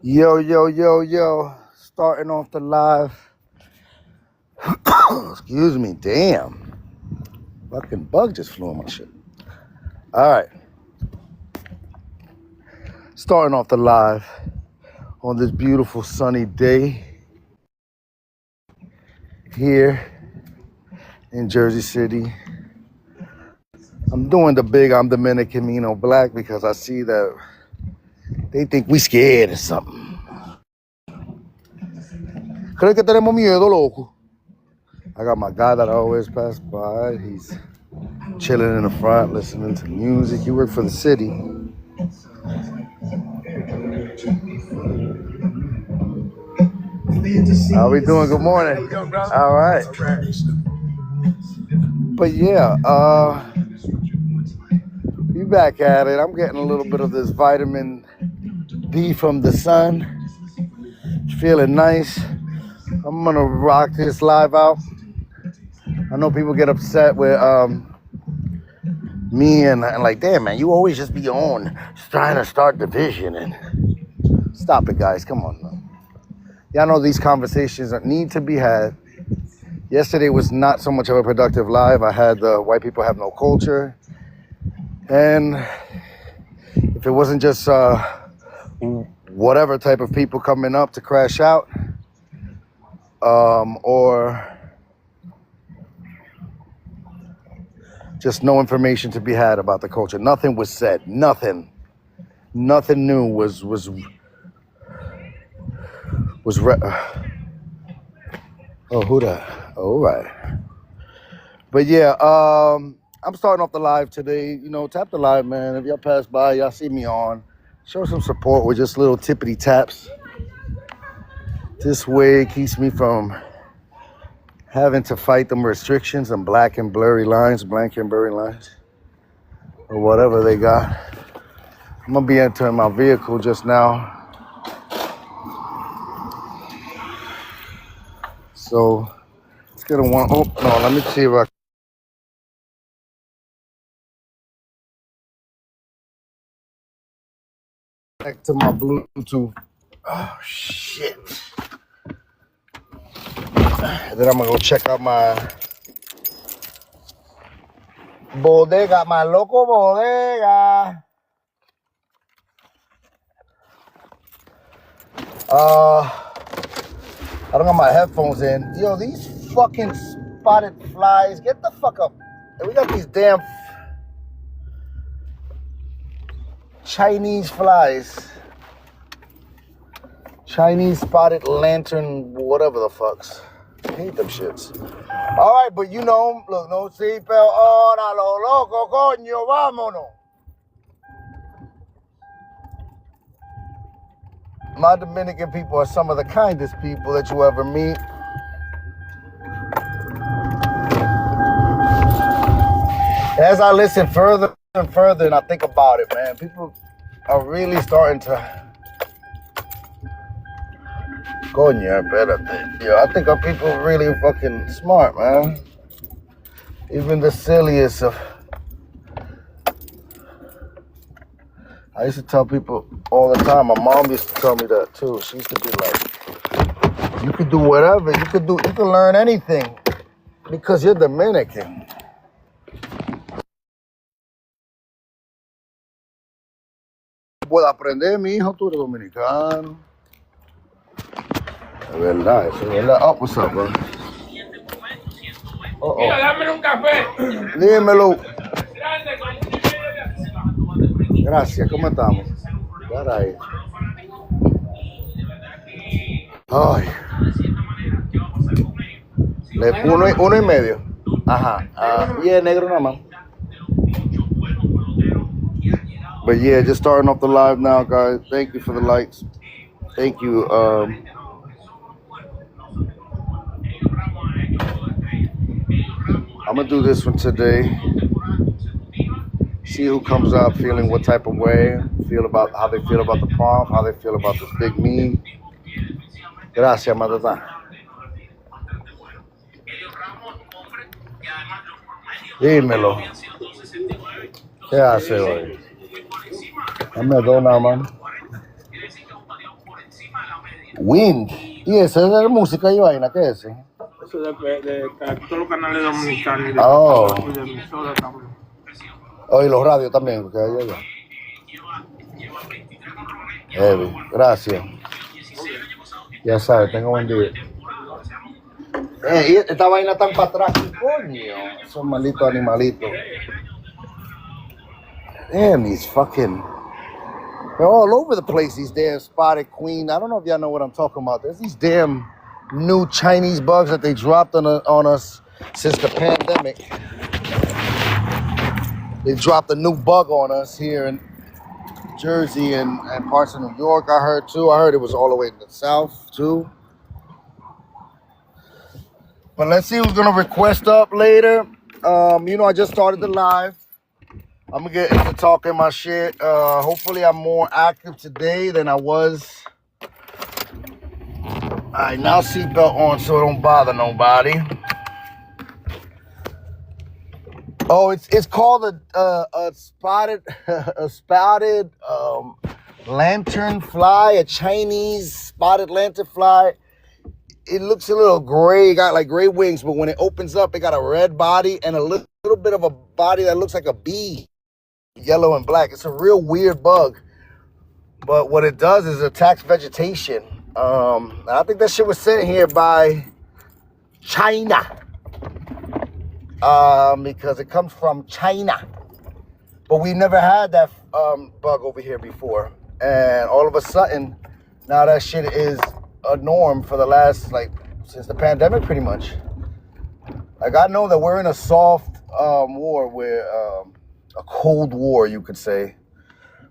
Yo, yo, yo, yo. Starting off the live. Excuse me, damn. Fucking bug just flew on my shit. All right. Starting off the live on this beautiful sunny day here in Jersey City. I'm doing the big I'm Dominican, black because I see that they think we scared or something. Creo que tenemos miedo, loco. I got my guy that I always pass by. He's chilling in the front, listening to music. He worked for the city. How we doing? Good morning. All right. But yeah, we back at it. I'm getting a little bit of this vitamin D from the sun. Feeling nice. I'm gonna rock this live out. I know people get upset with me and like, damn man, you always just be on trying to start division and stop it, guys. Come on, man. Y'all know these conversations need to be had. Yesterday was not so much of a productive live. I had the white people have no culture, and if it wasn't just whatever type of people coming up to crash out, or just no information to be had about the culture. Nothing was said. Nothing new was oh, who that? All right. But yeah, I'm starting off the live today. Tap the live, man. If y'all pass by, y'all see me on, show some support with just little tippity taps. This way it keeps me from having to fight them restrictions and blank and blurry lines, or whatever they got. I'm gonna be entering my vehicle just now. So it's gonna want, oh no, let me see if I connect to my Bluetooth. Oh shit. And then I'm gonna go check out my bodega, my local bodega. I don't got my headphones in. Yo, these fucking spotted flies, get the fuck up. And we got these damn Chinese flies. Chinese spotted lantern, whatever the fucks. I hate them shits. All right, but look, no seatbelt on, a lo loco, coño, vámonos. My Dominican people are some of the kindest people that you ever meet. As I listen further and further and I think about it, man, people are really starting to... Coño, espérate. Yo, I think our people are really fucking smart, man. Even the silliest of... I used to tell people all the time. My mom used to tell me that too. She used to be like, you could do whatever. You can learn anything because you're Dominican. Puedo aprender, mi hijo, tú eres dominicano. Es verdad, eso es verdad. Oh, what's up, bro? Mira, dame un café. Dímelo. Gracias, ¿cómo estamos? Caray. Ay. Uno y medio. Ajá. Yeah, negro nada más. But yeah, just starting off the live now, guys. Thank you for the likes. Thank you. I'm gonna do this one today. See who comes up feeling what type of way, how they feel about the prompt, how they feel about this big meme. Gracias, madre. Dímelo. ¿Qué hace hoy? Dame dos nada más. Wind. Y esa es la música y vaina, ¿qué es? Eso de todos los canales dominicanos y de Oh. y de emisoras también. Oh, y los radios también, porque allá. Heavy. Gracias. Ya sabes, tengo buen día. Esta vaina tan para atrás, coño. Esos malditos animalitos. Damn, these fucking... They're all over the place, these damn spotted queen. I don't know if y'all know what I'm talking about. There's these damn new Chinese bugs that they dropped on us since the pandemic. They dropped a new bug on us here in Jersey and parts of New York, I heard too. I heard it was all the way in the south too. But let's see who's gonna request up later. I just started the live. I'm gonna get into talking my shit. Hopefully I'm more active today than I was. Alright, now seatbelt on so it don't bother nobody. Oh, it's called a spotted lantern fly, a Chinese spotted lantern fly. It looks a little gray, got like gray wings, but when it opens up, it got a red body and a little bit of a body that looks like a bee, yellow and black. It's a real weird bug, but what it does is it attacks vegetation. I think that shit was sent here by China. Because it comes from China. But we never had that bug over here before. And all of a sudden, now that shit is a norm for the last, since the pandemic pretty much. Like, I know that we're in a soft war with, a cold war, you could say,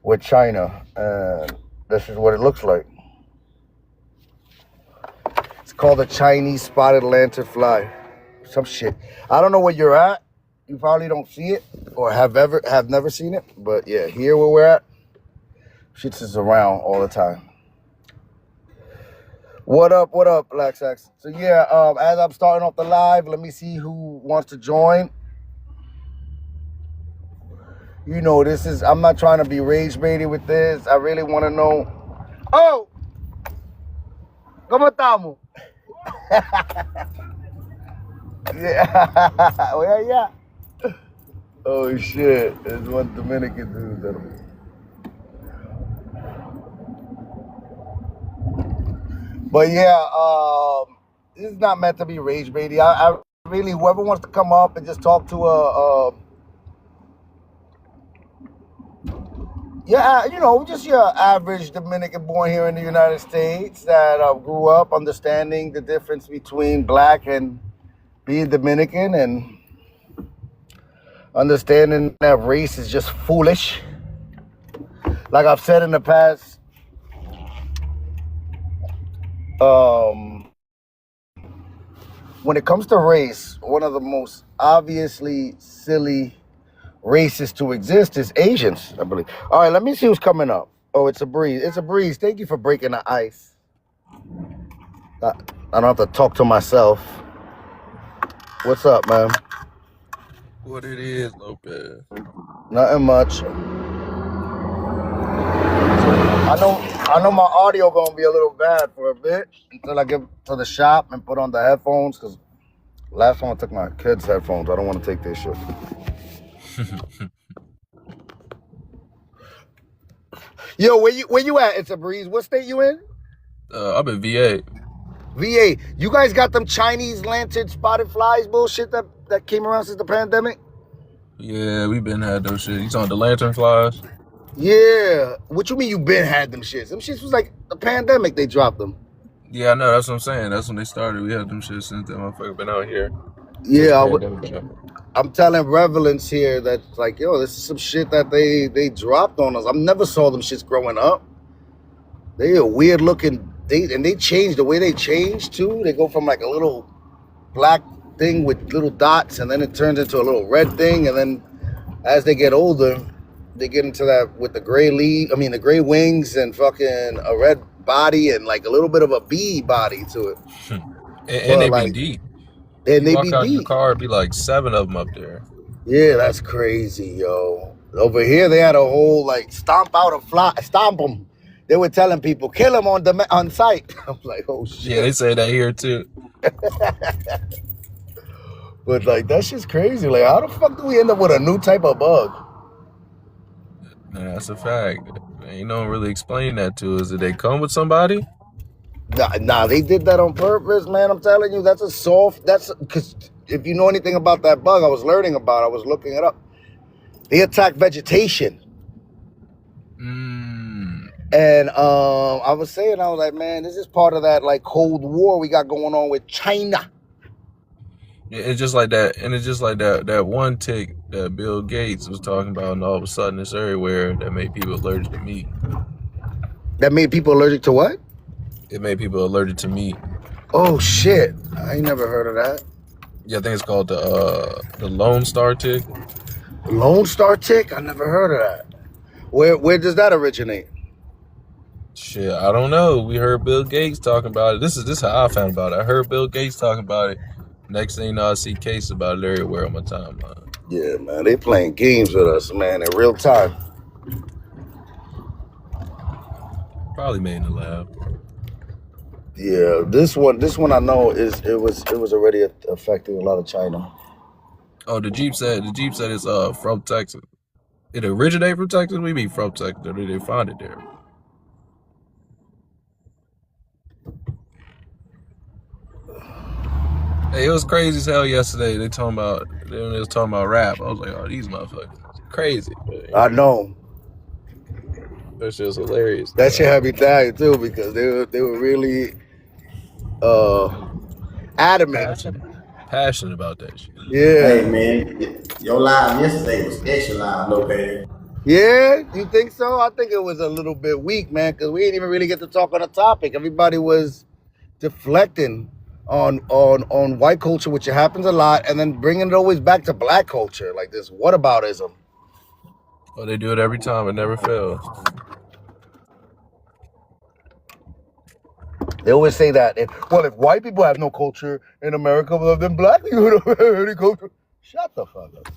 with China. And this is what it looks like. It's called the Chinese spotted lanternfly. Some shit. I don't know where you're at. You probably don't see it or have never seen it. But yeah, here where we're at, shit's is around all the time. What up, Black Sax? So yeah, as I'm starting off the live, let me see who wants to join. You know, I'm not trying to be rage baited with this. I really want to know. Oh! ¿Cómo estamos? Yeah. Where ya? Oh shit. There's one Dominican dude that'll... But yeah, this is not meant to be rage baity. I really, whoever wants to come up and just talk to just your average Dominican born here in the United States that grew up understanding the difference between black and being Dominican and understanding that race is just foolish. Like I've said in the past, when it comes to race, one of the most obviously silly races to exist is Asians, I believe. All right, let me see who's coming up. Oh, it's a breeze. It's a breeze. Thank you for breaking the ice. I don't have to talk to myself. What's up, man? What it is, Lopez? Nothing much. I know my audio gonna be a little bad for a bit until I get to the shop and put on the headphones, because last time I took my kids' headphones. I don't want to take their shit. Yo, where you at? It's a breeze. What state you in? I'm in VA. VA. You guys got them Chinese lantern spotted flies bullshit that came around since the pandemic? Yeah, we been had those shit. You talking the lantern flies? Yeah. What you mean you been had them shits? Them shits was like the pandemic they dropped them. Yeah, I know. That's what I'm saying. That's when they started. We had them shit since that motherfucker been out here. Yeah, I'm telling Revelance here that, like, yo, this is some shit that they dropped on us. I never saw them shits growing up. They are weird looking. They changed the way they change too. They go from like a little black thing with little dots, and then it turns into a little red thing, and then as they get older, they get into that with the the gray wings and fucking a red body and like a little bit of a bee body to it. And they be deep. And you they walk be out deep. Your car, it'd be like 7 of them up there. Yeah, that's crazy, yo. Over here, they had a whole, like, stomp them. they were telling people kill him on site. I'm like, oh shit. Yeah, they say that here too. But like that shit's crazy. Like, how the fuck do we end up with a new type of bug? Nah, that's a fact. You don't really explain that to us. Did they come with somebody? Nah, they did that on purpose, man. I'm telling you, that's because if you know anything about that bug, I was learning about it, I was looking it up. They attack vegetation. And I was like, man, this is part of that like Cold War we got going on with China. Yeah, it's just like that, and it's just like that one tick that Bill Gates was talking about, and all of a sudden it's everywhere. That made people allergic to meat. That made people allergic to what? It made people allergic to meat. Oh shit! I ain't never heard of that. Yeah, I think it's called the Lone Star tick. Lone Star tick? I never heard of that. Where does that originate? Shit, I don't know. We heard Bill Gates talking about it. This is how I found about it. I heard Bill Gates talking about it. Next thing you know, I see cases about it everywhere on my timeline. Yeah, man, they playing games with us, man, in real time. Probably made in the lab. Yeah, this one I know it was already affecting a lot of China. Oh, the Jeep said it's from Texas. It originated from Texas. We mean from Texas. Or did they find it there? Hey, it was crazy as hell yesterday. They was talking about rap. I was like, oh, these motherfuckers crazy. Man. I know. That shit was hilarious. That shit had me dying too because they were really adamant. Passionate about that shit. Yeah. Hey man, your live yesterday was extra live, Lopez. Yeah, you think so? I think it was a little bit weak, man, because we didn't even really get to talk on the topic. Everybody was deflecting on white culture, which happens a lot, and then bringing it always back to black culture, like this whataboutism. Oh, they do it every time. It never fails. They always say that. If white people have no culture in America, well, then black people don't have any culture. Shut the fuck up.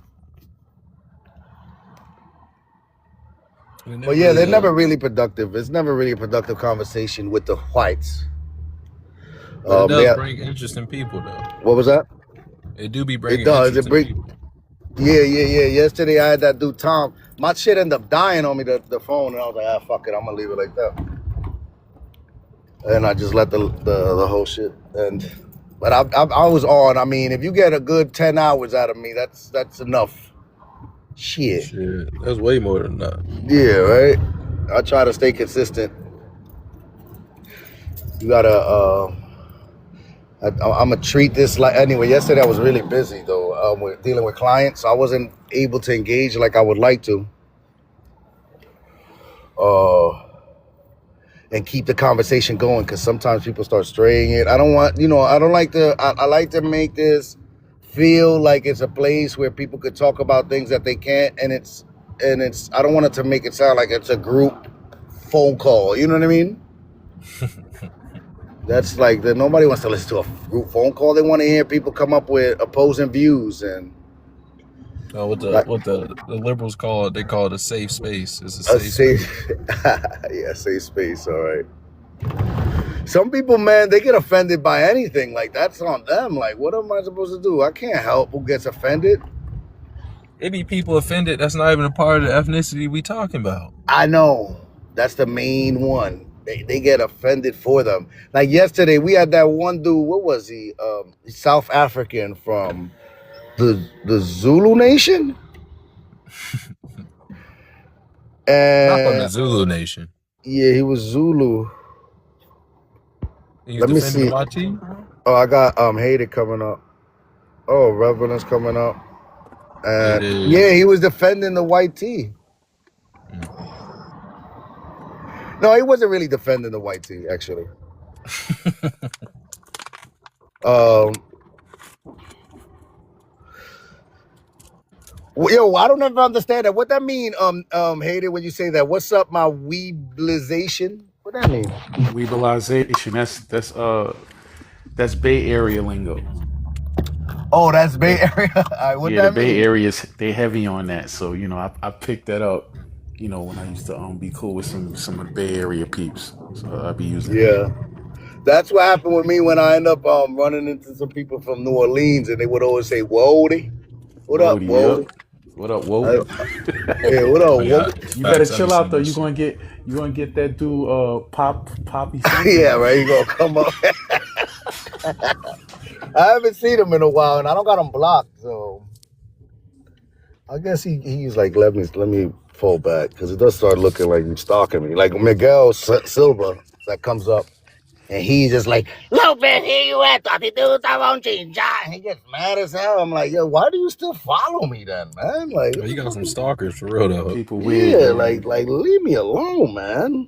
But yeah, they're never really productive. It's never really a productive conversation with the whites. It does bring interesting people, though. What was that? It do be bringing. It does. It bring. Yeah. Yesterday I had that dude Tom. My shit ended up dying on me, the phone, and I was like, fuck it, I'm gonna leave it like that. And I just let the whole shit end. But I was on. I mean, if you get a good 10 hours out of me, that's enough. Shit. That's way more than that. Yeah, right? I try to stay consistent. You gotta I'm gonna treat this like anyway. Yesterday I was really busy though, with dealing with clients, so I wasn't able to engage like I would like to. And keep the conversation going because sometimes people start straying it. I don't like to. I like to make this feel like it's a place where people could talk about things that they can't, and it's. I don't want it to make it sound like it's a group phone call. You know what I mean? That's like that. Nobody wants to listen to a group phone call. They want to hear people come up with opposing views and. What the liberals call it? They call it a safe space. It's a safe space. Yeah, safe space. All right. Some people, man, they get offended by anything. Like that's on them. Like, what am I supposed to do? I can't help who gets offended. It be people offended. That's not even a part of the ethnicity we talking about. I know. That's the main one. They get offended for them. Like yesterday, we had that one dude. What was he? South African from the Zulu Nation. And not from the Zulu Nation. Yeah, he was Zulu. Let me see. Oh, I got Hater coming up. Oh, Reverend's coming up. And yeah, he was defending the white tee. No, he wasn't really defending the white tee, actually. Yo, I don't ever understand that. What that mean, Hater, when you say that? What's up, my weeblization? What that mean? Weeblization. That's Bay Area lingo. Oh, that's Bay Area. All right, what yeah, that the Bay mean? Area's they heavy on that. So I picked that up. when I used to be cool with some of the Bay Area peeps. So I'd be using it. Yeah. That's what happened with me when I end up running into some people from New Orleans, and they would always say, "Wody, what up, Wody, yep. Wody?" What up, Woke? Yeah, what up, Oh yeah, Wody? You better facts. I be chill out seeing though. that shit. You gonna get that dude Poppy something. Yeah, right. You gonna come up? I haven't seen him in a while, and I don't got him blocked, so I guess he's like, let me fall back because it does start looking like he's stalking me. Like Miguel Silva that comes up, and he's just like, Lopez, here you at? And he gets mad as hell. I'm like, yo, why do you still follow me then, man? Like, Well, you got some stalkers for real though. People weird. yeah, Man. like leave me alone, man.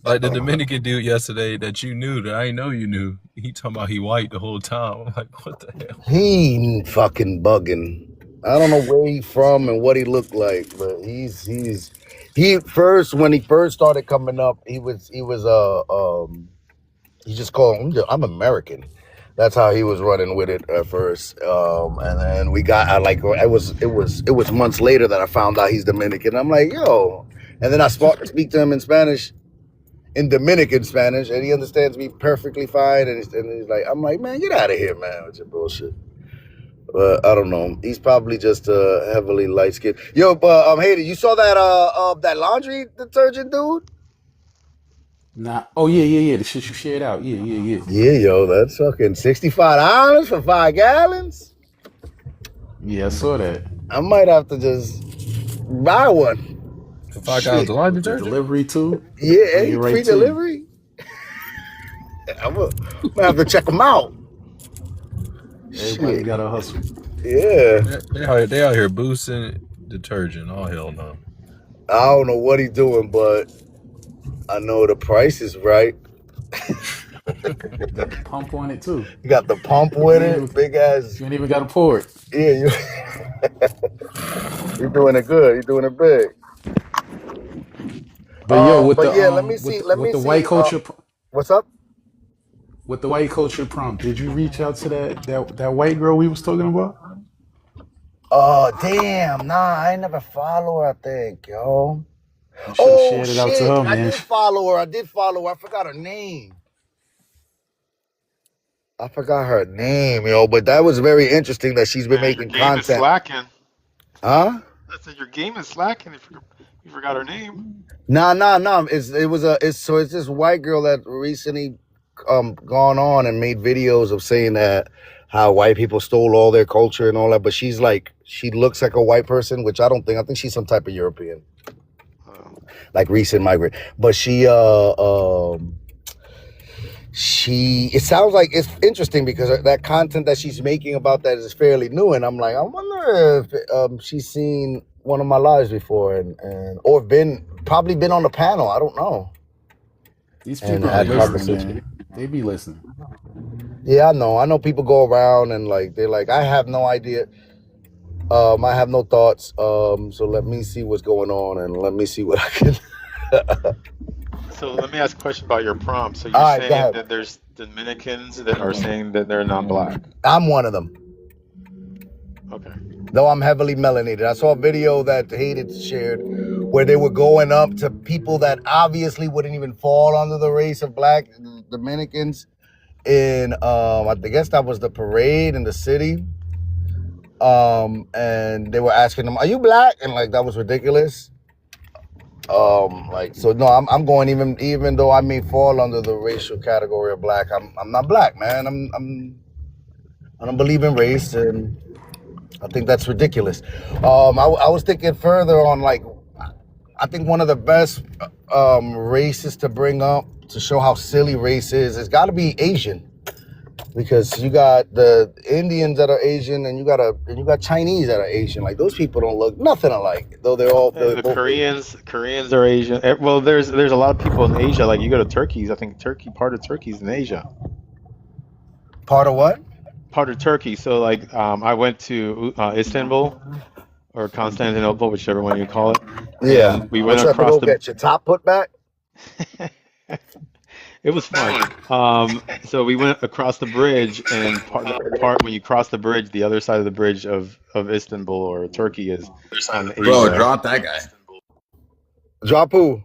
Like the Dominican dude yesterday that you knew that I didn't know you knew. He talking about he white the whole time. I'm like, what the hell? He fucking bugging. I don't know where he from and what he looked like, but when he first started coming up, he just called him, I'm American. That's how he was running with it at first. And then we got it was months later that I found out he's Dominican. I'm like, yo. And then I speak to him in Spanish, in Dominican Spanish, and he understands me perfectly fine. And he's like, I'm like, man, get out of here, man, with your bullshit. But I don't know. He's probably just heavily light skinned. Yo, but Haiti, you saw that laundry detergent, dude? Nah. Oh yeah. The shit you shared out. Yeah. Yeah, yo, that's fucking $65 for 5 gallons. Yeah, I saw that. I might have to just buy one. For 5 gallons of laundry With the detergent? delivery too. Yeah, Bring it ain't right free to you. delivery. I'm gonna have to check them out. Everybody Shit. got a hustle. Yeah, They out here boosting detergent. Oh hell no. I don't know what he's doing, but I know the price is right. Got the pump on it too. You got the pump with it, big ass. You ain't even got to pour it. Yeah, you're doing it good. You're doing it big. But yo, with but the yeah, let me see. white culture, What's up? with the white culture prompt, did you reach out to that white girl we was talking about? Oh damn! Nah, I ain't never follow her. I think, yo. You should have shared it out to Shit! her, I man. did follow her. I forgot her name. Yo. But that was very interesting that she's been Man, your making game is content. slacking. Huh? I said your game is slacking if you forgot her name. Nah. It's this white girl that recently gone on and made videos of saying that how white people stole all their culture and all that. But she looks like a white person, which I don't think. I think she's some type of European, like recent migrant. But it sounds like it's interesting because that content that she's making about that is fairly new, and I'm like, I wonder if she's seen one of my lives before or probably been on the panel. I don't know. These And people had be listening, conversation. man. They be listening. Yeah, I know people go around and like they're like, I have no idea. I have no thoughts. So let me see what's going on and let me see what I can. So let me ask a question about your prompt. So All you're right, go saying ahead. that there's Dominicans that are saying that they're not black. I'm one of them. Okay. Though I'm heavily melanated. I saw a video that Hayden shared where they were going up to people that obviously wouldn't even fall under the race of black Dominicans in I guess that was the parade in the city. And they were asking them, "Are you black?" And like that was ridiculous. So no, I'm going even though I may fall under the racial category of black, I'm not black, man. I don't believe in race, and I think that's ridiculous. I was thinking further on, like, I think one of the best races to bring up to show how silly race is, it's got to be Asian, because you got the Indians that are Asian, and you got Chinese that are Asian. Like those people don't look nothing alike, though they're all. And the Koreans are Asian. Well, there's a lot of people in Asia. Like you go to Turkey, I think part of Turkey's in Asia. Part of what? Part of Turkey. So like I went to Istanbul or Constantinople, whichever one you call it. Yeah. And we went What's up, across go get your top put back? It was fun. So we went across the bridge, and part when you cross the bridge, the other side of the bridge of Istanbul or Turkey is on Asia. Bro, drop that guy. Japu,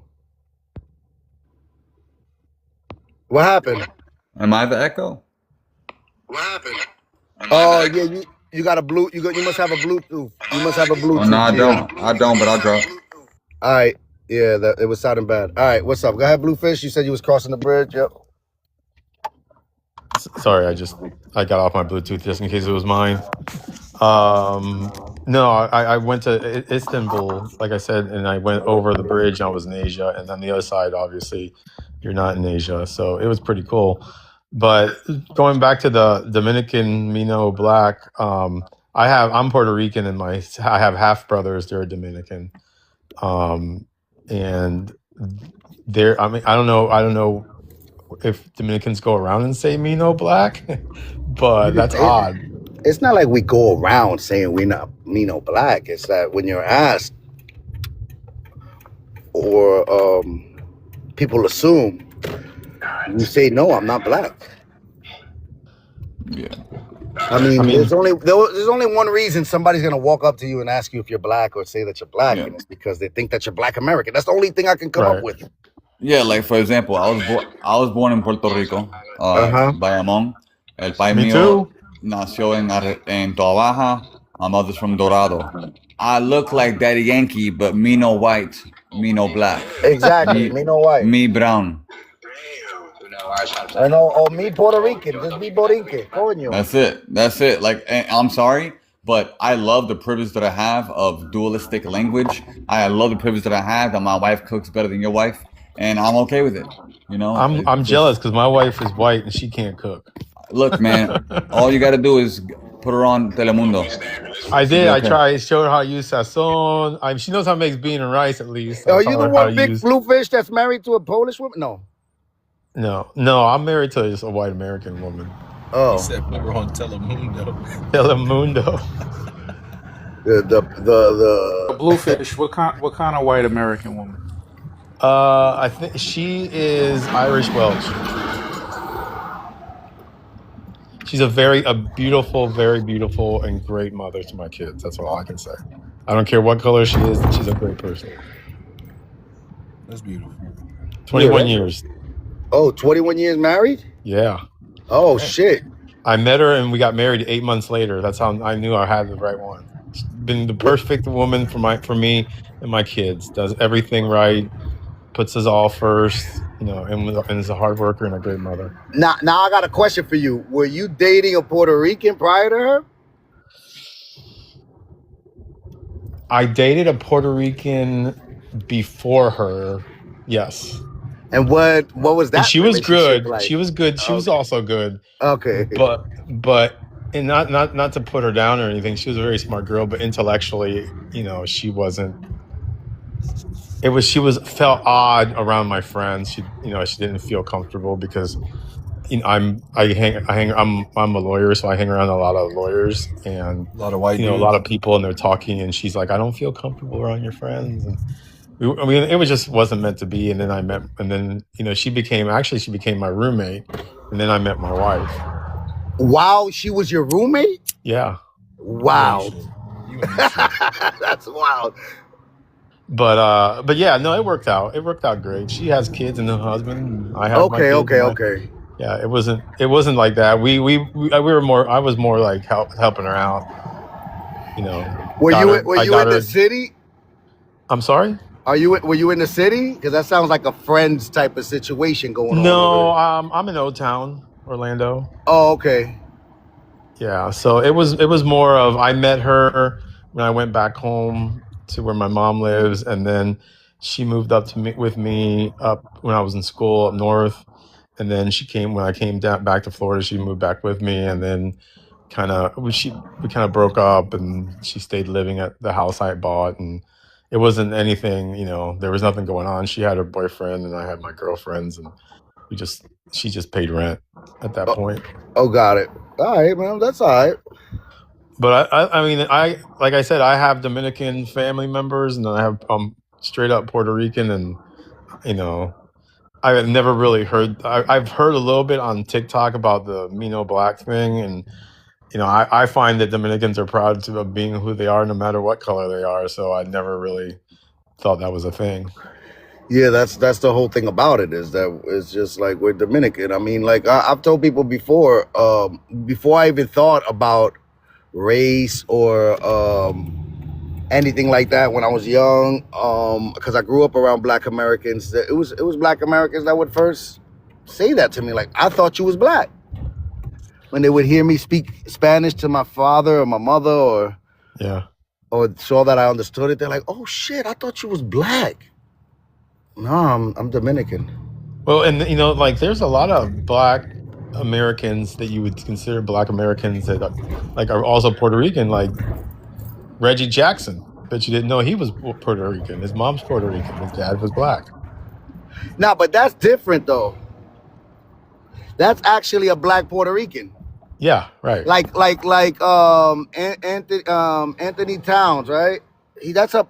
what happened? Am I the echo? Oh yeah, you got a blue. You must have a Bluetooth. You must have a Oh no, Bluetooth. I Yeah. don't. I don't, but I'll drop. All right. Yeah, that it was sounding bad. All right, what's up? Go ahead, Bluefish. You said you was crossing the bridge. Yep. Sorry, I got off my Bluetooth just in case it was mine. No, I went to Istanbul, like I said, and I went over the bridge. And I was in Asia, and on the other side, obviously, you're not in Asia, so it was pretty cool. But going back to the Dominican Mino Black, I'm Puerto Rican, and I have half brothers. They're Dominican, and they're. I mean, I don't know if Dominicans go around and say Mino Black, but that's odd. It's not like we go around saying we're not Black. It's that when you're asked, or people assume, you say no, I'm not Black. Yeah. I mean, there's only one reason somebody's gonna walk up to you and ask you if you're Black or say that you're Black, and it's because they think that you're Black American. That's the only thing I can come up with. Yeah, like for example, I was born in Puerto Rico, Bayamón. El país Me mío too. nació en Toa Baja. My mother's from Dorado. I look like Daddy Yankee, but me no white, me no black. Exactly, me no white. Me brown. I know, or me Puerto Rican, just me Borinque, coño. That's it. Like, I'm sorry, but I love the privilege that I have of dualistic language. I love the privilege that I have that my wife cooks better than your wife, and I'm okay with it. You know, I'm jealous because my wife is white and she can't cook. Look, man, all you got to do is put her on Telemundo. I did. I tried. Showed her how to use sazon. She knows how to make bean and rice at least. Are you the one big Bluefish that's married to a Polish woman? No. No, I'm married to just a white American woman. Oh. He said put her on Telemundo. Telemundo. The Bluefish. What kind of white American woman? I think she is Irish Welsh. She's a very beautiful, and great mother to my kids. That's all I can say. I don't care what color she is. She's a great person. That's beautiful. 21 years. Oh, 21 years married? Yeah. Oh, shit. I met her and we got married 8 months later. That's how I knew I had the right one. She's been the perfect woman for me and my kids. Does everything right. Puts us all first, and is a hard worker and a great mother. Now I got a question for you. Were you dating a Puerto Rican prior to her? I dated a Puerto Rican before her. Yes. And what was that? And she was good. Like? She was good. She was also good. Okay. But and not to put her down or anything. She was a very smart girl, but intellectually, she wasn't. She felt odd around my friends. She didn't feel comfortable because I'm a lawyer, so I hang around a lot of lawyers and a lot of white a lot of people, and they're talking, and she's like, I don't feel comfortable around your friends, and it just wasn't meant to be. And then she became my roommate, and then I met my wife. Wow, she was your roommate? Yeah. Wow. That's wild. But yeah, no, it worked out. It worked out great. She has kids and a husband. I have my kids. Okay. Yeah, it wasn't like that. We were more. I was more like helping her out. Were you in the city? I'm sorry. Were you in the city? Because that sounds like a friends type of situation going on. No, I'm in Old Town, Orlando. Oh, okay. Yeah, so it was more of I met her when I went back home to where my mom lives, and then she moved up with me up when I was in school up north, and then when I came down back to Florida, she moved back with me, and then we kind of broke up, and she stayed living at the house I bought, and it wasn't anything, there was nothing going on. She had her boyfriend, and I had my girlfriends, and she just paid rent at that point. Oh, got it. All right, man, that's all right. But I mean, like I said, I have Dominican family members, and I have straight up Puerto Rican, and I've never really heard. I've heard a little bit on TikTok about the Mino Black thing, and I find that Dominicans are proud of being who they are, no matter what color they are. So I never really thought that was a thing. Yeah, that's the whole thing about it, is that it's just like we're Dominican. I mean, like I've told people before I even thought about race or anything like that when I was young, because I grew up around Black Americans. It was Black Americans that would first say that to me. Like, I thought you was black. When they would hear me speak Spanish to my father or my mother, or saw that I understood it, they're like, "Oh shit, I thought you was black." No, I'm Dominican. Well, and like there's a lot of Black Americans that you would consider Black Americans that are also Puerto Rican, like Reggie Jackson. But you didn't know he was Puerto Rican. His mom's Puerto Rican. His dad was black. Nah, but that's different though. That's actually a Black Puerto Rican. Yeah, right. Like Anthony Towns, right? That's a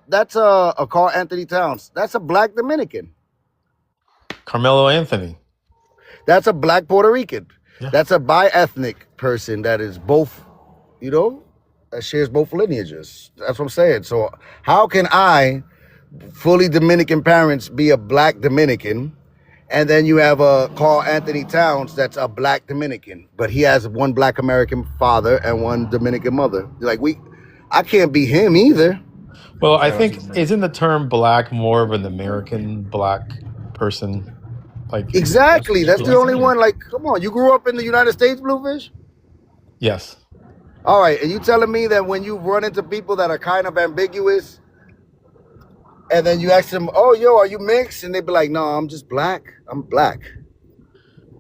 Carl Anthony Towns. That's a Black Dominican. Carmelo Anthony. That's a Black Puerto Rican. Yeah. That's a bi-ethnic person that is both, that shares both lineages. That's what I'm saying. So how can I, fully Dominican parents, be a Black Dominican, and then you have a Carl Anthony Towns that's a Black Dominican, but he has one Black American father and one Dominican mother? Like, I can't be him either. Well, I think isn't the term black more of an American Black person? Like, exactly. That's the only one. Like, come on, you grew up in the United States, Bluefish? Yes. All right, and you telling me that when you run into people that are kind of ambiguous, and then you ask them, "Oh, yo, are you mixed?" and they be like, "No, I'm just black. I'm black."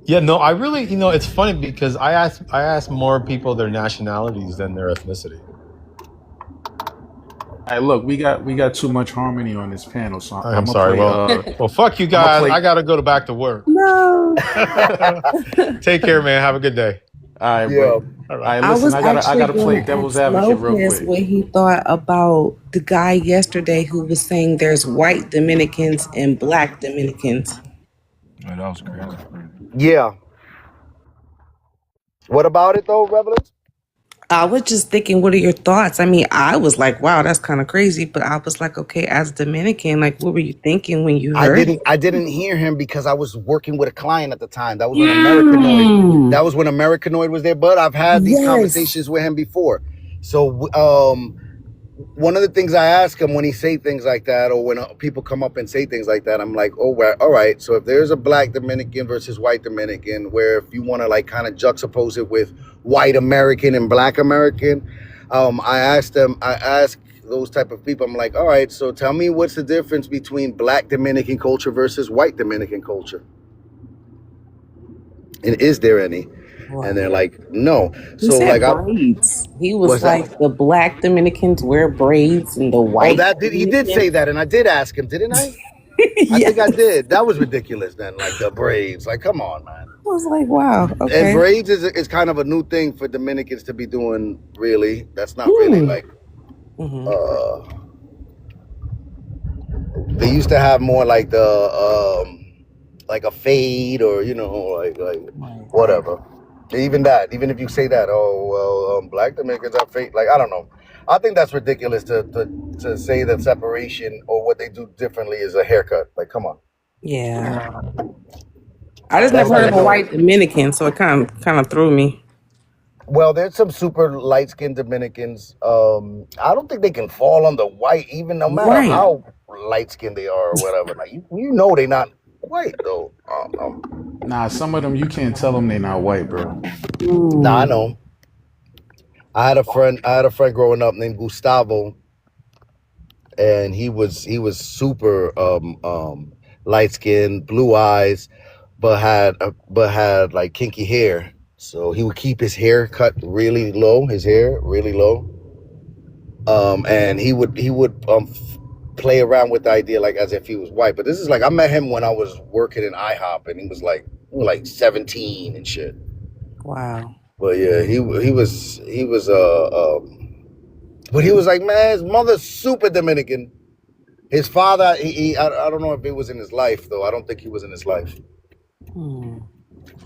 Yeah, no, I really, it's funny because I ask more people their nationalities than their ethnicity. Hey, look, we got too much harmony on this panel, so I'm sorry. Well, fuck you guys. I gotta go back to work. No. Take care, man. Have a good day. All right, Yeah. bro. All right, listen, I gotta play devil's advocate real Lopez quick. what he thought about the guy yesterday who was saying there's white Dominicans and Black Dominicans. Man, that was crazy. Yeah. What about it though, Revelers? I was just thinking, what are your thoughts? I mean, I was like, wow, that's kind of crazy. But I was like, okay, as Dominican, like, what were you thinking when you heard? I didn't hear him because I was working with a client at the time. That was when Americanoid. That was when Americanoid was there. But I've had these conversations with him before. So one of the things I ask him when he say things like that, or when people come up and say things like that, I'm like, oh, well, all right. So if there's a Black Dominican versus white Dominican, where if you want to like kind of juxtapose it with white American and Black American, I ask those type of people, I'm like, all right, so tell me what's the difference between Black Dominican culture versus white Dominican culture? And is there any? Right. And they're like, no. He said braids. He was like, the Black Dominicans wear braids and the white. He did say that, and I did ask him, didn't I? I think I did. That was ridiculous then, like the braids. Like, come on, man. I was like, wow. Okay. And braids is kind of a new thing for Dominicans to be doing, really. That's not really like they used to have more like the like a fade, or like whatever. Even if you say that, Black Dominicans are fake. Like, I don't know. I think that's ridiculous to say that separation or what they do differently is a haircut. Like, come on. Yeah. I just never heard of a white Dominican, so it kind of threw me. Well, there's some super light-skinned Dominicans. I don't think they can fall on the white, even no matter how light-skinned they are or whatever. Like, they're not white though. Nah, some of them you can't tell them they're not white, bro. Nah, I know. I had a friend growing up named Gustavo, and he was super light skinned, blue eyes, but had like kinky hair. So he would keep his hair cut really low, and he would play around with the idea like as if he was white. But this is like, I met him when I was working in IHOP, and he was like 17 and shit. Wow. But yeah, he was but he was like, man, his mother's super Dominican. His father, I don't know if it was in his life though. I don't think he was in his life. All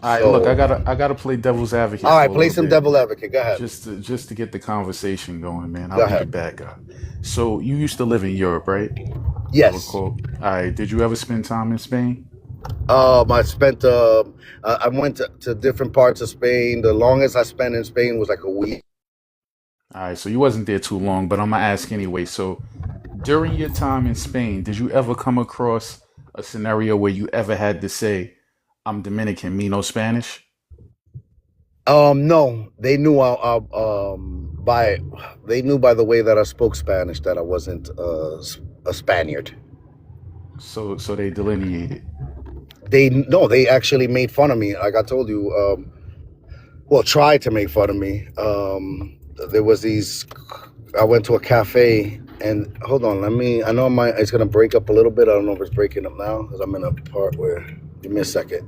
right, look, I gotta play devil's advocate. All right, play some devil's advocate. Go ahead. Just to get the conversation going, man. I'll be the bad guy. So you used to live in Europe, right? Yes. All right. Did you ever spend time in Spain? I spent. I went to different parts of Spain. The longest I spent in Spain was like a week. All right. So you wasn't there too long, but I'm gonna ask anyway. So during your time in Spain, did you ever come across a scenario where you ever had to say, "I'm Dominican, me no Spanish"? No, they knew by the way that I spoke Spanish that I wasn't a Spaniard. So they delineated. They actually made fun of me. Like I told you, well, tried to make fun of me. There was these. I went to a cafe and hold on, I know it's gonna break up a little bit. I don't know if it's breaking up now because I'm in a part where. Give me a second.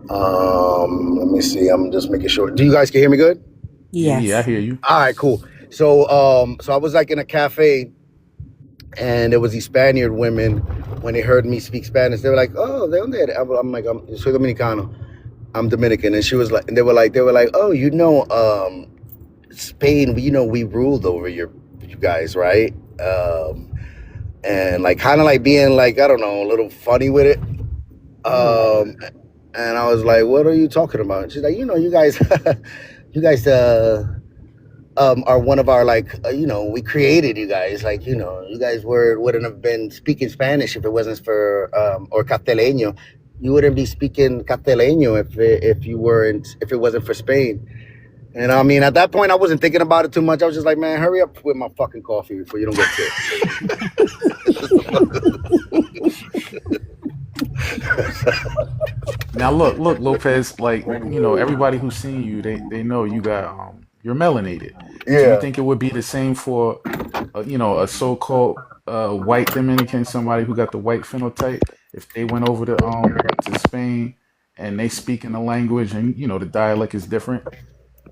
Let me see. I'm just making sure. Do you guys can hear me good? Yes. Yeah, I hear you. All right, cool. So I was like in a cafe, and there was these Spaniard women. When they heard me speak Spanish, they were like, "Oh, ¿de dónde eres?" I'm like, "Soy dominicano. I'm Dominican." And she was like, and they were like, "Oh, Spain. We ruled over you guys, right?" And like kind of like being like, I don't know, a little funny with it. And I was like, "What are you talking about?" And she's like, "You guys, you guys are one of our we created you guys. Like, you guys wouldn't have been speaking Spanish if it wasn't for or Castellano. You wouldn't be speaking Castellano if it wasn't for Spain." And I mean, at that point, I wasn't thinking about it too much. I was just like, "Man, hurry up with my fucking coffee before you don't get sick." Now look, Lopez. Like everybody who's seen you, they know you got you're melanated. Do you think it would be the same for a so-called white Dominican, somebody who got the white phenotype, if they went over to Spain and they speak in the language and the dialect is different?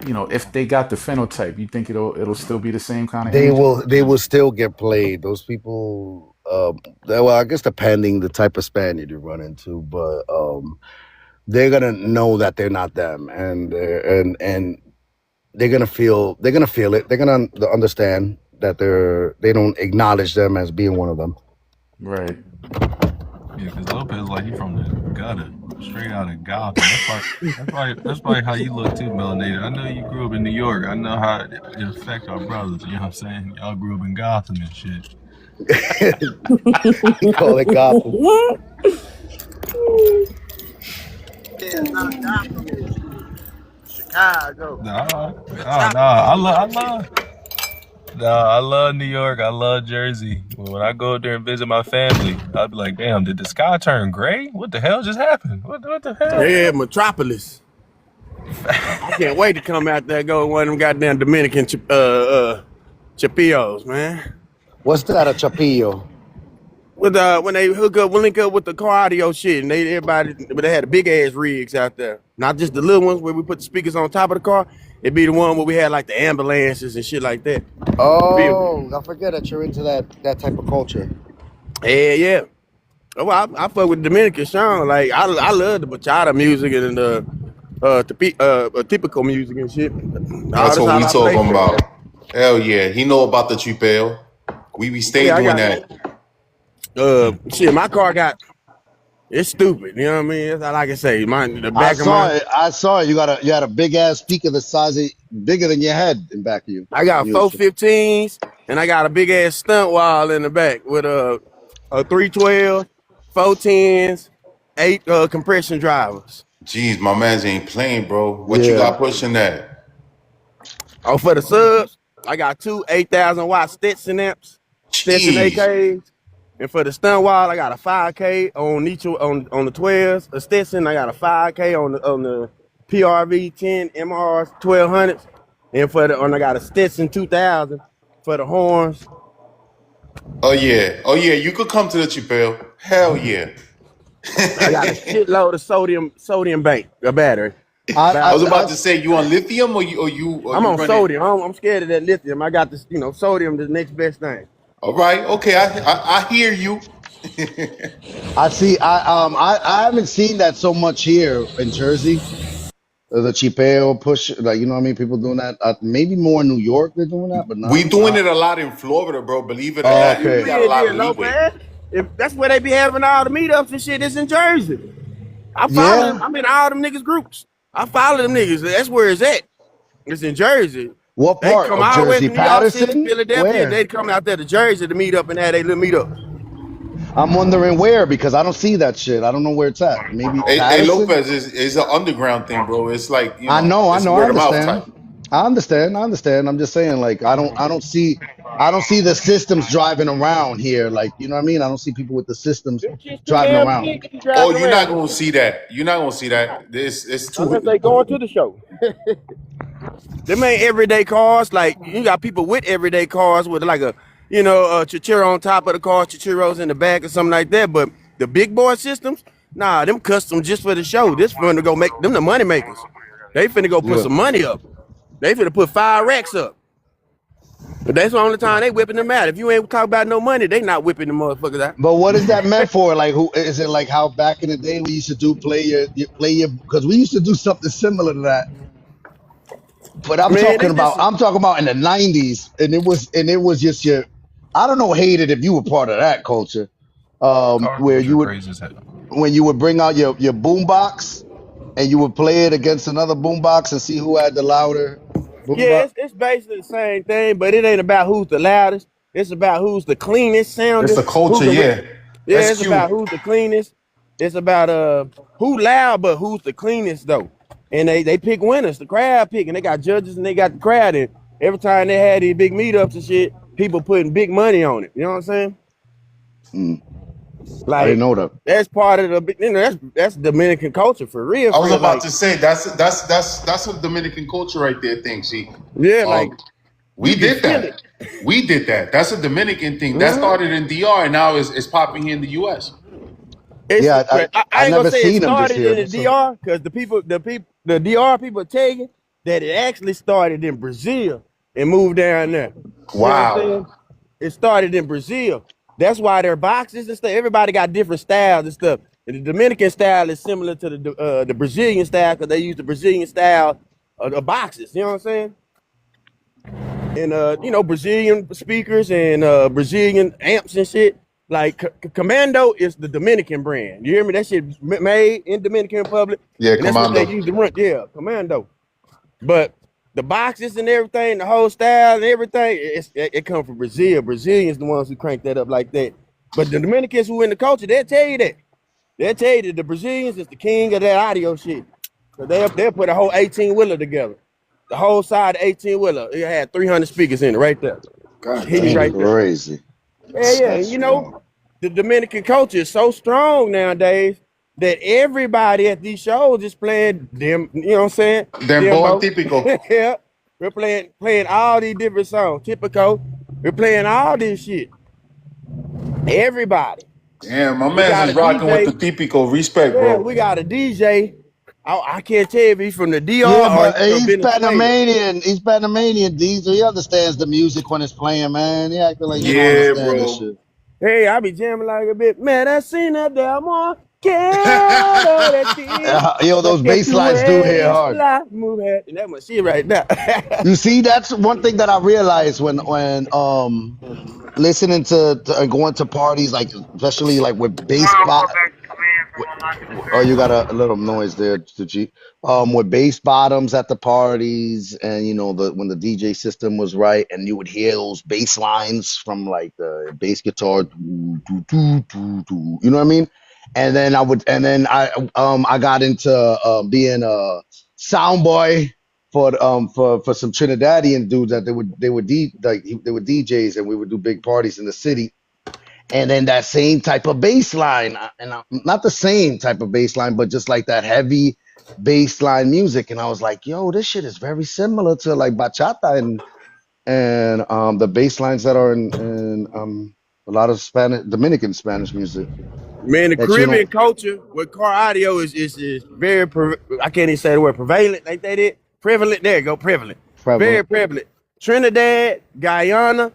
If they got the phenotype, you think it'll still be the same kind of energy? They will still get played. Those people, well, I guess depending the type of Spaniard you run into, but they're gonna know that they're not them, and they're gonna feel it. They're gonna understand that they don't acknowledge them as being one of them. Right. Yeah, because Lopez, like, he from the gutter, straight out of Gotham. That's probably how you look too, melanated. I know you grew up in New York. I know how it affects our brothers. You know what I'm saying? Y'all grew up in Gotham and shit. You call it Gotham. Chicago. I love New York. I love Jersey. When I go there and visit my family, I'll be like, "Damn, did the sky turn gray? What the hell just happened? What the hell?" Yeah, Metropolis. I can't wait to come out there and go to one of them goddamn Dominican chapillos, man. What's that, a chapillo? With when they link up with the car audio shit, and they had the big ass rigs out there, not just the little ones where we put the speakers on top of the car. It'd be the one where we had like the ambulances and shit like that. Oh, I forget that you're into that type of culture. Yeah. Oh, I fuck with Dominican Sean. Like I love the bachata music and the typical music and shit. That's what we talking about. Hell yeah, he know about the tripel. We stay doing that. Shit, my car it's stupid. You know what I mean? That's all I can say. I saw it. You had a big ass speaker the size bigger than your head in back of you. I got 415s and I got a big ass stunt wall in the back with a 312, 410s, 8 compression drivers. Jeez, my man's ain't playing, bro. What you got pushing that? Oh, for the subs, I got 2 8,000 watt Stetson amps, Stetson AKs. And for the stunt wall, I got a 5K on each on the 12s. A Stetson, I got a 5K on the PRV 10 MRs 1200s. And I got a Stetson 2000 for the horns. Oh yeah, you could come to the tripel. Hell yeah. I got a shitload of sodium bank, a battery. I was about to say, you on lithium or you? I'm on sodium. I'm scared of that lithium. I got this, sodium, the next best thing. All right, okay, I hear you. I see. I haven't seen that so much here in Jersey. The chipeo push, like you know what I mean. People doing that. Maybe more in New York they're doing that, but We doing not. it a lot in Florida, bro. Believe it or Oh, not, we okay. got a Yeah, lot yeah, of leeway. Lopez. If that's where they be having all the meetups and shit, it's in Jersey. I follow them. Yeah. I'm in all them niggas groups. I follow them niggas. That's where it's at. It's in Jersey. What They part come of all the way Jersey? from New York City, Patterson? Philadelphia, and Where? they come out there to Jersey to meet up and have their little meetup. I'm wondering where because I don't see that shit. I don't know where it's at. Maybe Hey, Patterson. Lopez is an underground thing, bro. It's like I know, I it's know, I word of mouth type. understand. I understand, I understand. I'm just saying, like, I don't see the systems driving around here. Like, you know what I mean? I don't see people with the systems Them shit's too driving damn around. big to be Oh, driving you're not around gonna see that. You're not gonna see that. This it's unless too. they going to the show. Them ain't everyday cars. Like you got people with everyday cars with like a chichiro on top of the car, chichiros in the back or something like that. But the big boy systems, nah, them custom just for the show. This finna go make them the money makers. They finna go put Yeah. some money up. They finna put 5 racks up. But that's the only time they whipping them out. If you ain't talk about no money, they not whipping the motherfuckers out. But what is that meant for? Like, who is it? Like how back in the day we used to do play your because we used to do something similar to that. But Man, they just I'm talking about in the '90s, and it was just your. I don't know, hated if you were part of that culture, Car where culture you would crazy as hell. when you would bring out your boom box and you would play it against another boom box and see who had the louder boom yeah, box. it's basically the same thing, but it ain't about who's the loudest. It's about who's the cleanest It's sounding. a culture, Who can yeah. Yeah, That's it's about cute. who's the cleanest. It's about who loud, but who's the cleanest though. And they pick winners. The crowd pick, and they got judges and they got the crowd. And every time they had these big meetups and shit, people putting big money on it. You know what I'm saying? Mm, I didn't Like know that. that's part of the that's Dominican culture for real, I for was real. about Like to say that's a Dominican culture right there thing. See, yeah, like um, we you can did feel it. that. We did that. That's a Dominican thing. That Mhm. started in DR and now it's popping here in the US. It's Yeah, well, I I ain't gonna never say it seen them this started in year. the So DR because the DR people tell you that it actually started in Brazil and moved down there. You know what I'm saying? Wow. It started in Brazil. That's why their boxes and stuff. Everybody got different styles and stuff. And the Dominican style is similar to the Brazilian style because they use the Brazilian style of boxes. You know what I'm saying? And Brazilian speakers and Brazilian amps and shit. Like Commando is the Dominican brand. You hear me? That shit made in Dominican Republic, Yeah, and that's what they Commando. use to run. Yeah, Commando. But the boxes and everything, the whole style and everything, it come from Brazil. Brazilians the ones who crank that up like that. But the Dominicans who in the culture, they'll tell you that. They'll tell you that the Brazilians is the king of that audio shit. So they'll put a whole 18-wheeler together. The whole side of 18-wheeler, it had 300 speakers in it right there. God Hit you that's damn. right there. crazy. Yeah. That's You know, strong. the Dominican culture is so strong nowadays that everybody at these shows is playing them, you know what I'm saying? Dembow and Dembo. Típico. Yeah. We're playing all these different songs. Typical. We're playing all this shit. Everybody. Damn, my We man's got is a rocking with the DJ. Típico. Respect, Yeah, bro. we got a DJ. I can't tell if he's from the Yeah, DR or but he's from he's Venezuela. Panamanian. He's Panamanian, D. So he understands the music when it's playing, man. He acting like he don't Yeah, understand this bro. shit. Hey, I be jamming like a bit. Medicina de amor. Quiero de ti. Yo, those Porque bass tú lines do hit eres hard. la mujer. And that's my shit right now. You see, that's one thing that I realized when listening to and going to parties, like especially like with bass oh, you got a little noise there, G. With bass bottoms at the parties, and you know when the DJ system was right, and you would hear those bass lines from like the bass guitar, doo, doo, doo, doo, doo, you know what I mean? And then I got into being a sound boy for some Trinidadian dudes that they were DJs, and we would do big parties in the city, and then that same type of bass line, not the same type of bass line, but just like that heavy bass line music. And I was like, yo, this shit is very similar to like bachata and the bass lines that are in a lot of Dominican Spanish music Man, the that you Caribbean don't culture with car audio is very, I can't even say the word prevalent like they did. Prevalent, there you go, prevalent. Very prevalent. prevalent. Trinidad, Guyana,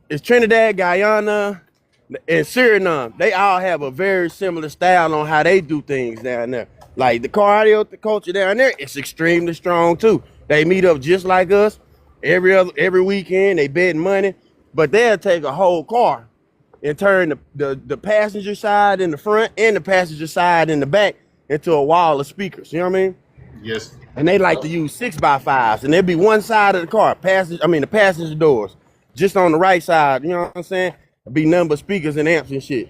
it's Trinidad, Guyana, and Suriname, they all have a very similar style on how they do things down there. Like the cardio culture down there, it's extremely strong too. They meet up just like us every weekend. They bet money, but they'll take a whole car and turn the passenger side in the front and the passenger side in the back into a wall of speakers. You know what I mean? Yes. And they like to use 6x5s, and there'll be one side of the car, the passenger doors, just on the right side. You know what I'm saying? Be number speakers and amps and shit.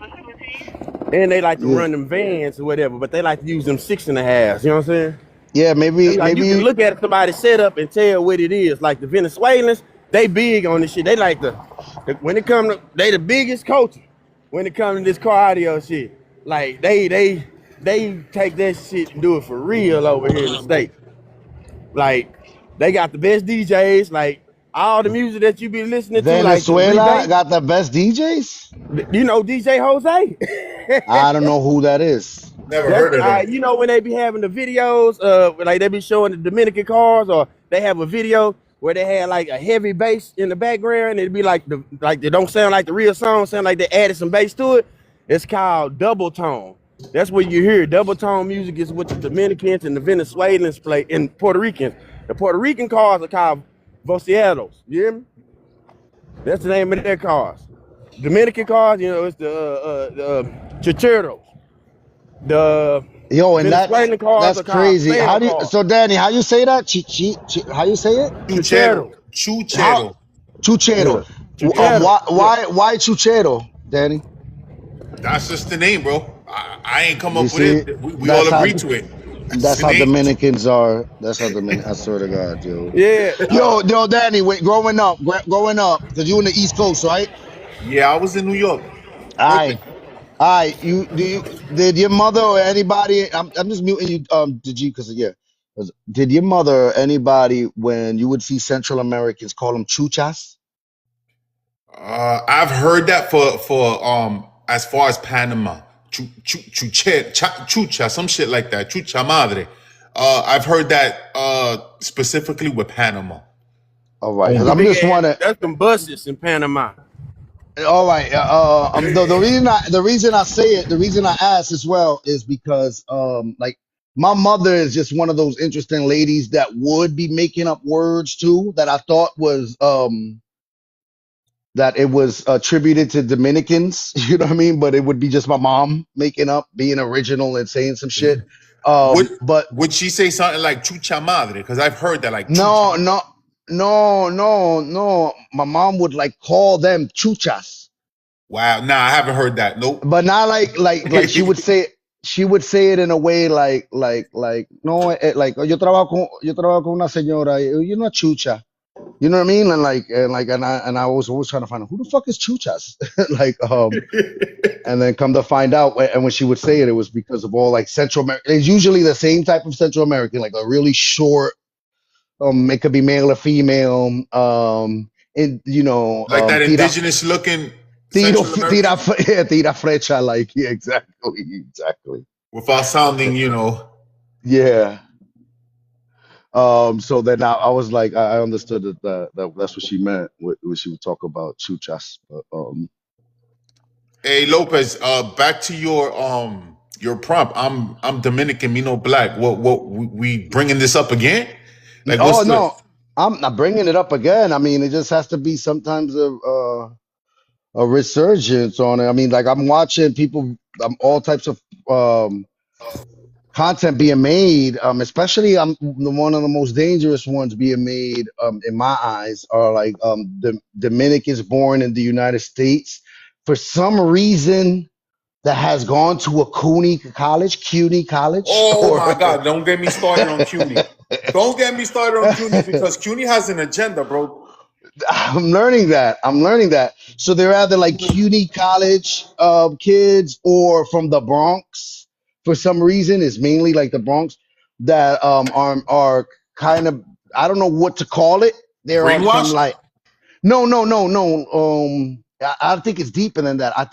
And they like to run them vans or whatever, but they like to use them 6.5s. You know what I'm saying? Yeah, maybe Like you can look at somebody's setup and tell what it is. Like the Venezuelans, they big on this shit. They like when it come to, they the biggest culture when it comes to this car audio shit. Like they take that shit and do it for real over here in the States. Like they got the best DJs. Like all the music that you be listening to. Venezuela like got the best DJs. You know DJ Jose? I don't know who that is. Never heard of him. You know when they be having the videos, like they be showing the Dominican cars, or they have a video where they had like a heavy bass in the background, and it'd be like they don't sound like the real song, sound like they added some bass to it. It's called double tone. That's what you hear. Double tone music is what the Dominicans and the Venezuelans play, and Puerto Ricans. The Puerto Rican cars are called Vocieros. You hear me? That's the name of their cars. Dominican cars, you know, it's the Chicheros. And that's crazy. How do you, so Danny, how you say that? How you say it? Chuchero. Chuchero. Chuchero. Why Chuchero, Danny? That's just the name, bro. I ain't come up with it. We all agree to it. That's how Dominicans are. That's how Dominicans. I swear to God, yo. Yeah. Yo, Danny. Growing up, because you in the East Coast, right? Yeah, I was in New York. Did your mother or anybody? I'm just muting you. Did your mother or anybody, when you would see Central Americans, call them chuchas? I've heard that for as far as Panama, chucha, some shit like that, chucha madre. I've heard that specifically with Panama. All right, I'm just wondering. That's some buses in Panama. All right. The reason I say it, the reason I ask as well is because like my mother is just one of those interesting ladies that would be making up words too, that I thought was that it was attributed to Dominicans, you know what I mean? But it would be just my mom making up, being original and saying some shit. But would she say something like chucha madre? Because I've heard that, like no. My mom would like call them chuchas. Wow, nah, I haven't heard that. Nope. But not like she would say it in a way like no, like yo trabajo con una señora, you're not chucha. You know what I mean? And I was always trying to find out who the fuck is chuchas. And then come to find out, and when she would say it, it was because of all like Central America. It's usually the same type of Central American, like a really short. It could be male or female. And like that indigenous looking. Tira flecha, like exactly. Without sounding, Yeah. So then I was like, I understood that that's what she meant when she would talk about chuchas. But, Hey Lopez, back to your prompt. I'm Dominican, me no black. What we bringing this up again? Like, no, I'm not bringing it up again. I mean, it just has to be sometimes a resurgence on it. I mean, like I'm watching people, all types of content being made, especially one of the most dangerous ones being made in my eyes are like the Dominicans born in the United States for some reason that has gone to a CUNY college. Oh my God, don't get me started on CUNY. Don't get me started on CUNY because CUNY has an agenda, bro. I'm learning that. So they're either like CUNY college kids or from the Bronx. For some reason, it's mainly like the Bronx that are kind of, I don't know what to call it. They're on some like no. I think it's deeper than that. I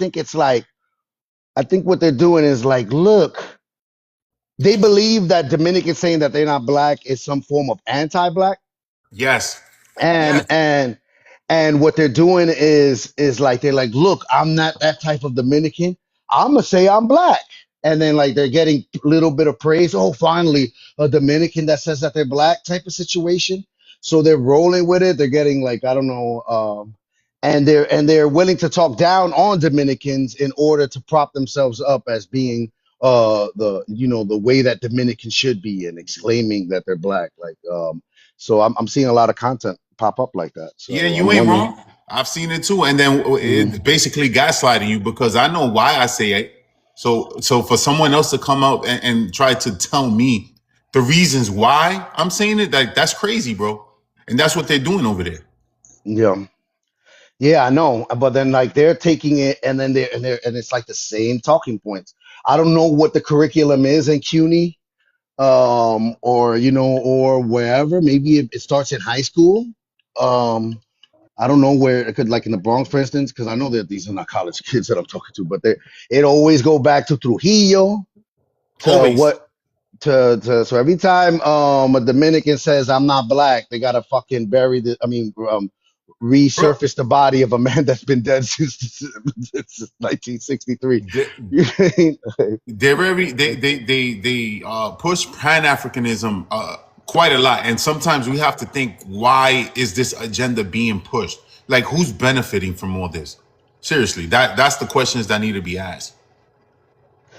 think what they're doing is like, look, they believe that Dominicans saying that they're not black is some form of anti-black. Yes. And And what they're doing is like they're like, look, I'm not that type of Dominican. I'm gonna say I'm black. And then like they're getting a little bit of praise. Oh, finally, a Dominican that says that they're black type of situation. So they're rolling with it. They're getting like, I don't know, and they're willing to talk down on Dominicans in order to prop themselves up as being the way that Dominicans should be and exclaiming that they're black. Like so I'm seeing a lot of content pop up like that. So Yeah, you I'm ain't wondering. wrong. I've seen it too, and then it's Mhm. basically gaslighting you because I know why I say it. So for someone else to come out and try to tell me the reasons why I'm saying it, like that's crazy, bro. And that's what they're doing over there. Yeah. Yeah, I know. But then like they're taking it and then and it's like the same talking points. I don't know what the curriculum is in CUNY, or or wherever. Maybe it starts in high school. Um, I don't know where it could, like in the Bronx, for instance, because I know that these are not college kids that I'm talking to, but it always go back to Trujillo to Always, what so every time a Dominican says I'm not black, they gotta fucking bury the I mean bro. resurface the body of a man that's been dead since 1963. You know? They're very they push Pan Africanism quite a lot, and sometimes we have to think, why is this agenda being pushed? Like, who's benefiting from all this? Seriously, that's the questions that need to be asked.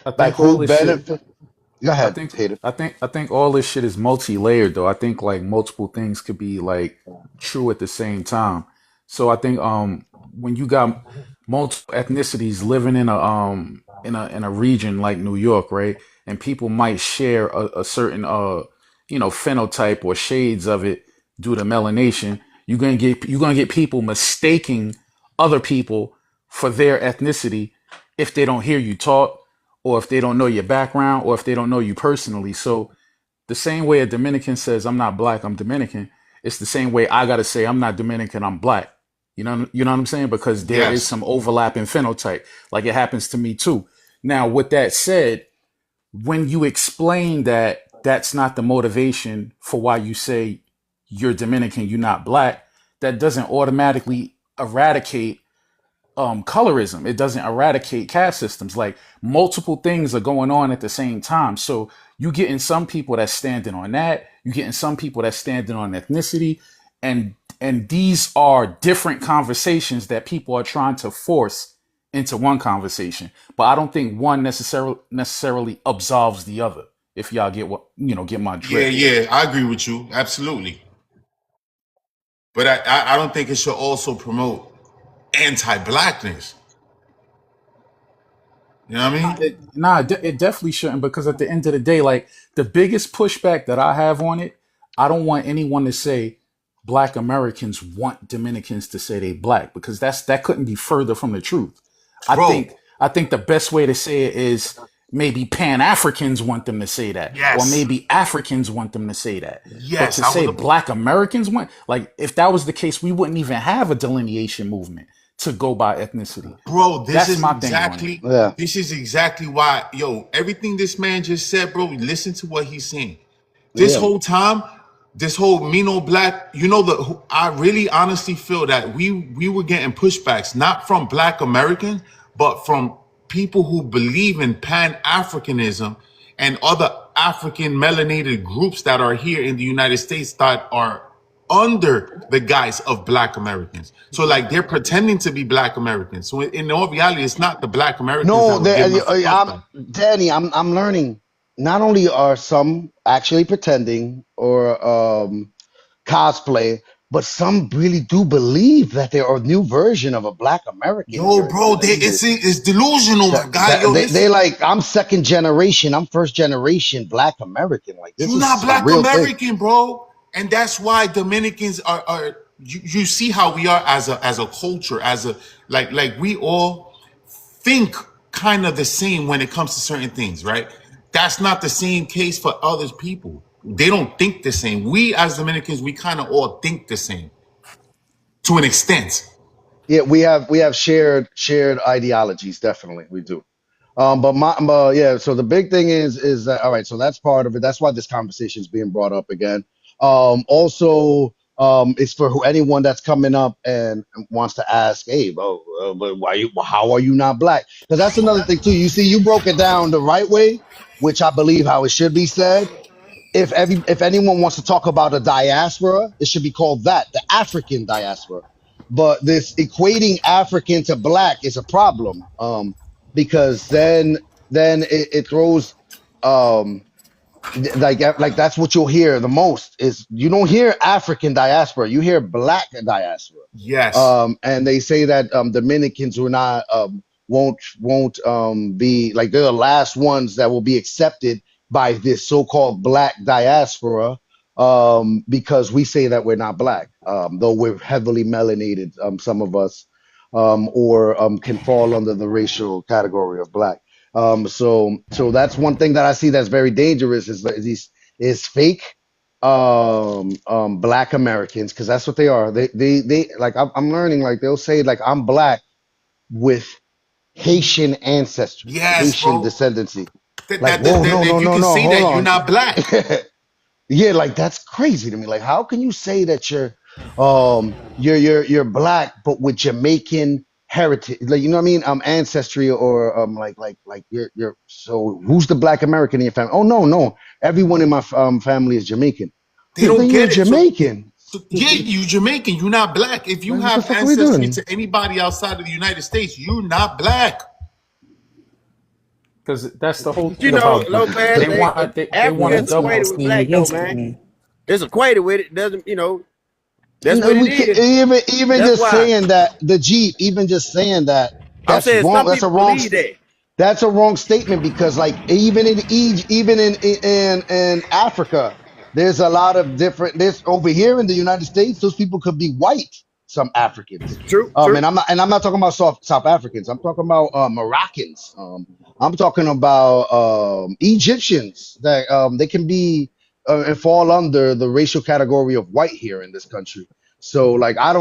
I Like think all who this shit. benefit? Go I ahead, think Hater. I think all this shit is multi-layered though. I think like multiple things could be like true at the same time. So I think when you got multiple ethnicities living in a region like New York, right? And people might share a certain phenotype or shades of it due to melanation, you're gonna get people mistaking other people for their ethnicity if they don't hear you talk or if they don't know your background, or if they don't know you personally. So the same way a Dominican says, I'm not black, I'm Dominican, it's the same way I gotta say I'm not Dominican, I'm black. You know what I'm saying? Because there is Yes, some overlap in phenotype. Like it happens to me too. Now, with that said, when you explain that that's not the motivation for why you say you're Dominican, you're not black, that doesn't automatically eradicate colorism. It doesn't eradicate caste systems. Like multiple things are going on at the same time. So you getting some people that's standing on that. You getting some people that's standing on ethnicity, and these are different conversations that people are trying to force into one conversation. But I don't think one necessarily absolves the other. If y'all get my yeah, drift. yeah, I agree with you, absolutely. But I don't think it should also promote anti-blackness. You know what I mean? It definitely shouldn't, because at the end of the day, like the biggest pushback that I have on it, I don't want anyone to say Black Americans want Dominicans to say they black, because that couldn't be further from the truth. I Bro, think I think the best way to say it is maybe Pan Africans want them to say that, or yes, maybe Africans want them to say that. But yes, to I was say a Black Americans want, like, if that was the case, we wouldn't even have a delineation movement to go by ethnicity. bro. This That's is my thing on it. exactly Yeah. this is exactly why, yo, everything this man just said, bro. Listen to what he's saying. This Yeah. whole time, this whole Mino Black, I really honestly feel that we were getting pushbacks not from Black Americans, but from people who believe in Pan Africanism and other African melanated groups that are here in the United States that are under the guise of Black Americans. So like they're pretending to be Black Americans. So in all reality, it's not the Black Americans that No, were giving us the I'm pushback. Danny. I'm learning. Not only are some actually pretending or cosplay, but some really do believe that there are a new version of a Black American Yo, here in the bro, United States. it's delusional, my guy. That Yo, they this like, I'm second generation, I'm first generation Black American. Like this you're not is a Black real thing. American, bro, and that's why Dominicans are you see how we are as a culture, as a like we all think kind of the same when it comes to certain things, right? That's not the same case for other people. They don't think the same. We as Dominicans, we kind of all think the same to an extent. Yeah, we have shared ideologies. Definitely, we do. But yeah. So the big thing is that, all right. So that's part of it. That's why this conversation is being brought up again. Also, It's for anyone that's coming up and wants to ask, hey, but how are you not black? Because that's another thing too. You see, you broke it down the right way, which I believe how it should be said. If anyone wants to talk about a diaspora, it should be called that, the African diaspora. But this equating African to black is a problem, because then it throws, um, like that's what you'll hear the most is you don't hear African diaspora, you hear black diaspora. Yes. And they say that Dominicans will not won't be like they're the last ones that will be accepted by this so-called black diaspora, because we say that we're not black, though we're heavily melanated, some of us, or can fall under the racial category of black. So that's one thing that I see that's very dangerous is these is fake black Americans, because that's what they are. They like I'm learning, like they'll say like I'm black with Haitian ancestry, Yes, Haitian bro. descendancy. That, Like, that, whoa, that, that, no, that no, you no, can no, say hold that you're on. not black. Yeah, like that's crazy to me. Like, how can you say that you're black but with Jamaican heritage? Like, you know what I mean? Ancestry, or like you're so who's the black American in your family? Oh no, no. Everyone in my family is Jamaican. They don't Then you're get it. Jamaican. So yeah, you Jamaican, you're not black. If you Like, what the have fuck are we ancestry doing? to anybody outside of the United States, you're not black. Because that's the whole But you thing know, about Lopez, they want they want to Africans double. equated with black though, man. Listen, It's equated with it. Doesn't that's No, what it we can't, is. even That's just why saying that the Jeep, even just saying that, I'm that's saying wrong. some That's a people wrong. believe that. That's a wrong statement, because like even in Egypt, even in Africa, there's a lot of different. There's over here in the United States, those people could be white. Some Africans, True, and true. I'm not talking about South Africans. I'm talking about Moroccans. I'm talking about Egyptians that they can be and fall under the racial category of white here in this country. So like I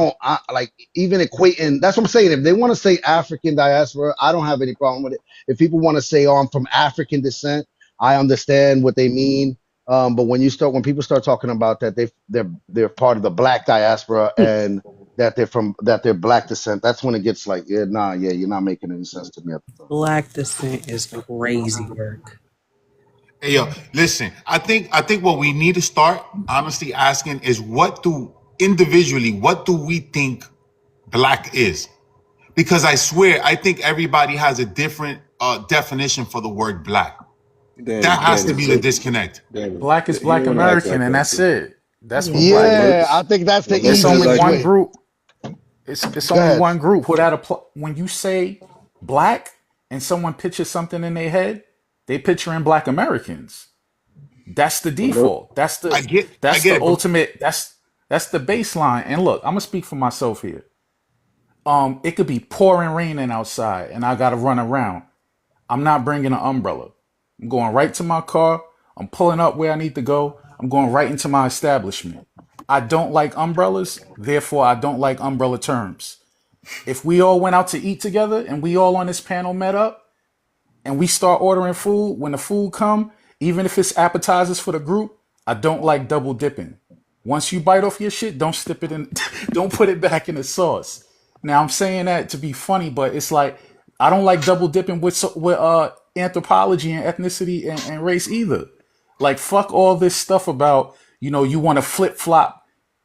like even equating. That's what I'm saying. If they want to say African diaspora, I don't have any problem with it. If people want to say, "Oh, I'm from African descent," I understand what they mean. But when people start talking about that they're part of the black diaspora, and that they're black descent, that's when it gets like, yeah, nah, yeah, you're not making any sense to me at the time. black descent is crazy work. Hey yo, listen. I think what we need to start honestly asking is what do we think black is? Because I swear, I think everybody has a different definition for the word black. That has to be the disconnect. Black is Black American, and that's it. That's what black Yeah, I is. think that's the It's only easiest one way. group. It's Go only ahead. one group who that apply. When you say black and someone pictures something in their head, they picture in Black Americans. That's the default. I That's get the it, but ultimate. That's the baseline. And look, I'm gonna speak for myself here. It could be pouring raining outside, and I gotta run around. I'm not bringing an umbrella. I'm going right to my car. I'm pulling up where I need to go. I'm going right into my establishment. I don't like umbrellas, therefore I don't like umbrella terms. If we all went out to eat together and we all on this panel met up and we start ordering food, when the food come, even if it's appetizers for the group, I don't like double dipping. Once you bite off your shit, don't slip it in, don't put it back in the sauce. Now I'm saying that to be funny, but it's like I don't like double dipping with anthropology and ethnicity and race either. Like fuck all this stuff about you want to flip flop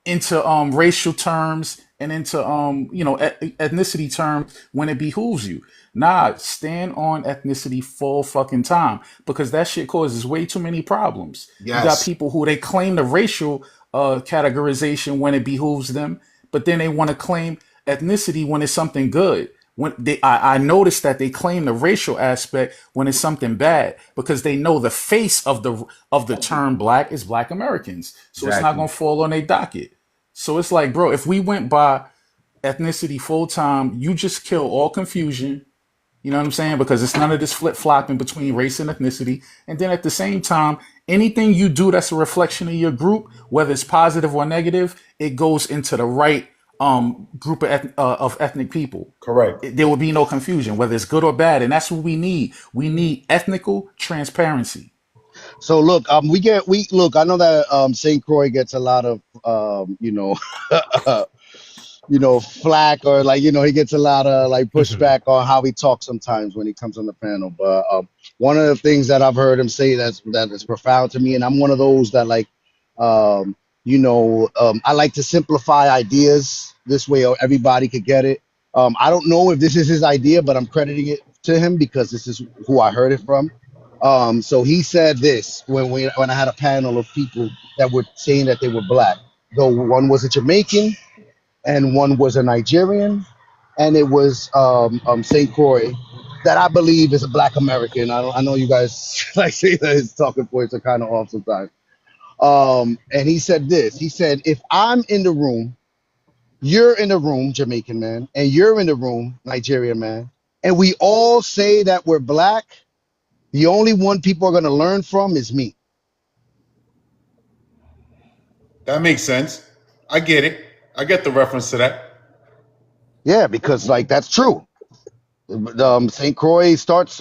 into racial terms and into ethnicity terms when it behooves you. Nah, stand on ethnicity full fucking time because that shit causes way too many problems. You got yes, people who they claim the racial categorization when it behooves them, but then they want to claim ethnicity when it's something good. I noticed that they claim the racial aspect when it's something bad because they know the face of the term black is Black Americans, so it's not exactly. gonna fall on their docket. So it's like, bro, if we went by ethnicity full time, you just kill all confusion. You know what I'm saying? Because it's none of this flip flopping between race and ethnicity. And then at the same time, anything you do that's a reflection of your group, whether it's positive or negative, it goes into the right group of ethnic people. Correct. There will be no confusion, whether it's good or bad. And that's what we need. We need ethnical transparency. So look, we look. I know that St. Croix gets a lot of flack, or like, he gets a lot of like pushback on how he talks sometimes when he comes on the panel. But one of the things that I've heard him say that is profound to me, and I'm one of those that like, I like to simplify ideas this way everybody could get it. I don't know if this is his idea, but I'm crediting it to him because this is who I heard it from. So he said this when I had a panel of people that were saying that they were black. Though one was a Jamaican and one was a Nigerian, and it was St. Croix, that I believe is a Black American. I know you guys like say that his talking points are kind of off sometimes. And he said this. He said, if I'm in the room, you're in the room, Jamaican man, and you're in the room, Nigerian man, and we all say that we're black, the only one people are going to learn from is me. That makes sense. I get it. I get the reference to that. Yeah, because like that's true. St. Croix starts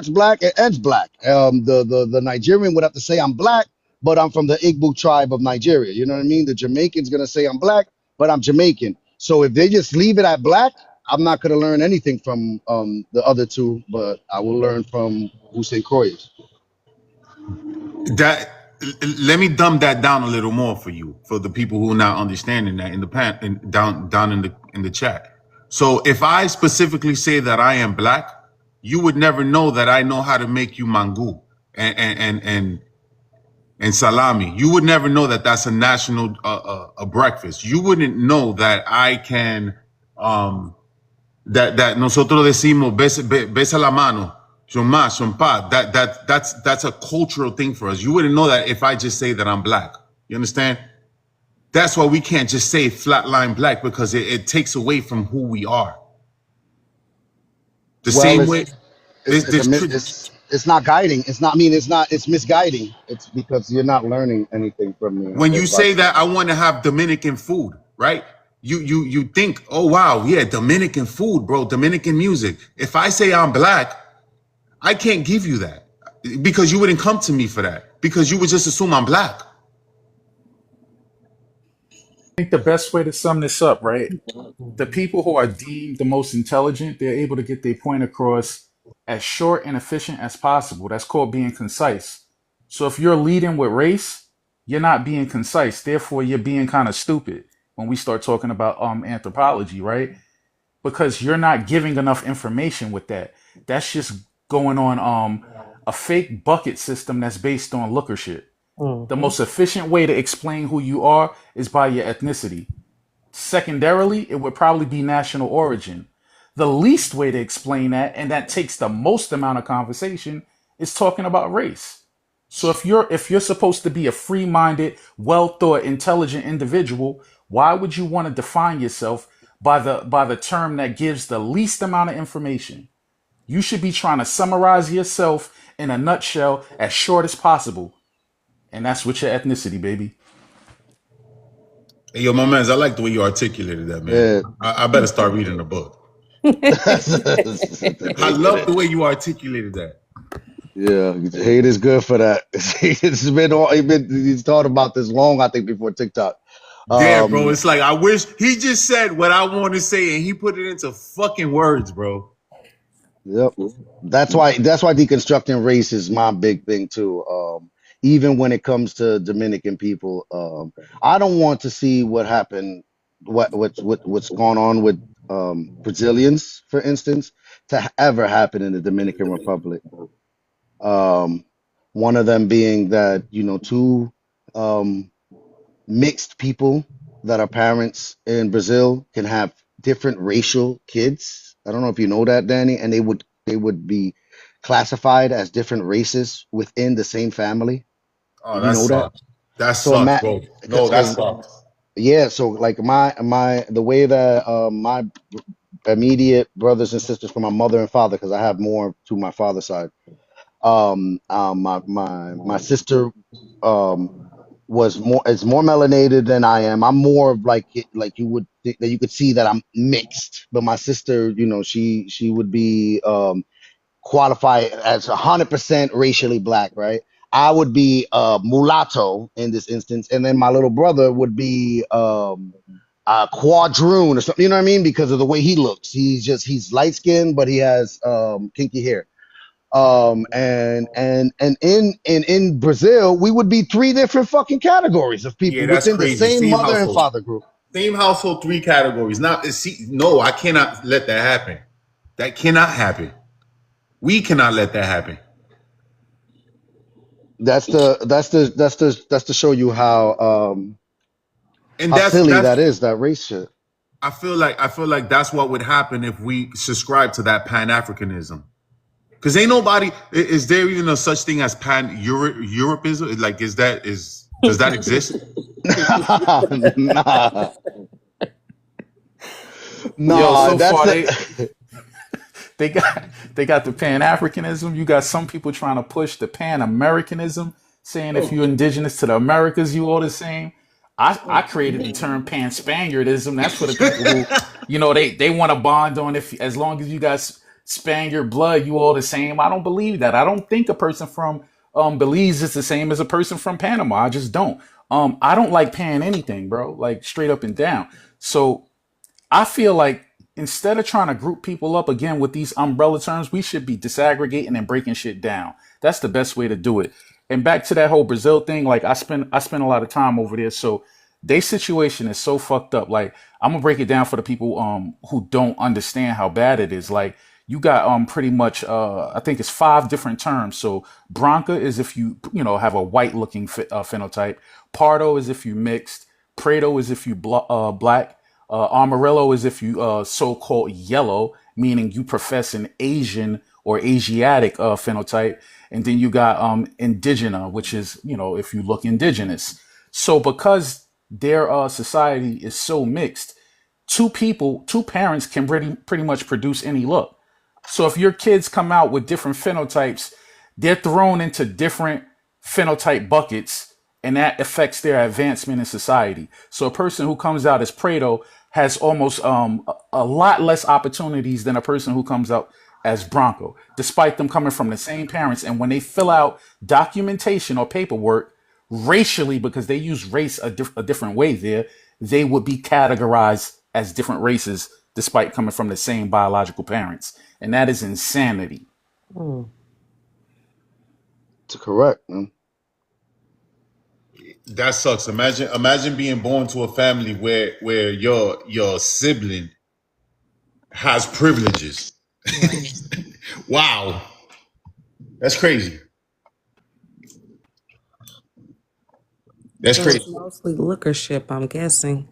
black and ends black. The Nigerian would have to say I'm black, but I'm from the Igbo tribe of Nigeria. You know what I mean? The Jamaican's gonna say I'm black, but I'm Jamaican. So if they just leave it at black, I'm not gonna learn anything from the other two, but I will learn from who St. Croix is. That let me dumb that down a little more for you, for the people who are not understanding that in the down in the chat. So if I specifically say that I am black, you would never know that I know how to make you mango and salami. You would never know that that's a national a breakfast. You wouldn't know that I can that nosotros decimos besa la mano. That's a cultural thing for us. You wouldn't know that if I just say that I'm black. You understand? That's why we can't just say flatline black, because it takes away from who we are. The same way. It's not guiding. It's misguiding. It's because you're not learning anything from me. When you say that I want to have Dominican food, right? You think, oh wow, yeah, Dominican food, bro, Dominican music. If I say I'm black, I can't give you that, because you wouldn't come to me for that, because you would just assume I'm black. I think the best way to sum this up, right? The people who are deemed the most intelligent, they're able to get their point across as short and efficient as possible. That's called being concise. So if you're leading with race, you're not being concise. Therefore, you're being kind of stupid when we start talking about anthropology, right? Because you're not giving enough information with that. That's just going on a fake bucket system that's based on lookership. The most efficient way to explain who you are is by your ethnicity. Secondarily, it would probably be national origin. The least way to explain that, and that takes the most amount of conversation, is talking about race. So if you're supposed to be a free-minded, well-thought, intelligent individual, why would you want to define yourself by the term that gives the least amount of information? You should be trying to summarize yourself in a nutshell as short as possible. And that's with your ethnicity, baby. Hey, yo, my man, I like the way you articulated that, man. I better start reading the book. I love the way you articulated that. Yeah, hate is good for that. He's thought about this long, I think, before TikTok. Yeah, bro. It's like, I wish he just said what I want to say and he put it into fucking words, bro. Yep. That's why deconstructing race is my big thing too. Even when it comes to Dominican people, I don't want to see what happened, what's going on with Brazilians, for instance, to ever happen in the Dominican Republic. One of them being that, two mixed people that are parents in Brazil can have different racial kids. I don't know if you know that, Danny, and they would be classified as different races within the same family. Oh, that sucks. That sucks, bro. No, that sucks. Yeah, so like the way that my immediate brothers and sisters from my mother and father, because I have more to my father's side. My sister is more melanated than I am. I'm more of like you would think that you could see that I'm mixed, but my sister, she would be qualified as 100% racially black, right? I would be mulatto in this instance, and then my little brother would be quadroon or something. You know what I mean? Because of the way he looks, he's light skinned, but he has kinky hair. And in Brazil, we would be three different fucking categories of people Yeah, that's within the crazy. same Same mother and household. father group. Same household, three categories. No, I cannot let that happen. That cannot happen. We cannot let that happen. That's to show you And how that's silly that is, that race shit. I feel like that's what would happen if we subscribe to that Pan-Africanism. Because ain't nobody, is there even a such thing as Pan-Europeism? Like, does that exist? Nah. Yo, so That's far the they got the Pan Africanism. You got some people trying to push the Pan Americanism, saying if you're indigenous to the Americas, you all the same. I created the term Pan Spaniardism. That's for the people who, they want to bond on if as long as you guys Spaniard blood, you all the same. I don't believe that. I don't think a person from Belize is the same as a person from Panama. I just don't. I don't like Pan anything, bro. Like straight up and down. So I feel like instead of trying to group people up again with these umbrella terms, we should be disaggregating and breaking shit down. That's the best way to do it. And back to that whole Brazil thing, like I spent a lot of time over there, so their situation is so fucked up. Like I'm gonna break it down for the people who don't understand how bad it is. Like you got pretty much I think it's 5 different terms. So Branca is if have a white looking phenotype. Pardo is if you mixed. Preto is if you black. Amarillo is if you so-called yellow, meaning you profess an Asian or Asiatic phenotype. And then you got indigena, which is, if you look indigenous. So because their society is so mixed, two parents can pretty much produce any look. So if your kids come out with different phenotypes, they're thrown into different phenotype buckets, and that affects their advancement in society. So a person who comes out as Preto has almost a lot less opportunities than a person who comes out as Bronco, despite them coming from the same parents. And when they fill out documentation or paperwork racially, because they use race a different way there, they would be categorized as different races despite coming from the same biological parents. And that is insanity. It's correct, man. That sucks. Imagine being born to a family where your sibling has privileges. Wow. That's crazy. That's So crazy. it's mostly lookership, I'm guessing.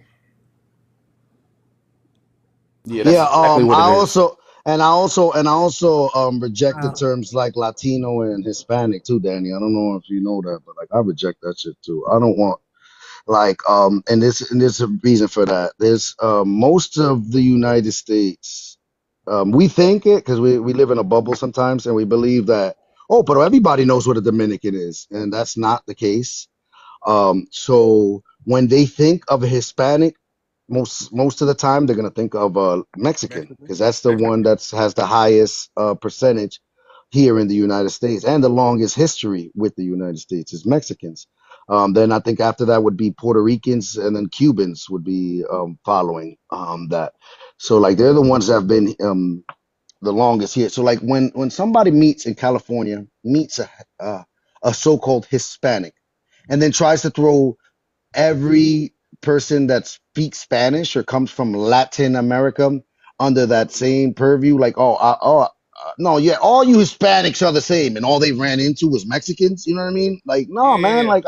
Yeah, that's exactly what it is. I also reject the terms like Latino and Hispanic too, Danny. I don't know if you know that, but like I reject that shit too. I don't want and there's a reason for that. There's most of the United States, we think it because we live in a bubble sometimes, and we believe that but everybody knows what a Dominican is, and that's not the case. So when they think of a Hispanic, most of the time they're gonna think of a Mexican because that's the one that has the highest percentage here in the United States and the longest history with the United States is Mexicans. Then I think after that would be Puerto Ricans, and then Cubans would be following that. So like they're the ones that have been the longest here. So like when somebody meets in California meets a so-called Hispanic, and then tries to throw every person that speaks Spanish or comes from Latin America under that same purview, like no, yeah, all you Hispanics are the same, and all they ran into was Mexicans. You know what I mean? Like, no, man, like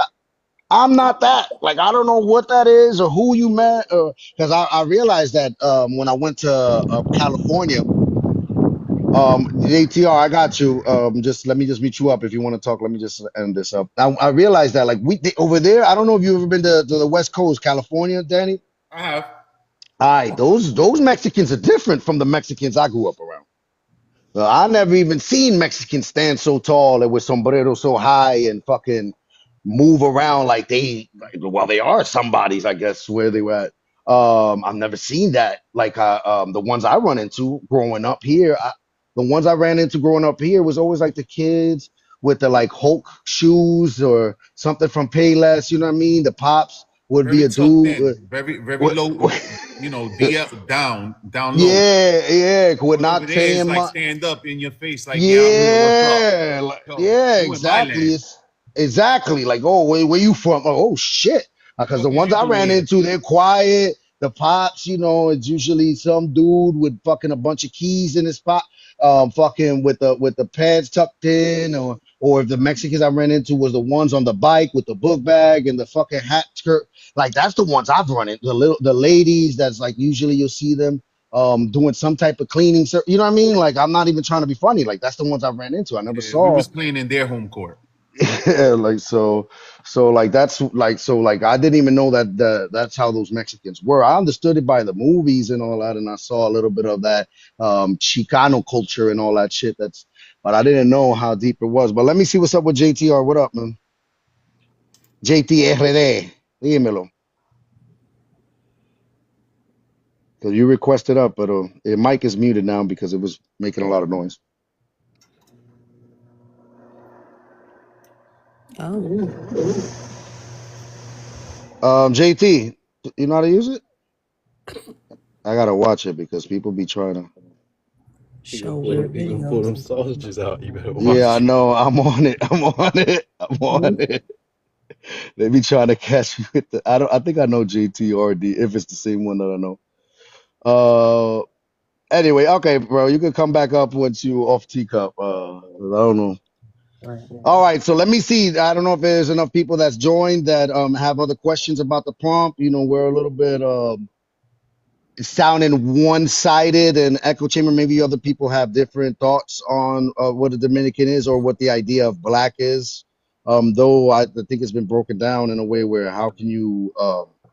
I'm not that. Like, I don't know what that is or who you met, or because I realized that when I went to California. JTR, I got you. Just let me just meet you up if you want to talk. Let me just end this up. I realized that like over there. I don't know if you've ever been to the West Coast, California, Danny. I have. All right, those Mexicans are different from the Mexicans I grew up around. I never even seen Mexicans stand so tall and with sombreros so high and fucking move around like they are somebody's, I guess, where they were at. I've never seen that. Like the ones I run into growing up here, the ones I ran into growing up here was always like the kids with the like Hulk shoes or something from Payless. You know what I mean? The Pops would be Very a tucked dude. in, very low. You know, down low. Yeah, would But over not there, pay it's him like much. stand up in your face, like yeah, I'm here. What's up? Yeah, Yo, yeah, you in my exactly. land? It's exactly like, oh, where you from? Oh, shit. Because the Fuck is ones you I doing ran here? into, they're quiet. The Pops, it's usually some dude with fucking a bunch of keys in his pot, fucking with the pants tucked in, or if the Mexicans I ran into was the ones on the bike with the book bag and the fucking hat skirt. Like that's the ones I've run into. The ladies, that's like usually you'll see them doing some type of cleaning. You know what I mean? Like I'm not even trying to be funny. Like that's the ones I ran into. I never Yeah, we saw. was playing in their home court. Yeah, like so like that's like so like I didn't even know that that's how those Mexicans were. I understood it by the movies and all that, and I saw a little bit of that Chicano culture and all that shit. But I didn't know how deep it was. But let me see what's up with JTR. What up, man? JTRD, dímelo. Because you requested up, but your mic is muted now because it was making a lot of noise. Oh, JT, you know how to use it? I gotta watch it because people be trying to. show weird He gonna pull videos them and stuff. sausages out. You better Yeah, I watch. know. I'm on it. I'm on it. I'm on Mhm. it. They be trying to catch me with the. I think I know JTRD if it's the same one that I know. Anyway, okay, bro. You can come back up once you off teacup. I don't know. Right. All right, so let me see. I don't know if there's enough people that's joined that have other questions about the prompt. We're a little bit sounding one-sided and echo chamber. Maybe other people have different thoughts on what a Dominican is or what the idea of black is. Though I think it's been broken down in a way where how can you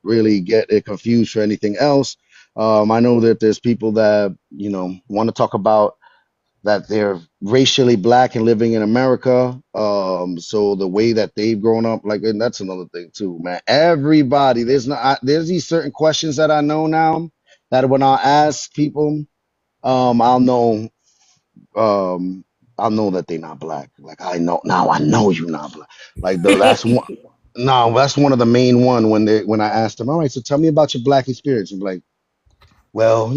really get it confused for anything else? I know that there's people that want to talk about that they're racially black and living in America. So the way that they've grown up, like, and that's another thing too, man. Everybody, there's these certain questions that I know now that when I ask people, I'll know, um, I'll know that they're not black. Like I know now, I know you're not black. Like that's one. No, that's one of the main one when I asked them. All right, so tell me about your black experience. I'm like, well,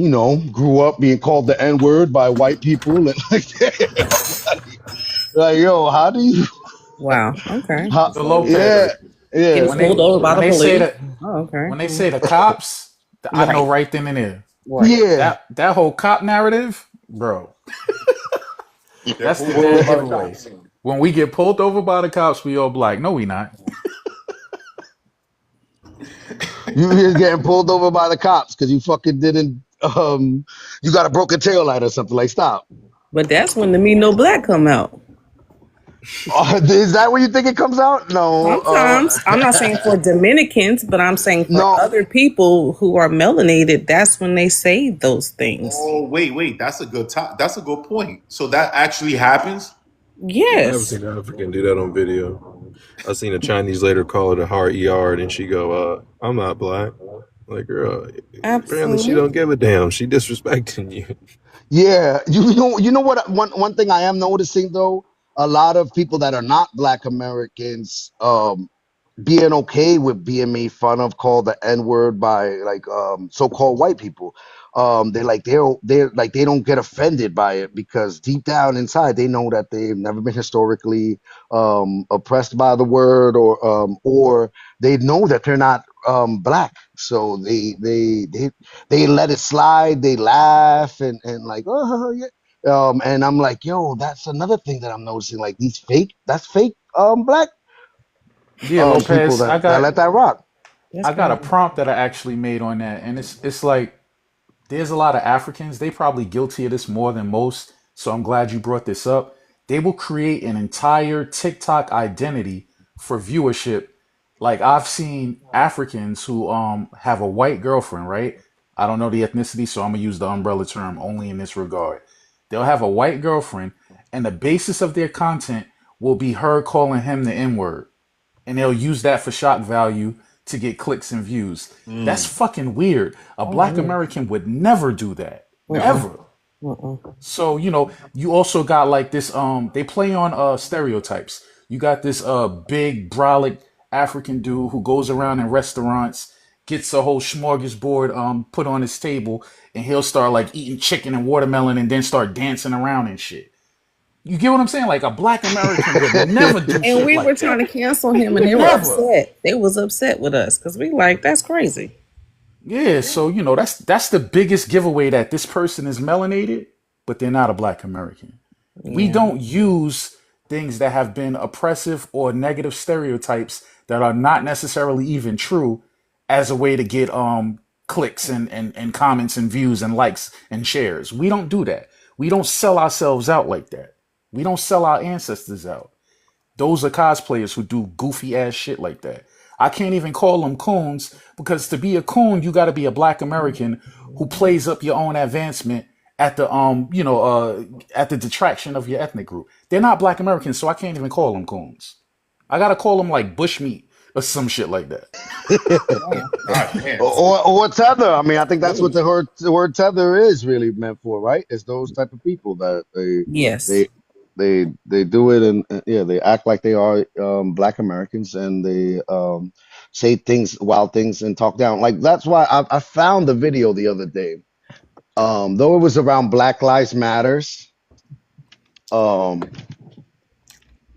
grew up being called the N word by white people and like, like, yo, how do you? Wow. Okay. How, So yeah, Lopez, Getting yeah, when they pulled over by when the they say police. that Oh, okay. when they say the cops, I know Right. right then and there. Right. yeah. That whole cop narrative, bro. They're That's the pulled over dead by the giveaway. cops. When we get pulled over by the cops, we all black. No, we not. You're getting pulled over by the cops because you fucking didn't. You got a broken tail light or something. Like, stop. But that's when the Me No Black come out. Is that when you think it comes out? No. Sometimes I'm not saying for Dominicans, but I'm saying for No. other people who are melanated, that's when they say those things. Oh, wait. That's a good top. That's a good point. So that actually happens. I never Yes, seen an African do that on video. I seen a Chinese later call it a hard ER, and she go, "I'm not black." Like, girl, apparently she don't absolutely. give a damn. She disrespecting you. Yeah. You know what? One thing I am noticing though, a lot of people that are not Black Americans, being okay with being made fun of, called the N word by like so-called white people. They're like they don't get offended by it because deep down inside they know that they've never been historically oppressed by the word or they know that they're not black. So they let it slide, they laugh and like, oh yeah. And I'm like, yo, that's another thing that I'm noticing. Like that's fake black Yeah, people Lopez, that let that rock. That's I got a crazy. prompt that I actually made on that, and it's like there's a lot of Africans. They probably guilty of this more than most. So I'm glad you brought this up. They will create an entire TikTok identity for viewership. Like I've seen Africans who have a white girlfriend, right? I don't know the ethnicity, so I'm gonna use the umbrella term only in this regard. They'll have a white girlfriend, and the basis of their content will be her calling him the N word, and they'll use that for shock value to get clicks and views. That's fucking weird. A Oh, black weird. American would never do that. Never. Mm-mm. Ever. So, you also got like this they play on stereotypes. You got this big brolic African dude who goes around in restaurants, gets a whole smorgasbord put on his table, and he'll start like eating chicken and watermelon and then start dancing around and shit. You get what I'm saying? Like a black American would never do And shit we were like trying to that. cancel him, and they were Never. upset. They was upset with us because we like that's crazy. Yeah, so that's the biggest giveaway that this person is melanated, but they're not a black American. We Yeah, don't use things that have been oppressive or negative stereotypes that are not necessarily even true as a way to get clicks and comments and views and likes and shares. We don't do that. We don't sell ourselves out like that. We don't sell our ancestors out. Those are cosplayers who do goofy ass shit like that. I can't even call them coons because to be a coon, you got to be a black American who plays up your own advancement at the at the detraction of your ethnic group. They're not black Americans, so I can't even call them coons. I gotta call them like bushmeat or some shit like that. Or tether. I mean, I think that's what the word tether is really meant for, right? It's those type of people that yes. they they do it, and yeah, they act like they are black Americans, and they say things, wild things, and talk down. Like that's why I found the video the other day. Though it was around Black Lives Matters, um,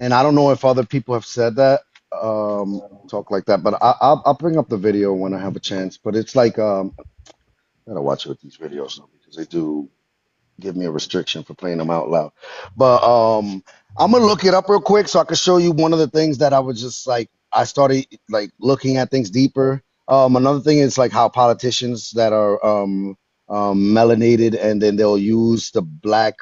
and I don't know if other people have said that, talk like that, but I'll bring up the video when I have a chance. But it's like I gotta watch it with these videos though, because they do give me a restriction for playing them out loud. But I'm gonna look it up real quick so I can show you one of the things that I was just like I started like looking at things deeper. Another thing is like how politicians that are melanated, and then they'll use the black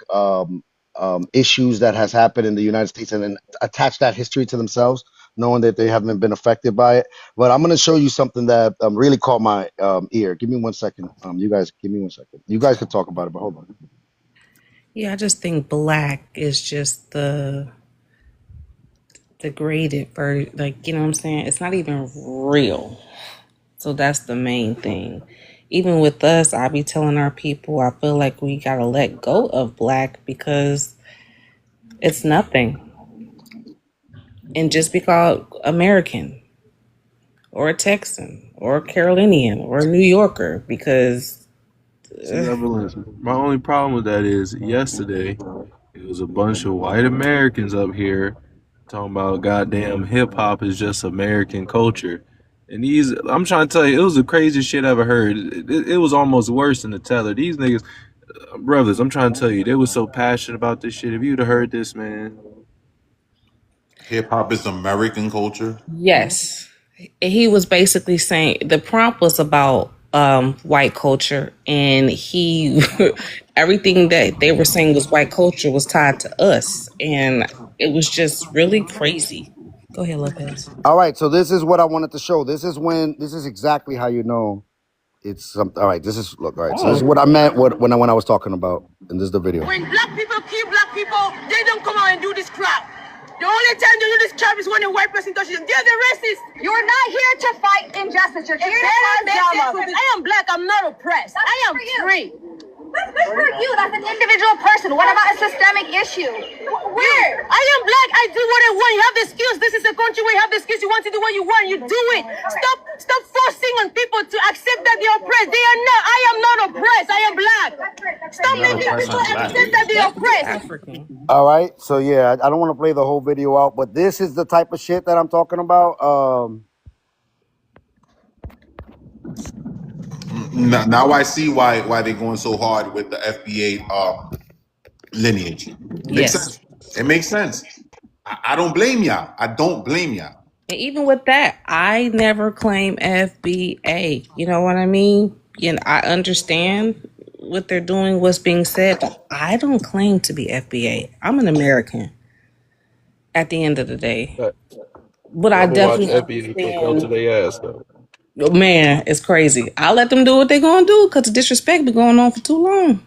issues that has happened in the United States and then attach that history to themselves, knowing that they haven't been affected by it. But I'm gonna show you something that really caught my ear. Give me 1 second. You guys, give me 1 second. You guys can talk about it, but hold on. Yeah, I just think black is just the degraded version. Like, you know what I'm saying? It's not even real. So that's the main thing. Even with us, I be telling our people, I feel like we gotta let go of black because it's nothing. And just be called American or a Texan or a Carolinian or a New Yorker because See, Evelyn, my only problem with that is yesterday it was a bunch of white Americans up here talking about goddamn hip hop is just American culture. And I'm trying to tell you, it was the craziest shit I ever heard. It was almost worse than the teller. These niggas, brothers, I'm trying to tell you, they were so passionate about this shit. If you'd have heard this, man. Hip hop is American culture. yes. He was basically saying the prompt was about white culture, and he everything that they were saying was white culture was tied to us, and it was just really crazy. Go ahead, Lopez. All right, so this is what I wanted to show. This is exactly how you know it's something. All right, this is look. All right, so this is what I meant when I was talking about, and this is the video. When black people kill black people, they don't come out and do this crap. The only time they do this crap is when a white person touches them. They're the racists. You're not here to fight injustice. You're here to fight justice. I am black. I'm not oppressed. I am free. That's good for you. That's an individual person. What about a systemic issue? Where? I am black. I do what I want. You have the skills. This is a country where you have the skills. You want to do what you want. You do it. Stop forcing on people to accept that they're oppressed. They are not. I am not oppressed. I am black. Stop making people accept that they're oppressed. African. All right, so yeah, I don't want to play the whole video out, but this is the type of shit that I'm talking about. Now I see why they're going so hard with the FBA lineage. Makes Yes. sense. It makes sense. I don't blame y'all. I don't blame y'all. And even with that, I never claim FBA. You know what I mean? And I understand what they're doing, what's being said, but I don't claim to be FBA. I'm an American at the end of the day. But I definitely understand. their ass though. Man, it's crazy. I'll let them do what they're going to do because the disrespect been going on for too long.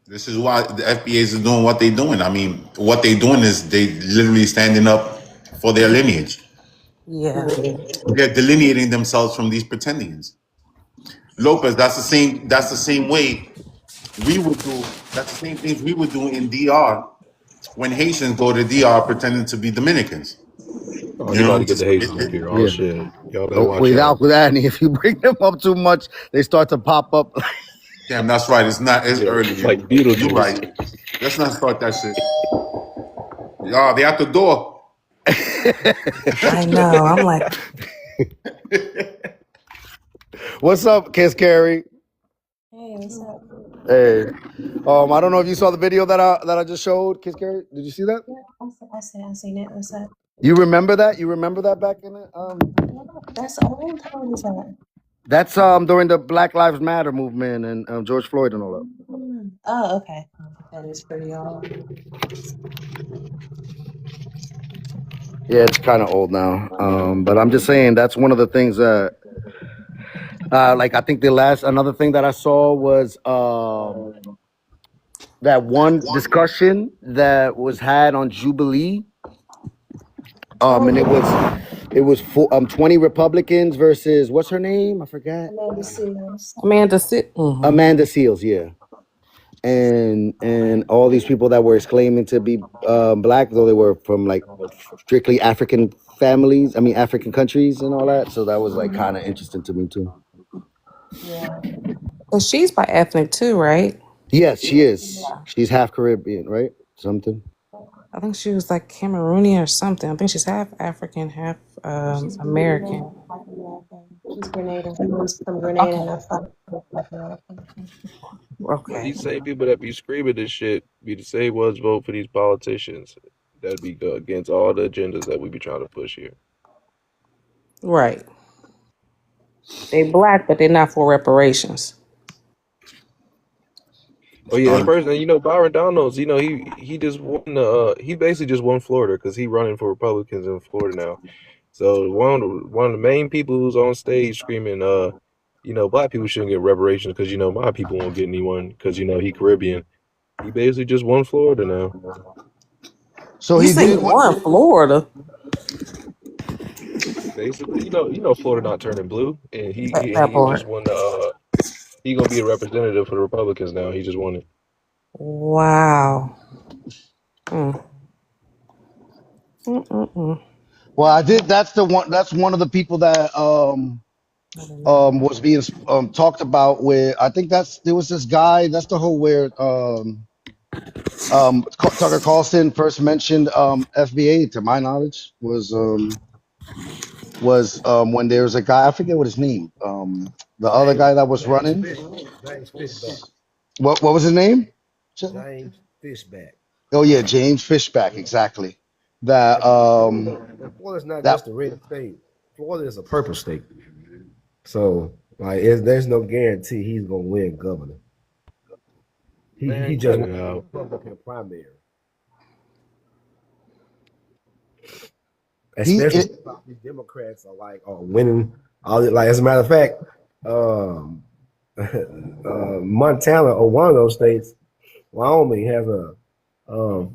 This is why the FBAs are doing what they're doing. I mean, what they're doing is they literally standing up for their lineage. Yeah. They're delineating themselves from these pretendians. Lopez, that's the same way we would do. That's the same things we would do in DR when Haitians go to DR pretending to be Dominicans. Oh, You he about know, to get the Haitians up here. Oh Yeah. shit, y'all better Oh, watch out. without that, if you bring them up too much, they start to pop up. damn, that's right. It's not. It's Yeah, early. like You're Beetlejuice. right. Let's not start that shit. Y'all, they at the door. I know. I'm like, What's up, Kiss Carrie? Hey, what's up? Hey, I don't know if you saw the video that I just showed, Kiss Carrie. Did you see that? Yeah, I seen it. What's up? You remember that? You remember that back in it? That's old. How old is that? That's during the Black Lives Matter movement and George Floyd and all that. Oh, okay. That is pretty old. Yeah, it's kind of old now. But I'm just saying that's one of the things that, like, I think another thing that I saw was that one discussion that was had on Jubilee. And it was 20 Republicans versus what's her name? I forgot. Amanda Seals. Amanda Seals, yeah. And all these people that were claiming to be black, though they were from like strictly African families, African countries and all that. So that was like kind of interesting to me too. Yeah. but she's by ethnic too, right? Yes, she is. She's half Caribbean, right? Something. I think she was like Cameroonian or something. I think she's half African, half She's American. Black American. She's Grenada. She's from Grenada and I thought Black American. But these same people that be screaming this shit be the same ones vote for these politicians that be against all the agendas that we be trying to push here. Right. They black, but they're not for reparations. Oh yeah, and person, you know, Byron Donalds, you know, he just won he basically just won Florida because he running for Republicans in Florida now. So one of the main people who's on stage screaming, you know, black people shouldn't get reparations because you know my people won't get anyone because you know he Caribbean. He basically just won Florida now. So he won Florida. Basically, you know, Florida not turning blue, and he That part. just won the he gonna be a representative for the Republicans now. He just won it. Wow. Well, I did. That's one of the people that was being talked about. Where I think there was this guy. That's the whole where Tucker Carlson first mentioned FBA. To my knowledge, was when there was a guy. I forget what his name. The other guy that was running. James Fishback. What was his name? James Fishback. Oh yeah, James Fishback. Exactly. That Florida's not just a red state. Florida is a purple state. So like, there's no guarantee he's gonna win governor. He just won the Republican primary. Especially these Democrats are winning all like, as a matter of fact, Montana or one of those states, Wyoming has a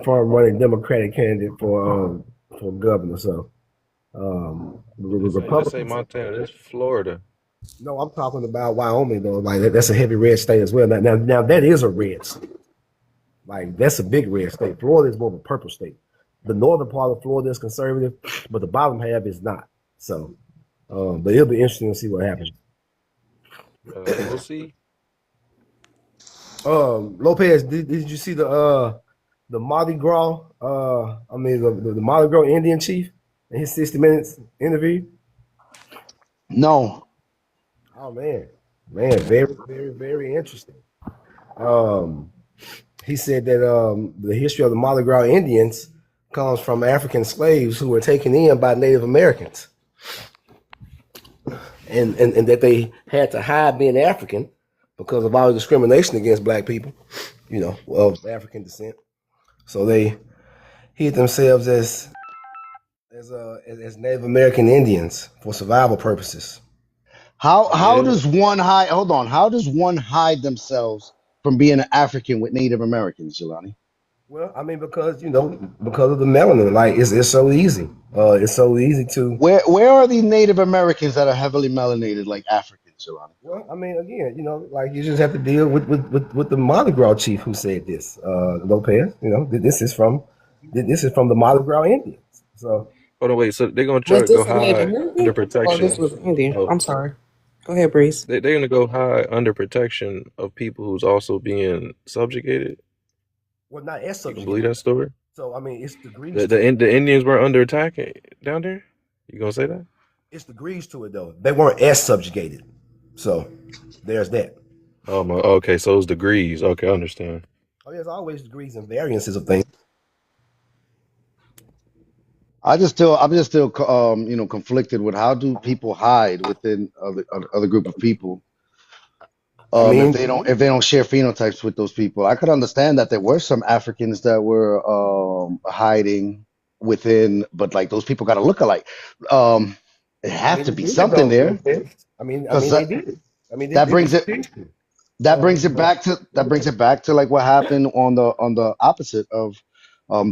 front running Democratic candidate for governor. So the Republicans. Let's say Montana, it's Florida. No, I'm talking about Wyoming though. Like that's a heavy red state as well. Now that is a red state. Like that's a big red state. Florida is more of a purple state. The northern part of Florida is conservative, but the bottom half is not. So, but it'll be interesting to see what happens. We'll see. Lopez, did you see the Mardi Gras? The Mardi Gras Indian chief in his 60 Minutes interview? No. Oh man, very, very, very interesting. He said that the history of the Mardi Gras Indians comes from African slaves who were taken in by Native Americans, and that they had to hide being African because of all the discrimination against black people, you know, of African descent. So they hid themselves as Native American Indians for survival purposes. How does one hide? Hold on. How does one hide themselves from being an African with Native Americans, Jelani? Well, I mean, because of the melanin, like it's so easy. It's so easy to. Where are these Native Americans that are heavily melanated, like Africans? Jelani. Well, I mean, again, like you just have to deal with the Mardi Gras chief who said this, Lopez. This is from the Mardi Gras Indians. So Hold on, wait. So they're gonna try Was to go this a Native hide under American? Or this protection was Indian? of I'm sorry. Go ahead, Breeze. they're gonna go hide under protection of people who's also being subjugated. well, not as You can believe subjugated. that story? So I mean, it's The degrees to the, it. In- the Indians were under attack down there. You gonna say that? It's degrees to it though. They weren't as subjugated. So there's that. Oh my. Okay, so it's degrees. Okay, I understand. Oh, there's always degrees and variances of things. I'm just still conflicted with how do people hide within other group of people I if mean, they don't share phenotypes with those people. I could understand that there were some Africans that were hiding within, but like those people got to look alike. It have to they be did it something though. there because They did. I mean, that it brings was it intentional. that brings it back to like what happened on the opposite of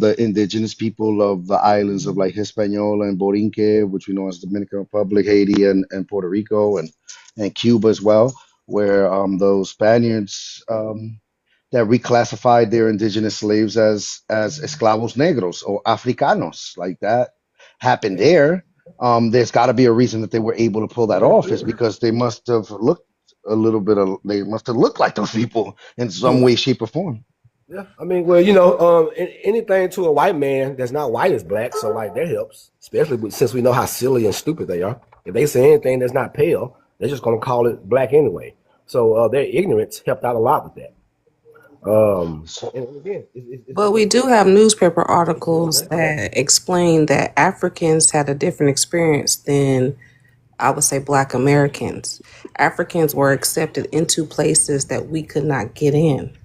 the indigenous people of the islands of like Hispaniola and Borinque, which we know as Dominican Republic, Haiti, and Puerto Rico, and Cuba as well, where those Spaniards that reclassified their indigenous slaves as esclavos negros or africanos, like that happened there. There's got to be a reason that they were able to pull that off, is because they must have looked they must have looked like those people in some way, shape, or form. Yeah, I mean, well, anything to a white man that's not white is black, so like that helps, especially since we know how silly and stupid they are. If they say anything that's not pale, they're just gonna call it black anyway. So their ignorance helped out a lot with that. And again, But we do have newspaper articles that explain that Africans had a different experience than, I would say, Black Americans. Africans were accepted into places that we could not get in.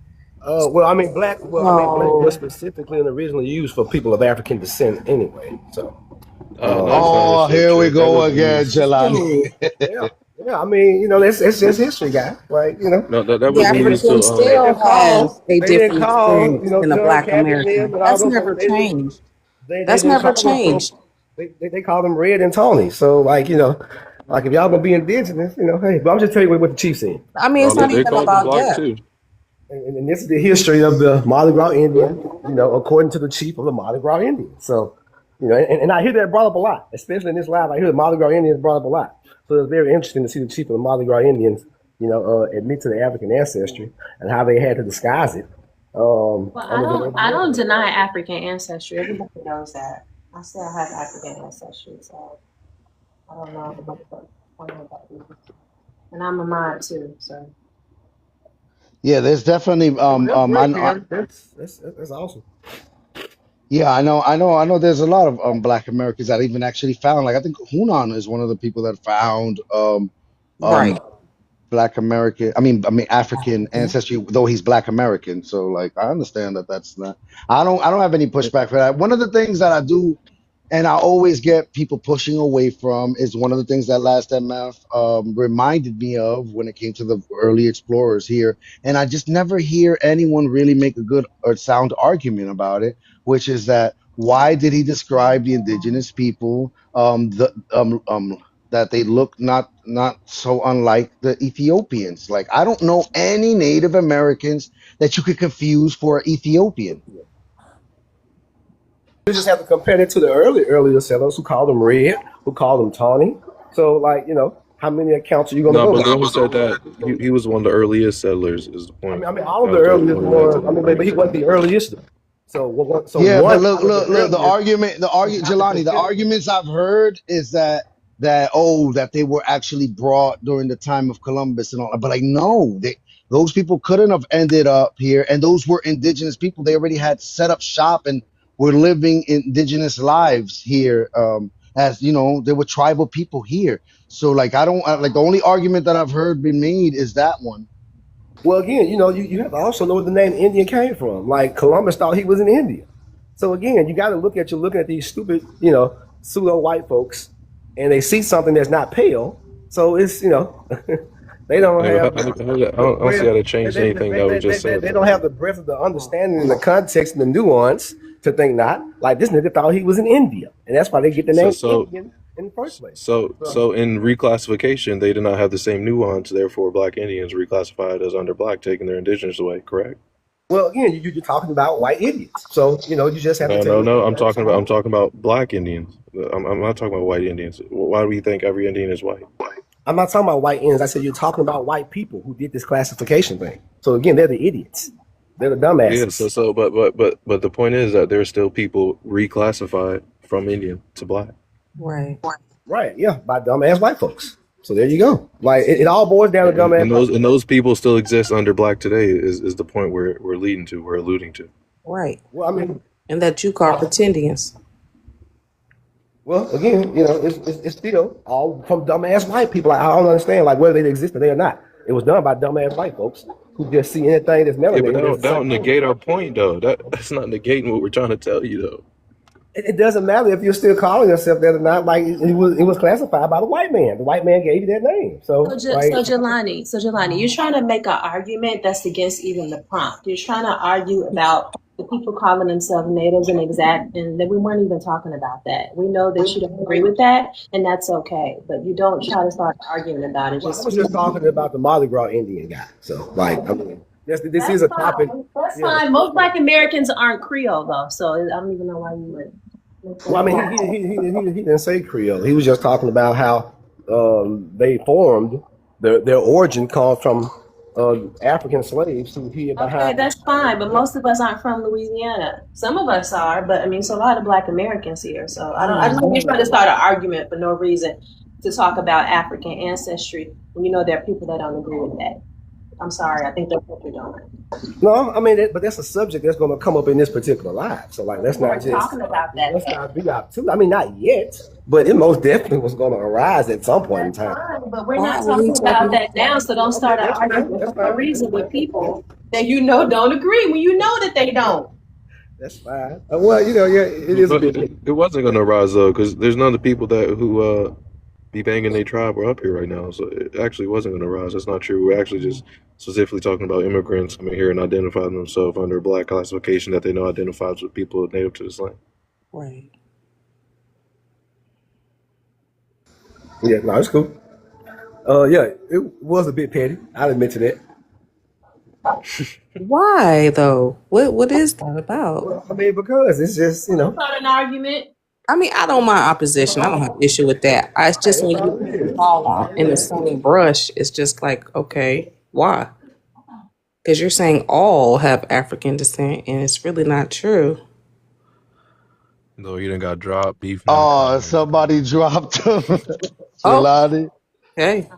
well, I mean, black So, was specifically and originally used for people of African descent anyway. So, No, that's not Oh, necessarily here we true. That go was again, used. Jelani. yeah, I mean, it's just history, guy. Like, No, that the was used African to. still has a they didn't different call, experience than a John Black Cabot and American. them and all That's those never folks. changed. They That's didn't never call them. changed. They call them Red and Tony. So like, like if y'all gonna be indigenous, hey. But I'm just telling you what the chief said. I mean, Oh, it's not they even called them about black that. too. And this is the history of the Mardi Gras Indian, according to the chief of the Mardi Gras Indian. So, and I hear that brought up a lot, especially in this live. I hear the Mardi Gras Indians brought up a lot. So it's very interesting to see the chief of the Mardi Gras Indians, admit to the African ancestry and how they had to disguise it. Well, I don't deny African ancestry. Everybody knows that. I still have African ancestry, so I don't know what that is. And I'm a mod too, so. Yeah, there's definitely that's awesome. yeah, I know. There's a lot of Black Americans that even actually found, like I think Hunan is one of the people that found Right. Black American, African ancestry, though he's Black American. So like I understand that that's not. I don't have any pushback for that. One of the things that I do, and I always get people pushing away from, is one of the things that Last MF reminded me of when it came to the early explorers here, and I just never hear anyone really make a good or sound argument about it, which is that why did he describe the indigenous people that they look not so unlike the Ethiopians? Like I don't know any Native Americans that you could confuse for an Ethiopian. You just have to compare it to the earlier settlers who called them red, who called them tawny. So like, how many accounts are you gonna No, go but with? then who said that he was one of the earliest settlers? Is the point? All of the earliest ones. But he wasn't the earliest. So Yeah, one but look, Jelani, the arguments I've heard is that they were actually brought during the time of Columbus and all that. But like, no, those people couldn't have ended up here, and those were indigenous people. They already had set up shop and were living indigenous lives here. As you know, there were tribal people here. So like, I don't like the only argument that I've heard been made is that one. Well, again, you have to also know where the name Indian came from. Like Columbus thought he was in India. So again, you got to you're looking at these stupid, pseudo white folks, and they see something that's not pale. So it's, they don't have. I don't see how to change anything that we just said. They don't have the breadth of the understanding and the context and the nuance to think not. Like this nigga thought he was in India, and that's why they get the name Indian in the first place. So in reclassification, they did not have the same nuance. Therefore, Black Indians reclassified as under Black, taking their indigenous away. Correct? Well, again, you're talking about white idiots, so you just have to take. No. I'm talking about Black Indians. I'm not talking about white Indians. Why do we think every Indian is white? I'm not talking about white Indians. I said you're talking about white people who did this classification thing. So again, they're the idiots. They're the dumbasses. Yeah. But the point is that there's still people reclassified from Indian to Black. Right. Right. Yeah, by dumbass white folks. So there you go. Like it all boils down to dumbass. And those people still exist under Black today. Is the point we're alluding to? Right. Well, I mean, and that you call pretendians. Well, again, it's still all from dumbass white people. I don't understand, like, whether they exist or they or not. It was done by dumbass white folks who just see anything that's melanated. Yeah, but that don't negate our point, though. That's not negating what we're trying to tell you, though. It doesn't matter if you're still calling yourself that or not. Like, it was classified by the white man. The white man gave you that name. So Jelani, you're trying to make an argument that's against even the prompt. You're trying to argue about the people calling themselves natives and that we weren't even talking about that. We know that you don't agree with that, and that's okay. But you don't try to start arguing about it. I was just talking about the Mardi Gras Indian guy. So, like, I mean, this is a topic. That's fine. Most Black Americans aren't Creole, though, so I don't even know why you would. Well, I mean, he didn't say Creole. He was just talking about how they formed. Their origin comes from African slaves who here behind. Okay, that's fine, but most of us aren't from Louisiana. Some of us are, but I mean, so a lot of Black Americans here. So I just think you're trying to start an argument for no reason to talk about African ancestry when you know there are people that don't agree with that. I'm sorry, I think that's what you're doing. No, I mean, but that's a subject that's going to come up in this particular live. So, like, let's not just talking about that. Let's not be obtuse. I mean, not yet, but it most definitely was going to arise at some point in time. Fine, but we're not talking about that now, so don't start an argument for no reason with people that you know don't agree when you know that they don't. That's fine. Well, yeah, it is. It wasn't going to arise though, because there's none of the people who be banging their tribe are up here right now. So it actually wasn't going to rise. That's not true. We're actually just specifically talking about immigrants coming here and identifying themselves under Black classification that they know identifies with people native to this land. Right. Yeah, no, it's cool. Yeah, it was a bit petty. I'll admit to that. Why though? What is that about? Well, I mean, because it's just It's not an argument. I mean, I don't mind opposition. I don't have an issue with that. It's just when you fall on in the same brush, it's just like, okay, why? Because you're saying all have African descent, and it's really not true. No, you done got dropped. Beef. Oh, somebody dropped him. Jelani. Hey,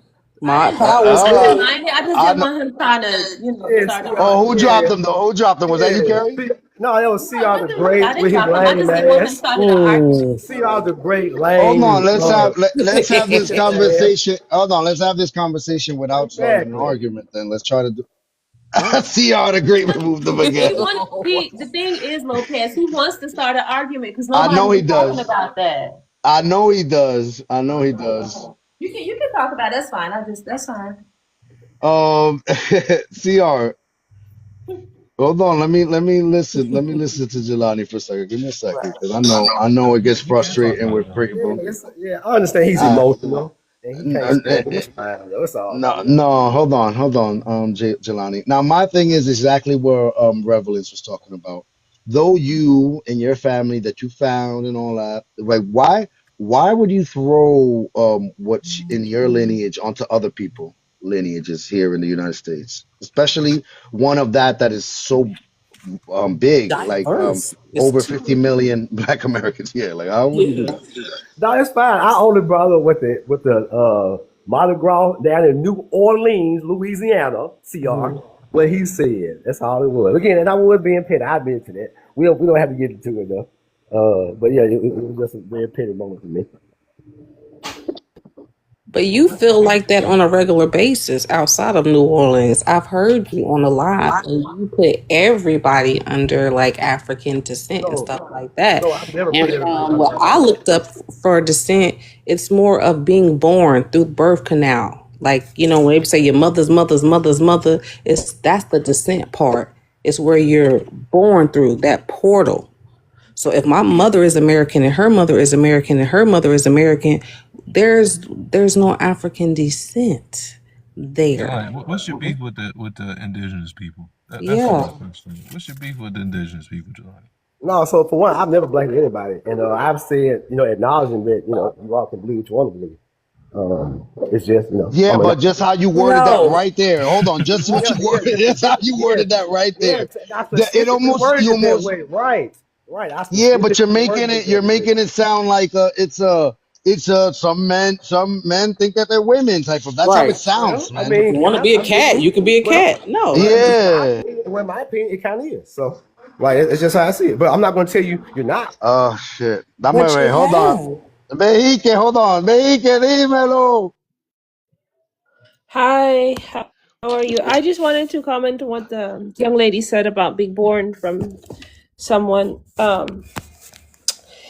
my powers. I just didn't want him trying to, start. Oh, who dropped him though? Who dropped him? Was that you, Carrie? No, that was See All the Great with his lame ass. See All the Great lame. Hold on, let's have this conversation. Hold on, let's have this conversation without starting an argument. Then let's try to do. See All the Great removed them again. The thing is, Lopez, he wants to start an argument because I know he does. Talking about that. I know he does. You can talk about it. That's fine. That's fine. CR. Hold on, let me listen to Jelani for a second. Give me a second, because I know it gets frustrating with people. Yeah, I understand he's emotional. And he can't that's all. No, hold on, Jelani. Now my thing is exactly where Revelance was talking about. Though you and your family that you found and all that, like why would you throw what's in your lineage onto other people? Lineages here in the United States, especially one of that is so big, like over 50 million Black Americans. Yeah, like how would you do that? No, it's fine. I only brother with the Mardi Gras down in New Orleans, Louisiana, CR, what he said. That's all it was. Again, and I was being petty. I admit to that. We don't have to get into it though. But yeah, it was just a very petty moment for me. But you feel like that on a regular basis outside of New Orleans. I've heard you on the live, and you put everybody under like African descent and stuff like that. And what I looked up for descent, it's more of being born through the birth canal. Like, when they say your mother's mother's mother's mother, that's the descent part. It's where you're born through that portal. So if my mother is American and her mother is American and her mother is American, there's no African descent there. Jelani, what's your beef with the indigenous people? That's the Yeah. real question. What's your beef with the indigenous people, Jelani? No, so for one, I've never blamed anybody, and I've said, acknowledging that, you all can believe what you want to believe. It's just, Yeah, but just how you worded that No. right there. Hold on, just what you worded. That's how you worded that right there. I It specifically almost worded you it that almost way, right? Right. I yeah, but you're specifically making worded it it that way. sound like it's some men think that they're women type of. That's how it Right. Well, sounds, I man. If you mean, want to be a cat, you can be a cat. No. in my opinion, it kind of is. So, like, it's just how I see it. But I'm not going to tell you you're not. Oh shit. Dame But ver, you hold on. have. Vejique, hold on. Vejique, dímelo. Hi, how are you? I just wanted to comment on what the young lady said about being born from someone.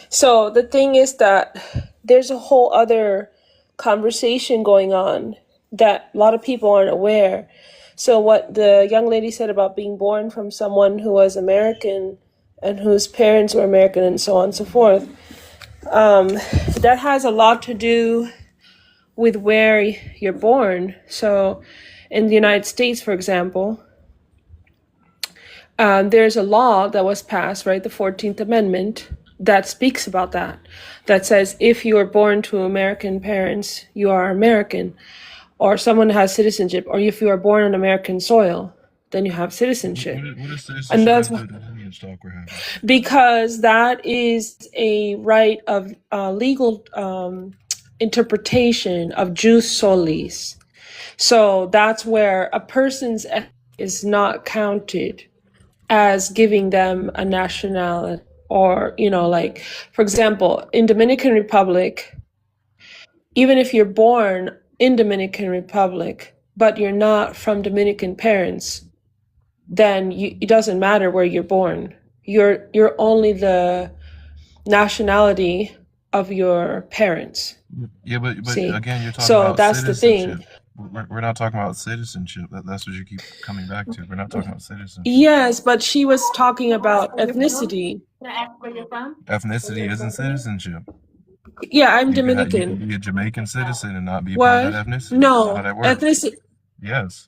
So the thing is that there's a whole other conversation going on that a lot of people aren't aware. So what the young lady said about being born from someone who was American and whose parents were American and so on and so forth, that has a lot to do with where you're born. So in the United States, for example, there's a law that was passed, right, the 14th Amendment, that speaks about that, that says if you are born to American parents, you are American, or someone has citizenship, or if you are born on American soil, then you have citizenship. What does citizenship And that's have to do with the lineage talk we're having? because that is a right of legal interpretation of jus solis. So that's where a person's ethnicity is not counted as giving them a nationality, or, like, for example, in Dominican Republic, even if you're born in Dominican Republic, but you're not from Dominican parents, then it doesn't matter where you're born. You're only the nationality of your parents. Yeah, but See? again, you're talking So about that's the citizenship. thing. We're not talking about citizenship. That's what you keep coming back to. We're not talking about citizenship. Yes, but she was talking about ethnicity. Can I ask where you're from? Ethnicity isn't citizenship. Yeah, I'm You can Dominican. be a Jamaican citizen and not be part of What? that ethnicity. That's No, not how that works. ethnicity. Yes.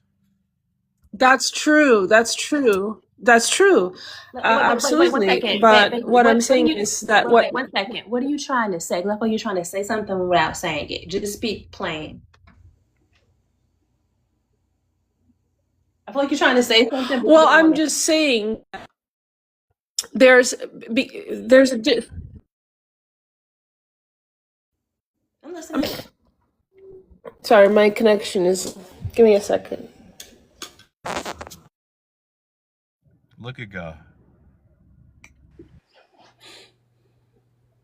That's true. That's true. That's true. Wait, Absolutely. one second. But what I'm saying is that Wait, 1 second. What are you trying to say? Like, are you trying to say something without saying it? Just speak plain. I feel like you're trying to say something. But Well, I'm just saying there's a I'm listening. sorry, my connection is. Give me a second. Look at God.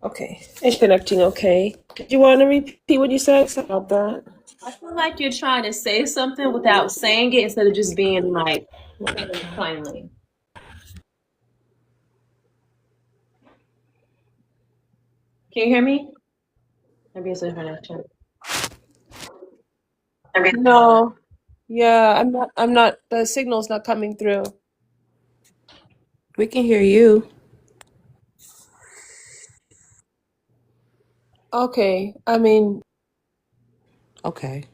Okay, it's connecting. Okay. Did you want to repeat what you said about that? I feel like you're trying to say something without saying it instead of just being like plainly. Can you hear me? Maybe it's a connection. No. Yeah, I'm not. The signal's not coming through. We can hear you. Okay. I mean. Okay.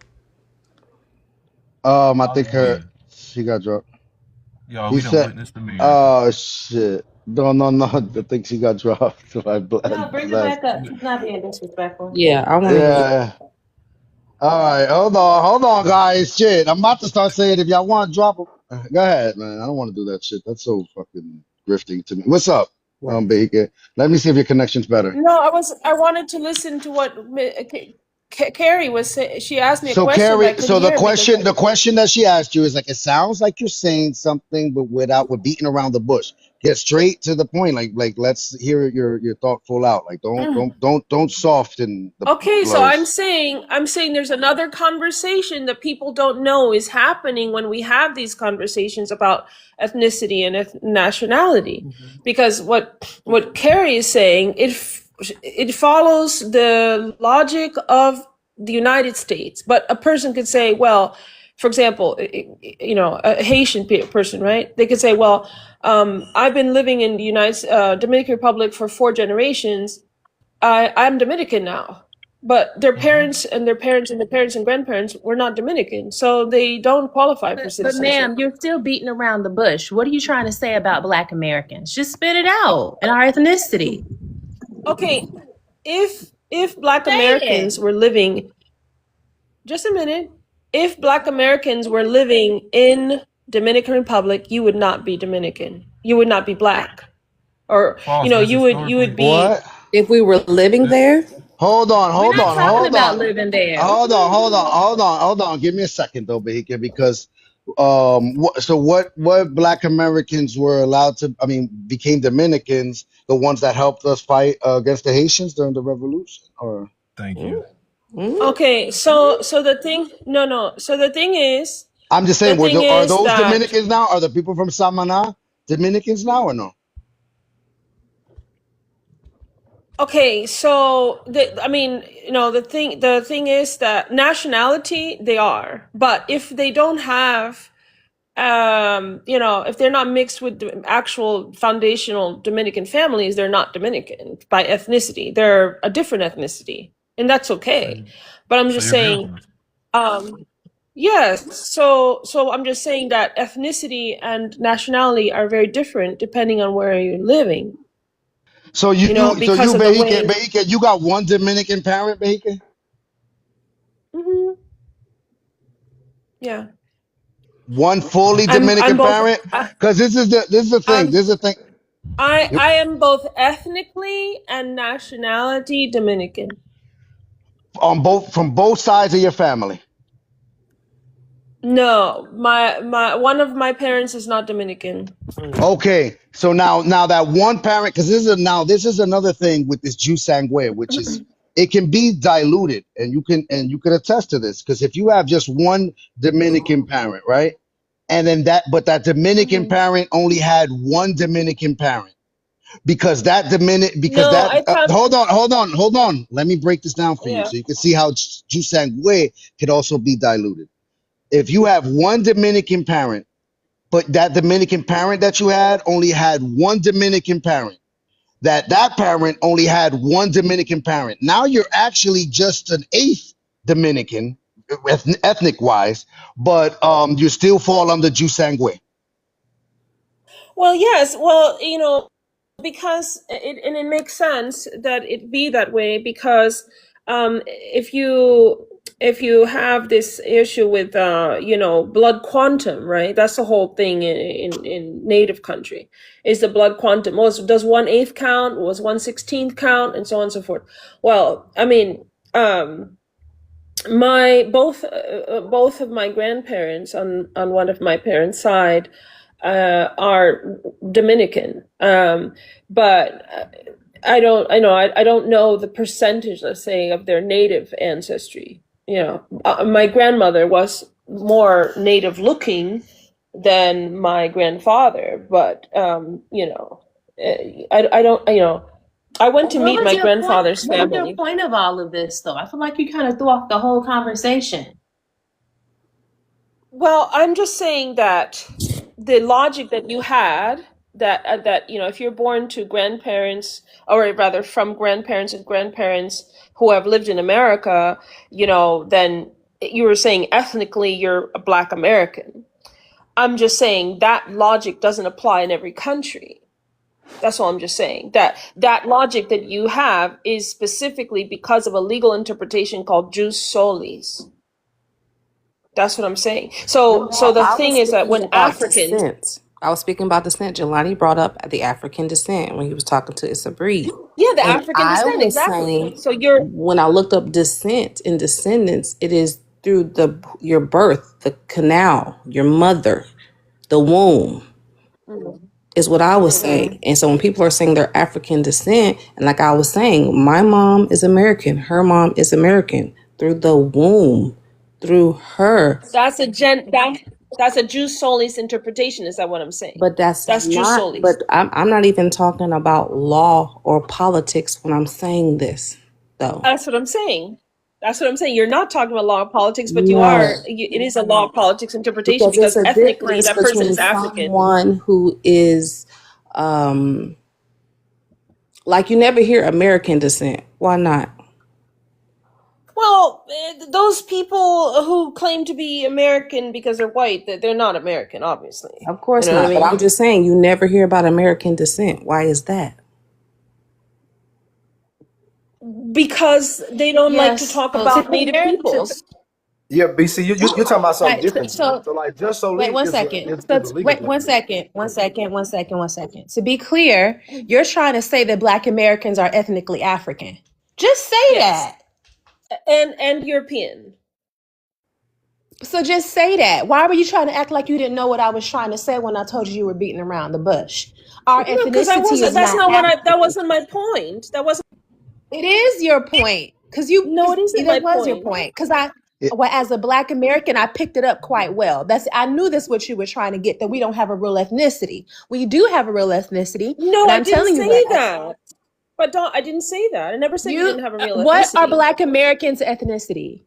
I think she got dropped. Yo, He we done said, witnessed the mirror. oh shit. No. I think she got dropped. No, bring it back up. She's not being disrespectful. Yeah, I want to. Yeah. All right, hold on, guys. Shit, I'm about to start saying if y'all want to drop them, go ahead, man. I don't want to do that shit. That's so fucking grifting to me. What's up, Baker? Let me see if your connection's better. No, I wanted to listen to what Carrie was saying. She asked me a So question. Carrie, so the question that she asked you is like, it sounds like you're saying something, but with beating around the bush. Get straight to the point. Like let's hear your thought full out. Like don't soften the Okay, blows. so I'm saying there's another conversation that people don't know is happening when we have these conversations about ethnicity and nationality. Because what Carrie is saying, it follows the logic of the United States. But a person could say, well, for example, a Haitian person, right? They could say, well, I've been living in the Dominican Republic for 4 generations. I'm Dominican now. But their parents and their parents and their parents and grandparents were not Dominican, so they don't qualify for But citizenship. ma'am, you're still beating around the bush. What are you trying to say about Black Americans? Just spit it out and our ethnicity. Okay, if Black Americans were living, just a minute, if Black Americans were living in Dominican Republic, you would not be Dominican. You would not be Black, or False. you would be. What? If we were living there, Hold on. We're not talking about living there. Hold on. Give me a second though, Bahika, because what Black Americans were allowed to, became Dominicans, the ones that helped us fight against the Haitians during the revolution, or Thank you. Okay, so the thing, so the thing is, I'm just saying, are those that, Dominicans now? Are the people from Samana Dominicans now or no? okay, so the thing is that nationality they are, but if they don't have, if they're not mixed with the actual foundational Dominican families, they're not Dominican by ethnicity. They're a different ethnicity, and that's okay. But I'm just saying, yes. So I'm just saying that ethnicity and nationality are very different depending on where you're living. So because of the way. Bahika, you got one Dominican parent, Bahika? Mm-hmm. Yeah. One fully Dominican parent? Because this is the thing. I am both ethnically and nationality Dominican. From both sides of your family. No, my one of my parents is not Dominican. Okay, so now that one parent, because this is another thing with this jus sanguine, which is it can be diluted, and you can attest to this, because if you have just one Dominican parent, right, and then that Dominican parent only had one Dominican parent, hold on, let me break this down for you so you can see how jus sanguine could also be diluted. If you have one Dominican parent, but that Dominican parent that you had only had one Dominican parent, that parent only had one Dominican parent, now you're actually just an eighth Dominican, ethnic wise, but you still fall under jus sanguine. Well, yes. Well, because it makes sense that it be that way, because if you have this issue with blood quantum, right? That's the whole thing in native country, is the blood quantum. Does 1/8 count? Was 1/16 count? And so on and so forth. Well, both of my grandparents on one of my parents' side are Dominican, but I don't know the percentage, let's say, of their native ancestry. My grandmother was more native looking than my grandfather, but I don't. I went to meet my grandfather's family. What was your point of all of this, though? I feel like you kind of threw off the whole conversation. Well, I'm just saying that the logic that you had, that if you're born to grandparents, or rather from grandparents and grandparents who have lived in America, then you were saying ethnically you're a Black American. I'm just saying that logic doesn't apply in every country. That's all I'm just saying. That logic that you have is specifically because of a legal interpretation called jus solis. That's what I'm saying. So the thing is that when Africans, I was speaking about descent. Jelani brought up the African descent when he was talking to Issa Breed. Yeah, the African descent, exactly. So when I looked up descent and descendants, it is through your birth, the canal, your mother, the womb. Is what I was saying. And so when people are saying they're African descent, and like I was saying, my mom is American, her mom is American, through the womb, through her. That's a jus solis interpretation. Is that what I'm saying? But that's jus solis. But I'm not even talking about law or politics when I'm saying this, though. That's what I'm saying. That's what I'm saying. You're not talking about law of politics, but you No, are. It is a law of politics interpretation because there's because a ethnically difference that person between is African. someone who is, um, like you never hear American descent. Why not? Well, those people who claim to be American because they're white, they're not American, obviously. Of course You know what not. I But mean? I'm just saying, you never hear about American descent. Why is that? Because they don't like to Yes. talk So to about Native compare to peoples. Yeah, BC, you're talking about something right. different. So So like, just so wait Lee one is second. is a legal Wait one definition. second. One second. One second. One second. To be clear, you're trying to say that Black Americans are ethnically African. Just say Yes. that. And European. So just say that. Why were you trying to act like you didn't know what I was trying to say when I told you you were beating around the bush? Our No, because I ethnicity wasn't. is That's not not what African. that wasn't my point. That wasn't. It is your point. No, it isn't my That was your point. point. Well, as a Black American, I picked it up quite well. I knew this what you were trying to get, that we don't have a real ethnicity. We do have a real ethnicity, No, and I I'm didn't telling you say that. that. But I didn't say that. I never said we didn't have a real What are ethnicity. Black Americans' ethnicity?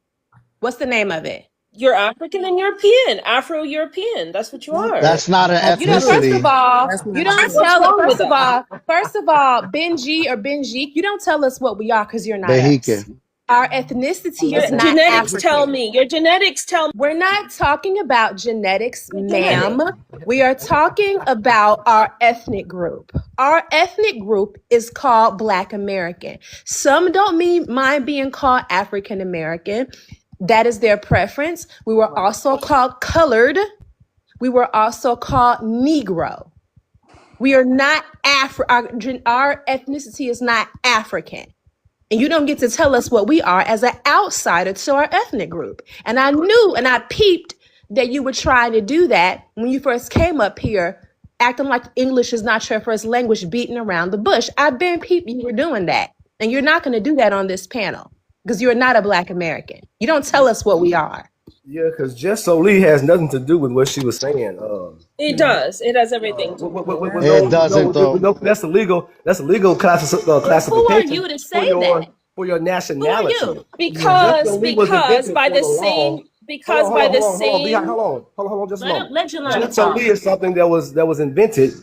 What's the name of it? You're African and European, Afro-European. That's what you are. That's not an You know, first of ethnicity. all, That's you not don't true. What's tell it. wrong with that? First of all, Benji or Benjik, you don't tell us what we are because you're not us. Behique. Our ethnicity Your is not genetics tell African. me. Your genetics tell me. We're not talking about genetics, Your ma'am. genetics. We are talking about our ethnic group. Our ethnic group is called Black American. Some don't mind being called African American. That is their preference. We were also called colored. We were also called Negro. We are not our ethnicity is not African. And you don't get to tell us what we are as an outsider to our ethnic group. And I knew and I peeped that you were trying to do that when you first came up here, acting like English is not your first language, beating around the bush. I've been peeped you were doing that. And you're not going to do that on this panel because you're not a Black American. You don't tell us what we are. Yeah, because Just So Lee has nothing to do with what she was saying. It does. It has everything to do with it. It doesn't though. That's a legal Who are classification you to say that? for your Who are nationality. you? Because by the same Hold on, just a moment. Let Jelani Just So talk. Lee is something that was invented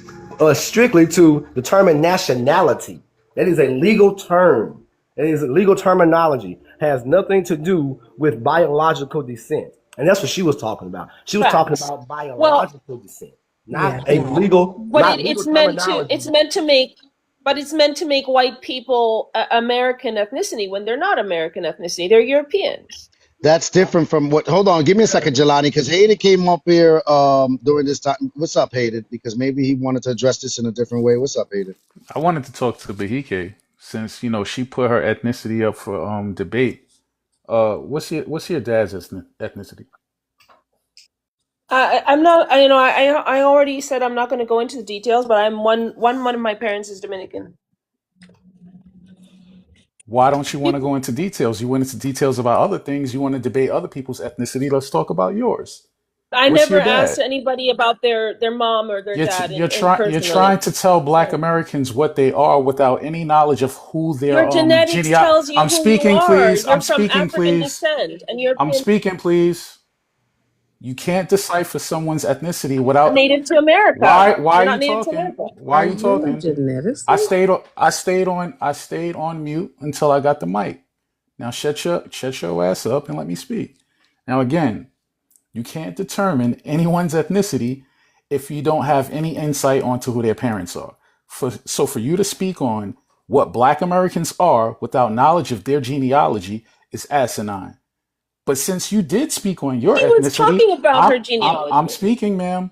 strictly to determine nationality. That is a legal term. It is a legal terminology. Has nothing to do with biological descent. And that's what she was talking about. She was talking facts. about Well, biological descent, not Yeah. a legal, but not legal it's meant to. terminology. It's meant to make white people American ethnicity when they're not American ethnicity. They're Europeans. That's different from what. Hold on, give me a second, Jelani, because Hayden came up here during this time. What's up, Hayden? Because maybe he wanted to address this in a different way. What's up, Hayden? I wanted to talk to Bahike since she put her ethnicity up for debate. What's your dad's ethnicity? I'm not. I already said I'm not going to go into the details, but I'm one of my parents is Dominican. Why don't you want to go into details? You went into details about other things. You want to debate other people's ethnicity. Let's talk about yours. I What's never your asked dad? anybody about their mom or their dad You're in you're personally. trying to tell Black Americans what they are without any knowledge of who their Your genetics tells you I'm who speaking, you are. please. You're I'm from speaking, African please. descent, and I'm speaking, please. You can't decipher someone's ethnicity without. native to America. Why You're are not you native to talking? America. Why Are are you you a talking? geneticist? I stayed on mute until I got the mic. Now shut your ass up and let me speak. Now again, you can't determine anyone's ethnicity if you don't have any insight onto who their parents are. So for you to speak on what Black Americans are without knowledge of their genealogy is asinine. But since you did speak on your He was ethnicity, talking about her I'm genealogy. speaking, ma'am.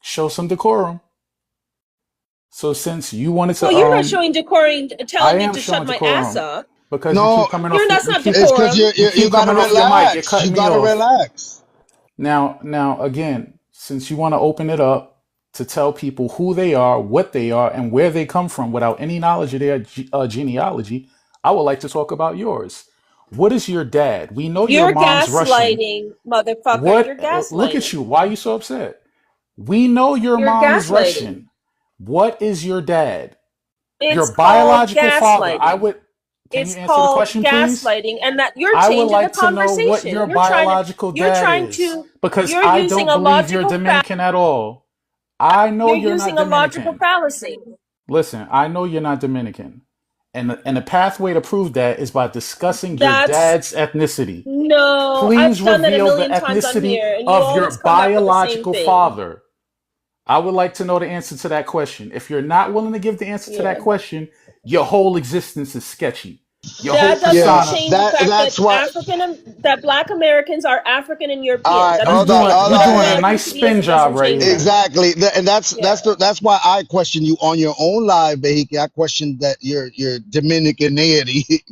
Show some decorum. So since you wanted to, Well, you're not showing decorum, I telling me am to showing shut my ass decorum up. because you No, keep coming off. That's not it's because decorum. You you keep gotta coming off your mic. You're relax. You cutting me gotta off. relax. Now, again, since you want to open it up to tell people who they are, what they are, and where they come from without any knowledge of their genealogy, I would like to talk about yours. What is your dad? We know your You're mom's Russian. gaslighting, motherfucker. You're What? Look at gaslighting. you. Why are you so upset? We know your You're mom is gaslighting. Russian. What is your dad? Your It's called biological father. gaslighting. Can you It's answer the called question, please? gaslighting, and that you're I would changing the like to know what conversation. your biological dad is, because You're I using don't a believe you're logical Dominican at all. I know you're you're not using a logical Dominican. fallacy. Listen, I know you're not Dominican. And the pathway to prove that is by discussing your That's dad's ethnicity. no, Please I've done that a reveal the million times on ethnicity here, and you of your always come back with the same biological thing. father. I would like to know the answer to that question. If you're not willing to give the answer to that Yeah. question, your whole existence is sketchy. Your whole That doesn't Yeah, persona. change the fact that's why. that Black Americans are African and All European. right, That You doesn't hold on, change doing it. hold you on. Whatever doing my a Hey, nice ethnicity is, spin it job doesn't right change here. that. exactly, and Yeah. that's why I question you on your own live, Bahiki. I question that your Dominicanity,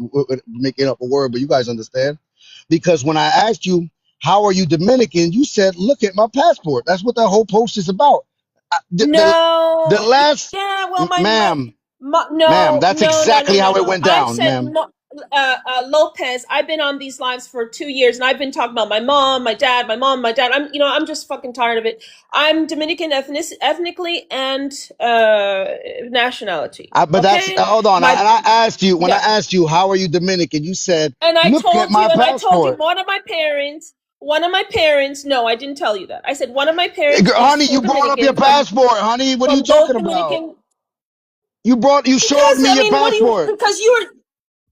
making up a word, but you guys understand, because when I asked you how are you Dominican, you said, "Look at my passport." That's what that whole post is about. The No. last, Yeah. Well, ma'am, ma'am, no, that's no, no, no, exactly no, how it no. went I've down, said ma'am. Lopez. I've been on these lives for 2 years, and I've been talking about my mom, my dad, my mom, my dad. I'm just fucking tired of it. I'm Dominican ethnically and nationality. But that's Okay. hold on. My And I asked you when I Yeah. asked you how are you Dominican, you said, And I "Look at told my you, passport." one of my parents, no, I didn't tell you that. I said one of my parents is Honey, full you brought up your Dominican passport, honey. What are you from both talking about? Dominican. You showed Because me I your mean, what do you? passport.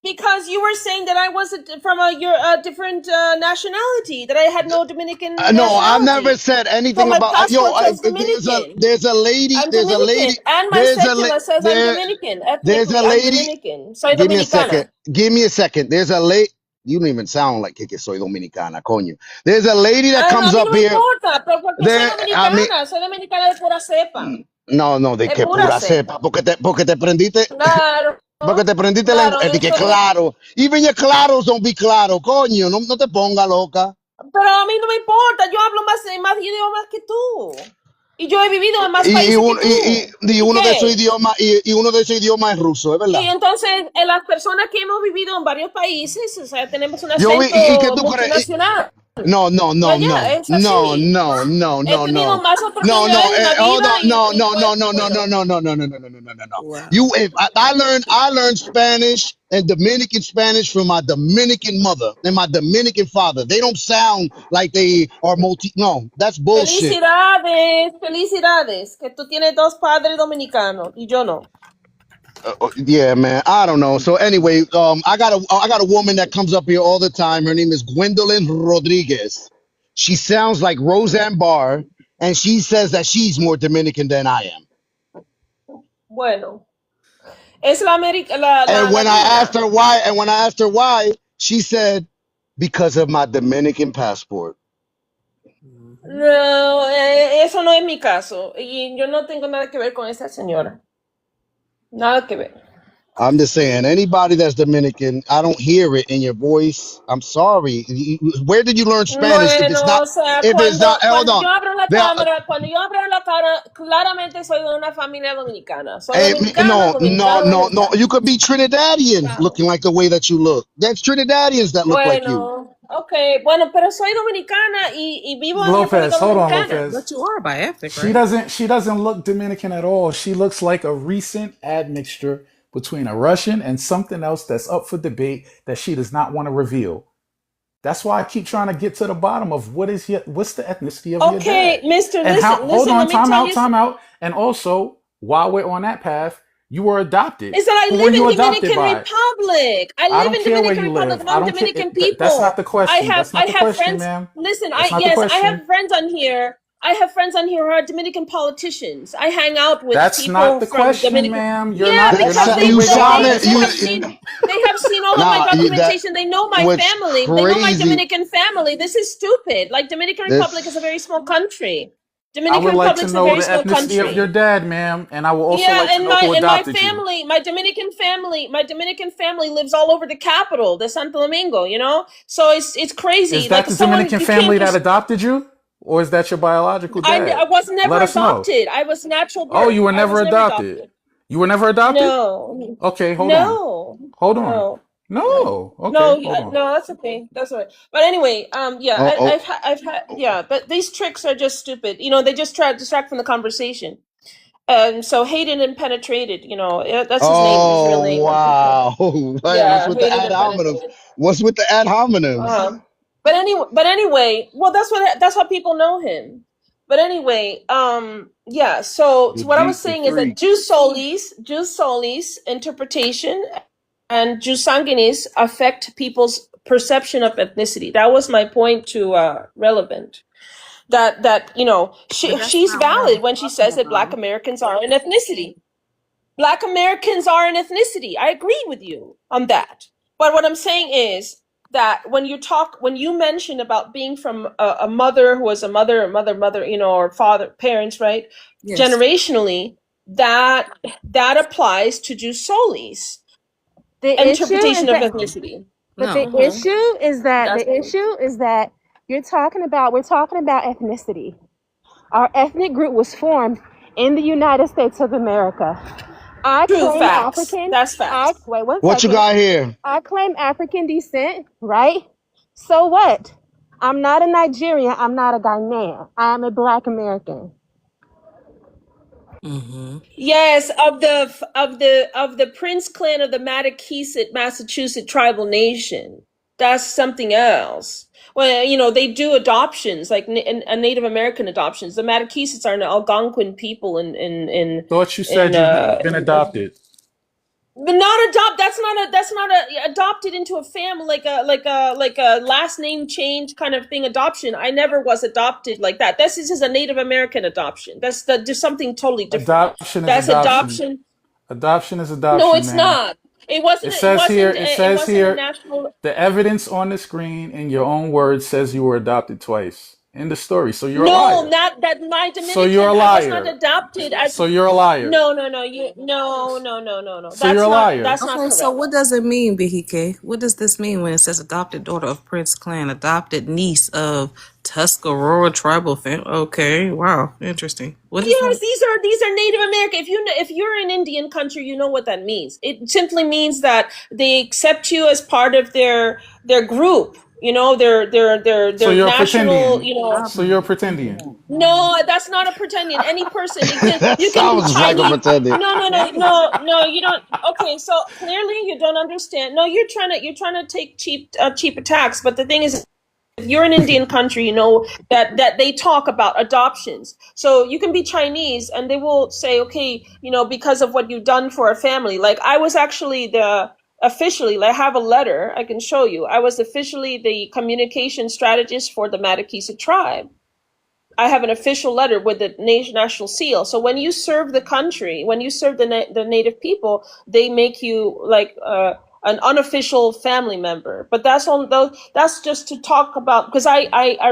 Because you were saying that I was from a different nationality, that I had no Dominican No, I never nationality. said So anything my about passport says there's a Dominican. there's a lady, I'm there's a lady, Dominican, and my there's a cédula says I'm there Dominican. there's Ethnically, a I'm lady. Dominican. Soy Give me a second. dominicana. Give me a second. There's a lady. You don't even sound like que soy dominicana, coño. There's a lady that A comes mí up no me here. importa, pero porque There, I mean, soy dominicana de pura cepa, no, de de que pura pura cepa. cepa, porque te prendiste. Claro, Porque te prendiste la claro, que eso, claro. Even your claros don't be claro, coño. No te ponga loca. pero a mí no me importa, yo hablo más idiomas que tú. Y yo he vivido en más Y, países que un- tú. y ¿Y uno de esos qué? idiomas, y uno de esos idiomas es ruso, es Y verdad. entonces, las personas que hemos vivido en varios países, o sea, tenemos un Yo vi, y que acento tú crees. multinacional. No, No, ya, es así. He tenido más oportunidades en la Hold vida on. y pues, bueno. No. Wow. If I learned Spanish and Dominican Spanish from my Dominican mother and my Dominican father. They don't sound like they are multi. No, that's bullshit. Felicidades, felicidades, que tú tienes dos padres dominicanos y yo no. Yeah, man. I don't know. So anyway, I got a woman that comes up here all the time. Her name is Gwendolyn Rodriguez. She sounds like Roseanne Barr, and she says that she's more Dominican than I am. Bueno, es la And when I asked latina. her why, she said, "Because of my Dominican passport." No, eso no es mi caso. Y yo no tengo nada que ver con esa señora. Nada que ver. I'm just saying, anybody that's Dominican, I don't hear it in your voice. I'm sorry. Where did you learn Spanish? If it's Bueno, not, o sea, if it's not, hold cuando on. yo abro la There, cámara, cuando yo abro la cara, claramente soy de una familia dominicana. Soy dominicana, no. dominicana. You could be Trinidadian Claro. looking like the way that you look. There's Trinidadians that look like you. Bueno, ok, bueno, pero soy dominicana y vivo en Lopez, República hold on, Dominicana. Lopez. But you are by ethnic, She right? doesn't look Dominican at all. She looks like a recent admixture between a Russian and something else that's up for debate that she does not want to reveal. That's why I keep trying to get to the bottom of what's the ethnicity of your Okay, dad. mister, And how hold listen, on, let me tell you. time out. And also, while we're on that path, you were adopted. Is that I Who were live you in adopted Dominican by? Republic. I I live don't in care where Dominican you Republic live. I among don't care. Dominican That's not people. the question. That's not I the have question, friends. ma'am. Listen, That's not the I question. have friends on here. I have friends on here who are Dominican politicians. I hang out with That's not people the from question, Dominican. ma'am. Yeah, You're because not they getting You where the they bottom sounded is they you. have question. seen they have seen all of my Nah, that documentation. They know my was family. They know my crazy. Dominican family. This is stupid. Like Dominican Republic is a This very small country. I Dominican would like to Republic's a know very the small ethnicity of your country. dad, ma'am, and I will also Yeah, like to know who and my adopted you. family, my Dominican family lives all over the capital, the Santo Domingo, you know? So it's Is crazy. that Like the someone Dominican you can't family that just adopted you? Or is that your biological I dad? was never Let us know. adopted. I was natural Oh, birth. you were I never was never adopted. adopted. You were never adopted? No. Okay, hold on. No. Hold on. No. No. No. Okay, No, hold on. no, that's okay. That's all right. But anyway, yeah, oh I've had, yeah, but these tricks are just stupid. You know, they just try to distract from the conversation. And so hated and penetrated, you know, that's his name, his real Oh name. wow! Wait, what's Yeah, with the hated ad and hominems? penetrated. What's with the ad hominems? But anyway, well, that's how people know him. But anyway, yeah. So The what I was Jeep, the saying is that freak. jus solis interpretation and jus sanguinis affect people's perception of ethnicity. That was my point to relevant. That you know she's valid when she says that Black Americans are an ethnicity. Black Americans are an ethnicity. I agree with you on that. But what I'm saying is that when you mention about being from a mother who was a mother, you know, or father, parents, right? Yes. Generationally, that applies to jus solis, The interpretation of issue is that, ethnicity. but No. the issue is that That's the issue is that we're talking about ethnicity. Our ethnic group was formed in the United States of America. I true claim facts. African. That's facts. Wait one What you second. got here? I claim African descent, right? So what? I'm not a Nigerian. I'm not a Ghanaian. I am a Black American. Mm-hmm. Yes, of the Prince clan of the Mattakeesit, Massachusetts tribal nation. That's something else. Well, you know, they do adoptions, like Native American adoptions. The Mattakeesits are an Algonquin people Thought you said you've been adopted. but not adopt. That's not a adopted into a family like a last name change kind of thing. Adoption. I never was adopted like that. This is a Native American adoption. There's something totally different. Adoption is That's adoption. Adoption is adoption, No, it's man. not. It wasn't. It says A here, national. the evidence on the screen in your own words says you were adopted twice. In the story. So you're a No, liar. not that my Dominican. So you're a I was not liar. adopted. So you're a liar. No. So you're a liar. That's not Okay, correct. so what does it mean, Bihike? What does this mean when it says adopted daughter of Prince Clan, adopted niece of Tuscarora tribal family? Okay, wow, interesting. What is Yes, that? these are Native American. If you're in Indian country, you know what that means. It simply means that they accept you as part of their group. You know, their So you're national. pretending. You know. So you're pretending. No, that's not a pretending. Any person, That you can be sounds like a Chinese. pretending. No, you don't. Okay, so clearly you don't understand. No, you're trying to take cheap attacks. But the thing is, if you're in Indian country, you know that they talk about adoptions. So you can be Chinese, and they will say, okay, you know, because of what you've done for a family. Like I was actually officially, I have a letter I can show you. I was officially the communication strategist for the Mattakeesit tribe. I have an official letter with the national seal. So when you serve the country, when you serve the native people, they make you like an unofficial family member. But that's on those. That's just to talk about, because I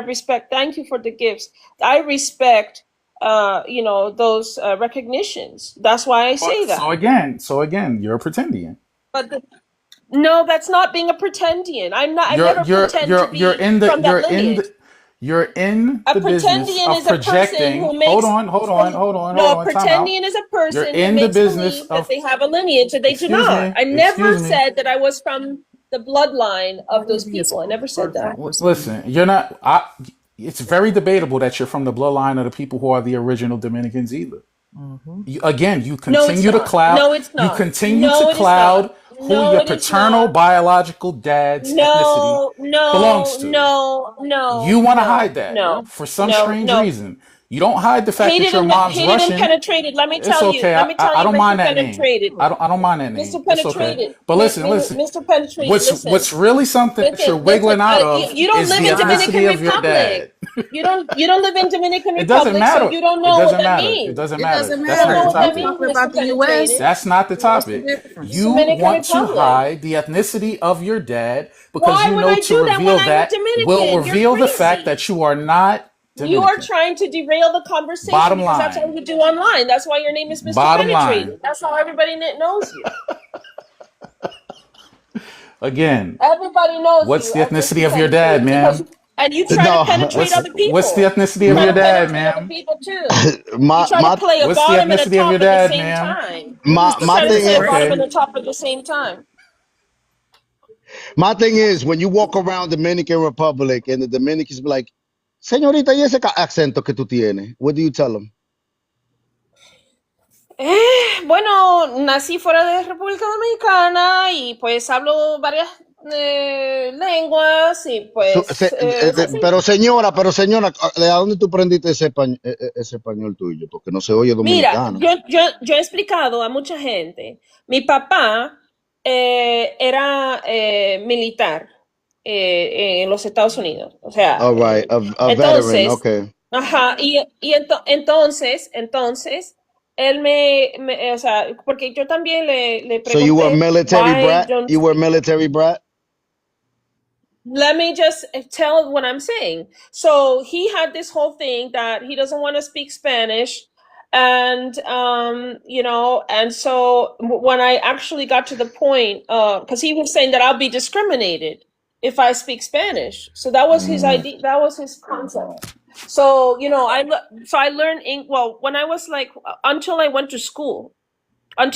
respect. Thank you for the gifts. I respect you know, those recognitions. That's why I say that. So again, you're pretending. But no, that's not being a pretendian. I'm not. I never pretend to be from that lineage. You're in the business pretendian of is a person projecting. who makes. Hold on. No, a Time out. pretendian is a person You're who in the makes business believe of. that they have a lineage that they do Excuse not. me. I never Excuse me. said that I was from the bloodline of those people. I never said that. Listen, you're not. It's very debatable that you're from the bloodline of the people who are the original Dominicans either. You continue to cloud. No, it's not. You continue No, to it is cloud not. who No, your it is paternal not. biological dad's ethnicity belongs to. No. You want to hide that No. for some No, strange no. reason. You don't hide the fact that your mom's Hated Russian. and penetrated. Let me It's tell you. okay. Let me tell I you, don't Mr. mind that name. Penetrated. I don't mind that name. Mr. It's okay. Penetrated. But listen. Mr. Penetrated. Listen. What's really something that you're wiggling out of You don't is live the in Dominican ethnicity of your Republic. dad. You don't live in Dominican It doesn't Republic, matter. so you don't It know what doesn't that matter. means. It doesn't It matter. doesn't That's matter. not the What that topic. means, Talking about Mr. the US. Penetrated. That's not the topic. difference? You Dominican want to Republic. hide the ethnicity of your dad because Why you would know I to do that reveal when I'm that Dominican? will You're reveal the fact crazy. that you are not You are Dominican. trying to derail the conversation Bottom because that's line. all you do online. That's why your name is Mr. Bottom Penetrated. line. That's how everybody knows you. Again, Everybody knows what's you the as ethnicity Mr. of your dad, Penetrated. ma'am? And you try No, to penetrate other people. What's the ethnicity You of try your to dad, penetrate other ma'am? people too. You my try to my play a What's the bottom and a ethnicity of top your at the dad, same ma'am? time. my You my try to thing play a is bottom Okay. and a top at the same time. my thing is when you walk around Dominican Republic and the Dominicans be like, "Señorita, ¿y ese acento que tú tienes?" What do you tell them? Bueno, nací fuera de República Dominicana y pues hablo varias lenguas y pues es así. Pero señora, ¿de dónde tú aprendiste ese español tuyo? Porque no se oye Mira, dominicano. yo he explicado a mucha gente. Mi papá era militar en los Estados Unidos. O sea, All right, a veteran, entonces, okay. ajá, entonces, él o sea, porque yo también le So you were a pregunté, military why brat? don't You were a military brat? let me just tell what I'm saying. So he had this whole thing that he doesn't want to speak Spanish. And, and so when I actually got to the point, because he was saying that I'll be discriminated if I speak Spanish. So that was his idea. That was his concept. So, I learned, when I was like, until I went to school at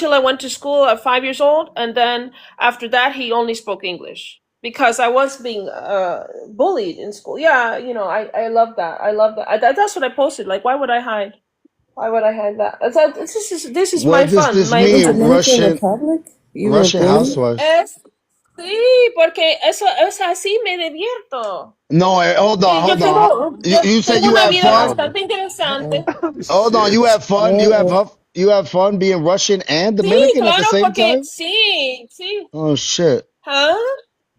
5 years old. And then after that, he only spoke English because I was being bullied in school. Yeah, I love that. I love that. That's what I posted. Like, why would I hide? Why would I hide that? This is my What does fun. this My mean? Dominican Republic? You were Russian bullied? housewives? Sí, porque eso es así, me divierto. No, hold on, hold on. You said Tengo you una have vida fun? bastante interesante. Hold on, you have fun? You have fun being Russian and Sí, Dominican at the claro, same porque time? sí. Oh shit. ¿Ah?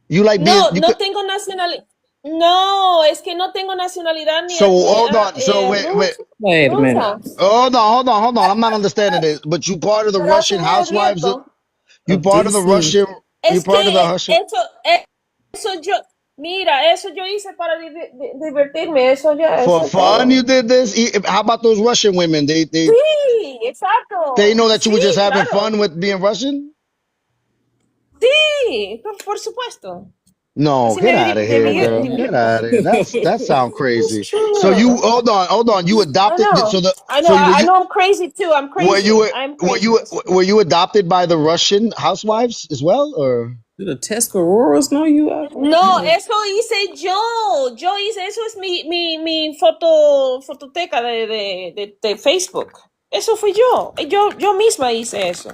You like being No tengo nacionalidad. No, es que no tengo nacionalidad ni So hold on. So wait. Wait a minute. rusa. Hold on. I'm not understanding this. But you part of the Pero así Russian me housewives? divierto. You Of part of the DC. Russian? You Es part of the que Russian? eso yo hice para divertirme, For eso fun, todo. you did this. How about those Russian women? They Sí, exacto. know that you were just Sí, having claro. fun with being Russian. Sí, por supuesto. No, Así get me out of here, girl. Get divierto. out of here. That sounds It's crazy. true. So you hold on. You adopted. I know. I know. I'm crazy too. I'm crazy. I'm crazy. Were you adopted by the Russian housewives as well, or? Do the Tuscaroras know you out there? No, eso hice yo. Yo hice eso es mi fototeca de Facebook. Eso fui yo. Yo misma hice eso.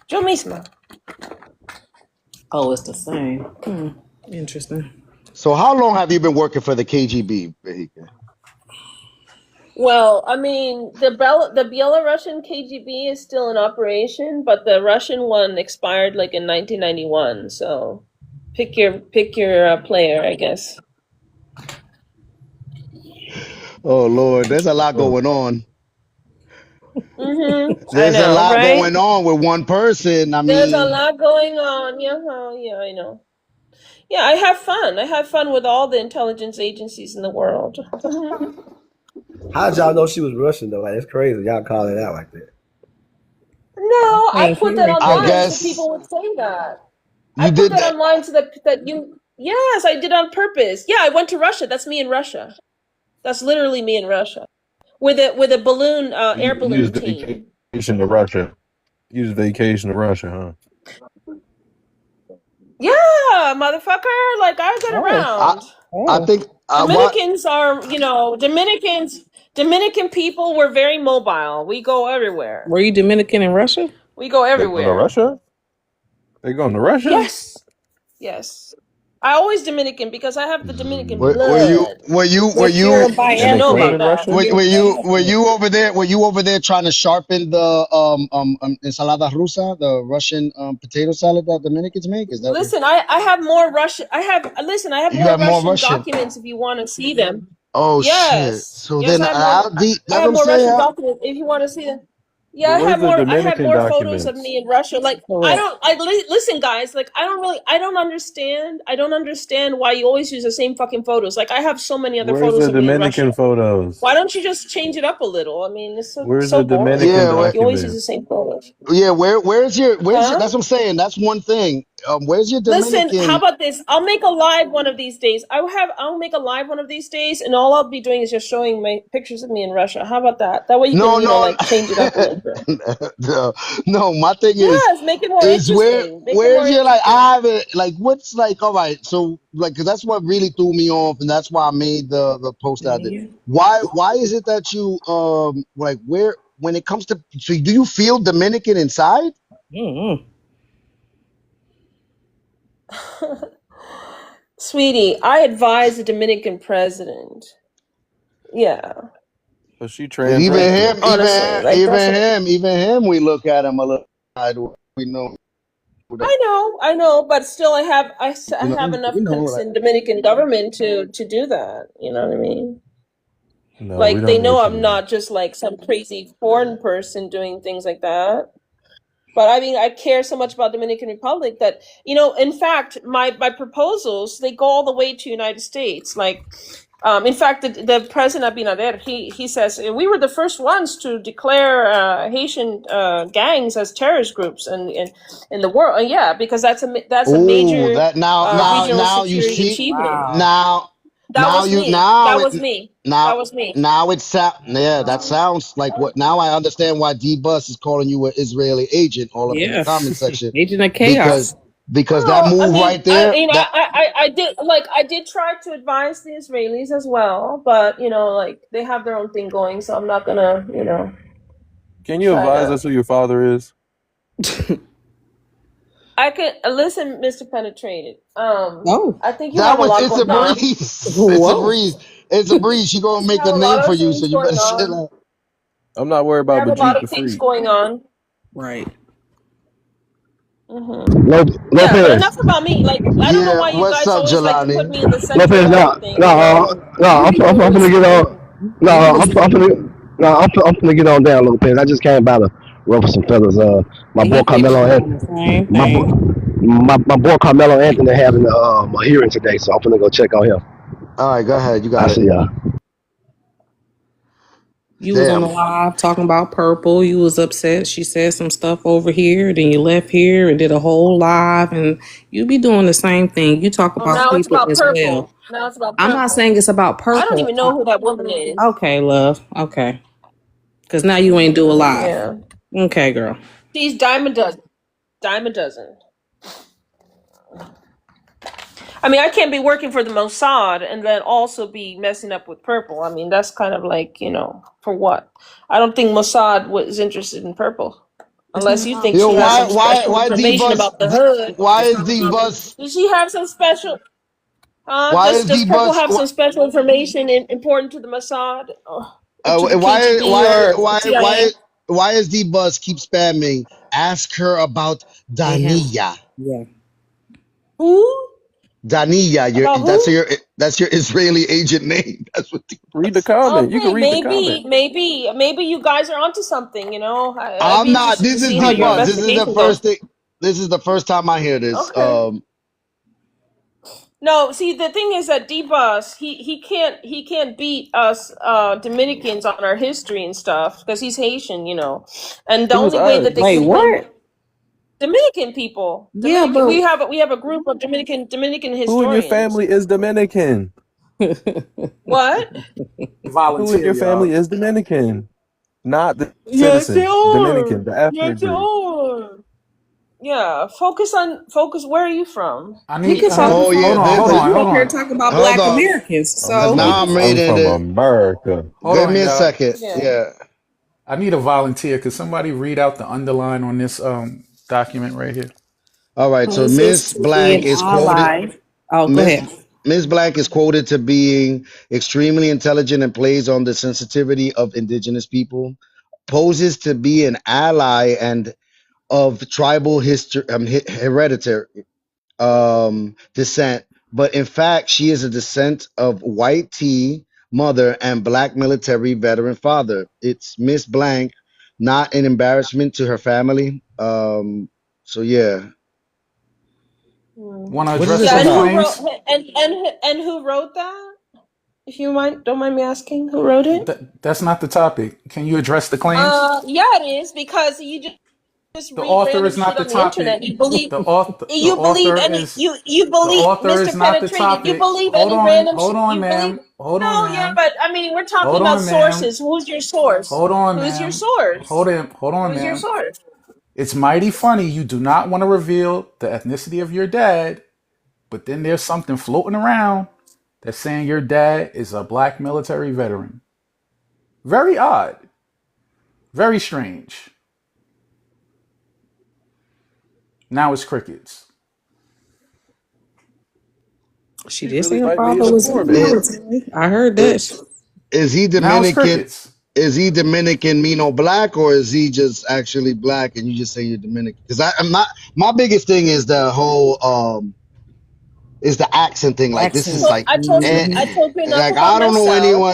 Yo misma. Oh, it's the same. Interesting. So how long have you been working for the KGB, Behika? Well, I mean, the Belarusian KGB is still in operation, but the Russian one expired like in 1991. So, pick your player, I guess. Oh Lord, there's a lot going on. There's a lot going on with one person. I mean, there's a lot going on. Yeah, I know. Yeah, I have fun. I have fun with all the intelligence agencies in the world. How did y'all know she was Russian though? Like, it's crazy. Y'all call it out like that. No, I put that online guess so people would say that. You I did put that that. online so that you. Yes, I did on purpose. Yeah, I went to Russia. That's me in Russia. That's literally me in Russia with a balloon, air balloon team. Vacation to Russia. Use vacation to Russia, huh? Yeah, motherfucker. Like I get around. I think Dominicans are, Dominican people were very mobile. We go everywhere. Were you Dominican in Russia? We go everywhere. They go to Russia? They going to Russia? Yes. I always Dominican because I have the Dominican blood. Were you Were you over there? Were you over there trying to sharpen the ensalada rusa, the Russian potato salad that Dominicans make? Is that? Listen, I have more Russian. I have more Russian documents if you want to see them. Oh yes. Shit! So yes, then I have more Russian documents if you want to see them. Yeah, I have more photos of me in Russia. Like listen, guys. Like I don't understand. I don't understand why you always use the same fucking photos. Like I have so many other photos of me in Russia. Dominican photos? Why don't you just change it up a little? I mean, it's so Where's so the boring. Dominican documents? You always use the same photos. Yeah, where's your that's what I'm saying. That's one thing. Where's your Dominican? Listen, how about this? I'll make a live one of these days. I'll make a live one of these days, and all I'll be doing is just showing my pictures of me in Russia. How about that? That way you can like change it up a little bit. No, my thing make it more is interesting. where's your like I have it like what's like all right so like because that's what really threw me off and that's why I made the post out there. Why is it that you like when it comes to, so do you feel Dominican inside? Mm-hmm. Sweetie, I advise the Dominican president. Yeah, But she Because even transracial. him, honestly, like that's what even him, we look at him a little sideways. We know that, I know, but still, I you know, have enough like, in Dominican government to do that. You know what I mean? No, we Like they don't know know what you I'm mean. not just like some crazy foreign person doing things like that. But I mean, I care so much about Dominican Republic that, in fact, my proposals, they go all the way to United States. Like, in fact, the president Abinader, he says we were the first ones to declare Haitian gangs as terrorist groups in the world. Yeah, because that's a oh, major that regional now you security see, achievement. Wow. now, That was me. now That it, was me. That now, was me. now it sound, yeah, that sounds like what, now I understand why D-Bus is calling you an Israeli agent all up in the Yeah. comment section, Agent of because, chaos. that Well, I move mean, right there, that, I did try to advise the Israelis as well, but like they have their own thing going, so I'm not gonna, Can you try advise to. us who your father is? I can listen, Mr. Penetrated. Oh. I think you that have a was, lot it's a going on. breeze. It's a Whoa. breeze. It's a breeze. She gonna You make have a a name lot for of you, so things you going better chill on. out. I'm not worried You about have a lot Majid of the things Freak. going on. Right. Yeah, but Lopez. enough about me. Like, I don't know Yeah, why you what's guys up, always like to put Jelani? me in the center Lopez, of no, everything. no, no. You be I'm doing finna this. get on. No, You be I'm listening. finna. No, I'm finna get on down, Lopez. I just came by to ruffle some feathers. My And boy he said we Carmelo, doing the same my boy, thing. my boy Carmelo Anthony having a hearing today, so I'm finna go check on him. All right, go ahead. You I got it. see y'all. You was on the Damn. live talking about purple. You was upset. She said some stuff over here. Then you left here and did a whole live. And you be doing the same thing. You talk Well, about now it's people about as well. purple. Now it's about I'm not purple. saying it's about I don't purple. even know who that woman is. Okay, love. Okay. Because now you ain't do a live. Yeah. Okay, girl. She's dime a dozen. Dime a dozen. I mean, I can't be working for the Mossad and then also be messing up with purple. I mean, that's kind of like, for what? I don't think Mossad was interested in purple. It's not Unless you about think Yo, she has purple. some special why information D-Bus, about the hood. why It's is not about D-Bus, Does she have some special why is does purple D-Bus, have some special information important to the Mossad or to the why, KGB or the CIA? why is D-Bus keep spamming? Ask her about they have. Dania. Yeah. Who? Dania, About who? that's your Israeli agent name. That's what Read the D-Bus. comment. You can Okay, read the comment. maybe you guys are onto something. I'd I'm be not. interested to This is see how your D-Bus. This is the investigation first goes. thing. This is the first time I hear this. Okay. No, see the thing is that D-Bus he can't beat us Dominicans on our history and stuff because he's Haitian. And the Who's only way that they us? Wait, can win what? Dominican people. Yeah, Dominican we have a group of Dominican Who in your historians. family is Dominican? but What? Who in Volunteer, your y'all. family is Dominican? Not the Yes, they citizen. are. Dominican, the ethnic Yes, they group. are. Yeah, focus. Where are you from? I he need. can focus Oh on yeah, us, Hold this but is. on, you hold up here on, talking about Hold Black on. Americans. I'm So from Now he can I'm I'm reading from focus. it. America. hold Give on, me a y'all. second. Yeah. Yeah. I need a volunteer. Could somebody read out the underline on this document right here? All right. So Poses Miss to be Blank an is quoted. ally. Oh, go Miss ahead. Miss Blank is quoted to being extremely intelligent and plays on the sensitivity of indigenous people. Poses to be an ally and of tribal history, hereditary descent, but in fact, she is a descent of white tea mother and black military veteran father. It's Miss Blank, not an embarrassment to her family. So yeah, Hmm. Want to what is address this Yeah, and those who about? wrote claims? and who wrote that? If you don't mind me asking, who wrote it? That's not the topic. Can you address the claims? Yeah, it is because you just The read author random is not shit the on the internet. topic. You believe The author any is you the believe author is Mr. not the Penetrated. You topic. believe any random Hold shit. on, You believe ma'am. Hold on, no, yeah, ma'am. but I mean we're talking Hold about on, ma'am. sources. Who's your source? Hold on, Who's your ma'am. source? Hold on, Who's your ma'am. source? It's mighty funny you do not want to reveal the ethnicity of your dad, but then there's something floating around that's saying your dad is a black military veteran. Very odd. Very strange. Now it's crickets. She He did say really her might be father a was in poor the baby. military. I heard Is, that. is he Now it's Dominican? crickets. Is he Dominican Mino black, or is he just actually black and you just say you're Dominican? Because I'm not. My biggest thing is the whole is the accent thing. Like this is Accent. like, Hmm. I told you enough like about I don't know myself.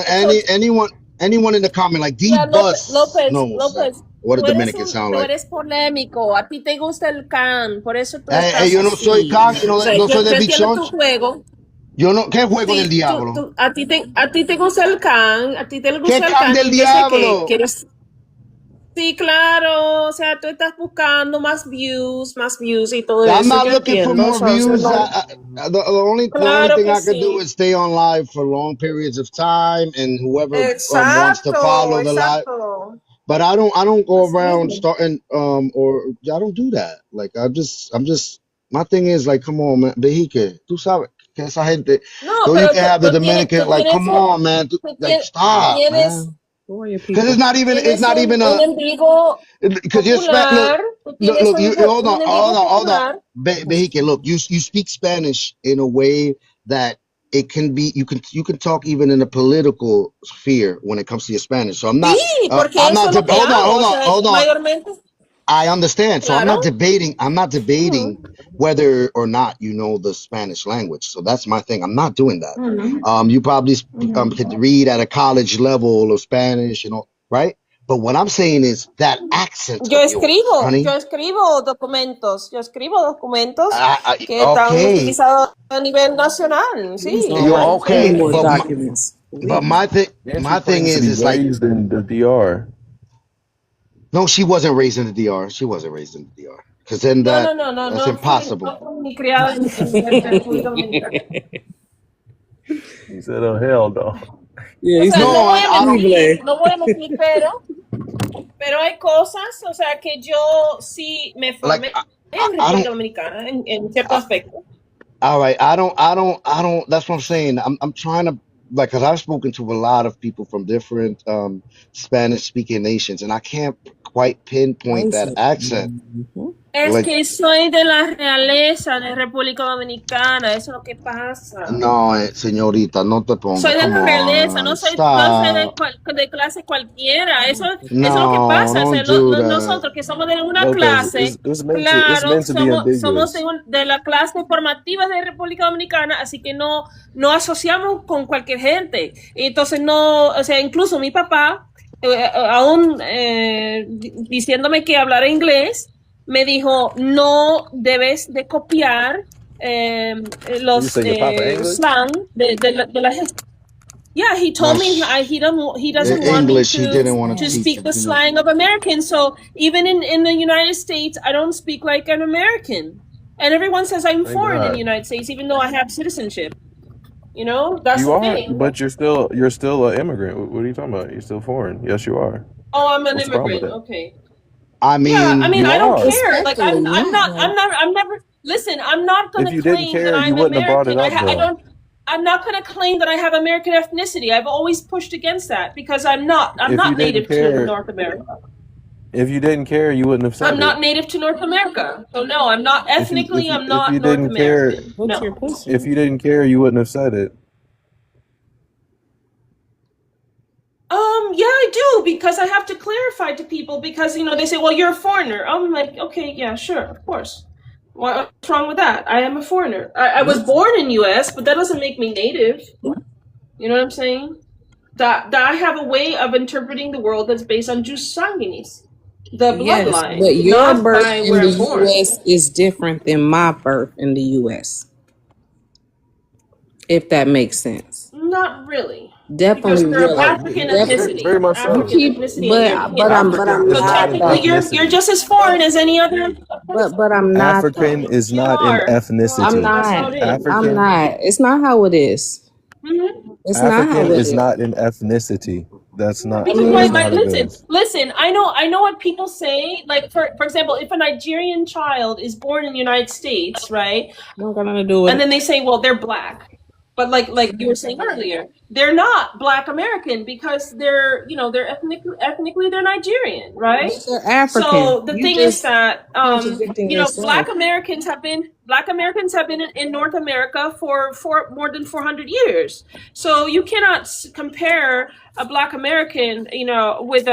anyone in the comment like D Yeah, Bus knows that what a Dominican sound tú like. eres polémico. A ti te gusta el can, por eso tú Hey, estás yo no soy así. can, O sea, no soy de yo Big entiendo tu Church. juego. Yo no, ¿qué juego del Sí, diablo? a ti te gusta el can, a ti te ¿Qué gusta el can can, del y yo sé que diablo? quieres. Sí, claro, o sea, tú estás buscando más views y todo I'm eso, not yo looking for entiendo. more views. No, The only claro thing que I could do sí. is stay on live for long periods of time, and whoever wants to Exacto, follow the live. exacto. But I don't go Así around mismo. starting or I don't do that. Like I'm just my thing is like, come on, man, Bejique, tú sabes que esa gente, No, so you pero can have the Dominican, tú like, tienes, come on, man, tú like tienes, stop, tienes, man, Warrior because people. it's not even un a en vivo because you're look. popular, tú tienes Look, you un en vivo hold on. popular. Bejique, look, you speak Spanish in a way that it can be you can talk even in a political sphere when it comes to your Spanish. So Sí, porque I'm eso not es lo que hago, o sea, hold on. mayormente, I understand. So I'm not claro. debating. I'm not debating Ujú, whether or not you know the Spanish language. So that's my thing. I'm not doing that. ujú, You probably could ujú. read at a college level of Spanish, right? But what I'm saying is that accent of yours, Yo honey. escribo documentos que están Okay, utilizados a nivel nacional, He's sí, gonna you're write sí. many okay. more But documents. Please. And she my thing claims to be is like, raised in the DR. no, she wasn't raised in the DR. She wasn't raised in the DR. Because then that's impossible. No fui ni criada en República Dominicana. He said, "Oh hell no." Yeah, O he sea, said, No, I don't. no voy a mentir, pero hay cosas, o sea, que yo sí me Like formé I, en I República don't. Dominicana, en cierto aspecto. All right, I don't. That's what I'm saying. I'm trying to like, because I've spoken to a lot of people from different Spanish speaking nations, and I can't quite pinpoint that racist. accent. Es Like, que soy de la realeza de República Dominicana, eso es lo que pasa. no, señorita, no te Soy ponga. de Come la realeza, on, no soy stop. de clase cualquiera. Eso es lo que No, pasa. O don't sea, do that. nosotros que somos de una Lopez, clase, it's claro, meant to be somos ambiguous. de la clase formativa de República Dominicana, así que no asociamos con cualquier gente. Entonces, no, o sea, incluso mi papá, aún diciéndome que hablara inglés, me dijo, no debes de copiar You los say your papa English? slang de la gente. Yeah, he No, told me he doesn't want me English. He didn't want to to teach speak it. the slang of Americans. So even in the United States, I don't speak like an American. And everyone says I'm Thank foreign in the God. United States, even though I have citizenship. You know, that's You the are, thing. but you're still an immigrant. What are you talking about? You're still foreign. Yes, you are. Oh, I'm an What's the problem with immigrant. that? Okay. I Yeah, I mean, mean, You I don't are. care. Like, Respectfully, yeah. I'm never. Listen, I'm not If gonna you didn't claim that care, you I'm wouldn't have brought it American. up, I though. don't. I'm not gonna claim that I have American ethnicity. I've always pushed against that because I'm not. I'm If you not didn't native to care, North America. if you didn't care, you wouldn't have I'm said it. not native to North America. So no, I'm not ethnically. I'm If not you North didn't care, American. What's your No. pussy? if you didn't care, you wouldn't have said it. Yeah, I do because I have to clarify to people because they say, "Well, you're a foreigner." I'm like, okay, yeah, sure, of course. What's wrong with that? I am a foreigner. I was born in U.S., but that doesn't make me native. You know what I'm saying? That I have a way of interpreting the world that's based on jus sanguinis, the Yes, bloodline, but your not birth by in where the I'm born. U.S. is different than my birth in the U.S. If that makes sense. Not really. Definitely Because you're of real. African Definitely. ethnicity. Very much You so. African keep, ethnicity and you're but I'm African is so not an technically you're ethnicity. just as foreign as any other person. but I'm not African though. is You not an are. I'm ethnicity. That's how not. it is. I'm African not. It's not how it is. Mm-hmm. It's not how African it is is. not an ethnicity. That's not Because that's not how it goes. listen, I know what people say. Like for example, if a Nigerian child is born in the United States, right? What got nothing to do with And it? then they say, well, they're black. But like you were saying earlier, they're not Black American because they're ethnically they're Nigerian, right? They're African. So the You thing is just that contradicting yourself. Black Americans have been in North America for more than 400 years. So you cannot compare a Black American, with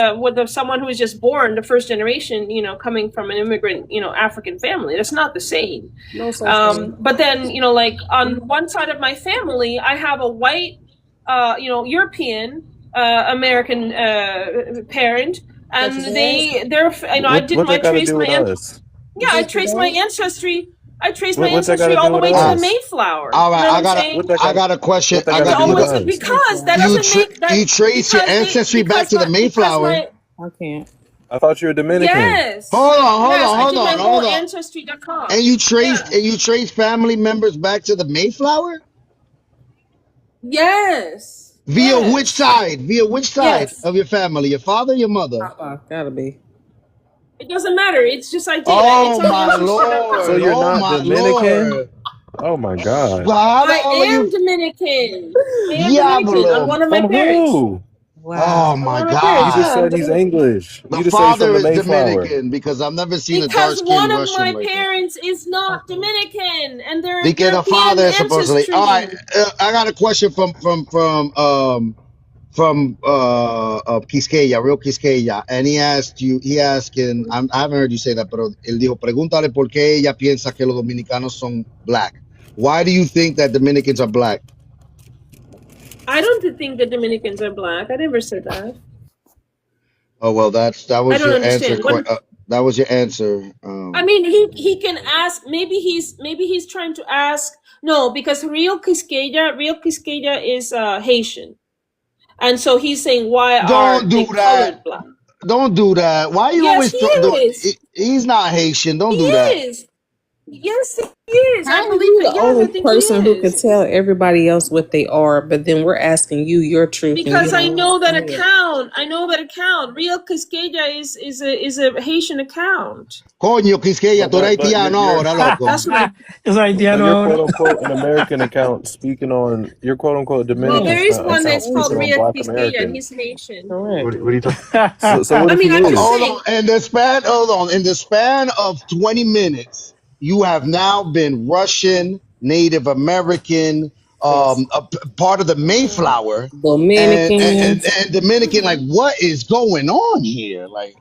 someone who was just born the first generation, coming from an immigrant, African family. That's not the same. No such thing. But then, like on one side of my family, I have a white, European American parent, and I traced my I traced my ancestry. All the way to the Mayflower. All right, You know what I'm saying? I got a question. I got All the way you. to, because that doesn't make that You trace your ancestry back to the Mayflower. I can't. I thought you were Dominican. Yes. Hold on. Ancestry.com. And you traced family members back to the Mayflower? Yes. Via which side? Yes. Of your family? Your father or your mother? Gotta be. It doesn't matter. It's just I did. Oh it's my Lord. So you're Oh not my Dominican? Lord. Oh my God. Well, how the I hell are am you? Dominican. Diablo. On one of my From parents. who? Oh my You God. just said he's English. The You just said he's from father the is Mayflower. Dominican because I've never seen a Because dark-skinned one of Russian my like that. parents is not Dominican, and they're Because the European father is supposedly. ancestry. All right, I got a question from Quisqueya, real Quisqueya, and he asking, I haven't heard you say that, pero él dijo, pregúntale por qué ella piensa que los dominicanos son black. Why do you think that Dominicans are black? I don't think the Dominicans are black. I never said that. Oh well, that was I don't your understand. answer. That was your answer. I mean, he can ask. Maybe he's trying to ask. No, because real Quisqueya is Haitian, and so he's saying why are they colored black? Don't do that. Why you Yes, always? he is. He's not Haitian. Don't He do that. is. Yes, he is. How I are believe you it. the Yes, I only think person he who could is. tell everybody else what they are, but then we're asking you your truth? Because I know that it. account. I know that account. Real Quisqueya is a Haitian account. Coño, Quisqueya, tú eres haitiano ahora, loco. That's my. It's like So you're quote unquote an American account speaking on your quote unquote Dominican Well, there is one account that's called speaking on Real Black Quisqueya, and Americans. he's Haitian. What are you talking? So what I if mean, he I'm is? just Hold saying. on. In the span of 20 minutes, you have now been Russian, Native American, part of the Mayflower, Dominicans. and Dominican. Like, what is going on here? Like,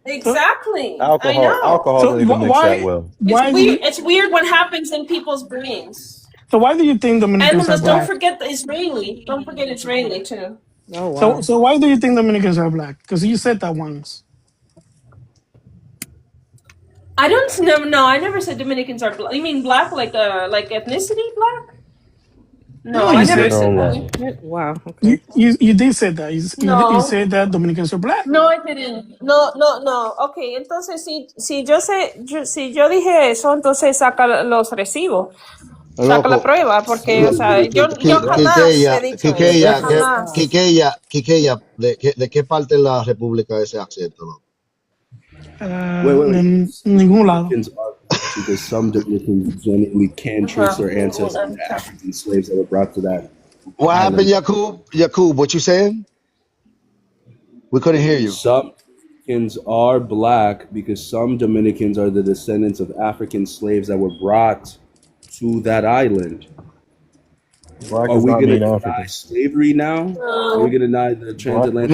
Exactly. I Alcohol know. don't even mix that well. It's weird what happens in people's brains. So why do you think Dominicans are And don't black? forget the Israeli. Don't forget Israeli too. Oh wow. So why do you think Dominicans are black? Because you said that once. I don't know. I never said Dominicans are black. You mean black like ethnicity black? No, you I never said said that. Wow. Okay. You did say that. You No. said that Dominicans are black. No, I didn't. No. Okay, entonces si yo dije eso, entonces saca los recibos. Saca la prueba, porque, o sea, yo jamás he dicho eso. Jamás. Quiqueya, ¿de qué parte de la República ese acento? ¿No? En ningún lado. Because some Dominicans genuinely can trace their ancestors to African slaves that were brought to that. What happened, Yakub? What you saying? We couldn't hear you. Some Dominicans are black because some Dominicans are the descendants of African slaves that were brought to that island. Black Are is we not going to being deny African. slavery now? Are we going to deny the transatlantic?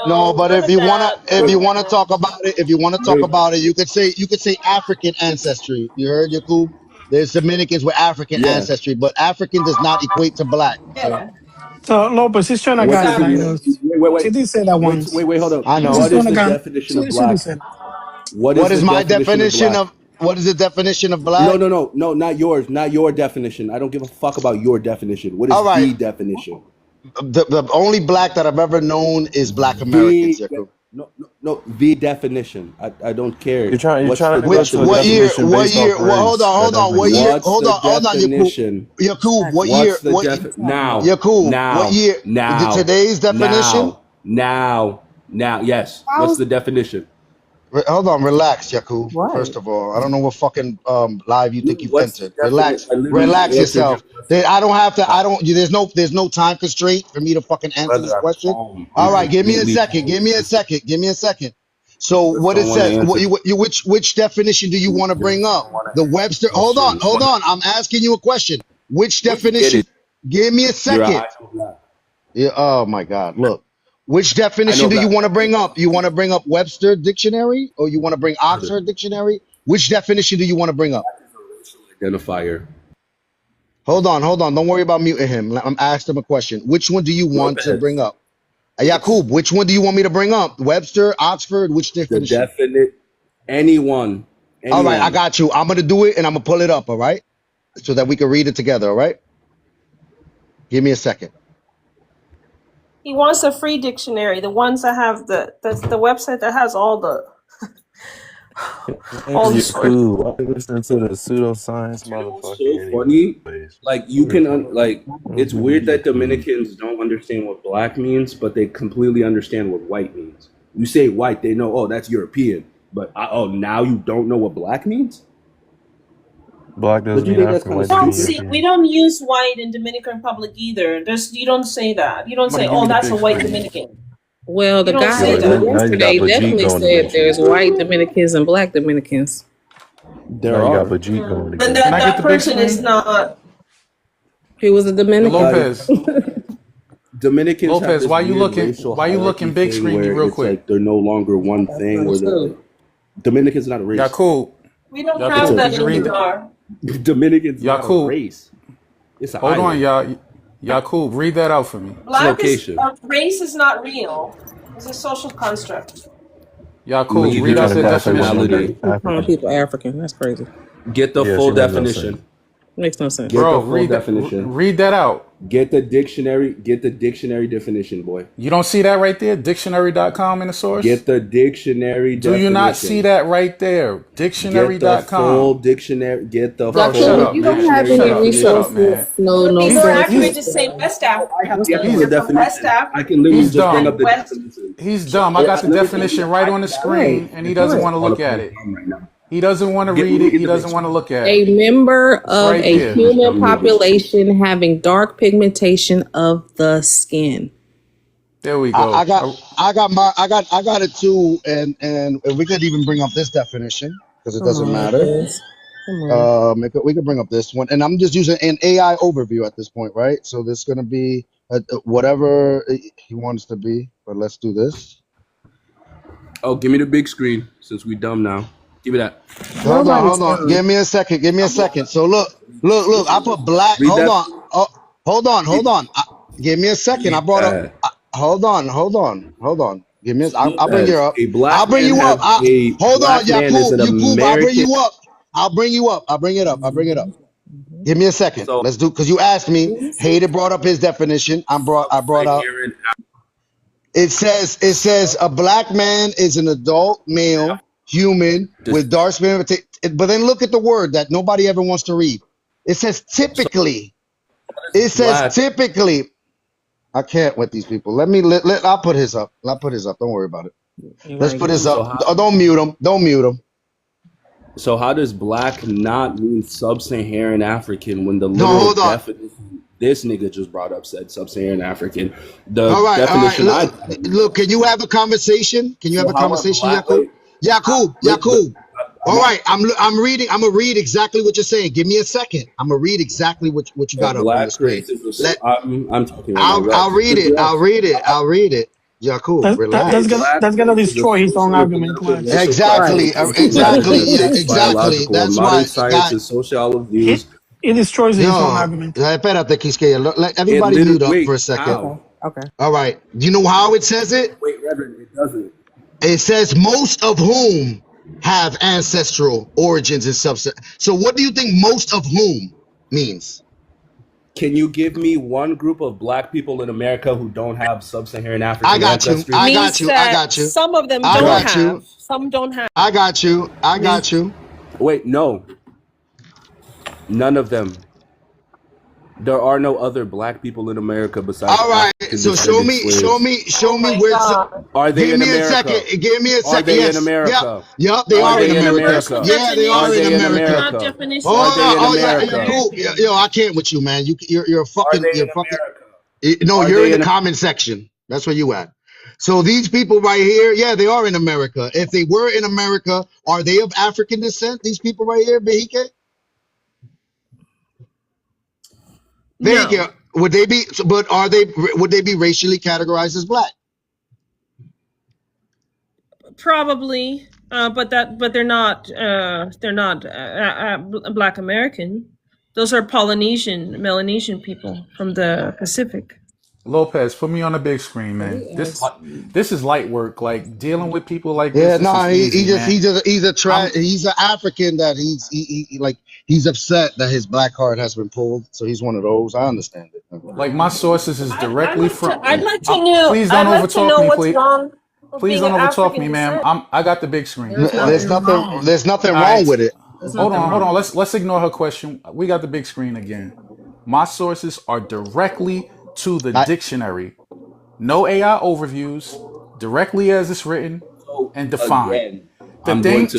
No, but if you wanna talk about it, you could say African ancestry. You heard, Yakub? There's Dominicans with African ancestry, but African does not equate to black. So Lopez, he's trying to gaslight us. Wait. She did say that once. Wait, hold up. I know. What is the definition of black? What is my definition of what is the definition of black? No, not yours. Not your definition. I don't give a fuck about your definition. What is the definition? The only black that I've ever known is Black Americans. No, the definition. I don't care. You're trying to go to a what year? definition based off race. Hold on. What year? Hold on, Yakub. What year? Now. Yakub. Now. What year? Now. Today's definition? Now. Yes. What's the definition? Hold on, relax, Yakub. What? First of all, I don't know what fucking live you think you've What's the entered. definite? Relax, I literally relax answered your yourself. question. I don't have to. I don't. There's no time constraint for me to fucking answer Brother, this I'm question. calm. I'm All right, give me a completely second. calm. Give me a Listen, second. Give me a second. So you just what it don't want to says? answer. Which definition do you You want to just bring up? don't want The to answer Webster. the question. Hold on. I'm asking you a question. Which We can get definition? it. Give me a You're an second. idle black. Yeah. Oh my God. Look. Which I definition know do you black. want to bring up? You want to bring up Webster dictionary or you want to bring Brother, Oxford dictionary? Which definition do you want to bring up? identifier. Hold on, hold on. Don't worry about muting him. I'm asking him a question. Which one do you want to bring Lopez. up? Yakub, which one do you want me to bring up? Webster, Oxford, which The definition? definite. Anyone. All right, I Anyone. got you. I'm gonna do it and I'm gonna pull it up, all right? So that we can read it together, all right? Give me a second. He wants a free dictionary, the ones that have the website that has all the all the You're sources. cool. I listen to the pseudoscience You know what's motherfucker so funny? anyways. Like you can like it's weird that Mm-hmm. Dominicans don't understand what black means, but they completely understand what white means. You say white, they know, oh, that's European. But now you don't know what black means? Black But doesn't do you mean think that's African, kind of white We don't doesn't mean stupid? see. We European. don't use white in Dominican Republic either. You don't say that. You don't Somebody say, give "Oh, me the that's a big white screen. Dominican." Well, You the don't guy say Yeah, now, that. now you got yesterday Bajeet definitely going said against you. there's white Dominicans and black Dominicans. Now There you got are. Bajeet going And against Can you. I get that the big person is screen? not. He was a Yo, Dominican. Like Lopez. Dominicans have Lopez, this weird racial why you hierarchy looking big thing screen me where real it's quick? like they're no longer one That's thing not where they're like true. Dominican's not a race. Yakub. We don't It's have Yakub, a that could you read that? anymore. Dominican's not a Yakub. race. It's an Hold on, island. y'all. Yakub, read that out for me. It's a Black is location. race is not real. It's a social construct. Yakub, You're read Leisure, out trying to the call someone definition. under nationality. Calling African. people African. That's crazy. Get the Yeah, full she make no sense. definition. Makes no sense. Get the Bro, full definition. read that out. Get the dictionary. Get the dictionary definition, boy. You don't see that right there? Dictionary.com in the source? Get the dictionary Do you not see definition. that right there? Get the full Dictionary.com. dictionary. Get the Bro, shut full Yakub, up, you don't man. have dictionary any Shut up, definition. resources. man. No, It would no be more sources. accurate to say West Africa. I have What's the the actual difference from West definition. I Africa can literally He's just bring dumb. up the West? definition. He's dumb. I got the Let me tell you, definition right on the screen, and he doesn't want to look at it. Right now. He doesn't want to Let read me it. get He the big doesn't want to look at A it. member It's of right a there. human population having dark pigmentation of the skin. There we I go. got it too, and we could even bring up this definition because it Come doesn't on, matter. Lopez. Come on. We could bring up this one, and I'm just using an AI overview at this point, right? So this is gonna be whatever he wants to be, but let's do this. Oh, give me the big screen since we dumb now. Give me that. Nobody's Hold on. dumb. Give me a second. Give me a second. So look. I put black. Read Hold that. on. Oh, hold on. Give me a second. I Read brought up. that. Hold on. Give me. I'll bring you Lopez, up. a I'll black bring man you up. have a Hold on, black man is an Yakub. I'll bring American. you up. I'll bring you up. I'll bring it up. I'll bring it up. Give me a second. So Let's do because you asked me. Hader brought up his definition. I brought out. Sub-Saharan It says a black man is an adult male human with dark skin. But then look at the word that nobody ever wants to read. It says typically. It says black. typically. I can't with these people. I'll put his up. I'll put his up. Don't worry about it. Let's put his So up. how, Oh, don't mute him. Don't mute him. so how does black not mean sub-Saharan African when the No, literal hold on. definition this nigga just brought up said sub-Saharan African? The All right. definition Look, can you have a conversation? Can you have So a how are conversation, black? Yakub? Yakub. I'm All right, I'm reading. I'm gonna read exactly what you're saying. Give me a second. I'm gonna read exactly what you got up on the black screen. race is a, I'm talking right now. I'll read it. I'll read it. Yakub, relax. That's gonna destroy his own argument. Watch. Exactly. Biological. That's Modern why, science and sociology views. It destroys his own Yo, argument. espérate, Quisqueya. Let everybody mute up for a second. How? Okay. All right. Do you know how it says it? Wait, Reverend, it doesn't. It says most of whom have ancestral origins in subset. So what do you think most of whom means? Can you give me one group of black people in America who don't have sub-Saharan African I got you. ancestry? I Means got you. I that got you. some of them I don't got you. have. Some don't have. I got you. I got you. Wait, no. None of them. There are no other black people in America besides All right, African so descended slaves. Oh my where. God. Are they Give in me a America? second. Give me a Are second. they in Yes. Yep. America? Yep. They Are are in they in America. America? Yeah, they Are are in they in America. Not America? definition. Are they in Oh yeah, America? cool. Yo, I can't with you, man. You're Are fucking. they You're in fucking. America? No, Are you're in they the in? comment section. That's where you at. So these people right here, yeah, they are in America. If they were in America, are they of African descent? These people right here, Behike? No, Behike, would they be? But are they? Would they be racially categorized as black? probably. But they're not. Black American. Those are Polynesian, Melanesian people from the Pacific. Lopez, put me on the big screen, man. This is light work. Like dealing with people like Yeah, this no, is easy, man. he's an African that he's upset that his black card has been pulled. So he's one of those. I understand it. Like my sources is directly from. I'd like to know. Please don't I'd like to overtalk know me, what's please. wrong with Please being don't of overtalk me, African ma'am. descent. I got the big screen. There's nothing All wrong right. with it. Hold on. Let's ignore her question. We got the big screen again. My sources are directly to the dictionary. No AI overviews, directly as it's written So and defined. again, The I'm going thing, to.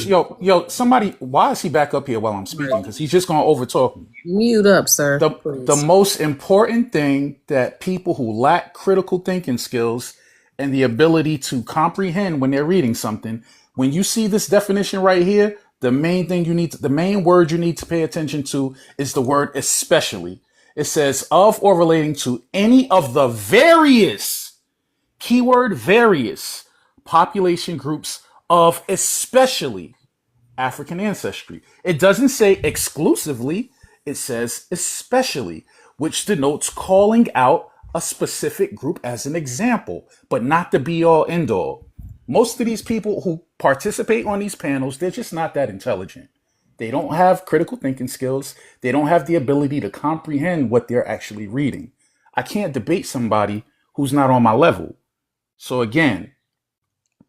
somebody, why is he back up here while I'm speaking? Because he's just gonna overtalk me. Mute up, sir. The most important thing that people who lack critical thinking skills and the ability to comprehend when they're reading something, when you see this definition right here, the main word you need to pay attention to is the word especially. It says of or relating to any of the various, keyword various, population groups of especially African ancestry. It doesn't say exclusively, it says especially, which denotes calling out a specific group as an example, but not the be all end all. Most of these people who participate on these panels, they're just not that intelligent. They don't have critical thinking skills. They don't have the ability to comprehend what they're actually reading. I can't debate somebody who's not on my level. So again,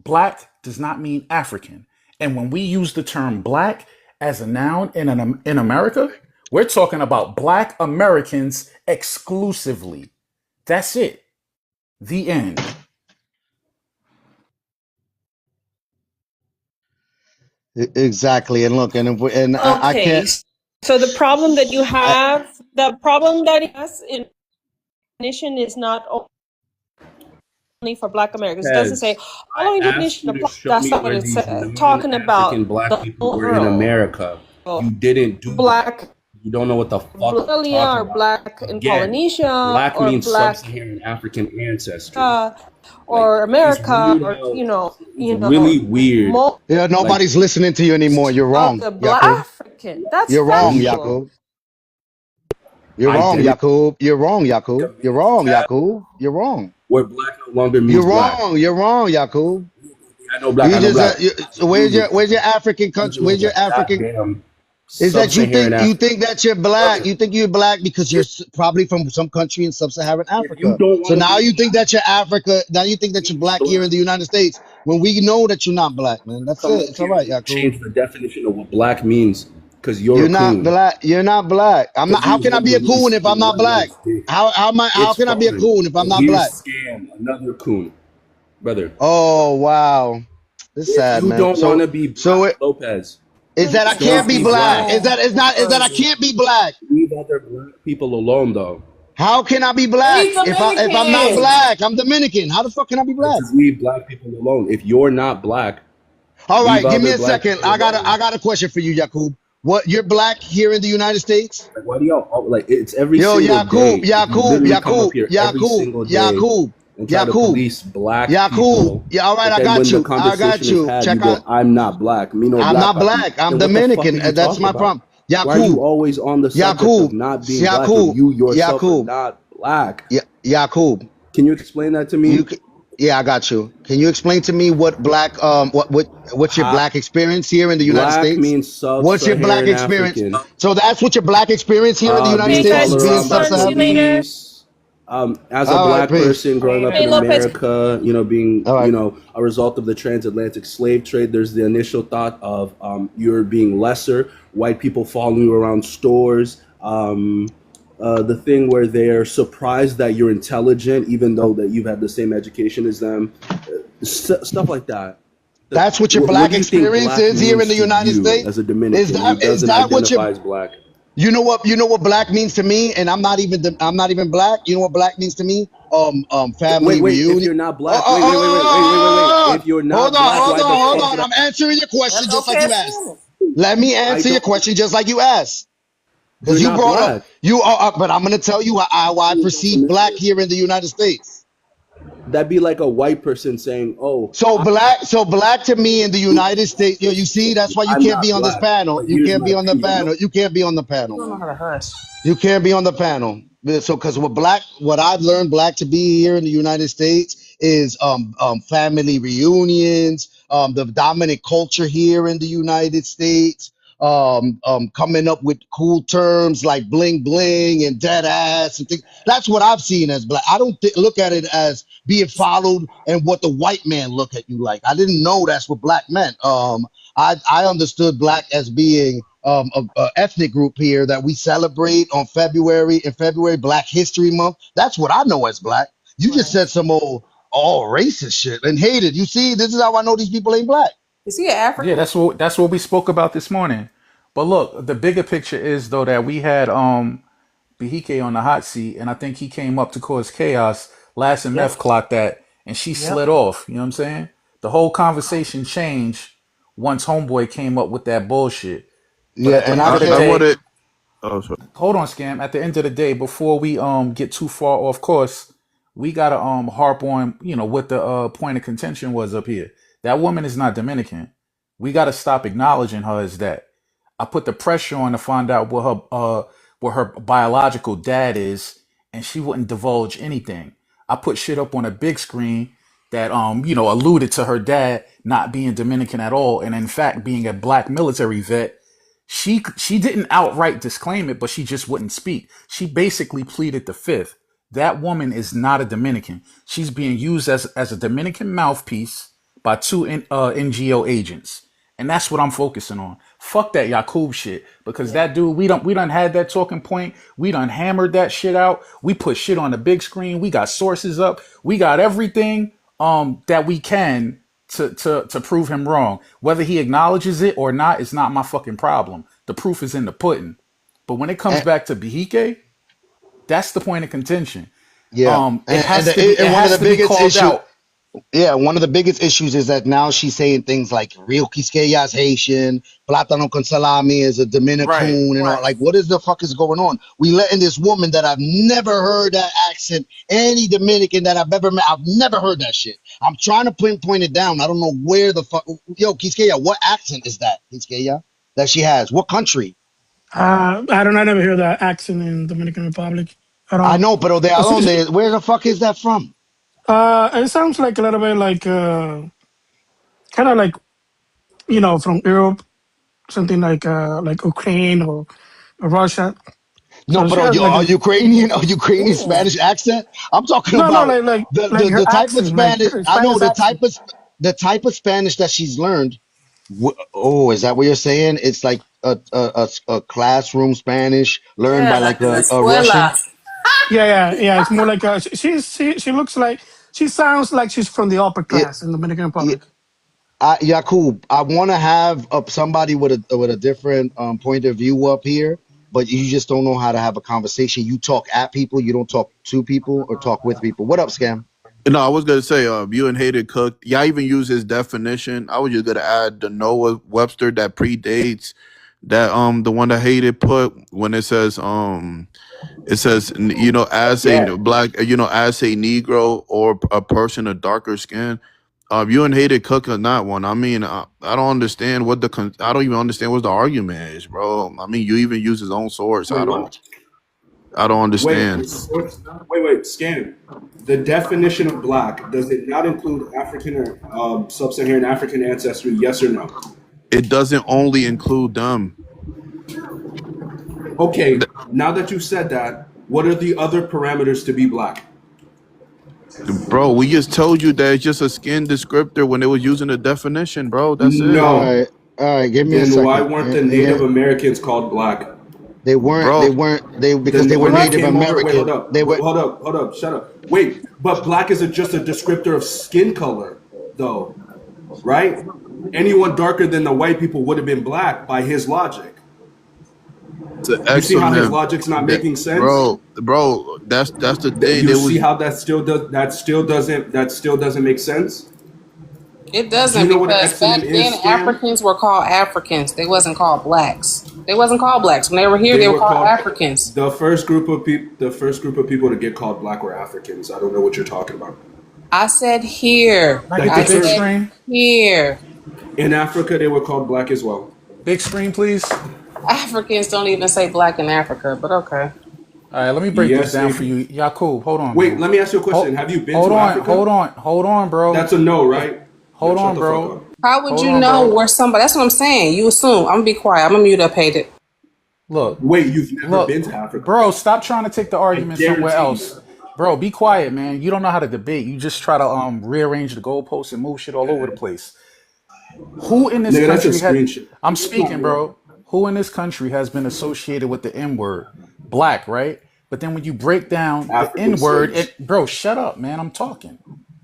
black does not mean African. And when we use the term black as a noun in America, we're talking about black Americans exclusively. That's it. The end. Exactly. And look, I Okay. can't. So the problem that you have, the problem that it has in definition is not only for Black Americans. It doesn't say following I asked definition you of to black. show That's me not what where it's these talking about. non-African black The people were in overall America. You didn't do black. that. You don't know what the fuck you're talking Or about. black in Again, Polynesia, black or means black sub-Saharan African ancestry. or America, It's or really weird. Yeah, nobody's listening to you anymore. You're wrong, the black Yakub. African. That's You're wrong, factual. Yakub. You're wrong, didn't. Yakub. You're wrong, Yakub. You're wrong, Yakub. You're wrong. Where black no longer means You're black. wrong. You're wrong, Yakub. I know black. You I know black. where's your African country? Where's your African? Goddamn Is that sub-Saharan you Africa. think that you're black? You think you're black because you're probably from some country in sub-Saharan You Africa. don't So want to now be you think that you're Africa. Now you think that you're black here in the United States when we know that you're not black, man. That's come it. up It's all here right, and Yakub. change the definition of what black means because you're You're a not coon. black. You're not black. I'm not. Because How you can I hold be the a coon if in I'm not white black? man's dick. How It's can I be a fine. coon if I'm And not here's black? Scam, another coon, brother. Oh wow, it's If sad, you man. don't want to be So black, Lopez, is that I can't don't be be black? black. Is that I can't be black? Leave other black people alone, though. How can I be black He's if I'm not Dominican. black? I'm Dominican. How the fuck can I be black? Just leave black people alone. If you're not black, All leave right, give me other a black second. people I alone. got a question for you, Yakub. What, you're black here in the United States? Like, why do y'all like? It's every Yo, single day. Yakub, You literally come up here every single day and try to police black people. Yeah, all right, But I then when got the you. I got conversation is you. had, Check you go, out. "I'm not black. Me no I'm black." not black. I'm Then what the fuck Dominican. are you That's talking my about? problem. Why are you Yakub, always on the subject Yakub, of not being black when you yourself are not black? Yakub. Can you explain that to me? Yeah, I got you. Can you explain to me what black what's your black experience here in the United Black States? means What's your black sub-Saharan experience? African. So that's what your black experience here in the United Being States is followed being around by sub-Saharan. police. As a All right, black peace. person growing up Hey, in Lopez. America, being, a result of the transatlantic slave trade, there's the initial thought of you're being lesser, white people following you around stores, the thing where they're surprised that you're intelligent, even though that you've had the same education as them, stuff like that. That's what your What black do you think experience black is here in means the to United you States? as a Dominican who Is doesn't that what your identify as black? you know what black means to me? And I'm not even black. You know what black means to me? Family Wait. If reunion. you're not black, wait. If you're Hold not on, black, hold why on, the hold fuck on. did I? I'm answering your question That's just like okay, you asked. Sam. Let me I answer your don't. question just like you asked. You're Because you not brought up black. you are, but I'm gonna tell you why I perceive black here in the United States. That'd be like a white person saying, "Oh, So black to me in the United States, you see, that's why you I'm can't be not on this black, panel. but You here's can't my be on the opinion." panel. You can't be on the You panel, don't know man. how to hush. You can't be on the panel. So, because what I've learned black to be here in the United States is family reunions, the dominant culture here in the United States, coming up with cool terms like bling bling and dead ass and things. That's what I've seen as black. I don't look at it as being followed and what the white man look at you like. I didn't know that's what black meant. I understood black as being a ethnic group here that we celebrate on February, Black History Month. That's what I know as black. You just Right. said some old all racist shit and hated. You see, this is how I know these people ain't black. Is he an Yeah, African? that's what we spoke about this morning. But look, the bigger picture is though that we had Behike on the hot seat, and I think he came up to cause chaos. Last and Yep. Meth clocked that, and she Yep. slid off. You know what I'm saying? The whole conversation changed once Homeboy came up with that bullshit. But Yeah, at the and end I of the I can't. day, wanted. Oh, sorry. hold on, Scam. At the end of the day, before we get too far off course, we gotta harp on what the point of contention was up here. That woman is not Dominican. We gotta stop acknowledging her as that. I put the pressure on to find out what her biological dad is, and she wouldn't divulge anything. I put shit up on a big screen that alluded to her dad not being Dominican at all, and in fact being a black military vet. She didn't outright disclaim it, but she just wouldn't speak. She basically pleaded the fifth. That woman is not a Dominican. She's being used as a Dominican mouthpiece by two NGO agents. And that's what I'm focusing on. Fuck that Yakub shit. Because Yeah. that dude, we done had that talking point. We done hammered that shit out. We put shit on the big screen. We got sources up. We got everything that we can to prove him wrong. Whether he acknowledges it or not is not my fucking problem. The proof is in the pudding. But when it comes And, back to Behike, that's the point of contention. yeah, It and has to be and one of the biggest called issue. out. Yeah, one of the biggest issues is that now she's saying things like "Real Quisqueya is Haitian," "Plátano con salami" is a Right. Dominican, and all. Right. Like, what is the fuck is going on? We letting this woman that I've never heard that accent, any Dominican that I've ever met, I've never heard that shit. I'm trying to point it down. I don't know where the fuck. Yo, Quisqueya, what accent is that, Quisqueya, that she has? What country? I don't. I never hear that accent in Dominican Republic at I all. know, pero de It's- it's- adonde? Where the fuck is that from? it sounds like a little bit like kind of like from Europe, something like Ukraine or Russia. No, So she but has like a Ukrainian Ooh. Spanish accent. I'm talking no, about like her the type of accent, like Spanish. her I know Spanish accent. the type of Spanish that she's learned. Oh, is that what you're saying? It's like a classroom Spanish learned Yeah, by like like in the a Russian. escuela. Yeah. It's more like she looks like she sounds like she's from the upper Yeah, class in Dominican yeah. Republic. Yakub, I want to have somebody with a different point of view up here, but you just don't know how to have a conversation. You talk at people, you don't talk to people or talk with people. What up, Scam? No, I was gonna say, you and Hated Cook. Yeah, I even use his definition. I was just gonna add the Noah Webster that predates that the one that Hated put when it says as a Yeah. black as a Negro or a person of darker skin. You and Hated Cook are not one. I mean, I don't understand I don't even understand what the argument is, bro. I mean, you even use his own source. Wait, what? I don't Wait, understand. Scan. The definition of black, does it not include African or sub-Saharan African ancestry? Yes or no? It doesn't only include them. Okay, now that you said that, what are the other parameters to be black? Bro, we just told you that it's just a skin descriptor when they was using the definition, bro. That's it. All No. right, all right. Give me a Then why second. weren't the Native Americans called black? They weren't. bro. Because Then they were when they Native came over, wait, hold American. up, They were. hold up, shut up. Wait, but black is just a descriptor of skin color, though, right? Anyone darker than the white people would have been black by his logic. It's an You see how his excellent, logic's not that, making sense? bro. That's the thing. You There see was how that still doesn't make sense? It Do you doesn't, know what an because back excellent then is, Scam? Africans were called Africans. They wasn't called blacks. They wasn't called blacks. When they were here, They they were were called called Africans. the first group of people. The first group of people to get called black were Africans. I don't know what you're talking about. I said here. Can I get Like the the I big third said screen? here. in Africa, they were called black as well. Big screen, please. Africans don't even say black in Africa, but okay. All right, let me break this Yes, down they for do. you. Yakub, hold on, Wait, man. let me ask you a question. Hold, Have you been hold to on, Africa? hold on, bro. That's a no, right? Yo, Hold shut on, the fuck bro. up. How would Hold you on, know bro. where somebody? That's what I'm saying. You assume. I'm gonna be quiet. I'm gonna mute up, hate it. Look, Wait, you've never been to look, Africa? bro. Stop trying to take the I argument somewhere guarantee you. else, bro. Be quiet, man. You don't know how to debate. You just try to rearrange the goalposts and move shit all over the place. Who in this Nigga, that's a country had? screenshot. I'm It's not speaking, real. bro. Who in this country has been associated with the N word? Black, right? But then when you break down the African N word, slaves. bro, shut up, man. I'm talking.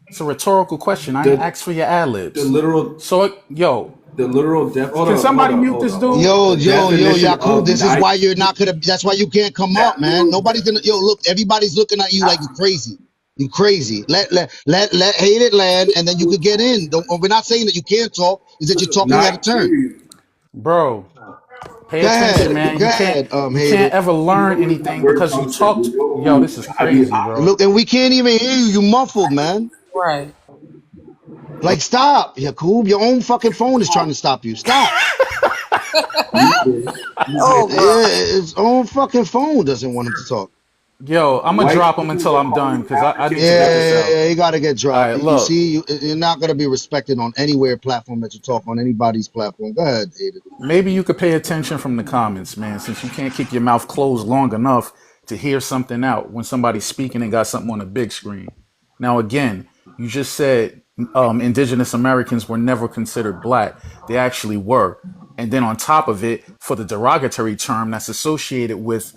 It's a rhetorical question. I ain't The asked for your ad the libs. literal So, yo, the literal can somebody mute this dude? Yo, definition Yakub, of this is night. why you're not gonna. That's why you can't come That up, man. literal Nobody's gonna. Yo, look, everybody's looking at you like you Africa. crazy. You crazy. Let hate it land, and then you could get in. Don't. We're not saying that you can't talk. Is that you're talking out of Not turn? period. Bro, pay Go attention, ahead. man. Go ahead. You Hate can't it. ever You learn know where that anything word because you comes from. talked. You know Yo, this is I mean, crazy, bro. Look, and we can't even hear you. You muffled, man. Right. Like, stop, Yakub. Your own fucking phone is trying to stop you. Stop. Oh, bro. Yeah, his own fucking phone doesn't want him to talk. Yo, I'm gonna white drop him people until were I'm done calling because I need Africans to get this Yeah, out. Africans. yeah, you gotta get All dropped. right, You look. see, you're not gonna be respected on anywhere platform that you talk on anybody's platform. Go ahead, Aiden. Maybe you could pay attention from the comments, man, since you can't keep your mouth closed long enough to hear something out when somebody's speaking and got something on a big screen. Now, again, you just said indigenous Americans were never considered black. They actually were. And then on top of it, for the derogatory term that's associated with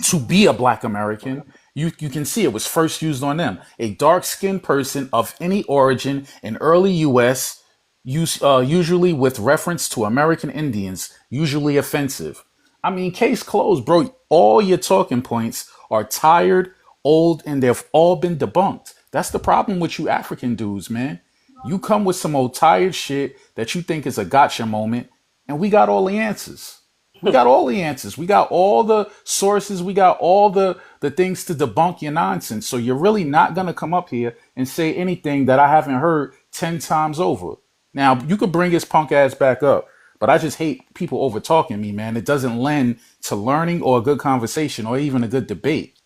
to be a black American, you can see it was first used on them. A dark skinned person of any origin in early US, usually with reference to American Indians, usually offensive. I mean, case closed, bro. All your talking points are tired, old, and they've all been debunked. That's the problem with you African dudes, man. You come with some old tired shit that you think is a gotcha moment, and we got all the answers. We got all the answers. We got all the sources. We got all the things to debunk your nonsense. So you're really not gonna come up here and say anything that I haven't heard 10 times over. Now you could bring his punk ass back up, but I just hate people over talking me, man. It doesn't lend to learning or a good conversation or even a good debate.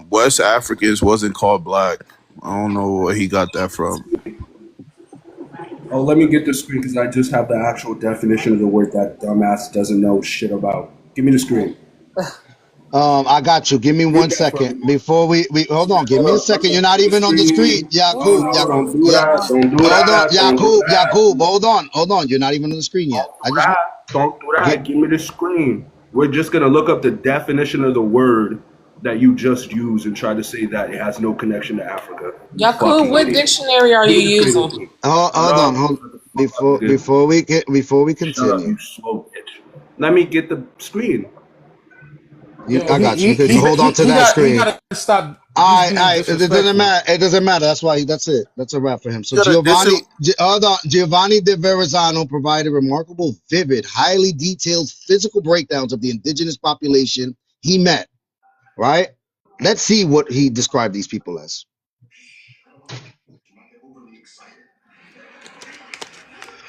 West Africans wasn't called black. I don't know where he got that from. Oh, let me get the screen because I just have the actual definition of the word that dumbass doesn't know shit about. Give me the screen. I got you. Give me Get one that second from me. before we hold on. Give me a second. You're not The even on the screen, screen. No, Yakub. no, don't do Yeah. that. Don't do Hold on, that. Don't do that. Yakub. Hold on. You're not even on the screen yet. Don't I do just that. Don't do get. that. Give me the screen. We're just gonna look up the definition of the word that you just used and try to say that it has no connection to Africa. You Yakub, fucking what idiot. dictionary are Give you me the screen real using? quick. Shut Hold on. up. Hold Shut the fuck up, nigga. before we Shut up, continue. you slow bitch. Let me get the screen. Yo, I got you. Okay, hold on to that he screen. got to stop just All being right. It doesn't disrespectful. matter. It doesn't matter. That's why. That's it. That's a wrap for him. So Yeah, this is Giovanni de Verrazano provided remarkable, vivid, highly detailed physical breakdowns of the indigenous population he met. Right. Let's see what he described these people as.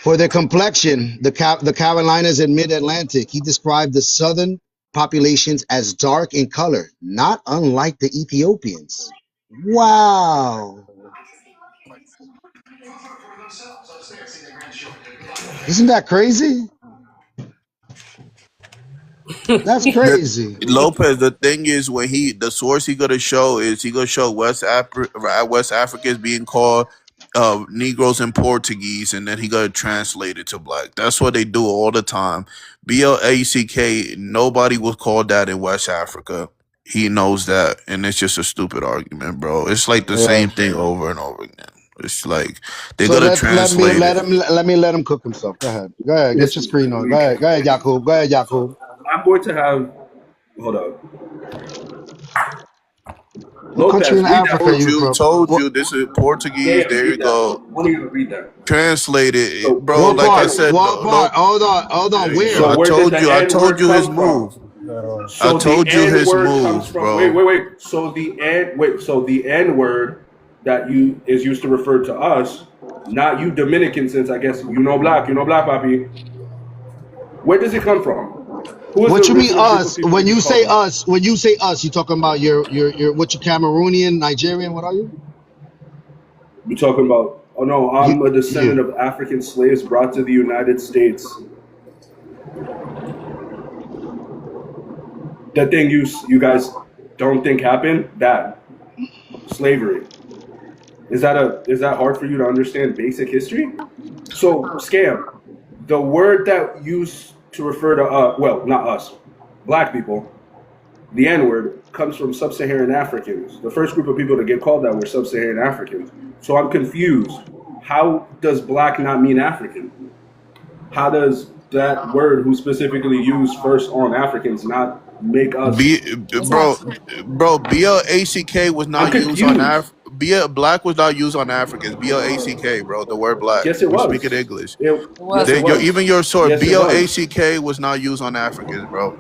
For their complexion, the Carolinas and Mid-Atlantic, he described the southern populations as dark in color, not unlike the Ethiopians. Wow. Isn't that crazy? That's the crazy. Lopez. The thing is, when the source he gonna show is he gonna show West Africans being called Negroes in Portuguese, and then he got translated to black. That's what they do all the time. BLACK. Nobody was called that in West Africa. He knows that, and it's just a stupid argument, bro. It's like the Yeah. same thing over and over again. It's like they're So gonna let me translate it. let him cook himself. Go ahead. Go ahead. Get your Listen, screen on. Go ahead, Yakub. Go ahead, Yakub. I'm going to have. Hold on. What country Lopez, in read that. Africa are you from? Told What you this is Yeah, Portuguese. There read you that. go. One of you read that. Translate it, So bro. where what did Like the I part? N? said, What part? Hold on. there you Where? go. So where did the I N told word you his come move. from? I So the told you N his word comes moves, from. bro. Wait. So the N word that is used to refer to us, not you Dominican, since I guess you know black, papi. Where does it come from? Who is the What you mean original group of us? people to When be you say called black? us, you talking about your what you Cameroonian, Nigerian? What are you? You're talking about? Oh no, You I'm a descendant you. of African slaves brought to the United States. The thing you guys don't think happened, that slavery. Is that hard for you to understand basic history? So scam. The word that used to refer to well, not us, black people, the N word comes from sub-Saharan Africans. The first group of people to get called that were sub-Saharan Africans. So I'm confused. How does black not mean African? How does that word, who specifically used first on Africans, not make us? It's Bro, not. BLACK was I'm not used on confused. Black was not used on Africans. BLACK, bro. The word black. Yes, it We speak in was. English. It, It yes, it wasn't. Even was. your source, Yes, it was. BLACK was not used on Africans, bro.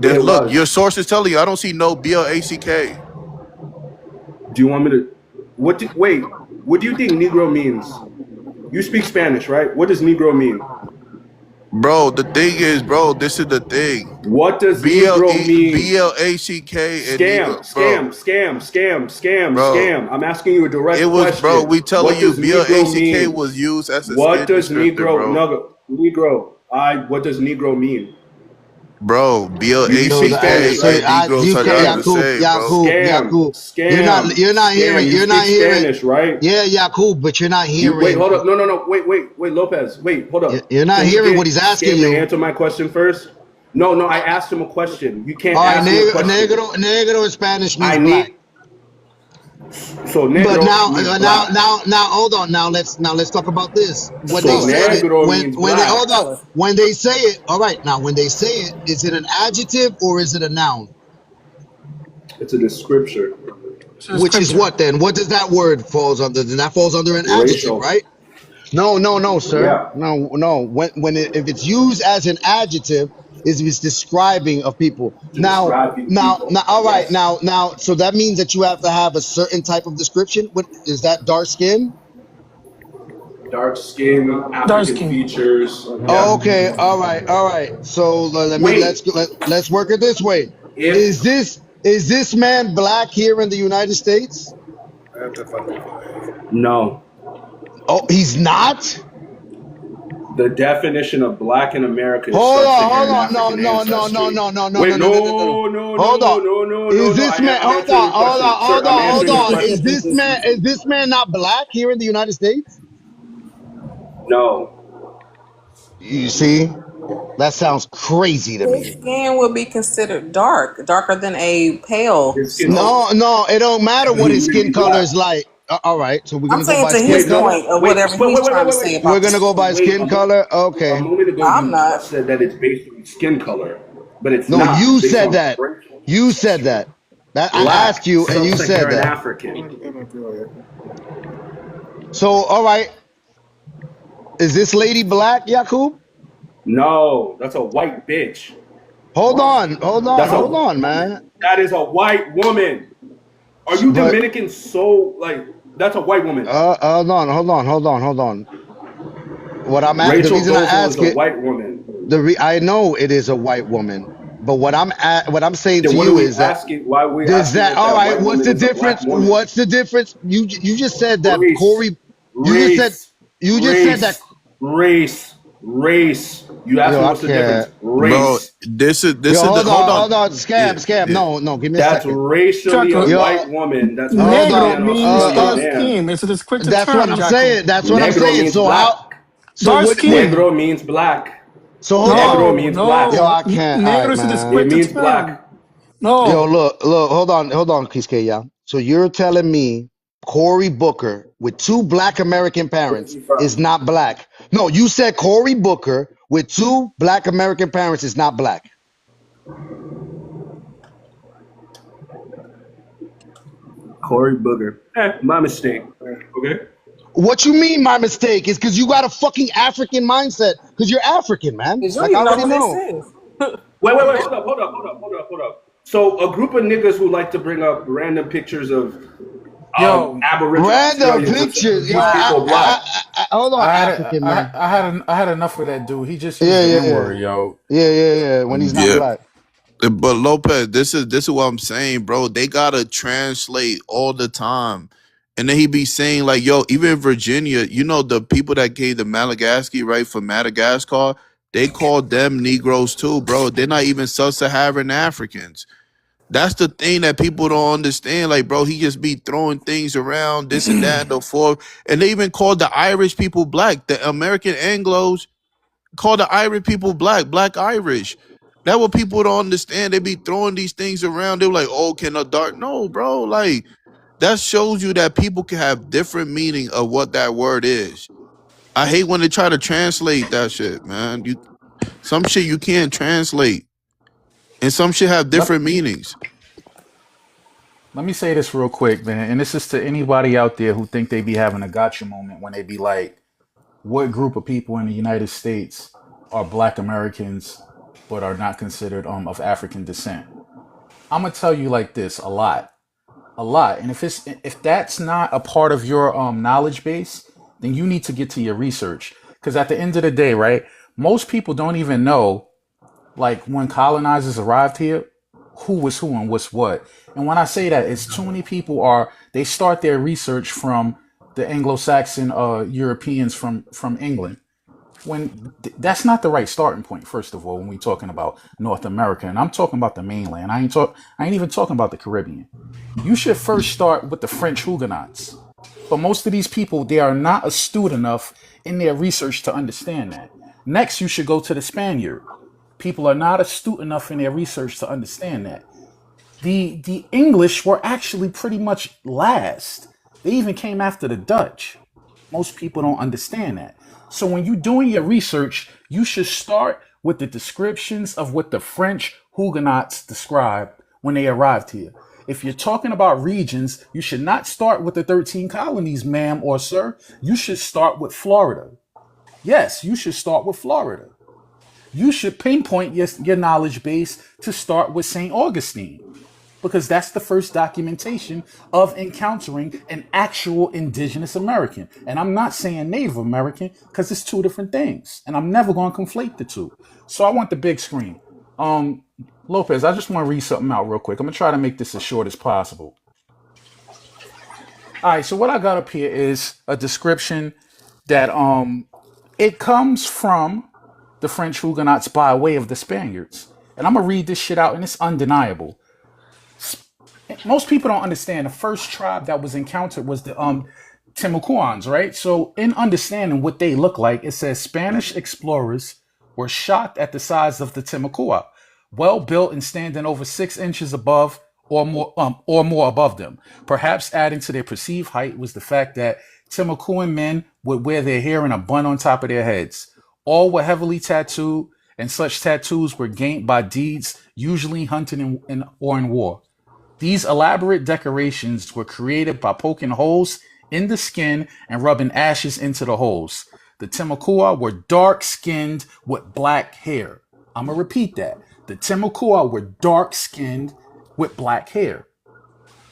It Look, your was. source is telling you. I don't see no BLACK, Do you want me to? Wait. What do you think Negro means? You speak Spanish, right? What does Negro mean? bro. The thing is, bro. This is the thing. What does Negro mean? BLACK and Scam, Negro, bro. scam, scam, scam, scam, Bro, scam. I'm asking you a it direct was, bro. question. We telling What you, does Negro BLACK mean? was used as a What skin does descriptor, Negro? bro. No, Negro. What does Negro mean? Bro, You So speak BLACK Spanish, right? and Negroes you are can not the Scam, same, bro. scam, You're not scam, you're not hearing scam. You you're speak not hearing. Spanish, right? Yeah, Yakub, but you're not You wait, hearing. hold up. No. Wait, Lopez. Wait, hold up. You're not Can we hearing what he's get asking Scam to you. answer my question first? No. I asked him a question. You can't All right, ask me a question. negro in Spanish means I black. need so But negro means black. now hold on. Now let's talk about this. When So they Tell us. say it, negro when means when they black. hold on, Tell us. when they say it, all right. Now when they say it, is it an adjective or is it a noun? It's a descriptor. It's a Which is scripture. what then? What does that word falls under? Then that falls under an adjective, Racial. right? No, sir. Yeah. No. If it's used as an adjective, it's describing of people. To describe people. All right. Yes. Now. So that means that you have to have a certain type of description. What is that? Dark skin? Dark skin, Dark African skin. features. Oh, Yeah. okay. All right. So let's Wait. let's work it this way. If Is this man black here in the United States? no, Oh, he's not. the definition of black in America is Hold sub-Saharan on. No, African no, no, no, ancestry. no, no, no, no, Wait, no, no, no, no, no. Hold on. no, Is no. this man? I'm Hold answering on, your question, sir. I'm hold answering your on. Is question. this man? Is this man not black here in the United States? No, You see, that sounds crazy to His me. skin would be considered dark, darker than a pale his skin. skin. No, it don't matter what He his would skin be color black. is like. All right, so we're I'm gonna go saying by to skin his Wait, color. point of whatever he's trying to say We're about the gonna go by skin. wait. skin color. A Okay. moment ago, I'm you not. just said that it's based on skin color, but it's No, not. you It's based said on that. racial. You said that. That I asked Black, you, and you said sub-Saharan that. African. So, all right, is this lady black, Yakub? No, that's a white bitch. Hold That's a on, man. that is a white woman. Are you But Dominican? So like that's a white woman. hold on. The Rachel reason I Dolezal is ask a it, white woman. I know it is a white woman, but what I'm saying Then to what are you we is that asking? Why are we does asking that if all that right? white What's woman the is a black difference? woman? What's the difference? You just said that Race, Corey. You just said race, you just said that. race, race, race. You asked Yo, me I what's the difference. can't. Bro, Race. this is Yo, the hold on. Hold on, Yeah, scam. yeah. No, give me a That's second. racially a Jackal, white Yo, woman. That's hold racially on. negro an means Australian dark man. skin. It's a descriptive That's what term, I'm Jackal. saying. That's what I'm Negro saying. means So how? black. So Dark what? skin. Negro means black. So hold on. Negro No, means black. Yo, no. I can't. All Negro right, is a man. It descriptive means term. black. Yo, No. look. Hold on, Kiske, yeah. So you're telling me Cory Booker with two black American Where's parents he is from? not black? No, you said Cory Booker with two black American parents is not black. Cory Booger. My mistake. Okay. What you mean? My mistake is because you got a fucking African mindset. Because you're African, man. Cause you don't Like I even know already who this know. is. Wait. Hold up. So a group of niggas who like to bring up random pictures of Yo, Aboriginal Random Australians and say pictures, yo. these people black. Hold on, African man. I had enough of that dude. He just used Yeah, the yeah, N yeah, word, yo. yeah. When he's not Yeah. black. But Lopez, this is what I'm saying, bro. They gotta translate all the time. And then he be saying, like, yo, even in Virginia, you know, the people that gave the Malagasy, right, for Madagascar, they called them Negroes too, bro. They're not even sub-Saharan Africans. That's the thing that people don't understand. Like, bro, he just be throwing things around, this and that, and the forth. And they even called the Irish people black. The American Anglos call the Irish people black Irish. That what people don't understand. They be throwing these things around. They're like, oh, can a dark? No, bro. Like, that shows you that people can have different meaning of what that word is. I hate when they try to translate that shit, man. Some shit you can't translate. And some shit have Let, different meanings. let me say this real quick, man. And this is to anybody out there who think they be having a gotcha moment when they be like, what group of people in the United States are black Americans but are not considered of African descent? I'm gonna tell you like this, a lot. And if that's not a part of your knowledge base, then you need to get to your research. Because at the end of the day, right, most people don't even know, like, when colonizers arrived here, who was who and what's what. And when I say that, it's too many people they start their research from the Anglo-Saxon Europeans from England, when that's not the right starting point. First of all, when we're talking about North America, and I'm talking about the mainland, I ain't even talking about the Caribbean. You should first start with the French Huguenots. But most of these people, they are not astute enough in their research to understand that. Next, you should go to the Spaniard. People are not astute enough in their research to understand that. The English were actually pretty much last. They even came after the Dutch. Most people don't understand that. So when you're doing your research, you should start with the descriptions of what the French Huguenots described when they arrived here. If you're talking about regions, you should not start with the 13 colonies, ma'am or sir. You should start with Florida. Yes, you should start with Florida. You should pinpoint your knowledge base to start with St. Augustine, because that's the first documentation of encountering an actual indigenous American. And I'm not saying Native American, because it's two different things. And I'm never going to conflate the two. So I want the big screen. Um, Lopez, I just want to read something out real quick. I'm going to try to make this as short as possible. All right, so what I got up here is a description that it comes from the French Huguenots by way of the Spaniards. And I'm going to read this shit out, and it's undeniable. Most people don't understand the first tribe that was encountered was the Timucuans, right? So in understanding what they look like, it says Spanish explorers were shocked at the size of the Timucua, well built and standing over 6 inches above or more above them. Perhaps adding to their perceived height was the fact that Timucuan men would wear their hair in a bun on top of their heads. All were heavily tattooed, and such tattoos were gained by deeds, usually hunting or in war. These elaborate decorations were created by poking holes in the skin and rubbing ashes into the holes. The Timucua were dark-skinned with black hair. I'm going to repeat that. The Timucua were dark-skinned with black hair.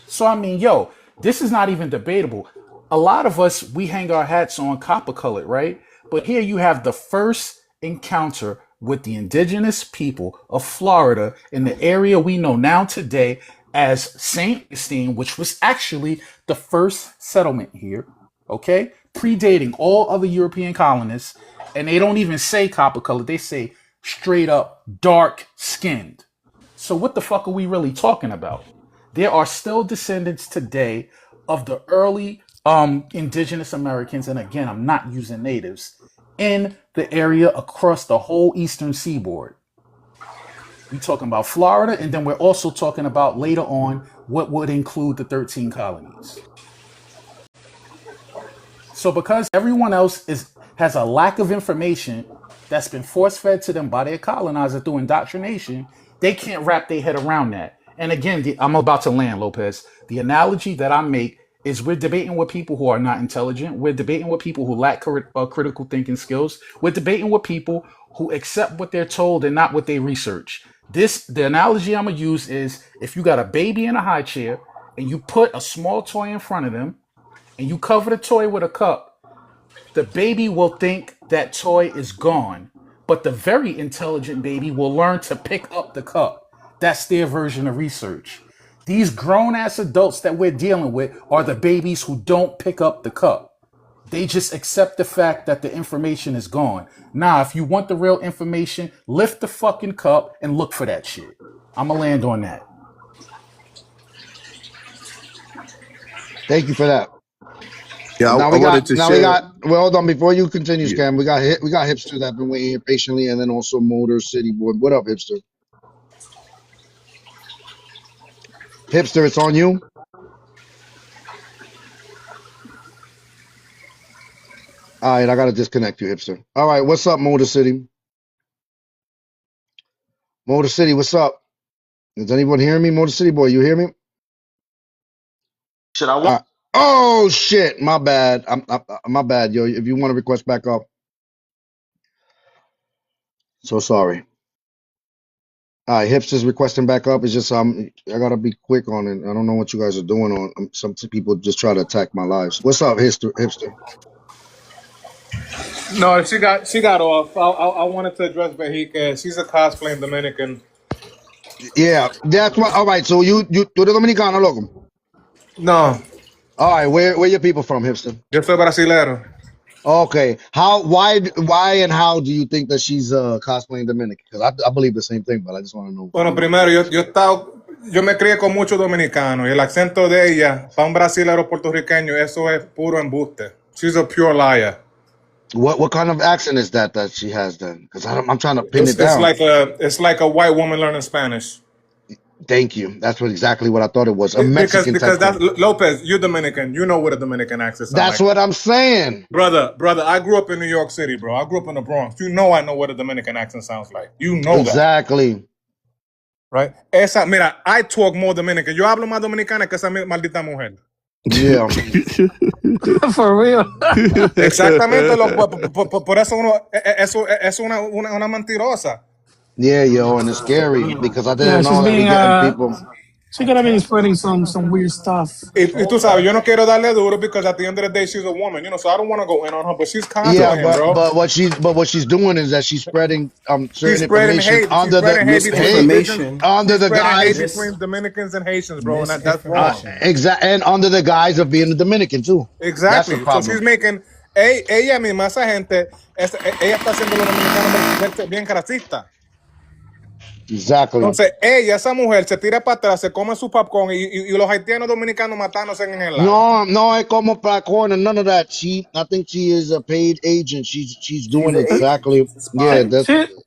So, I mean, yo, this is not even debatable. A lot of us, we hang our hats on copper colored, right? But here you have the first encounter with the indigenous people of Florida in the area we know now today as St. Augustine, which was actually the first settlement here. Okay? predating all other European colonists, and they don't even say copper colored. They say straight up dark skinned. So what the fuck are we really talking about? There are still descendants today of the early indigenous Americans, and again, I'm not using natives, in the area across the whole eastern seaboard. We're talking about Florida, and then we're also talking about later on what would include the 13 colonies. So because everyone else has a lack of information that's been force-fed to them by their colonizer through indoctrination, they can't wrap their head around that. And again, I'm about to land, Lopez. The analogy that I make is we're debating with people who are not intelligent. We're debating with people who lack critical thinking skills. We're debating with people who accept what they're told and not what they research. The analogy I'm gonna use is if you got a baby in a high chair and you put a small toy in front of them and you cover the toy with a cup, the baby will think that toy is gone, but the very intelligent baby will learn to pick up the cup. That's their version of research. These grown-ass adults that we're dealing with are the babies who don't pick up the cup. They just accept the fact that the information is gone. Nah, if you want the real information, lift the fucking cup and look for that shit. I'ma land on that. Thank you for that. Yeah, Now I we wanted got. to Now we share. got. Well, hold on. Before you continue, Yeah. Scam, we got hipster that have been waiting here patiently, and then also Motor City Boy. What up, hipster? Hipster, it's on you. All right, I gotta disconnect you, hipster. All right, what's up, Motor City? Motor City, what's up? Is anyone hearing me? Motor City Boy, you hear me? Should I want? Oh shit, my bad. My bad, yo. If you want to request back up, so sorry. All right, hipster's requesting back up. It's just I gotta be quick on it. I don't know what you guys are doing on. Some people just try to attack my lives. What's up, hipster? No, she got off. I wanted to address Vejica. She's a cosplaying Dominican. Yeah, that's what. All right, so you tú eres dominicano, loco. No, All right, where your people from, hipster? yo soy brasilero. Okay, why, and how do you think that she's cosplaying Dominican? Because I believe the same thing, but I just want to know. Bueno, primero, yo me crié con muchos dominicanos y el acento de ella, para un brasilero puertorriqueño, eso es puro embuste. She's a pure liar. What kind of accent is that she has then? Because I'm trying to pin it down. It's like a white woman learning Spanish. Thank you. That's exactly what I thought it was. A Mexican because that's Lopez. You're Dominican. You know what a Dominican accent sounds That's like. what I'm saying, brother. I grew up in New York City, bro. I grew up in the Bronx. You know I know what a Dominican accent sounds like. You know exactly. That. Right? Mira, I talk more Dominican. Yo hablo más dominicana que esa maldita mujer. Yeah. For real. Exactamente. Por eso eso es una mentirosa. Yeah, yo, and it's scary because I didn't know that we getting people. She could have been spreading some weird stuff. Y tú sabes, yo no quiero darle duro because at the end of the day she's a woman, so I don't want to go in on her, but she's cosplaying, bro. But what she's doing is that she's spreading certain information hate. under the guise between Dominicans and Haitians, bro, and that's wrong. Exactly, and under the guise of being a Dominican too. Exactly. So she's making ella misma, esa gente, ella está haciendo los dominicanos bien racista. Exactly. Entonces, esa mujer se tira para atrás, se come su popcorn y los haitianos dominicanos matándose en el lado. No, es como popcorn and none of that. I think she is a paid agent. She's doing exactly.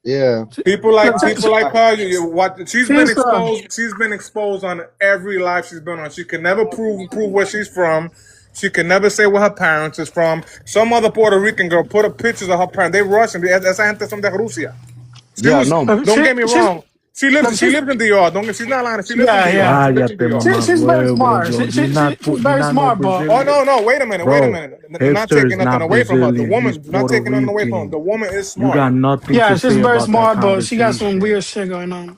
Yeah, People like her. She's been exposed on every life she's been on. She can never prove where she's from. She can never say where her parents is from. Some other Puerto Rican girl put up pictures of her parents. They Russian. Esa gente son de Rusia. Don't get me wrong. She lives in DR. She's not lying. She lives in DR. She's very smart. She's very smart, but oh no, wait a minute. They're not taking nothing away from her. The woman's not taking nothing away from her. The woman is smart. You got nothing. Yeah, she's very smart, but she got some weird shit going on.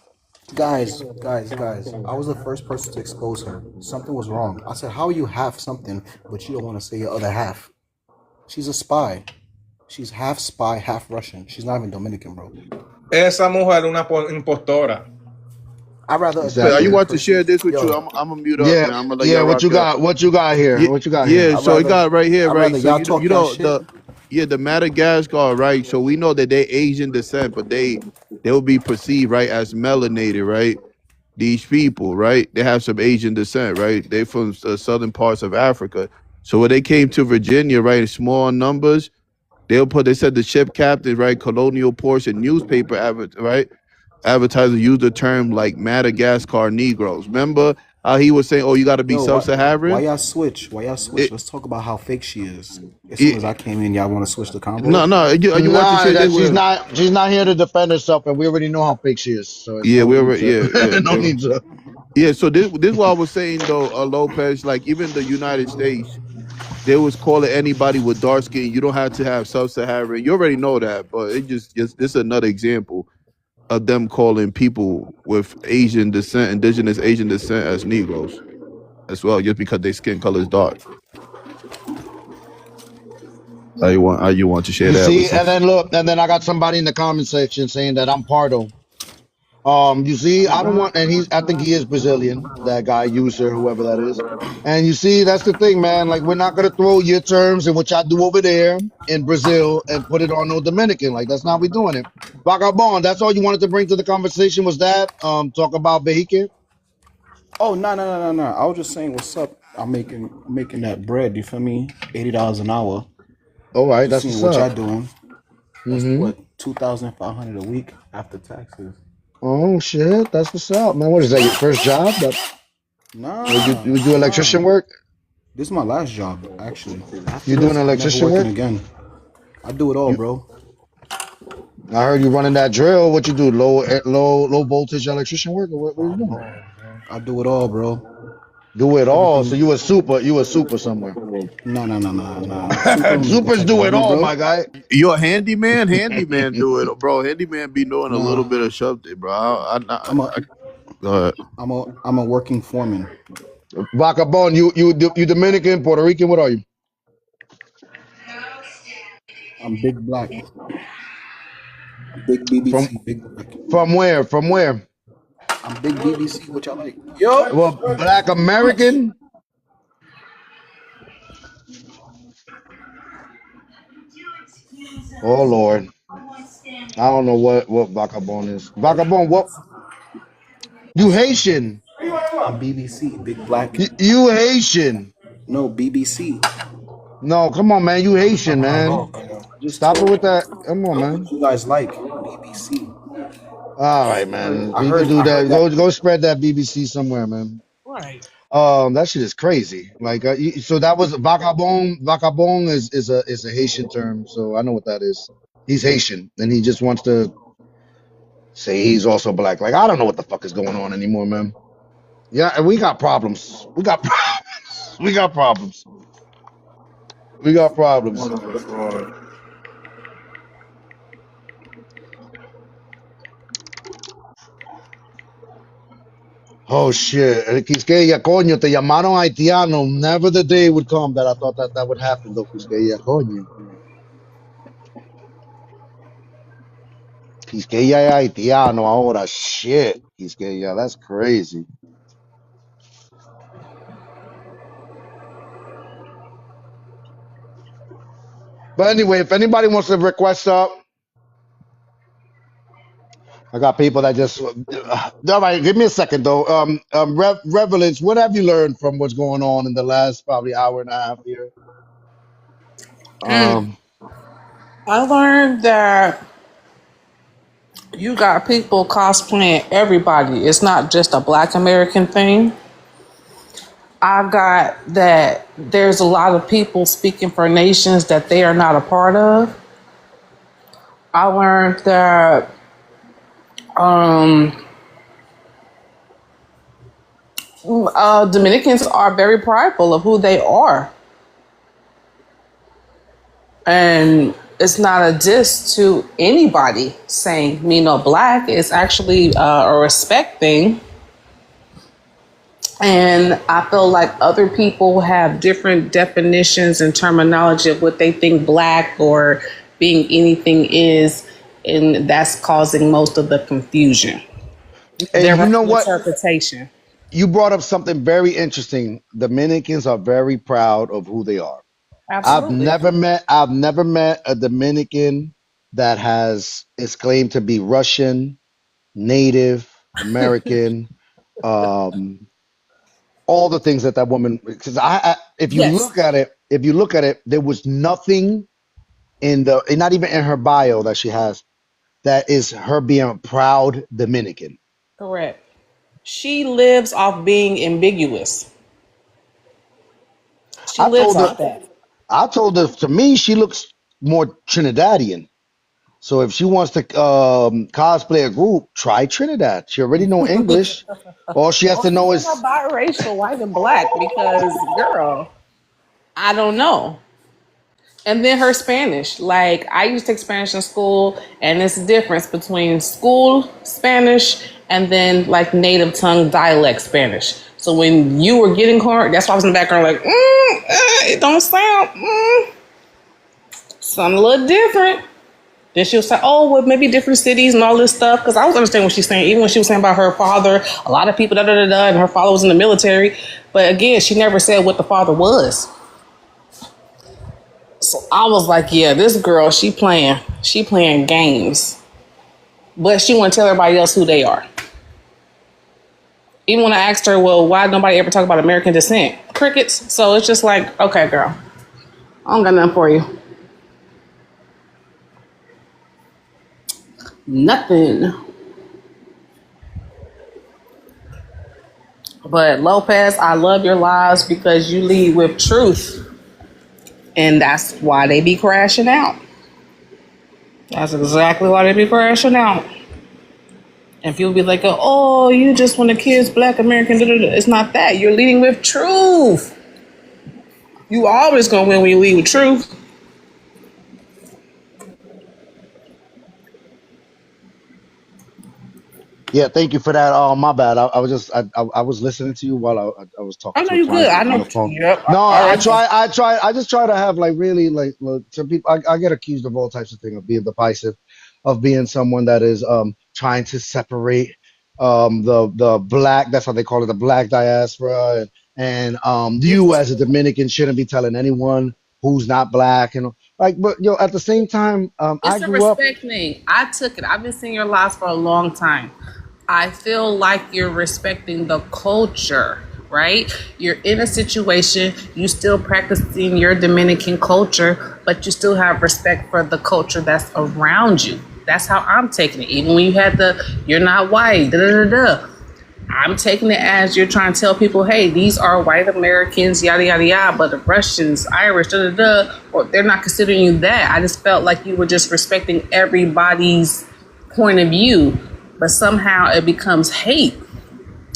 Guys, I was the first person to expose her. Something was wrong. I said, how are you half something, but you don't want to say your other half? She's a spy. She's half spy, half Russian. She's not even Dominican, bro. Esa mujer es una impostora. I'd rather Exactly. adapt Are than you a want to share person. this with you? Yo, I'm gonna mute up, Yeah, man. I'm gonna let yeah. y'all rock it out. What you got here? Yeah, What you got here? yeah. So it got right here, I'd right? rather So y'all you talk y'all know shit. the Madagascar, right? So we know that they Asian descent, but they will be perceived, right, as melanated, right? These people, right? They have some Asian descent, right? They from the southern parts of Africa. So when they came to Virginia, right, in small numbers, they said the ship captain, right, colonial portion newspaper, right, advertisers use the term like Madagascar Negroes. Remember how he was saying, "Oh, you got to be Yo, why sub-Saharan." y'all switch? Why y'all switch? It, Let's talk about how fake she is. As soon as I it, came in, y'all want to switch the convo? no, you want to Nah, share this that with him? she's not here to defend herself, and we already know how fake she is. So it's Yeah, no we need already, to, no yeah. need to. Yeah, so this is what I was saying though, Lopez. Like even the United States, they was calling anybody with dark skin. You don't have to have sub-Saharan. You already know that, but it just this is another example of them calling people with Asian descent, indigenous Asian descent, as Negroes as well, just because their skin color is dark. How you want to share You that with see, some? and then look, and then I got somebody in the comment section saying that I'm Pardo. You see, I don't want, and I think he is Brazilian, that guy, user, whoever that is. And you see, that's the thing, man. Like, we're not gonna throw your terms and what y'all do over there in Brazil and put it on no Dominican. Like, that's not we doing it. Vagabond, that's all you wanted to bring to the conversation was that. Talk about Behike. Oh no. I was just saying what's up. I'm making that bread, you feel me? $80 an hour. All right, Just that's seeing what's what y'all up. doing. That's Mm-hmm. what, 2,500 a week after taxes. Oh shit, that's what's up, man. What is that? Your first job? Nah. You do electrician work? This is my last job, actually. After You doing this, I'm never electrician working work? again. I do it all, You, bro. I heard you running that drill. What you do? Low voltage electrician work, or what are you doing? I do it all, bro. Do it all. So Everything. you a super somewhere. No. Super don't make the Supers type of do it money, all, bro. my guy. You're a handyman. Handyman do it, bro. Handyman be doing a little Nah. bit of something, bro. I'm a Go ahead. I'm a working foreman. Vacabon, you Dominican, Puerto Rican, what are you? I'm big black. Big From BBC, big black. from where? From where? I'm big BBC, which I like. Yo. Well, Black American? Oh Lord. I don't know what Vacabon is. Vacabon, what you Haitian. I'm BBC, big black. You Haitian. No, BBC. No, come on, man. You Haitian, man. I just Stop it told with you that. Come on, what man. you guys like. BBC. All right, man. If you could do I that, heard that. go spread that BBC somewhere, man. Right. That shit is crazy. Like, so that was vagabond. Vagabond is a Haitian term, so I know what that is. He's Haitian, and he just wants to say he's also black. Like, I don't know what the fuck is going on anymore, man. Yeah, and we got problems. We got problems. We got problems. We got problems. Oh shit. Quisqueya, coño, te llamaron haitiano. Never the day would come that I thought that would happen, though, Quisqueya, coño. Quisqueya es haitiano ahora. Shit. Quisqueya, that's crazy. But anyway, if anybody wants to request up, I got people that just. All right, give me a second though. Revelance, what have you learned from what's going on in the last probably hour and a half here? I learned that you got people cosplaying everybody. It's not just a Black American thing. I got that there's a lot of people speaking for nations that they are not a part of. I learned that Dominicans are very prideful of who they are. And it's not a diss to anybody saying me no black. It's actually a respect thing. And I feel like other people have different definitions and terminology of what they think black or being anything is. And that's causing most of the confusion. Their And you know own what? interpretation. You brought up something very interesting. Dominicans are very proud of who they are. Absolutely. I've never met a Dominican that is claimed to be Russian, Native American, um, all the things that woman. Because Yes, if you look at it, there was nothing not even in her bio that she has that is her being a proud Dominican. correct. She lives off being ambiguous. She I lives told her, off that. to me, she looks more Trinidadian. So if she wants to cosplay a group, try Trinidad. She already know English. All she has Or to know even a is, biracial, white and black, because girl, I don't know. And then her Spanish. Like I used to take Spanish in school, and it's the difference between school Spanish and then like native tongue dialect Spanish. So when you were getting corn, that's why I was in the background like, it don't sound something a little different. Then she'll say, oh, well, maybe different cities and all this stuff. Because I was understanding what she's saying. Even when she was saying about her father, a lot of people, and her father was in the military. But again, she never said what the father was. So I was like, yeah, this girl, she playing games. But she wouldn't tell everybody else who they are. Even when I asked her, well, why nobody ever talk about American descent? Crickets. So it's just like, okay, girl, I don't got nothing for you. Nothing. But Lopez, I love your lives because you lead with truth. And that's why they be crashing out. That's exactly why they be crashing out. And people be like, oh, you just want the kids black American. Da, da, da. It's not that. You're leading with truth. You always gonna win when you lead with truth. yeah, thank you for that. Oh, my bad. I was listening to you while I was I talking know to a you good. client I on the know. phone. Yep. No, I already know. I just try to have like really like look, some people. I get accused of all types of things, of being divisive, of being someone that is trying to separate the black. That's how they call it, the black diaspora, and you as a Dominican shouldn't be telling anyone who's not black and like. But at the same time, I It's a grew up. respect thing. I took it. I've been seeing your lives for a long time. I feel like you're respecting the culture, right? You're in a situation, you still practicing your Dominican culture, but you still have respect for the culture that's around you. That's how I'm taking it. Even when you had you're not white, da da da da. I'm taking it as you're trying to tell people, hey, these are white Americans, yada yada yada, but the Russians, Irish, da da da, or they're not considering you that. I just felt like you were just respecting everybody's point of view, but somehow it becomes hate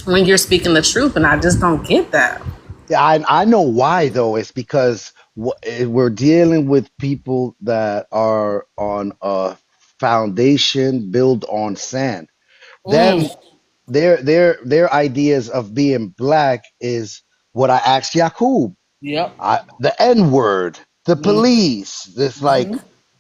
when you're speaking the truth, and I just don't get that. Yeah, I know why though. It's because we're dealing with people that are on a foundation built on sand. Mm, Them, their ideas of being black is what I asked Yakub. yep. The N word, the Mm-hmm. police, this like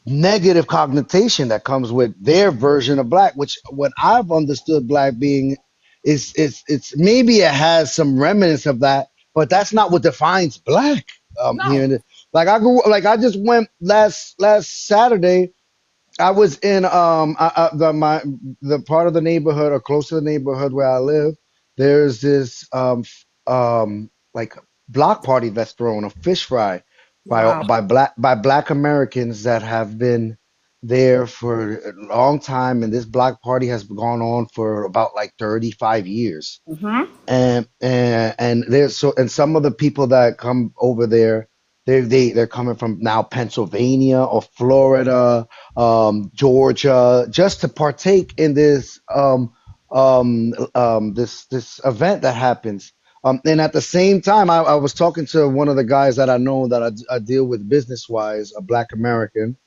negative connotation that comes with their version of black, which what I've understood black being is it's maybe it has some remnants of that, but that's not what defines black. Here, No. like I just went last Saturday. I was in the part of the neighborhood or close to the neighborhood where I live. There's this like block party that's thrown, a fish fry Wow. by black Americans that have been there for a long time, and this block party has gone on for about like 35 years. Mm-hmm. And there's some of the people that come over there, they're coming from now Pennsylvania or Florida, Georgia, just to partake in this event that happens. And at the same time, I was talking to one of the guys that I know that I deal with business wise, a Black American,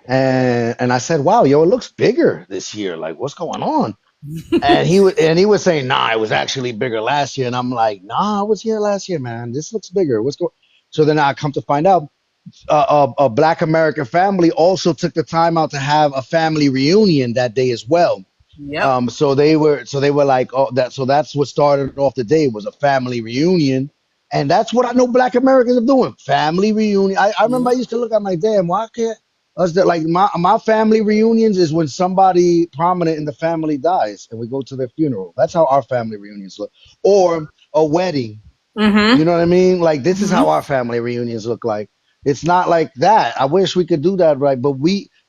and I said, "Wow, yo, it looks bigger this year. Like, what's going on?" And he was saying, "Nah, it was actually bigger last year." And I'm like, "Nah, I was here last year, man. This looks bigger. What's going?" So then I come to find out, a Black American family also took the time out to have a family reunion that day as well. Yep. So they were like, oh, that's what started off the day was a family reunion. And that's what I know black Americans are doing. Family reunion. I remember I used to look, I'm like, damn, why can't us that like my family reunions is when somebody prominent in the family dies and we go to their funeral. That's how our family reunions look. Or a wedding. You Mm-hmm. know what I mean? Like this is how Mm-hmm. our family reunions look like. It's not like that. I wish we could do that, right?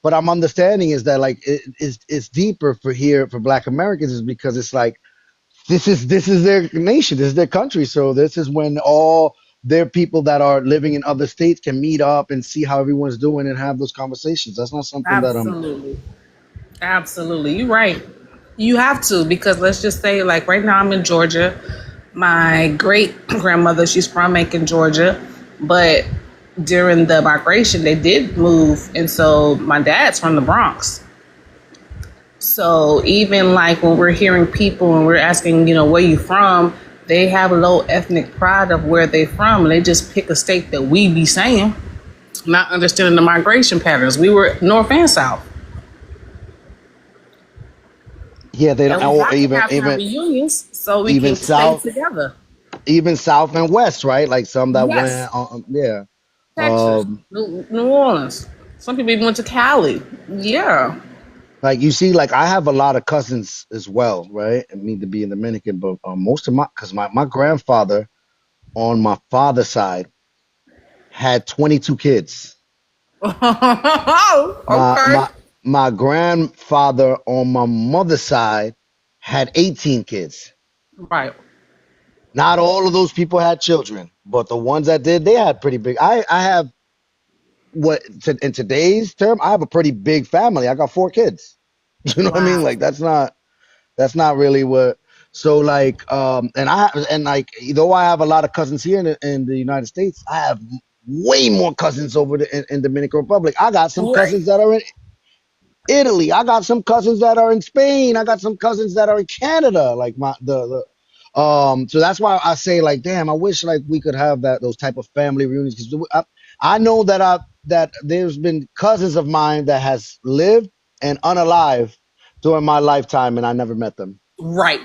But I'm understanding is that like it's deeper for here for Black Americans is because it's like this is their nation, this is their country. So this is when all their people that are living in other states can meet up and see how everyone's doing and have those conversations. That's not something that Absolutely. Absolutely. You're right. You have to, because let's just say, like, right now I'm in Georgia. My great grandmother, she's from Macon, Georgia. But during the migration, they did move. And so my dad's from the Bronx. So even like when we're hearing people and we're asking, where you from, they have a low ethnic pride of where they from. And they just pick a state that we be saying, not understanding the migration patterns. We were north and south. yeah, they don't And we or have to even have even family reunions so we even can stay south together. even south and west, right? Like some that Yes. went yeah. Texas, Um New Orleans. Some people even went to Cali. Yeah. Like you see, like I have a lot of cousins as well, right? I mean to be in Dominican, but most of because my grandfather on my father's side had 22 kids. My Okay. my my grandfather on my mother's side had 18 kids. Right. Not all of those people had children, but the ones that did, they had pretty big. I have in today's term, I have a pretty big family. I got 4 kids. You know what I mean? Wow. Like that's not really what. So like and like though I have a lot of cousins here in the United States, I have way more cousins over in Dominican Republic. I got some Right. cousins that are in Italy. I got some cousins that are in Spain. I got some cousins that are in Canada. Like so that's why I say like, damn, I wish like we could have those type of family reunions because I know that there's been cousins of mine that has lived and unalive during my lifetime, and I never met them. Right.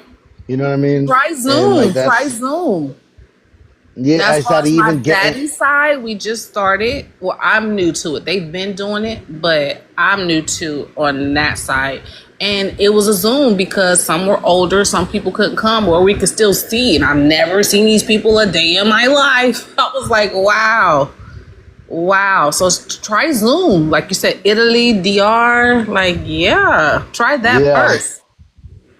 You know what I mean? Try And like Zoom. Try that's Zoom. yeah, As I far said as my even getting daddy's side, we just started. Well, I'm new to it. They've been doing it, but I'm new to on that side. And it was a Zoom because some were older, some people couldn't come, or we could still see. And I've never seen these people a day in my life. I was like, wow. Wow. So try Zoom. Like you said, Italy, DR. Like, yeah, try that yeah first.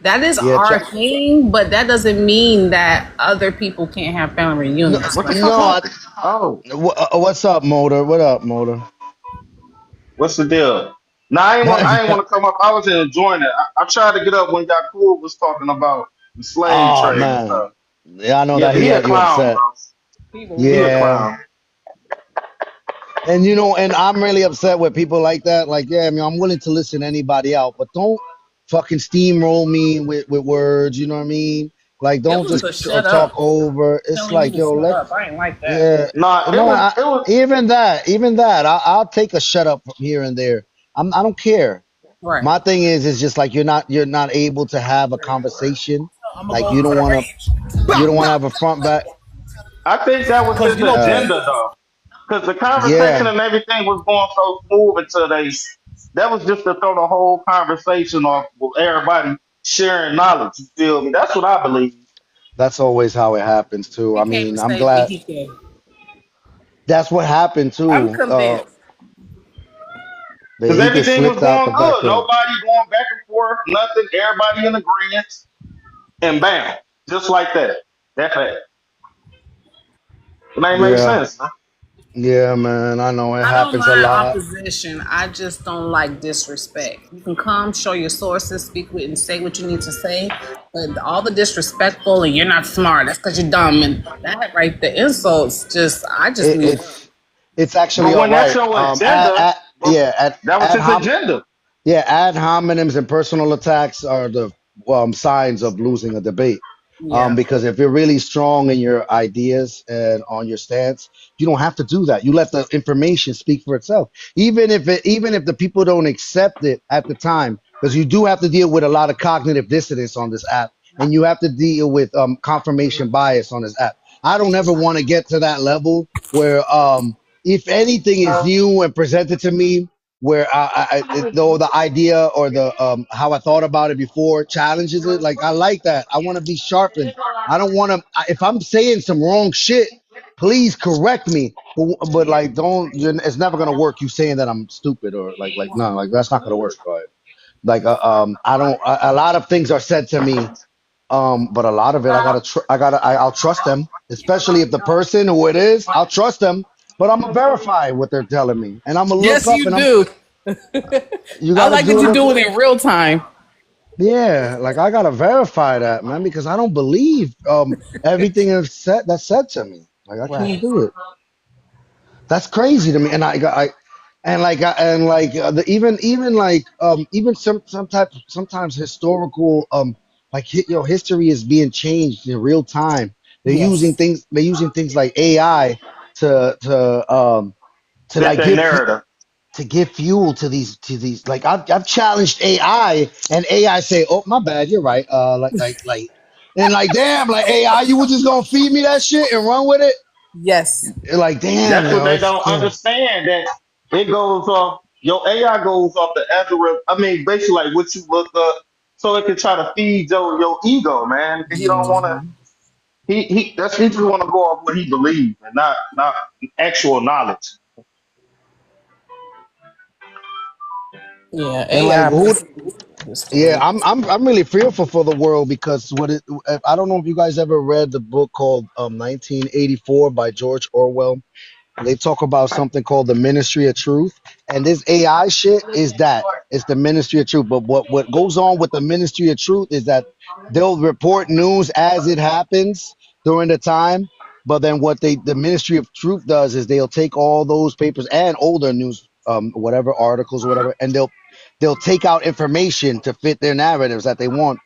That is yeah our thing, but that doesn't mean that other people can't have family no reunions. What the fuck? no Oh, what's up, Motor? What up, Motor? what's the deal? Nah, I ain't want to come up. I was enjoying it. I tried to get up when Yakub was talking about the slave Oh trade and man, stuff. yeah, I know Yeah, that but he a you clown, upset. bro. People He a weird. Yeah, clown. and and I'm really upset with people like that. Like, yeah, I mean, I'm willing to listen to anybody out, but don't fucking steamroll me with words. You know what I mean? Like, Tell don't them just to shut talk up. over. It's Telling you like, to yo, shut up. I ain't like that. yeah, Nah, no, it was even that, I'll take a shut up from here and there. I don't care. Right. My thing is just like you're not able to have a conversation. I'm gonna Like go over to the you range. don't want to have a front back. I think that was his agenda though. Because the conversation Yeah, and everything was going so smooth until that was just to throw the whole conversation off with everybody sharing knowledge. You feel me? That's what I believe. that's always how it happens too. He I came mean, to I'm say glad Mexico. that's what happened I'm too. convinced. That Because he just everything was slipped out the going back good. door. Nobody going back and forth, nothing. Everybody in agreement. And bam, just like that. That fact. It ain't make Yeah, sense. Huh? yeah, man. I know it I don't happens a mind lot. opposition. I just don't like disrespect. You can come, show your sources, speak with, and say what you need to say. But all the disrespectful and you're not smart. That's because you're dumb. And that right, the insults. I just It, need. it's actually But all when that's right. your agenda, Yeah, that was his agenda. yeah, ad hominems and personal attacks are the signs of losing a debate. Yeah. Because if you're really strong in your ideas and on your stance, you don't have to do that. You let the information speak for itself. Even if the people don't accept it at the time, because you do have to deal with a lot of cognitive dissonance on this app, and you have to deal with confirmation bias on this app. I don't ever want to get to that level where if anything is new and presented to me where though the idea or the how I thought about it before challenges it, like I like that. I want to be sharpened. I don't want to. If I'm saying some wrong shit, please correct me. But like, don't. It's never gonna work. You saying that I'm stupid or like no, like that's not gonna work. Right? Like I don't. A lot of things are said to me, but a lot of it I'll trust them, especially if the person who it is, I'll trust them. But I'm gonna verify what they're telling me, and I'm gonna look Yes, up, you and do. you I gotta like that do a you little. do it in real time. Yeah, like I gotta verify that, man, because I don't believe everything that's said to me. Like I can't Right. do it. That's crazy to me, and even like even sometimes historical history is being changed in real time. Yes. They're using things like AI to Fit like that narrative. to give fuel to these like I've challenged AI, and AI say, oh my bad, you're right, and like damn, like AI, you were just gonna feed me that shit and run with it. Yes. Like damn, That's what yo, they it's don't understand. That it goes off your AI goes off the algorithm. I mean, basically like what you look up, so it can try to feed your ego, man. He don't want to. Mhm. He just want to go off what he believes and not actual knowledge. Yeah, and like AI who is yeah, stupid. I'm really fearful for the world because I don't know if you guys ever read the book called 1984 by George Orwell. They talk about something called the Ministry of Truth, and this AI shit is that it's the Ministry of Truth. But what goes on with the Ministry of Truth is that they'll report news as it happens during the time. But then what the Ministry of Truth does is they'll take all those papers and older news, whatever articles or whatever, and they'll take out information to fit their narratives that they want.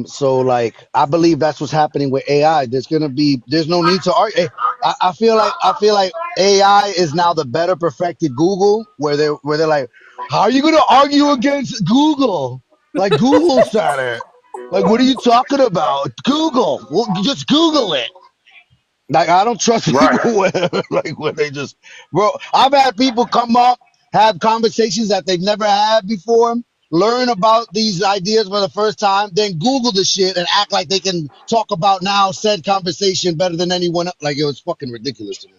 So like I believe that's what's happening with AI. There's no need to argue. I feel like AI is now the better perfected Google, where they're like, how are you gonna argue against Google? Like Google said it. Like what are you talking about? Google. Well, just Google it. Like I don't trust people Right. when they just bro. I've had people come up, have conversations that they've never had before, learn about these ideas for the first time, then Google the shit and act like they can talk about now said conversation better than anyone else. Like it was fucking ridiculous to me.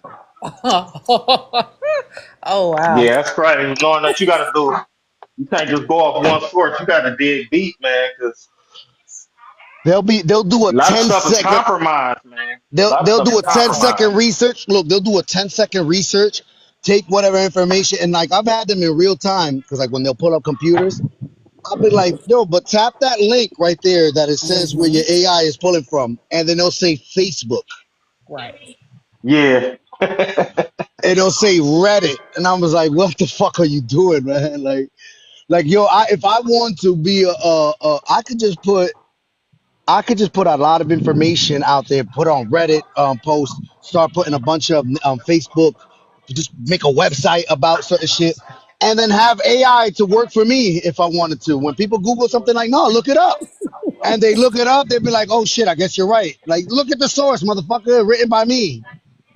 Oh wow. Yeah, that's crazy. Knowing that you got to do, you can't just go off one source. You got to dig deep, man, because They'll do a a lot of 10 stuff is second compromised, man. A they'll lot of they'll stuff do is a 10-second compromised. research. Look, they'll do a 10-second research, take whatever information, and like I've had them in real time because like when they'll pull up computers, I'll be like, yo, but tap that link right there that it says where your Mhm. AI is pulling from, and then they'll say Facebook, Right. Yeah. and they'll say Reddit, and I was like, what the fuck are you doing, man? Like yo, if I want to be I could just put a lot of information out there, put on Reddit, post, start putting a bunch of Facebook, just make a website about certain shit, and then have AI to work for me if I wanted to. When people Google something like, no, look it up. And they look it up, they'd be like, oh shit, I guess you're right. Like, look at the source, motherfucker, written by me.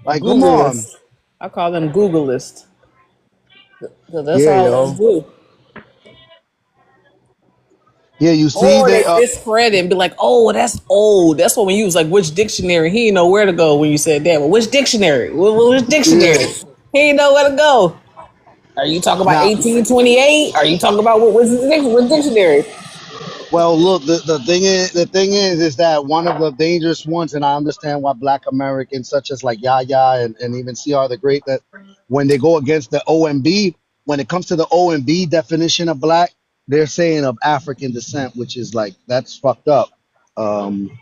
Like, come Google on. list. I call them Google list. So that's Yeah, all those yo. do. Yeah, you see, Or they discredit and be like, "Oh, that's old." That's what when you was like, "Which dictionary?" He didn't know where to go when you said that. Well, which dictionary? Which yeah. dictionary? He didn't know where to go. Are you talking about Now, 1828? Are you talking about what dictionary? well, look, the thing is that one of the dangerous ones, and I understand why Black Americans such as like Yaya and even CR the Great, that when they go against the OMB, when it comes to the OMB definition of black, they're saying of African descent, which is like that's fucked up. Um,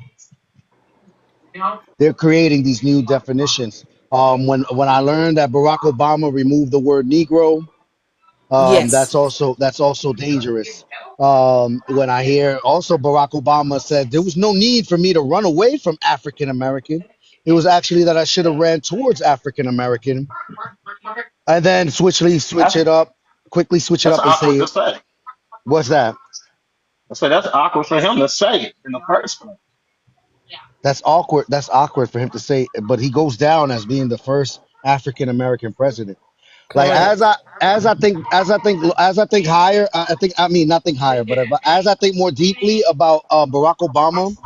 they're creating these new definitions. When I learned that Barack Obama removed the word Negro, Yes. that's also dangerous. When I hear also Barack Obama said there was no need for me to run away from African American. It was actually that I should have ran towards African American, and then switch That's it up, quickly switch it that's up and awkward say, to say. What's that? I said that's awkward for him to say it in the first place. That's awkward. That's awkward for him to say, but he goes down as being the first African American president. Like Correct. as I think higher, I think I mean not think higher, but as I think more deeply about Barack Obama,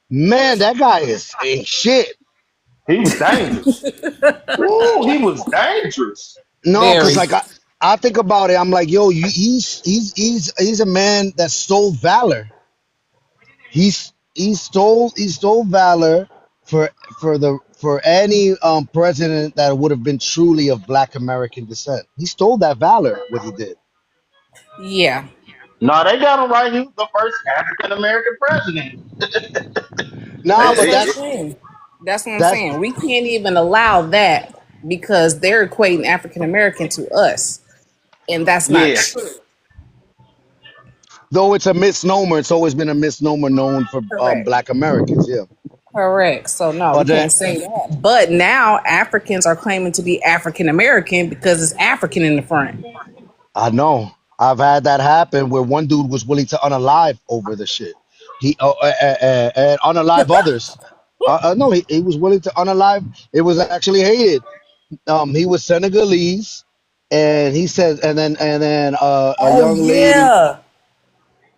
man, that guy is ain't shit. He was dangerous. Ooh, he was dangerous. No, cause Very. like I think about it, I'm like, yo, he's a man that stole valor. He stole valor for for any president that would have been truly of Black American descent. He stole that valor. What he did. Yeah. No, they got him right. He was the first African American president. Nah, That's but what I'm It- saying. That's what I'm that's saying. We can't even allow that because they're equating African American to us, and that's not yeah. true. though it's a misnomer. It's always been a misnomer known for Correct. Black Americans. Yeah, Correct. So no, we but then can't say that. But now Africans are claiming to be African American because it's African in the front. I know I've had that happen where one dude was willing to unalive over the shit. He and unalive others. No, he was willing to unalive. It was actually hated. He was Senegalese, and he said, and then a Oh young lady, yeah,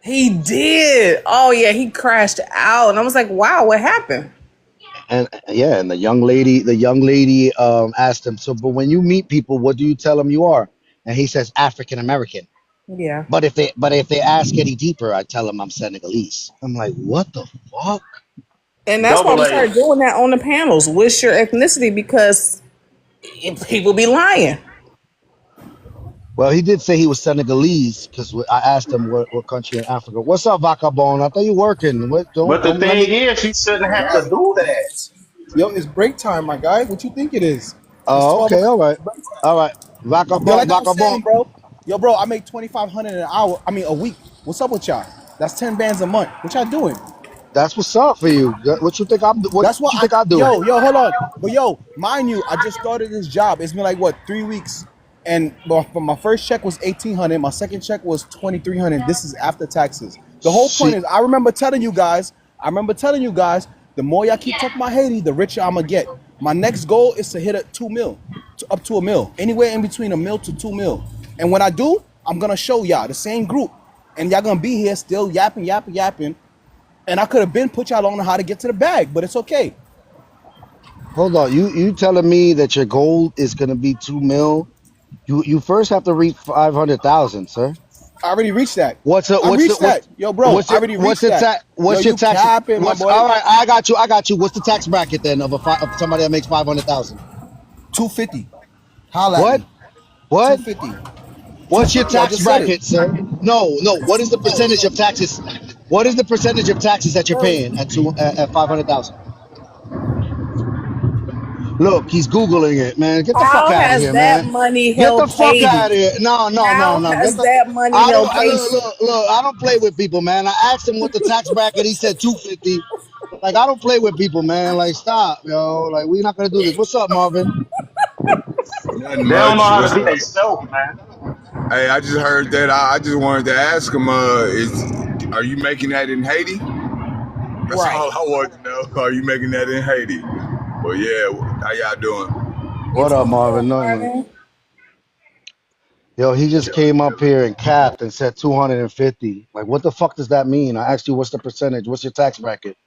he did. Oh yeah, he crashed out, and I was like, "Wow, what happened?" and yeah, and the young lady asked him, so, but when you meet people, what do you tell them you are? And he says African American. Yeah. But if they ask any deeper, I tell them I'm Senegalese. I'm like, what the fuck? And that's why Double we A. started doing that on the panels. What's your ethnicity? Because people be lying. Well, he did say he was Senegalese because I asked him what country in Africa. What's up, Vacabon? I thought you working. What? But the Don't let me. thing is, you shouldn't have to do that. Yo, it's break time, my guy. What you think it is? It's Oh, 12 okay, all o'clock. right, It's break time. all right. Yo, Vacabon, like I was Vacabon. saying, bro. Yo, bro, I make 2,500 an hour. I mean, a week. What's up with y'all? That's 10 bands a month. What y'all doing? That's what's up for you. What you think I'm? What That's what you I. think I do? Yo, hold on. But yo, mind you, I just started this job. It's been like what 3 weeks, and my first check was 1,800. My second check was 2,300. This is after taxes. The whole point See, is, I remember telling you guys. The more y'all keep talking about Haiti, the richer I'm gonna get. My next goal is to hit a 2 mil, up to a mil, anywhere in between a mil to 2 mil. And when I do, I'm gonna show y'all the same group, and y'all gonna be here still yapping. And I could have been put y'all on how to get to the bag, but it's okay. hold on. You telling me that your goal is gonna be 2 mil? You first have to reach 500,000, sir. I already reached that. What's the I what's the reached what? that. Yo, bro, I already What's reached the that. tax? Yo, What's your you tax? capping, my What's boy. all right? I got you. I got you. What's the tax bracket then of somebody that makes 500,000? 250. Holla at What? me. What? 250. What's your 250. I tax just said it. bracket, sir? No, no. What is the percentage of taxes? What is the percentage of taxes that you're paying at 500,000? Look, he's googling it, man. Get the fuck How out of has here, that man. money Get the helped fuck out Haiti? of here. No, no, no, How no. has that money I don't. helped Haiti? Look. I don't play with people, man. I asked him what the tax bracket. He said 250. Like I don't play with people, man. Like stop, yo. Like we're not gonna do this. What's up, Marvin? Nothing They don't know much. how What's to be up? themselves, man. Hey, I just heard that. I just wanted to ask him. Are you making that in Haiti? That's Right. all I want to know. Are you making that in Haiti? Well, yeah. How y'all doing? You What up, doing good, Marvin? Nothing. Marvin? Yo, he just Chilling, came up chilling. here and capped and said 250. Like, what the fuck does that mean? I asked you what's the percentage, what's your tax bracket,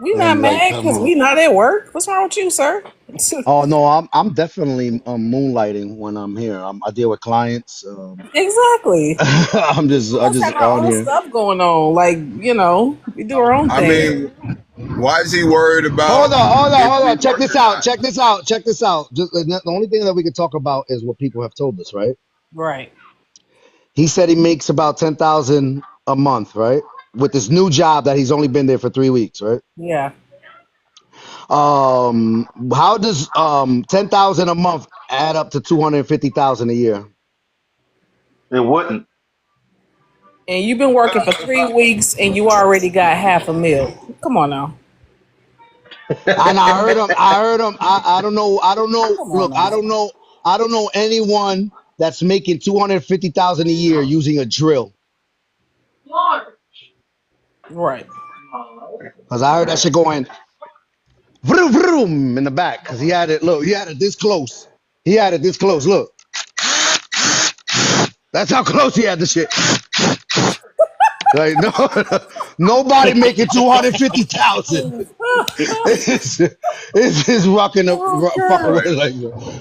We and then not he like, mad come because on. we not at work. What's wrong with you, sir? Oh no, I'm definitely moonlighting when I'm here. I deal with clients. Exactly. I Us just have our on own here. stuff going on. Like, we do our own I thing. mean, why is he worried about if Hold we on. Check work this or out. not? Check this out. Check this out. Just the only thing that we can talk about is what people have told us, right? Right. He said he makes about 10,000 a month, right? With this new job that he's only been there for 3 weeks, right? Yeah. How does 10,000 a month add up to 250,000 a year? It wouldn't. And you've been working for 3 weeks and you already got half a mil. Come on now. And I heard him. I don't know. I don't know. Come on Look, now. I don't know anyone that's making 250,000 a year using a drill. Right. Because I heard that shit going vroom vroom in the back. Because he had it. Look, he had it this close. He had it this close. Look, that's how close he had the shit. Like no, nobody making 250,000. It's just rocking the fucking Oh, way God. like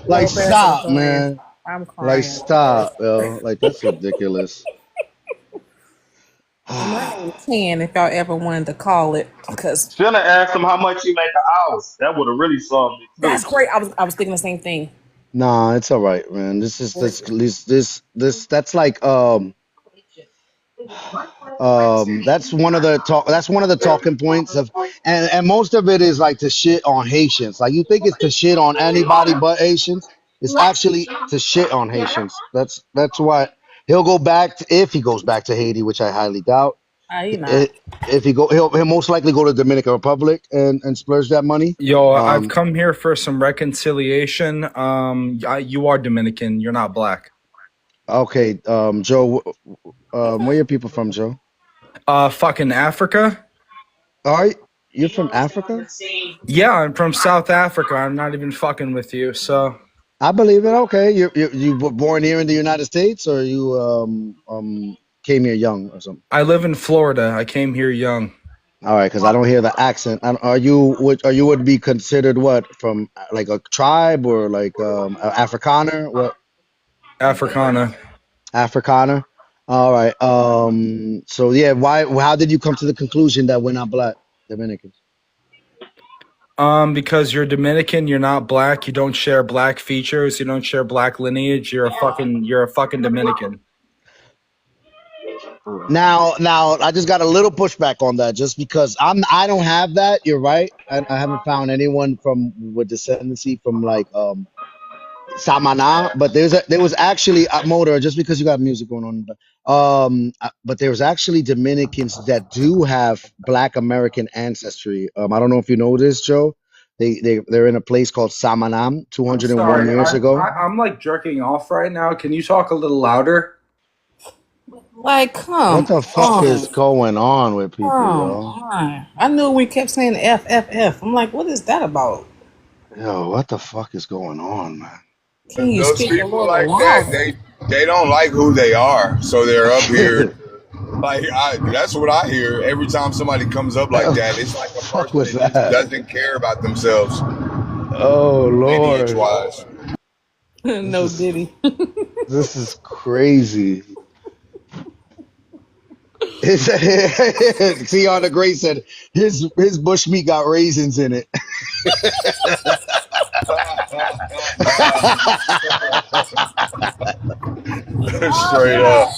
Lopez is stop, hilarious. man. I'm Like crying. stop, yo. Like that's ridiculous. And mine was 10 if y'all ever wanted to call it. Because Should have asked him how much he make an hour. That would have really solved it that's too. great. I was thinking the same thing. Nah, it's all right, man. This is this at least this that's like that's one of the talking points of and most of it is like to shit on Haitians. Like you think it's to shit on anybody but Haitians. It's actually to shit on Haitians. That's why he'll go back to, if he goes back to Haiti, which I highly doubt. You not. If he'll most likely go to Dominican Republic and splurge that money. Yo, I've come here for some reconciliation. You are Dominican. You're not black. Okay, Joe, where your people from, Joe? Fucking Africa. All right, you're from Africa? Yeah, I'm from South Africa. I'm not even fucking with you. So I believe it. Okay, you were born here in the United States, or you came here young or something? I live in Florida. I came here young. All right, because I don't hear the accent. Are you would be considered what, from like a tribe or like Afrikaner? What? Africana. Afrikaner. All right. So yeah, how did you come to the conclusion that we're not black Dominicans? Because you're Dominican, you're not black. You don't share black features. You don't share black lineage. You're a fucking Dominican. Now, I just got a little pushback on that, just because I don't have that. You're right. I haven't found anyone from with descendancy from like Samana, but there was actually Motor, just because you got music going on, but there's actually Dominicans that do have Black American ancestry. I don't know if you know this, Joe. They're in a place called Samanam 201 years ago. I'm like jerking off right now. Can you talk a little louder? Like, come What the fuck is going on with people, yo? I knew we kept saying F, F, F. I'm like, what is that about? Yo, what the fuck is going on, man? Can you Those speak a people little like louder? that, they don't like who they are, so they're up here. Like that's what I hear every time somebody comes up like that. It's like a person that just doesn't care about themselves. Oh Lord, lineage-wise. No Diddy. This is crazy. See, on the Great said his bush meat got raisins in it. Straight up.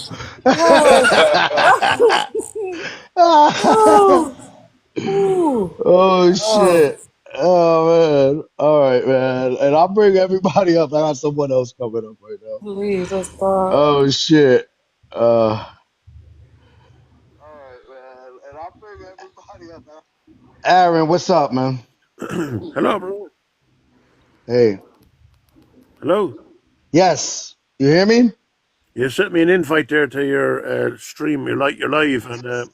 Oh shit. Oh man. All right, man. And I'll bring everybody up. I got someone else coming up right now. Please, let's start. Oh shit. Aaron, what's up, man? Hello, bro. Hey. Hello. Yes. You hear me? You sent me an invite there to your stream, your live, and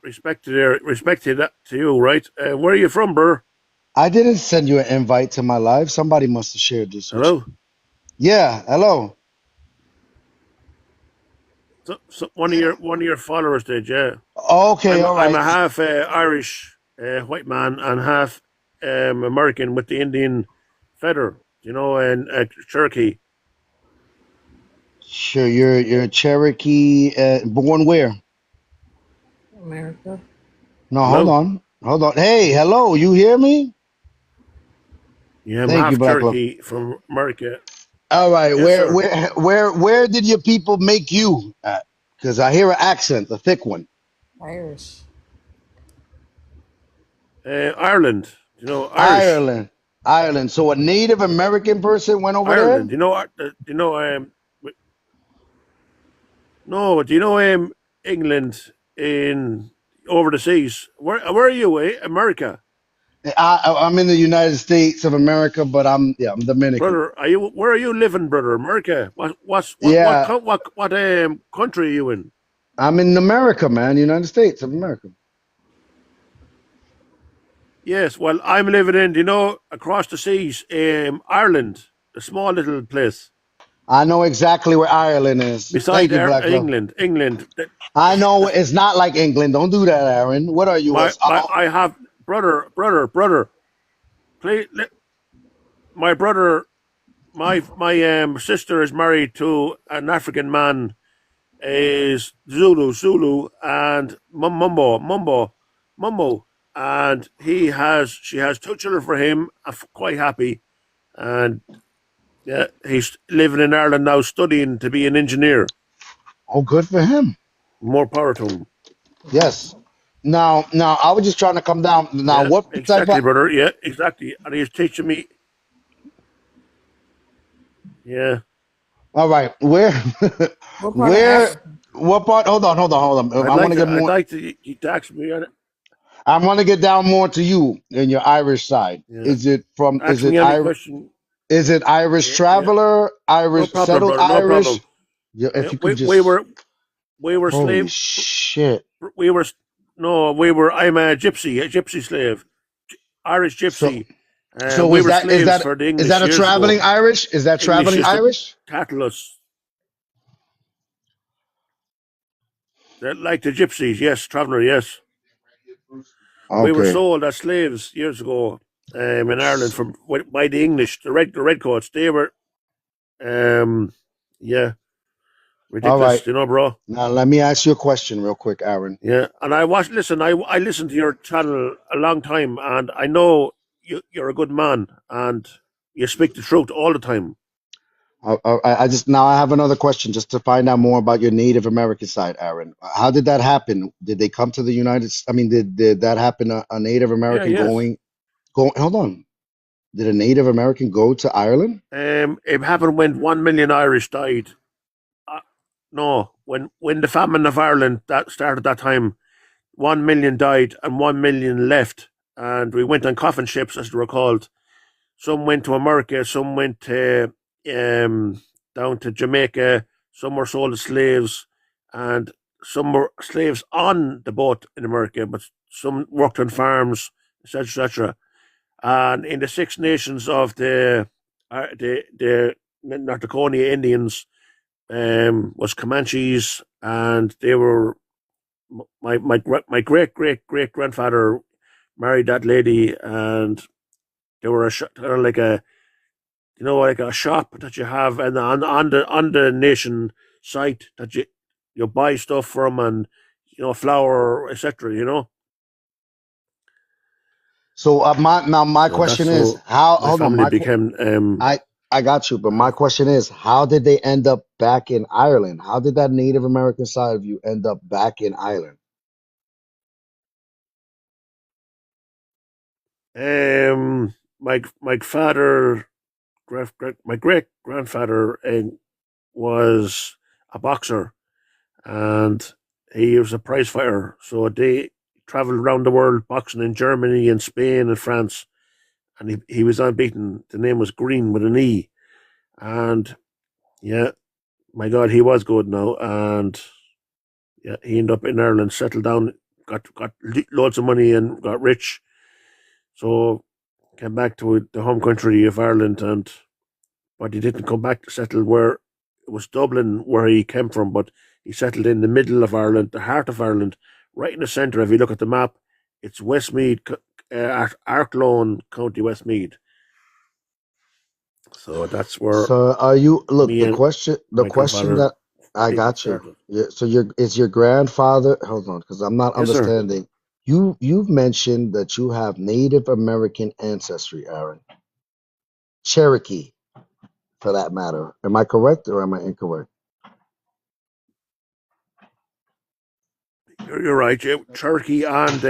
respected that to you, right? Where are you from, bro? I didn't send you an invite to my live. Somebody must have shared this. Hello. Yeah. Hello. So one of your followers did, yeah. Okay, all right. I'm a half Irish white man and half American with the Indian feather, and Cherokee. Sure, you're Cherokee. Born where? America. No, hello? Hold on. Hey, hello. You hear me? Yeah, I'm Thank half you, Black Love. Cherokee from America. All right, Yes, where did your people make you at? Because I hear an accent, a thick one. Irish. Ireland. Irish. Ireland. So a Native American person went over Ireland. there? No, do you know England in over the seas? Where are you? America. I'm in the United States of America, but I'm Dominican. Brother, where are you living, brother? America. What country are you in? I'm in America, man, United States of America. Yes, well, I'm living in, across the seas, Ireland, a small little place. I know exactly where Ireland is. Thank Beside you, Black Love. England. I know it's not like England. Don't do that, Aaron. What are you? I have brother. Please, my brother, my sister is married to an African man, is Zulu, and Mumbo, and she has 2 children for him. I'm quite happy, and yeah, he's living in Ireland now, studying to be an engineer. Oh, good for him. More power to him. Yes. Now, I was just trying to come down. Now, Yeah, what type exactly, of? brother. Yeah, exactly. And he's teaching me. Yeah. All right, where, What part of where, Africa? what part? Hold on. I want to get I'd more. like to. You to ask me. I want to get down more to you in your Irish side. Yeah. Is it from? Ask me any question. Is it Irish Yeah. traveler? No Irish problem, settled brother. No Irish? problem. Yeah, Yeah, if you could just. we were Holy slave. shit! We were no. We were. I'm a gypsy slave, Irish So, gypsy. so We is were that is slaves that for the is English that a years traveling ago. Irish? Is that English traveling used to Irish? cattle us. They're like the gypsies, yes, traveller, yes. We were Okay. sold as slaves years ago in Ireland by the English, the redcoats. They were, yeah, All right. ridiculous, bro. Now let me ask you a question real quick, Aaron. Yeah, and I listened to your channel a long time, and I know you're a good man, and you speak the truth all the time. I just now I have another question just to find out more about your Native American side, Aaron. How did that happen? Did they come to the United? I mean, did that happen? A Native Yeah, American yes. going? Hold on. Did a Native American go to Ireland? It happened when 1 million Irish died. No, when the famine of Ireland that started that time, 1 million died and 1 million left, and we went on coffin ships, as they were called. Some went to America, some went down to Jamaica. Some were sold as slaves, and some were slaves on the boat in America, but some worked on farms, etc., etc. And in the Six Nations of the Narconia Indians, was Comanches, and they were my great grandfather married that lady, and they were like a like a shop that you have, and on the nation site that you buy stuff from, and flour, etc. So my So question that's is how how? my Hold on, family became. I got you, but my question is how did they end up back in Ireland? How did that Native American side of you end up back in Ireland? My father, my great grandfather, was a boxer, and he was a prize fighter. So they traveled around the world boxing in Germany and Spain and France, and he was unbeaten. The name was Green with an E, and yeah, my God, he was good now, and yeah, he ended up in Ireland, settled down, got loads of money and got rich. So came back to the home country of Ireland, but he didn't come back to settle where it was Dublin where he came from, but he settled in the middle of Ireland, the heart of Ireland, right in the centre. If you look at the map, it's Westmeath, Arklow, County Westmeath. So that's where So are you look me and the my question grandfather that I got you. started. Yeah, so is your grandfather hold on, because I'm not Yes, sir. understanding. You've mentioned that you have Native American ancestry, Aaron. Cherokee, for that matter. Am I correct or am I incorrect? You're right. Cherokee, and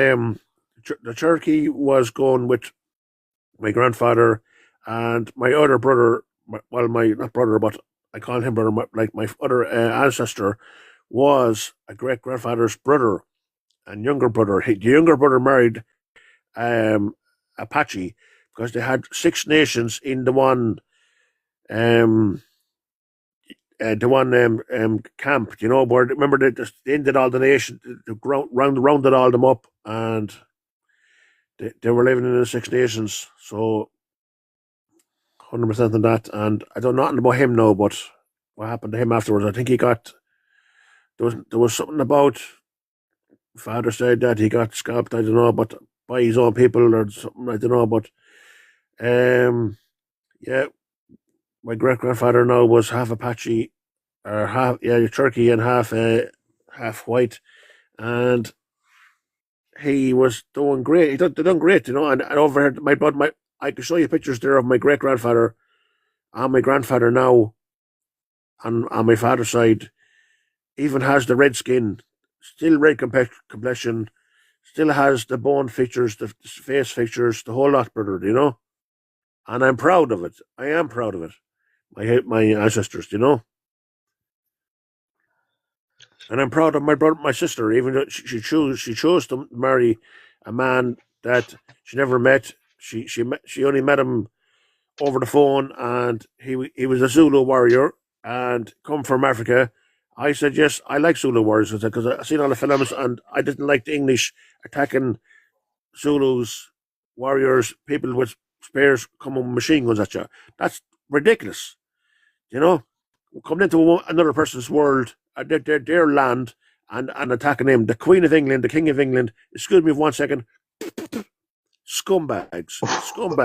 the Cherokee was going with my grandfather and my other brother. My not brother, but I call him brother. Like my other ancestor was a great grandfather's brother and younger brother. The younger brother married Apache because they had Six Nations in the one. Um, the one camp, you know, where remember they ended all the nation, rounded all them up, and they were living in the Six Nations. So 100% on that. And I don't know nothing about him now, but what happened to him afterwards? I think he got there was something about father said that he got scalped. I don't know, but by his own people or something. I don't know, but yeah, my great grandfather now was half Apache, or half Cherokee and half white, and he was doing great. They done great, you know. And I overheard I could show you pictures there of my great grandfather and my grandfather now, on my father's side. Even has the red skin, still red complexion, still has the bone features, the face features, the whole lot, brother. You know, and I'm proud of it. I am proud of it. My ancestors, you know. And I'm proud of my brother, my sister. Even though she chose to marry a man that she never met. She only met him over the phone, and he was a Zulu warrior and come from Africa. I said yes, I like Zulu warriors because I seen all the films, and I didn't like the English attacking Zulus, warriors, people with spears coming with machine guns at you. That's ridiculous, you know. Coming into another person's world, their land, and attacking him. The Queen of England, the King of England. Excuse me for 1 second. Scumbags. That's what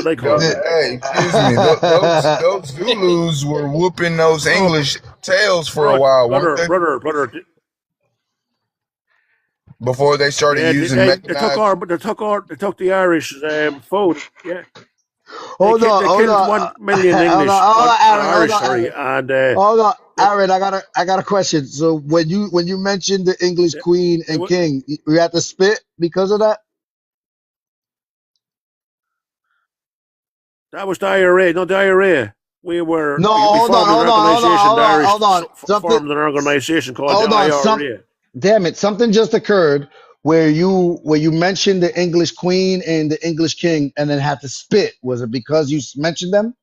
I call them. Hey, excuse me. Those Zulus were whooping those English tails for a while, weren't they? Brother. Before they started using mechanized. They took the Irish food. Yeah. Hold They on. killed 1 million English, Aaron, and hold on, Aaron. I got a question. So when you mentioned the English Queen and King, you had to spit because of that. That was the IRA, not the IRA. We were no. Hold on. Formed an organization called the IRA. Damn it! Something just occurred where you mentioned the English Queen and the English King, and then had to spit. Was it because you mentioned them?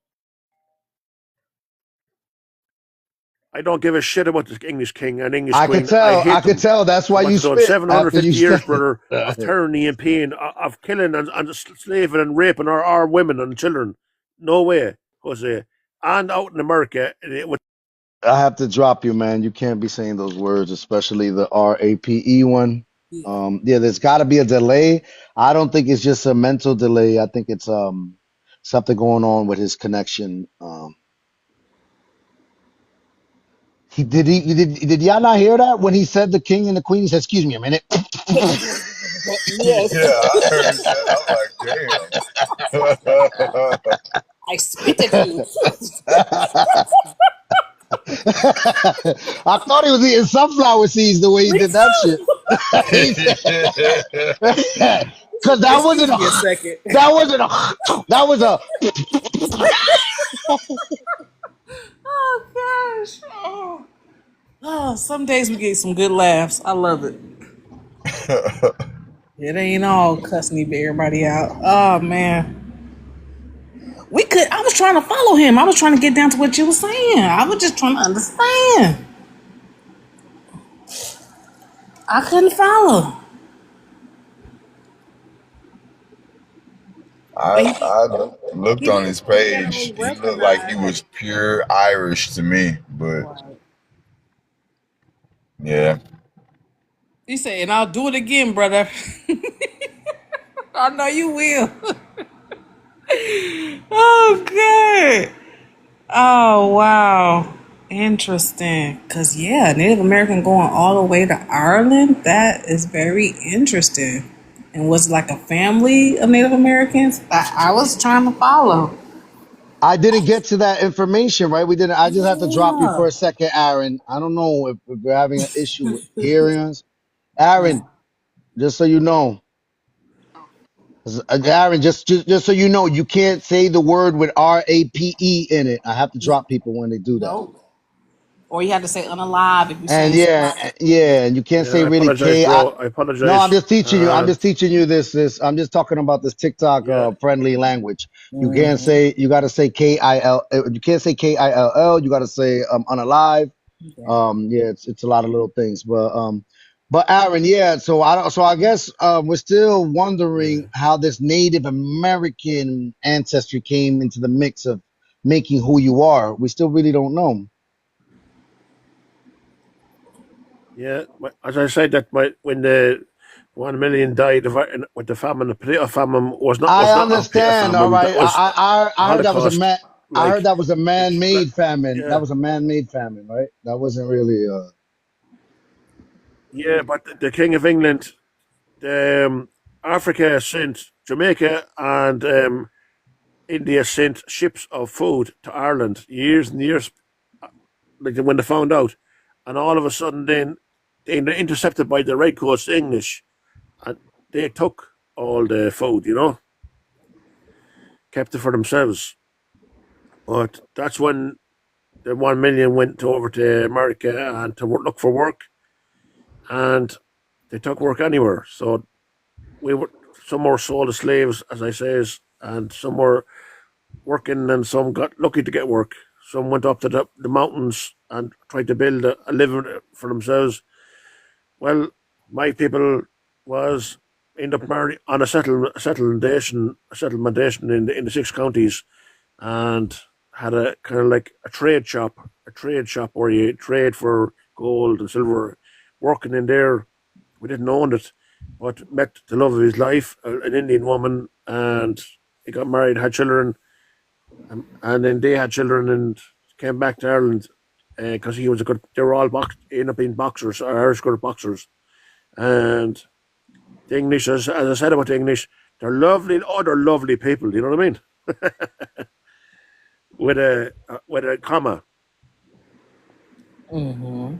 I don't give a shit about the English King and English Queen. I could tell. That's why you spit. 750 years, brother, of tyranny and pain, of killing and slaving and raping our women and children. No way, Jose. And out in America, I have to drop you, man. You can't be saying those words, especially the RAPE one. There's got to be a delay. I don't think it's just a mental delay. I think it's something going on with his connection. Did y'all not hear that when he said the king and the queen? He said, "Excuse me a minute." Yes. Yeah, I heard that. I'm like, damn. I spit at you. I thought he was eating sunflower seeds the way he did that shit. Because that wasn't a second. That was a. Oh gosh. Oh, some days we get some good laughs. I love it. It ain't all cussing everybody out. Oh man. I was trying to follow him. I was trying to get down to what you were saying. I was just trying to understand. I couldn't follow. I looked on his page. He looked like he was pure Irish to me, but yeah. He said, and I'll do it again, brother. I know you will. Oh, good. Oh, wow. Interesting. Because, Native American going all the way to Ireland, that is very interesting. And was it like a family of Native Americans? I was trying to follow. I didn't get to that information, right? We didn't. I just have to drop you for a second, Aaron. I don't know if we're having an issue with hearing us. Aaron, just so you know. Aaron, just so you know, you can't say the word with RAPE in it. I have to drop people when they do that. Nope. or you have to say unalive if you're And saying somebody. and you can't say I really apologize, K. bro. I No, I'm apologize. just teaching you. I'm And just teaching you this. I'm just talking about this TikTok yeah, friendly language. You can't Mm-hmm. say. You got to say KIL. You can't say KILL. You got to say unalive. Yeah. Yeah, it's a lot of little things, but Aaron, yeah. So I guess we're still yeah, wondering how this Native American ancestry came into the mix of making who you are. We still really don't know. yeah. As I said, that when the 1 million died with the famine, the potato famine I was not a potato understand. All famine. That right. was I a heard that was a Holocaust. man. I heard Like that was a it's like man-made famine. That yeah, was a man-made famine, right? That wasn't really. yeah. But the King of England, Africa sent Jamaica and India sent ships of food to Ireland years and years, like when they found out, and all of a sudden, then they were intercepted by the Red Coast English, and they took all the food, kept it for themselves. But that's when the 1 million went over to America and to look for work, and they took work anywhere. So we were some were sold as slaves, as I says, and some were working, and some got lucky to get work. Some went up to the mountains and tried to build a living for themselves. Well, my people was end up married on a settlementation in the six counties, and had a kind of like a trade shop where you trade for gold and silver. Working in there, we didn't own it, but met the love of his life, an Indian woman, and he got married, had children, and then they had children and came back to Ireland because he was a good. They were all ended up being boxers, Irish good boxers, and the English, as I said about the English, they're lovely. Oh, they're lovely people. You know what I mean? With a comma. Mm-hmm.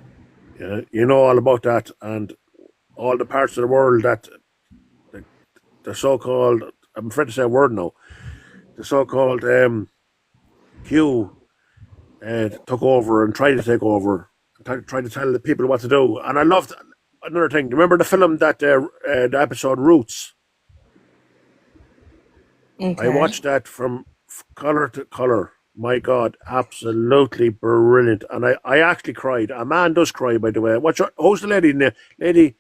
Yeah, you know all about that, and all the parts of the world that the so-called, I'm afraid to say a word now, the so-called Q took over and tried to take over, tried to tell the people what to do. And I loved another thing. Remember the film that the episode Roots? I Okay. watched that from color to color. My God, absolutely brilliant. And I actually cried. A man does cry, by the way. Who's the lady in there? Lady,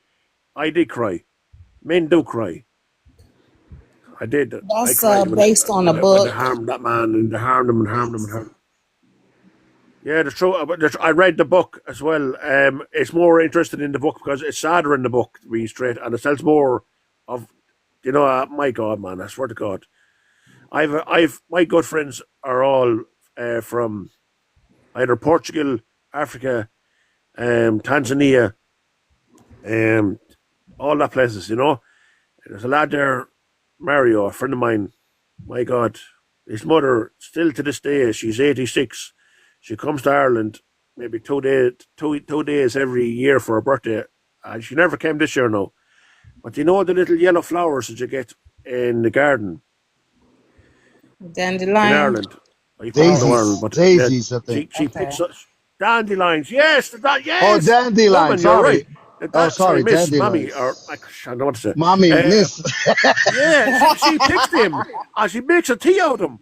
I did cry. Men do cry. I did. I That's cried based on a when they book. harmed that man and they harmed him and harmed him and harmed him. Yeah, the true. I read the book as well. It's more interesting in the book because it's sadder in the book, to be straight, and it tells more of, my God, man, I swear to God, my good friends are all from either Portugal, Africa, Tanzania, um, all that places. There's a lad there, Mario, a friend of mine. My God, his mother still to this day, she's 86. She comes to Ireland maybe 2 days every year for her birthday, and she never came this year now. But you know the little yellow flowers that you get in the garden in Dandelion. Ireland. Well, you probably know Ireland, Daisies, but daisies, I think. she Okay. picks such dandelions. Yes, Oh, yes, dandelion. woman, you're right. Sorry. Oh, Sorry, sorry, Miss, Mammy, or dandelions. I don't know what to Mommy, say. miss. Yeah, she picks them and she makes a tea out of them.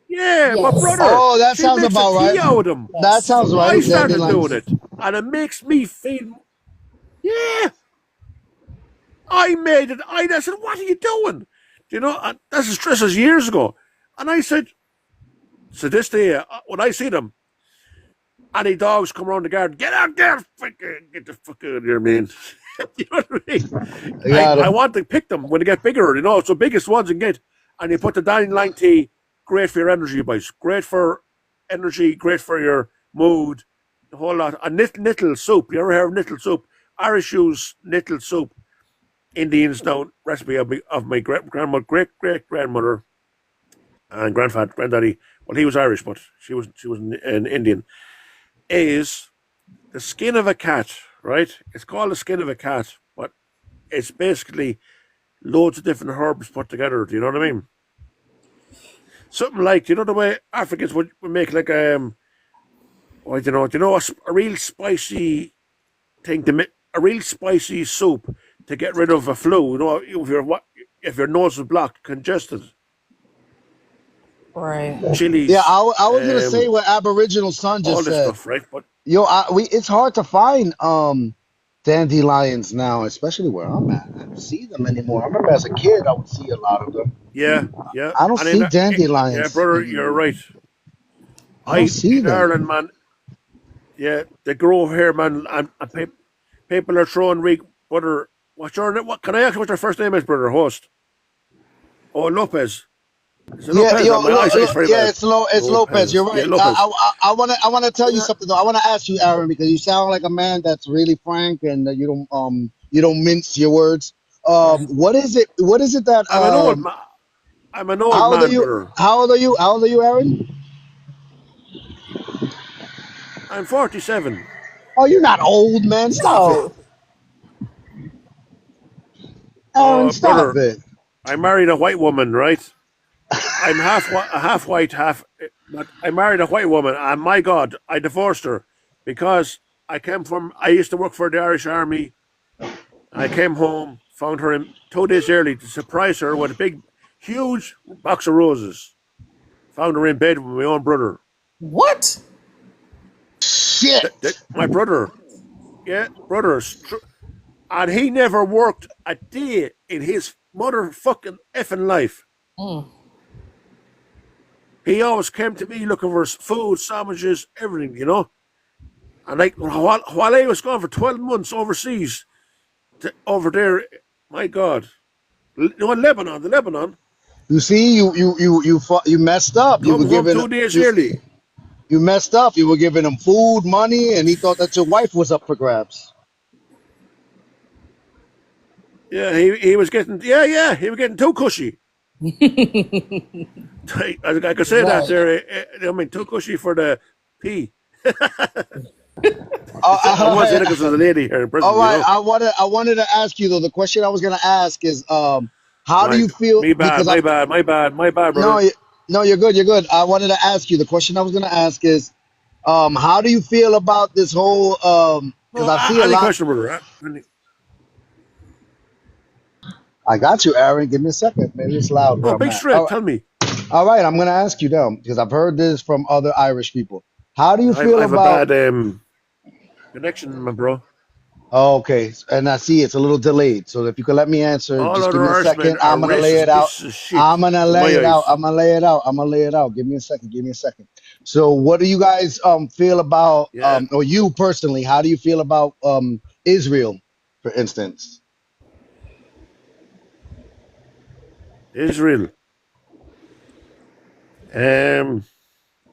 Yeah, my Yes. brother, Oh, that she sounds makes a about tea right. out of them. That Yes. sounds So I right. started doing Dandelions. it, and it makes me feel, yeah, I made it. I said, what are you doing? And this is years ago. And I said, so this day, when I see them, any dogs come around the garden, get out there, get the fuck out of here, man. You know what I mean? I I, got I it. want to pick them when they get bigger, so biggest ones you can get. And you put the dandelion tea, great for your energy, boys. Great for energy, great for your mood, the whole lot. And nittle soup. You ever heard of nittle soup? Irish use nittle soup. Indians know recipe of my great great grandmother and granddaddy. Well, he was Irish, but she was an Indian. Is the skin of a cat, right? It's called the skin of a cat, but it's basically loads of different herbs put together. Do you know what I mean? Something like, the way Africans would make like I don't know. Do you know a real spicy thing a real spicy soup to get rid of a flu? You know, if your nose is blocked, congested, Right. Yeah, chilies, I was gonna say what Aboriginal Son all just this said. stuff, right? But Yo, it's hard to find dandelions now, especially where I'm at. I don't see them anymore. I remember as a kid, I would see a lot of them. yeah, yeah, I don't and in see yeah, dandelions brother, you're anymore. right. I don't see In them. Ireland, man, yeah, they grow here, man, and people are throwing brother. What's your name? What can I ask? What your first name is, brother? Host. Oh, Lopez. Is it Yeah, Lopez? yo, My eyesight is very yeah, bad. it's Lopez. You're Lopez. Yeah, right. Lopez. I wanna tell you something though. I wanna ask you, Aaron, because you sound like a man that's really frank and you don't mince your words. What is it? What is it that I'm an old man. I'm an old How old are man, you? brother. How old are you? How old are you, Aaron? I'm 47. Oh, you're not old, man. Stop it, No. Aaron. Stop Brother, it. I married a white woman, right? I'm half white, half. But I married a white woman, and my God, I divorced her because I used to work for the Irish Army. I came home, found her 2 days early to surprise her with a big, huge box of roses. Found her in bed with my own brother. What? Shit. My brother, yeah, brother, and he never worked a day in his motherfucking effing life. Mm. He always came to me looking for food, sandwiches, everything, you know. And like while I was gone for 12 months overseas, over there, my God, you know, Lebanon, the Lebanon, You see, you messed up. You come were home giving 2 days you early. you messed up. You were giving him food, money, and he thought that your wife was up for grabs. Yeah, he was getting he was getting too cushy. I could say that Right. there. I mean, too cushy for the P. I All was saying right, it because there's a lady here in all prison, you right. know. I wanted to ask you though. The question I was gonna ask is, how do Right. you feel? Me bad, Because I my bad, my bad, my bad, no, brother. no, you're good. You're good. I wanted to ask you. The question I was gonna ask is, how do you feel about this whole? Because No, I see a any lot. question, brother. I got you, Aaron. Give me a second. Maybe it's loud where Oh, I'm big at. straight. Tell me. All right. I'm gonna ask you now because I've heard this from other Irish people. How do you feel I've a about? bad connection, my bro. Oh, okay, and I see it's a little delayed. So if you could let me answer, All just give other me a Irishmen second. are I'm gonna lay racist it out. pieces of shit I'm gonna in lay my it out. eyes. I'm gonna lay it out. I'm gonna lay it out. Give me a second. Give me a second. So what do you guys feel about Yeah, or you personally? How do you feel about Israel, for instance? Israel. Um,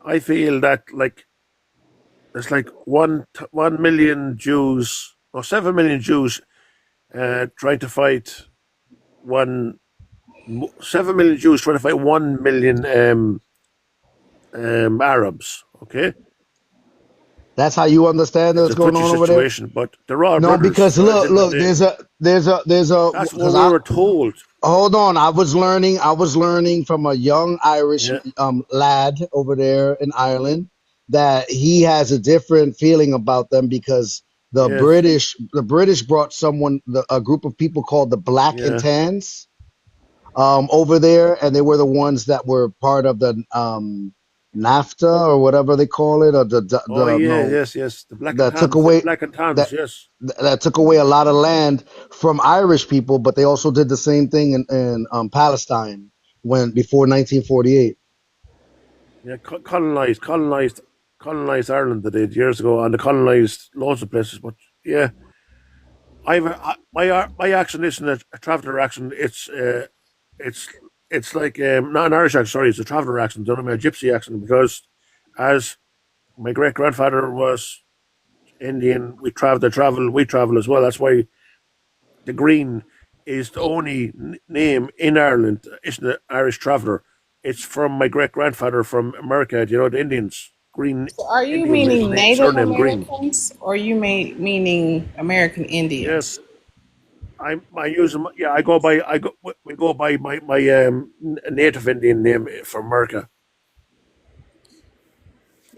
I feel that like there's like 1 million Jews or 7 million Jews trying to fight one 7 million Jews trying to fight 1 million Arabs. Okay, That's how you understand it's what's a going touchy on over there. situation, but they're all No, brothers. because look. There's a That's what because we I were told. hold on. I was learning from a young Irish Yeah, lad over there in Ireland that he has a different feeling about them because yes, the British brought a group of people called the Black and yeah, Tans over there, and they were the ones that were part of the NAFTA or whatever they call it, or oh the yeah, no yes, the black and that took tans, away that yes, that took away a lot of land from Irish people, but they also did the same thing in Palestine when before 1948. yeah, colonized Ireland. They did years ago, and they colonized loads of places. But yeah, my accent isn't a traveller accent. It's it's like not an Irish accent. Sorry, it's a traveller accent. Don't know, a gypsy accent because as my great grandfather was Indian, we travel as well. That's why the green is the only name in Ireland. Isn't an Irish traveller. It's from my great grandfather from America. You know the Indians. Green So are you Indian is meaning Native surname Green. Americans or meaning American Yes, Indians? I use them. Yeah, we go by my native Indian name for America.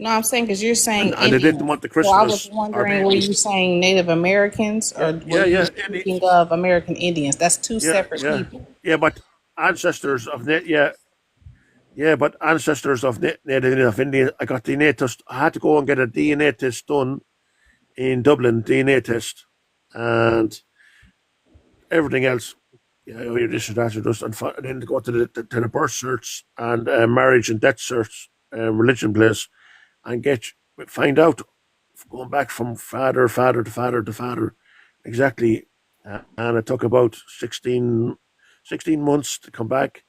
No, I'm saying because you're saying and they didn't Indians. want the So I was Christmas or wondering, were maybe you saying Native Americans or were you speaking of American Indians? That's two separate people. but ancestors of but ancestors of Native enough Indian. I got DNA test. I had to go and get a DNA test done in Dublin, DNA test, and everything else. Your this and that, and then to go to the birth search and marriage and death search, religion place, and find out going back from father to father, exactly. And it took about 16 months to come back,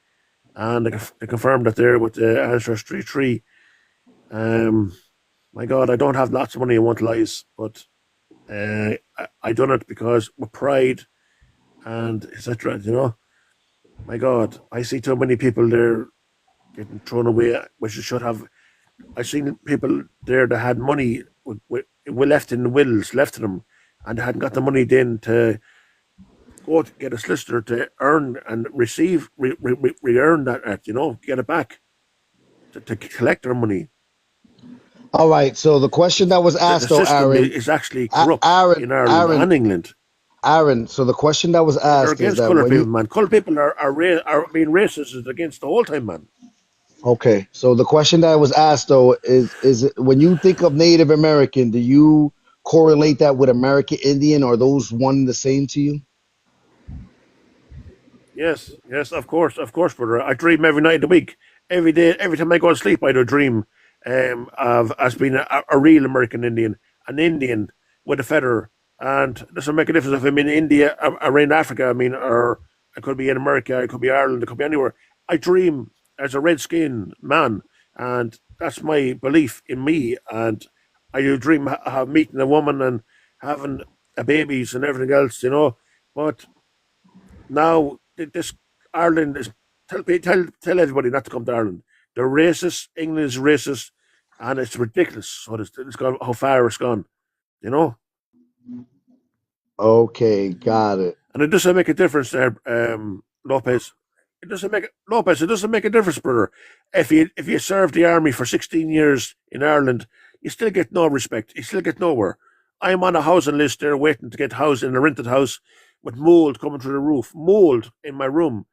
and they confirmed that there with the ancestry tree. My God, I don't have lots of money. I want lies, but I done it because with pride and etc. You know, my God, I see too many people there getting thrown away, which should have. I seen people there that had money left in the wills left to them, and hadn't got the money then to go to get a solicitor to earn and receive re-earn that, get it back to collect their money. All right. So the question that was The asked, though, system Aaron, is actually corrupt in Ireland and England. Aaron. So the question that was They're asked is against that colored when people, you man. Colored people are being racist against the whole time, man. okay. So the question that was asked though is when you think of Native American, do you correlate that with American Indian? Are those one and the same to you? Yes, of course, brother. I dream every night of the week, every day, every time I go to sleep. I do dream of as being a real American Indian, an Indian with a feather, and it doesn't make a difference if I'm in India, or in Africa. I mean, or I could be in America, I could be Ireland, it could be anywhere. I dream as a red skinned man, and that's my belief in me. And I do dream of meeting a woman and having a babies and everything else, But now this Ireland is tell everybody not to come to Ireland. They're racist. England is racist, and it's ridiculous. What it's gone, how far it's gone, you know. Okay, got it. And it doesn't make a difference there, Lopez. Lopez. It doesn't make a difference, brother. If you serve the army for 16 years in Ireland, you still get no respect. You still get nowhere. I'm on a housing list there, waiting to get housed in a rented house with mold coming through the roof, mold in my room,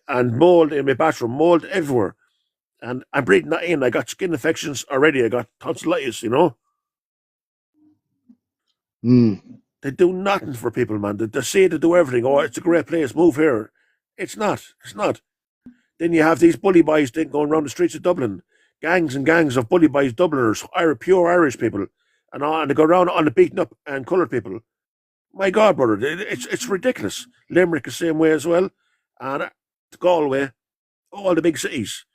and mold in my bathroom, mold everywhere. And I'm breathing that in. I got skin infections already. I got tonsillitis, They do nothing for people, man. They say they do everything. Oh, it's a great place. Move here. It's not. It's not. Then you have these bully boys then going around the streets of Dublin. Gangs and gangs of bully boys, Dubliners, pure Irish people. And they go around on the beating up and coloured people. My God, brother, it's ridiculous. Limerick the same way as well. And Galway, all the big cities.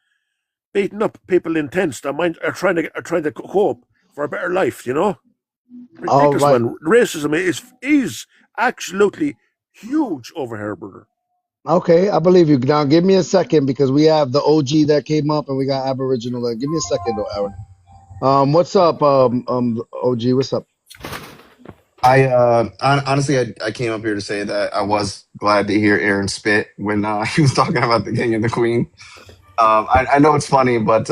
Beating up people in tents that are trying to cope for a better life, All Ridiculous, right. man. Racism is absolutely huge over here, brother. Okay, I believe you. Now give me a second because we have the OG that came up and we got Aboriginal. Give me a second though, Aaron. What's up, OG? What's up? Honestly, I came up here to say that I was glad to hear Aaron spit when he was talking about the king and the queen. I know it's funny, but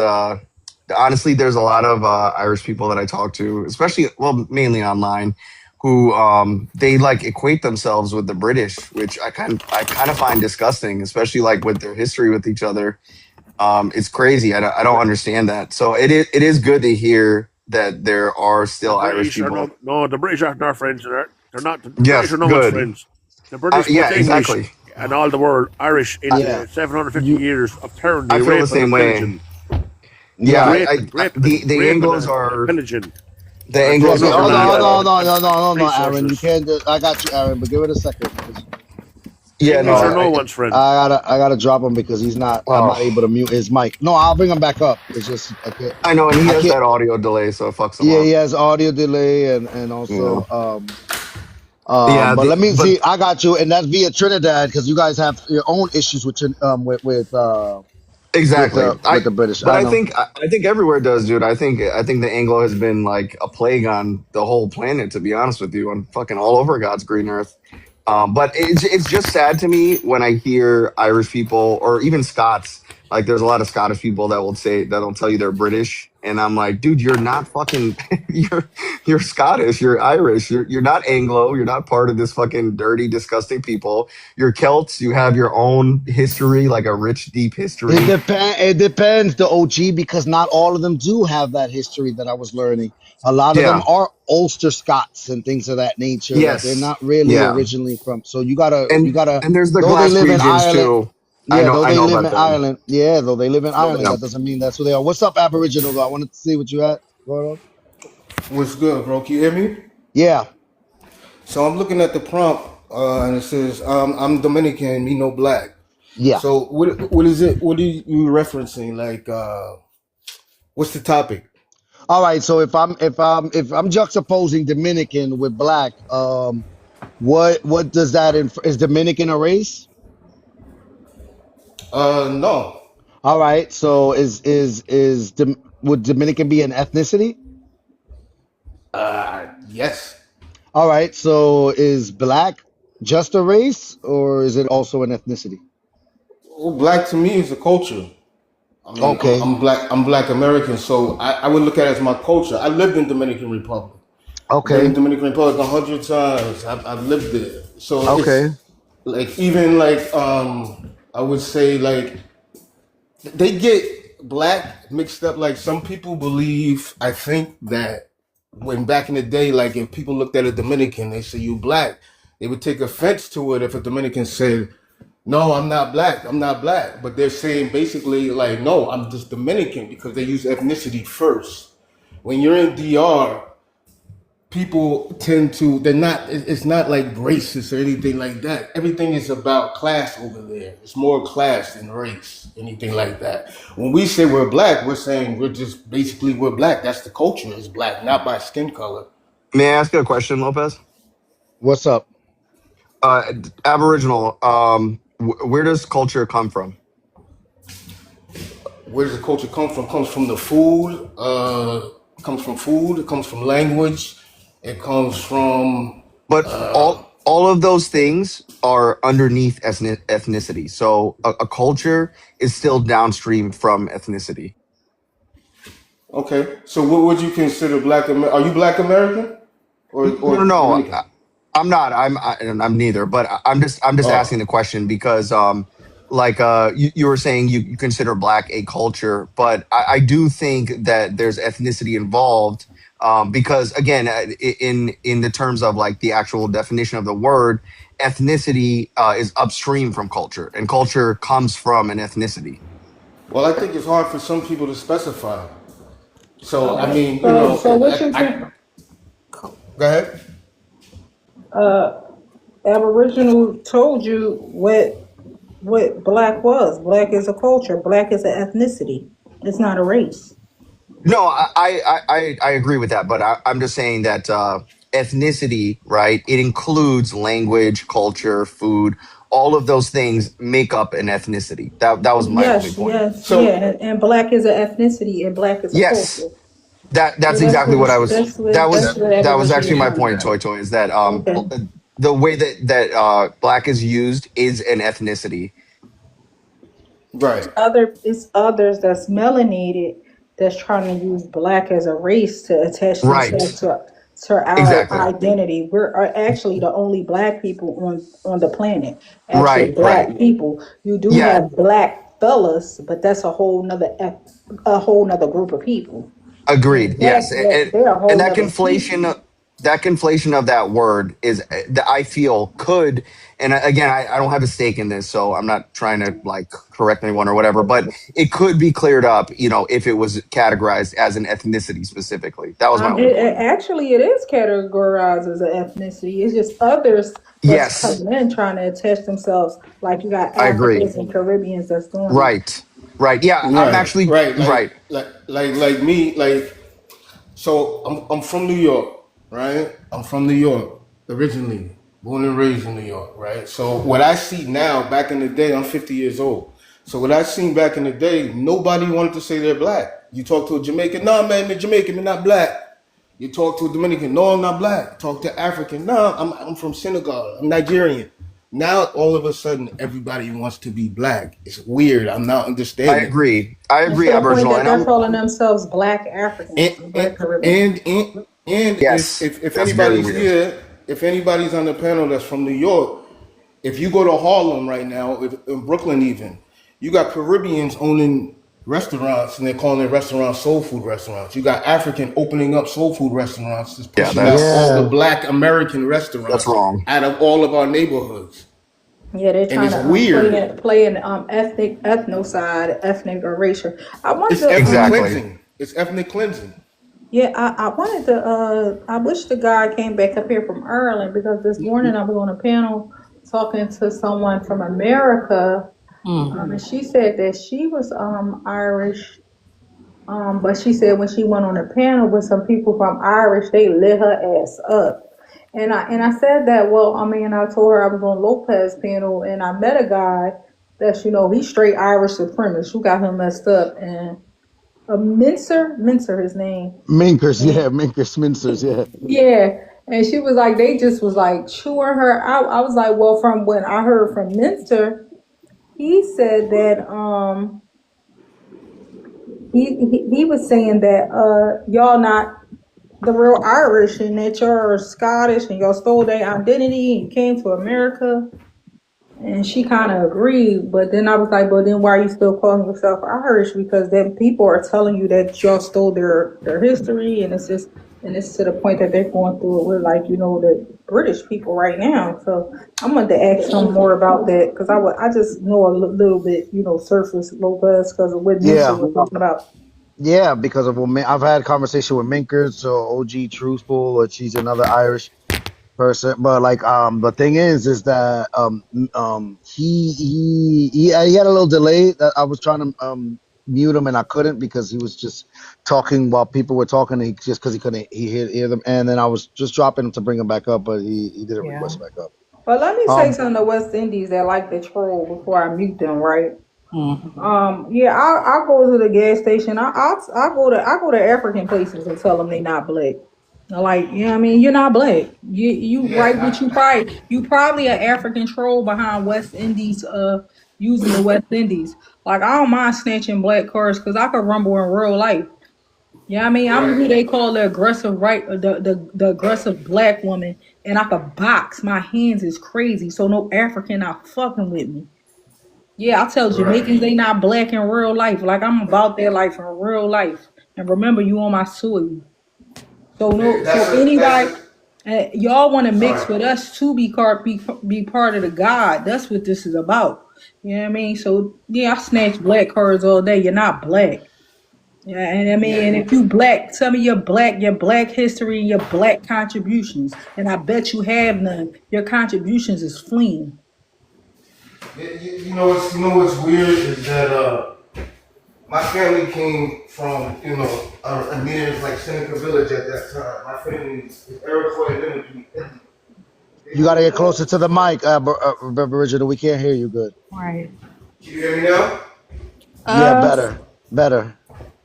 honestly, there's a lot of Irish people that I talk to, especially, well, mainly online, who they like equate themselves with the British, which I kind of find disgusting, especially like with their history with each other. It's crazy. I don't understand that. So it is good to hear that there are still Irish people. The British aren't our friends. They're not. The British Yes, are no one's good. friends. The British Yeah, put English exactly. and all the world Irish into Yeah. 750 years of tyranny, I feel the rape, same and way. pillaging. Yeah, the Raping Anglos and are pillaging. the Yeah, Anglos are hold the on, hold on, Aaron. You resources. can't. I got you, Aaron. But give it a second. yeah, no, English are no one's friend. I gotta drop him because he's not. I'm not able to mute his mic. No, I'll bring him back up. It's just I can't. I know, and he I has can't. that audio delay, so it fucks him Yeah, he up. has audio delay and Yeah, also yeah, But let me but see. I got you, and that's via Trinidad because you guys have your own issues with exactly. with the British. But I I know. think I think everywhere does, dude. I think the Anglo has been like a plague on the whole planet, to be honest with you, on fucking all over God's green earth. But it's just sad to me when I hear Irish people or even Scots Like there's a lot of Scottish people that will say that'll tell you they're British, and I'm like, dude, you're not fucking you're Scottish, you're Irish, you're not Anglo, you're not part of this fucking dirty, disgusting people. You're Celts, you have your own history, like a rich, deep It history. depend. It depends, the OG, because not all of them do have that history that I was learning. A lot of them Yeah. are Ulster Scots and things of that nature. That they're Yes. not really Yeah. originally from. So you gotta, you And gotta. and there's the Though they glass live in regions Ireland, too. yeah. Though I they know live about in them. Ireland, yeah. Though they live in Ireland, Yeah. that doesn't mean that's who they are. What's up, Aboriginal? Though I wanted to see what you had going on. What's good, bro? Can you hear me? Yeah, So I'm looking at the prompt, and it says, "I'm Dominican, me no black." yeah. So what is it? What are you referencing? Like, what's the topic? All right. So if I'm juxtaposing Dominican with black, what does that is Dominican a race? No. All right. So would Dominican be an ethnicity? Yes. All right. So is black just a race, or is it also an ethnicity? Well, black to me is a culture. I mean, Okay. I'm black. I'm Black American, so I would look at it as my culture. I lived in Dominican Republic. I've been in Okay. Dominican Republic 100 times. I've lived there, so it's Okay. like even like I would say like they get black mixed up. Like some people believe, I think that when back in the day, like if people looked at a Dominican, they say you black, they would take offense to it if a Dominican said, "No, I'm not black. I'm not black." But they're saying basically like, "No, I'm just Dominican," because they use ethnicity first. When you're in DR, people tend to they're not it's not like racist or anything like that. Everything is about class over there. It's more class than race, anything like that. When we say we're black, we're saying we're just basically we're black. That's the culture is black, not by skin color. May I ask you a question, Lopez? What's up? Aboriginal. Where does culture come from? Where does the culture come from? It comes from the food, comes from food, it comes from language, it comes from But all of those things are underneath ethnicity. So a culture is still downstream from ethnicity. okay. So what would you consider are you Black American No, or no, Dominican? I'm not. I'm neither. But I'm just asking Oh. the question because like you were saying you consider black a culture, but I do think that there's ethnicity involved. Because again, in the terms of like the actual definition of the word, ethnicity is upstream from culture, and culture comes from an ethnicity. Well, I think it's hard for some people to specify. So, I mean, So what you think? go ahead. Aboriginal told you what black was. Black is a culture. Black is an ethnicity. It's not a race. No, I agree with that, but I'm just saying that ethnicity, right? It includes language, culture, food. All of those things make up an ethnicity. That was my only Yes, point. yes, yeah. So, And black is an ethnicity, and black is a Yes, culture. So that's exactly what I was. that's what That was Aboriginal actually my trying to point, say. Toy Toy, is that Okay. the way that black is used is an ethnicity. right. It's others that's melanated that's trying to use black as a race to attach Right. themselves to our Exactly. identity. We're are actually the only black people on the planet. Actual Right. Right. black people. You do Yeah. have black fellas, but that's a whole nother group of people. Agreed. And Yes, they're a and whole nother species. that conflation of that word is that I feel could, and again, I don't have a stake in this, so I'm not trying to like correct anyone or whatever, but it could be cleared up, if it was categorized as an ethnicity specifically. That was my only point. Actually, it is categorized as an ethnicity. It's just others that's Yes, coming in trying to attach themselves. Like you got I agree. Africans and Caribbeans that's doing that. Right. Right. Yeah, I'm Right, actually right. right. Like me, like, so I'm from New York, right? I'm from New York originally, born and raised in New York, right? So what I see now, back in the day, I'm 50 years old. So what I seen back in the day, nobody wanted to say they're black. You talk to a Jamaican, no man, I'm Jamaican, I'm not black. You talk to a Dominican, no, I'm not black. Talk to African, no, I'm from Senegal, I'm Nigerian. now all of a sudden everybody wants to be black. It's weird. I'm not I understanding. agree. I And agree, to the point Aboriginal, that and they're I'm calling themselves Black And Africans, and Black Caribbean. and, and, and yes, if that's very anybody's weird. here, if anybody's on the panel that's from New York, if you go to Harlem right now, in Brooklyn even, you got Caribbeans owning restaurants and they're calling it restaurants soul food restaurants. You got African opening up soul food restaurants, just Yeah, pushing out all the Yeah. black American that's restaurants wrong. out of all of our neighborhoods. Yeah, they're And trying it's to weird. play in ethnic ethnocide, ethnic erasure. I wanted It's to ethnic Exactly. cleansing. It's ethnic cleansing. yeah, I wanted to I wish the guy came back up here from Ireland because this morning I was on a panel talking to someone from America, and she said that she was Irish. But she said when she went on a panel with some people from Irish, they lit her ass up. And I said that, well, I mean, I told her I was on Lopez panel and I met a guy that's, he's straight Irish supremacist who got him messed up. And Mincer his name. Minkers, And yeah, Mincers, yeah. yeah. And she was like, they just was like chewing her out. I was like, well, from when I heard from Mincer, he said that he was saying that y'all not the real Irish and that you're Scottish and y'all stole their identity and you came to America. And she kind of agreed, but then I was like, but then why are you still calling yourself Irish? Because then people are telling you that y'all stole their history, and it's to the point that they're going through it with the British people right now. So I'm going to ask some more about that because I just know a little bit, surface Lopez because of what Minster Yeah. was talking about. Yeah, because of I've had conversation with Minkers, so OG Truthful, or she's another Irish person. But like the thing is that he had a little delay that I was trying to mute him and I couldn't because he was just talking while people were talking. And he just because he couldn't hear them, and then I was just dropping him to bring him back up, but he didn't Yeah. request back up. But let me say Um, something to West Indies that like the troll before I mute them, right? Mm-hmm. Yeah, I go to the gas station. I go to African places and tell them they not black. Like, I mean, you're not black. You right, but you probably an African troll behind West Indies using the West Indies. Like, I don't mind snatching black cars because I could rumble in real life. Yeah, I mean, I'm who they call the aggressive the aggressive black woman, and I could box. My hands is crazy, so no African not fucking with me. Yeah, I tell Jamaicans they not black in real life. Like I'm about their life in real life. And remember, you on my soil. So no, so anybody, y'all want to mix with us to be part of the God. That's what this is about. You know what I mean? So yeah, I snatch black cards all day. You're not black. Yeah, and I mean, and if you black, tell me your black history, your black contributions, and I bet you have none. Your contributions is fleeing. You know what's weird is that my family came from near like Seneca Village at that time. My family is Iroquois and Lenape. you got to get closer to the mic, Bridget. We can't hear you good. Right. Can you hear me now? Yeah, better.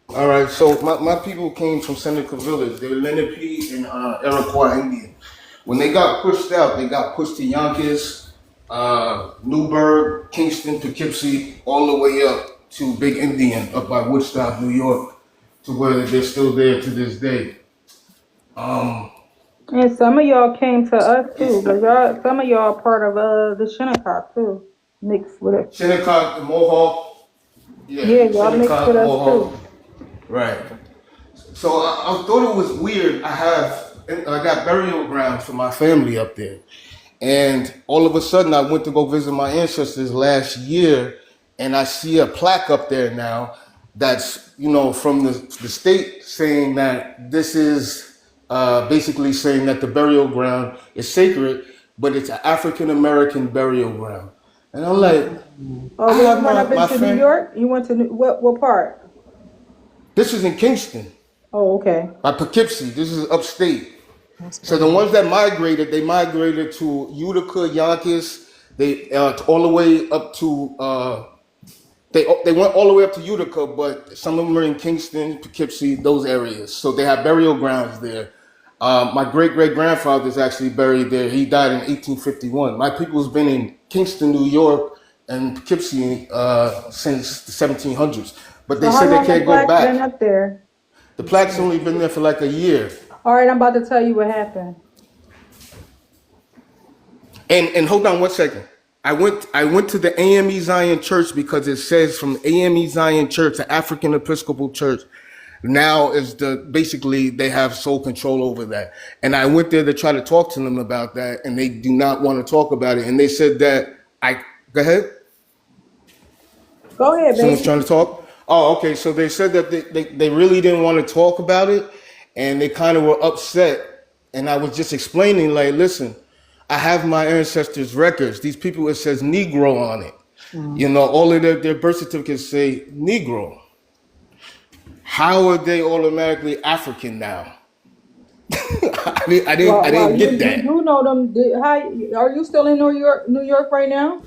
All right, so my people came from Seneca Village. They were Lenape and Iroquois Indian. When they got pushed out, they got pushed to Yonkers, Newburgh, Kingston, Poughkeepsie, all the way up to Big Indian up by Woodstock, New York, to where they're still there to this day. And some of y'all came to us too, but some of y'all part of the Shinnecock too, mixed with it. Shinnecock, Mohawk, Yeah, yeah, y'all mixed Shinnecock, with us Mohawk, too. right. So I thought it was weird. I got burial grounds for my family up there. And all of a sudden, I went to go visit my ancestors last year, and I see a plaque up there now that's, from the state saying that this is basically saying that the burial ground is sacred, but it's an African American burial ground. And I'm like, Oh, I when have you went up my into New friend. York, you went to what part? This is in Kingston, Oh, okay. by Poughkeepsie. This is upstate. That's So the crazy. ones that migrated, they migrated to Utica, Yonkers. They all the way up to they went all the way up to Utica, but some of them are in Kingston, Poughkeepsie, those areas. So they have burial grounds there. My great great grandfather is actually buried there. He died in 1851. My people's been in Kingston, New York, and Poughkeepsie since the 1700s. But So they how said they long the can't go plaque been back. up there? The plaque's only been there for like a year. All right, I'm about to tell you what happened. And hold on one second. I went to the AME Zion Church because it says from AME Zion Church, the African Episcopal Church, now is basically they have sole control over that. And I went there to try to talk to them about that, and they do not want to talk about it. And they said that go ahead. Go ahead, Someone's baby. trying to talk. Oh, okay. So they said that they really didn't want to talk about it, and they kind of were upset. And I was just explaining, like, listen, I have my ancestors' records. These people, it says Negro on it. You know, all of their birth certificates say Negro. How are they automatically African now? I didn't You get that. do know them. Are you still in New York right now?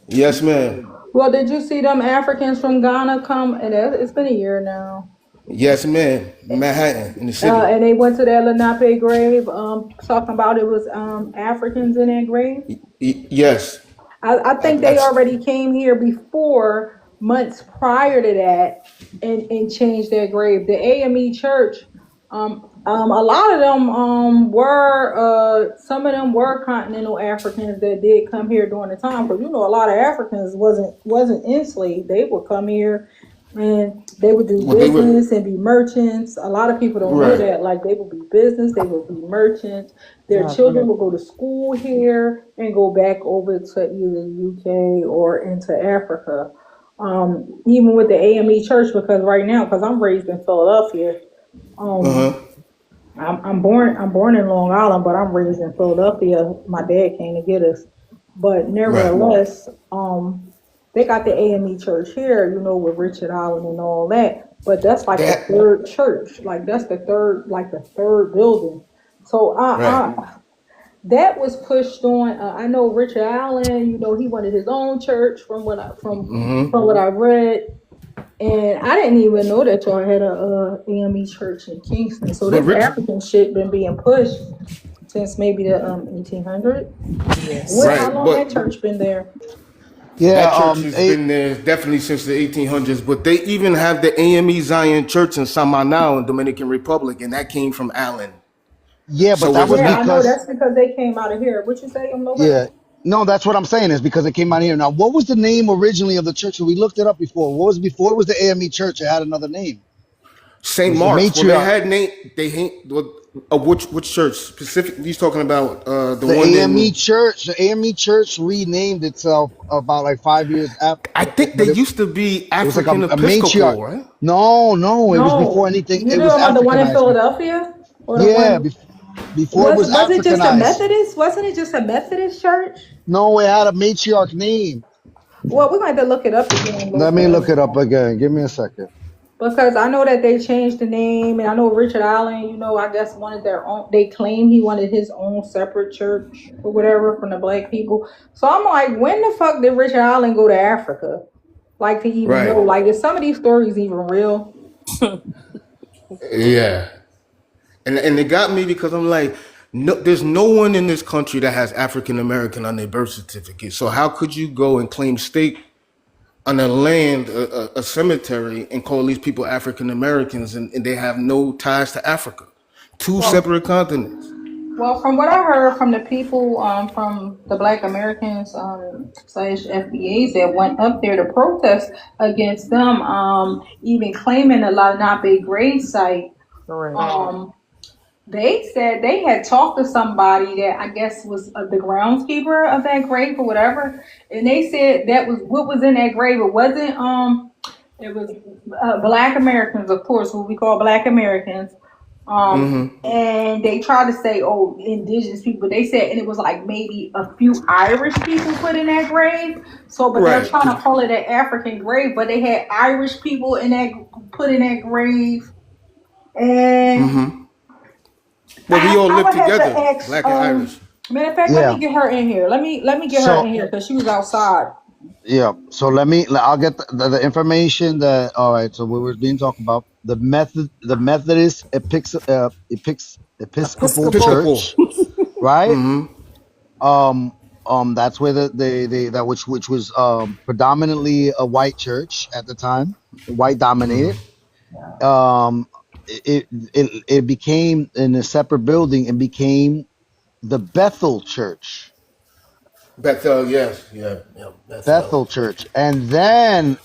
Yes, ma'am. Well, did you see them Africans from Ghana come? And it's been a year now. Yes, ma'am. Manhattan in the city. And they went to that Lenape grave, talking about it was Africans in that grave. Yes. I think they already came here before, months prior to that, and changed their grave. The AME Church, a lot of them were some of them were continental Africans that did come here during the time, because you know a lot of Africans wasn't enslaved. They would come here and they would do business and be merchants. A lot of people don't know that. Like, they would be business, they would be merchants. Their children would go to school here and go back over to either the UK or into Africa. Even with the AME Church, because right now, because I'm raised in Philadelphia, I'm born in Long Island, but I'm raised in Philadelphia. My dad came to get us, but nevertheless, they got the AME Church here, you know, with Richard Allen and all that. But that's like the third church, like that's the third building. So that was pushed on. I know Richard Allen, you know, he wanted his own church from what I read. And I didn't even know that y'all had a AME church in Kingston. So this African shit been being pushed since maybe the 1800s. Yes. How long that church been there? Yeah, that church has been there definitely since the 1800s. But they even have the AME Zion Church in Samaná in Dominican Republic, and that came from Allen. Yeah, but that was because I know that's because they came out of here. What you say, Lopez? yeah. No, that's what I'm saying is because it came out here. Now, what was the name originally of the church? We looked it up before. What was before? It was the AME Church. It had another name. St. Mark's. Well, they had name. Which church specifically? He's talking about the one AME Church. The AME Church renamed itself about like 5 years after. I think they used to be African like a Episcopal, right? No, it was before anything. You it was about the one in Philadelphia? Before it was it just a Africanized. Methodist? Wasn't it just a Methodist church? No, it had a matriarch name. Well, we're going to have to look it up again. Let me look it up again. Give me a second. Because I know that they changed the name, and I know Richard Allen, you know, I guess wanted their own. They claim he wanted his own separate church or whatever from the black people. So I'm like, when the fuck did Richard Allen go to Africa? Like, to even know, like, is some of these stories even real? Yeah. And it got me because I'm like, no, there's no one in this country that has African American on their birth certificate. So how could you go and claim stake on a land, a cemetery, and call these people African Americans, and they have no ties to Africa? Two separate continents. Well, from what I heard from the people, from the Black Americans slash FBAs that went up there to protest against them, even claiming the Lenape grave site, they said they had talked to somebody that I guess was the groundskeeper of that grave or whatever, and they said that was what was in that grave. It wasn't it was Black Americans, of course, what we call Black Americans. And they tried to say, oh, indigenous people. They said, and it was like maybe a few Irish people put in that grave. So, but they're trying to call it an African grave, but they had Irish people put in that grave. And well, we all live together, Black and Irish. Matter of fact, let me get her in here. Let me get her in here because she was outside. Yeah. So I'll get the information that. All right. So we were being talked about the Methodist Episcopal Episcopal. Church, right? Mm-hmm. That's where that which was predominantly a white church at the time, white dominated. It became in a separate building and became the Bethel Church. Bethel, yes, yeah, Bethel Bethel. Church, and then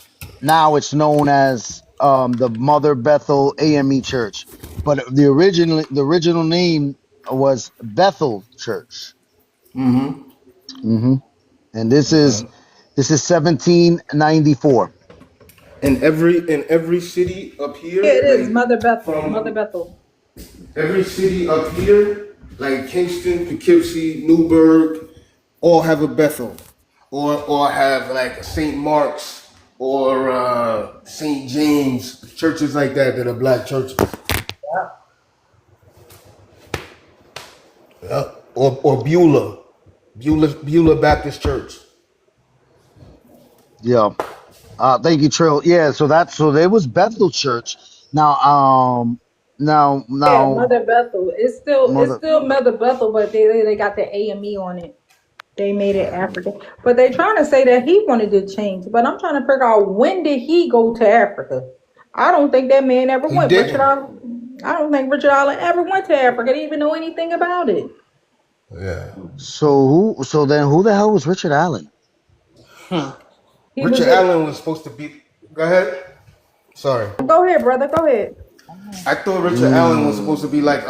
now it's known as the Mother Bethel AME Church, but the original name was Bethel Church. Mm-hmm. And this is Okay. 1794. In every city up Yeah, here, it is like Mother Bethel. Mother from Bethel. every city up here, like Kingston, Poughkeepsie, Newburgh, all have a Bethel, or have like St. Mark's or St. James, churches like that are black churches. Yeah. Or Beulah Baptist Church. Yeah. Thank you, Trill. Yeah, so there was Bethel Church. Now, Yeah, now, Mother Bethel. It's mother. still Mother Bethel, but they got the AME on it. They made it African. But they trying to say that he wanted to change. But I'm trying to figure out, when did he go to Africa? I don't think that man ever He went. didn't. I don't think Richard Allen ever went to Africa. Didn't even know anything about it. Yeah. So then who the hell was Richard Allen? He was Richard a, Allen was supposed to be. Go ahead. Sorry. Go ahead, brother. Go ahead. I thought Richard Allen was supposed to be like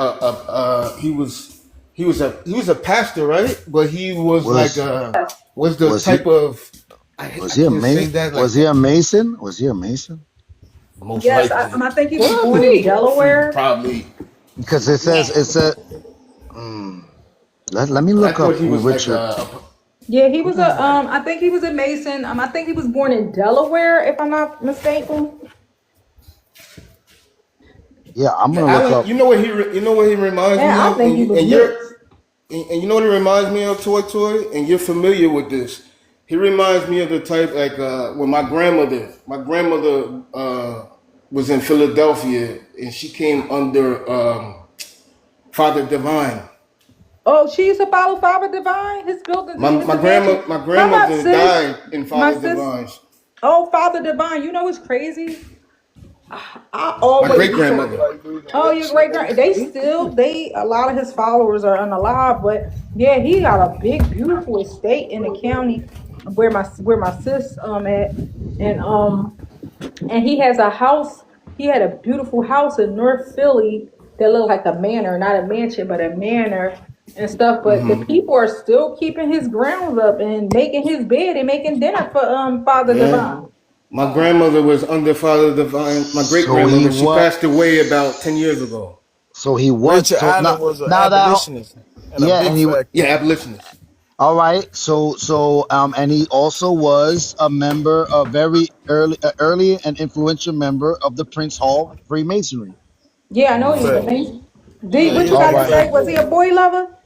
he was a pastor, right? But he was Was was the was he type of was I he a can't say that Was like he a Mason? Was he a Mason? most Yes, likely. I think he was born in Delaware. Probably. Because it said. Let me I look up thought he who was like Richard. Yeah, he was a I think he was a Mason. I think he was born in Delaware, if I'm not mistaken. Yeah, I'm gonna look Allen, up. you know what he reminds me Yeah, I of, think he was and mixed. you know what he reminds me of, Toy, and you're familiar with this. He reminds me of the type like when my grandmother was in Philadelphia, and she came under Father Divine. Oh, she used to follow Father Divine. His building, his mansion. My How about grandmother sis? died in My Father sis. Divine's. Oh, Father Divine. You know what's crazy? I My always great used to. grandmother. Oh, your great grand. They a lot of his followers are unalive, but yeah, he got a big, beautiful estate in the county where my sis at, and he has a house. He had a beautiful house in North Philly that looked like a manor, not a mansion, but a manor and stuff. But the people are still keeping his grounds up and making his bed and making dinner for Father Yeah. Divine. My grandmother was under Father Divine. My great So he grandmother, she what? passed away about 10 years ago. So he was. Richard So Allen now, was an now that abolitionist and a yeah, big and he. fat. Yeah, abolitionist. All right. And he also was a member, a very early and influential member of the Prince Hall Freemasonry. Yeah, I know he was But amazing. D, yeah, what he you was All got big to right. say? fat. Was he a boy lover?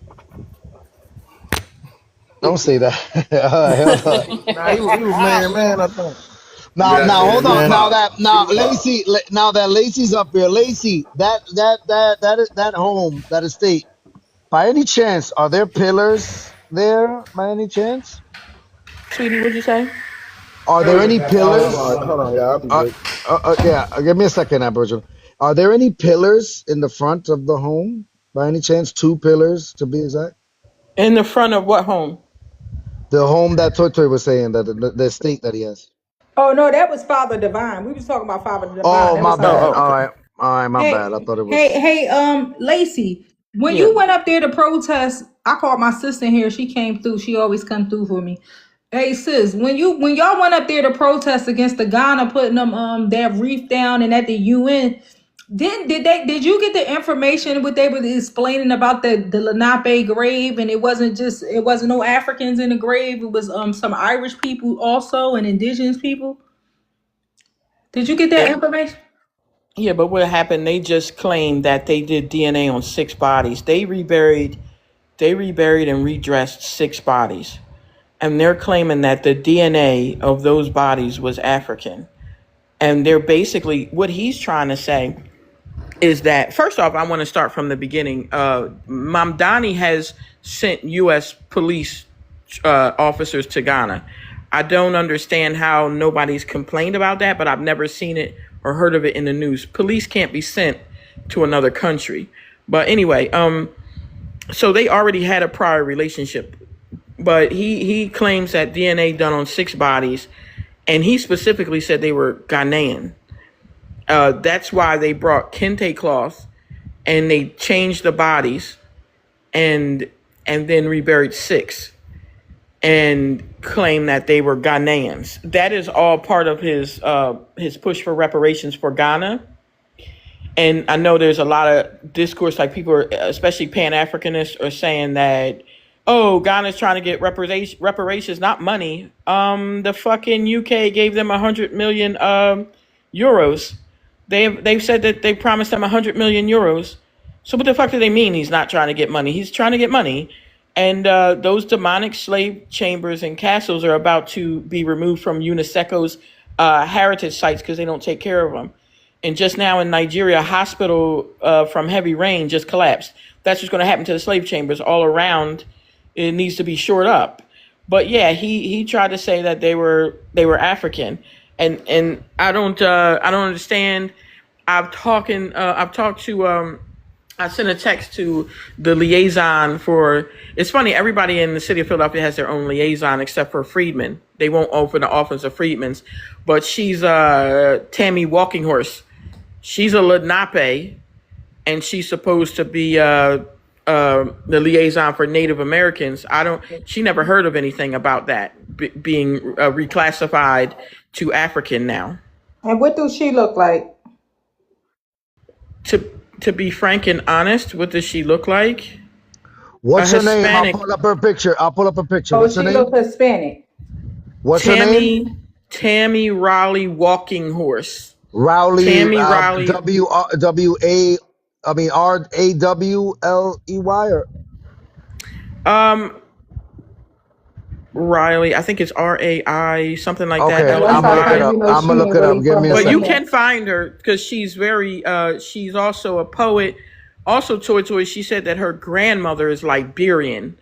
Don't say that. All right, hold on. Nah, he was man. I think. Now, hold on. Man. Now, now that Lacey's up here, Lacey, that home, that estate. By any chance, are there pillars there? By any chance, Sweetie, what'd you say? are there any pillars? Hold on, yeah, I'll be good. Yeah, give me a second, Aboriginal. Are there any pillars in the front of the home? By any chance, 2 pillars to be exact. In the front of what home? The home that Toy Toy was saying, that the estate that he has. Oh no, that was Father Divine. We was talking about Father Divine. Oh, That my was bad. okay. All right, my bad. I Hey, thought it was. Lacey, when Yeah. you went up there to protest, I called my sister here. She came through. She always come through for me. Hey sis, when y'all went up there to protest against the Ghana putting them that reef down and at the UN, did you get the information what they were explaining about the Lenape grave, and it wasn't no Africans in the grave, it was some Irish people also and indigenous people? Did you get that Yeah. information? Yeah, but what happened? They just claimed that they did DNA on 6 bodies. They reburied and redressed 6 bodies. And they're claiming that the DNA of those bodies was African. And they're basically, what he's trying to say is that first off, I want to start from the beginning. Mamdani has sent U.S. police officers to Ghana. I don't understand how nobody's complained about that, but I've never seen it or heard of it in the news. Police can't be sent to another country. But anyway, so they already had a prior relationship. But he claims that DNA done on 6 bodies, and he specifically said they were Ghanaian. That's why they brought kente cloth and they changed the bodies and then reburied 6 and claimed that they were Ghanaians. That is all part of his push for reparations for Ghana. And I know there's a lot of discourse, like people, especially Pan-Africanists, are saying that, oh, Ghana's trying to get reparations, not money. The fucking UK gave them 100 million euros. They've said that they promised them 100 million euros. So what the fuck do they mean he's not trying to get money? He's trying to get money. And those demonic slave chambers and castles are about to be removed from UNESCO's heritage sites because they don't take care of them. And just now in Nigeria, a hospital from heavy rain just collapsed. That's what's going to happen to the slave chambers all around. It needs to be shored up. But yeah, he tried to say that they were African, and I don't understand. I've talked to I sent a text to the liaison for. It's funny, everybody in the city of Philadelphia has their own liaison except for Freedmen. They won't open the office of Freedmen's, but she's Tammy Walking Horse. She's a Lenape, and she's supposed to be the liaison for Native Americans. She never heard of anything about that being reclassified to African now. And what does she look like? To be frank and honest, what does she look like? What's her name? I'll pull up her picture. Oh, What's she her name? looks Hispanic. What's her name? Tammy Rowley Walking Horse. Rowley. Tammy Rowley. R-A-W-L-E-Y or Riley, I think it's R-A-I, something like okay, that. I'm gonna look it up. I'm gonna look it up. Give me a But second. you can find her because she's very she's also a poet. Also, Toy, she said that her grandmother is Liberian,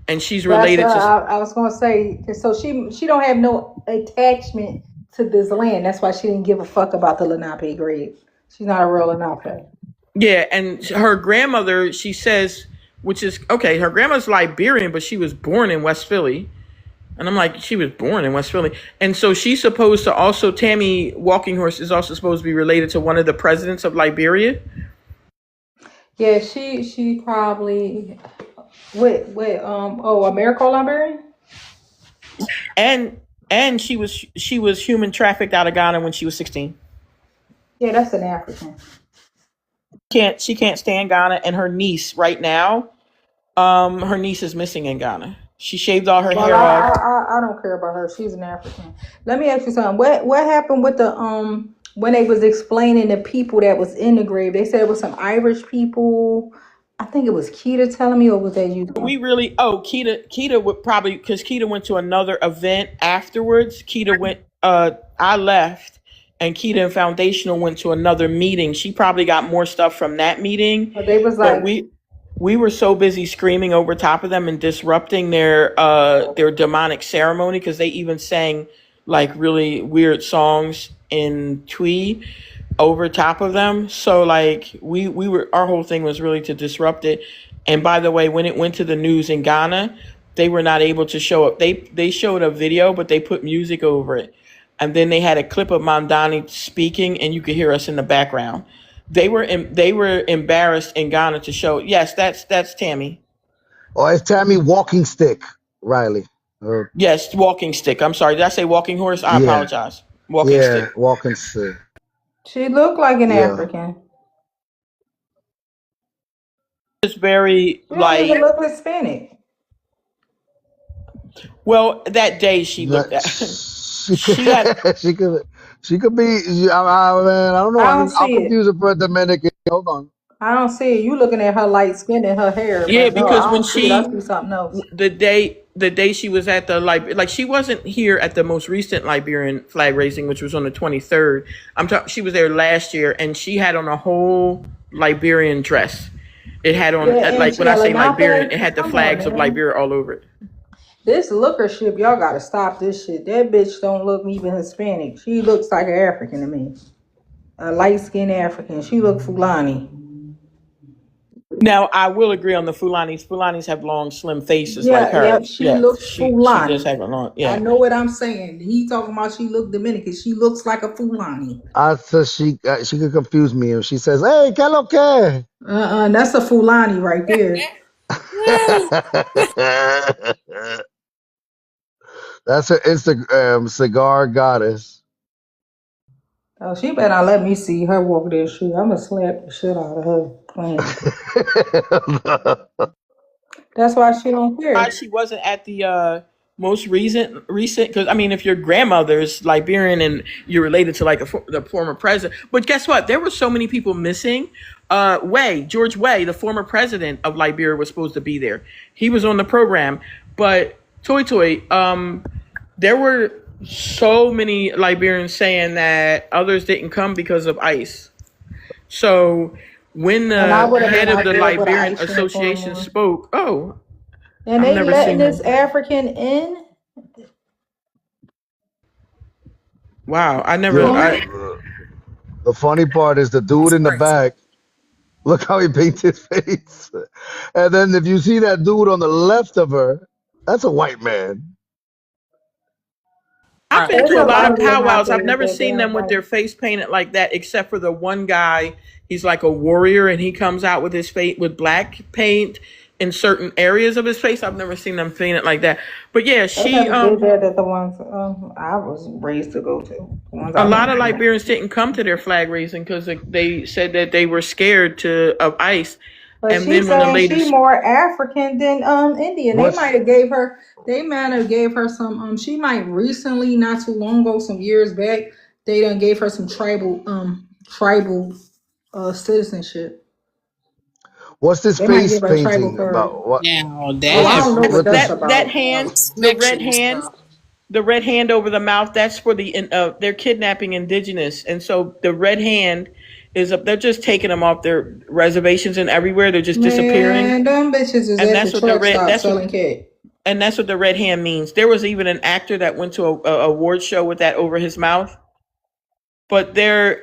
and she's related to. I was gonna say, so she don't have no attachment to this land. That's why she didn't give a fuck about the Lenape grave. She's not a real Lenape. Yeah, and her grandmother, she says, which is okay. Her grandma's Liberian, but she was born in West Philly. And I'm like, she was born in West Philly. And so she's supposed to also, Tammy Walking Horse is also supposed to be related to one of the presidents of Liberia. Yeah, she probably American Liberian? And she was human trafficked out of Ghana when she was 16. Yeah, that's an African. She can't stand Ghana, and her niece right now, her niece is missing in Ghana. She shaved all her hair off. I don't care about her. She's an African. Let me ask you something. What happened with the when they was explaining the people that was in the grave? They said it was some Irish people. I think it was Keita telling me, or was that you? Keita would probably, because Keita went to another event afterwards. Keita went. I left, and Keita and Foundational went to another meeting. She probably got more stuff from that meeting. But they was like, we were so busy screaming over top of them and disrupting their demonic ceremony, because they even sang like really weird songs in Twi over top of them. So like we were, our whole thing was really to disrupt it. And by the way, when it went to the news in Ghana, they were not able to show up. They showed a video, but they put music over it. And then they had a clip of Mamdani speaking, and you could hear us in the background. They were embarrassed in Ghana to show. Yes, that's Tammy. Oh, it's Tammy Walking Stick, Riley. Yes, Walking Stick. I'm sorry. Did I say Walking Horse? I apologize. Walking Stick. Walking Stick. She looked like an African. It's very She looked Hispanic. Well, that day she looked at. She could be. I don't know. I'll confuse her for a Dominican. Hold on. I don't see it. You looking at her light skin and her hair. Yeah, because when I see something else. the the day she was at the like she wasn't here at the most recent Liberian flag raising, which was on the 23rd. She was there last year, and she had on a whole Liberian dress. It had on like when I say Liberian, it had the flags of Liberia all over it. This looker ship, y'all gotta stop this shit. That bitch don't look even Hispanic. She looks like an African to me. A light-skinned African. She look Fulani. Now, I will agree on the Fulanis. Fulanis have long, slim faces like her. Yep, she looks Fulani. She does have a long, I know what I'm saying. He talking about she look Dominican. She looks like a Fulani. I said she could confuse me if she says, "Hey, que lo que?" That's a Fulani right there. That's her Instagram cigar goddess. Oh, she better not let me see her walk that shit. I'ma slap the shit out of her. That's why she don't care. Why she wasn't at the most recent because I mean, if your grandmother's Liberian and you're related to like the former president, but guess what? There were so many people missing. George Way, the former president of Liberia, was supposed to be there. He was on the program, but there were so many Liberians saying that others didn't come because of ICE. So when the head of the Liberian Association spoke, and they letting this African in? Wow, the funny part is the dude in the back. Look how he paints his face. And then if you see that dude on the left of her, that's a white man. I've been to a lot of powwows. I've never seen them with their face painted like that, except for the one guy. He's like a warrior, and he comes out with his face with black paint in certain areas of his face. I've never seen them paint it like that. But yeah, did that at the ones I was raised to go to. A lot of Liberians didn't come to their flag raising because they said that they were scared of ICE. But and she's saying she's more African than Indian. They might have gave her some she might recently, not too long ago, some years back, they done gave her some tribal citizenship. What's this face painting about? What? Now, I don't know what that's about. That hand, the red hand over the mouth, that's for they're kidnapping indigenous, and so the red hand is they're just taking them off their reservations and everywhere. They're just disappearing. And them bitches is at the truck stop selling cake. And that's what the red hand means. There was even an actor that went to a award show with that over his mouth. But they're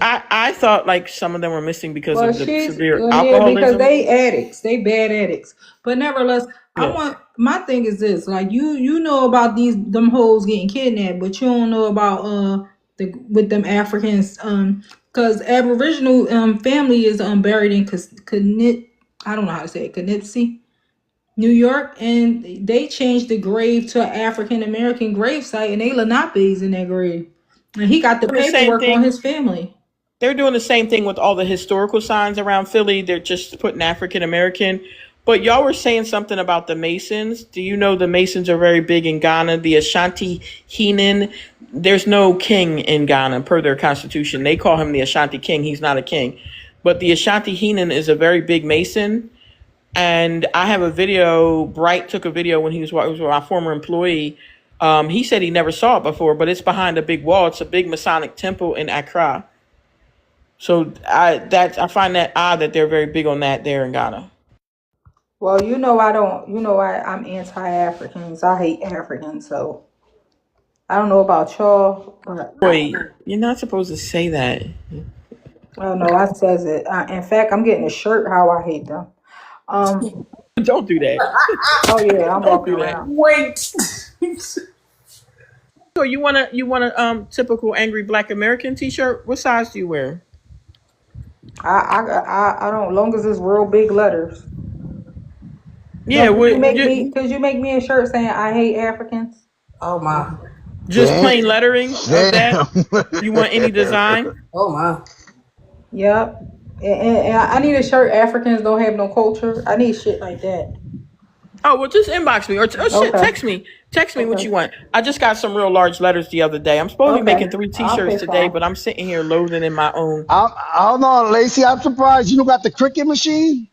I thought like some of them were missing because of the severe alcoholism. Because they addicts, they bad addicts. But nevertheless, my thing is this: like you know about them hoes getting kidnapped, but you don't know about with them Africans because Aboriginal family is buried in I don't know how to say it, Knipsey, New York, and they changed the grave to an African American grave site, and they Lenapes in that grave. And he got the paperwork on his family. They're doing the same thing with all the historical signs around Philly. They're just putting African American. But y'all were saying something about the Masons. Do you know the Masons are very big in Ghana? The Ashanti Heenan. There's no king in Ghana per their constitution. They call him the Ashanti King. He's not a king. But the Ashanti Heenan is a very big Mason. And I have a video. Bright took a video when he was my former employee. He said he never saw it before, but it's behind a big wall. It's a big Masonic temple in Accra. So I find that odd that they're very big on that there in Ghana. Well, I'm anti-Africans. I hate Africans, so I don't know about y'all. But wait, you're not supposed to say that. Oh no, I says it. In fact, I'm getting a shirt how I hate them. Don't do that. Oh yeah, I'm walking around. Wait. So you want a typical angry Black American T-shirt? What size do you wear? I don't. Long as it's real big letters. Yeah. Could you make me a shirt saying I hate Africans? Oh my. Just plain lettering of that? You want any design? Oh my. Yep. And I need a shirt. Africans don't have no culture. I need shit like that. Oh, well, just inbox me or text me. Text me what you want. I just got some real large letters the other day. I'm supposed to be making 3 T-shirts today, but I'm sitting here loading in my own. Hold on, Lacey. I'm surprised you don't got the Cricut machine.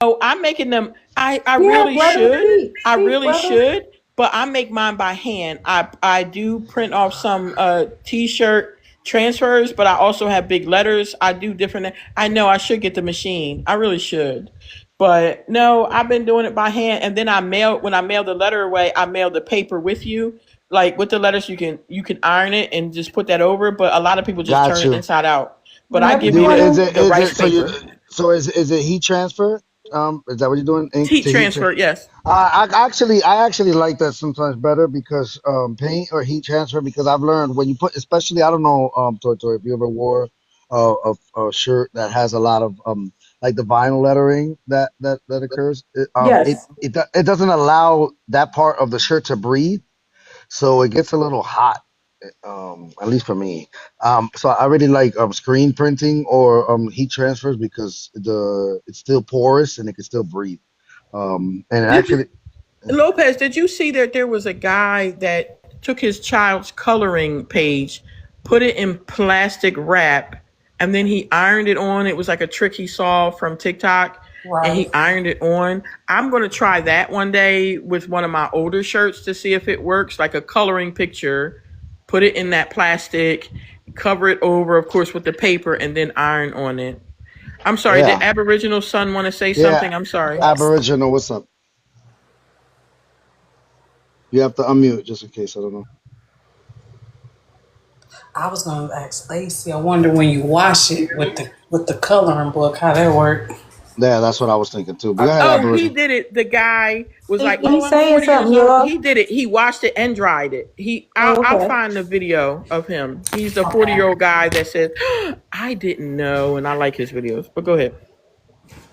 Oh, I'm making them. I Yeah, really brother, should. I speak, really brother. should. But I make mine by hand. I do print off some t-shirt transfers, but I also have big letters. I do different. I know I should get the machine. I really should. But no, I've been doing it by hand, and then when I mail the letter away, I mail the paper with you. Like with the letters, you can iron it and just put that over. But a lot of people just Got turn it you. inside out. But I Whenever give you you Do wanna. the is rice it so you paper. so is it heat transfer? Is that what you're doing? Ink Heat to heat transfer? transfer, yes. I actually like that sometimes better because paint or heat transfer because I've learned when you put especially I don't know Tortoy if you ever wore a shirt that has a lot of like the vinyl lettering that occurs Yes. it doesn't allow that part of the shirt to breathe, so it gets a little hot, at least for me. So I really like screen printing or heat transfers because it's still porous and it can still breathe. And Did you, actually, Lopez, did you see that there was a guy that took his child's coloring page, put it in plastic wrap, and then he ironed it on? It was like a trick he saw from TikTok, and Right. he ironed it on. I'm going to try that one day with one of my older shirts to see if it works, like a coloring picture, put it in that plastic, cover it over, of course, with the paper, and then iron on it. I'm sorry, did yeah, Aboriginal Son want to say yeah, something? I'm sorry. Yes. Aboriginal, what's up? You have to unmute just in case. I don't know. I was gonna ask Lacey. I wonder when you wash it with the coloring book, how that work. Yeah, that's what I was thinking too. But go ahead, Oh, he Aboriginal. did it. The guy was like, "Oh, He's I'm saying 40 years something, old." y'all. He did it. He washed it and dried it. Oh, I'll okay. find the video of him. He's a 40-year-old Okay. guy that says, "I didn't know," and I like his videos. But go ahead.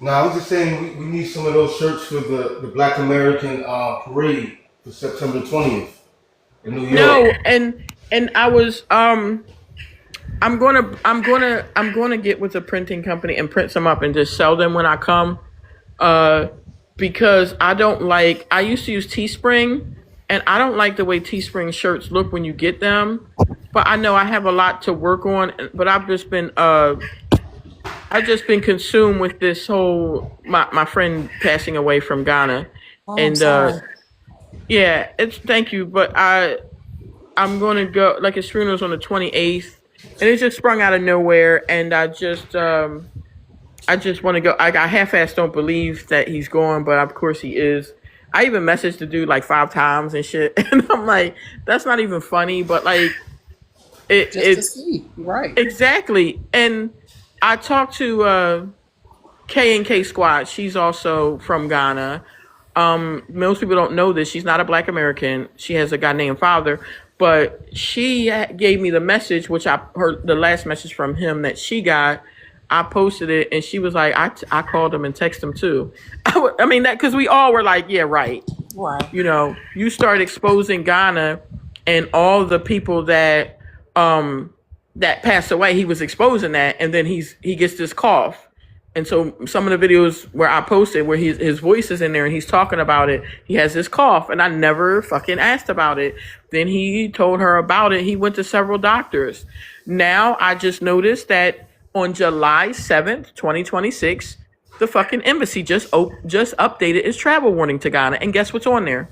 No, I was just saying we need some of those shirts for the Black American parade for September 20th in New York. No, and I was I'm gonna get with a printing company and print some up and just sell them when I come. Uh, because I don't like. I used to use Teespring, and I don't like the way Teespring shirts look when you get them. But I know I have a lot to work on. But I've just been consumed with this whole my friend passing away from Ghana, Oh, I'm and sorry. yeah, it's thank you. But I'm gonna go like his funeral's on the 28th, and it just sprung out of nowhere, and I just want to go. I half-ass don't believe that he's gone, but of course he is. I even messaged the dude like 5 times and shit, and I'm like, that's not even funny, but like Just to it's see. Right. exactly. And I talked to K and K Squad. She's also from Ghana. Most people don't know this. She's not a Black American. She has a Ghanaian father, but she gave me the message, which I heard the last message from him that she got. I posted it, and she was like, I called him and texted him too. I mean, that because we all were like, yeah, right. Right. You start exposing Ghana and all the people that passed away. He was exposing that, and then he gets this cough. And so some of the videos where I posted where his voice is in there and he's talking about it, he has this cough, and I never fucking asked about it. Then he told her about it. He went to several doctors. Now I just noticed that on July 7th, 2026, the fucking embassy just updated its travel warning to Ghana. And guess what's on there?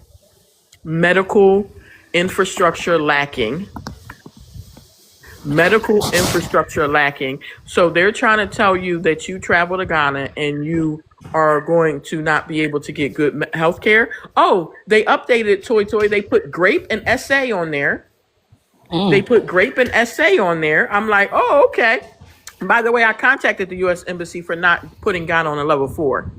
Medical infrastructure lacking. Medical infrastructure lacking. So they're trying to tell you that you travel to Ghana and you are going to not be able to get good health care. Oh, they updated Toy. They put grape and SA on there. They put grape and SA on there. I'm like, oh, okay. By the way, I contacted the U.S. Embassy for not putting Ghana on a level 4.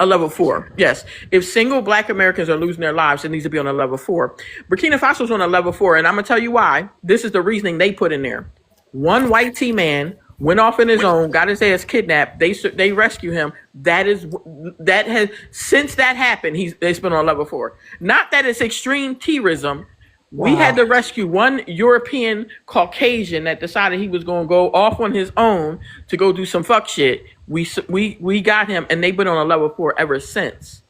A level 4, yes. If single Black Americans are losing their lives, it needs to be on a level 4. Burkina Faso's on a level 4, and I'm gonna tell you why. This is the reasoning they put in there. One white T-man went off on his own, got his ass kidnapped. They rescue him. That has since that happened. It's been on level 4. Not that it's extreme terrorism. We had Wow. to rescue one European Caucasian that decided he was going to go off on his own to go do some fuck shit. We got him, and they've been on a level 4 ever since.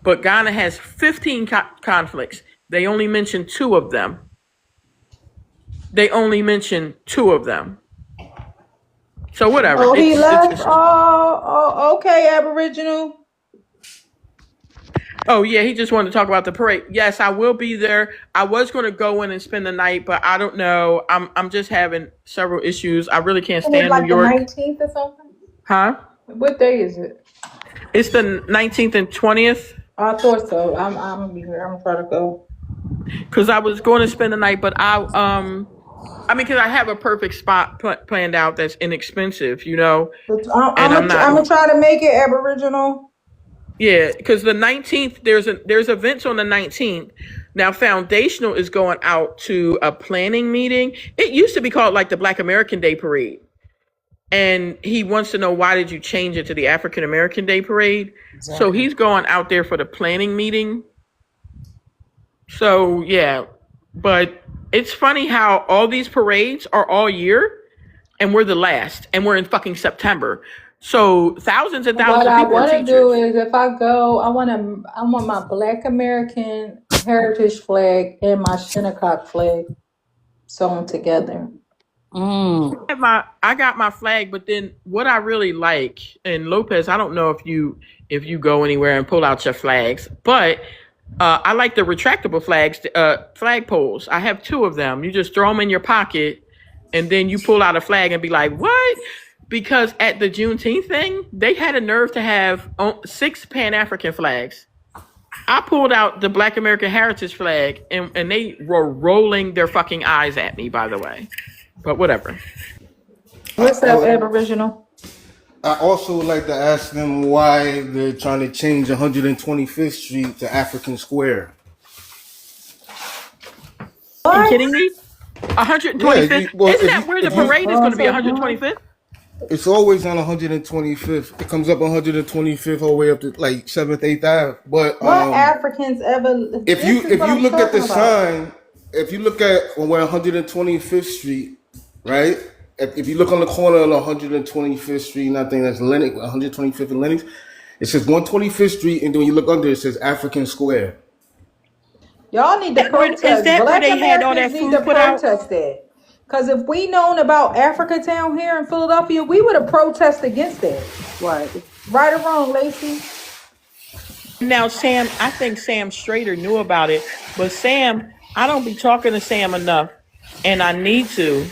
But Ghana has 15 conflicts. They only mentioned 2 of them. So whatever. Oh, he left. It's Oh, okay, Aboriginal. Oh yeah, he just wanted to talk about the parade. Yes, I will be there. I was going to go in and spend the night, but I don't know. I'm just having several issues. I really can't And it's stand New like the York. 19th or something. Huh? What day is it? It's the 19th and 20th. I thought so. I'm gonna be here. I'm gonna try to go. Because I was going to spend the night, but because I have a perfect spot planned out that's inexpensive, you know, and I'm I'm gonna not. try to make it Aboriginal. Yeah, because the 19th, there's events on the 19th. Now, Foundational is going out to a planning meeting. It used to be called like the Black American Day Parade. And he wants to know, why did you change it to the African American Day Parade? So Exactly. he's going out there for the planning meeting. So yeah, but it's funny how all these parades are all year and we're the last and we're in fucking September. So thousands and thousands What of I people are want to do teachers. is, if I go, I want my Black American heritage flag and my Shinnecock flag sewn together. Mm. I got my flag, but then what I really like, and Lopez, I don't know if you go anywhere and pull out your flags, but I like the retractable flags, flag poles. I have 2 of them. You just throw them in your pocket, and then you pull out a flag and be like, "What?" Because at the Juneteenth thing, they had a nerve to have 6 Pan African flags. I pulled out the Black American Heritage flag, and they were rolling their fucking eyes at me. By the way, but whatever. What's up, Aboriginal? I also would like to ask them why they're trying to change 125th Street to African Square. You What? kidding me? Yeah, 125th. Isn't that where the parade is going to be? 125th. It's always on 125th. It comes up 125th all the way up to like 7th, 8th Ave. But What Africans ever? if This is you what I'm look at the talking about. sign, if you look at where 125th Street, right? If you look on the corner of 125th Street, and I think that's Lennox, 125th and Lennox, it says 125th Street, and then when you look under, it says African Square. Y'all need to Is protest. that where Black they had all that Americans need to food put out? protest that. Because if we known about Africa Town here in Philadelphia, we would have protested against that. Right. Right or wrong, Lacey? Now, Sam, I think Sam Strader knew about it, but Sam, I don't be talking to Sam enough, and I need to,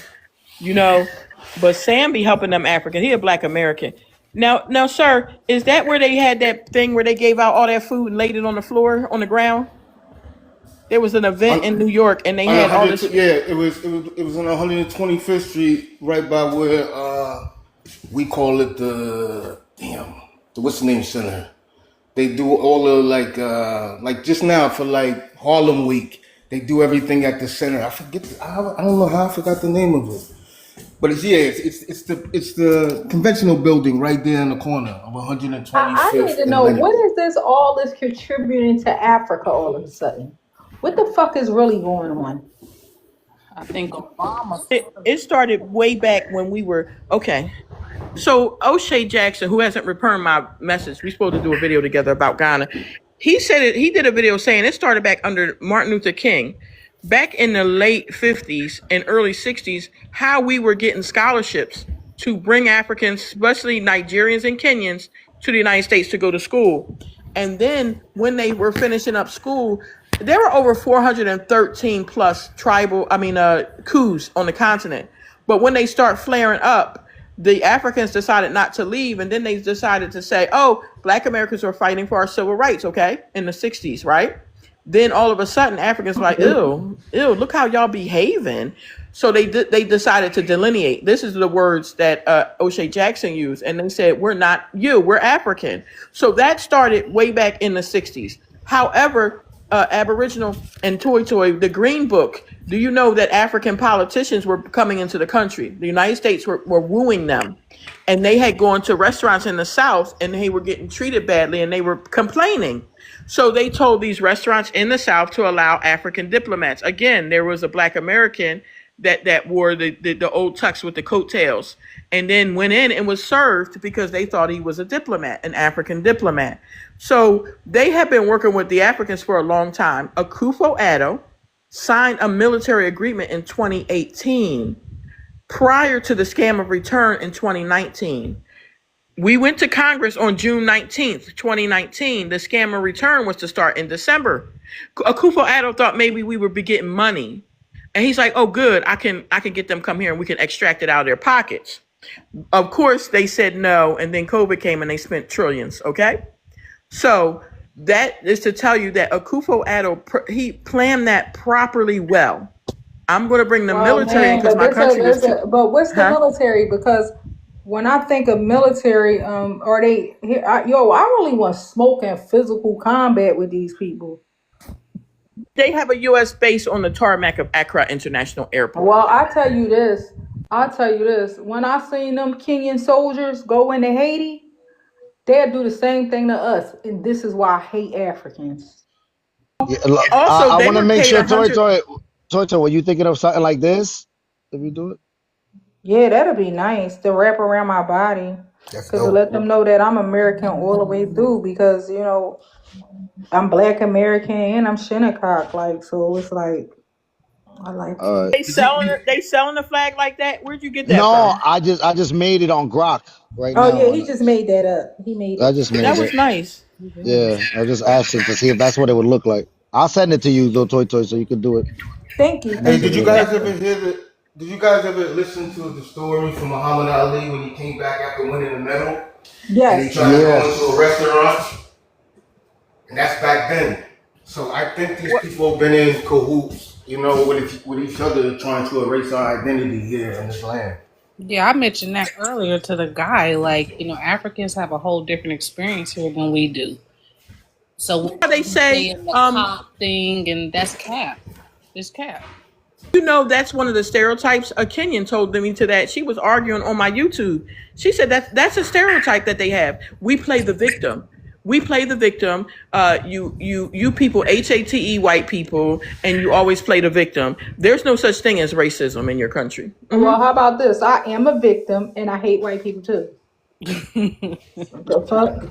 you know. But Sam be helping them Africans. He a Black American. Now, sir, is that where they had that thing where they gave out all that food and laid it on the floor, on the ground? There was an event in New York, and they had all this. Yeah, it was on 125th Street, right by where we call it the what's the name center. They do all the like just now for like Harlem Week. They do everything at the center. I forget. I don't know how I forgot the name of it. But it's the conventional building right there in the corner of I need 125th to and know, what Lennox. is this all this contributing to Africa all of a sudden? What the fuck is really going on? I think Obama. It started way back when we were okay. So O'Shea Jackson, who hasn't returned my message, we supposed to do a video together about Ghana. He said it. He did a video saying it started back under Martin Luther King, back in the late 50s and early 60s. How we were getting scholarships to bring Africans, especially Nigerians and Kenyans, to the United States to go to school. And then when they were finishing up school, there were over 413 plus coups on the continent. But when they start flaring up, the Africans decided not to leave, and then they decided to say, "Oh, Black Americans were fighting for our civil rights." Okay, in the 60s, right? Then all of a sudden, Africans were like, "Ew, look how y'all behaving." So they decided to delineate. This is the words that O'Shea Jackson used, and they said, "We're not you, we're African." So that started way back in the 60s. However, Aboriginal and Toy Toy, the Green Book. Do you know that African politicians were coming into the country? The United States were wooing them. And they had gone to restaurants in the South and they were getting treated badly and they were complaining. So they told these restaurants in the South to allow African diplomats. Again, there was a Black American that wore the old tux with the coattails and then went in and was served because they thought he was a diplomat, an African diplomat. So they have been working with the Africans for a long time. Akufo-Addo signed a military agreement in 2018 prior to the scam of return in 2019. We went to Congress on June 19th, 2019. The scam and return was to start in December. Akufo-Addo thought maybe we would be getting money. And he's like, oh, good, I can get them come here and we can extract it out of their pockets. Of course, they said no, and then COVID came and they spent trillions, okay? So that is to tell you that Akufo-Addo, he planned that properly well. I'm going to bring the military in because my country was but what's the military? Because when I think of military, are they here? I really want to smoke and physical combat with these people. They have a U.S. base on the tarmac of Accra International Airport. Well, I'll tell you this. When I seen them Kenyan soldiers go into Haiti, they'll do the same thing to us. And this is why I hate Africans. Yeah, look, Also, I they want to were make paid sure, 100. Toy, were you thinking of something like this? If you do it? Yeah, that'll be nice to wrap around my body. Because to let them know that I'm American all the way through. Because, you know, I'm Black American and I'm Shinnecock. Like, so it's like, I like They selling the flag like that? Where'd you get that No, from? I just made it on Grok right now. Oh, yeah, he just made that up. He made it. I just made That it. was nice. Yeah, I was just asking to see if that's what it would look like. I'll send it to you, though, Toy, so you can do it. Thank you. Hey, did you guys ever listen to the story from Muhammad Ali when he came back after winning the medal? Yes. And he tried to go into a restaurant? And that's back then. So I think these people have been in cahoots, you know, with each other trying to erase our identity here in this land. Yeah, I mentioned that earlier to the guy. Like, you know, Africans have a whole different experience here than we do. So they say the cop thing, and that's cap. It's cap. You know, that's one of the stereotypes. A Kenyan told me to that. She was arguing on my YouTube. She said that's a stereotype that they have. We play the victim. We play the victim. You people, HATE white people, and you always play the victim. There's no such thing as racism in your country. Mm-hmm. Well, how about this? I am a victim, and I hate white people too. The fuck?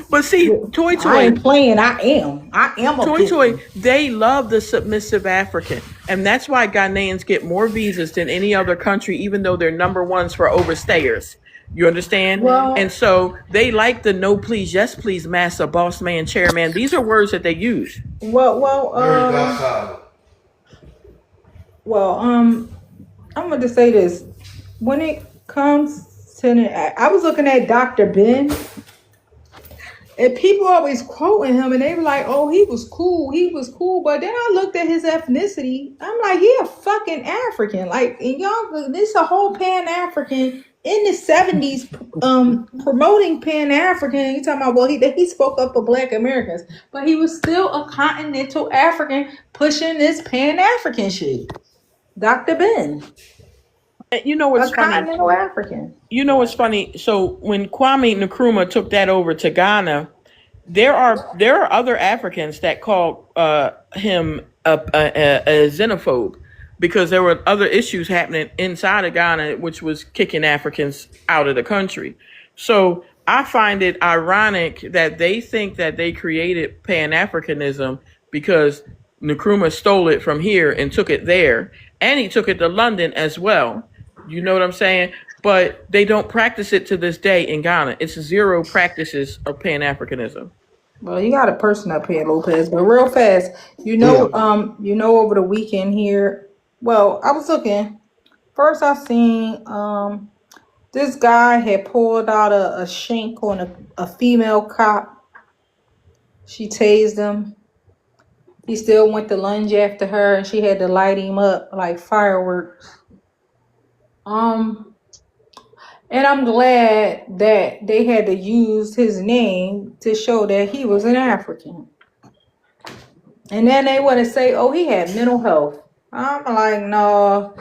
But see, Toy, I ain't playing. I am a Toy. They love the submissive African, and that's why Ghanaians get more visas than any other country, even though they're number ones for overstayers. You understand? Well, and so they like the no please, yes please, master, boss man, chairman. These are words that they use. I'm going to say this. When it comes to, I was looking at Dr. Ben, and people always quoting him, and they were like, "Oh, he was cool. But then I looked at his ethnicity. I'm like, he a fucking African. Like, and y'all, this a whole Pan African in the 70s, promoting Pan African. You talking about? Well, he spoke up for Black Americans, but he was still a continental African pushing this Pan African shit. Dr. Ben. You know what's funny? Continental African. You know what's funny? So when Kwame Nkrumah took that over to Ghana, there are other Africans that called him a xenophobe because there were other issues happening inside of Ghana, which was kicking Africans out of the country. So I find it ironic that they think that they created Pan-Africanism because Nkrumah stole it from here and took it there, and he took it to London as well. You know what I'm saying? But they don't practice it to this day in Ghana. It's zero practices of Pan-Africanism. Well, you got a person up here, Lopez, but real fast, over the weekend here. Well, I was looking. First, I seen this guy had pulled out a shank on a female cop. She tased him. He still went to lunge after her, and she had to light him up like fireworks. And I'm glad that they had to use his name to show that he was an African. And then they want to say, oh, he had mental health. I'm like, no,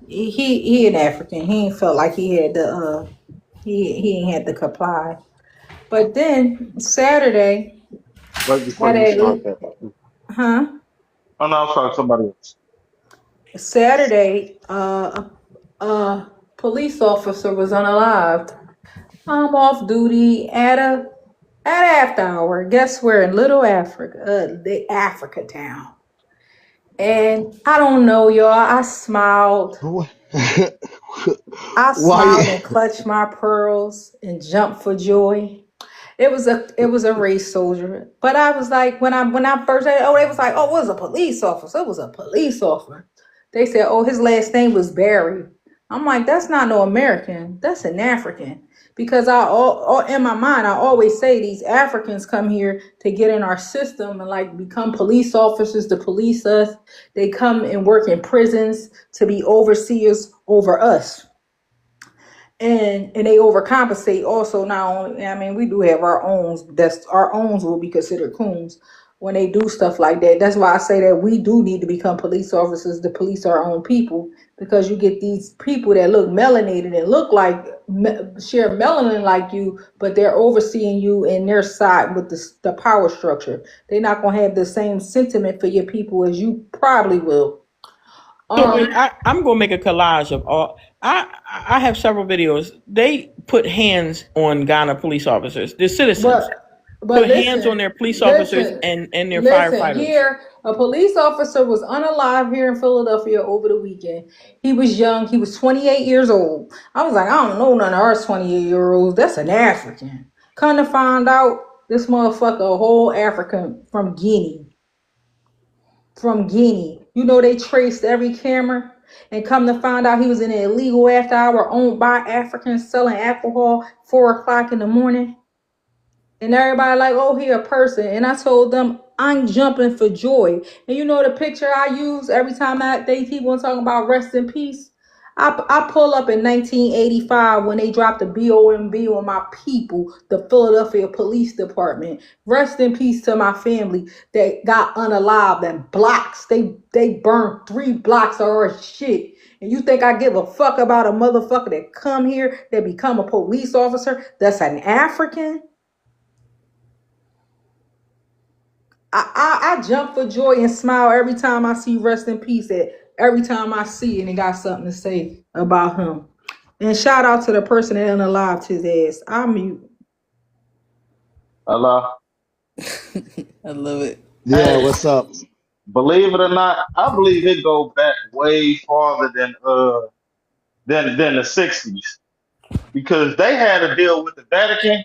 he an African. He ain't felt like he had to, he ain't had to comply. But then Saturday, Right before you start that. huh? Oh no, I'm sorry, somebody else. Saturday, a police officer was unalived. I'm off duty at after hour. Guess where? In Little Africa, the Africa town. And I don't know, y'all. I smiled. I Why? smiled and clutched my pearls and jumped for joy. It was a race soldier. But I was like, when I first heard, oh, they was like, oh, it was a police officer. It was a police officer. They said, oh, his last name was Barry. I'm like, that's not no American. That's an African. Because in my mind, I always say these Africans come here to get in our system and like become police officers to police us. They come and work in prisons to be overseers over us, and they overcompensate also. Not only, I mean, we do have our own, that's our owns will be considered coons when they do stuff like that. That's why I say that we do need to become police officers to police our own people, because you get these people that look melanated and look like share melanin like you, but they're overseeing you in their side with the power structure. They're not going to have the same sentiment for your people as you probably will. So I'm gonna make a collage of all. I have several videos. They put hands on Ghana police officers. The citizens But put hands on their police officers and their firefighters. Here, a police officer was unalive here in Philadelphia over the weekend. He was young. He was 28 years old. I was like, I don't know none of our 28-year-olds. That's an African. Come to find out, this motherfucker, a whole African from Guinea. From Guinea. You know, they traced every camera, and come to find out he was in an illegal after hour owned by Africans selling alcohol 4 o'clock in the morning. And everybody like, oh, he a person. And I told them, I'm jumping for joy. And you know the picture I use every time they keep on talking about rest in peace? I pull up in 1985 when they dropped the BOMB on my people, the Philadelphia Police Department. Rest in peace to my family that got unalived and blocks. They burned 3 blocks of our shit. And you think I give a fuck about a motherfucker that come here, that become a police officer, that's an African? I jump for joy and smile every time I see rest in peace. Every time I see it and got something to say about him. And shout out to the person that unalived his ass. I mute. Hello. I love it. Yeah, Hey, what's up? believe it or not, I believe it go back way farther than the '60s, because they had a deal with the Vatican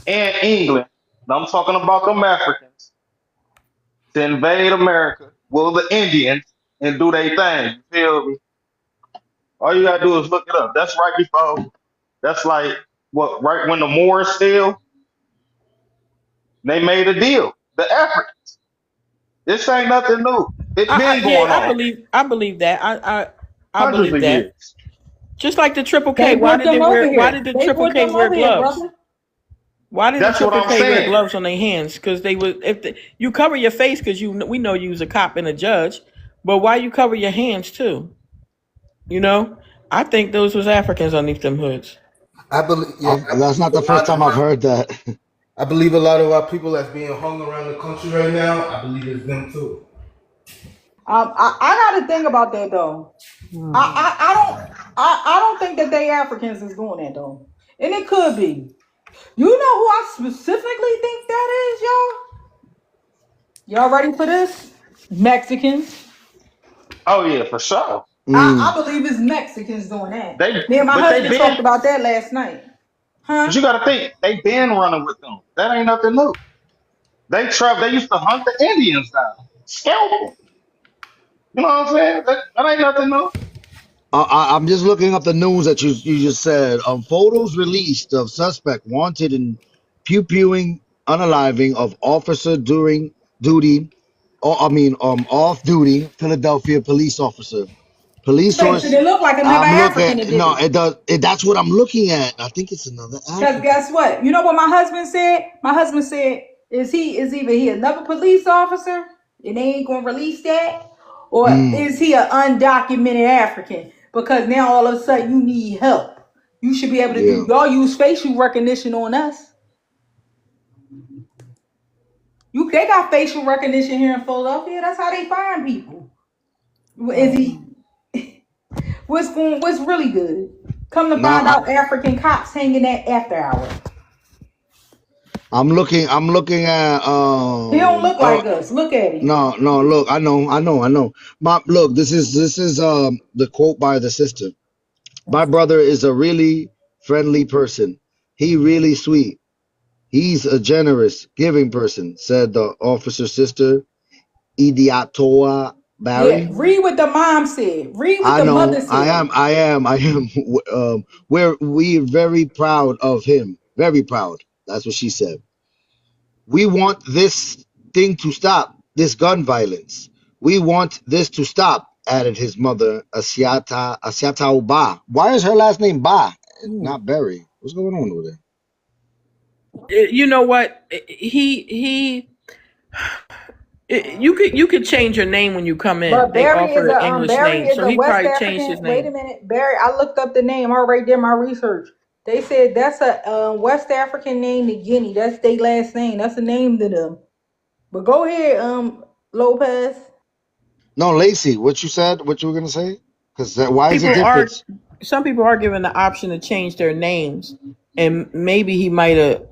and England. And I'm talking about them Africans to invade America, well, the Indians, and do their thing. You feel me? All you gotta do is look it up. That's right before. That's like what, right when the Moors fell, they made a deal. The Africans. This ain't nothing new. It's been going I on believe that. I hundreds believe of that. years. Just like the Triple They K. Why brought did they them over wear? Why here. did the They Triple brought K them wear over here, gloves? brother. Why did the That's what Triple I'm K wear saying. gloves on their hands? Because they was you cover your face because we know you was a cop and a judge, but why you cover your hands too? You know, I think those was Africans underneath them hoods. I believe, yeah, I That's not believe the a first lot time I've heard that. I believe a lot of our people that's being hung around the country right now, I believe it's them too. I got to think about that though. I don't think that they Africans is doing that though, and it could be. You know who I specifically think that is, y'all? Y'all ready for this? Mexicans. Oh yeah, for sure. I believe it's Mexicans doing that. They Me and my but they husband been talked about that last night. but Huh? you gotta think, they been running with them. That ain't nothing new. They used to hunt the Indians down. Scalp them. You know what I'm saying? That ain't nothing new. I'm just looking up the news that you just said. Photos released of suspect wanted in pew-pewing, unaliving of officer during duty, off duty Philadelphia police officer. Police Thanks. And source. it looked like another I'm looking. African that did No, it. it does. That's what I'm looking at. I think it's another Because African. guess what? You know what my husband said? My husband said, is either he another police officer and they ain't gonna release that, or is he an undocumented African? Because now all of a sudden you need help. You should be able to do. Yeah. Y'all use facial recognition on us. They got facial recognition here in Philadelphia. That's how they find people. Is he? What's really good? Come to No, find out, African cops hanging at after hours. I'm looking. I'm looking at. He don't look like us. Look at him. No, no. Look, I know. Look, this is the quote by the sister. My brother is a really friendly person. He really sweet. He's a generous, giving person, said the officer's sister, Idiatoa Yeah, Barry. read what the mom said. Read what I the mother know, said. I am. We're very proud of him. Very proud. That's what she said. We want this thing to stop, this gun violence. We want this to stop, added his mother, Asiata Ba. Why is her last name Ba, not Berry? What's going on over there? You know what? You could change your name when you come in. But They Barry is offer an a English Barry name, is so a he West probably changed African. his Wait a name. minute, Barry. I looked up the name. I already did my research. They said that's a West African name to Guinea. That's their last name. That's a name to them. But go ahead, Lopez. No, Lacey, what you said, what you were gonna say? Because why is it People are different? some people are given the option to change their names, and maybe he might have,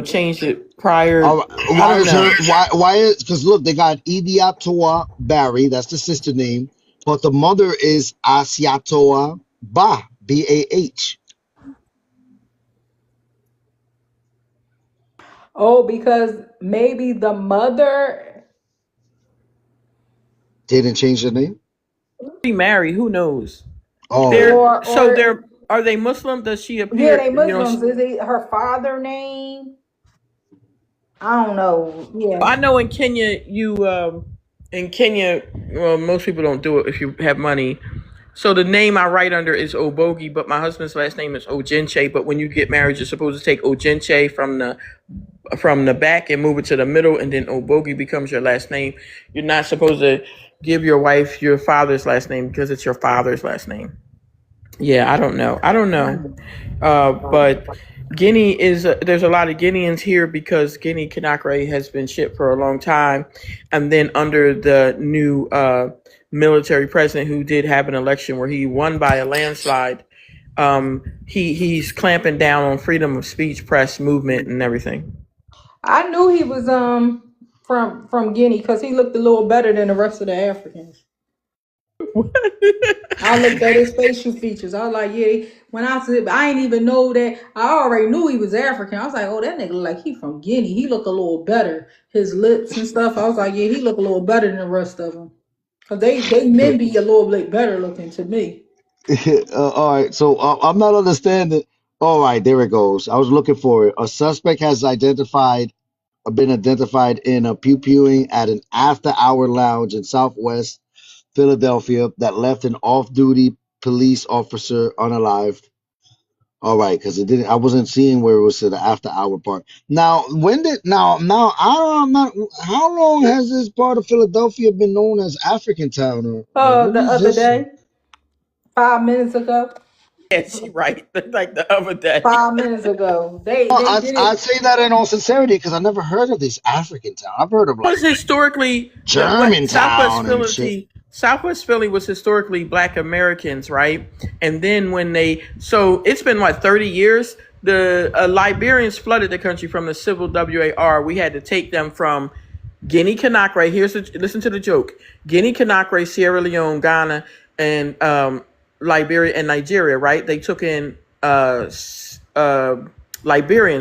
changed it prior. I Why don't is know. her? Why is? Because look, they got Idiatoa Barry. That's the sister name, but the mother is Asiatoa Ba Bah. Oh, because maybe the mother. Didn't change the name. Remarry, who knows? Oh, Or They're are they Muslim? Does she yeah, appear? they Muslims. Is it her father name? I don't know. Yeah. I know in Kenya, well, most people don't do it if you have money. So the name I write under is Obogi, but my husband's last name is Ojenche. But when you get married, you're supposed to take Ojenche from the back and move it to the middle, and then Obogi becomes your last name. You're not supposed to give your wife your father's last name because it's your father's last name. Yeah, I don't know. I don't know. But Guinea there's a lot of Guineans here because Guinea Conakry has been shipped for a long time. And then under the new military president who did have an election where he won by a landslide, he's clamping down on freedom of speech, press, movement, and everything. I knew he was from Guinea because he looked a little better than the rest of the Africans. I looked at his facial features. I was like, yeah. When I said, I ain't even know that. I already knew he was African. I was like, oh, that nigga look like he from Guinea. He look a little better. His lips and stuff. I was like, yeah, he look a little better than the rest of them. Cause they men be a little bit better looking to me. all right. So I'm not understanding. All right, there it goes. I was looking for it. A suspect has been identified in a pew-pewing at an after-hour lounge in Southwest Philadelphia that left an off-duty police officer unalived. All right, because it didn't. I wasn't seeing where it was to the after-hour part. Now, I don't know. How long has this part of Philadelphia been known as African Town? Or what The is other this? day, 5 minutes ago. Yeah, she right. Like the other day. 5 minutes ago. They did I it. say that in all sincerity because I never heard of this African Town. I've heard of like Was historically Germantown and shit. Southwest Philly was historically Black Americans, right? And then so it's been what 30 years. The Liberians flooded the country from the civil WAR. We had to take them from Guinea Conakry. Listen to the joke: Guinea Conakry, Sierra Leone, Ghana, and Liberia and Nigeria. Right? They took in Liberians,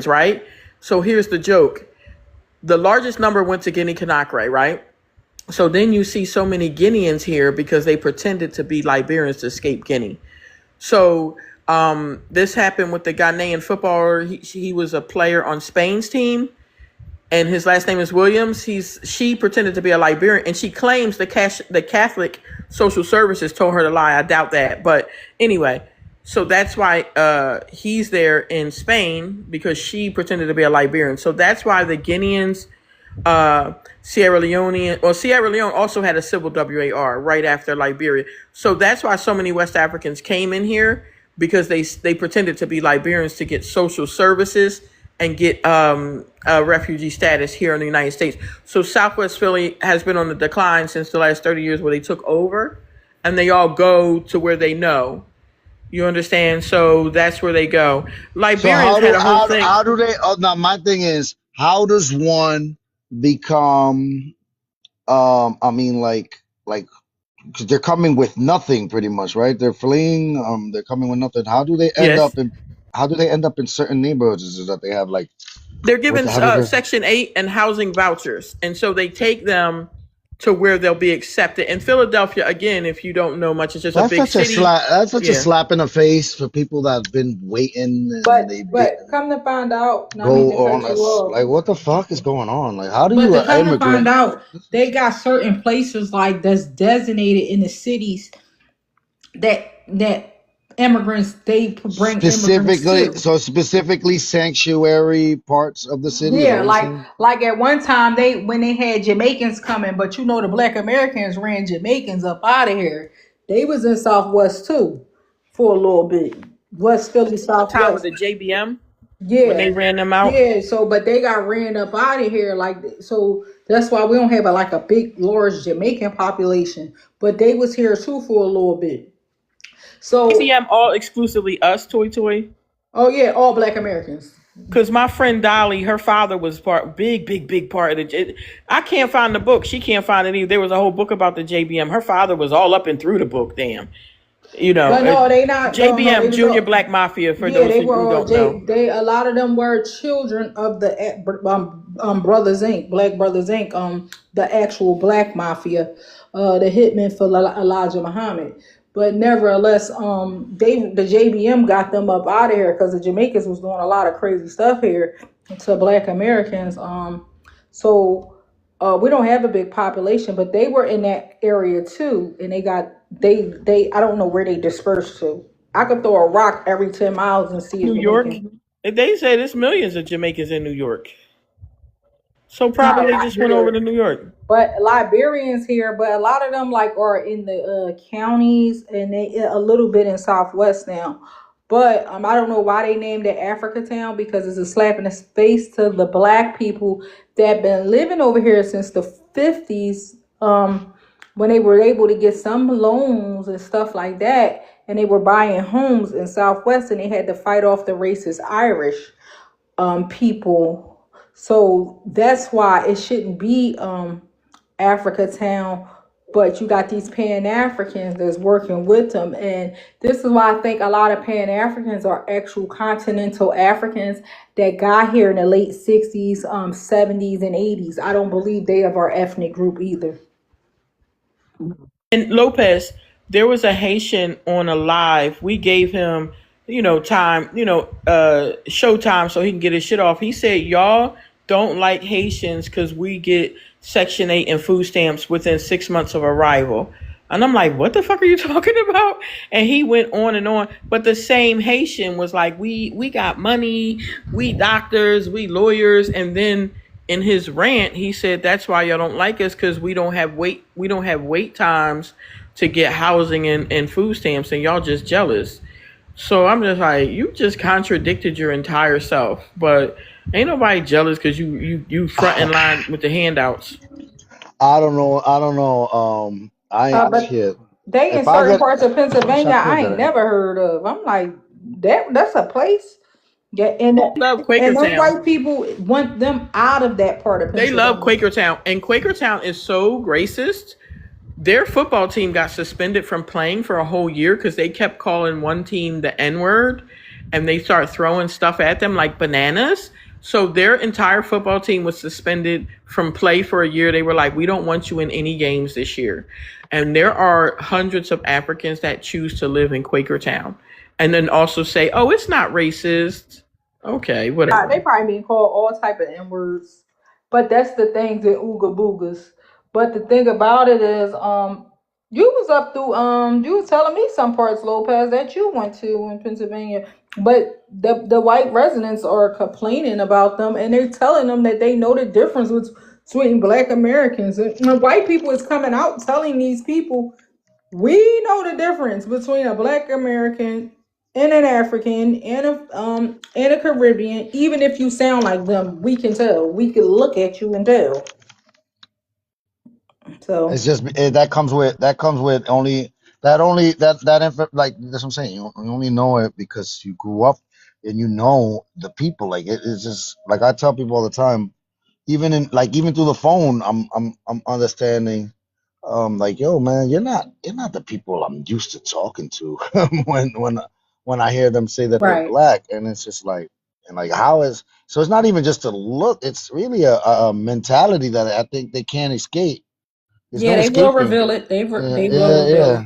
right? So here's the joke: the largest number went to Guinea Conakry, right? So then you see so many Guineans here because they pretended to be Liberians to escape Guinea. So this happened with the Ghanaian footballer. He was a player on Spain's team, and his last name is Williams. She pretended to be a Liberian, and she claims the Catholic social services told her to lie. I doubt that, but anyway. So that's why he's there in Spain because she pretended to be a Liberian. So that's why the Guineans, Sierra Leone also had a civil WAR right after Liberia. So that's why so many West Africans came in here because they pretended to be Liberians to get social services and get refugee status here in the United States. So Southwest Philly has been on the decline since the last 30 years where they took over and they all go to where they know. You understand? So that's where they go. Liberians had a whole thing. How do they? Oh, now my thing is, how does one become? I mean, like because they're coming with nothing, pretty much, right? They're fleeing. They're coming with nothing. How do they end Yes. up in? How do they end up in certain neighborhoods? Is it that they have like They're what? given Have you ever? Section 8 and housing vouchers. And so they take them to where they'll be accepted. In Philadelphia, again, if you don't know much, it's just a That's big such a city. slap. That's such a Yeah. slap in the face for people that've been waiting and they But come to find out, not mean go to on cut you us. off. Like, what the fuck is going on? Like, how do But you, to an come to find immigrant, out, they got certain places like that's designated in the cities that immigrants they bring immigrants specifically? to. So specifically, sanctuary parts of the city. Is that Yeah, what you're saying? like at one time when they had Jamaicans coming, but you know the Black Americans ran Jamaicans up out of here. They was in Southwest too for a little bit. West Philly, Time with Southwest. the JBM when they Yeah. ran them out. Yeah, so but they got ran up out of here so that's why we don't have a big large Jamaican population, but they was here too for a little bit. So JBM all exclusively us, Toy Toy. oh yeah, all Black Americans. Because my friend Dolly, her father was big part of the. I can't find the book. She can't find it either. There was a whole book about the JBM. Her father was all up and through the book. Damn, But no, they not. No, JBM, they was Junior all, Black Mafia. For yeah, those they who were all don't know, They a lot of them were children of the Brothers Inc. Black Brothers Inc. The actual Black Mafia, the hitman for Elijah Muhammad. But nevertheless, the JBM got them up out of here because the Jamaicans was doing a lot of crazy stuff here to Black Americans. So we don't have a big population, but they were in that area too, and they I don't know where they dispersed to. I could throw a rock every 10 miles and see a New York. Jamaican. They say there's millions of Jamaicans in New York. So probably they Not just went over here, to New York. but Liberians here, but a lot of them are in the counties and they a little bit in Southwest now. But I don't know why they named it Africa Town because it's a slap in the face to the Black people that been living over here since the 50s. When they were able to get some loans and stuff like that, and they were buying homes in Southwest, and they had to fight off the racist Irish people. So that's why it shouldn't be Africa Town, but you got these Pan Africans that's working with them, and this is why I think a lot of Pan Africans are actual continental Africans that got here in the late 60s, 70s, and 80s. I don't believe they of our ethnic group either. And Lopez, there was a Haitian on a live. We gave him, time, show time so he can get his shit off. He said, y'all don't like Haitians because we get Section 8 and food stamps within 6 months of arrival. And I'm like, what the fuck are you talking about? And he went on and on. But the same Haitian was like, we got money, we doctors, we lawyers. And then in his rant, he said that's why y'all don't like us because we don't have wait times to get housing and food stamps, and y'all just jealous. So I'm just like, you just contradicted your entire self. But ain't nobody jealous because you front in line with the handouts. I don't know. I don't know. But Shit. they in If I certain get, parts of I wish Pennsylvania I I could get ain't it. never heard of. I'm like, that's a place. Yeah, Love and those Quakertown. white people want them out of that part of They love Pennsylvania. Quakertown, and Quakertown is so racist. Their football team got suspended from playing for a whole year because they kept calling one team the N-word, and they start throwing stuff at them like bananas. So their entire football team was suspended from play for a year. They were like, we don't want you in any games this year. And there are hundreds of Africans that choose to live in Quakertown and then also say, oh, it's not racist. Okay, whatever. They probably being called all type of N words, but that's the thing, the ooga boogas. But the thing about it is, you was up through, you was telling me some parts, Lopez, that you went to in Pennsylvania, but the white residents are complaining about them, and they're telling them that they know the difference between Black Americans and white people is coming out telling these people we know the difference between a Black American and an African and a Caribbean. Even if you sound like them, we can tell. We can look at you and tell. So It's just that comes with like that's what I'm saying. You only know it because you grew up and you know the people. Like it's just like I tell people all the time. Even through the phone, I'm understanding Like, yo, man, you're not the people I'm used to talking to when I hear them say that they're Right. black, and it's just like, and like, how is so? It's not even just a look; it's really a mentality that I think they can't escape. There's Yeah, no they will escaping. reveal it. Yeah, They will yeah, reveal it. yeah.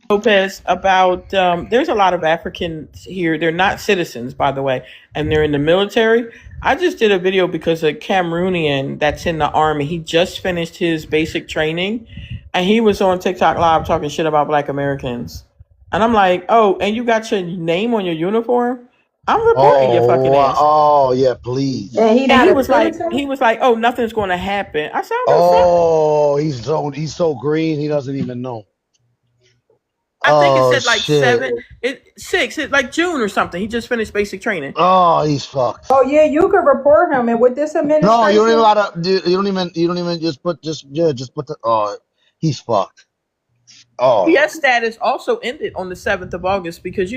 Lopez, about there's a lot of Africans here. They're not citizens, by the way, and they're in the military. I just did a video because a Cameroonian that's in the army, he just finished his basic training, and he was on TikTok live talking shit about Black Americans. And I'm like, oh, and you got your name on your uniform? I'm reporting your fucking ass. Oh, yeah, please. And he And not a citizen? he was like, oh, nothing's going to happen. I said, I don't give a fuck. Oh, he's so green, he doesn't even know. I think it Oh said like shit. like June or something. He just finished basic training. Oh, he's fucked. Oh yeah, you could report him. And with this No, you don't even administration, gotta. You don't even just put the. Oh, he's fucked. Oh, PS status also ended on the 7th of August because,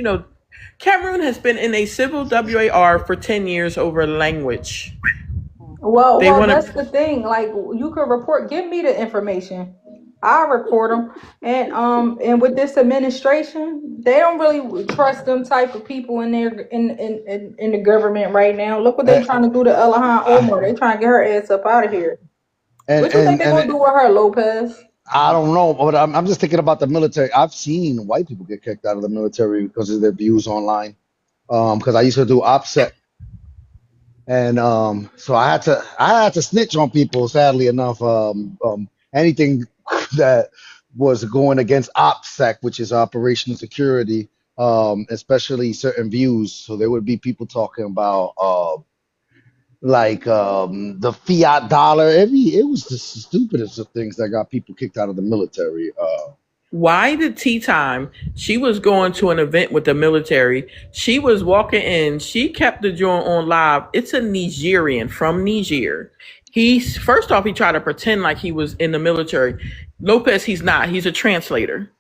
Cameroon has been in a civil WAR for 10 years over language. They well, want that's to. the thing. Like, you could report. Give me the information. I'll report them. And with this administration, they don't really trust them type of people in there in the government right now. Look what they and trying to do to Elahan Omar. They trying to get her ass up out of here. and What you think and, they and gonna do with her, Lopez? I don't know, but I'm just thinking about the military. I've seen white people get kicked out of the military because of their views online. Because I used to do OPSEC, and so I had to snitch on people. Sadly enough, anything that was going against OPSEC, which is operational security, especially certain views. So there would be people talking about like the fiat dollar. It was just the stupidest of things that got people kicked out of the military. Why did Tea Time? She was going to an event with the military. She was walking in. She kept the joint on live. It's a Nigerian from Niger. First off, he tried to pretend like he was in the military. Lopez, he's not. He's a translator.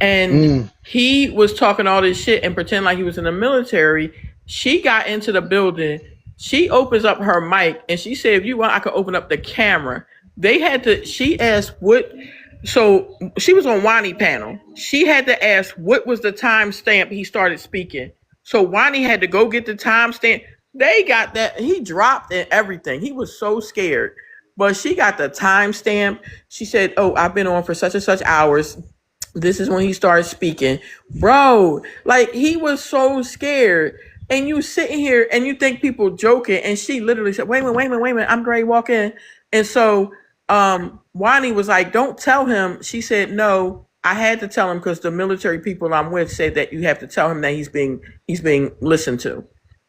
And he was talking all this shit and pretend like he was in the military. She got into the building. She opens up her mic and she said, if you want, I could open up the camera. She asked so she was on Wani panel. She had to ask what was the timestamp he started speaking. So Wani had to go get the timestamp. They got that. He dropped and everything. He was so scared. But she got the timestamp. She said, oh, I've been on for such and such hours. This is when he started speaking. Bro, like he was so scared. And you sitting here and you think people joking. And she literally said, wait a minute. I'm ready to walk in. And so Wani was like, don't tell him. She said, no, I had to tell him because the military people I'm with said that you have to tell him that he's being listened to.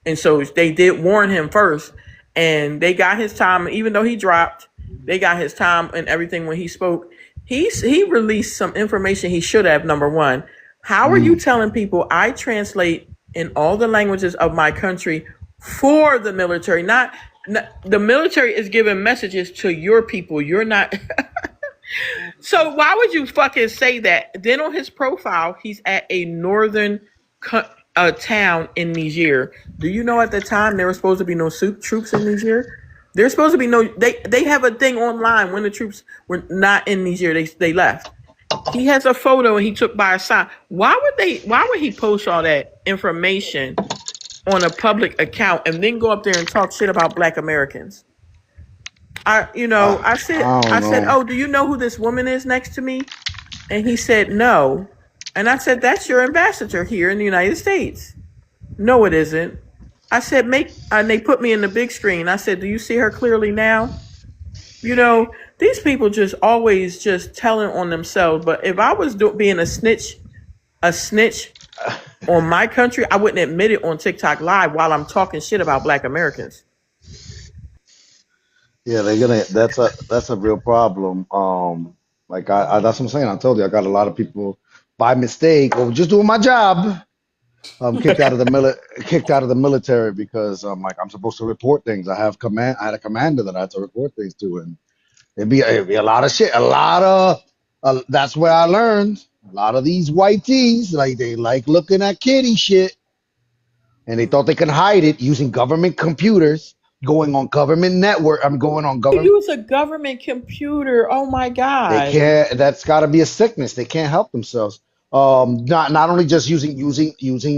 And so they did warn him first. And they got his time, even though he dropped, they got his time and everything when he spoke. He released some information he should have. Number one, how are you telling people I translate in all the languages of my country for the military? Not the military is giving messages to your people. You're not. So why would you fucking say that? Then on his profile, he's at a northern town in Niger. Do you know at the time there were supposed to be no troops in Niger? There's supposed to be no. They have a thing online when the troops were not in Niger. They left. He has a photo and he took by a sign. Why would he post all that information on a public account and then go up there and talk shit about Black Americans? I said, I don't know. oh, do you know who this woman is next to me? And he said, no. And I said, that's your ambassador here in the United States. No, it isn't. I said, and they put me in the big screen. I said, do you see her clearly now? These people just always just telling on themselves. But if I was being a snitch on my country, I wouldn't admit it on TikTok Live while I'm talking shit about Black Americans. Yeah, that's a real problem. Like I that's what I'm saying. I told you I got a lot of people by mistake or just doing my job. Kicked out of the military because like I'm supposed to report things. I had a commander that I had to report things to, and it'd be a lot of shit. That's where I learned a lot of these white tees like they like looking at kitty shit, and they thought they can hide it using government computers. going on government network. I'm going on government. Use a government computer. Oh my They God. can't. That's got to be a sickness. They can't help themselves. Not only just using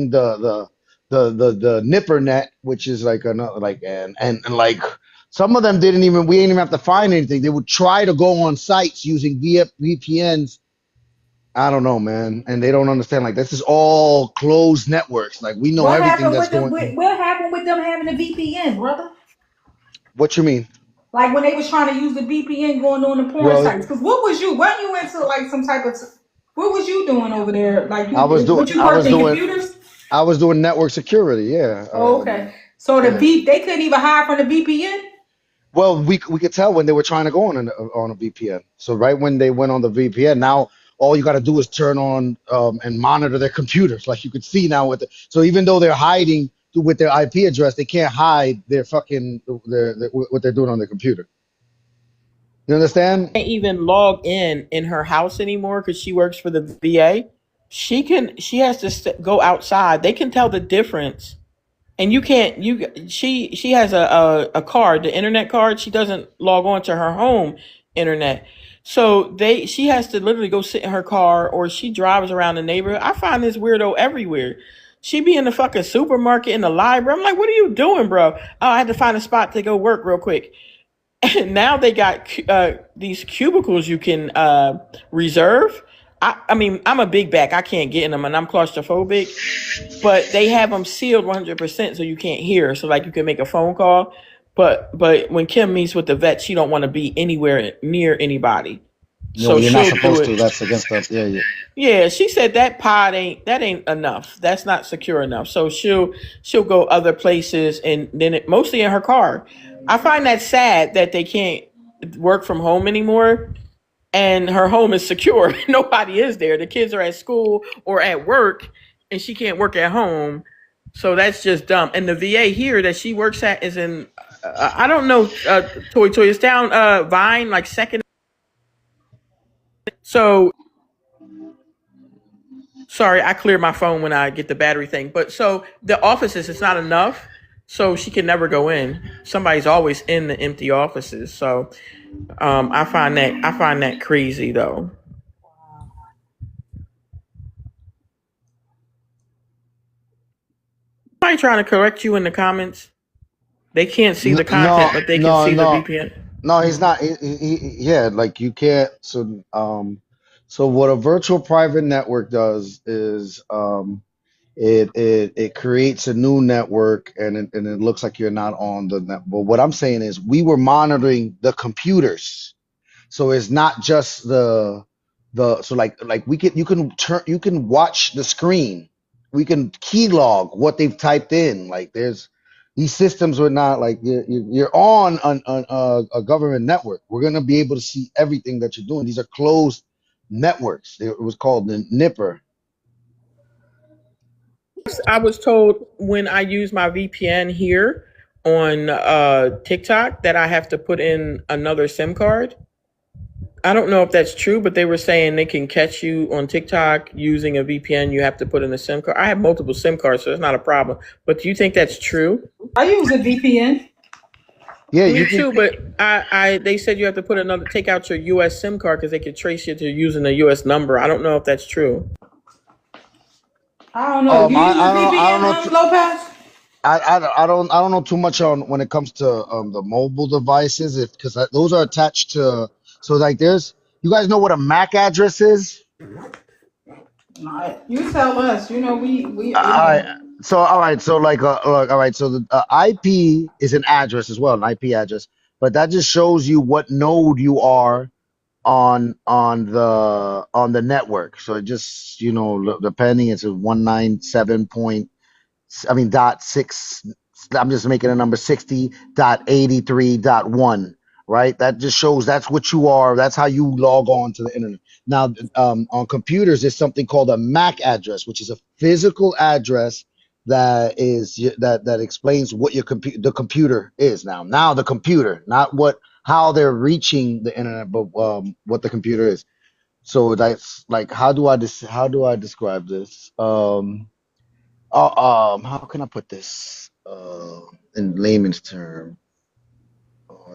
the nipper net, which is like another like and like some of them didn't even. We ain't even have to find anything. They would try to go on sites using VPNs. I don't know, man, and they don't understand. Like this is all closed networks. Like we know What everything happened that's with them? going. What happened with them having a VPN, brother? What you mean? Like when they was trying to use the VPN going on the porn Well, sites. Because what was you? Weren't you into like some type of? What was you doing over there? Like I was doing. what you I worked was in doing. computers? I was doing network security. Yeah. Oh, okay. So Yeah. they couldn't even hide from the VPN. Well, we could tell when they were trying to go on a VPN. So right when they went on the VPN, now all you got to do is turn on and monitor their computers. Like you could see now with so even though they're hiding with their IP address, they can't hide their fucking what they're doing on their computer. You understand? Can't even log in her house anymore because she works for the VA. She has to go outside. They can tell the difference. And you can't she has a card, the internet card. She doesn't log on to her home internet. So she has to literally go sit in her car or she drives around the neighborhood. I find this weirdo everywhere. She be in the fucking supermarket, in the library. I'm like, what are you doing, bro? Oh, I had to find a spot to go work real quick. And now they got these cubicles you can reserve. I mean, I'm a big back. I can't get in them and I'm claustrophobic, but they have them sealed 100% so you can't hear. So like you can make a phone call. But when Kim meets with the vet, she don't want to be anywhere near anybody. No, So you're not she'll do supposed to. it. That's against the yeah. Yeah, she said that pod ain't enough. That's not secure enough. So she'll go other places and then mostly in her car. I find that sad that they can't work from home anymore and her home is secure. Nobody is there. The kids are at school or at work and she can't work at home. So that's just dumb. And the VA here that she works at is in I don't know, Toy it's down Vine, like second. So sorry, I clear my phone when I get the battery thing. But so the offices, it's not enough. So she can never go in. Somebody's always in the empty offices. So I find that crazy though. Somebody trying to correct you in the comments. They can't see the content, but they can see the VPN. No, he's not. Yeah, like you can't. So what a virtual private network does is it creates a new network and it looks like you're not on the net. But what I'm saying is we were monitoring the computers. So it's not just the so like we can you can watch the screen. We can key log what they've typed in. Like there's these systems were not like you're on a government network. We're gonna be able to see everything that you're doing. These are closed networks. It was called the Nipper. I was told when I use my VPN here on TikTok that I have to put in another SIM card. I don't know if that's true, but they were saying they can catch you on TikTok using a VPN. You have to put in a SIM card. I have multiple SIM cards, so it's not a problem. But do you think that's true? I use a VPN. Yeah, Me too. But they said you have to take out your U.S. SIM card because they could trace you to using a U.S. number. I don't know if that's true. I don't know. You use VPN, Lopez? I don't know too much on when it comes to the mobile devices because those are attached to so like there's you guys know what a MAC address is? You tell us. You know we All right. So like all right. So the IP is an address as well, an IP address, but that just shows you what node you are on the network. So it just depending, it's a 197 point. I mean dot six. I'm just making a number 60.83.1. Right. That just shows that's what you are. That's how you log on to the internet. Now, on computers, there's something called a MAC address, which is a physical address that explains what the computer is now. Now the computer, not how they're reaching the internet, but what the computer is. So that's like how do I describe this? How can I put this in layman's term?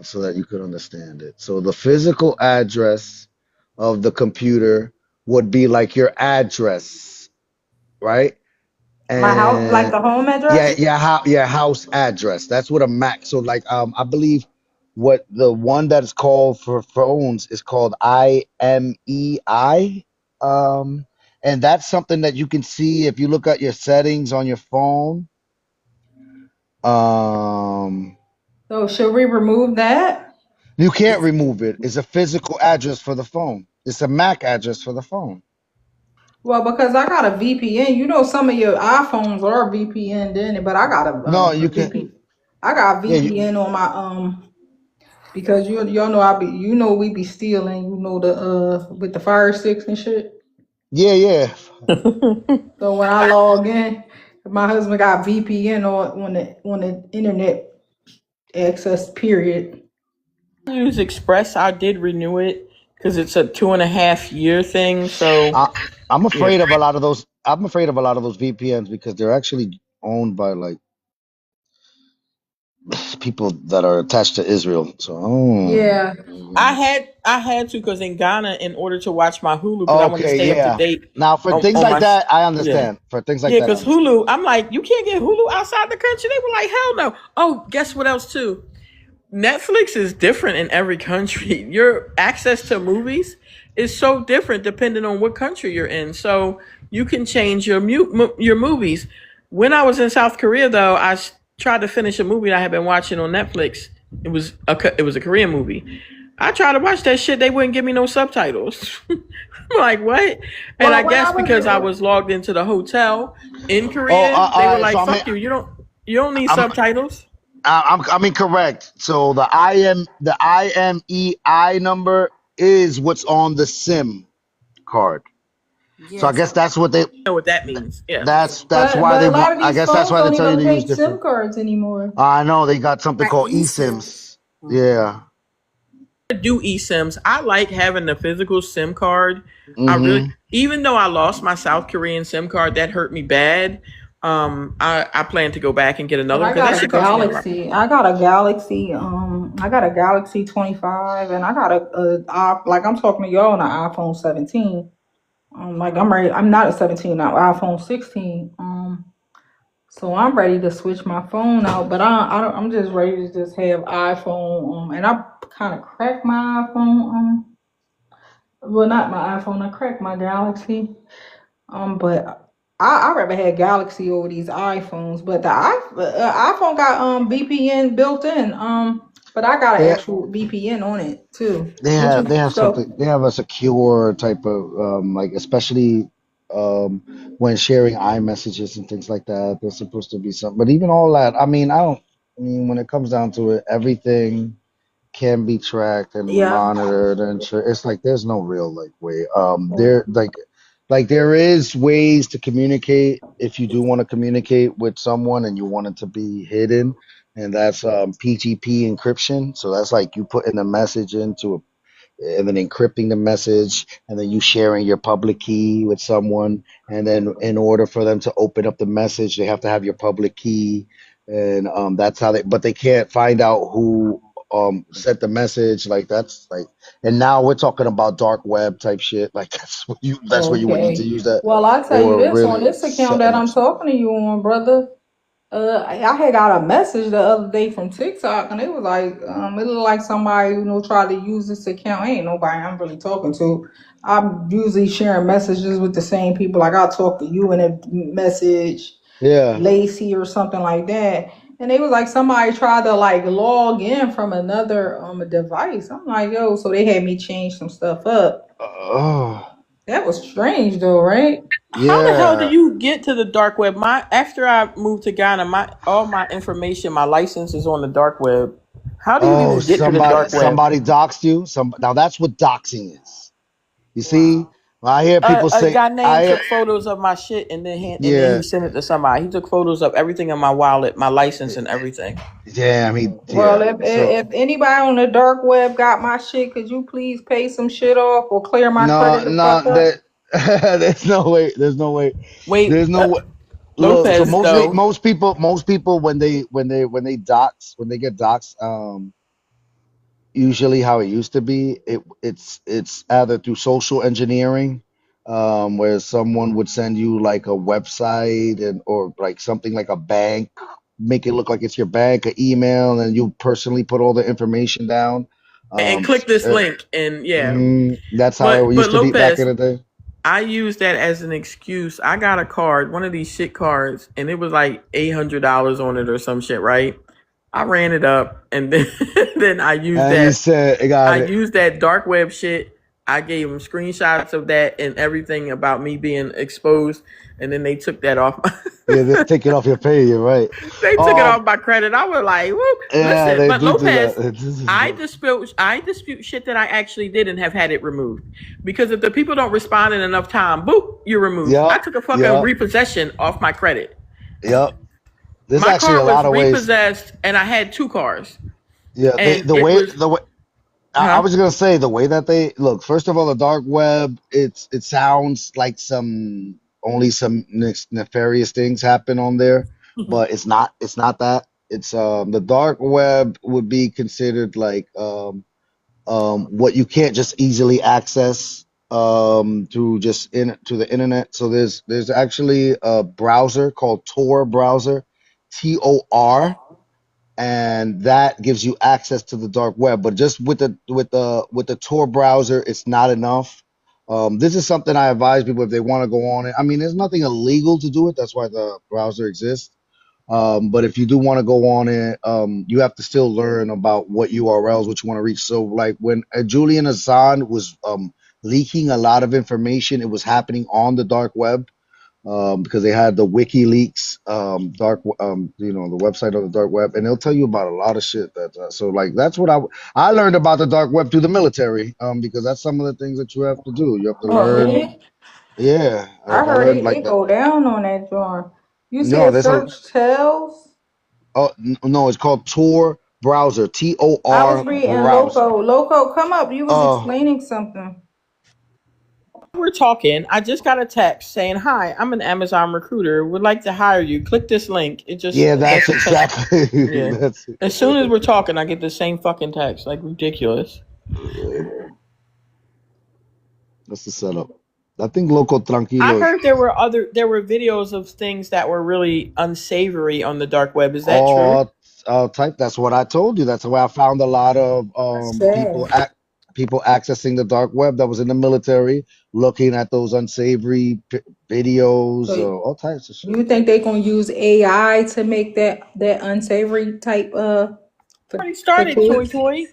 so that you could understand it. So the physical address of the computer would be like your address, right? My house, like And the home yeah, address. your house address. That's what a Mac. So like I believe what the one that is called for phones is called IMEI. And that's something that you can see if you look at your settings on your phone. Um, So should we remove that? you can't remove it. It's a physical address for the phone. It's a MAC address for the phone. Well, because I got a VPN. You know, some of your iPhones are VPN, in it, but I got No, a you can. VPN. I got Yeah, VPN on my because y'all know we be stealing, the with the Fire Sticks and shit. yeah. So when I log in, my husband got VPN on the internet access period. I use Express. I did renew it because it's a 2.5 year thing. So I'm yeah. afraid of a lot of those. I'm afraid of a lot of those VPNs because they're actually owned by like people that are attached to Israel. So, Yeah. I had to because in Ghana, in order to watch my Hulu, because I wanted to okay, stay up to yeah. date Now for things on like my that, I yeah. understand. For things like Yeah, that, I because understand. Hulu, I'm like, you can't get Hulu outside the country. They were like, hell no. Oh, guess what else too? Netflix is different in every country. Your access to movies is so different depending on what country you're in. So you can change your movies. When I was in South Korea, though, tried to finish a movie that I had been watching on Netflix. It was a Korean movie. I tried to watch that shit. They wouldn't give me no subtitles. I'm like, what? And I Well, when guess I because I was was logged into the hotel in Oh, Korean, all they were right. So like, fuck you. You don't need I'm, subtitles. I'm incorrect. So the IMEI number is what's on the SIM card. So I Yes. guess that's what they. Know what that means. Yeah. That's but why they a lot want. of I these guess that's phones why they don't tell you even to use take different. SIM cards anymore. I know they got something called eSIMs. Yeah. Do eSIMs. I like having the physical SIM card. Hmm. Even though I lost my South Korean SIM card, that hurt me bad. I plan to go back and get But another one because that shit costs me a lot. I got a Galaxy 25, and I got like I'm talking to y'all on an iPhone 17. Like I'm ready. I'm not a 17 now. iPhone 16. So I'm ready to switch my phone out, but I'm just ready to just have iPhone. And I kind of cracked my iPhone. Well, not my iPhone. I cracked my Galaxy. But I rather had Galaxy over these iPhones. But the iPhone got VPN built in. But I got an They actual VPN on it too. they have something. So They have a secure type of like especially when sharing iMessages and things like that. There's supposed to be something. But even all that, I mean, I don't. I mean, when it comes down to it, everything can be tracked and yeah. monitored and it's like there's no real like way there like there is ways to communicate if you do want to communicate with someone and you want it to be hidden, and that's PGP encryption. So that's like you putting a message into a and then encrypting the message and then you sharing your public key with someone, and then in order for them to open up the message they have to have your public key, and that's how they can't find out who sent the message. Like that's like, and now we're talking about dark web type shit. Like that's where you would need to Okay. use that, Well, I'll tell you or this on really this account that setting up I'm something. talking to you on, brother. I had got a message the other day from TikTok, and it was like, it looked like somebody, tried to use this account. Ain't nobody I'm really talking to. I'm usually sharing messages with the same people. Like I'll talk to you in a message, Yeah. Lacey or something like that. And it was like somebody tried to like log in from another device. I'm like, yo, so they had me change some stuff up. Oh. That was strange though, right? How the hell do Yeah. you get to the dark web? After I moved to Ghana, all my information, my license is on the dark web. How do you Oh, even get to the dark web? somebody doxed you. Now that's what doxing is. You see, when I hear people A say, guy named I took photos of my shit and then yeah, he sent it to somebody. He took photos of everything in my wallet, my license, and everything. yeah, I mean, Well, yeah. So if anybody on the dark web got my shit, could you please pay some shit off or clear my no, credit the no, fuck up? there's no way. There's no way. Wait, There's no way. Look, so Lopez though. most people when they dox when they get doxed, usually how it used to be. It's either through social engineering, where someone would send you like a website and or like something like a bank, make it look like it's your bank, an email, and you personally put all the information down. And Um, click this link, and yeah. that's how it But used to be back Lopez, in the day. I use that as an excuse. I got a card, one of these shit cards, and it was like $800 on it or some shit, right? I ran it up, and then then I used And you that. said, I got I it. used that dark web shit. I gave them screenshots of that and everything about me being exposed, and then they took that off. Yeah, they take it off your pay. You're right. They took it off my credit. I was like, "Whoop!" Yeah, Listen, they but do Lopez, that. I dispute shit that I actually did and have had it removed. Because if the people don't respond in enough time, boop, you're removed. I Yep, took a fucking yep, repossession off my credit. yep. There's My actually car a was lot of ways. repossessed, and I had two cars, Yeah, and the it way was, the way I huh? was gonna say the way that they look. First of all, the dark web. It sounds like some nefarious things happen on there, but it's not. It's not that. It's the dark web would be considered like what you can't just easily access through just in to the internet. So there's actually a browser called Tor browser, Tor, and that gives you access to the dark web. But just with the Tor browser, it's not enough. This is something I advise people if they want to go on it. I mean, there's nothing illegal to do it. That's why the browser exists. But if you do want to go on it, you have to still learn about what URLs, what you want to reach. So, like when Julian Assange was leaking a lot of information, it was happening on the dark web because they had the WikiLeaks the website of the dark web, and they'll tell you about a lot of shit. So like that's what I learned about the dark web through the military, because that's some of the things that you have to do. You have to Oh, learn. really? Yeah, I I heard learned it, like it that. go down on that joint. You No, said there's a search tells? no. It's called Tor browser. I was Tor reading browser. Loco. Loco, come up. You was Oh, explaining something. We're talking. I just got a text saying, "Hi, I'm an Amazon recruiter. Would like to hire you. Click this link." It just yeah, that's that's a text. exactly. Yeah. That's As soon as we're talking, I get the same fucking text. Like ridiculous. that's the setup. I think Loco I Tranquilo. heard there were videos of things that were really unsavory on the dark web. Is that true? Oh, type. That's what I told you. That's why I found a lot of That's sad. people accessing the dark web that was in the military, looking at those unsavory videos, So all types of shit. you think they gonna use AI to make that unsavory type for Already for started, Toy kids? Toy.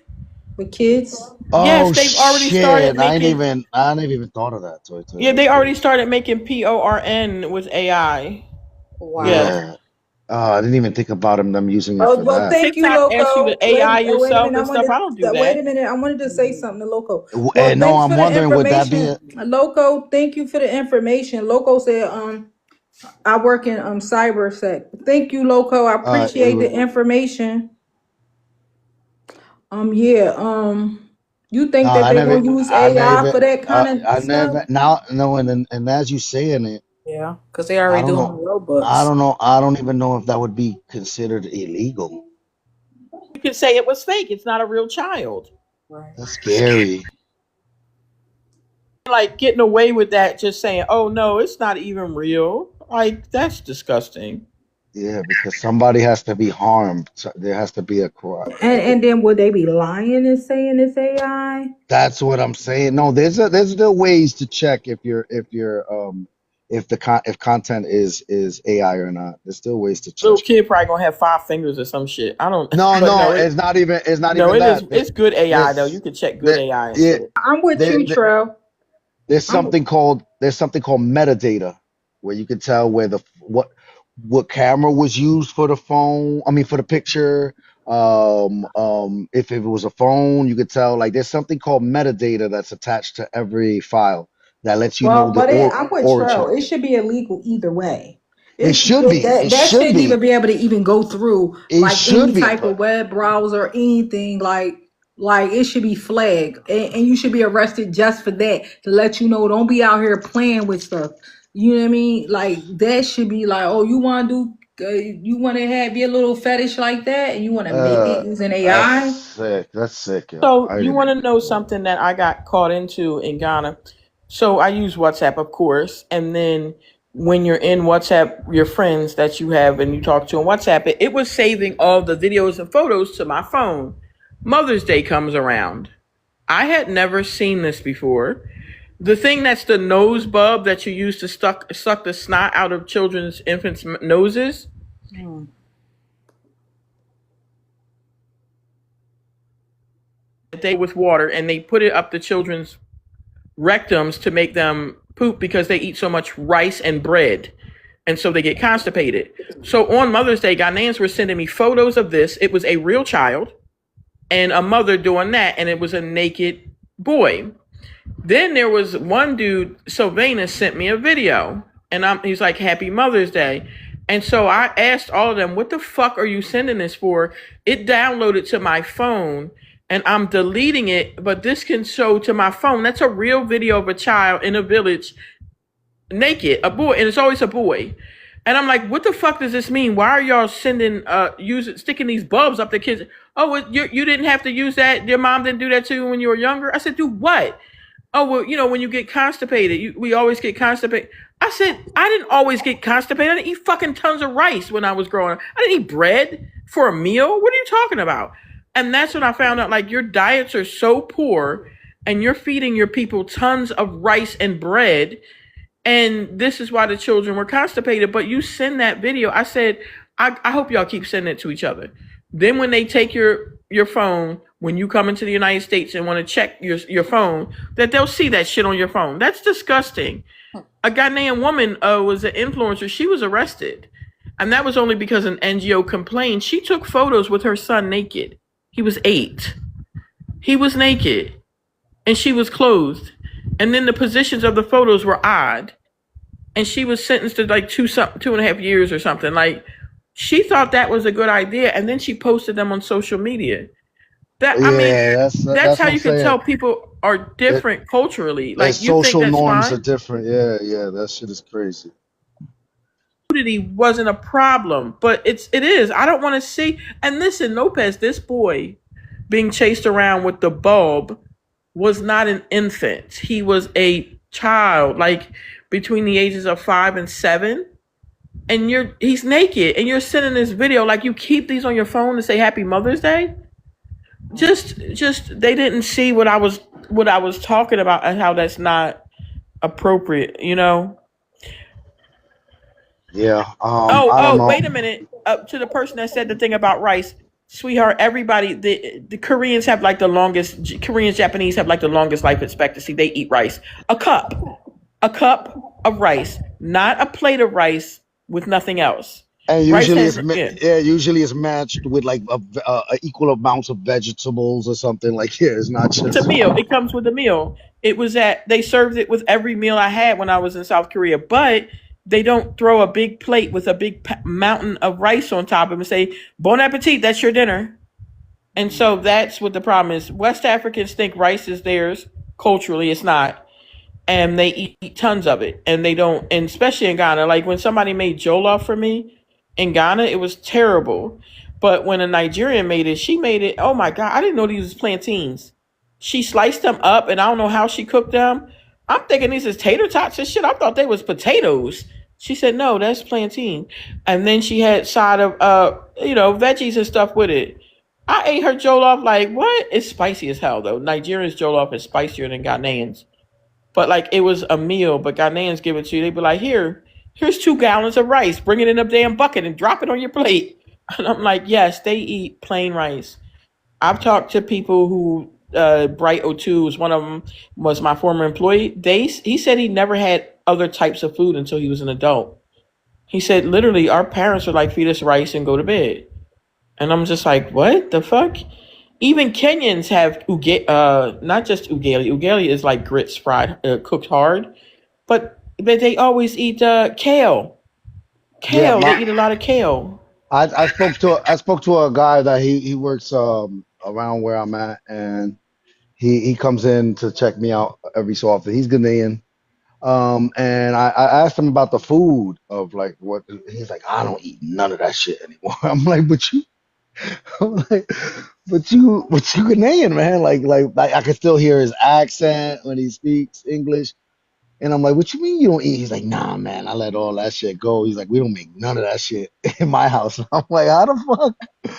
For kids? Yes, Oh they've already started shit! making. I ain't even thought of that. Toy toy. Yeah, That's they crazy. already started making PORN with AI. Wow. Yes. Yeah. I didn't even think about them using it Oh for well, that. thank you, TikTok asks you Loco. to AI Wait a yourself minute. and stuff. I don't do Wait that. a minute. I wanted to say something to Loco. Well, And no, thanks I'm for the wondering would that be information, it? Loco. Thank you for the information. Loco said, I work in cybersec. Thank you, Loco. I appreciate the information. Yeah. You No, think that I they never, gonna use I AI never, for that kind I of stuff? never. Now, no, and as you saying it, Yeah, because they I already don't doing know. I robots. don't know. I don't even know if that would be considered illegal. You could say it was fake. It's not a real child. Right. That's scary. Like getting away with that, just saying, "Oh no, it's not even real." Like that's disgusting. Yeah, because somebody has to be harmed. So there has to be a crime. And then would they be lying and saying it's AI? That's what I'm saying. No, there's still ways to check if content is AI or not. There's still ways to check. Little kid probably gonna have 5 fingers or some shit. I don't. No, But no, no, it's not even. It's not no, even it is. that. It's good AI though. You There's can check good there, AI and yeah, shit. I'm with you, there, Trell. there's something called metadata where you can tell where what camera was used for the phone. I mean for the picture. If it was a phone, you could tell like there's something called metadata that's attached to every file that lets you know Well, the but I'm with origin. Trell. It should be illegal either way. It should be. It That should shouldn't even be. be able to even go through It like any should be. type of web browser or anything like it should be flagged and you should be arrested just for that to let you know don't be out here playing with stuff. You know what I mean? Like that should be like, oh, you want to do You want to have your little fetish like that, and you want to make it using That's AI? sick. That's sick, yo. So you want to know something that I got caught into in Ghana? So I use WhatsApp, of course, and then when you're in WhatsApp, your friends that you have and you talk to on WhatsApp, it was saving all the videos and photos to my phone. Mother's Day comes around. I had never seen this before. The thing that's the nose bulb that you use to suck the snot out of children's infants' noses. They with water and they put it up the children's rectums to make them poop because they eat so much rice and bread. And so they get constipated. So on Mother's Day, Ghanaians were sending me photos of this. It was a real child and a mother doing that, and it was a naked boy. Then there was one dude, Sylvanus, sent me a video, and he's like, "Happy Mother's Day." And so I asked all of them, "What the fuck are you sending this for?" It downloaded to my phone, and I'm deleting it, but this can show to my phone. That's a real video of a child in a village, naked, a boy, and it's always a boy. And I'm like, what the fuck does this mean? Why are y'all sending, sticking these bulbs up the kids? Oh, you didn't have to use that. Your mom didn't do that to you when you were younger. I said, do what? Oh, well, when you get constipated, we always get constipated. I said, I didn't always get constipated. I didn't eat fucking tons of rice when I was growing up. I didn't eat bread for a meal. What are you talking about? And that's when I found out, like, your diets are so poor and you're feeding your people tons of rice and bread. And this is why the children were constipated. But you send that video. I said, I hope y'all keep sending it to each other. Then when they take your phone, when you come into the United States and want to check your phone, that they'll see that shit on your phone. That's disgusting. A Ghanaian woman was an influencer. She was arrested. And that was only because an NGO complained. She took photos with her son naked. He was 8. He was naked. And she was clothed. And then the positions of the photos were odd. And she was sentenced to like 2.5 years or something. Like, she thought that was a good idea. And then she posted them on social media. That's how you can tell people are different culturally. Like, you social think that's norms fine? are different. Yeah, that shit is crazy. Nudity wasn't a problem, but it is. I don't want to see. And listen, Lopez, this boy being chased around with the bulb was not an infant. He was a child, like between the ages of 5 and 7. And he's naked, and you're sending this video. Like, you keep these on your phone to say Happy Mother's Day. Just they didn't see what I was talking about and how that's not appropriate. Yeah. I don't know. Wait a minute. To the person that said the thing about rice, sweetheart, everybody, the Koreans have like the longest. Koreans, Japanese have like the longest life expectancy. They eat rice. A cup of rice, not a plate of rice with nothing else. And usually it's matched with like a equal amounts of vegetables or something. Like, it's not just. It's a meal. It comes with a meal. They served it with every meal I had when I was in South Korea, but they don't throw a big plate with a big mountain of rice on top of it and say, "Bon appetit, that's your dinner." And so that's what the problem is. West Africans think rice is theirs. Culturally, it's not. And they eat tons of it. And they don't, and especially in Ghana, like when somebody made jollof for me in Ghana, it was terrible. But when a Nigerian made it, she made it, oh my God, I didn't know these was plantains. She sliced them up, and I don't know how she cooked them. I'm thinking these is tater tots and shit. I thought they was potatoes. She said, no, that's plantain. And then she had side of, veggies and stuff with it. I ate her jollof like, what? It's spicy as hell, though. Nigerians' jollof is spicier than Ghanaians. But like, it was a meal, but Ghanaians give it to you. They be like, here's 2 gallons of rice. Bring it in a damn bucket and drop it on your plate. And I'm like, yes, they eat plain rice. I've talked to people who, Bright O2 was one of them, was my former employee. He said he never had other types of food until he was an adult. He said, literally, our parents would like feed us rice and go to bed. And I'm just like, what the fuck? Even Kenyans have not just ugali. Ugali is like grits fried, cooked hard, but they always eat kale. They eat a lot of kale. I spoke to a guy that he works around where I'm at, and he comes in to check me out every so often. He's Ghanaian. And I asked him about the food of like what he's like. I don't eat none of that shit anymore. I'm like, but you, I'm like, but you Ghanaian, man. Like I can still hear his accent when he speaks English. And I'm like, what you mean you don't eat? He's like, nah, man, I let all that shit go. He's like, we don't make none of that shit in my house. I'm like, how the fuck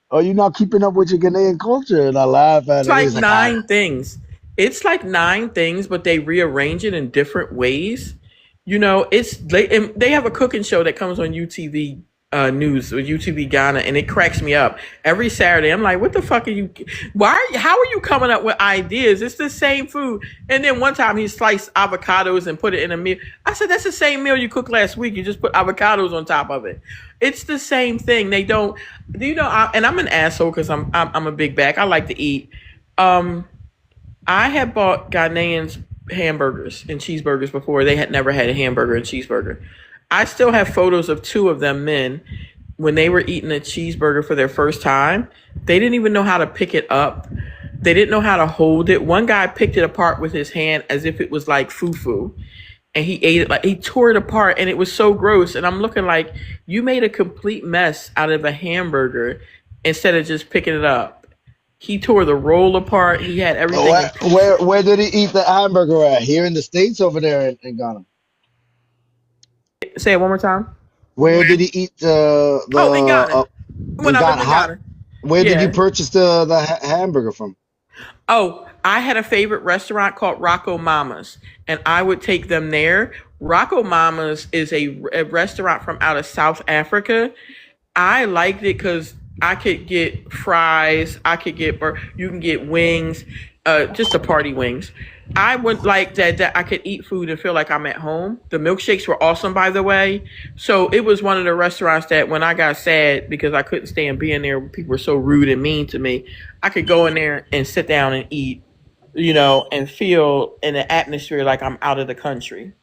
are you not keeping up with your Ghanaian culture? And I laugh at It's him. like He's like, I. nine things. It's like nine things, but they rearrange it in different ways. You know, and they have a cooking show that comes on UTV News or UTV Ghana, and it cracks me up every Saturday. I'm like, what the fuck are you? How are you coming up with ideas? It's the same food. And then one time he sliced avocados and put it in a meal. I said, that's the same meal you cooked last week. You just put avocados on top of it. It's the same thing. They don't. Do you know? And I'm an asshole because I'm a big bag. I like to eat. I had bought Ghanaians hamburgers and cheeseburgers before. They had never had a hamburger and cheeseburger. I still have photos of two of them men when they were eating a cheeseburger for their first time. They didn't even know how to pick it up. They didn't know how to hold it. One guy picked it apart with his hand as if it was like fufu. And he ate it like he tore it apart, and it was so gross. And I'm looking like, you made a complete mess out of a hamburger instead of just picking it up. He tore the roll apart. He had everything. Where did he eat the hamburger at? Here in the States, over there in Ghana. Say it one more time. Where did he eat in Ghana. When in I lived Ghana? in Ghana. Where did you Yeah. purchase the hamburger from? Oh, I had a favorite restaurant called Rocco Mama's, and I would take them there. Rocco Mama's is a restaurant from out of South Africa. I liked it because I could get fries, you can get wings, just the party wings. I would like that I could eat food and feel like I'm at home. The milkshakes were awesome, by the way. So it was one of the restaurants that when I got sad because I couldn't stand being there, people were so rude and mean to me, I could go in there and sit down and eat, and feel in the atmosphere like I'm out of the country.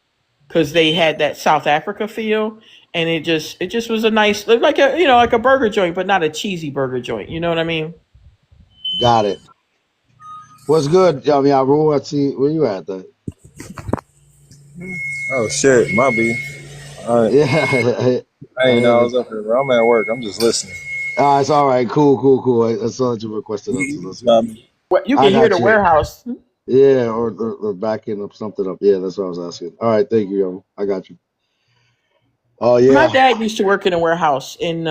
Because they had that South Africa feel, and it just was a nice, like a burger joint, but not a cheesy burger joint. You know what I mean? Got it. What's good, Rule? I see where you at though. Oh shit, my B. Yeah, I ain't know I was up here, bro. I'm at work. I'm just listening. It's all right. Cool. I saw that you requested us to listen. What, you I can hear got the you. warehouse. Yeah, or backing up something up. Yeah, that's what I was asking. All right, thank you, yo. I got you. Oh My yeah. dad used to work in a warehouse in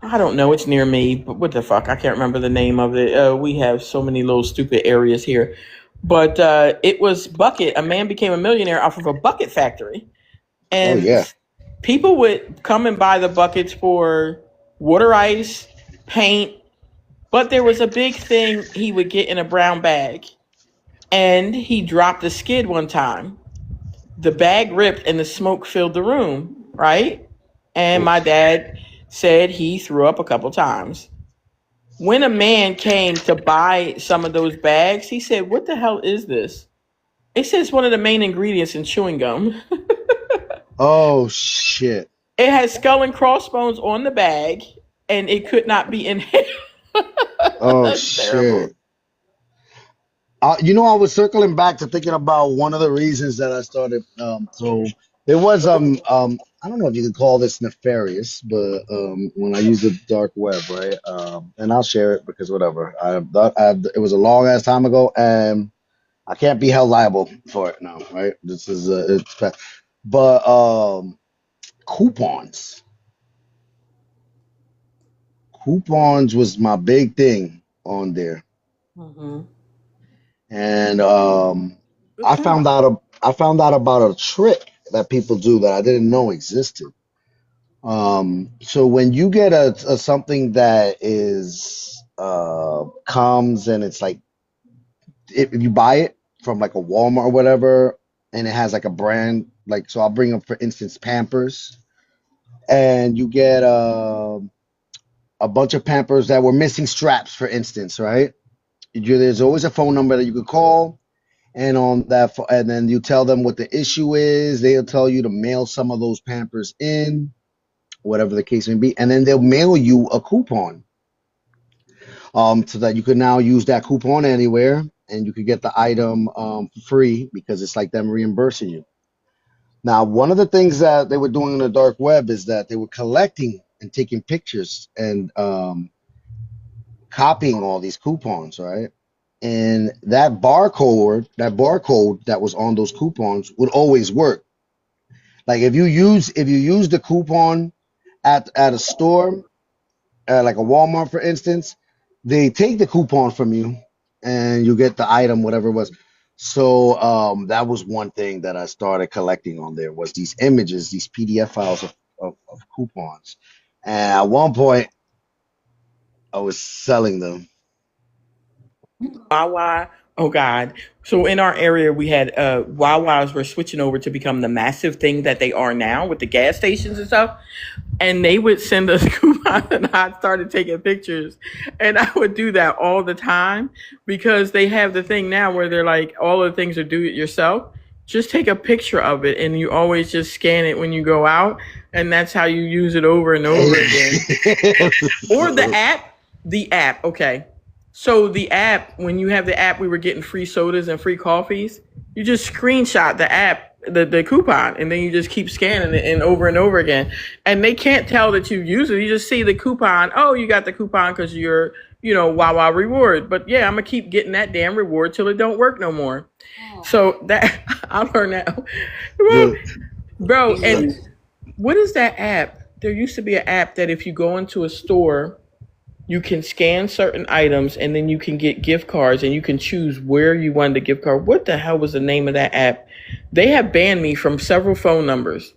I don't know, it's near me, but what the fuck? I can't remember the name of it. We have so many little stupid areas here. But it was bucket. A man became a millionaire off of a bucket factory. Oh And yeah. people would come and buy the buckets for water ice, paint, but there was a big thing he would get in a brown bag. And he dropped a skid one time. The bag ripped and the smoke filled the room, right? And my dad said he threw up a couple times. When a man came to buy some of those bags, he said, "What the hell is this?" It says one of the main ingredients in chewing gum. Oh shit. It has skull and crossbones on the bag, and it could not be inhaled. Oh That's shit. terrible. I was circling back to thinking about one of the reasons that I started. So it was I don't know if you could call this nefarious, but when I use the dark web, right? And I'll share it because whatever. It was a long ass time ago, and I can't be held liable for it now, right? This is but coupons. Coupons was my big thing on there. Mm-hmm. And I found out about a trick that people do that I didn't know existed. So when you get a something that is comes and it's like if you buy it from like a Walmart or whatever, and it has like a brand, like so I'll bring up for instance Pampers, and you get a bunch of Pampers that were missing straps, for instance, right? There's always a phone number that you could call. And on that, and then you tell them what the issue is. They'll tell you to mail some of those Pampers in, whatever the case may be, and then they'll mail you a coupon, so that you can now use that coupon anywhere. and you could get the item free because it's like them reimbursing you. Now, one of the things that they were doing in the dark web is that they were collecting and taking pictures and copying all these coupons, right? And that barcode that was on those coupons would always work. Like if you use the coupon at a store, like a Walmart, for instance, they take the coupon from you and you get the item, whatever it was. So that was one thing that I started collecting on there was these images, these PDF files of coupons. And at one point, I was selling them. Wawa. Oh God. So in our area we had Wawas were switching over to become the massive thing that they are now with the gas stations and stuff. And they would send us coupons and I started taking pictures. And I would do that all the time because they have the thing now where they're like all the things are do it yourself. Just take a picture of it and you always just scan it when you go out and that's how you use it over and over again. Or the app, okay. So the app, when you have the app, we were getting free sodas and free coffees. You just screenshot the app, the coupon, and then you just keep scanning it and over again. And they can't tell that you use it. You just see the coupon. Oh, you got the coupon because you're, Wawa reward. But yeah, I'm gonna keep getting that damn reward till it don't work no more. So that I learned that, bro. And what is that app? There used to be an app that if you go into a store, you can scan certain items and then you can get gift cards and you can choose where you want the gift card. What the hell was the name of that app? They have banned me from several phone numbers.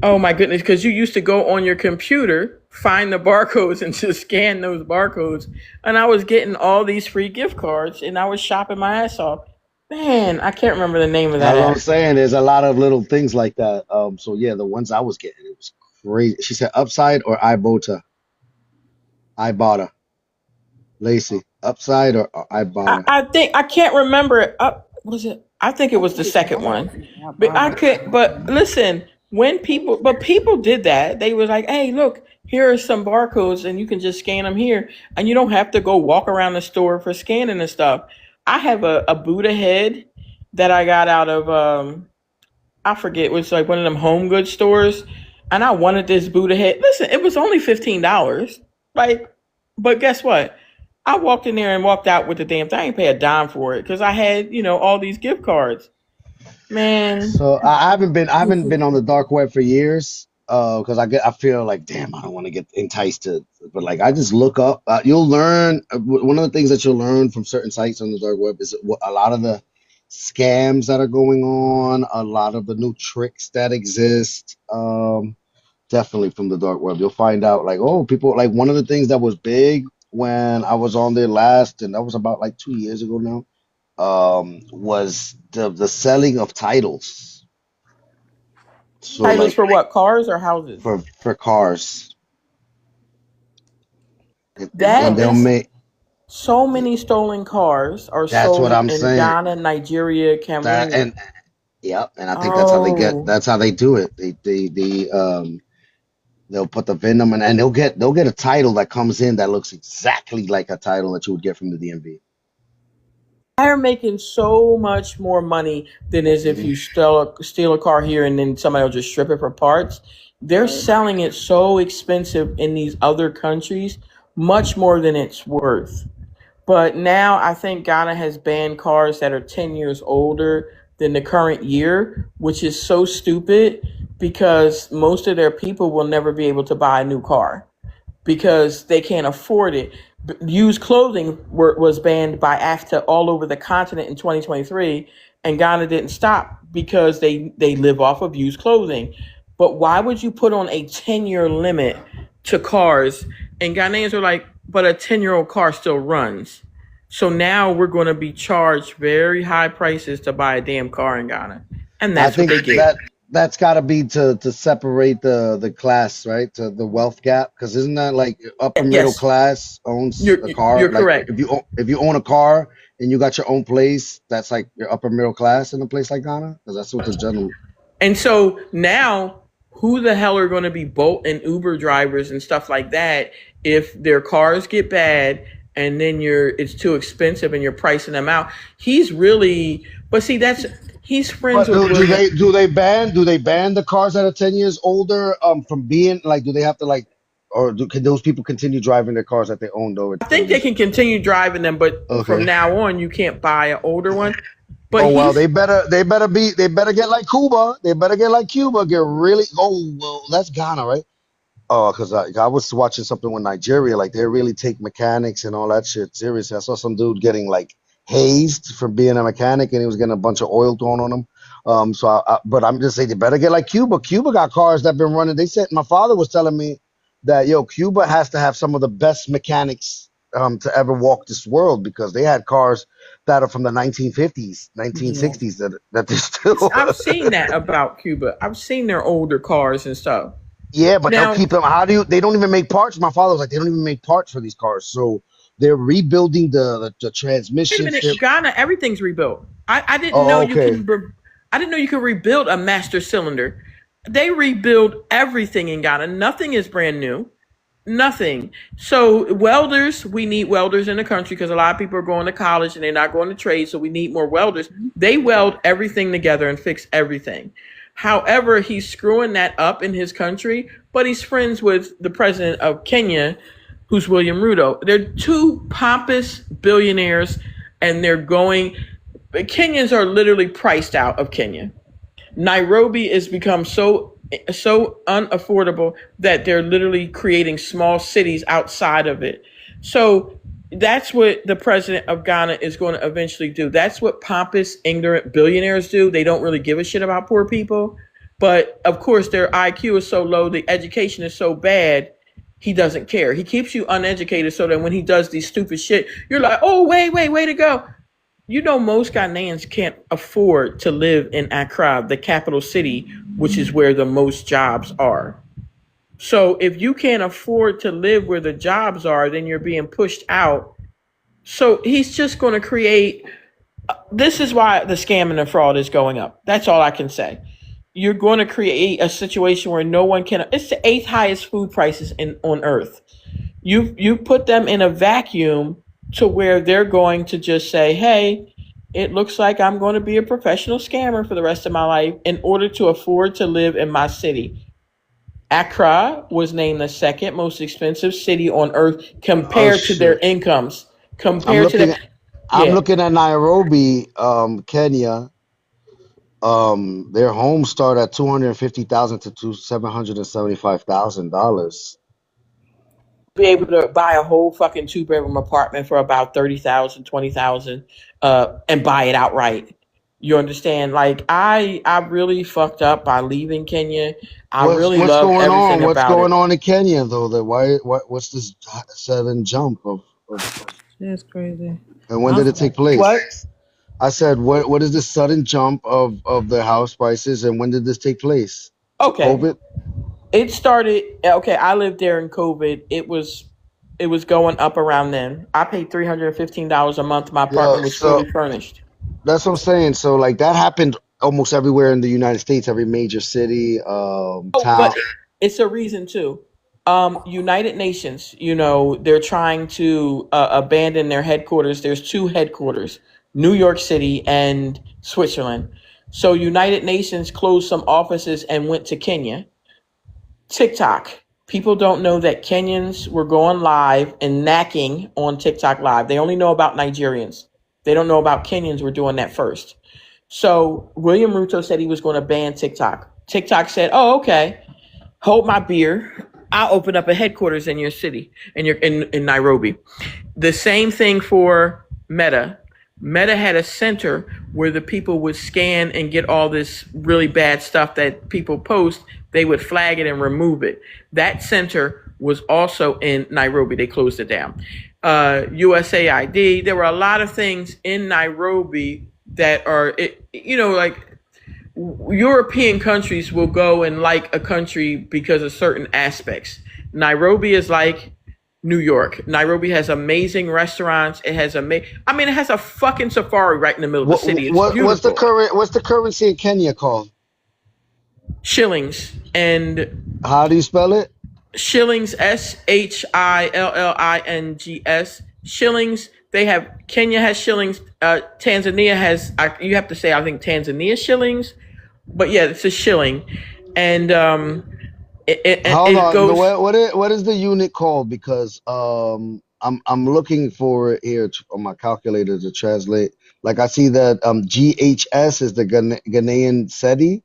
Oh my goodness, because you used to go on your computer, find the barcodes and just scan those barcodes. And I was getting all these free gift cards and I was shopping my ass off. Man, I can't remember the name of that That's what I'm app. saying. There's a lot of little things like that. So yeah, the ones I was getting, it was crazy. She said upside or Ibotta. Lacey, upside or Ibotta. I think I can't remember it. Was it? I think it was the second one. But I could. But listen, people did that. They was like, "Hey, look, here are some barcodes, and you can just scan them here, and you don't have to go walk around the store for scanning and stuff." I have a Buddha head that I got out of I forget, it was like one of them home goods stores, and I wanted this Buddha head. Listen, it was only $15. Like, but guess what? I walked in there and walked out with the damn thing. I didn't pay a dime for it because I had, all these gift cards. Man. So I haven't been on the dark web for years. Because I feel like, damn, I don't want to get enticed to, but like I just look up. You'll learn one of the things that you'll learn from certain sites on the dark web is a lot of the scams that are going on, a lot of the new tricks that exist. Definitely from the dark web, you'll find out like, oh, people like one of the things that was big when I was on there last, and that was about like 2 years ago now. Was the selling of titles. So Titles like for what? Cars or houses? for cars. That And they'll is make so many stolen cars are that's what sold I'm in saying. Ghana, Nigeria, That Cameroon. and Yep, and I think Oh, that's how they do it. They'll put the VIN number and they'll get a title that comes in that looks exactly like a title that you would get from the DMV. they're making so much more money than as if you steal a car here and then somebody will just strip it for parts. They're selling it so expensive in these other countries, much more than it's worth. But now I think Ghana has banned cars that are 10 years older than the current year, which is so stupid because most of their people will never be able to buy a new car because they can't afford it. Used clothing was banned by AFTA all over the continent in 2023, and Ghana didn't stop because they live off of used clothing. But why would you put on a 10-year limit to cars? And Ghanaians are like, but a 10-year-old car still runs. So now we're going to be charged very high prices to buy a damn car in Ghana. And I that's what think they get. that's got to be to separate the class, right? To the wealth gap, because isn't that like upper middle Yes, class owns a car? you're Like correct. if you own a car and you got your own place, that's like your upper middle class in a place like Ghana, because that's what the gentleman. And so now, who the hell are going to be Bolt and Uber drivers and stuff like that if their cars get bad and then it's too expensive and you're pricing them out. He's really, but see, he's friends But with William. do they ban the cars that are 10 years older from being like, do they have to like, or can those people continue driving their cars that they own though? I think they can continue driving them, but from Okay. now on, you can't buy an older one. But Oh well, they better get like Cuba. They better get like Cuba. Get really. Oh well, that's Ghana, right? Oh, because I was watching something with Nigeria, like they really take mechanics and all that shit seriously. I saw some dude getting like hazed for being a mechanic, and he was getting a bunch of oil thrown on him. But I'm just saying they better get like Cuba. Cuba got cars that been running. They said my father was telling me that Cuba has to have some of the best mechanics to ever walk this world because they had cars that are from the 1950s, 1960s that they still. I've seen that about Cuba. I've seen their older cars and stuff. Yeah, but Now, they'll keep them. They don't even make parts. My father was like, they don't even make parts for these cars. So they're rebuilding the wait a transmissions. minute, Ghana, everything's rebuilt. I didn't know you okay. can. I didn't know you could rebuild a master cylinder. They rebuild everything in Ghana. Nothing is brand new. Nothing. So welders, we need welders in the country because a lot of people are going to college and they're not going to trade. So we need more welders. They weld everything together and fix everything. However, he's screwing that up in his country, but he's friends with the president of Kenya, who's William Ruto. They're two pompous billionaires, and Kenyans are literally priced out of Kenya. Nairobi has become so unaffordable that they're literally creating small cities outside of it. So that's what the president of Ghana is going to eventually do. That's what pompous, ignorant billionaires do. They don't really give a shit about poor people. But of course, their IQ is so low, the education is so bad, he doesn't care. He keeps you uneducated so that when he does these stupid shit, you're like, oh, way to go. You know, most Ghanaians can't afford to live in Accra, the capital city, which is where the most jobs are. So if you can't afford to live where the jobs are, then you're being pushed out. So he's just going to create. This is why the scam and the fraud is going up. That's all I can say. You're going to create a situation where no one can. It's the 8th highest food prices on earth. You put them in a vacuum to where they're going to just say, hey, it looks like I'm going to be a professional scammer for the rest of my life in order to afford to live in my city. Accra was named the 2nd most expensive city on earth compared to their incomes. I'm looking at Nairobi, Kenya. Their homes start at $250,000 to $775,000. Be able to buy a whole fucking 2-bedroom apartment for about 30,000, 20,000, and buy it outright. You understand? Like I really fucked up by leaving Kenya. What's going on in Kenya though? What's this sudden jump of That's crazy. and when did it take place? What? I said, what is this sudden jump of the house prices and when did this take place? Okay. COVID? It started. Okay, I lived there in COVID. It was going up around then. I paid $315 a month. My apartment was fully furnished. That's what I'm saying. So like that happened almost everywhere in the United States, every major city, town. But it's a reason too. United Nations, they're trying to abandon their headquarters. There's 2 headquarters, New York City and Switzerland. So United Nations closed some offices and went to Kenya. TikTok. People don't know that Kenyans were going live and knacking on TikTok live. They only know about Nigerians. They don't know about Kenyans were doing that first. So William Ruto said he was going to ban TikTok. TikTok said, oh, okay, hold my beer. I'll open up a headquarters in your city, in Nairobi. The same thing for Meta. Meta had a center where the people would scan and get all this really bad stuff that people post. They would flag it and remove it. That center was also in Nairobi. They closed it down. USAID. There were a lot of things in Nairobi that are, like European countries will go and like a country because of certain aspects. Nairobi is like New York. Nairobi has amazing restaurants. It has it has a fucking safari right in the middle of the city. It's beautiful. What's the currency in Kenya called? Shillings. And how do you spell it? Shillings, SHILLINGS, shillings. They have Kenya has shillings. Tanzania has. You have to say I think Tanzania shillings, but yeah, it's a shilling, and Hold it on, but goes. what is the unit called? Because I'm looking for it here on my calculator to translate. Like I see that GHS is the Ghanaian cedi.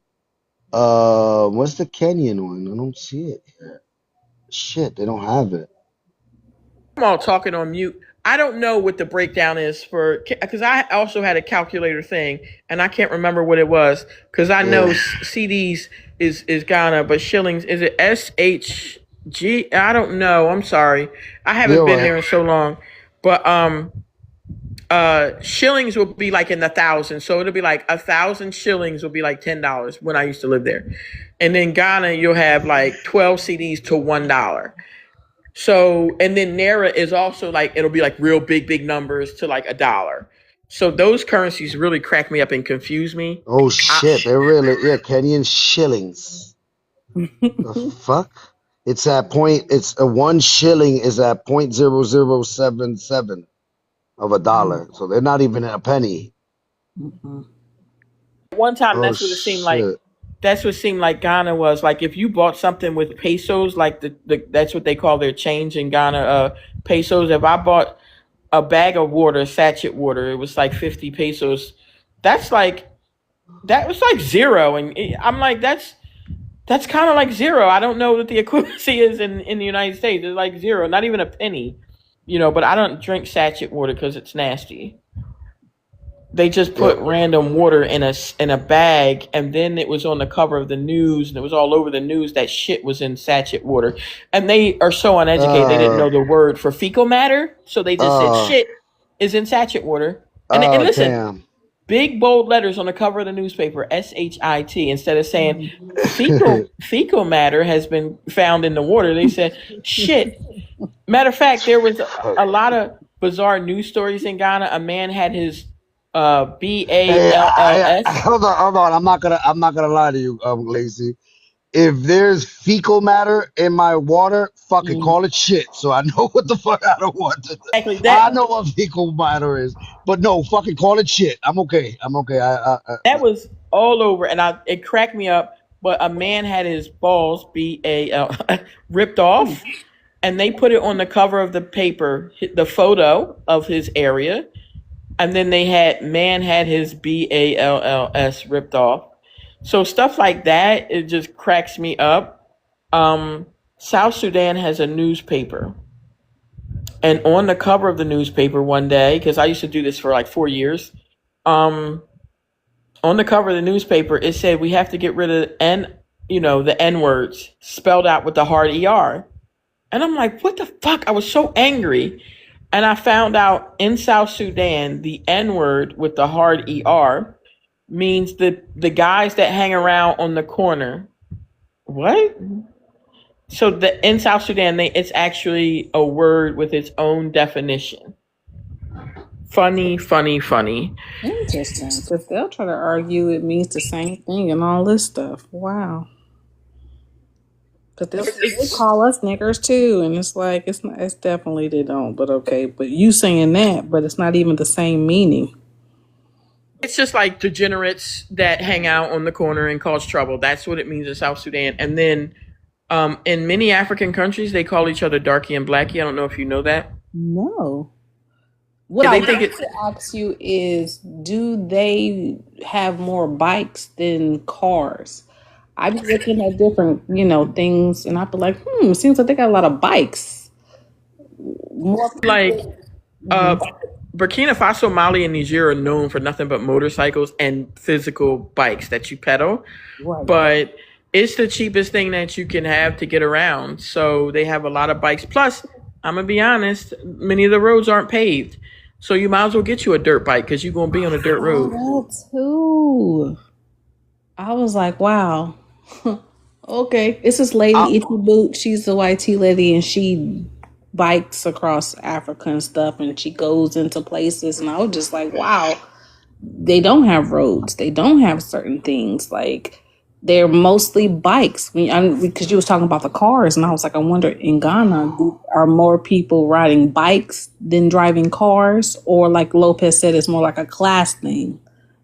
What's the Kenyan one? I don't see it here. Shit, they don't have it. I'm all talking on mute. I don't know what the breakdown is for because I also had a calculator thing and I can't remember what it was because I know Yeah. CDs is Ghana, but shillings is it SHG? I don't know. I'm sorry. I haven't You're been right. here in so long, but shillings will be like in the thousands, so it'll be like 1,000 shillings will be like $10 when I used to live there, and then Ghana you'll have like 12 CDs to $1. So, and then Naira is also like, it'll be like real big numbers to like $1. So those currencies really crack me up and confuse me. Oh shit, they're really Kenyan shillings. The fuck? It's at point. It's a 1 shilling is at 0.0077 of a dollar. So they're not even a penny. One time, Oh that's what it seemed like. shit. That's what seemed like Ghana was like. If you bought something with pesos, like that's what they call their change in Ghana, pesos. If I bought a bag of water, sachet water, it was like 50 pesos. That's like that was like zero, and I'm like that's kind of like zero. I don't know what the equivalency is in the United States. It's like zero, not even a penny, But I don't drink sachet water because it's nasty. They just put random water in a bag, and then it was on the cover of the news, and it was all over the news that shit was in sachet water. And they are so uneducated; they didn't know the word for fecal matter, so they just said shit is in sachet water. And listen, Damn. big bold letters on the cover of the newspaper, SHIT, instead of saying fecal matter has been found in the water, they said shit. Matter of fact, there was a lot of bizarre news stories in Ghana. A man had his BALLS. Hold on. I'm not gonna lie to you, Lacey. If there's fecal matter in my water, fucking call it shit. So I know what the fuck I don't want to. Exactly I that. know what fecal matter is, but no, fucking call it shit. I'm okay. That was all over, and it cracked me up. But a man had his balls BAL ripped off, and they put it on the cover of the paper, the photo of his area, and then man had his BALLS ripped off. So stuff like that, it just cracks me up. South Sudan has a newspaper, and on the cover of the newspaper one day, because I used to do this for like 4 years, on the cover of the newspaper, it said we have to get rid of the N words spelled out with the hard ER. And I'm like, what the fuck? I was so angry. And I found out in South Sudan, the N word with the hard ER means the guys that hang around on the corner. What? So in South Sudan, it's actually a word with its own definition. Funny. Interesting, because they'll try to argue it means the same thing and all this stuff. Wow. But they call us niggers too, and it's like it's not. It's definitely they don't. But okay, but you saying that, but it's not even the same meaning. It's just like degenerates that hang out on the corner and cause trouble. That's what it means in South Sudan. And then in many African countries, they call each other darky and blacky. I don't know if you know that. No. What I want to ask you is, do they have more bikes than cars? I be looking at different, things, and I be like, it seems like they got a lot of bikes. More like Burkina Faso, Mali, and Niger are known for nothing but motorcycles and physical bikes that you pedal. Right. But it's the cheapest thing that you can have to get around. So they have a lot of bikes. Plus, I'm going to be honest, many of the roads aren't paved. So you might as well get you a dirt bike because you're going to be on a dirt road. That too. I was like, wow. Okay. It's this lady, Itchy Boot. She's the white tea lady, and she bikes across Africa and stuff, and she goes into places. And I was just like, wow. They don't have roads. They don't have certain things. Like, they're mostly bikes. Because you was talking about the cars, and I was like, I wonder in Ghana, are more people riding bikes than driving cars, or like Lopez said, it's more like a class thing,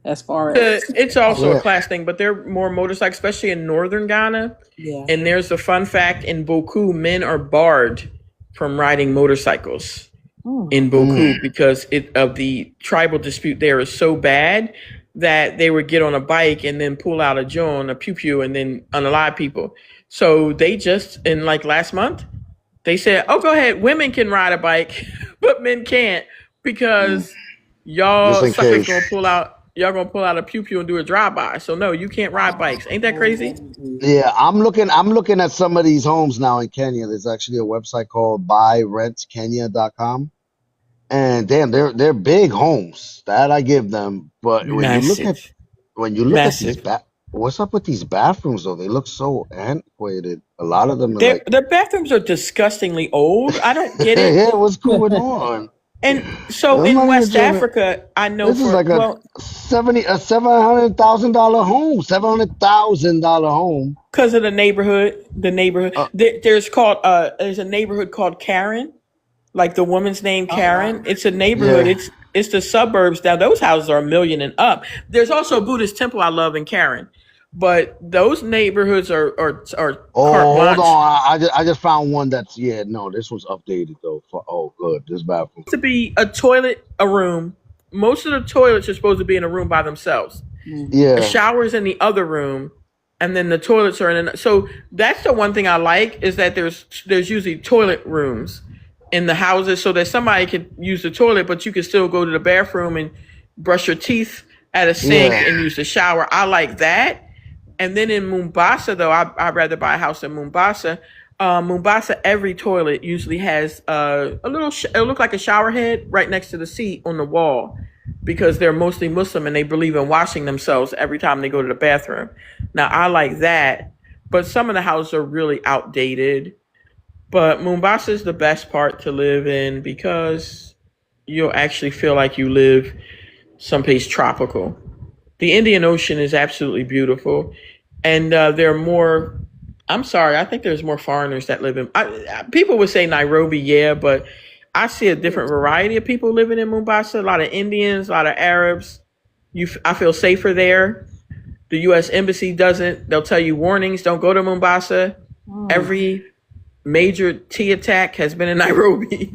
as far as It's also a class thing, but they're more motorcycles, especially in northern Ghana. Yeah. And there's a fun fact: in Boku, men are barred from riding motorcycles in Boku because of the tribal dispute there is so bad that they would get on a bike and then pull out a joint, a pew pew, and then unalive people. So they just, in like last month, they said, "Oh, go ahead, women can ride a bike, but men can't because y'all suckers gonna pull out." Y'all gonna pull out a pew pew and do a drive by. So no, you can't ride bikes. Ain't that crazy? Yeah, I'm looking at some of these homes now in Kenya. There's actually a website called buyrentkenya.com. And damn, they're big homes that I give them. But when you look at these what's up with these bathrooms though? They look so antiquated. A lot of them are like The bathrooms are disgustingly old. I don't get it. yeah, what's going on? And so I'm in not even West trying to- Africa, I know This is like a $700,000 home, $700,000 home. because of the neighborhood. There's a neighborhood called Karen, like the woman's name Karen. It's a neighborhood. Yeah. It's the suburbs. Now those houses are $1 million and up. There's also a Buddhist temple I love in Karen, but those neighborhoods are Oh, carte hold blanche. on. I just found one that's this one's updated though. Good. This bathroom. To be a toilet, a room. Most of the toilets are supposed to be in a room by themselves. Yeah. The shower's in the other room, and then the toilets are in. So that's the one thing I like is that there's usually toilet rooms in the houses, so that somebody could use the toilet, but you can still go to the bathroom and brush your teeth at a sink and use the shower. I like that. And then in Mombasa, though, I'd rather buy a house in Mombasa. Mombasa, every toilet usually has a little, it'll look like a shower head right next to the seat on the wall because they're mostly Muslim and they believe in washing themselves every time they go to the bathroom. Now, I like that, but some of the houses are really outdated. But Mombasa is the best part to live in because you'll actually feel like you live someplace tropical. The Indian Ocean is absolutely beautiful. And there are more, I'm sorry, I think there's more foreigners that live in, people would say Nairobi, yeah, but I see a different variety of people living in Mombasa. A lot of Indians, a lot of Arabs. I feel safer there. The U.S. Embassy doesn't. They'll tell you warnings, don't go to Mombasa. Every major tea attack has been in Nairobi.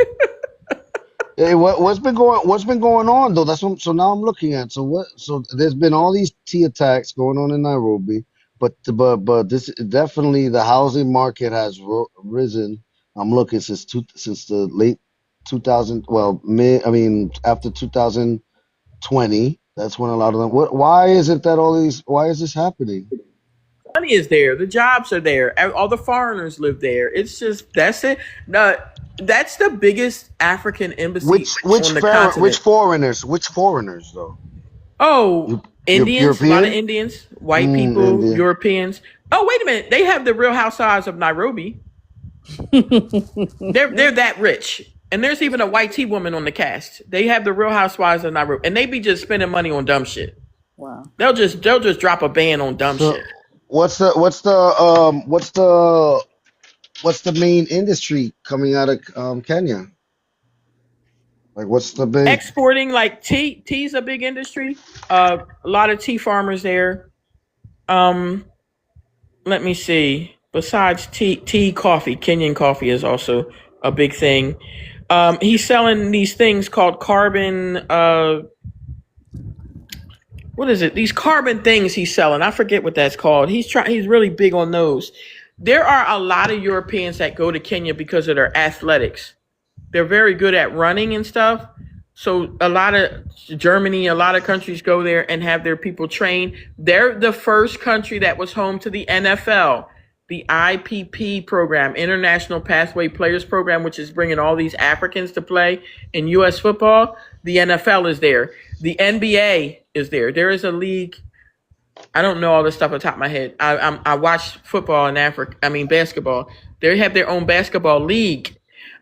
Hey, what's been going on though? So now I'm looking at so there's been all these tea attacks going on in Nairobi, but this definitely the housing market has risen. I'm looking since the late 2000 after 2020. That's when a lot of them. Why is this happening? Money is there. The jobs are there. All the foreigners live there. It's just that's it. No, that's the biggest African embassy on the continent. Which foreigners? Which foreigners though? Oh, Indians. European? A lot of Indians, white people, Indian. Europeans. Oh, wait a minute. They have the Real Housewives of Nairobi. They're that rich. And there's even a white tea woman on the cast. They have the Real Housewives of Nairobi, and they be just spending money on dumb shit. Wow. They'll just drop a ban on dumb shit. What's the main industry coming out of Kenya? Like, what's the big exporting? Like tea is a big industry. A lot of tea farmers there. Let me see. Besides tea, coffee, Kenyan coffee is also a big thing. He's selling these things called carbon. What is it? These carbon things he's selling. I forget what that's called. He's really big on those. There are a lot of Europeans that go to Kenya because of their athletics. They're very good at running and stuff. So a lot of Germany, a lot of countries go there and have their people train. They're the first country that was home to the NFL, the IPP program, International Pathway Players Program, which is bringing all these Africans to play in U.S. football. The NFL is there. The NBA is there. There is a league. I don't know all this stuff on the top of my head. I watch football in Africa. I mean, basketball. They have their own basketball league.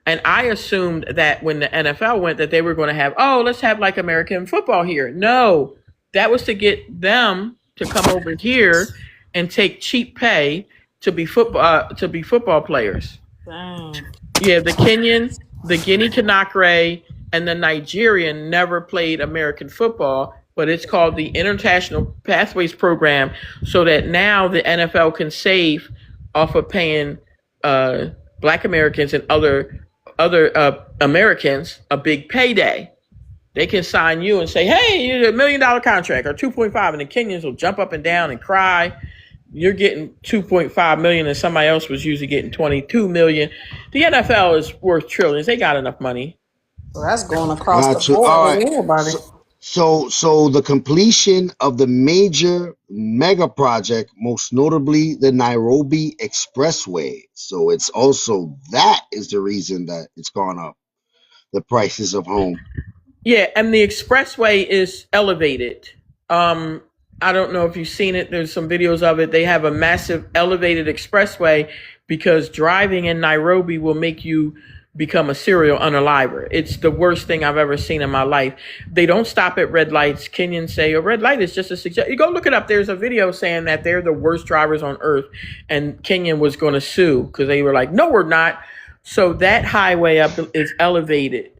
And I assumed that when the NFL went that they were going to have, let's have like American football here. No, that was to get them to come over here and take cheap pay to be football players. Dang. Yeah, the Kenyan, the Guinea Conakry, and the Nigerian never played American football, but it's called the International Pathways Program, so that now the NFL can save off of paying Black Americans and other Americans a big payday. They can sign you and say, "Hey, you're $1 million contract or 2.5," and the Kenyans will jump up and down and cry. You're getting 2.5 million and somebody else was usually getting 22 million. The NFL is worth trillions. They got enough money. So that's going across the Gotcha. board All with right. everybody. So the completion of the major mega project, most notably the Nairobi Expressway. So it's also that is the reason that it's gone up, the prices of home. Yeah, and the expressway is elevated. I don't know if you've seen it. There's some videos of it. They have a massive elevated expressway because driving in Nairobi will make you become a serial unaliver. It's the worst thing I've ever seen in my life. They don't stop at red lights. Kenyans say a red light is just a suggestion. You go look it up. There's a video saying that they're the worst drivers on earth, and Kenyan was going to sue because they were like, "No, we're not." So that highway up is elevated.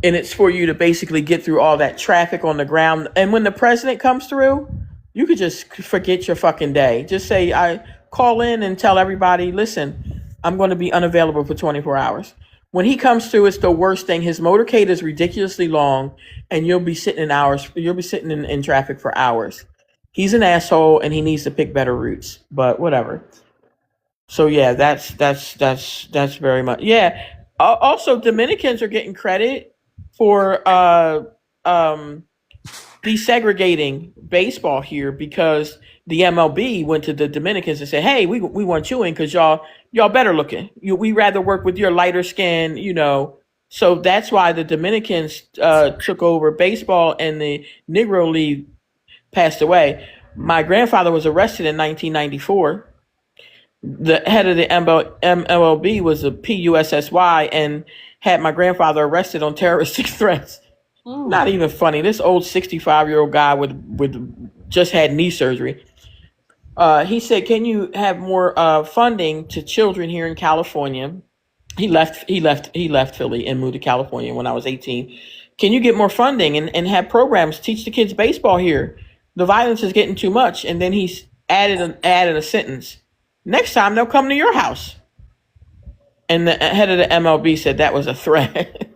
And it's for you to basically get through all that traffic on the ground. And when the president comes through, you could just forget your fucking day. Just say, I call in and tell everybody, listen, I'm going to be unavailable for 24 hours. When he comes through, it's the worst thing. His motorcade is ridiculously long, and you'll be sitting in traffic for hours. He's an asshole, and he needs to pick better routes. But whatever. So yeah, that's very much. Yeah. Also, Dominicans are getting credit for desegregating baseball here because the MLB went to the Dominicans and said, "Hey, we want you in because y'all better looking. We rather work with your lighter skin, you know." So that's why the Dominicans took over baseball, and the Negro League passed away. My grandfather was arrested in 1994. The head of the MLB was a PUSSY and had my grandfather arrested on terroristic threats. Not even funny. This old 65-year-old guy with just had knee surgery. He said, "Can you have more funding to children here in California?" He left Philly and moved to California when I was 18. "Can you get more funding and have programs teach the kids baseball here? The violence is getting too much." And then he's added a sentence. "Next time they'll come to your house." And the head of the MLB said that was a threat.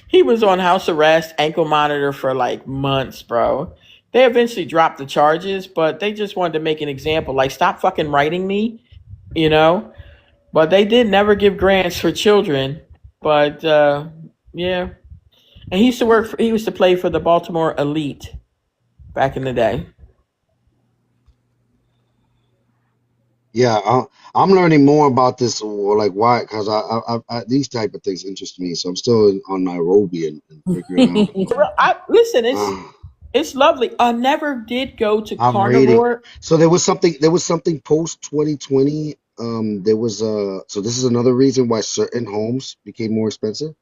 He was on house arrest, ankle monitor for like months, bro. They eventually dropped the charges, but they just wanted to make an example. Like, stop fucking writing me, you know? But they did never give grants for children. But, yeah. And he used to play for the Baltimore Elite back in the day. Yeah, I'm learning more about this, or like why, because I these type of things interest me. So I'm still on Nairobi and figuring out. Listen, it's lovely. I never did go to I'm reading. Carnivore. So there was something post 2020. There was so this is another reason why certain homes became more expensive.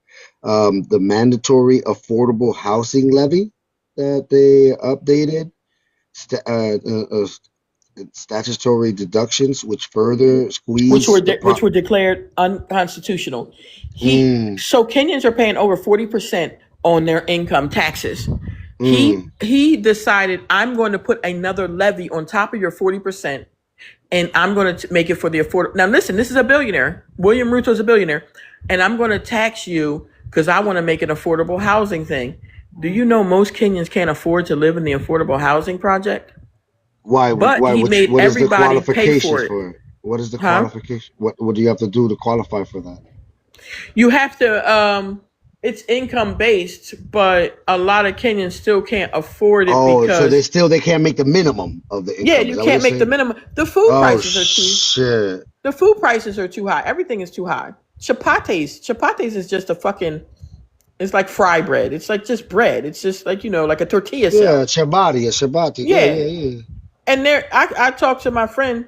The mandatory affordable housing levy that they updated. Statutory deductions, which further squeeze which were declared unconstitutional. So Kenyans are paying over 40% on their income taxes. He decided, I'm going to put another levy on top of your 40%, and I'm going to make it for the affordable. Now listen, this is a billionaire. William Ruto is a billionaire, and I'm going to tax you because I want to make an affordable housing thing. Do you know most Kenyans can't afford to live in the affordable housing project? Why? But Why? he made What is the everybody pay qualifications for it. for it? What is the qualification? What do you have to do to qualify for that? You have to. It's income based, but a lot of Kenyans still can't afford it because so they can't make the minimum of the income. yeah, you can't make the minimum. The food prices are shit. The food prices are too high. Everything is too high. Chapatis is just a fucking. It's like fry bread. It's like just bread. It's just like like a tortilla shell. Yeah, chabati. Yeah. And I talked to my friend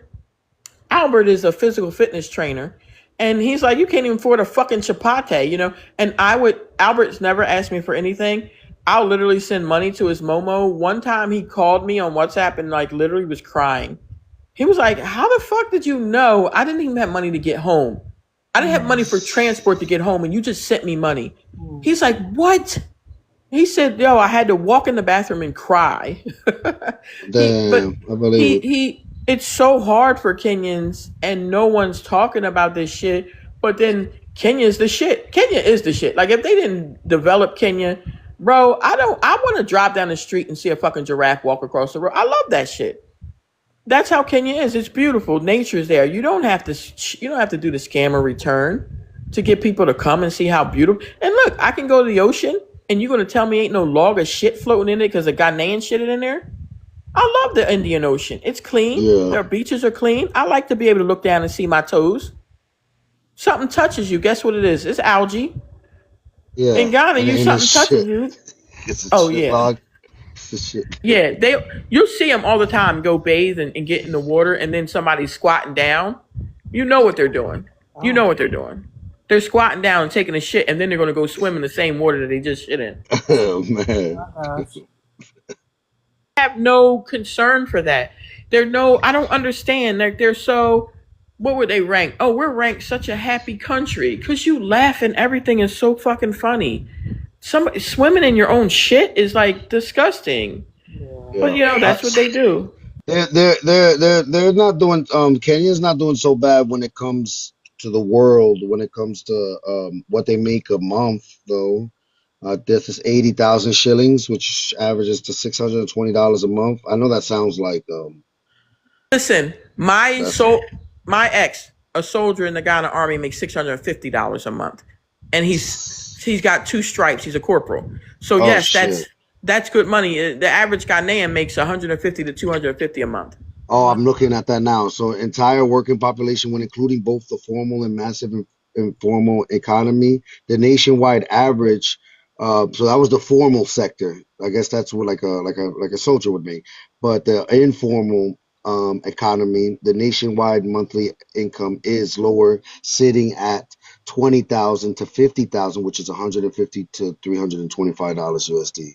Albert is a physical fitness trainer, and he's like, you can't even afford a fucking chapati, And Albert's never asked me for anything. I'll literally send money to his Momo. One time he called me on WhatsApp and like literally was crying. He was like, how the fuck did you know I didn't even have money to get home? I didn't have money for transport to get home and you just sent me money. He's like, what? He said, yo, I had to walk in the bathroom and cry. Damn, I believe it. It's so hard for Kenyans and no one's talking about this shit. But then Kenya's the shit. Kenya is the shit. Like if they didn't develop Kenya, bro, I want to drive down the street and see a fucking giraffe walk across the road. I love that shit. That's how Kenya is. It's beautiful. Nature's there. You don't have to do the scammer return to get people to come and see how beautiful. And look, I can go to the ocean and you're going to tell me ain't no log of shit floating in it because the Ghanaian shit in there? I love the Indian Ocean. It's clean. Yeah. Their beaches are clean. I like to be able to look down and see my toes. Something touches you. Guess what it is? It's algae. Yeah. In Ghana, And it ain't no something touches shit. you. It's a Oh shit yeah. log. It's a shit. Yeah, you'll see them all the time go bathe and get in the water, and then somebody's squatting down. You know what they're doing. You know what they're doing. They're squatting down and taking a shit, and then they're going to go swim in the same water that they just shit in. Oh man. I have no concern for that. I don't understand. Like they're so, what were they ranked? Oh, we're ranked such a happy country because you laugh and everything is so fucking funny. Somebody swimming in your own shit is like disgusting. Yeah. But that's what they do. They're not doing Kenya's not doing so bad when it comes to the world, when it comes to what they make a month though. This is 80,000 shillings, which averages to $620 a month. I know that sounds like Listen, my ex, a soldier in the Ghana army, makes $650 a month, and he's got 2 stripes. He's a corporal. So yes, shit. that's good money. The average Ghanaian makes 150 to 250 a month. Oh, I'm looking at that now. So entire working population, when including both the formal and massive informal economy, the nationwide average. So that was the formal sector. I guess that's what like a soldier would make. But the informal economy, the nationwide monthly income is lower, sitting at 20,000 to 50,000, which is 150 to $325 USD.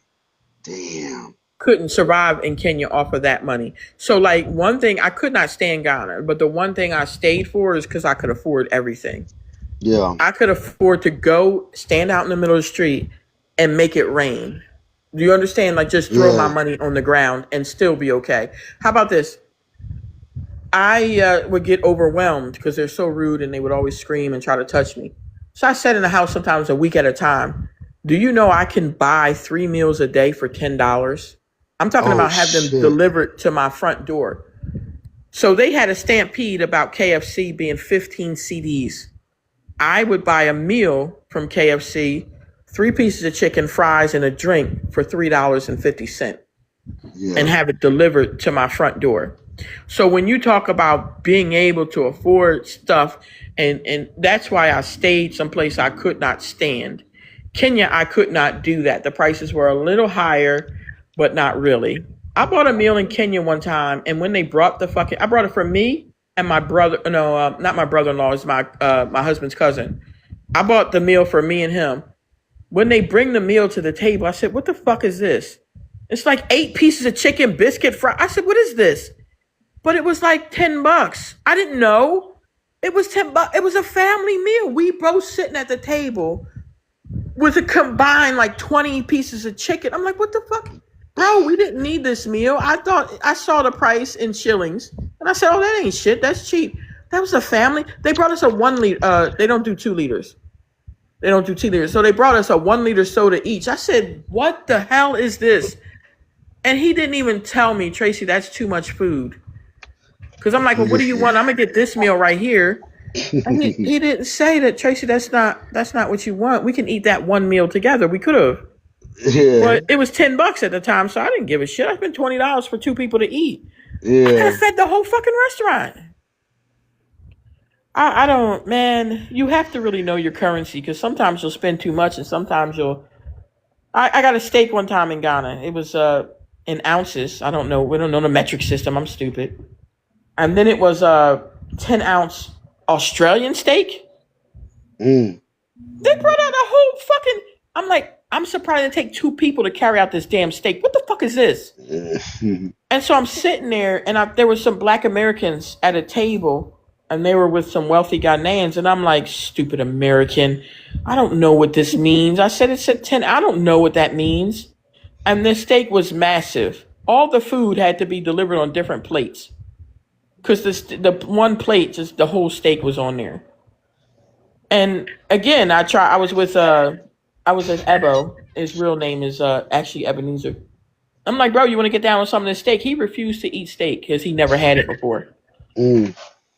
Damn. Couldn't survive in Kenya off of that money. So like one thing, I could not stay in Ghana, but the one thing I stayed for is because I could afford everything. Yeah. I could afford to go stand out in the middle of the street and make it rain. Do you understand? Like just throw my money on the ground and still be okay. How about this? I would get overwhelmed because they're so rude and they would always scream and try to touch me. So I sat in the house sometimes a week at a time. Do you know I can buy 3 meals a day for $10? I'm talking about have them delivered to my front door. So they had a stampede about KFC being 15 CDs. I would buy a meal from KFC, 3 pieces of chicken, fries, and a drink for $3.50 and have it delivered to my front door. So when you talk about being able to afford stuff, and that's why I stayed someplace I could not stand. Kenya, I could not do that. The prices were a little higher, but not really. I bought a meal in Kenya one time, and when they brought I brought it for me and my brother. No, not my brother-in-law. It's my husband's cousin. I bought the meal for me and him. When they bring the meal to the table, I said, "What the fuck is this?" It's like 8 pieces of chicken, biscuit, fry. I said, "What is this?" But it was like $10. I didn't know. It was $10. It was a family meal. We both sitting at the table with a combined like 20 pieces of chicken. I'm like, what the fuck? Bro, we didn't need this meal. I saw the price in shillings and I said, oh, that ain't shit. That's cheap. That was a family. They brought us a 1 liter. They don't do 2 liters. They don't do 2 liters. So they brought us a 1 liter soda each. I said, what the hell is this? And he didn't even tell me, Tracy, that's too much food. Because I'm like, well, what do you want? I'm going to get this meal right here. And he didn't say that, Tracy, that's not what you want. We can eat that one meal together. We could have. Yeah. But it was $10 at the time, so I didn't give a shit. I spent $20 for 2 people to eat. Yeah. I could have fed the whole fucking restaurant. I don't, man, you have to really know your currency because sometimes you'll spend too much and sometimes I got a steak one time in Ghana. It was in ounces. I don't know. We don't know the metric system. I'm stupid. And then it was 10-ounce Australian steak. They brought out a whole fucking, I'm like, I'm surprised it take 2 people to carry out this damn steak. What the fuck is this? And so I'm sitting there, and there were some Black Americans at a table, and they were with some wealthy Ghanaians, and I'm like, stupid American, I don't know what this means. I said it said 10. I don't know what that means. And this steak was massive. All the food had to be delivered on different plates, because the one plate, just the whole steak was on there. And again, I was with Ebo. His real name is actually Ebenezer. I'm like, bro, you want to get down on some of this steak? He refused to eat steak because he never had it before.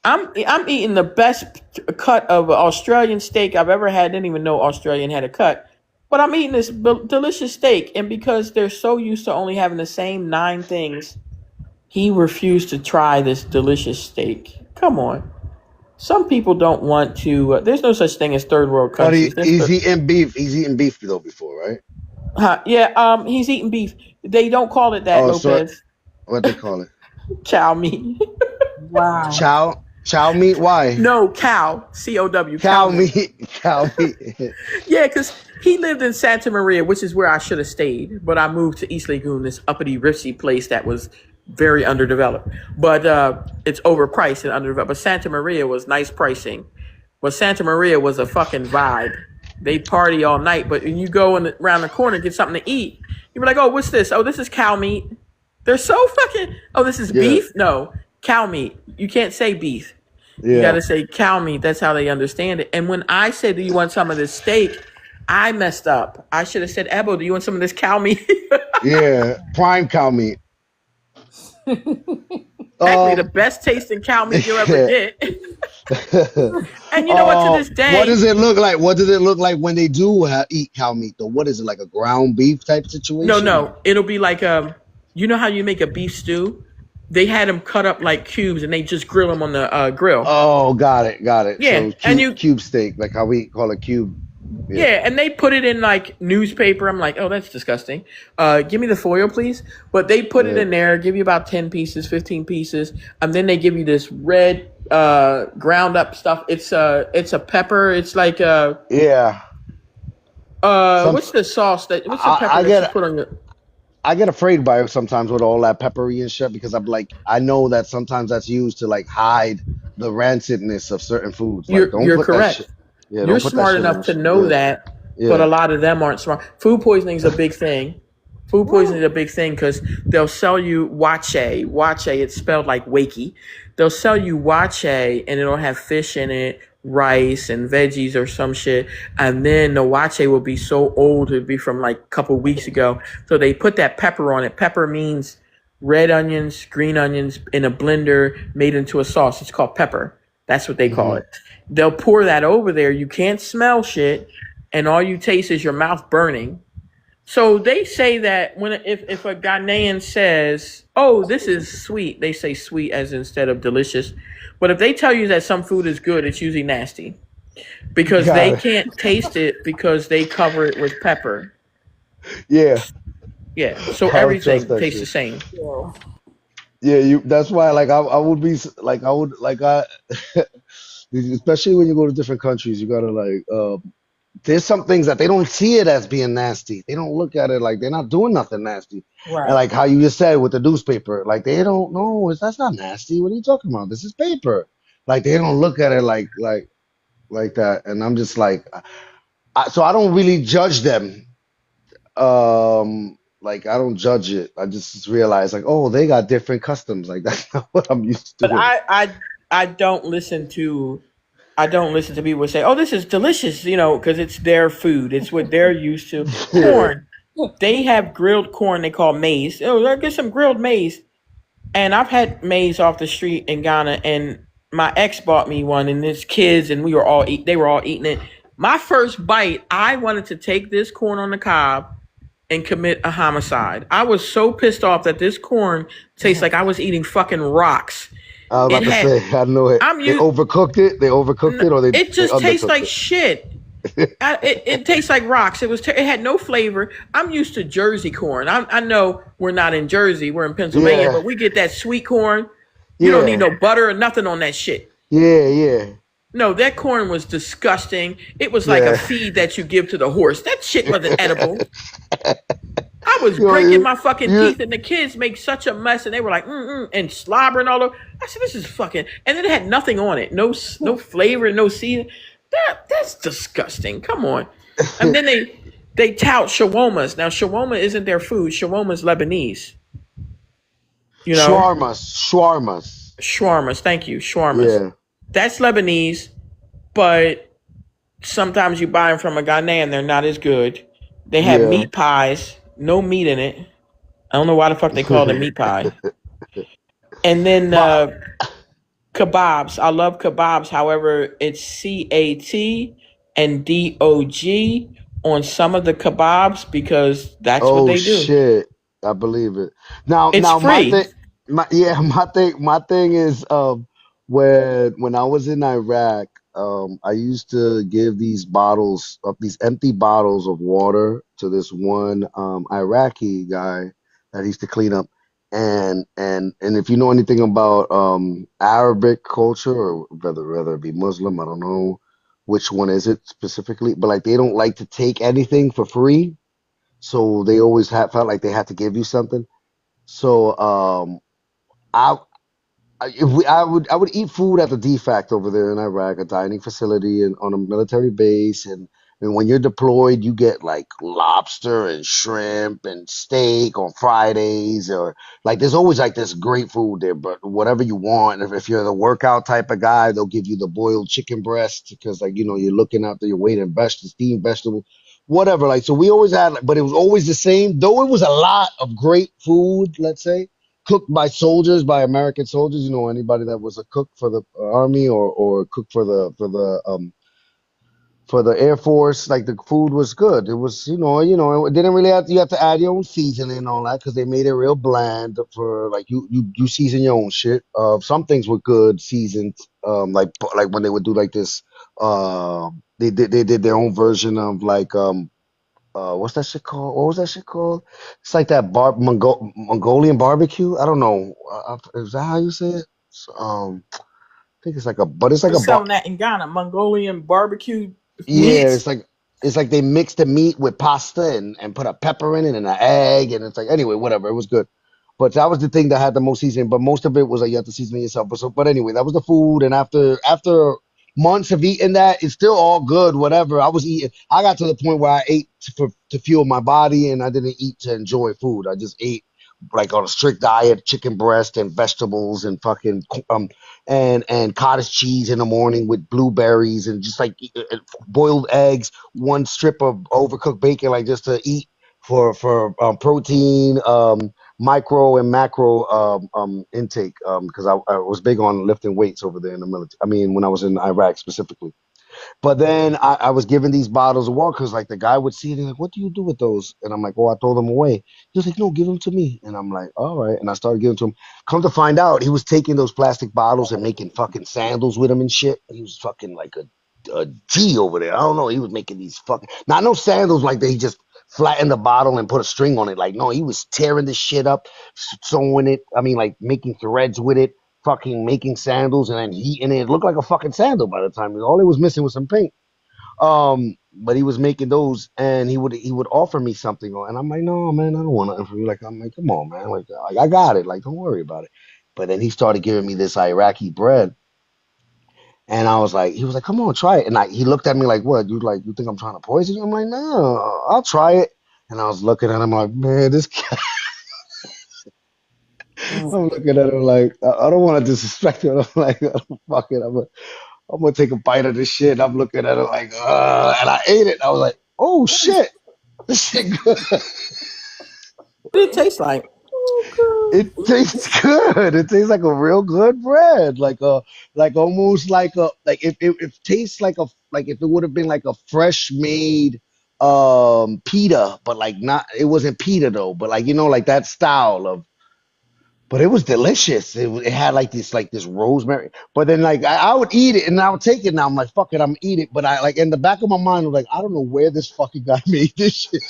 I'm eating the best cut of Australian steak I've ever had. Didn't even know Australian had a cut. But I'm eating this delicious steak, and because they're so used to only having the same 9 things, he refused to try this delicious steak. Come on. Some people don't want to. There's no such thing as third world But countries. he's eating beef. He's eaten beef though before, right? Yeah. He's eating beef. They don't call it that, Lopez. So what they call it? Chow meat. Wow. Chow meat? Why? No, cow. COW. Cow meat. Cow meat. Yeah, because he lived in Santa Maria, which is where I should have stayed. But I moved to East Lagoon, this uppity, richy place that was very underdeveloped. But it's overpriced and underdeveloped. But Santa Maria was nice pricing. But Santa Maria was a fucking vibe. They party all night. But when you go around the corner and get something to eat, you're like, oh, what's this? Oh, this is cow meat. They're so fucking, oh, this is beef? No, cow meat. You can't say beef. You got to say cow meat. That's how they understand it. And when I said, do you want some of this steak? I messed up. I should have said, Ebo, do you want some of this cow meat? Yeah, prime cow meat. Actually, the best tasting cow meat you'll ever get. And you know what, to this day. What does it look like? What does it look like when they do eat cow meat, though? What is it, like a ground beef type situation? No. It'll be like, you know how you make a beef stew? They had them cut up like cubes, and they just grill them on the grill. Oh, got it. Yeah, so cube steak, like how we call it cube. Yeah, and they put it in like newspaper. I'm like, oh, that's disgusting. Give me the foil, please. But they put it in there, give you about 10 pieces, 15 pieces, and then they give you this red ground up stuff. It's a pepper. It's like what's the sauce what's the pepper that you put on your? I get afraid by it sometimes with all that peppery and shit, because I'm like, I know that sometimes that's used to like hide the rancidness of certain foods. Like, You're correct. You're smart enough to know that, but a lot of them aren't smart. Food poisoning is a big thing. Food poisoning is a big thing because they'll sell you wache. Wache, it's spelled like wakey. They'll sell you wache, and it'll have fish in it, rice and veggies or some shit. And then the wache will be so old, it'll be from like a couple weeks ago. So they put that pepper on it. Pepper means red onions, green onions in a blender made into a sauce. It's called pepper. That's what they call it. They'll pour that over there. You can't smell shit, and all you taste is your mouth burning. So they say that if a Ghanaian says, oh, this is sweet, they say sweet as instead of delicious. But if they tell you that some food is good, it's usually nasty. Because they can't taste it because they cover it with pepper. Yeah. Yeah. So everything tastes the same. Yeah, that's why I would be like especially when you go to different countries, you gotta there's some things that they don't see it as being nasty. They don't look at it like they're not doing nothing nasty. Right. And like how you just said with the newspaper, like they don't know that's not nasty. What are you talking about? This is paper. Like they don't look at it like that. And I'm just like, so I don't really judge them. Like I don't judge it. I just realize like, oh, they got different customs. Like that's not what I'm used to. But I don't listen to people who say, oh, this is delicious, because it's their food. It's what they're used to. Corn. They have grilled corn they call maize. Oh, I'll get some grilled maize. And I've had maize off the street in Ghana, and my ex bought me one, and there's kids, and they were all eating it. My first bite, I wanted to take this corn on the cob and commit a homicide. I was so pissed off that this corn tastes like I was eating fucking rocks. I was about to say, I know it. They overcooked it. Or they. It just tastes like shit. It tastes like rocks. It had no flavor. I'm used to Jersey corn. I know we're not in Jersey. We're in Pennsylvania, but we get that sweet corn. You don't need no butter or nothing on that shit. Yeah. No, that corn was disgusting. It was like a Yeah. feed that you give to the horse. That shit wasn't edible. I was Yo, breaking my fucking you teeth, and the kids make such a mess, and they were like, and slobbering all over. I said, "This is fucking." And then it had nothing on it, no flavor, no seasoning. That's disgusting. Come on. And then they tout shawarmas. Now shawarma isn't their food. Shawarma's Lebanese. You know, Shawarmas. shawarmas. Thank you, shawarmas. Yeah. That's Lebanese, but sometimes you buy them from a Ghanaian. They're not as good. They have Yeah. meat pies, no meat in it. I don't know why the fuck they call it a meat pie. And then but kebabs. I love kebabs. However, it's CAT and DOG on some of the kebabs because that's what oh they do. shit, I believe it. Now, It's now my thing, free. my thing is, when I was in Iraq, I used to give these empty bottles of water to this one Iraqi guy that he used to clean up. And if you know anything about Arabic culture, or whether it be Muslim, I don't know which one is it specifically, but like they don't like to take anything for free, so they always felt like they had to give you something. So I I would eat food at the DFAC over there in Iraq, a dining facility and on a military base, and when you're deployed, you get like lobster and shrimp and steak on Fridays, or like there's always like this great food there, but whatever you want. If you're the workout type of guy, they'll give you the boiled chicken breast because like you're looking after your weight and steamed vegetable, whatever. Like so, we always had, but it was always the same. Though it was a lot of great food, let's say cooked by soldiers, by American soldiers. Anybody that was a cook for the army or cook for the Air Force, like the food was good. It was, it didn't really you have to add your own seasoning and all that because they made it real bland for like you season your own shit. Some things were good seasoned, like when they would do like this. They did their own version of like what's that shit called? What was that shit called? It's like that Mongolian barbecue. I don't know. Is that how you say it? I think it's like but it's like We're a bar. selling that in Ghana, Mongolian barbecue Yeah, meat. it's like they mixed the meat with pasta and put a pepper in it and an egg, and it's like anyway, whatever. It was good. But that was the thing that had the most seasoning. But most of it was like you have to season it yourself. But anyway, that was the food. And after months of eating that, it's still all good. Whatever I was eating, I got to the point where I ate to fuel my body, and I didn't eat to enjoy food. I just ate like on a strict diet, chicken breast and vegetables and fucking and cottage cheese in the morning with blueberries and just like boiled eggs, one strip of overcooked bacon, like just to eat for protein, micro and macro intake. Because I was big on lifting weights over there in the military. I mean, when I was in Iraq specifically. But then I was given these bottles of water because like the guy would see it and like, what do you do with those? And I'm like, oh, I throw them away. He was like, no, give them to me. And I'm like, all right. And I started giving to him. Come to find out, he was taking those plastic bottles and making fucking sandals with them and shit. He was fucking like a G over there. I don't know. He was making these fucking not no sandals like they just flattened the bottle and put a string on it. Like no, he was tearing this shit up, sewing it. I mean, like making threads with it, fucking making sandals and then heating it. It looked like a fucking sandal by the time. All it was missing was some paint. But he was making those, and he would offer me something, and I'm like, no, man, I don't want nothing from you. Like, I'm like, come on, man, like I got it. Like, don't worry about it. But then he started giving me this Iraqi bread, and he was like, come on, try it. And he looked at me like, what? You think I'm trying to poison you? I'm like, no, I'll try it. And I was looking at him like, man, this guy. I'm looking at him like, I don't want to disrespect him. I'm like, fuck it, I'm gonna take a bite of this shit. And I'm looking at it like, and I ate it. I was like, oh shit, this shit good. What did it taste like? It tastes good. It tastes like a real good bread, like almost like it tastes like if it would have been like a fresh made pita, but like not. It wasn't pita though, but like like that style of. But it was delicious. It had like this rosemary. But then like I would eat it and I would take it now. I'm like, fuck it, I'm eat it. But I like in the back of my mind, I'm like, I don't know where this fucking guy made this shit.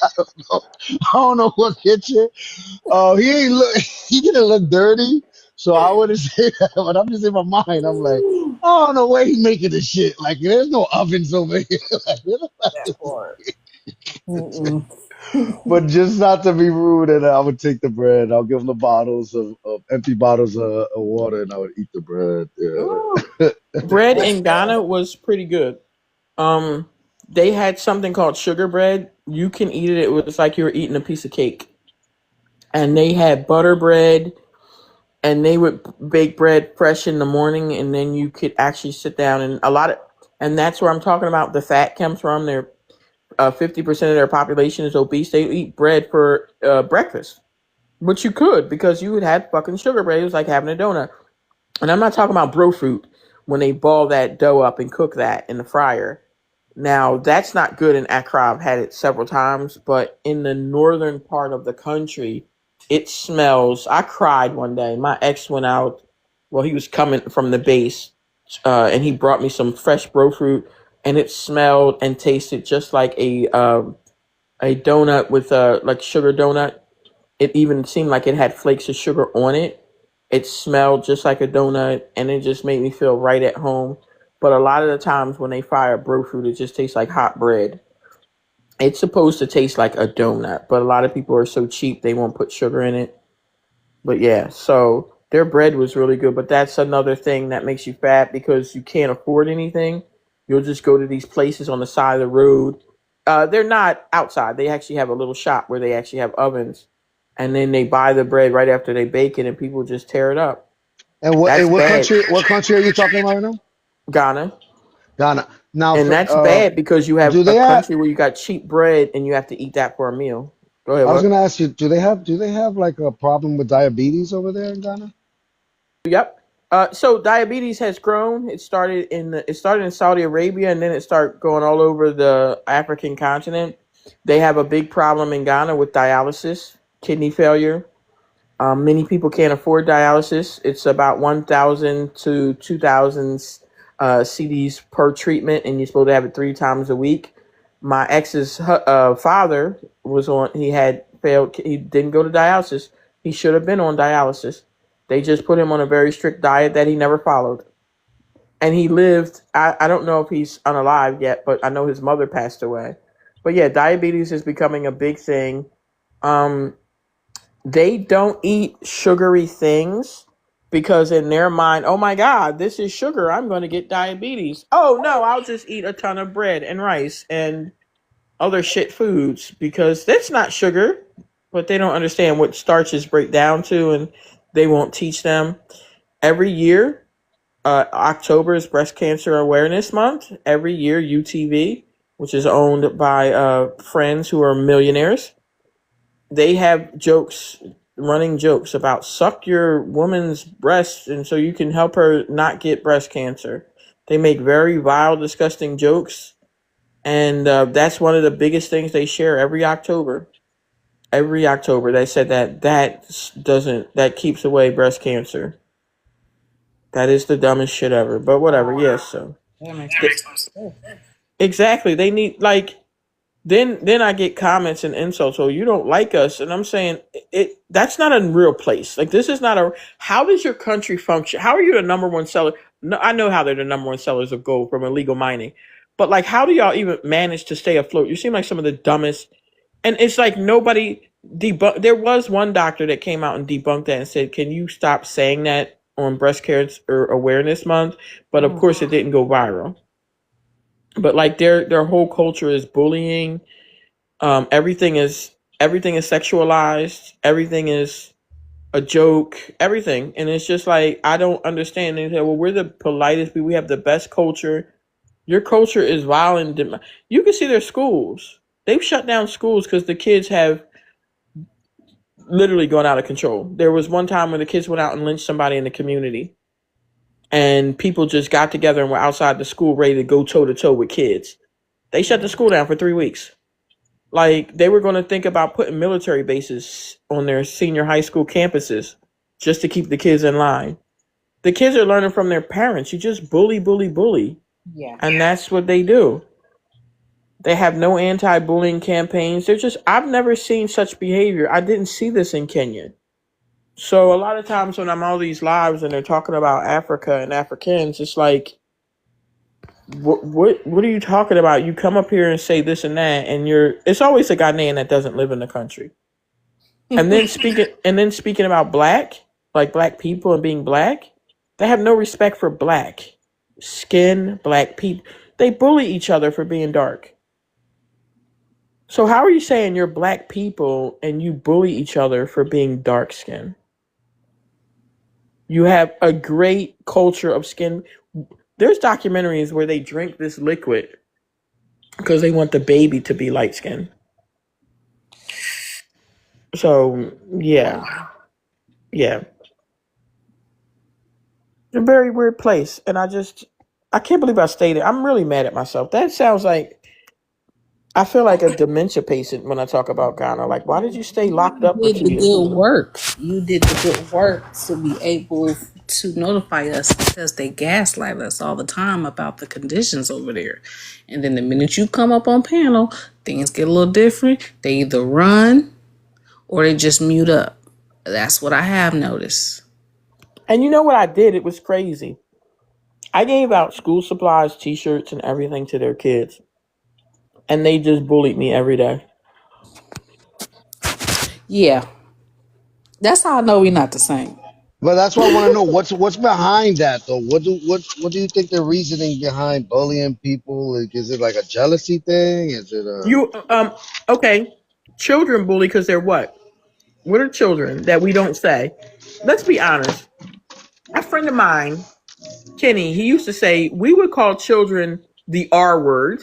I don't know. I don't know what kitchen. He ain't look he didn't look dirty. So I wouldn't say that, but I'm just in my mind. I'm like, I don't know where he making the shit. Like, there's no ovens over here. Like, where the fuck That is part. But just not to be rude, and I would take the bread. I'll give them the bottles of empty bottles of water, and I would eat the bread. Ooh. Yeah. Bread in Ghana was pretty good. They had something called sugar bread. You can eat it. It was like you were eating a piece of cake. And they had butter bread, and they would bake bread fresh in the morning, and then you could actually sit down and and that's where I'm talking about. The fat comes from. They're 50% of their population is obese. They eat bread for breakfast, which you could because you would have fucking sugar bread. It was like having a donut. And I'm not talking about bro fruit when they ball that dough up and cook that in the fryer. Now, that's not good in Accra. I've had it several times, but in the northern part of the country, it smells. I cried one day. My ex went out. Well, he was coming from the base, and he brought me some fresh bro fruit, and it smelled and tasted just like a donut with like sugar donut. It even seemed like it had flakes of sugar on it. It smelled just like a donut, and it just made me feel right at home. But a lot of the times when they fire bro fruit, it just tastes like hot bread. It's supposed to taste like a donut, but a lot of people are so cheap they won't put sugar in it. But yeah, so their bread was really good. But that's another thing that makes you fat because you can't afford anything. You'll just go to these places on the side of the road. They're not outside. They actually have a little shop where they actually have ovens. And then they buy the bread right after they bake it, and people just tear it up. And That's what bad. country? What country are you talking about right now? Ghana. Ghana. Now, And that's bad because you have do a they have? country where you got cheap bread and you have to eat that for a meal. Go ahead, I was what? gonna ask you, do they have like a problem with diabetes over there in Ghana? Yep. So diabetes has grown. It started in Saudi Arabia, and then it started going all over the African continent. They have a big problem in Ghana with dialysis, kidney failure. Many people can't afford dialysis. It's about 1,000 to 2,000 CDs per treatment, and you're supposed to have it 3 times a week. My ex's father was on. He had failed. He didn't go to dialysis. He should have been on dialysis. They just put him on a very strict diet that he never followed. And he lived, I don't know if he's unalive yet, but I know his mother passed away. But yeah, diabetes is becoming a big thing. They don't eat sugary things because in their mind, oh my God, this is sugar. I'm going to get diabetes. Oh no, I'll just eat a ton of bread and rice and other shit foods because that's not sugar. But they don't understand what starches break down to, and they won't teach them. Every year, October is Breast Cancer Awareness Month. Every year, UTV, which is owned by friends who are millionaires, they have running jokes about suck your woman's breast and so you can help her not get breast cancer. They make very vile, disgusting jokes, and that's one of the biggest things they share every October. Every October, they said that keeps away breast cancer. That is the dumbest shit ever. But whatever, yes. So That makes sense. exactly, they need like. Then I get comments and insults. Oh, you don't like us, and I'm saying it. That's not a real place. Like this is not a. How does your country function? How are you the number one seller? No, I know how they're the number one sellers of gold from illegal mining, but like, how do y'all even manage to stay afloat? You seem like some of the dumbest. And it's like nobody debunk. There was one doctor that came out and debunked that and said, "Can you stop saying that on Breast Cancer Awareness Month?" But of course, it didn't go viral. But like their whole culture is bullying. Everything is sexualized. Everything is a joke. Everything, and it's just like I don't understand. And they say, "Well, we're the politest people. We have the best culture." Your culture is violent. You can see their schools. They've shut down schools because the kids have literally gone out of control. There was one time when the kids went out and lynched somebody in the community, and people just got together and were outside the school ready to go toe to toe with kids. They shut the school down for 3 weeks. Like they were going to think about putting military bases on their senior high school campuses just to keep the kids in line. The kids are learning from their parents. You just bully, bully, bully. Yeah. And that's what they do. They have no anti-bullying campaigns. I've never seen such behavior. I didn't see this in Kenya. So a lot of times when I'm on these lives and they're talking about Africa and Africans, it's like, what are you talking about? You come up here and say this and that, and it's always a Ghanaian that doesn't live in the country. And then speaking about black, like black people and being black, they have no respect for black skin, black people. They bully each other for being dark. So how are you saying you're black people and you bully each other for being dark skin? You have a great culture of skin. There's documentaries where they drink this liquid because they want the baby to be light skinned. So yeah. It's a very weird place. And I can't believe I stayed there. I'm really mad at myself. That sounds like, I feel like a dementia patient when I talk about Ghana. Like, why did you stay locked up for Did 2 the years? good work. You did the good work to be able to notify us, because they gaslight us all the time about the conditions over there. And then the minute you come up on panel, things get a little different. They either run or they just mute up. That's what I have noticed. And you know what I did? It was crazy. I gave out school supplies, t-shirts, and everything to their kids. And they just bullied me every day. Yeah. That's how I know we're not the same. But that's why I want to know what's behind that though. What do you think the reasoning behind bullying people? Like, is it like a jealousy thing? Is it a Okay. Children bully because they're what? What are children that we don't say? Let's be honest. A friend of mine, Kenny, he used to say we would call children the R word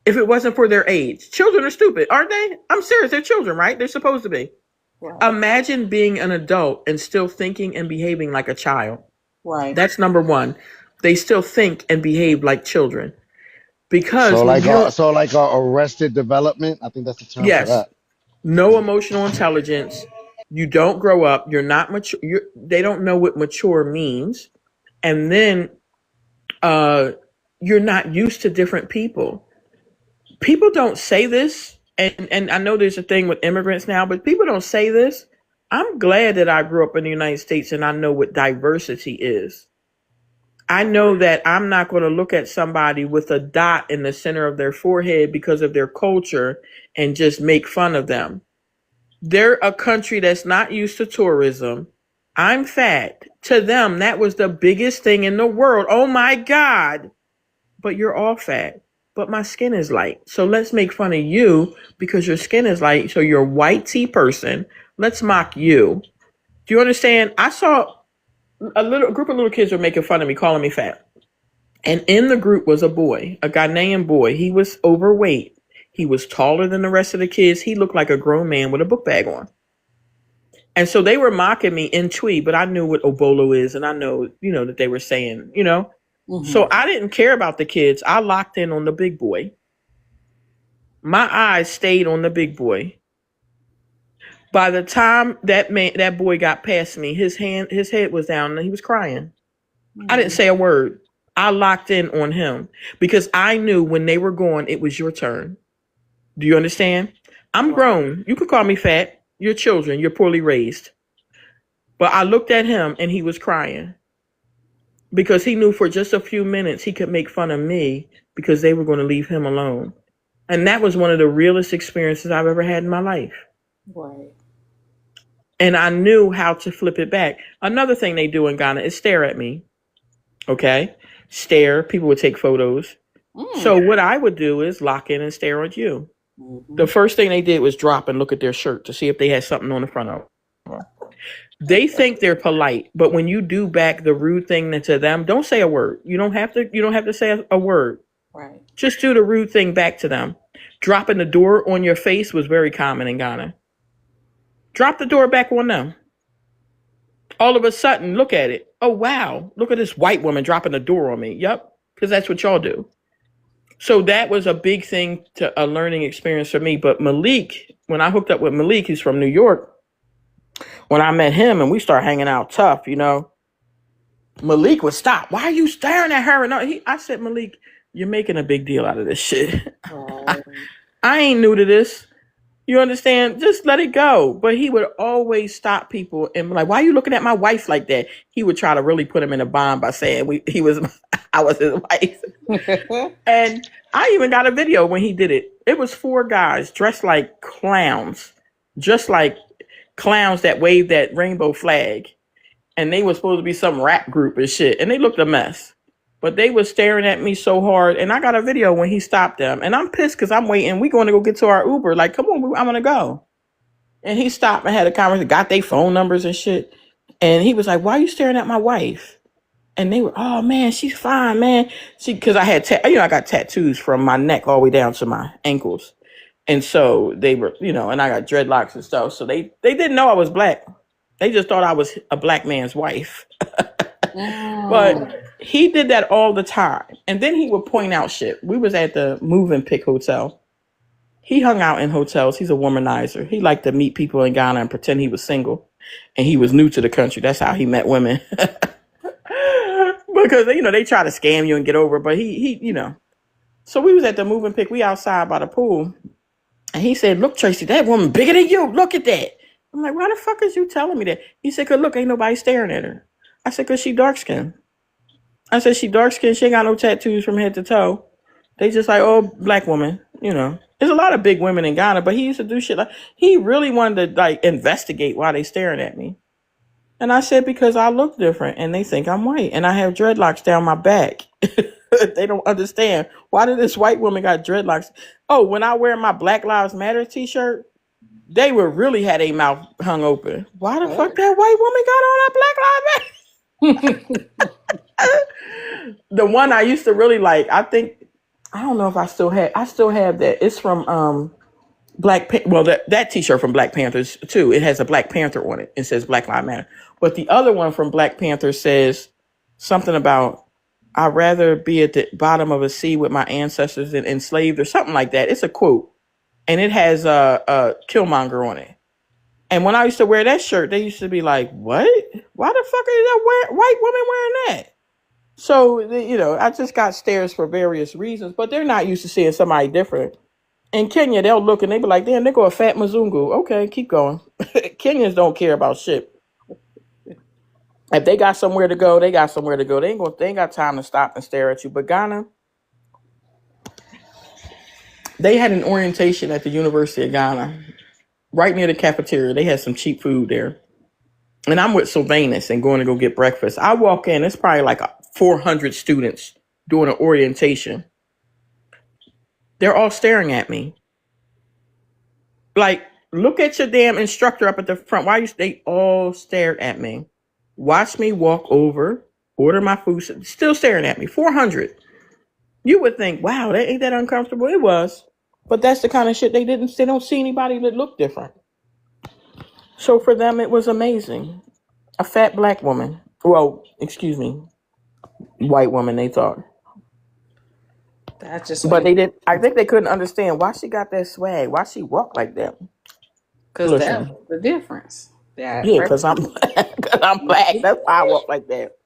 if it wasn't for their age. Children are stupid, aren't they? I'm serious. They're children, right? They're supposed to be. Right. Imagine being an adult and still thinking and behaving like a child. Right. That's number one. They still think and behave like children. Because so when like arrested development? I think that's the term for yes, that. no emotional intelligence. You don't grow up. You're not mature. They don't know what mature means. And then you're not used to different people. People don't say this. And I know there's a thing with immigrants now, but people don't say this. I'm glad that I grew up in the United States and I know what diversity is. I know that I'm not going to look at somebody with a dot in the center of their forehead because of their culture and just make fun of them. They're a country that's not used to tourism. I'm fat. To them, that was the biggest thing in the world. Oh my God. But you're all fat. But my skin is light. So let's make fun of you because your skin is light. So you're a white tea person. Let's mock you. Do you understand? I saw a group of little kids were making fun of me, calling me fat. And in the group was a boy, a Ghanaian boy. He was overweight. He was taller than the rest of the kids. He looked like a grown man with a book bag on. And so they were mocking me in Twi, but I knew what Obolo is. And I know, that they were saying, Mm-hmm. So I didn't care about the kids. I locked in on the big boy. My eyes stayed on the big boy. By the time that boy got past me, his head was down and he was crying. Mm-hmm. I didn't say a word. I locked in on him because I knew when they were going, it was your turn. Do you understand? I'm grown. You could call me fat. You're children. You're poorly raised. But I looked at him and he was crying because he knew for just a few minutes he could make fun of me because they were going to leave him alone. And that was one of the realest experiences I've ever had in my life. Right. And I knew how to flip it back. Another thing they do in Ghana is stare at me. Okay? Stare. People would take photos. So what I would do is lock in and stare at you. Mm-hmm. The first thing they did was drop and look at their shirt to see if they had something on the front of them. They think they're polite, but when you do back the rude thing to them, don't say a word. You don't have to say a word. Right. Just do the rude thing back to them. Dropping the door on your face was very common in Ghana. Drop the door back on them. All of a sudden, look at it. Oh, wow. Look at this white woman dropping the door on me. Yep. Because that's what y'all do. So that was a big thing, a learning experience for me. But Malik, when I hooked up with Malik, he's from New York. When I met him and we started hanging out tough, Malik would stop. Why are you staring at her? And I said, Malik, you're making a big deal out of this shit. I ain't new to this. You understand? Just let it go. But he would always stop people and be like, why are you looking at my wife like that? He would try to really put him in a bond by saying I was his wife. And I even got a video when he did it. It was 4 guys dressed like clowns, just like clowns that waved that rainbow flag. And they were supposed to be some rap group and shit. And they looked a mess. But they were staring at me so hard. And I got a video when he stopped them. And I'm pissed because I'm waiting. We're going to go get to our Uber. Like, come on, I'm going to go. And he stopped and had a conversation, got their phone numbers and shit. And he was like, why are you staring at my wife? And they were, oh, man, she's fine, man. Because I had, I got tattoos from my neck all the way down to my ankles. And so they were, and I got dreadlocks and stuff. So they didn't know I was black. They just thought I was a black man's wife. But he did that all the time. And then he would point out shit. We was at the Move and Pick Hotel. He hung out in hotels. He's a womanizer. He liked to meet people in Ghana and pretend he was single. And he was new to the country. That's how he met women. Because, they try to scam you and get over. But he. So we was at the Move and Pick. We outside by the pool. And he said, look, Tracy, that woman bigger than you. Look at that. I'm like, why the fuck is you telling me that? He said, 'cause look, ain't nobody staring at her. I said, 'cause she dark skinned. I said, she dark skinned. She ain't got no tattoos from head to toe. They just like, oh, black woman, There's a lot of big women in Ghana, but he used to do shit like, he really wanted to like investigate why they staring at me. And I said, because I look different and they think I'm white and I have dreadlocks down my back. They don't understand. Why did this white woman got dreadlocks? Oh, when I wear my Black Lives Matter t-shirt, they would really had a mouth hung open. Why the fuck that white woman got on that Black Lives Matter? The one I used to really like, I don't know if I still have that. It's from that t-shirt from Black Panthers too. It has a Black Panther on it. It says Black Lives Matter. But the other one from Black Panther says something about, I'd rather be at the bottom of a sea with my ancestors than enslaved or something like that. It's a quote. And it has a Killmonger on it. And when I used to wear that shirt, they used to be like, what? Why the fuck is that white woman wearing that? So, I just got stares for various reasons, but they're not used to seeing somebody different. In Kenya, they'll look and they be like, damn, they go a fat Mzungu. Okay, keep going. Kenyans don't care about shit. If they got somewhere to go, they got somewhere to go. They ain't got time to stop and stare at you. But Ghana, they had an orientation at the University of Ghana, right near the cafeteria. They had some cheap food there. And I'm with Sylvanus and going to go get breakfast. I walk in, it's probably like 400 students doing an orientation. They're all staring at me. Like, look at your damn instructor up at the front. They all stared at me. Watch me walk over, order my food, still staring at me. 400. You would think, wow, that ain't that uncomfortable. It was. But that's the kind of shit they don't see anybody that looked different. So for them, it was amazing. A fat black woman. Well, excuse me. White woman, they thought. That's just. But they didn't. I think they couldn't understand why she got that swag. Why she walked like that. Because that's the difference. Yeah, because I'm black. That's why I walk like that.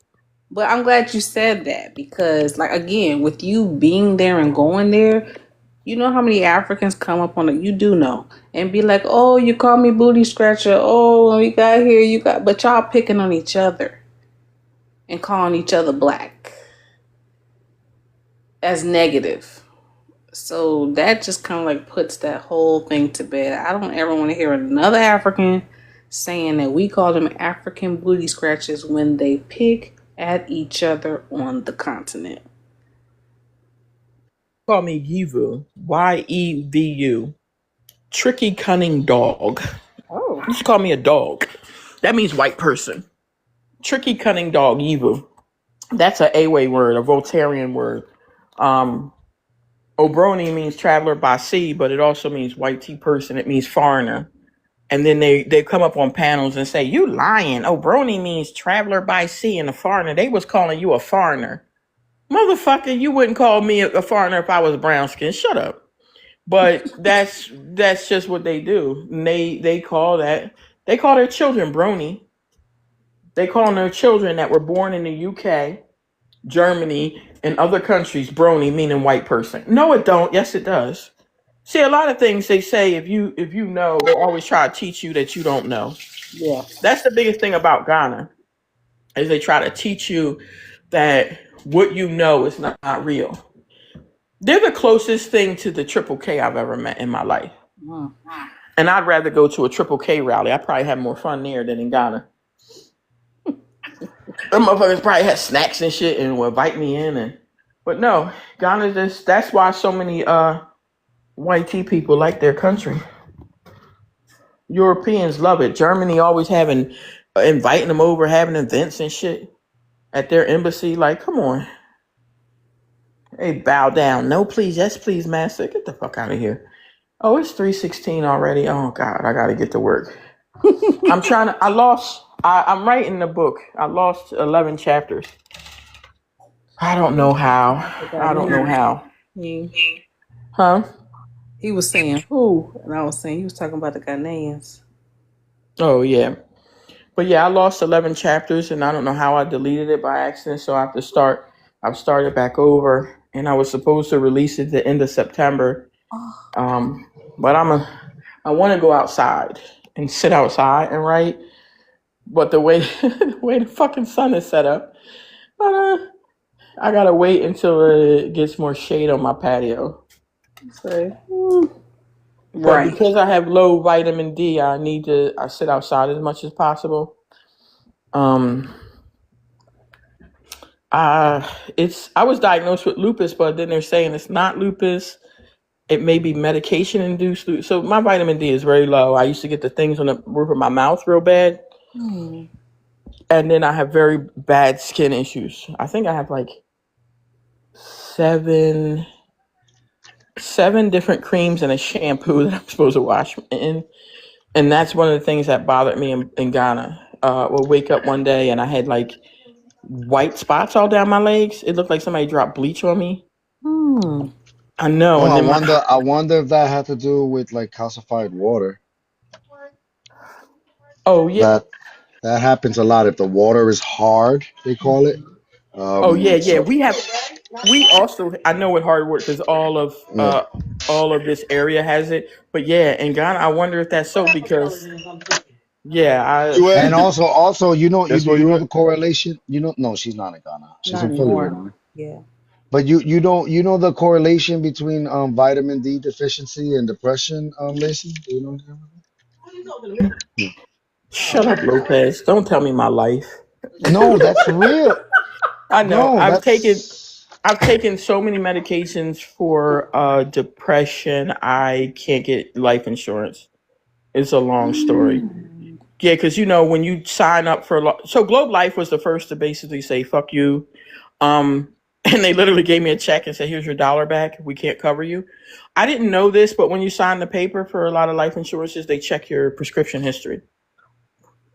But I'm glad you said that because, like, again, with you being there and going there, you know how many Africans come up on it. You do know and be like, "Oh, you call me booty scratcher. Oh, when we got here, but y'all picking on each other and calling each other black as negative." So that just kind of like puts that whole thing to bed. I don't ever want to hear another African saying that we call them African booty scratchers when they pick at each other on the continent. Call me Yivu, Yevu, tricky, cunning dog. Oh, you should call me a dog. That means white person. Tricky, cunning dog, Yivu. That's a Awe word, a Voltairean word. Obroni means traveler by sea, but it also means white tea person. It means foreigner. And then they come up on panels and say, you lying. Obroni means traveler by sea and a foreigner. They was calling you a foreigner. Motherfucker, you wouldn't call me a foreigner if I was brown skin. Shut up. But that's just what they do. And they call their children brony. They call their children that were born in the UK, Germany, and other countries brony, meaning white person. No, it don't. Yes, it does. See, a lot of things they say if you know, they always try to teach you that you don't know. Yeah. That's the biggest thing about Ghana is they try to teach you that what you know is not real. They're the closest thing to the Triple K I've ever met in my life. Mm. And I'd rather go to a Triple K rally. I probably have more fun there than in Ghana. Them motherfuckers probably had snacks and shit and would invite me in. But no, Ghana just, that's why so many white tea people like their country. Europeans love it. Germany always inviting them over, having events and shit at their embassy. Like, come on. They bow down. No, please. Yes, please, master. Get the fuck out of here. Oh, it's 3:16 already. Oh God, I gotta get to work. I'm writing the book. I lost 11 chapters. I don't know how. Huh? He was saying who? And I was saying he was talking about the Ghanaians. Oh yeah. But yeah, I lost 11 chapters and I don't know how I deleted it by accident. So I've started back over and I was supposed to release it the end of September. But I want to go outside and sit outside and write. But the way the fucking sun is set up, I gotta wait until it gets more shade on my patio. Okay. But because I have low vitamin D, I sit outside as much as possible. I was diagnosed with lupus, but then they're saying it's not lupus. It may be medication induced lupus. So my vitamin D is very low. I used to get the things on the roof of my mouth real bad. And then I have very bad skin issues. I think I have like seven different creams and a shampoo that I'm supposed to wash in. And that's one of the things that bothered me in Ghana. We'll wake up one day and I had like white spots all down my legs. It looked like somebody dropped bleach on me. I know. Oh, And then I wonder if that had to do with like calcified water. Oh yeah. That happens a lot. If the water is hard, they call it. Oh yeah. We also, I know what hard work because all of this area has it. But yeah, in Ghana, I wonder if that's so because and also you know That's where you the at? correlation. No, she's not in Ghana. She's Not in Philly right anymore. now. Yeah. But you know the correlation between vitamin D deficiency and depression, Lacey? Do you know that? Shut up, Lopez. Don't tell me my life. No, that's real. I know. No, I've that's taken so many medications for depression. I can't get life insurance. It's a long story. Yeah, because when you sign up for so Globe Life was the first to basically say fuck you, and they literally gave me a check and said here's your dollar back. We can't cover you. I didn't know this, but when you sign the paper for a lot of life insurances, they check your prescription history.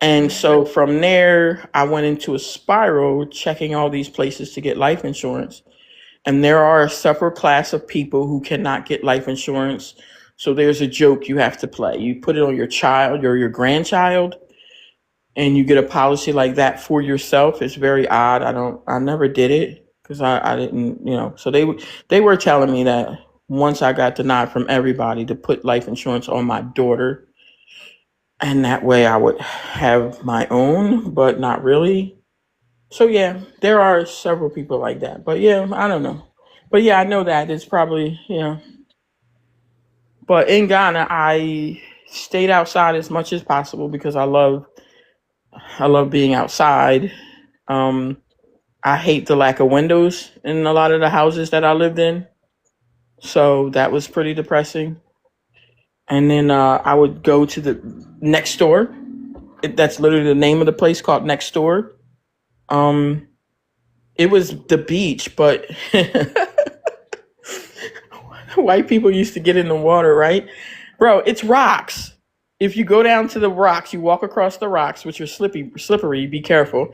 And so from there, I went into a spiral checking all these places to get life insurance. And there are a separate class of people who cannot get life insurance. So there's a joke you have to play. You put it on your child or your grandchild, and you get a policy like that for yourself. It's very odd. I never did it because I didn't, So they were telling me that once I got denied from everybody to put life insurance on my daughter. And that way I would have my own, but not really. So yeah, there are several people like that. But yeah, I don't know. But yeah, I know that it's probably, But in Ghana, I stayed outside as much as possible because I love being outside. I hate the lack of windows in a lot of the houses that I lived in. So that was pretty depressing. And then I would go to the next door. That's literally the name of the place, called Next Door. It was the beach, but white people used to get in the water, right? Bro, it's rocks. If you go down to the rocks, you walk across the rocks, which are slippery, be careful.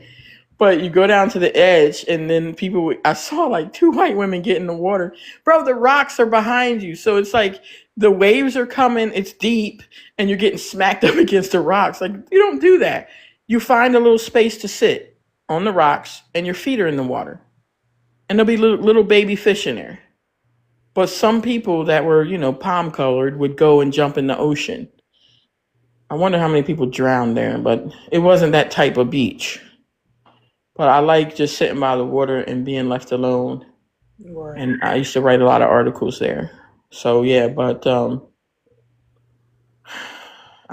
But you go down to the edge, and then I saw like 2 white women get in the water. Bro, the rocks are behind you. So it's like the waves are coming, it's deep, and you're getting smacked up against the rocks. Like, you don't do that. You find a little space to sit on the rocks, and your feet are in the water. And there'll be little baby fish in there. But some people that were, palm colored would go and jump in the ocean. I wonder how many people drowned there, but it wasn't that type of beach. But I like just sitting by the water and being left alone. Right. And I used to write a lot of articles there. So yeah, but I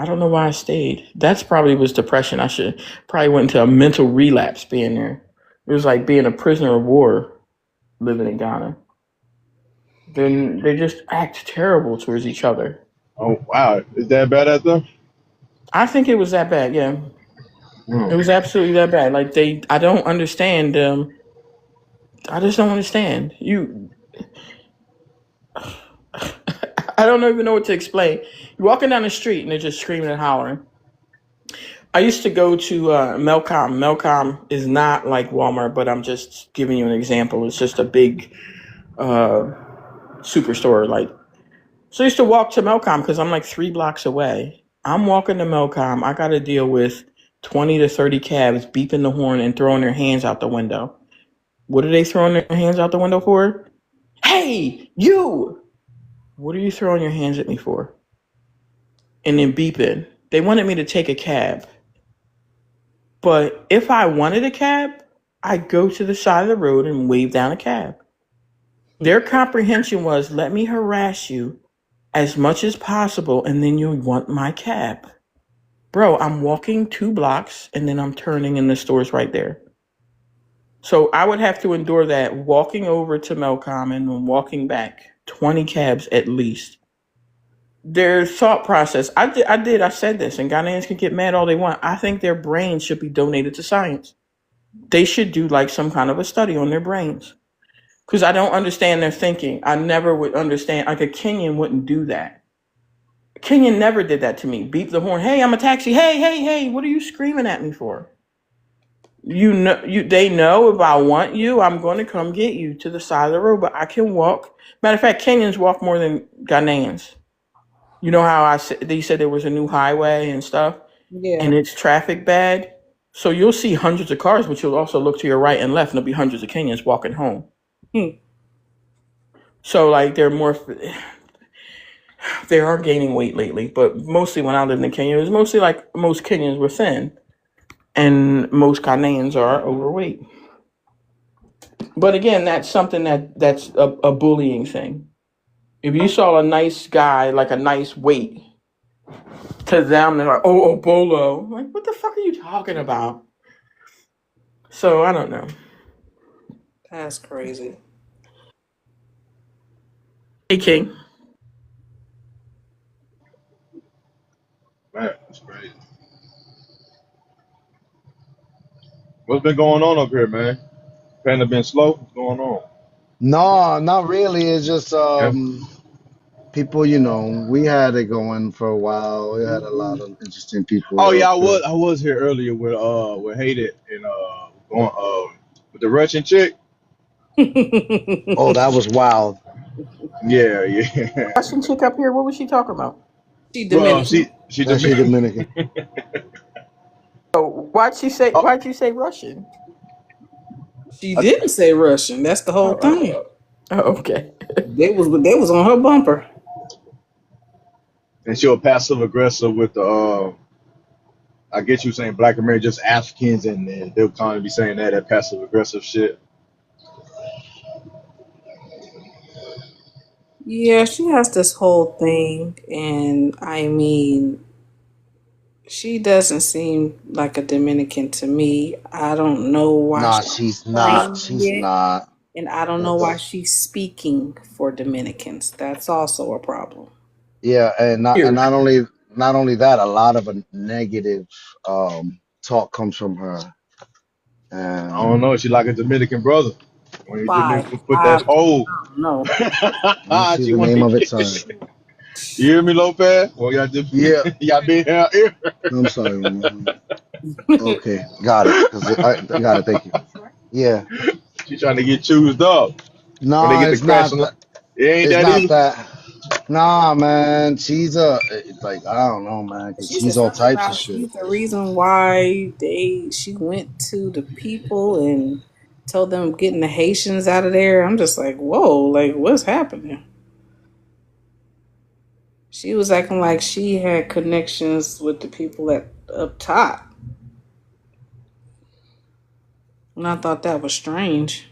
don't know why I stayed. That's probably was depression. I should probably went into a mental relapse being there. It was like being a prisoner of war living in Ghana. Then they just act terrible towards each other. Oh wow, is that bad at them? I think it was that bad. Yeah, it was absolutely that bad. Like I don't understand. I just don't understand. I don't even know what to explain. You're walking down the street and they're just screaming and hollering. I used to go to Melcom. Melcom is not like Walmart, but I'm just giving you an example. It's just a big superstore. So I used to walk to Melcom because I'm like 3 blocks away. I'm walking to Melcom. I got to deal with 20 to 30 cabs beeping the horn and throwing their hands out the window. What are they throwing their hands out the window for? Hey, you! What are you throwing your hands at me for? And then beeping. They wanted me to take a cab. But if I wanted a cab, I'd go to the side of the road and wave down a cab. Their comprehension was, let me harass you as much as possible, and then you'll want my cab. Bro, I'm walking 2 blocks, and then I'm turning in the stores right there. So I would have to endure that walking over to Melcom and then walking back 20 cabs at least. Their thought process, I said this, and Ghanaians can get mad all they want. I think their brains should be donated to science. They should do like some kind of a study on their brains. Because I don't understand their thinking. I never would understand, like a Kenyan wouldn't do that. A Kenyan never did that to me. Beep the horn, hey, I'm a taxi, hey, what are you screaming at me for? They know if I want you, I'm going to come get you to the side of the road, but I can walk. Matter of fact, Kenyans walk more than Ghanaians. You know how they said there was a new highway and stuff, Yeah. and it's traffic bad. So you'll see hundreds of cars, but you'll also look to your right and left, and there'll be hundreds of Kenyans walking home. So like they are gaining weight lately, but mostly when I lived in Kenya, it was mostly like most Kenyans were thin, and most Ghanaians are overweight. But again, that's something that's a bullying thing. If you saw a nice guy, like a nice weight, to them, they're like, oh, Bolo. Like, what the fuck are you talking about? So, I don't know. That's crazy. Hey, King. Man, that's crazy. What's been going on up here, man? Panda been slow? What's going on? No, not really. It's just Yeah. people, we had it going for a while. We had a lot of interesting Oh people yeah, up I here. was here earlier with Hated and going with the Russian chick. Oh, that was wild. Yeah. Russian chick up here, what was she talking about? She Well, Dominican. she That she Dominican. Dominican. Oh, why'd you say Russian? She didn't say Russian. That's the whole thing. Okay. They was on her bumper. And she was passive aggressive with the I guess you were saying black Americans, just Africans, and they'll kind of be saying that passive aggressive shit. Yeah, she has this whole thing, and I mean, she doesn't seem like a Dominican to me. I don't know why Nah, she's she's not. saying She's it, not. and I don't know why she's speaking for Dominicans. That's also a problem. Yeah, and not only that, a lot of a negative talk comes from her. I don't know. She like a Dominican brother. When you Why? Dominican put that hold, No. Let me see she the want name to of it. get. Sorry. You hear me, Lopez? Well, y'all just Yeah, y'all been here. I'm sorry. Okay, got it. I got it. Thank you. Yeah. She trying to get choosed up when they No, get the it's crashing. not that. It ain't It's that not either. that. Nah, man. She's like I don't know, man. Because She said she's all something types of about shit. she's the reason why she went to the people and told them getting the Haitians out of there. I'm just like, whoa, like what's happening? She was acting like she had connections with the people at up top. And I thought that was strange.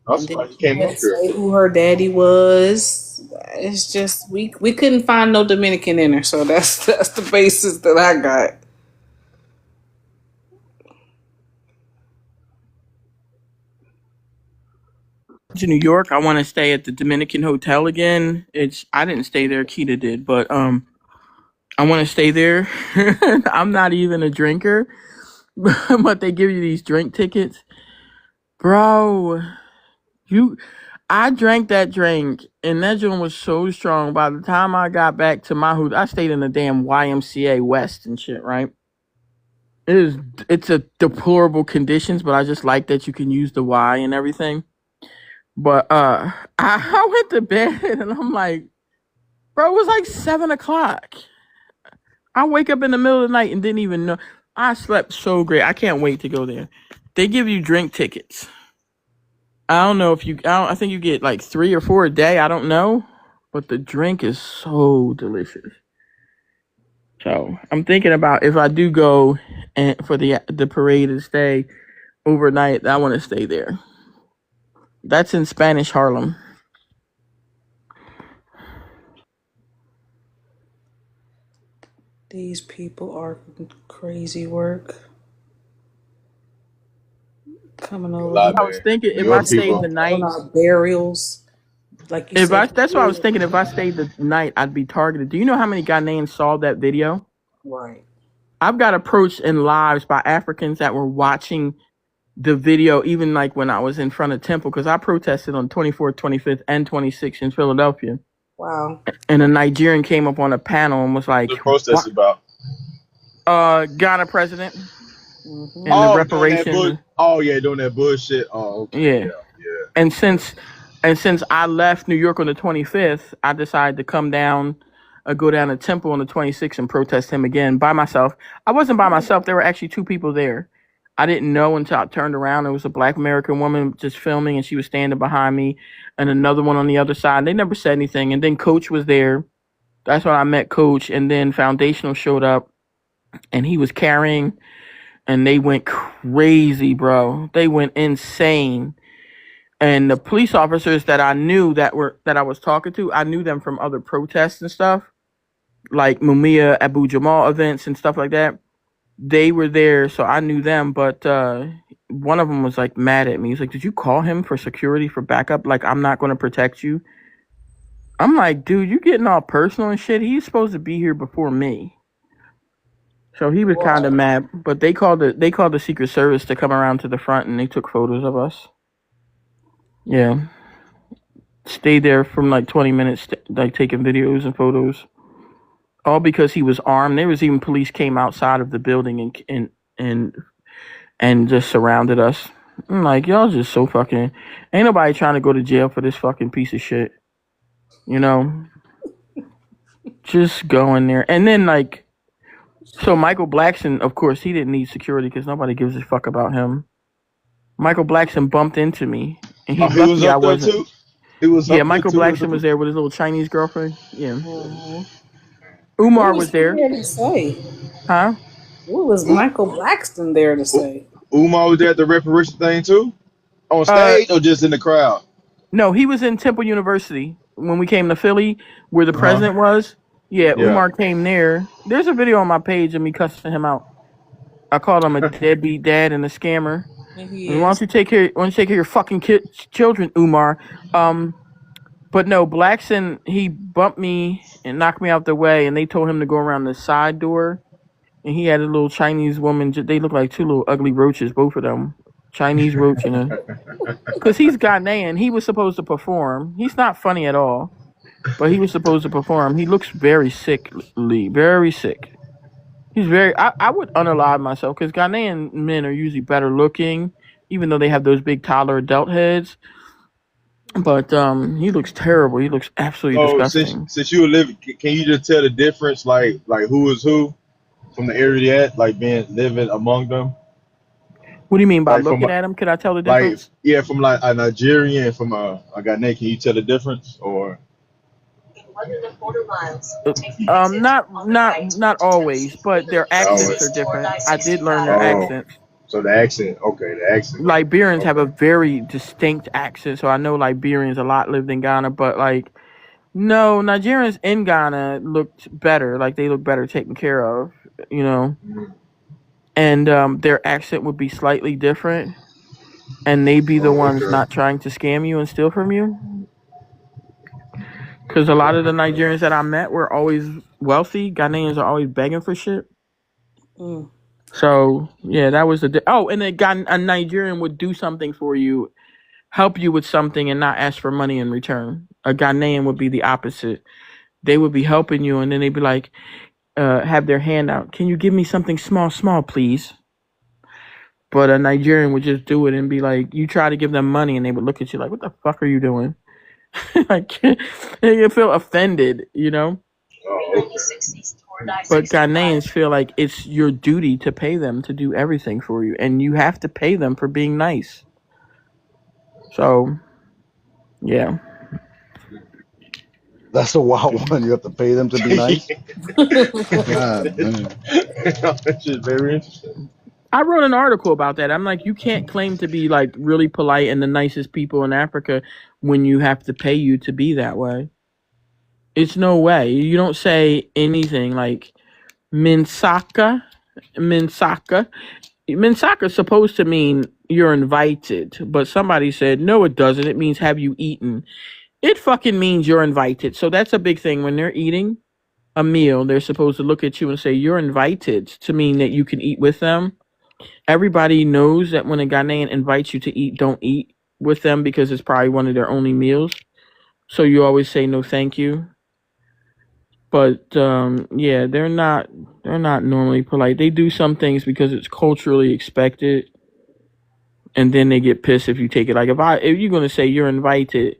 I'm And then surprised you she came had up to here. say who her daddy was. It's just we couldn't find no Dominican in her, so that's the basis that I got. To New York, I want to stay at the Dominican Hotel again. I didn't stay there, Keita did, but I want to stay there. I'm not even a drinker, but they give you these drink tickets. Bro, I drank that drink and that drink was so strong. By the time I got back to my hood, I stayed in the damn YMCA West and shit, right? It's a deplorable conditions, but I just like that you can use the Y and everything. But I went to bed and I'm like, bro, it was like 7 o'clock. I wake up in the middle of the night and didn't even know. I slept so great. I can't wait to go there. They give you drink tickets. I don't know if I think you get like 3 or 4 a day. I don't know. But the drink is so delicious. So I'm thinking about if I do go and for the parade and stay overnight, I want to stay there. That's in Spanish Harlem. These people are crazy work. Coming A over lot, here. I was man. thinking New if I York stayed people. the On night, our burials. Like you said. that's what I was thinking. If I stayed the night, I'd be targeted. Do you know how many Ghanaians saw that video? Right. I've got approached in lives by Africans that were watching the video, even like when I was in front of Temple, because I protested on 24th, 25th, and 26th in Philadelphia. Wow. And a Nigerian came up on a panel and was like, What's the protest what? about? Ghana president Mm-hmm. and the Oh, doing that bull. reparations. Oh yeah, doing that bullshit. Oh, okay, Yeah. yeah. And since I left New York on the 25th, I decided to come down, go down to Temple on the 26th and protest him again by myself. I wasn't by myself. There were actually 2 people there. I didn't know until I turned around. There was a Black American woman just filming, and she was standing behind me, and another one on the other side. They never said anything. And then Coach was there. That's when I met Coach. And then Foundational showed up, and he was carrying, and they went crazy, bro. They went insane. And the police officers that I knew that I was talking to, I knew them from other protests and stuff, like Mumia Abu Jamal events and stuff like that. They were there, so I knew them. But one of them was like mad at me. He's like, "Did you call him for security for backup? Like, I'm not going to protect you." I'm like, "Dude, you getting all personal and shit. He's supposed to be here before me." So he was kind of mad. But they called the Secret Service to come around to the front, and they took photos of us. Yeah. Stayed there from like 20 minutes, like taking videos and photos. All because he was armed. There was even police came outside of the building and just surrounded us. I'm like, y'all just so fucking. Ain't nobody trying to go to jail for this fucking piece of shit. You know? Just go in there. And then like, so Michael Blackson, of course, he didn't need security because nobody gives a fuck about him. Michael Blackson bumped into me, and He was up there too. He was Yeah, up Michael there too. Blackson was there with his little Chinese girlfriend. Yeah. Mm-hmm. Umar What was there. There to say? Huh? What was Michael Blackson there to say? Umar was there at the reparation thing too, on stage or just in the crowd. No, he was in Temple University when we came to Philly, where the president was. Yeah, Umar came there. There's a video on my page of me cussing him out. I called him a deadbeat dad and a scammer. And why don't you take care of your fucking children, Umar? But no, Blackson, he bumped me and knocked me out the way, and they told him to go around the side door. And he had a little Chinese woman. They look like 2 little ugly roaches, both of them. Chinese roach and because he's Ghanaian. He was supposed to perform. He's not funny at all, but he was supposed to perform. He looks very sickly, very sick. He's very. I would unalive myself because Ghanaian men are usually better looking, even though they have those big toddler adult heads. But he looks terrible. He looks absolutely disgusting. Since you were living, can you just tell the difference, like who is who from the area yet, like living among them? What do you mean by Like from looking at them? Could I tell the like difference? yeah, from like a Nigerian and from a Ghanaian. Can you tell the difference or? In 1 miles, take the exit on the right Not to always, Texas. but their Oh, accents are Exits toward different. I did learn I-65. their oh, accents. so the accent. Okay, the accent. Liberians have Okay. a very distinct accent, so I know Liberians a lot lived in Ghana, but like no, Nigerians in Ghana looked better, like they look better taken care of, you know. And their accent would be slightly different, and they be the Oh, ones okay. not trying to scam you and steal from you. Because a lot of the Nigerians that I met were always wealthy. Ghanaians are always begging for shit. Mm. So yeah, that was the and a Nigerian would do something for you, help you with something, and not ask for money in return. A Ghanaian would be the opposite. They would be helping you, and then they'd be like, have their hand out. Can you give me something small, small, please? But a Nigerian would just do it and be like, you try to give them money, and they would look at you like, what the fuck are you doing? Like, you feel offended, you know. Oh, okay. But Ghanaians feel like it's your duty to pay them to do everything for you, and you have to pay them for being nice. So, yeah. That's a wild one. You have to pay them to be nice. God man. That shit very interesting. I wrote an article about that. I'm like, you can't claim to be like really polite and the nicest people in Africa when you have to pay you to be that way. It's no way. You don't say anything like Minsaka. Minsaka. Minsaka is supposed to mean you're invited, but somebody said, no, it doesn't. It means have you eaten? It fucking means you're invited. So that's a big thing. When they're eating a meal, they're supposed to look at you and say, you're invited, to mean that you can eat with them. Everybody knows that when a Ghanaian invites you to eat, don't eat with them because it's probably one of their only meals. So you always say no, thank you. But yeah, they're not normally polite. They do some things because it's culturally expected, and then they get pissed if you take it. Like if you're gonna say you're invited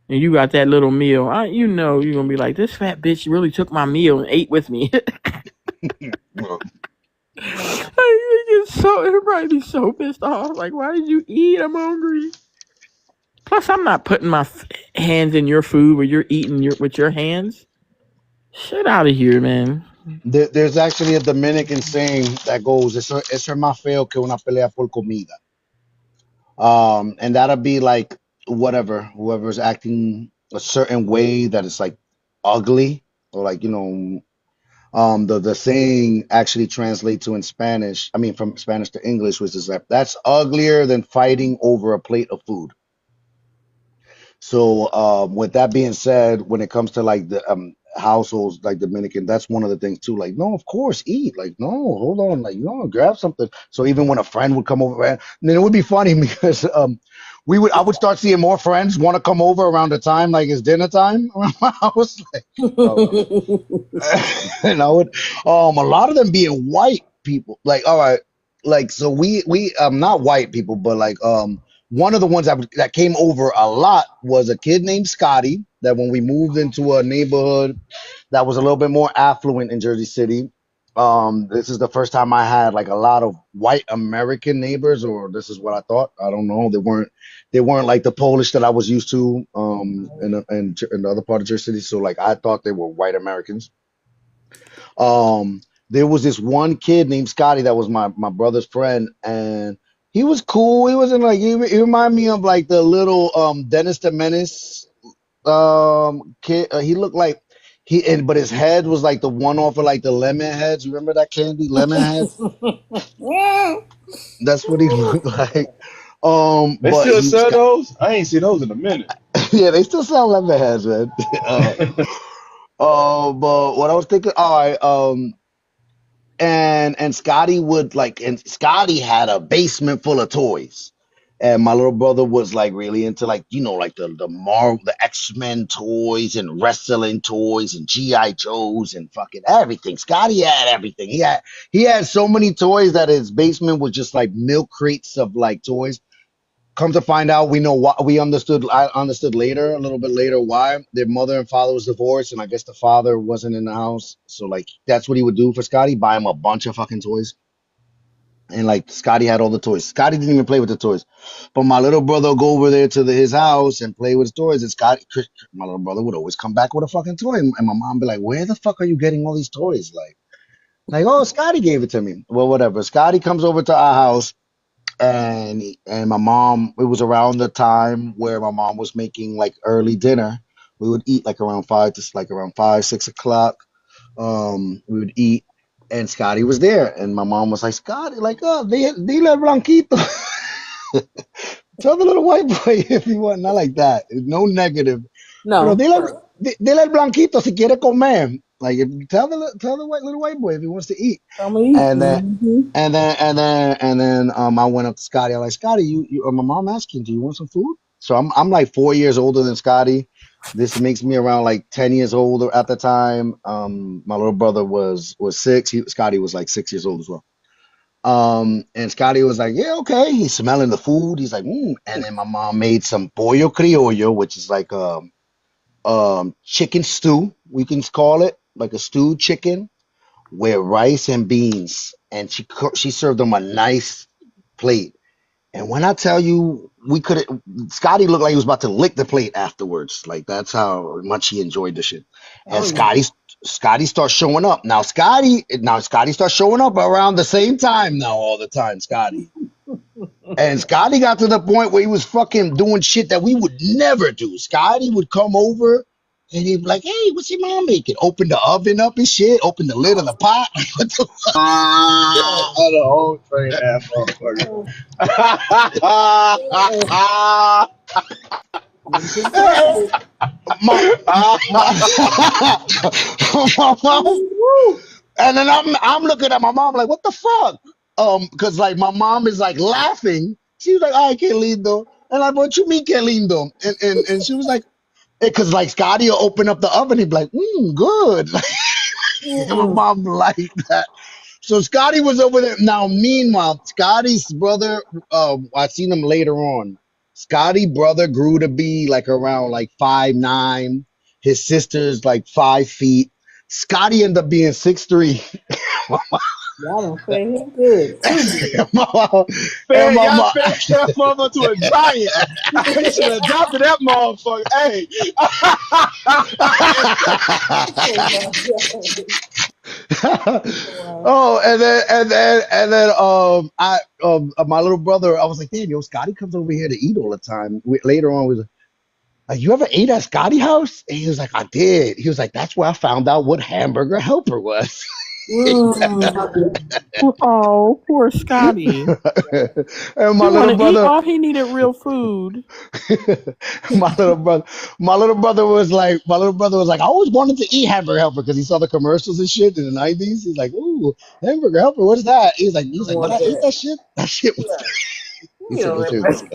and you got that little meal, you know you're gonna be like, this fat bitch really took my meal and ate with me. Everybody be so pissed off. Like, why did you eat? I'm hungry. Plus, I'm not putting my hands in your food where you're eating with your hands. Shit out of here, man. There's actually a Dominican saying that goes, eso es más feo que una pelea por comida. And that'll be like whatever, whoever's acting a certain way that is like ugly or like, the saying actually translates to in Spanish. I mean, from Spanish to English, which is like that's uglier than fighting over a plate of food. So, with that being said, when it comes to like the households like Dominican, that's one of the things too. Like, no, of course, eat. Like, no, hold on, like, no, grab something. So even when a friend would come over, and then it would be funny because I would start seeing more friends want to come over around the time like it's dinner time. I was like, and I would a lot of them being white people. Like, all right, like so we not white people, but like one of the ones that came over a lot was a kid named Scotty. That when we moved into a neighborhood that was a little bit more affluent in Jersey City, this is the first time I had like a lot of white American neighbors, or this is what I thought. I don't know. They weren't like the Polish that I was used to in the other part of Jersey City. So like I thought they were white Americans. There was this one kid named Scotty that was my brother's friend, and he was cool. He wasn't like he reminded me of like the little Dennis the Menace kid. He looked like but his head was like the one off of like the lemon heads. Remember that candy, lemon heads? That's what he looked like. They But still he sell those? I ain't seen those in a minute. yeah, they still sell lemon heads, man. But what I was thinking, all right, and Scotty and Scotty had a basement full of toys. And my little brother was like really into like, like the X-Men toys and wrestling toys and GI Joes and fucking everything. Scotty had everything. He had so many toys that his basement was just like milk crates of like toys. Come to find out, we know why. I understood later, a little bit later, why their mother and father was divorced, and I guess the father wasn't in the house. So like that's what he would do for Scotty, buy him a bunch of fucking toys. And like Scotty had all the toys. Scotty didn't even play with the toys, but my little brother would go over there to his house and play with his toys. And my little brother would always come back with a fucking toy, and my mom be like, "Where the fuck are you getting all these toys?" Like, oh, Scotty gave it to me. Well, whatever. Scotty comes over to our house, and my mom. It was around the time where my mom was making like early dinner. We would eat like around 5, 6 o'clock. We would eat, and Scotty was there, and my mom was like, Scotty, like, oh, dile Blanquito. Tell the little white boy if you want, not like that. No negative. Pero No. dile al Blanquito si quiere comer. Like, if you tell the little white boy if he wants to eat. Tell me. And then Mm-hmm. I went up to Scotty. I'm like, Scotty, my mom asking, do you want some food? So I'm like 4 years older than Scotty. This makes me around like 10 years older at the time. My little brother was 6. Scotty was like 6 years old as well. And Scotty was like, yeah, okay. He's smelling the food. He's like, mm. And then my mom made some pollo criollo, which is like chicken stew, we can call it, like a stewed chicken with rice and beans. And she served them a nice plate. And when I tell you, Scotty looked like he was about to lick the plate afterwards. Like that's how much he enjoyed the shit. And Scotty starts showing up. Now Scotty starts showing up around the same time now, all the time, Scotty. And Scotty got to the point where he was fucking doing shit that we would never do. Scotty would come over and he'd be like, hey, what's your mom making? Open the oven up and shit, open the lid of the pot. What the fuck? The whole train ass motherfucker. And then I'm looking at my mom like, what the fuck? Because like my mom is like laughing. She was like, ay, qué lindo. And I'm like, what you mean, qué lindo? And she was like, because like Scotty will open up the oven, he'd be like, good. My mom liked that. So Scotty was over there. Now, meanwhile, Scotty's brother, I seen him later on. Scotty brother grew to be like around like 5'9". His sister's like 5 feet. Scotty ended up being 6'3". Y'all done fed him good. Y'all fed that mother to a giant. He should have adopted that motherfucker. Hey. Oh, and then my little brother, I was like, damn, yo, Scotty comes over here to eat all the time. Later on, was like, you ever ate at Scotty house? And he was like, I did. He was like, that's where I found out what hamburger helper was. Oh, poor Scotty. And my little brother, all he needed real food. my little brother was like, I always wanted to eat hamburger helper because he saw the commercials and shit in the 90s. He's like, ooh, hamburger helper, what's that? He's like, but I ate that shit. That shit was disgusting.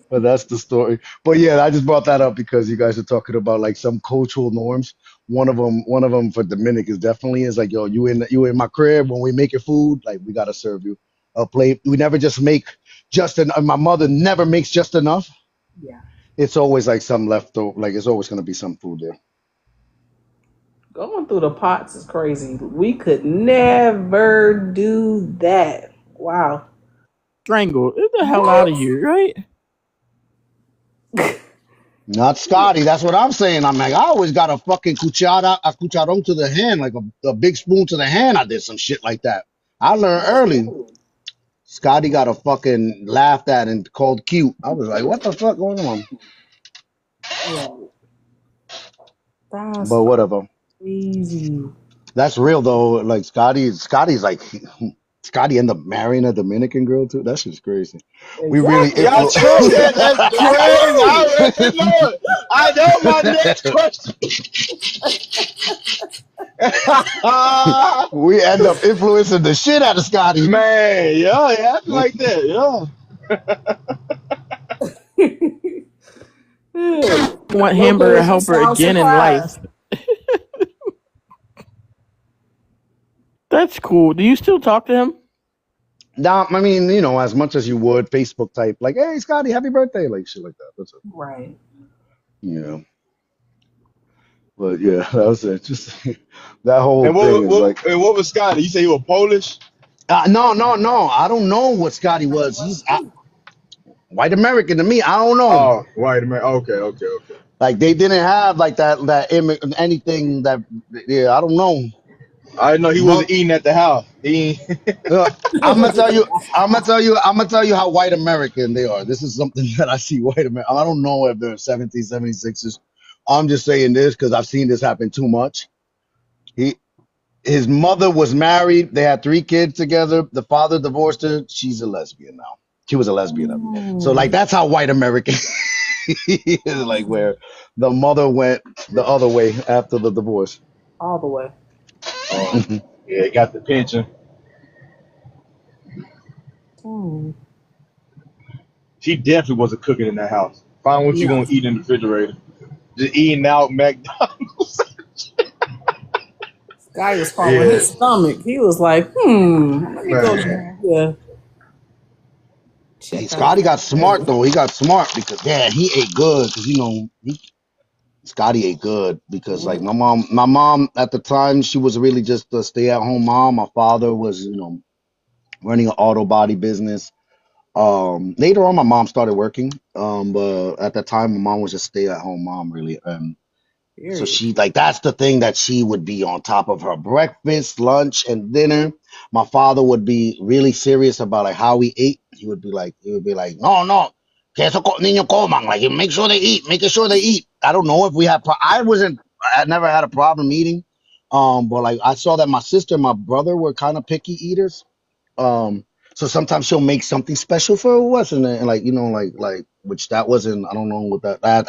But that's the story. But yeah, I just brought that up because you guys are talking about like some cultural norms. One of them for Dominic is definitely is like, yo, you in my crib when we making food, like we gotta serve you a plate. We never just make just enough. My mother never makes just enough. Yeah. It's always like some leftover. Like it's always gonna be some food there. Going through the pots is crazy. We could never do that. Wow. Strangled. Get the hell out of here, right? Not Scotty. That's what I'm saying. I'm like, I always got a fucking cucharon to the hand, like a big spoon to the hand. I did some shit like that. I learned early. Scotty got a fucking laughed at and called cute. I was like, what the fuck going on? That's But whatever. crazy. That's real though. Like Scotty's like Scotty ended up marrying a Dominican girl too. That shit's crazy. We really Y'all trust that? That's crazy. I already know it. I know my next question. We end up influencing the shit out of Scotty. Man, yeah, I like that, Want hamburger helper again in life. That's cool. Do you still talk to him? Nah, I mean, as much as you would Facebook type, like, hey Scotty, happy birthday, like shit like that. That's it. Right. Yeah. But yeah, that was it. Just that whole And thing is like. And what was Scotty? You say he was Polish? No. I don't know what Scotty was. He's white American to me. I don't know. Oh, white American. Okay. Like they didn't have like anything that. Yeah, I don't know. I didn't know he wasn't eating at the house. He Uh, I'm gonna tell you. I'm gonna tell you how white American they are. This is something that I see white American. I don't know if they're 1776ers. I'm just saying this because I've seen this happen too much. His mother was married. They had 3 kids together. The father divorced her. She's a lesbian now. She was a lesbian. So like that's how white American is, like where the mother went the other way after the divorce. All the way. yeah, got the pension. Mm. She definitely wasn't cooking in that house. Find what you No. gonna eat in the refrigerator. Just eating out McDonald's. Guy was following Yeah, his stomach. He was like, let me go man. down here. Hey, Check out Scotty this got smart place. though. He got smart because he ate good because Scotty ate good because like my mom at the time she was really just a stay at home mom. My father was running an auto body business. Later on my mom started working. But at the time my mom was just stay at home mom really. So Period. she like that's the thing that she would be on top of her breakfast, lunch, and dinner. My father would be really serious about like how we ate. He would be like, no, que eso niño coman. Like make sure they eat, making sure they eat. I don't know if we had. I never had a problem eating. But like I saw that my sister, and my brother were kind of picky eaters. Um, so sometimes she'll make something special for us, and like like which that wasn't. I don't know what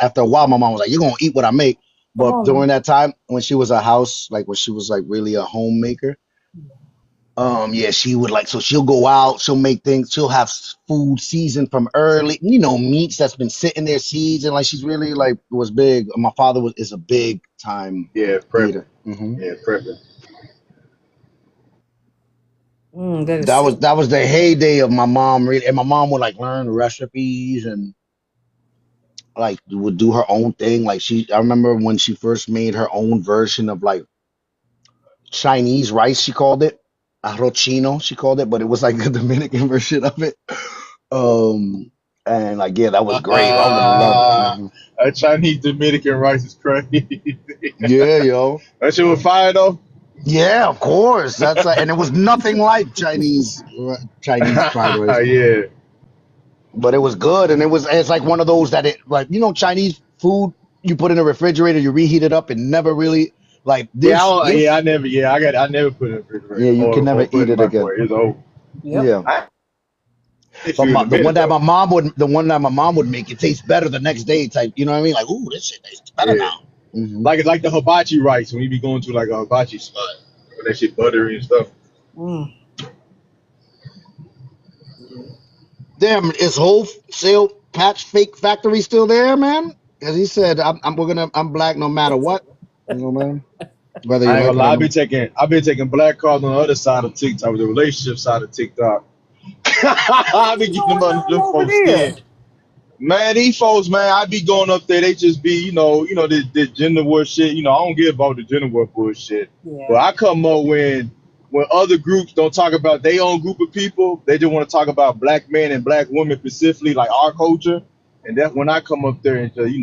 after a while, my mom was like, "You're gonna eat what I make." Come But on now. during that time, when she was a house, like when she was like really a homemaker, yeah, she would like so she'll go out, she'll make things, she'll have food seasoned from early, meats that's been sitting there seasoned. Like she's really like was big. My father is a big time Yeah, prepping. eater. Hmm. Yeah, prepping. That is That sick. was the heyday of my mom. Really, and my mom would like learn recipes and like would do her own thing. Like I remember when she first made her own version of like Chinese rice. She called it arrochino. She called it, but it was like the Dominican version of it. Um, and like yeah, that was great. I would love it. That Chinese Dominican rice is crazy. Yeah, yo. That shit was fire though. Yeah, of course. That's and it was nothing like Chinese fried rice. Yeah. But it was good, and it's like one of those that it like Chinese food you put in the refrigerator, you reheat it up, and never really like Yeah, this I never. Yeah, I never put it in the yeah, refrigerator you can or never put eat it in the it again. microwave. It's over. Yep. Yeah, I hit but you in a minute though. the one that my mom would make, it tastes better the next day. Type, you know what I mean? Like, ooh, this shit tastes better Yeah, now. Hmm. like it's like the hibachi rice when you be going to like a hibachi spot when that shit buttery and stuff. Mm. Damn, is wholesale patch fake factory still there, man? As he said, I'm black no matter what. You know, man. Whether you I ain't like gonna it or lie. not. I've been taking black cards on the other side of TikTok, the relationship side of TikTok. I be What's getting going them on over folks there? skin. Man, these folks, man, I be going up there. They just be, this gender war shit. I don't give about the gender war bullshit. But Yeah. I come up when other groups don't talk about their own group of people. They just want to talk about black men and black women specifically, like our culture. And that's when I come up there and just,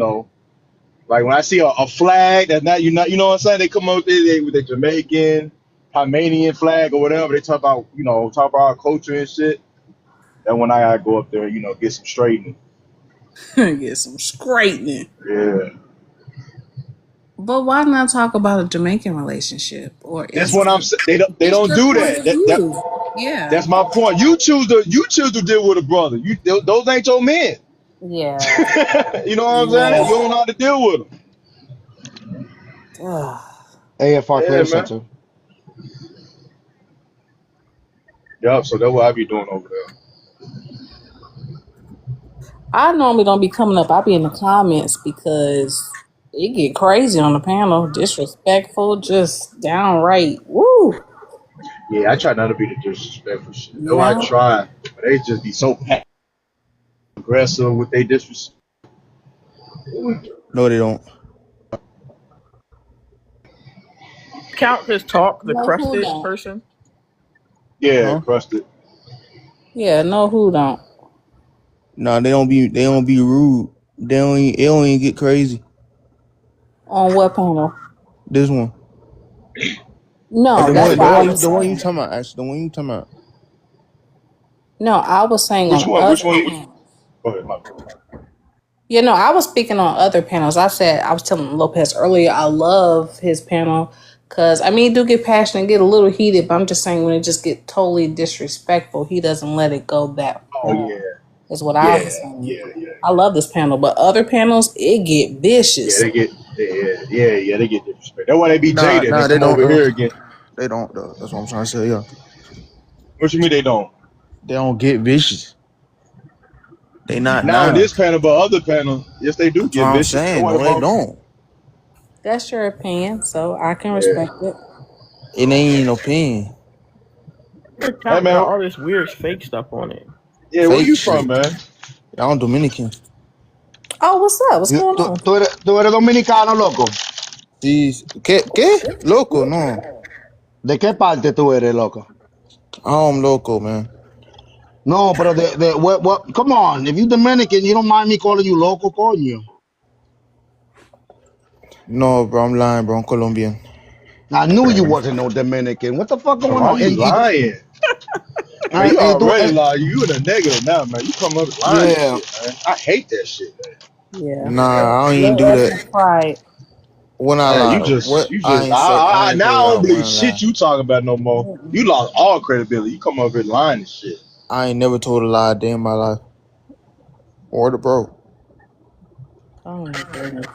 like when I see a flag that's not, you know what I'm saying? They come up there with the Jamaican, Panamanian flag or whatever. They talk about our culture and shit. That's when I gotta go up there, get some straightening. Get some straightening. Yeah. But why not talk about a Jamaican relationship? Or That's it's what I'm saying. They it's don't your do point that. of view. That's Yeah. my point. You choose to deal with a brother. Those ain't your men. Yeah. You know what I'm saying? Yeah. You don't know how to deal with them. Ugh. AFR Yeah, Creative man. Center. Yup. So that's what I be doing over there. I normally don't be coming up. I be in the comments because it get crazy on the panel. Disrespectful, just downright. Woo. Yeah, I try not to be the disrespectful shit. That's why I Yeah. try. But they just be so aggressive with their disrespect. No, they don't. Count his talk, the Like who crusted don't? person. Yeah, Huh? crusted. Yeah, no, who don't? Nah, they don't be rude. It don't even get crazy. On what panel? This one. No, Yeah, that's they what I don't. was The one you saying. talking about, actually, the one you talking about. No, I was saying Which on one? other Which one? panels. Go ahead, my You know, I was speaking on other panels. I was telling Lopez earlier, I love his panel because I mean, he do get passionate, get a little heated, but I'm just saying when it just get totally disrespectful, he doesn't let it go that Oh yeah, far. Is what I yeah, was saying. yeah, yeah, I love this panel, but other panels, it get yeah. vicious. They get, yeah. They get disrespect. That's why they be jaded Nah, and they come don't over though. here again. They don't though. That's what I'm trying to say. Yeah, What you mean they don't? they don't get vicious. They not Now in nah. this panel, but other panel, yes, they do That's what get I'm vicious. That's saying. why the No, they mother. don't. That's your opinion, so I can Yeah. respect it. It ain't no opinion. Your Hey account got man, all this weird fake stuff on it. yeah, where Fake you from, shit. man? Y'all Dominican. Oh, what's up? What's going on? Tú eres dominicano, loco. These ¿Qué? Loco, no. ¿De qué parte tú eres, loco? I'm local, man. No, pero what, come on. If you Dominican, you don't mind me calling you loco, coño. No, bro, I'm lying, bro. I'm Colombian. I knew you wasn't no Dominican. What the fuck So going why on? you lying? Man, you Tú, already lying. You in the negative now, man. You come up lying and Yeah. shit, man. I hate that shit, man. Yeah, Nah, I don't even little do that. ethnic pride. When I Man, lie, what I ain't say, I ain't now put I it don't out when believe I shit lie. you talking about no more. You lost all credibility. You come up here lying and shit. I ain't never told a lie a day in my life. Or the bro. Oh my goodness.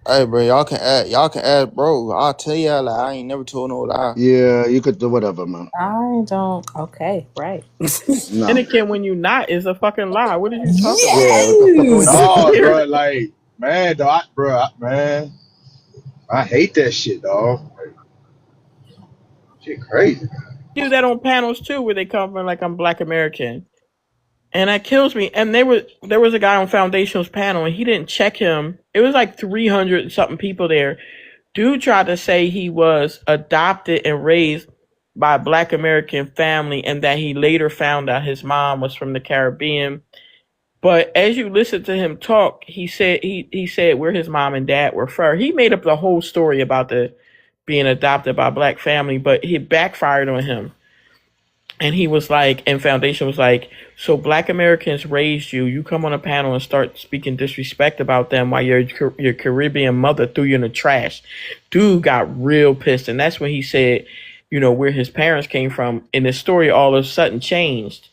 Hey, bro, y'all can add, bro. I'll tell y'all, like, I ain't never told no lie. yeah, you could do whatever, man. I don't. Okay, right. No. Etiquette when you not is a fucking lie. What are you talking about? Yeah, what the fuck are we Yes. talking No, about? bro, like, man, dog, man, I hate that shit, dog. Like, shit crazy. Do that on panels too, where they come from like I'm Black American, and that kills me. And there was a guy on Foundation's panel, and he didn't check him. It was like 300 something people there. Dude tried to say he was adopted and raised by a Black American family, and that he later found out his mom was from the Caribbean. But as you listen to him talk, he said where his mom and dad were from. He made up the whole story about the being adopted by a Black family, but it backfired on him. And he was like, and Foundation was like, so Black Americans raised you. You come on a panel and start speaking disrespect about them while your Caribbean mother threw you in the trash. Dude got real pissed, and that's when he said, you know, where his parents came from. And the story all of a sudden changed.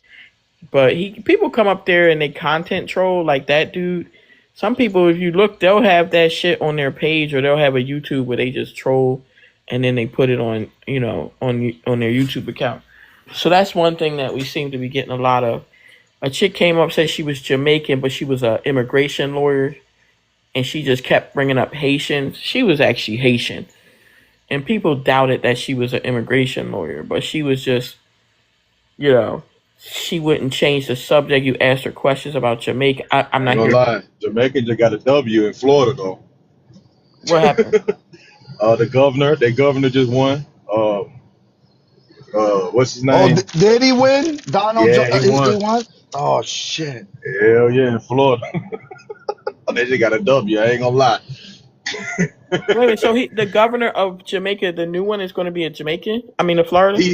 But people come up there and they content troll like that dude. Some people, if you look, they'll have that shit on their page, or they'll have a YouTube where they just troll, and then they put it on, you know, on their YouTube account. So that's one thing that we seem to be getting a lot of. A chick came up, said she was Jamaican, but she was an immigration lawyer, and she just kept bringing up Haitians. She was actually Haitian, and people doubted that she was an immigration lawyer, but she was just, you know, she wouldn't change the subject. You asked her questions about Jamaica. I'm I ain't not gonna here. lie. Jamaica just got a W in Florida though. What happened? Their governor just won. What's his Oh, name? did he win? Donald, Yeah, he he won. won? Oh, shit. Hell yeah, in Florida. They just got a W. I ain't gonna lie. Wait a minute. So the governor of Jamaica, the new one, is going to be a Jamaican? I mean, a Florida?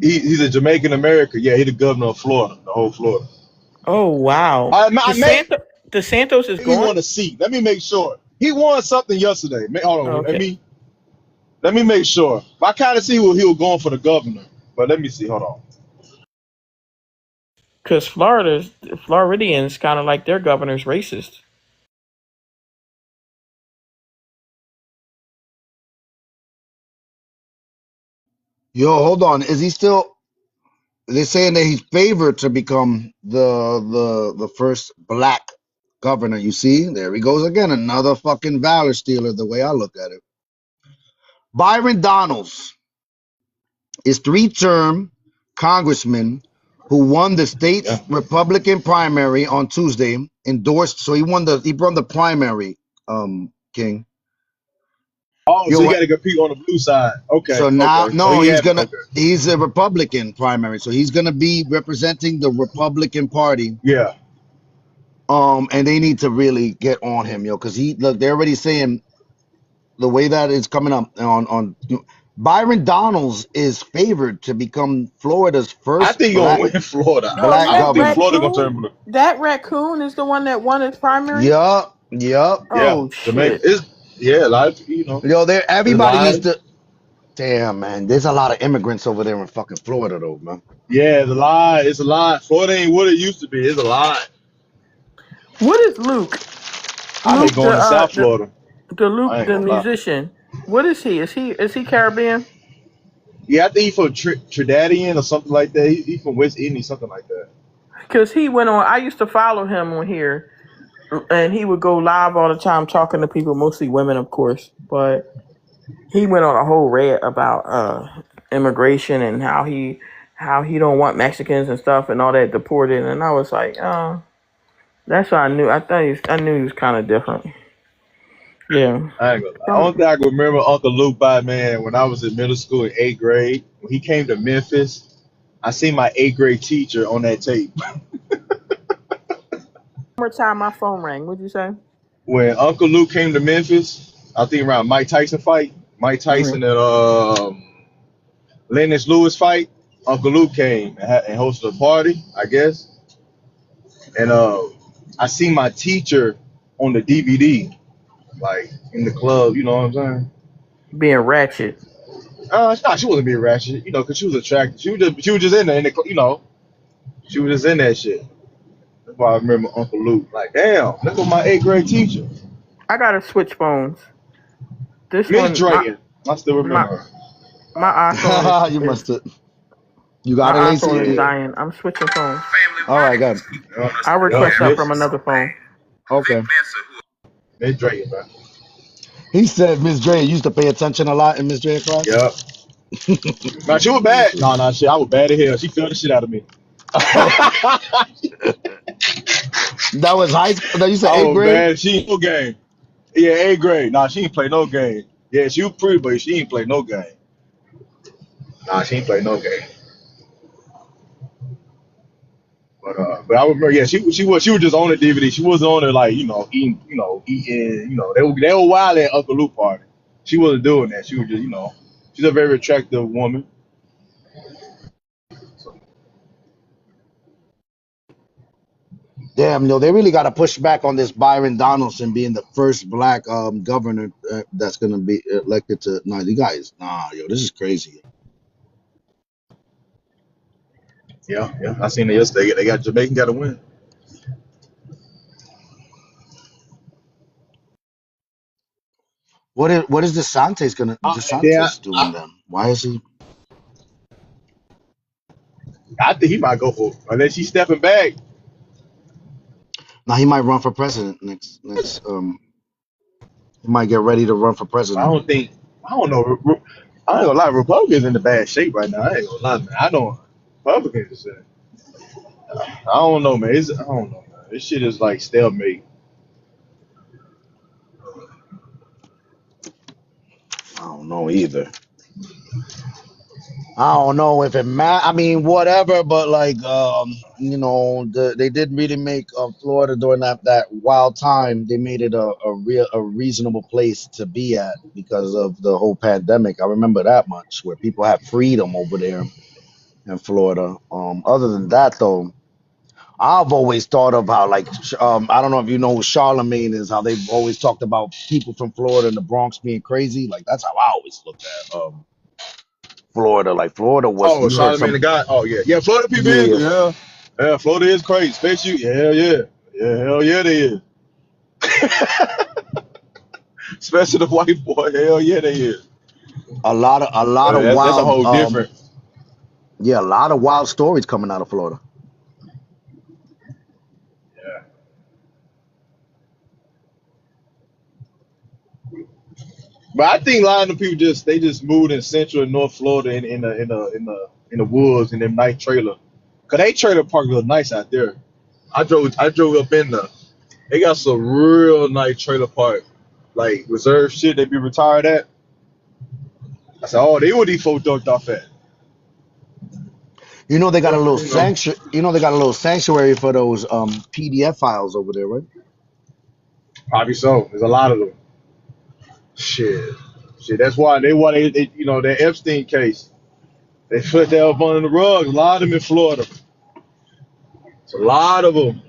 He's a Jamaican American. Yeah, he the governor of Florida, the whole Florida. Oh wow. The Santos is He gone. won a seat. Let me make sure. He won something yesterday. Hold on. Okay. Let me make sure. I kind of see who he was going for the governor, but let me see. Hold on. Because Floridians kind of like their governor's racist. Yo, hold on. Is he still? They're saying that he's favored to become the first black governor. You see, there he goes again. Another fucking valor stealer. The way I look at it. Byron Donalds is three-term congressman who won the Yeah. state's Republican primary on Tuesday. Endorsed, so he won the primary. King. Oh, so Yo, you got what? to compete on the blue side. Okay, So now, okay. So no, he had okay. he's a Republican primary, so he's gonna be representing the Republican Party. Yeah, And they need to really get on him, yo, because look, they're already saying the way that it's coming up on Byron Donalds is favored to become Florida's I first think you're gonna win Florida. Oh, black I that don't think governor. Florida gonna turn raccoon. blue. That raccoon is the one that won its primary. Yup, yup. Yeah, Oh Jamaica shit. is a lot of Yo, there there's everybody needs lies. to. Damn, man, there's a lot of immigrants over there in fucking Florida, though, man. Yeah, it's a lie. It's a lie. Florida ain't what it used to be. It's a lie. What is Luke? I hate Luke going to South Florida. the Luke I ain't the gonna lie. musician. What is he? Is he Caribbean? Yeah, I think he's from Trinidadian or something like that. He from West Indies, something like that. Because he went on. I used to follow him on here, and he would go live all the time talking to people, mostly women, of course. But he went on a whole rant about immigration and how he don't want Mexicans and stuff and all that deported. And I was like, oh, that's what I knew. I knew he was kind of different. Yeah. I ain't gonna lie. The only thing I can remember Uncle Luke by, man, when I was in middle school in 8th grade, when he came to Memphis, I seen my 8th grade teacher on that tape. One more time, my phone rang. What'd you say? When Uncle Luke came to Memphis, I think around Mike Tyson fight, Mike Tyson and Lennox Lewis fight, Uncle Luke came and hosted a party, I guess. And I seen my teacher on the DVD, like in the club, you know what I'm saying? Being ratchet. Nah, she wasn't being ratchet, because she was attractive. She was just in there, she was just in that shit. That's why I remember Uncle Luke. Like, damn, that was my 8th grade teacher. I gotta switch phones. This Miss one, Drayton. I still remember her. my iPhone You is must have. You got my it, iPhone is Lacey. dying. I'm switching phones. All right, good. I request that from another phone. Okay. Miss Drayton, man. He said Miss Dre used to pay attention a lot in Miss Dre class. Yep. Nah, she was bad. No, shit. I was bad as hell. She failed the shit out of me. That was high school. No, you said I eighth was grade. bad. She ain't no game. Yeah, 8th grade. Nah, she ain't play no game. Yeah, she was pretty, but she ain't play no game. Nah, she ain't play no game. But I remember, yeah, she was just on the DVD. She wasn't on it like eating. They were wild at Uncle Luke party. She wasn't doing that. She was just she's a very attractive woman. Damn, they really got to push back on this Byron Donaldson being the first black governor that's gonna be elected to. Nah, you guys, this is crazy. Yeah, I seen it yesterday. They got Jamaican got to win. What is Yeah, DeSantis doing then? Why is he? I think he might go for it. Unless he's stepping back. Now he might run for president next. He might get ready to run for I president. don't think. I don't know. I ain't gonna lie. Republicans in the bad shape right now. I ain't gonna lie, man. I don't. Republicans. I don't know, man. I don't know, man. This shit is like stalemate. I don't know either. I don't know if it I mean, whatever, but like, they did really make Florida during that wild time. They made it a reasonable place to be at because of the whole pandemic. I remember that much, where people had freedom over there in Florida. Other than that, though, I've always thought of how, like, I don't know if you know who Charlemagne is. How they've always talked about people from Florida and the Bronx being crazy. Like, that's how I always looked at Florida. Like, Florida was, Oh, you heard Charlamagne some. the God. Oh yeah. Florida people is Yeah, yeah. Florida is crazy, especially hell yeah they is. Especially the white boy, hell yeah they is. a lot of That's a wild, whole different. yeah, a lot of wild stories coming out of Florida. Yeah. But I think a lot of the people just moved in Central and North Florida in the woods in them nice trailer. Cause they trailer park look nice out there. I drove up in there. They got some real nice trailer park. like reserve shit they be retired at. I said, oh, they were these folks ducked off at. You know they got a little You know, sanctuary. You know they got a little sanctuary for those PDF files over there, right? probably so. There's a lot of them. Shit. That's why they you know, that Epstein case. They put that up under the rug. A lot of them in Florida. It's a lot of them.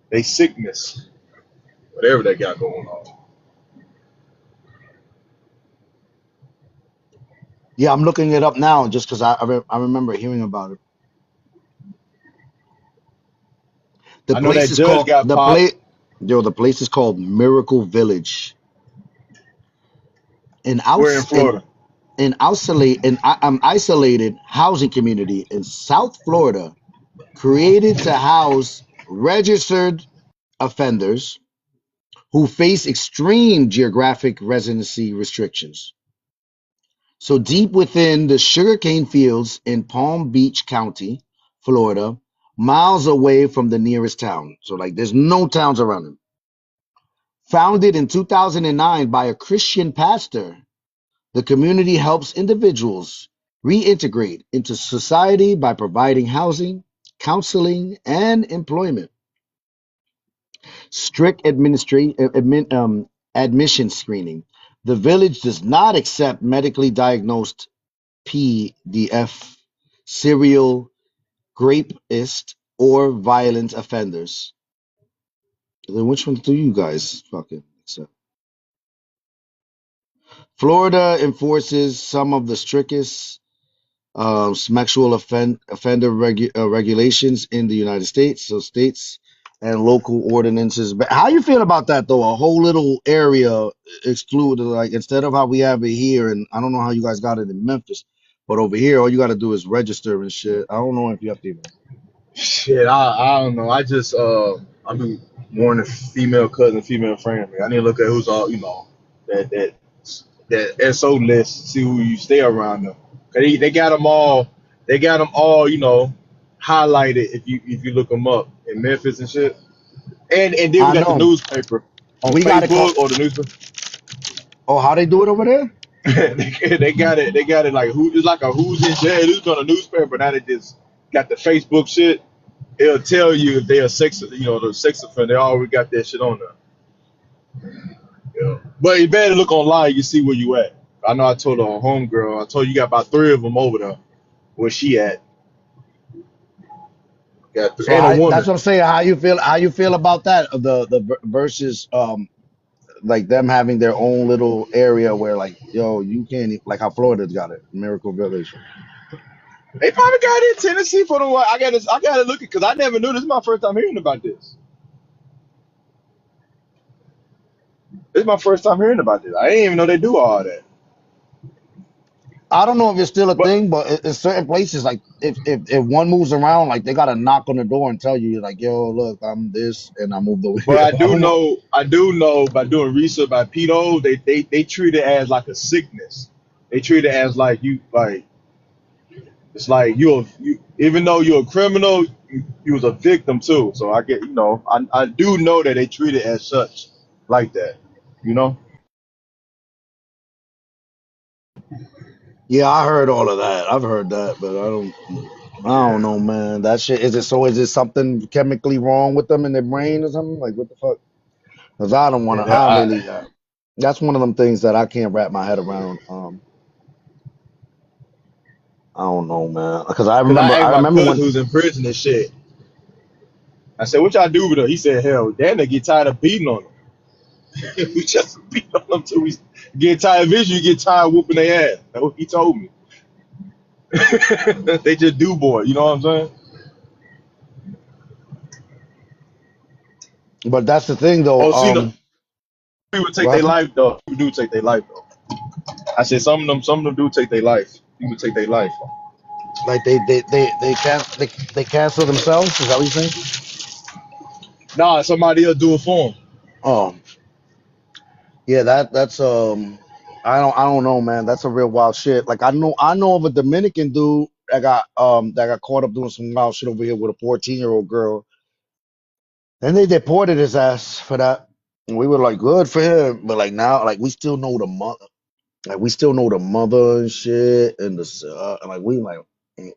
They sickness, whatever they got going on. Yeah, I'm looking it up now just because I remember hearing about it. The I know place that is judge called got popped. The place is called Miracle Village in We're in outs in Florida. isolated housing community in South Florida, created to house registered offenders who face extreme geographic residency restrictions. So deep within the sugarcane fields in Palm Beach County, Florida, miles away from the nearest town. So like there's no towns around them. Founded in 2009 by a Christian pastor, the community helps individuals reintegrate into society by providing housing, counseling, and employment. Strict admission screening. The village does not accept medically diagnosed PDF, serial rapist, or violent offenders. Then which one do you guys fucking accept? Florida enforces some of the strictest sexual offender regulations in the United States. So states and local ordinances. But how you feel about that though? A whole little area excluded, like instead of how we have it here, and I don't know how you guys got it in Memphis, but over here, all you got to do is register and shit. I don't know if you have to even. Shit, I don't know. I just I be warning female cousin, female friend. I need to look at who's all that that SO list. See who you stay around them. 'Cause they got them all. They got them all. Highlighted if you look them up in Memphis and shit. And then we I got the know. newspaper on We got to call. Facebook or the newspaper. Oh, how they do it over there? They got it. They got it like who? It's like a who's in jail. Who's on a newspaper? Now they just got the Facebook shit. It'll tell you if they're the sex offender. They already got that shit on there. Yeah. But you better look online. You see where you at. I know I told her homegirl. I told you got about 3 of them over there. Where she at? Got So and a that's woman. what I'm saying. How you feel? How you feel about that? The versus like them having their own little area where like yo you can't like how Florida's got it, Miracle Village. They probably got it in Tennessee for the what? I gotta look it because I never knew. This is my first time hearing about this. This is my first time hearing about this. I didn't even know they do all that. I don't know if it's still a But thing, but in certain places, like if one moves around, like they gotta knock on the door and tell you, like, yo, look, I'm this, and I moved over but here. I don't know. I do know by doing research by pedos, they treat it as like a sickness. They treat it as like it's like you even though you're a criminal, you was a victim too. So I get I do know that they treat it as such like that. You know? Yeah, I heard all of that. I've heard that, but I don't Yeah. know, man. That shit is it? So is it something chemically wrong with them in their brain or something? Like what the fuck? Because I don't want And to. I really. That's one of them things that I can't wrap my head around. I don't know, man. Because I because remember. I asked I my remember cousin when. who's in prison and shit. I said, "What y'all do with her?" He said, "Hell, damn, they get tired of beating on them. We just beat on them till we get tired of vision. You get tired of whooping their ass." That's what he told me. They just do boy. You know what I'm saying? But that's the thing, though. Oh, see, no, people take What their happened? life though. People do take their life though. I said some of them do take their life. People take their life. Like they cancel themselves? Is that what you're saying? Nah, somebody else do it for them. Oh, yeah. That's I don't know, man. That's a real wild shit. Like I know of a Dominican dude that got caught up doing some wild shit over here with a 14-year-old girl. And they deported his ass for that. And we were like, good for him. But like now, like we still know the mother. Like we still know the mother and shit. And like we like. mm.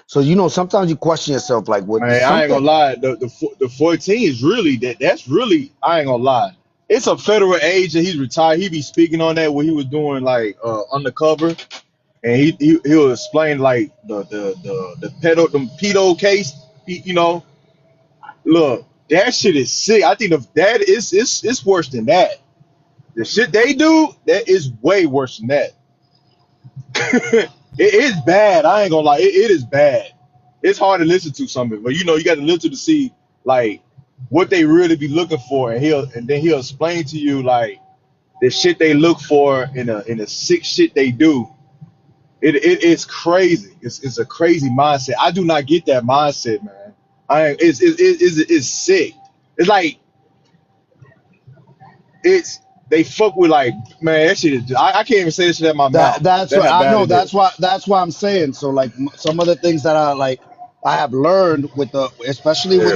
So sometimes you question yourself, like, what is Man, I ain't something? gonna lie. The 14 is really that's really, I ain't gonna lie. It's a federal agent. He's retired. He be speaking on that when he was doing like undercover, and he'll explain like the pedo case. Look, that shit is sick. I think that is it's worse than that. The shit they do, that is way worse than that. It is bad. I ain't gonna lie. It is bad. It's hard to listen to some of it, but you got to listen to see like what they really be looking for, and then he'll explain to you like the shit they look for in a sick shit they do. It is crazy. It's a crazy mindset. I do not get that mindset, man. It's sick. It's like it's they fuck with like, man, that shit is, I can't even say this shit out my mouth. That's That's what how I bad know. it is. That's why I'm saying. So like some of the things that I have learned especially with Yeah.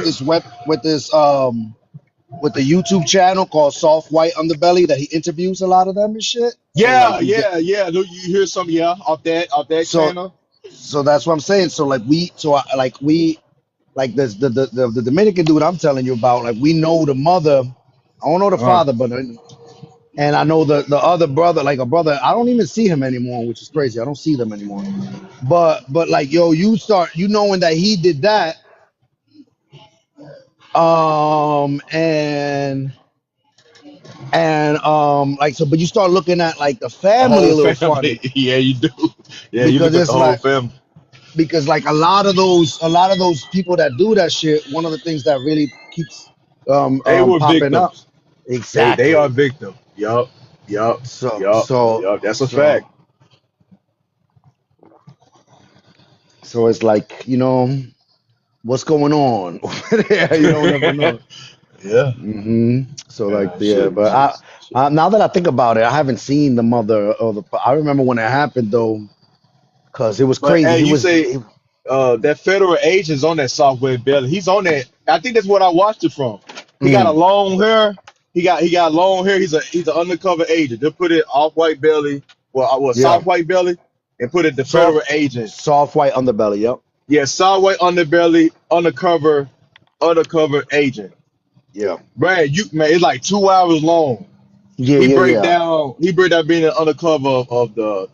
the YouTube channel called Soft White Underbelly, that he interviews a lot of them and shit. So like Yeah, you get yeah, yeah. You hear some, yeah, off that so channel. so that's what I'm saying. So like we like this the Dominican dude I'm telling you about. Like we know the mother. I don't know the Uh, father, but and I know the other brother, like a brother. I don't even see him anymore, which is crazy. I don't see them anymore. But like yo, you start knowing that he did that, and like so, but you start looking at like the the family whole a little family. funny Yeah, you do. Yeah, you because look at the it's whole like family. like a lot of those people that do that shit. One of the things that really keeps They were popping up. victims. They are Exactly. victims. Yup. Yup. So Yup. so Yup. That's a fact. so so it's like what's going on over there. You don't never know. Yeah. So like Yeah. yeah, Shit. but Shit. Shit. now that I think about it, I haven't seen the mother of the. I remember when it happened though, because it was But crazy. hey, He you was. say that federal agent's on that software belly. He's on that. I think that's what I watched it from. He got a Mm, long hair. He got long hair. He's an undercover agent. They put it off white belly, yeah, soft white belly, and put it the soft federal agent. soft white underbelly. Yep. Yeah, soft white underbelly, undercover agent. Yeah. Brad, man, it's like 2 hours long. Yeah. He Yeah. break Yeah. down he break down being an undercover of the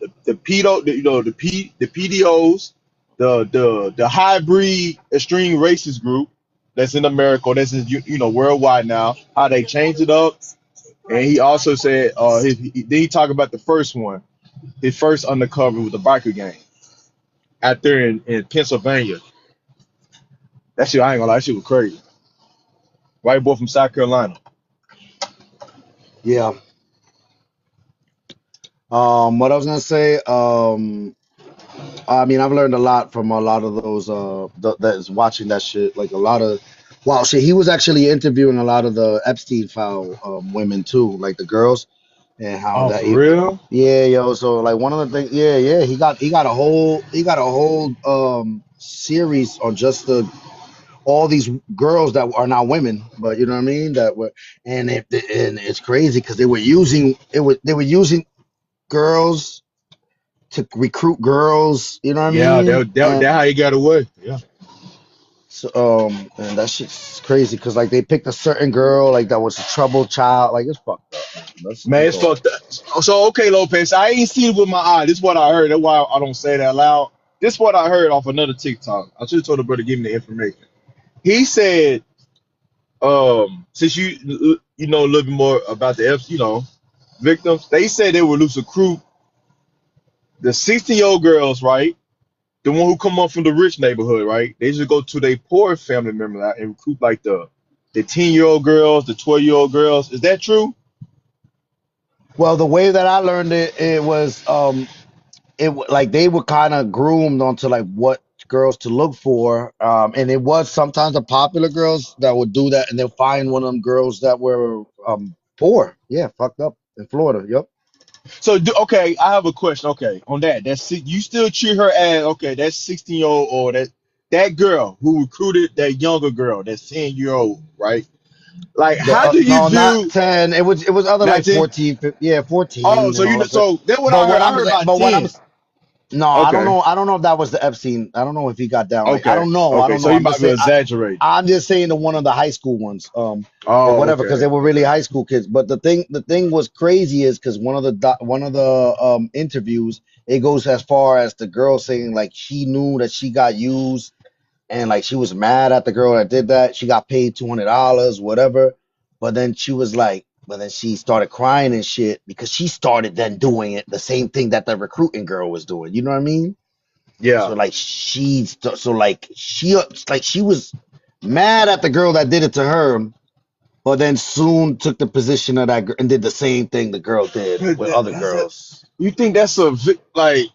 pedo, the PDOs, the hybrid extreme racist group that's in America, that's in, worldwide now. How they changed it up, and he also said then he talked about the first one, his first undercover with the biker gang out there in Pennsylvania. That shit, I ain't gonna lie, that shit was crazy. White boy from South Carolina. Yeah. What I was gonna say. I mean, I've learned a lot from a lot of those that is watching that shit. Like a lot of wow, shit. He was actually interviewing a lot of the Epstein file women too, like the girls, and how Oh, that for he, real? yeah, yo. So like one of the things, yeah, yeah. He got a whole series on just all these girls that are now women, but you know what I mean. That were and it's crazy because they were using girls to recruit girls. You know what I Yeah, mean? that how he got away. Yeah. So, and that shit's crazy because like they picked a certain girl like that was a troubled child. Like it's fucked up, man. Man, That's it's all. fucked up. So okay, Lopez, I ain't seen it with my eye. This is what I heard. That's why I don't say that loud. This is what I heard off another TikTok. I should have told the brother to give me the information. He said, since you know a little bit more about the victims, they said they would lose recruit the 16-year-old girls, right? The one who come up from the rich neighborhood, right? They just go to their poor family member and recruit like the 10-year-old girls, the 12-year-old girls. Is that true? Well, the way that I learned it, it was like they were kind of groomed onto like what girls to look for, and it was sometimes the popular girls that would do that, and they'll find one of them girls that were poor, yeah, fucked up in Florida. Yep. So okay, I have a question. Okay, on that, you still treat her as okay. That's 16-year-old or that girl who recruited that younger girl, that 10-year-old, right? Like, how do you No, not view 10. It was other like 19? 14, yeah, Oh, 14 so and all of it. so that's what But I heard. what I I'm heard saying, about but what I'm 10. no, I don't Okay, know. I don't know if that was the Epstein. I don't know if he got down like. I okay, don't know. I okay. don't So know. you I'm might just be saying. exaggerating. I'm just saying the one of the high school ones. Or Oh, whatever, because okay. they were really high school kids. But the thing was crazy is because one of the interviews, it goes as far as the girl saying like she knew that she got used and like she was mad at the girl that did that. She got paid $200, whatever. But then she was like, but then she started crying and shit because she started then doing it the same thing that the recruiting girl was doing. You know what I mean? Yeah. So like she was mad at the girl that did it to her, but then soon took the position of that girl and did the same thing the girl did But with other that's a, girls. you think that's like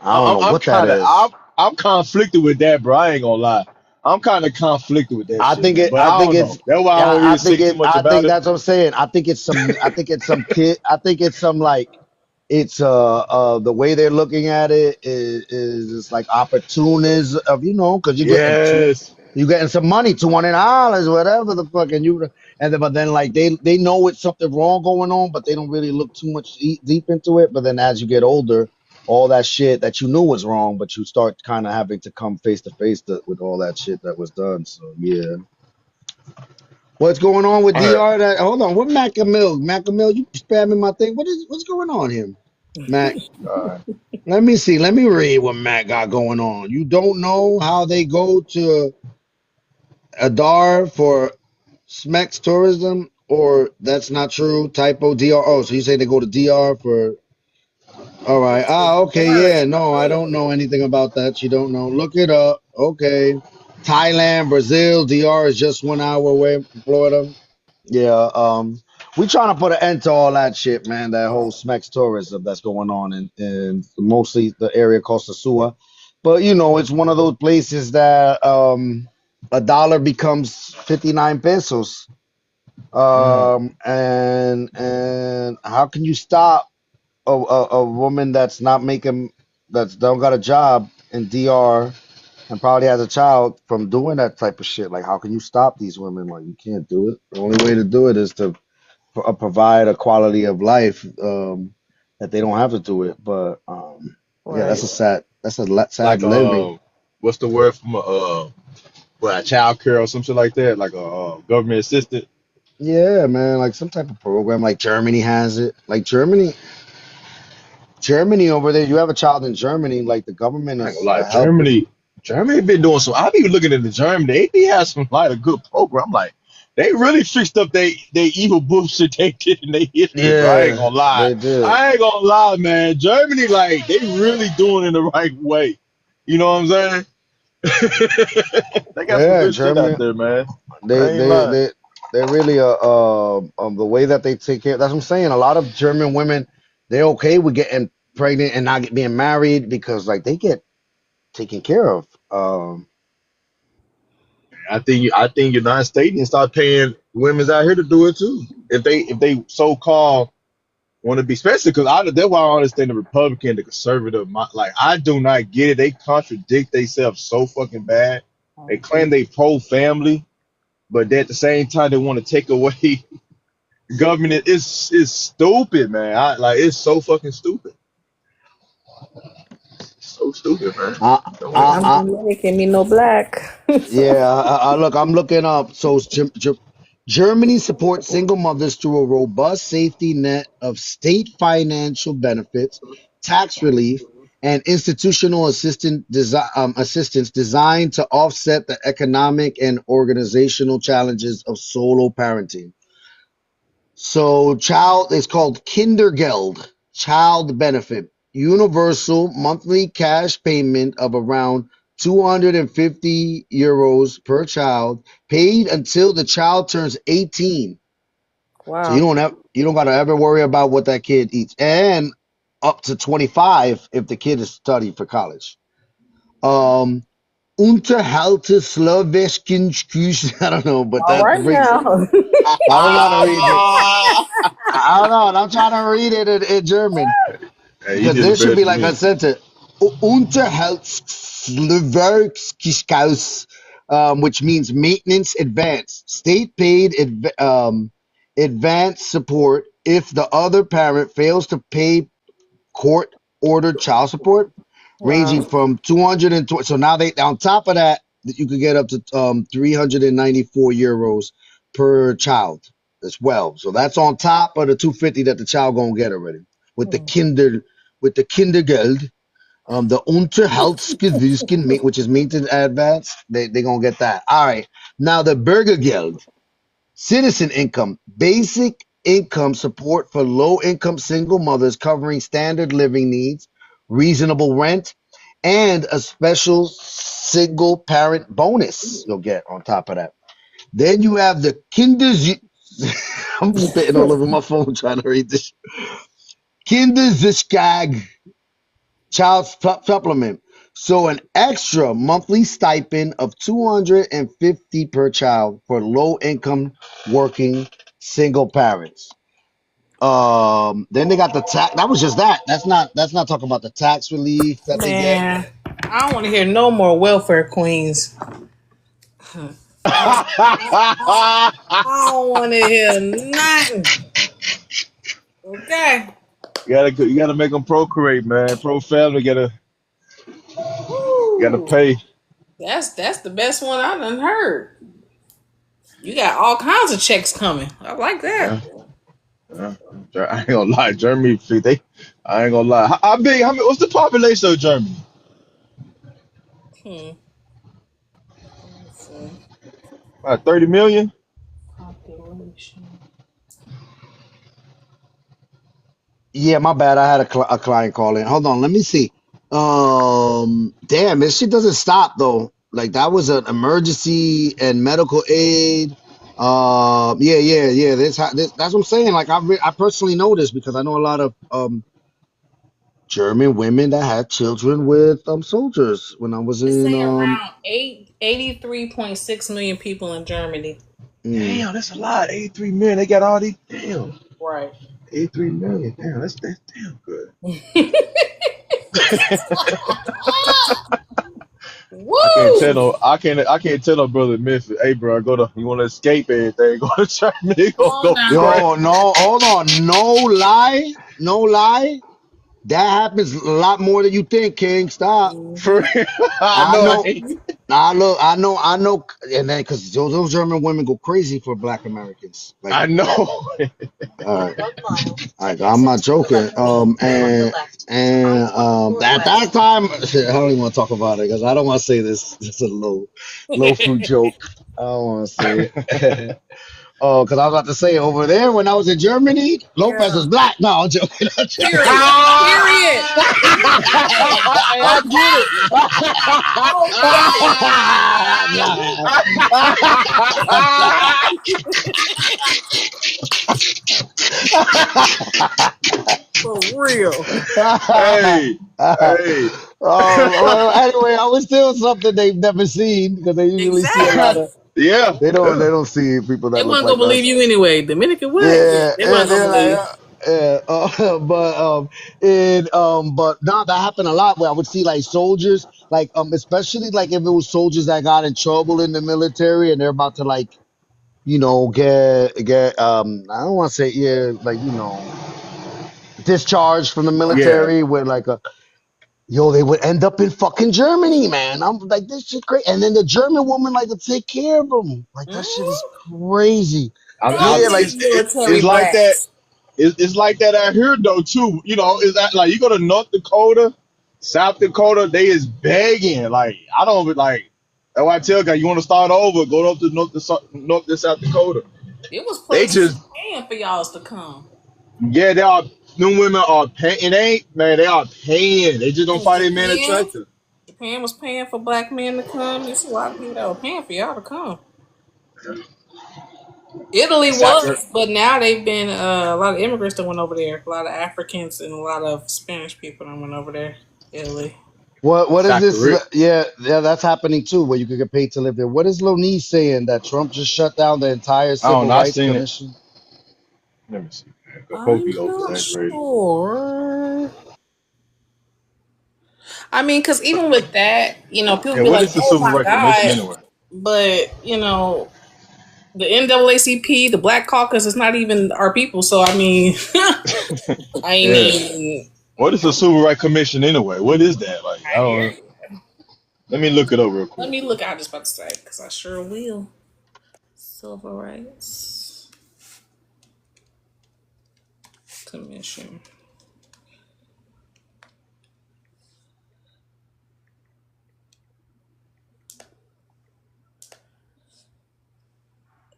I don't know I'm what that kind of is. I'm conflicted with that, bro. I ain't gonna lie. I'm kind of conflicted with that I shit, think man. it. But I I think don't it's. know. That's why I Yeah, don't really say too much I about think it. that's what I'm saying. I think it's some. I think it's some kid. I think it's some like. It's the way they're looking at it is it's like opportunism of because Yes. you getting some money, $200, whatever the fuck, and then but then like they know it's something wrong going on, but they don't really look too much deep into it. But then as you get older, all that shit that you knew was wrong, but you start kind of having to come face to face with all that shit that was done. So yeah, what's going on with I heard. Dr? Hold on, what Macamil? Macamil, you spamming my thing? What's going on here, Mac? Let me see. Let me read what Mac got going on. You don't know how they go to Adar for Smex tourism, or that's not true. Typo DR. Oh, so you say they go to DR for? All right. Ah, okay. Yeah. No, I don't know anything about that. You don't know. Look it up. Okay. Thailand, Brazil, DR is just 1 hour away from Florida. Yeah. We trying to put an end to all that shit, man. That whole Smex tourism that's going on in mostly the area Costa Sua. But it's one of those places that a dollar becomes 59 pesos. And how can you stop a woman that's not making that's don't got a job in DR and probably has a child from doing that type of shit? Like, how can you stop these women? Like, you can't do it. The only way to do it is to provide a quality of life that they don't have to do it. But yeah, Right. that's a sad Like living. what's the word from a child care or some shit like that? Like a government assistant. Yeah, man, like some type of program. Like Germany has it. Like Germany over there. You have a child in Germany, like the government I ain't gonna is lie, helping. Germany been doing some. I be looking into Germany. They be have some like a good program. Like they really fixed up they evil bullshit they did in their history, bro. I ain't Yeah, gonna lie. they did. I ain't gonna lie, man. Germany, like they really doing it the right way. You know what I'm saying? They got some Yeah, good shit out Germany. there, man. They I ain't they lying. they they're really the way that they take care. That's what I'm saying. A lot of German women, they're okay with getting pregnant and not being married because like they get taken care of. I think United States need to start paying women's out here to do it too. If they so called want to be, especially because that's why I don't understand the Republican, the conservative. Like I do not get it. They contradict themselves so fucking bad. They claim they pro family, but at the same time they want to take away government. It's stupid, man. It's so fucking stupid. So stupid, man. I, Don't make I'm sense. I, Dominican, me no black. So, Yeah, look, I'm looking up. So Germany supports single mothers through a robust safety net of state financial benefits, tax relief, and institutional assistance designed to offset the economic and organizational challenges of solo parenting. So it's called Kindergeld, child benefit, universal monthly cash payment of around 250 euros per child, paid until the child turns 18. So wow. you don't gotta ever worry about what that kid eats, and up to 25 if the kid is studying for college. Um, Unterhalte Slowenskien, I don't know, but All that right brings. now. I don't know how to read it. I don't know. I'm trying to read it in German Hey, you because did there it should better be than like a me. sentence. Unterhaltungsleistungsverkauf, which means maintenance advance, state paid advance support if the other parent fails to pay court ordered child support, Wow. ranging from 220. So now they on top of that, you could get up to 394 euros per child as well. So that's on top of the 250 that the child gonna get already with the Kindergeld. The Unterhaltsgewissen, which is maintenance advance, they gonna get that. All right. Now the Bürgergeld, citizen income, basic income support for low income single mothers covering standard living needs, reasonable rent, and a special single parent bonus you'll get on top of that. Then you have the I'm spitting all over my phone trying to read this. Kindersicherung child supplement. So an extra monthly stipend of 250 per child for low income working single parents. Then they got the tax. That was just that. That's not talking about the tax relief that they get. Man, I don't want to hear no more welfare queens. I don't want to hear nothing. Okay. You gotta make them procreate, man. Pro family gotta Woo. pay. That's the best one I done heard. You got all kinds of checks coming. I like that. Yeah, yeah. I ain't gonna lie, Germany. I ain't gonna lie. How big? How many? What's the population of Germany? Hmm. Let me see. About 30 million. Population. Yeah, my bad. I had a client call in. Hold on, let me see. Damn, this shit doesn't stop though. Like that was an emergency and medical aid. Yeah. That's what I'm saying. Like I personally know this because I know a lot of German women that had children with soldiers when I was It's in saying around 83.6 million people in Germany. mm. Damn, that's a lot. 83 million. They got all these. Damn, Right. 83 million. Damn, that's damn good. Woo! I can't tell no brother in Memphis. Hey, bro, you want to escape everything? Go to Germany. Come Go on go now. crazy. Yo, no, hold on. No lie. That happens a lot more than you think, King. Stop. For Mm-hmm. real. I I know. I know. ain't. I know, and then because those German women go crazy for Black Americans. Like, I know. all right, I'm not joking. At that time, shit, I don't even want to talk about it because I don't want to say this. It's a low fruit joke. I don't want to say it. Oh, because I was about to say over there when I was in Germany, Lopez Yeah. was black. No, I'm joking. I'm joking. Period. Period. I get it. Okay. For real. Hey, hey. Well, anyway, I was still something they've never seen because they usually see a lot Exactly. of. Yeah, They don't. yeah. They don't see people They that look wasn't gonna like believe us. you anyway. Dominican what? Yeah, Yeah, they yeah, wasn't gonna they're like, believe. yeah. But no, that happened a lot where I would see like soldiers, like especially like if it was soldiers that got in trouble in the military and they're about to like, get I don't want to say yeah, like discharged from the Yeah. military with like a yo, they would end up in fucking Germany, man. I'm like, this shit crazy. And then the German woman like to take care of them. Like that shit is Mm-hmm. crazy. All Yeah, like these military It's like that. brats. It's like that out here though too. Is that like you go to North Dakota, South Dakota? They is begging. Like I don't like. That's why I tell guys you want to start over, go up to North to South Dakota. It was They places just paying for y'all to come. they are. Them women are paying. It ain't man. They are paying. They just don't find their man Japan. attractive. Japan was paying for black men to come. There's a lot of people that were paying for y'all to come. Italy South. was, but now they've been a lot of immigrants that went over there. A lot of Africans and a lot of Spanish people that went over there. Italy. what is South this? Korea. Yeah, that's happening too, where you could get paid to live there. What is Lonice saying that Trump just shut down the entire I don't Civil know. I Rights seen it. Commission? Let me see. Man. Go I'm be over not exaggerated. sure. I mean, because even with that, people Yeah, be what like, is the "Oh Civil my Rights Commission God," anyway? but the NAACP, the Black Caucus, is not even our people. So I mean, I Yeah. mean, What is the Civil Rights Commission anyway? What is that? Like, I I hear don't. you. Let me look it up real Let quick. me look. I was just about to say because I sure will. Civil Rights Commission.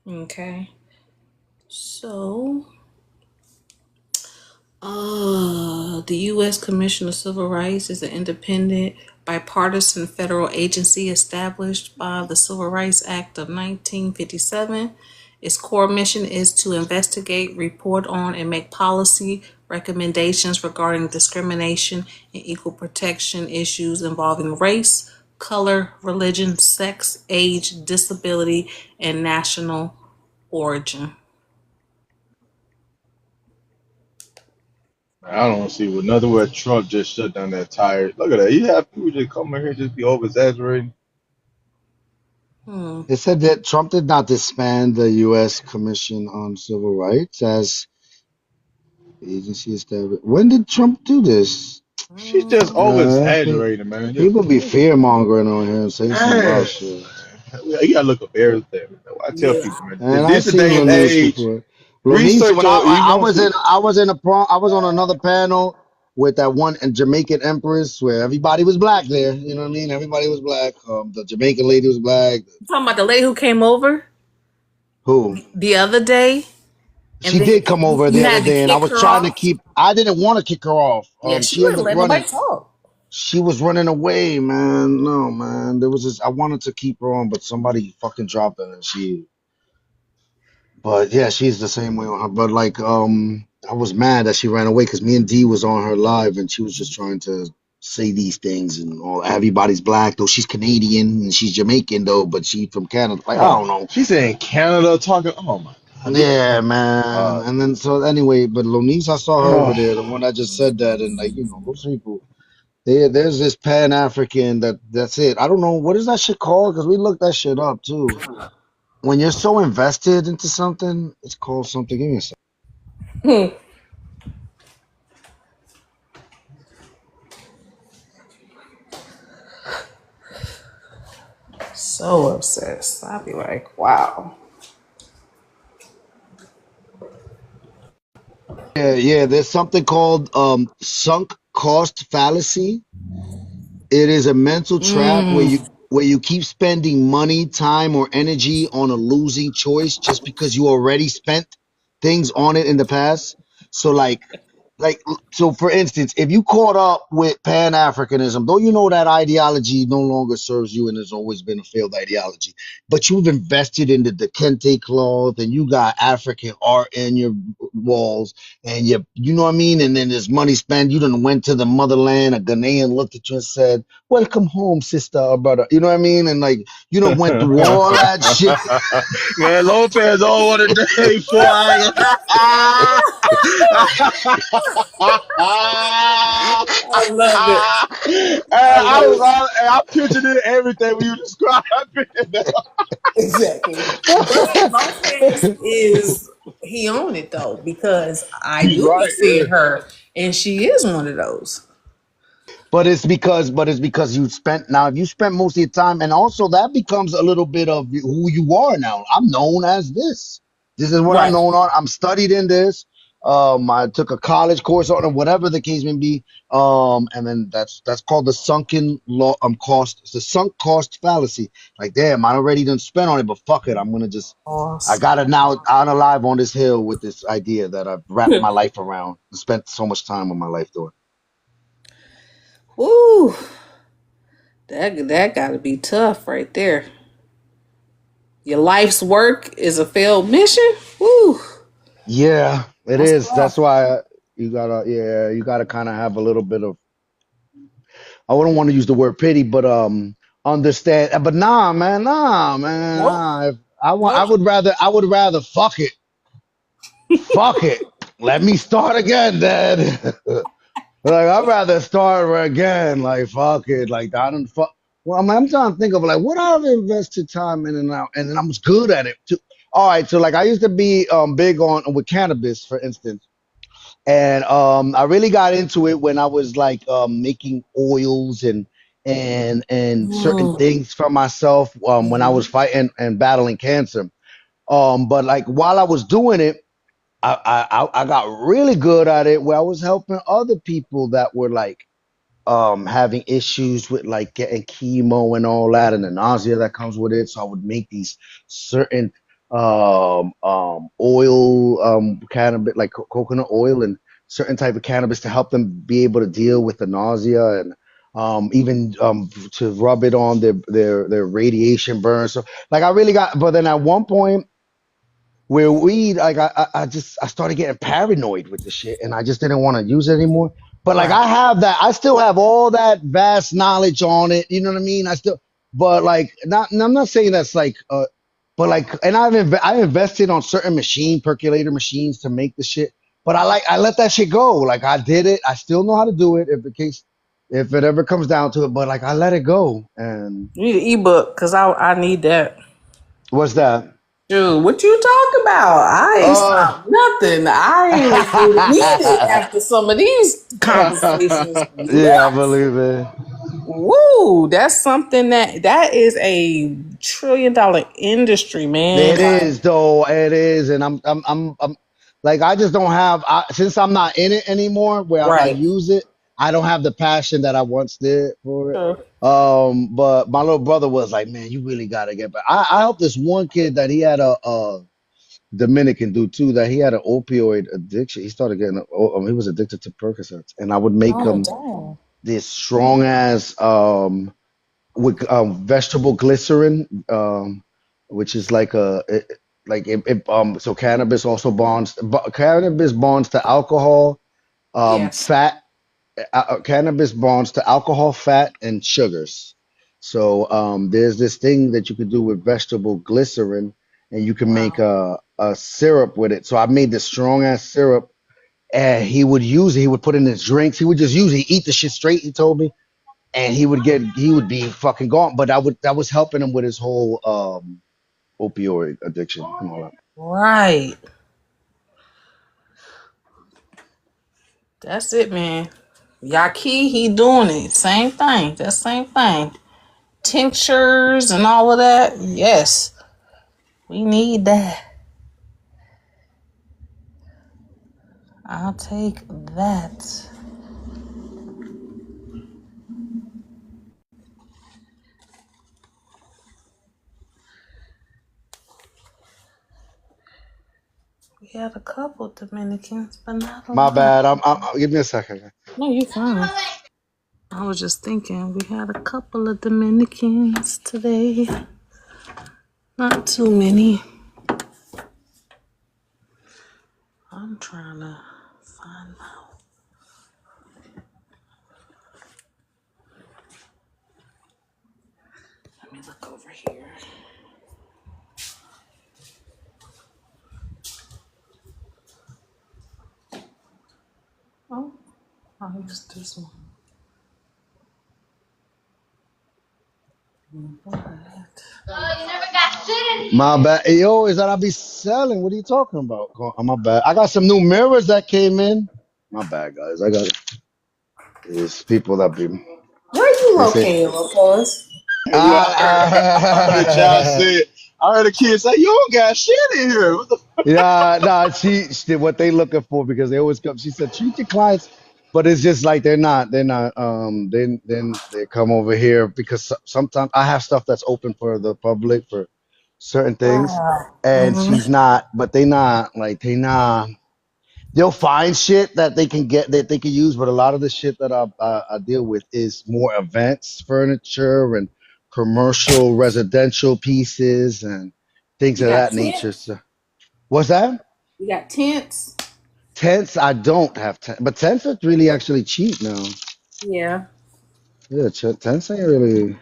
Okay, so the U.S. Commission of Civil Rights is an independent, bipartisan federal agency established by the Civil Rights Act of 1957. Its core mission is to investigate, report on, and make policy recommendations regarding discrimination and equal protection issues involving race, color, religion, sex, age, disability, and national origin. I don't see what another where Trump just shut down that tire. Look at that. You have people just come in here and just be over exaggerating. Hmm. It said that Trump did not disband the U.S. Commission on Civil Rights as the agency established. When did Trump do this? She's just over exaggerating, man. Just People be fear mongering on here and say some wild man, shit. you gotta look up everything. I tell Yeah. people, man, And I this the seen day and Lanice age. before. Lanice, Research when your. You I want was in, to? I was on another panel with that one Jamaican empress where everybody was black there. You know what I mean? Everybody was black. The Jamaican lady was black. Talking about the lady who came over Who? the other day, and She then did come over you the other had to day, and I kick was her trying to off. keep. I didn't want to kick her off. Yeah, she She ended wouldn't up let running. nobody talk. She was running away, man. No, man. There was this. I wanted to keep her on, but somebody fucking dropped her, and she. But yeah, she's the same way on her. But like, I was mad that she ran away because me and Dee was on her live, and she was just trying to say these things and all. Everybody's black though. She's Canadian and she's Jamaican though, but she from Canada. Like I Oh, don't know. she's in Canada talking. Oh my God, look at Yeah, that. man. And then so anyway, but Lonice, I saw her over Oh, there, the one that just said that, and like those people. There's this Pan African that's it. I don't know what is that shit called because we looked that shit up too. When you're so invested into something, it's called something. Give me a second. So obsessed. I'd be like, wow. Yeah. There's something called sunk cost fallacy. It is a mental trap Mm. where you keep spending money, time, or energy on a losing choice just because you already spent things on it in the past. So like so for instance, if you caught up with pan-africanism, though you know that ideology no longer serves you and has always been a failed ideology, but you've invested in the kente cloth and you got African art in your walls and you know what I mean, and then there's money spent, you done went to the motherland, a Ghanaian looked at you and said, welcome home, sister or brother, you know what I mean, and like you done went through all that shit. man, Lopez all one day before I. I love it. I I love was it. all, I pictured it everything when you described it. Exactly. But Lopez is he on it though, because I He's do be right, seeing her and she is one of those. But it's because you spent now if you spent most of your time and also that becomes a little bit of who you are now. I'm known as this. This is what I'm Right. known on. I'm studied in this. I took a college course on it, whatever the case may be. And then that's called the sunken law cost. It's the sunk cost fallacy. Like, damn, I already done spent on it, but fuck it. I'm gonna just I Awesome. got it now on alive on this hill with this idea that I've wrapped my life around. Spent so much time with my life doing. Woo. That gotta be tough right there. Your life's work is a failed mission. Woo. Yeah, it That's is. That's tough. why you gotta kind of have a little bit of, I wouldn't want to use the word pity, but understand. But nah, man, Nope. nah. If Nope. I would rather fuck it, fuck it. Let me start again, Dad. Like I'd rather start again. Like fuck it. Like I don't fuck. Well, I'm trying to think of like what I've invested time in and out, and then I was good at it too. All right, so like I used to be big on with cannabis, for instance, and I really got into it when I was like making oils and certain Mm. things for myself when I was fighting and battling cancer. But like while I was doing it. I got really good at it where I was helping other people that were like having issues with like getting chemo and all that and the nausea that comes with it. So I would make these certain oil cannabis like coconut oil and certain type of cannabis to help them be able to deal with the nausea and even to rub it on their radiation burn. So like I really got but then at one point where weed, like I started getting paranoid with the shit, and I just didn't want to use it anymore. But like Right. I have that, I still have all that vast knowledge on it. You know what I mean? I still, but like not, I'm not saying that's like, but like, and I invested on certain percolator machines to make the shit. But I let that shit go. Like I did it. I still know how to do it if it ever comes down to it. But like I let it go. And You need an ebook because I need that. what's that? Dude, what you talking about? I ain't Uh, stopped nothing. I ain't need it after some of these conversations. yeah, I What? believe it. Woo! That's something that is a $1 trillion industry, man. It Like, is though. It is, and I'm like I just don't have since I'm not in it anymore where I right. use it. I don't have the passion that I once did for it. Sure. But my little brother was like, "Man, you really gotta get back." I helped this one kid that he had a Dominican dude too that he had an opioid addiction. He started getting he was addicted to Percocets, and I would make Oh, him damn. this strong ass with vegetable glycerin, which is like so cannabis bonds to alcohol, Yes. fat. Cannabis bonds to alcohol, fat, and sugars. So there's this thing that you could do with vegetable glycerin, and you can make Wow. a syrup with it. So I made this strong ass syrup, and he would use it. He would put it in his drinks. He would just use it. He'd eat the shit straight. He told me and he would be fucking gone. But that was helping him with his whole opioid addiction and all that. Right. That's it, man. Yaki, he doing it. Same thing. That same thing. Tinctures and all of that. Yes. We need that. I'll take that. We had a couple Dominicans, but not a My lot. bad. Give me a second. No, you're fine. I was just thinking we had a couple of Dominicans today. Not too many. I'm trying to find out. Let me look over here. Oh, I'll use this one. My bad. Hey, yo, is that I be selling? What are you talking about? My bad. I got some new mirrors that came in. My bad, guys. I got these people that be. Where you They say. located, Lopez? Yeah, I heard y'all say it. I heard a kid say, "You don't got shit in here." What the Yeah, nah, she did what they looking for because they always come. She said, treat your clients, but it's just like they're not, then they come over here because sometimes I have stuff that's open for the public for certain things, Wow. and Mm-hmm. she's not, but they not, they'll find shit that they can get that they can use, but a lot of the shit that I deal with is more events furniture and commercial residential pieces and things You of got that nature. tents? So, what's that? You got tents? Tents, I don't have tents, but tents are really actually cheap now. Yeah. Yeah, tents ain't really.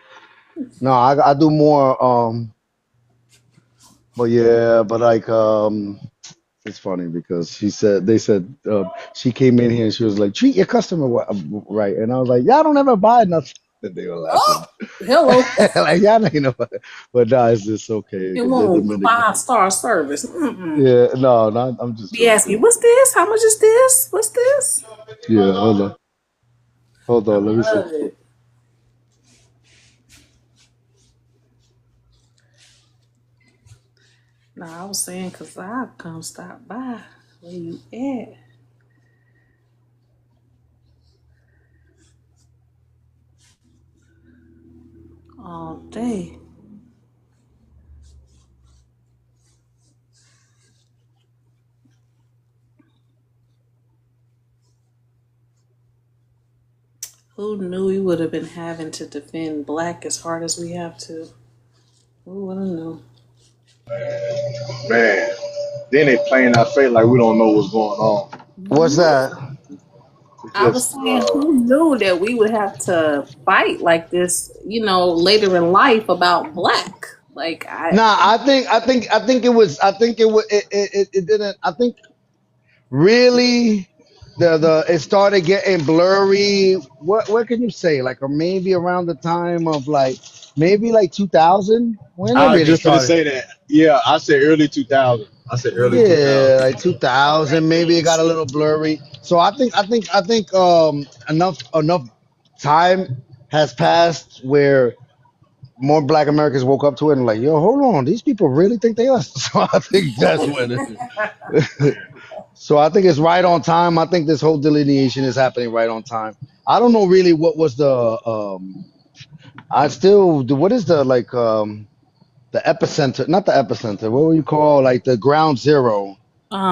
No, I do more. But yeah, but like It's funny because they said she came in here and she was like, treat your customer right. And I was like, y'all don't ever buy nothing. And they were laughing. Hello. Like, y'all don't know. But nah, it's just okay. You They're want Dominican. 5-star service. Mm-mm. Yeah, no, no, I'm just Be asking me, joking. what's this? How much is this? What's this? Yeah, hold on. Hold I on, let me see. love it. No, I was saying because I'll come stop by. Where you at? All day. Who knew we would have been having to defend black as hard as we have to? Who would have known? Man, then they playing our face like we don't know what's going on. What's that? It's I was just saying, who knew that we would have to fight like this, later in life about black? Like, Nah, I think it didn't. I think really the it started getting blurry. What can you say? Like, or maybe around the time of like maybe like 2000 when it I was really just gonna started. say that. Yeah, I said early 2000. I said early Yeah, 2000. like 2000, maybe it got a little blurry. So I think enough time has passed where more Black Americans woke up to it and like, yo, hold on, these people really think they us. So I think that's when. So I think it's right on time. I think this whole delineation is happening right on time. I don't know really what was the I still what is the epicenter, not the epicenter, what would you call like the ground zero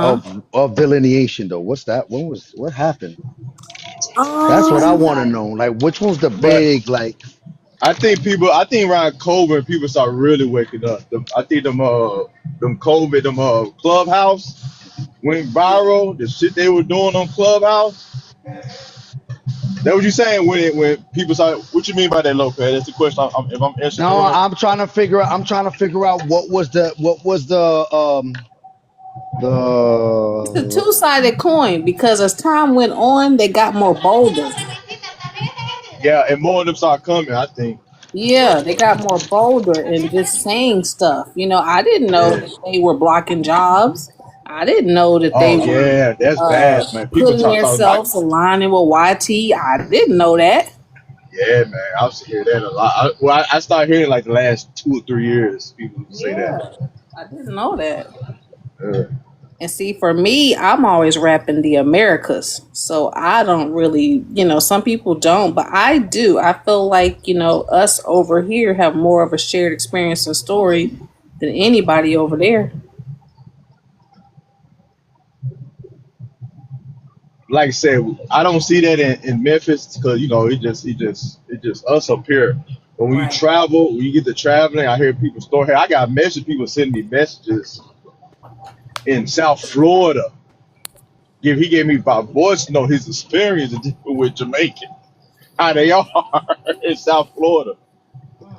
uh, of delineation though? What's that? What happened? That's what I um, want to know. Like which one's the But big like I think around COVID people start really waking up. I think them COVID, Clubhouse went yeah. viral. The shit they were doing on Clubhouse. That what you saying when people start? What you mean by that, Lopez? That's the question. If I'm answering no, correct. I'm trying to figure out what was It's a the two-sided coin because as time went on, they got more bolder. Yeah, and more of them start coming. I think. Yeah, they got more bolder and just saying stuff. I didn't know Yeah. that they were blocking jobs. I didn't know that they Oh were yeah, that's bad, man. People putting talking about. themselves aligning with YT. I didn't know that. Yeah, man. I used to hear that a lot. I started hearing like the last 2 or 3 years. People say Yeah, that. I didn't know that. Uh, And see, for me, I'm always rapping the Americas. So I don't really, some people don't, but I do. I feel like, us over here have more of a shared experience and story than anybody over there. like I said, I don't see that in Memphis because it just us up here. But when you Right. travel, when you get to traveling, I hear people story. Hey, I got messages. People sending me messages in South Florida. He gave me by voice note his experience with Jamaican, how they are in South Florida.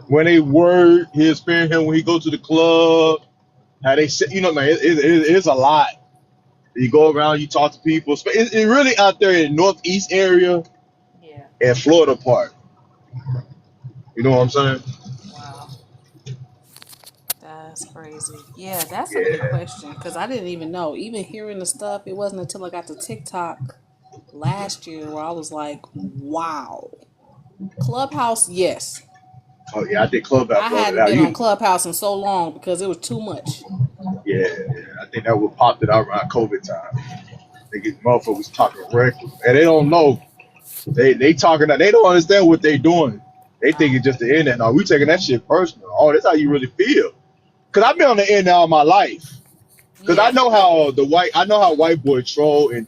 When they word his experience when he go to the club, how they say, man, it's a lot. You go around, you talk to people. It's really out there in the northeast area Yeah. and Florida part. You know what I'm saying? Wow. That's crazy. Yeah, that's a good Yeah. question because I didn't even know. Even hearing the stuff, it wasn't until I got to TikTok last year where I was like, wow. Clubhouse, yes. Oh yeah, I did club out I brother. hadn't Now been on you, Clubhouse in so long because it was too much. yeah, I think that would popped it out around COVID time. They get motherfuckers talking reckless, and they don't know. They talking that they don't understand what they doing. They think it's just the internet. No, we taking that shit personal. Oh, that's how you really feel. Cause I've been on the internet all my life. Cause Yeah. I know how white boys troll, and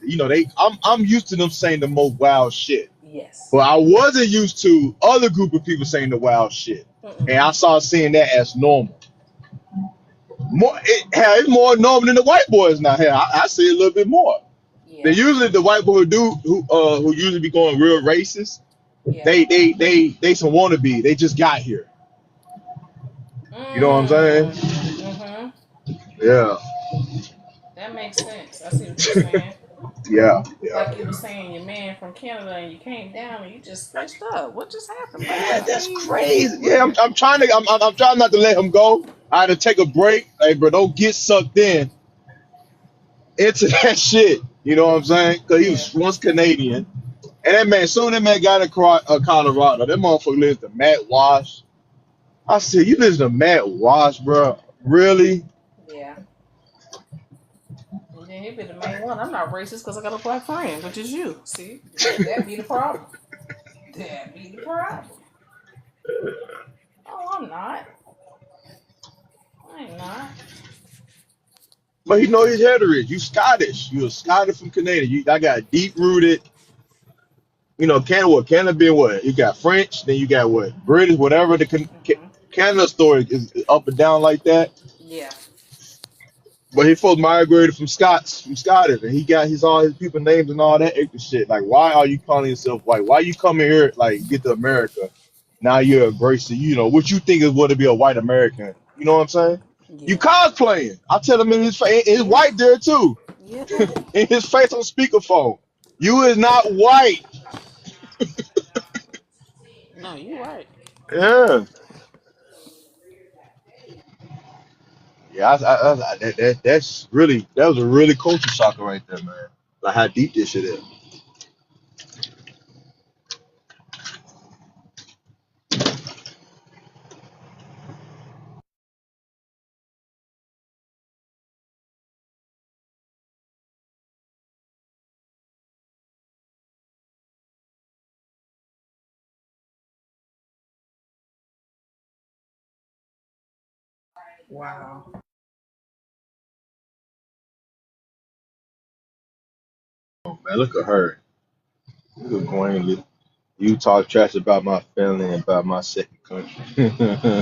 I'm used to them saying the most wild shit. Yes. But I wasn't used to other group of people saying the wild shit, Mm-mm. and I started seeing that as normal. It's more normal than the white boys now. Here, I see a little bit more. They Yeah. usually the white boy who usually be going real racist. Yeah. They some wannabe. They just got here. You know what I'm saying? Mm-hmm. Yeah. That makes sense. I see what you're saying. Yeah, yeah. Like you were saying, your man from Canada and you came down and you just switched up. What just happened, brother? Man, I that's mean, crazy. Yeah, I'm trying to. I'm trying not to let him go. I had to take a break. Hey, bro, don't get sucked into that shit. You know what I'm saying? Because he yeah. was once Canadian, and that man, soon that man got in Colorado, that motherfucker lives to Matt Wash. I said, you listen to Matt Wash, bro? Really? Yeah. And then he be the main one. I'm not racist because I got a black friend, which is you. See, that be the problem. That be the problem. Oh, I'm not. I'm not. But you know his heritage. You Scottish. You're Scottish from Canada. I got deep rooted. You know, Canada being what? You got French, then you got what? British, whatever the Hmm. Canada story is up and down like that. Yeah. But he folks migrated from Scotland, and he got his all his people names and all that extra shit. Like, why are you calling yourself white? Why you coming here like get to America? Now you're embracing, what you think is what to be a white American. You know what I'm saying? You Yeah. cosplaying. I tell him in his face, it's Yeah. white there too. Yeah. In his face on speakerphone. You is not white. No, you right. Yeah. Yeah, that was a really culture shocker right there, man. Like how deep this shit is. Wow. Man, look at her. Look at Queen. You talk trash about my family and about my second country.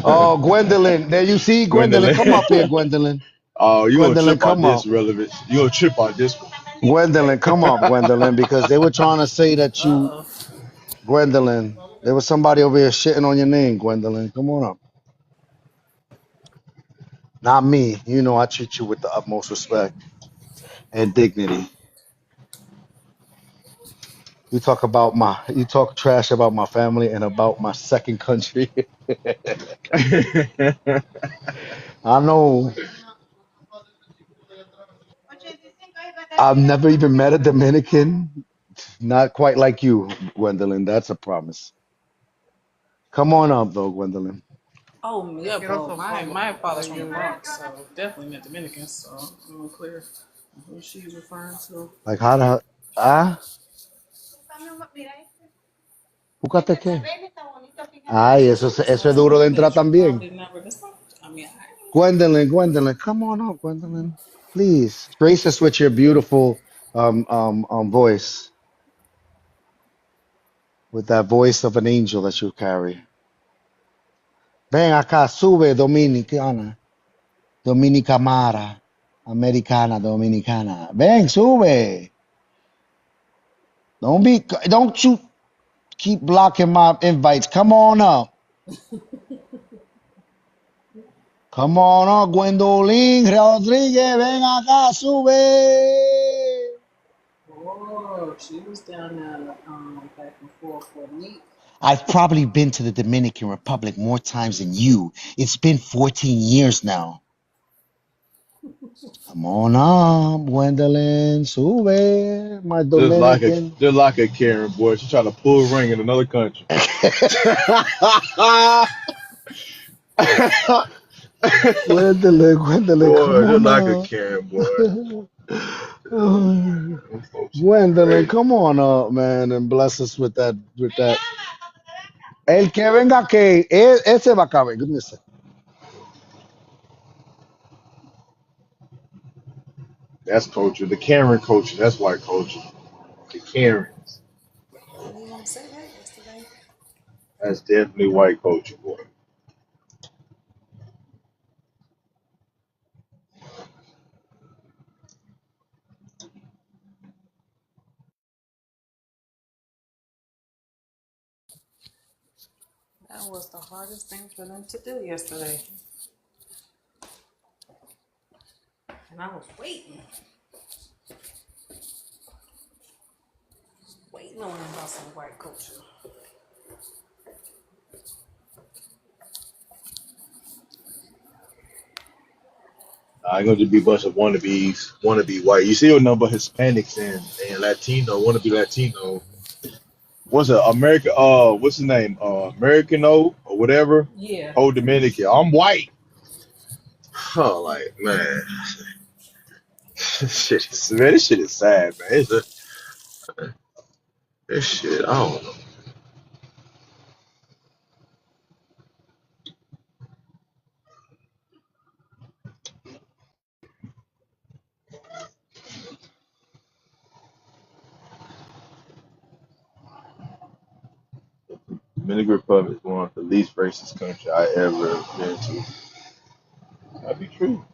Oh, Gwendolyn. There you see, Gwendolyn. Gwendolyn. Come up here, Gwendolyn. Oh, you gonna Gwendolyn, trip on come this up. relevance. You gonna trip on this one. Gwendolyn, come up, Gwendolyn, because they were trying to say that Uh you, oh. Gwendolyn, there was somebody over here shitting on your name, Gwendolyn. Come on up. Not me. You know I treat you with the utmost respect and dignity. You talk trash about my family and about my second country. I know. I've never even met a Dominican. Not quite like you, Gwendolyn. That's a promise. Come on up, though, Gwendolyn. Oh, yeah, Can well, also my father's from the you. Bronx, so definitely not Dominican, so I'm clear who she's referring to. Like, how the ah, búscate qué. Ay, eso es duro de entrar That you también. probably never listened. I mean, Gwendolyn, come on up, Gwendolyn. Please. Grace us with your beautiful voice, with that voice of an angel that you carry. Ven acá, sube, Dominicana. Dominicamara. Americana, Dominicana. Ven, sube. Don't you keep blocking my invites. Come on up. Come on up, Gwendolyn Rodriguez. Ven acá, sube. oh, she was down there back and forth with me. I've probably been to the Dominican Republic more times than you. It's been 14 years now. Come on up, Gwendolyn. Sube, my just like a Dominican. just like a Karen boy. She trying to pull a ring in another country. Gwendolyn, come Boy, just on like a up. Karen boy. Them folks is Gwendolyn, crazy. come on up, man, and bless us with that. El que venga que ese va a caber. Give me a second. That's culture. The Karen culture. That's white culture. The Karens. I didn't want to say that yesterday. That's definitely white culture, boy. That was the hardest thing for them to do yesterday. And I was waiting on them about some white culture. I ain't gonna just be a bunch of wannabes, wannabe white. You see a number of Hispanics and Latino, wannabe Latino. What's it? America? What's his name? Americano or whatever. Yeah. Whole Dominican. I'm white. Oh, like man, this shit is sad, man. This shit. I don't know. Dominican Republic is one of the least racist country I ever been to. That'd be true.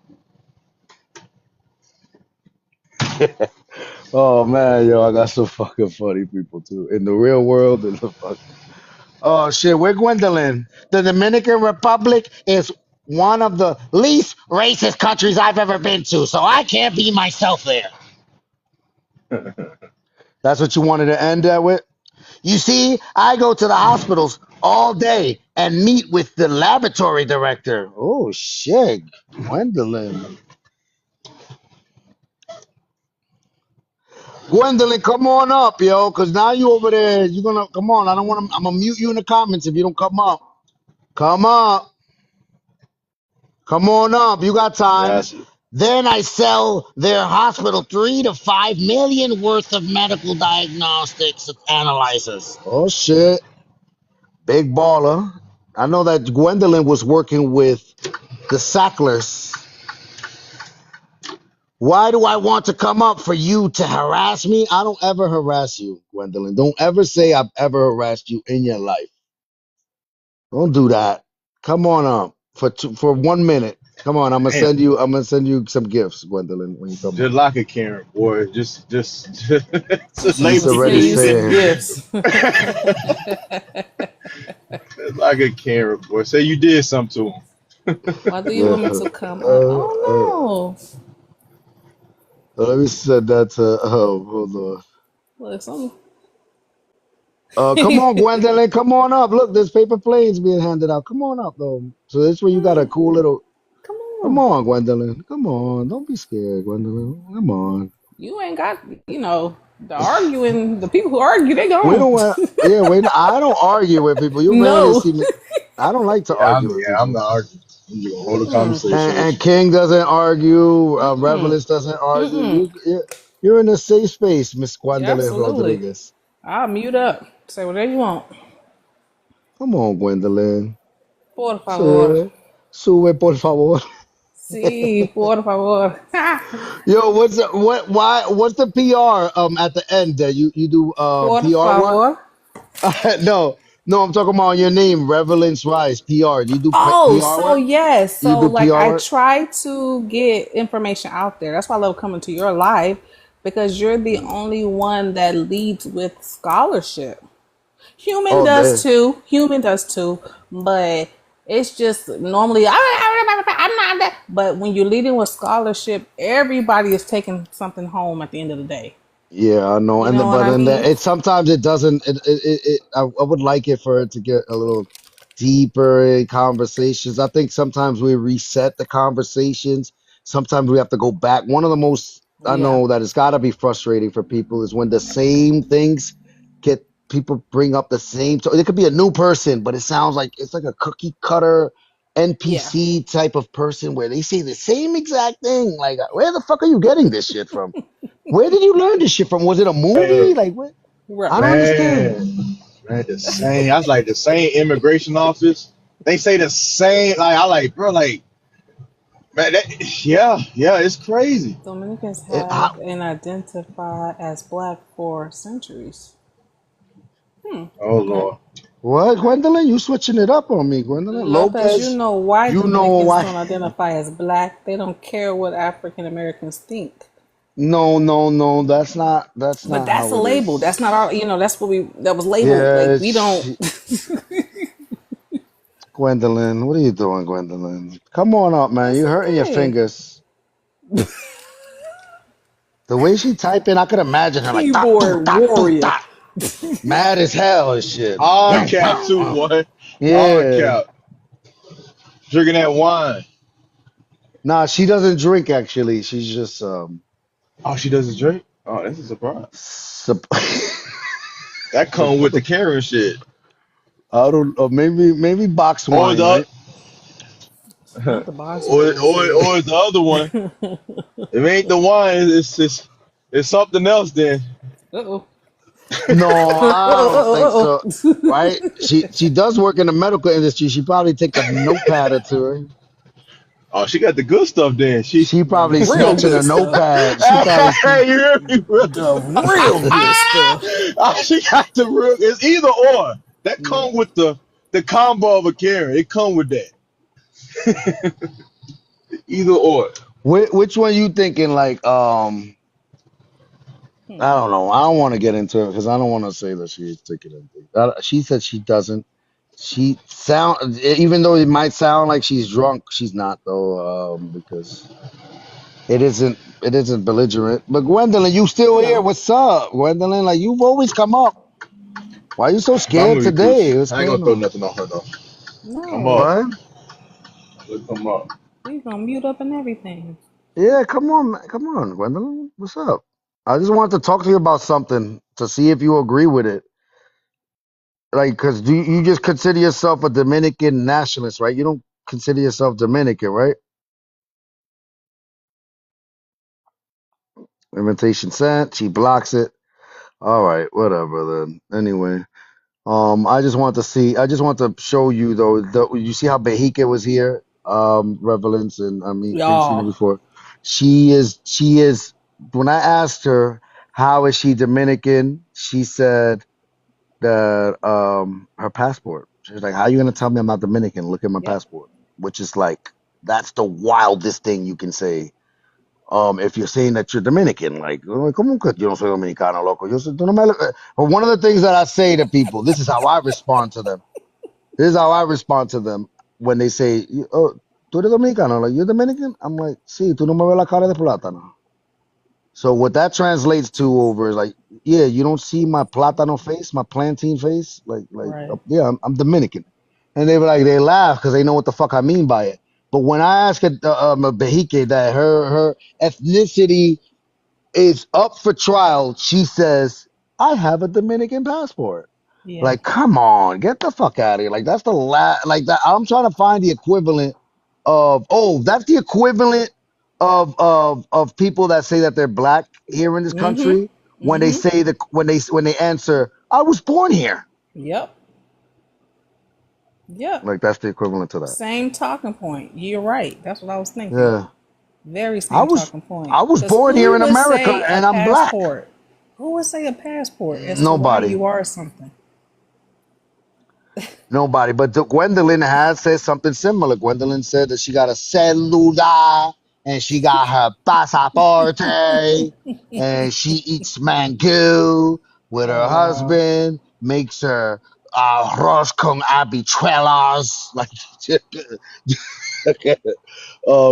Oh man, yo, I got some fucking funny people too in the real world. In the fuck. Oh shit, we're Gwendolyn. The Dominican Republic is one of the least racist countries I've ever been to, so I can't be myself there. That's what you wanted to end that with? You see, I go to the hospitals all day and meet with the laboratory director. Oh shit, Gwendolyn. Gwendolyn, come on up, yo, because now you over there. You're gonna come on. I don't want to. I'm gonna mute you in the comments if you don't come up. Come up. Come on up. You got time. Yes. Then I sell their hospital 3 to 5 million worth of medical diagnostics analyzers. Oh shit, big baller. I know that Gwendolyn was working with the Sacklers. Why do I want to come up for you to harass me? I don't ever harass you, Gwendolyn. Don't ever say I've ever harassed you in your life. Don't do that. Come on up for 1 minute. Come on, I'm gonna Damn. send you. I'm gonna send you some gifts, Gwendolyn, when you come up. Just like a Karen, boy. Just She lay She's was already sending you people. some saying. gifts. Just like a Karen, boy. Say you did something to him. Why do you Yeah. want me to come up? Oh Let me send that to. Oh, hold on. no! Look, some. Come on, Gwendolyn. Come on up. Look, there's paper planes being handed out. Come on up, though. So this way you got a cool little. Come Come on. on, Gwendolyn. Come on. Don't be scared, Gwendolyn. Come on. You ain't got, the arguing. The people who argue, they We gone. don't want. Yeah, I don't argue with people. You rarely No. see me. I don't like to argue with I'm people. not arguing. I'm just gonna hold a Mm-mm. conversation with And you. King doesn't argue. Mm-mm. Revelist doesn't argue. Mm-mm. You're in a safe space, Miss Yeah, Gwendolyn absolutely. Rodriguez. I'll mute up. Say whatever you want. Come on, Gwendolyn. Por favor. Sube, sube, por favor. Sí, por favor. Yo, what's the PR at the end that you do Por PR work? favor. No, I'm talking about your name, Revelance Rise, PR. Do you do Oh, PR so work? yes. You So do like PR I work? try to get information out there. That's why I love coming to your live because you're the only one that leads with scholarship. Human Oh, does there. too. Human does too. But it's just normally I'm not that. But when you're leading with scholarship, everybody is taking something home at the end of the day. Yeah, I know, You know what but I then mean? it sometimes it doesn't. I would like it for it to get a little deeper in conversations. I think sometimes we reset the conversations. Sometimes we have to go back. One of the most I Yeah. know that it's got to be frustrating for people is when the same things get people bring up the same. So it could be a new person, but it sounds like it's like a cookie cutter Yeah. NPC type of person where they say the same exact thing. Like, where the fuck are you getting this shit from? Where did you learn this shit from? Was it a movie? Man, Like what? I don't Right. understand. man, the same. I was like the same immigration office. They say the same. Like I like, bro. Like, man, yeah, it's crazy. Dominicans It, have and identify as black for centuries. Oh Okay. Lord. what, Gwendolyn? You switching it up on me, Gwendolyn? Lopez, you Lopez, know why you know Dominicans why? don't identify as black. They don't care what African Americans think. No. That's But not that's a how it label. That's is. not our, that's what that was labeled. Yeah, Like we don't. Gwendolyn. What are you doing, Gwendolyn? Come on up, man. It's You hurting your okay. fingers. The way she typing, I could imagine her like dot doo, Keyboard dot doo, warrior. dot, mad as hell and shit. All cap too, boy. All Yeah. cap. Drinking that wine. Nah, she doesn't drink actually. She's just Oh, she doesn't drink? Oh, that's a surprise. sup- That come with the Karen shit. I don't know. Maybe box Or wine, the right? Not the box wine, shit. or the other one. If it ain't the wine, it's something else then. Uh-oh. No, I don't think so. Uh-oh. Right? She does work in the medical industry. She probably take a notepad or two. Right? Oh, she got the good stuff then. She probably Real snatching a good stuff. notepad. She probably Hey, you hear me? The real good stuff. Oh, she got the real. It's either or. That come with the combo of a Karen. It come with that. Either or. which one you thinking? Like I don't know. I don't want to get into it because I don't want to say that she's taking anything. She said she doesn't. She sound even though it might sound like she's drunk, she's not though. Because it isn't belligerent. But Gwendolyn, you still here? Hello. What's up, Gwendolyn? Like you've always come up. Why you so scared Family today? Gucci. What's I ain't gonna going throw on? nothing on her though. Come No. up. What? Let's come up. You gonna mute up and everything. Yeah, come on, man. Come on, Gwendolyn. What's up? I just wanted to talk to you about something to see if you agree with it. Like, cause do you just consider yourself a Dominican nationalist, right? You don't consider yourself Dominican, right? Invitation sent. She blocks it. All right, whatever then. Anyway, I just want to show you though. You see how Behike was here, Relevance, and I mean, you've seen her Y'all. before. She is. When I asked her how is she Dominican, she said that her passport. She was like, "How you gonna tell me I'm not Dominican? Look at my Yep. passport." Which is like that's the wildest thing you can say. If you're saying that you're Dominican, like, ¿cómo que yo no soy dominicano, loco? Yo soy, tú no me lo-" But one of the things that I say to people, this is how I respond to them. This is how I respond to them when they say, "Oh, tú eres dominicano, like you're Dominican." I'm like, "Sí, tú no me ves la cara de plátano." So what that translates to over is like, yeah, you don't see my plátano face, my plantain face, Right. yeah, I'm Dominican, and they laugh because they know what the fuck I mean by it. But when I ask a Behike that her ethnicity is up for trial, she says, "I have a Dominican passport." Yeah. Like, come on, get the fuck out of here. Like, that's the like that. I'm trying to find the equivalent of, oh, that's the equivalent of people that say that they're black here in this country Mm-hmm. when they Mm-hmm. say when they answer, "I was born here." Yep. Yep. Like, that's the equivalent to that. Same talking point. You're right. That's what I was thinking. Yeah. Very I same was talking point. I was Because born here who in would America say a and I'm black. passport? Who would say a passport as to why Nobody. you are something? Nobody. But Gwendolyn has said something similar. Gwendolyn said that she got a cellular and she got her pasaporte and she eats mango with Oh her wow. husband, makes her arroz con habichuelas. Like,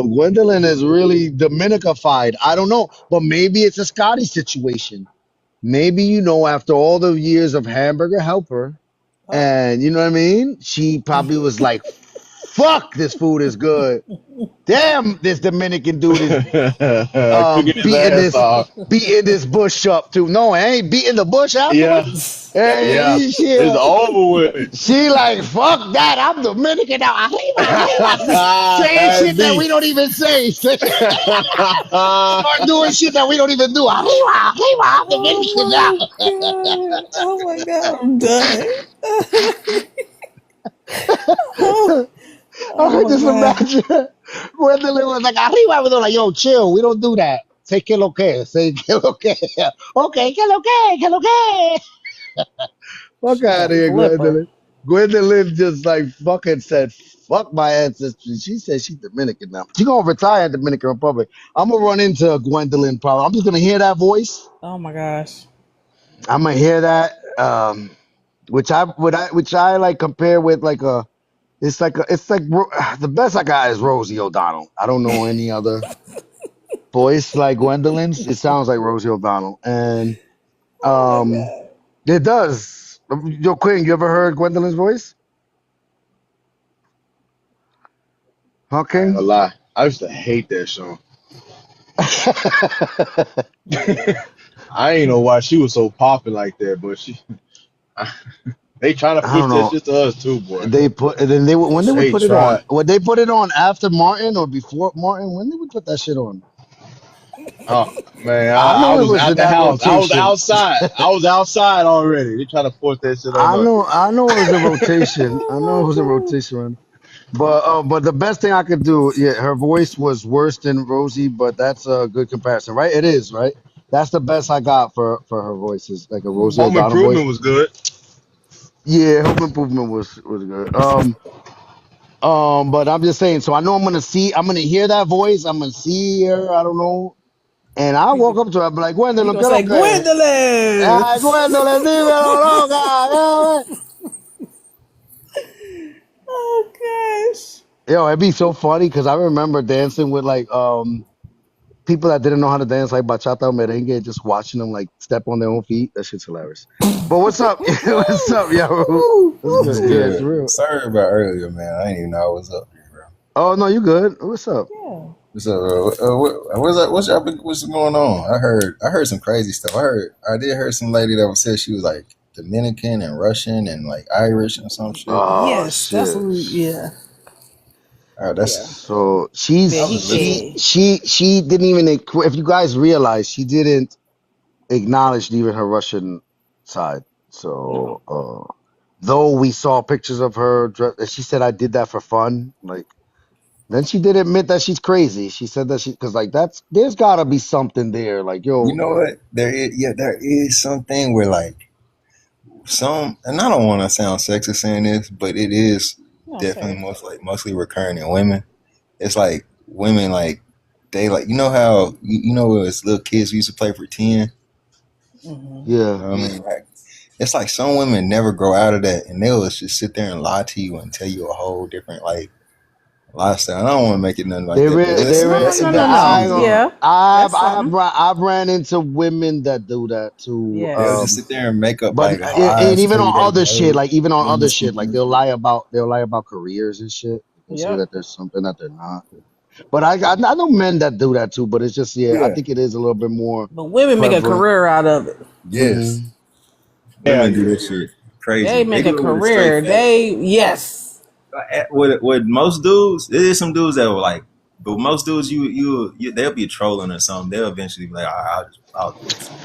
Gwendolyn is really Dominicafied. I don't know, but maybe it's a Scotty situation. Maybe, after all the years of Hamburger Helper, Oh. and you know what I mean? She probably was like, fuck, this food is good. Damn, this Dominican dude is Cooking his beating ass this off. beating this bush up too. No, I ain't beating the bush Yeah. afterwards. Yeah. Hey, It's over with. she like, fuck that. I'm Dominican now. Arriba, arriba. Saying That's shit that we me. don't even say. Start doing shit that we don't even do. Arriba, arriba. I'm Dominican now. Oh my god. Oh my god. I'm done. oh, I oh could my just god. imagine Gwendolyn was like, arriba, we like, yo, chill, we don't do that. Say que lo que, say que lo que. Okay, que lo que, que lo que. Fuck She out a of here, flipper. Gwendolyn. Gwendolyn just like fucking said, fuck my ancestry. She said she's Dominican now. She gonna retire in Dominican Republic. I'm gonna run into Gwendolyn probably. I'm just gonna hear that voice. Oh my gosh. I'm gonna hear that, which I like compare with like a. It's like the best I got is Rosie O'Donnell. I don't know any other. voice like Gwendolyn's, it sounds like Rosie O'Donnell, and Oh my um, god. it does. Yo, Quinn, you ever heard Gwendolyn's voice? Huh, I ain't King? gonna lie. I used to hate that song. I ain't know why she was so popping like that, but they trying to I don't push that know. shit to us too, boy. They put and then they when they would They put it on. tried. Would they put it on after Martin or before Martin? When they would put that shit on? Oh man, I I know it was was at in the that house. I was rotation. outside. I was outside already. They trying to force that shit on us. I know it was a rotation. I know it was a Oh rotation. But the best thing I could do, yeah, her voice was worse than Rosie, but that's a good comparison, right? It is, right? That's the best I got for her voice is like a Rosie Home O'Donnell voice. Improvement was good. Yeah, Home Improvement was good. But I'm just saying. So I know I'm gonna hear that voice. I'm gonna see her. I don't know. And I no. walk up to her, I'll be like, You Gwendolyn, gonna ¿qué say lo que? Gwendolyn? Ay, Gwendolyn, dímelo, loca. Oh gosh. Yo, it'd be so funny because I remember dancing with like people that didn't know how to dance like bachata or merengue, just watching them like step on their own feet. That shit's hilarious. But what's up? What's up, yo? What's What's good? Yeah, it's good? real. Sorry about earlier, man. I didn't even know I was up here, bro. Oh no, you good? What's up? Yeah. What's up? What's y'all what's going on? I heard some crazy stuff. I did hear some lady that was said she was like Dominican and Russian and like Irish and some shit. Oh Yes, that's shit. what yeah. Oh, Yeah. So I was listening. she didn't even if you guys realize she didn't acknowledge even her Russian side. So No. though we saw pictures of her, she said I did that for fun. Like then she did admit that she's crazy. She said that because like there's gotta be something there. Like You yo, know what? There is something where like and I don't want to sound sexist saying this, but it is No, definitely sir. mostly recurring in women. It's like women like they like you know how you know as little kids we used to play pretend. Mm-hmm. yeah. You know what I mean? Like, it's like some women never grow out of that, and they'll just sit there and lie to you and tell you a whole different like lifestyle. I don't want to make it nothing like that, but No, that's no, about no, the no. truth though. Yeah. That's something. I've ran into women that do that too. They'll Yes. just sit there and make up But like and lies, even tell you on they other shit, know like even on other these shit, like things. they'll lie about careers and shit. They'll say Yep. that there's something that they're not. But I know men that do that too. But it's just I Yeah. think it is a little bit more But women make a prevalent. career out of it. Yes. Hell Women do yeah. this shit They crazy. They make a do it with a straight career. face. Yes. With most dudes, there is some dudes that will like, but most dudes, they'll be trolling or something. They'll eventually be like, I'll do it for you.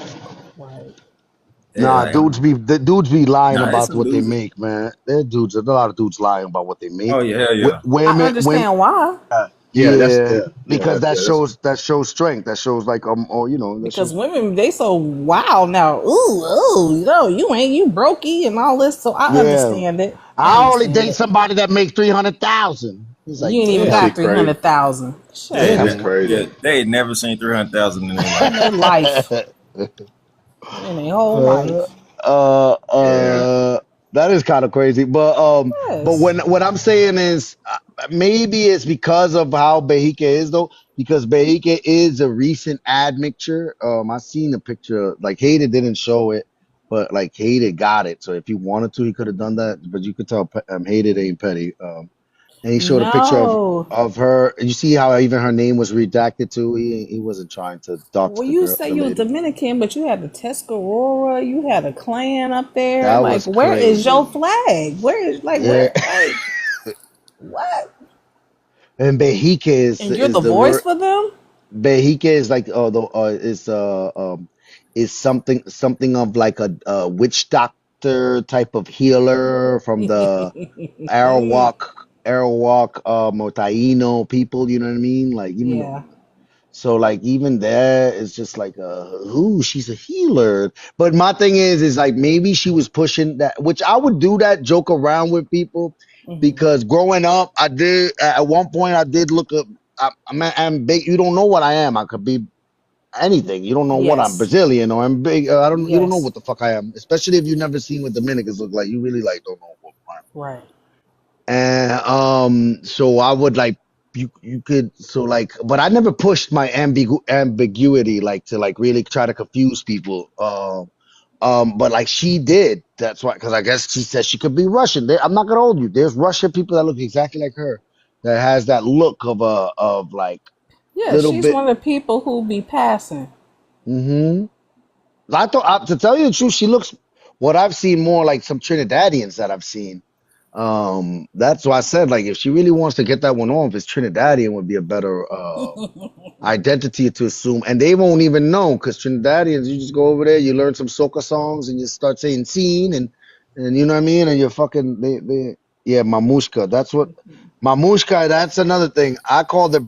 Right. Yeah, Nah, like, the dudes be lying nah, it's about some what they dudes. make, man. There's a lot of dudes lying about what they Oh make. yeah, hell yeah. I Women, understand why. yeah, Yeah, because that that's shows strength. That shows like or that Because shows. women, they so wild now. Ooh, you brokey and all this. So I Yeah, understand it. I I only understand date it. somebody that makes 300,000. He's like, You ain't even that got shit damn. crazy. 300,000. Shut Yeah, That's up. crazy. they ain't never seen 300,000 in their life. In their life. In their whole Uh, life. Yeah. that is kind of crazy. But Yes. what I'm saying is maybe it's because of how Behike is though, because Behike is a recent admixture. I seen a picture like Hader didn't show it, but like Hader got it. So if he wanted to, he could have done that. But you could tell Hader ain't petty. And he showed a picture No. of her. You see how even her name was redacted too. He wasn't trying to dox Well, you say the you was lady. Dominican, but you had the Tuscarora, you had a clan up there. That Like, was where is your crazy. flag? Yeah. What? And Behike And you're is the the voice word. for them? Behike is like is something of like a witch doctor type of healer from the Arawak or Taino people. You know what I mean? Like even though. Yeah. So like even there, it's just like ooh, she's a healer. But my thing is like maybe she was pushing that, which I would do that joke around with people Hmm. because growing up, I did at one point I did look up. I'm big. You don't know what I am. I could be anything. You don't know what I'm Yes. Brazilian or I'm big. I don't. You don't know Yes. what the fuck I am. Especially if you've never seen what Dominicans look like. You really like don't know what I am. Right. And so I would like. you could so like, but I never pushed my ambiguity like to like really try to confuse people. But like she did. That's why, because I guess she said she could be Russian. I'm not gonna hold you. There's Russian people that look exactly like her, that has that look of like Yeah, little she's bit. one of the people who be passing. Mm-hmm. I thought, to tell you the truth, she looks what I've seen more like some Trinidadians that I've seen. That's why I said like if she really wants to get that one off, it's Trinidadian would be a better identity to assume, and they won't even know because Trinidadians, you just go over there, you learn some soca songs, and you start saying "scene" and you know what I mean, and you're fucking yeah, mamushka. That's what mamushka. That's another thing. I called it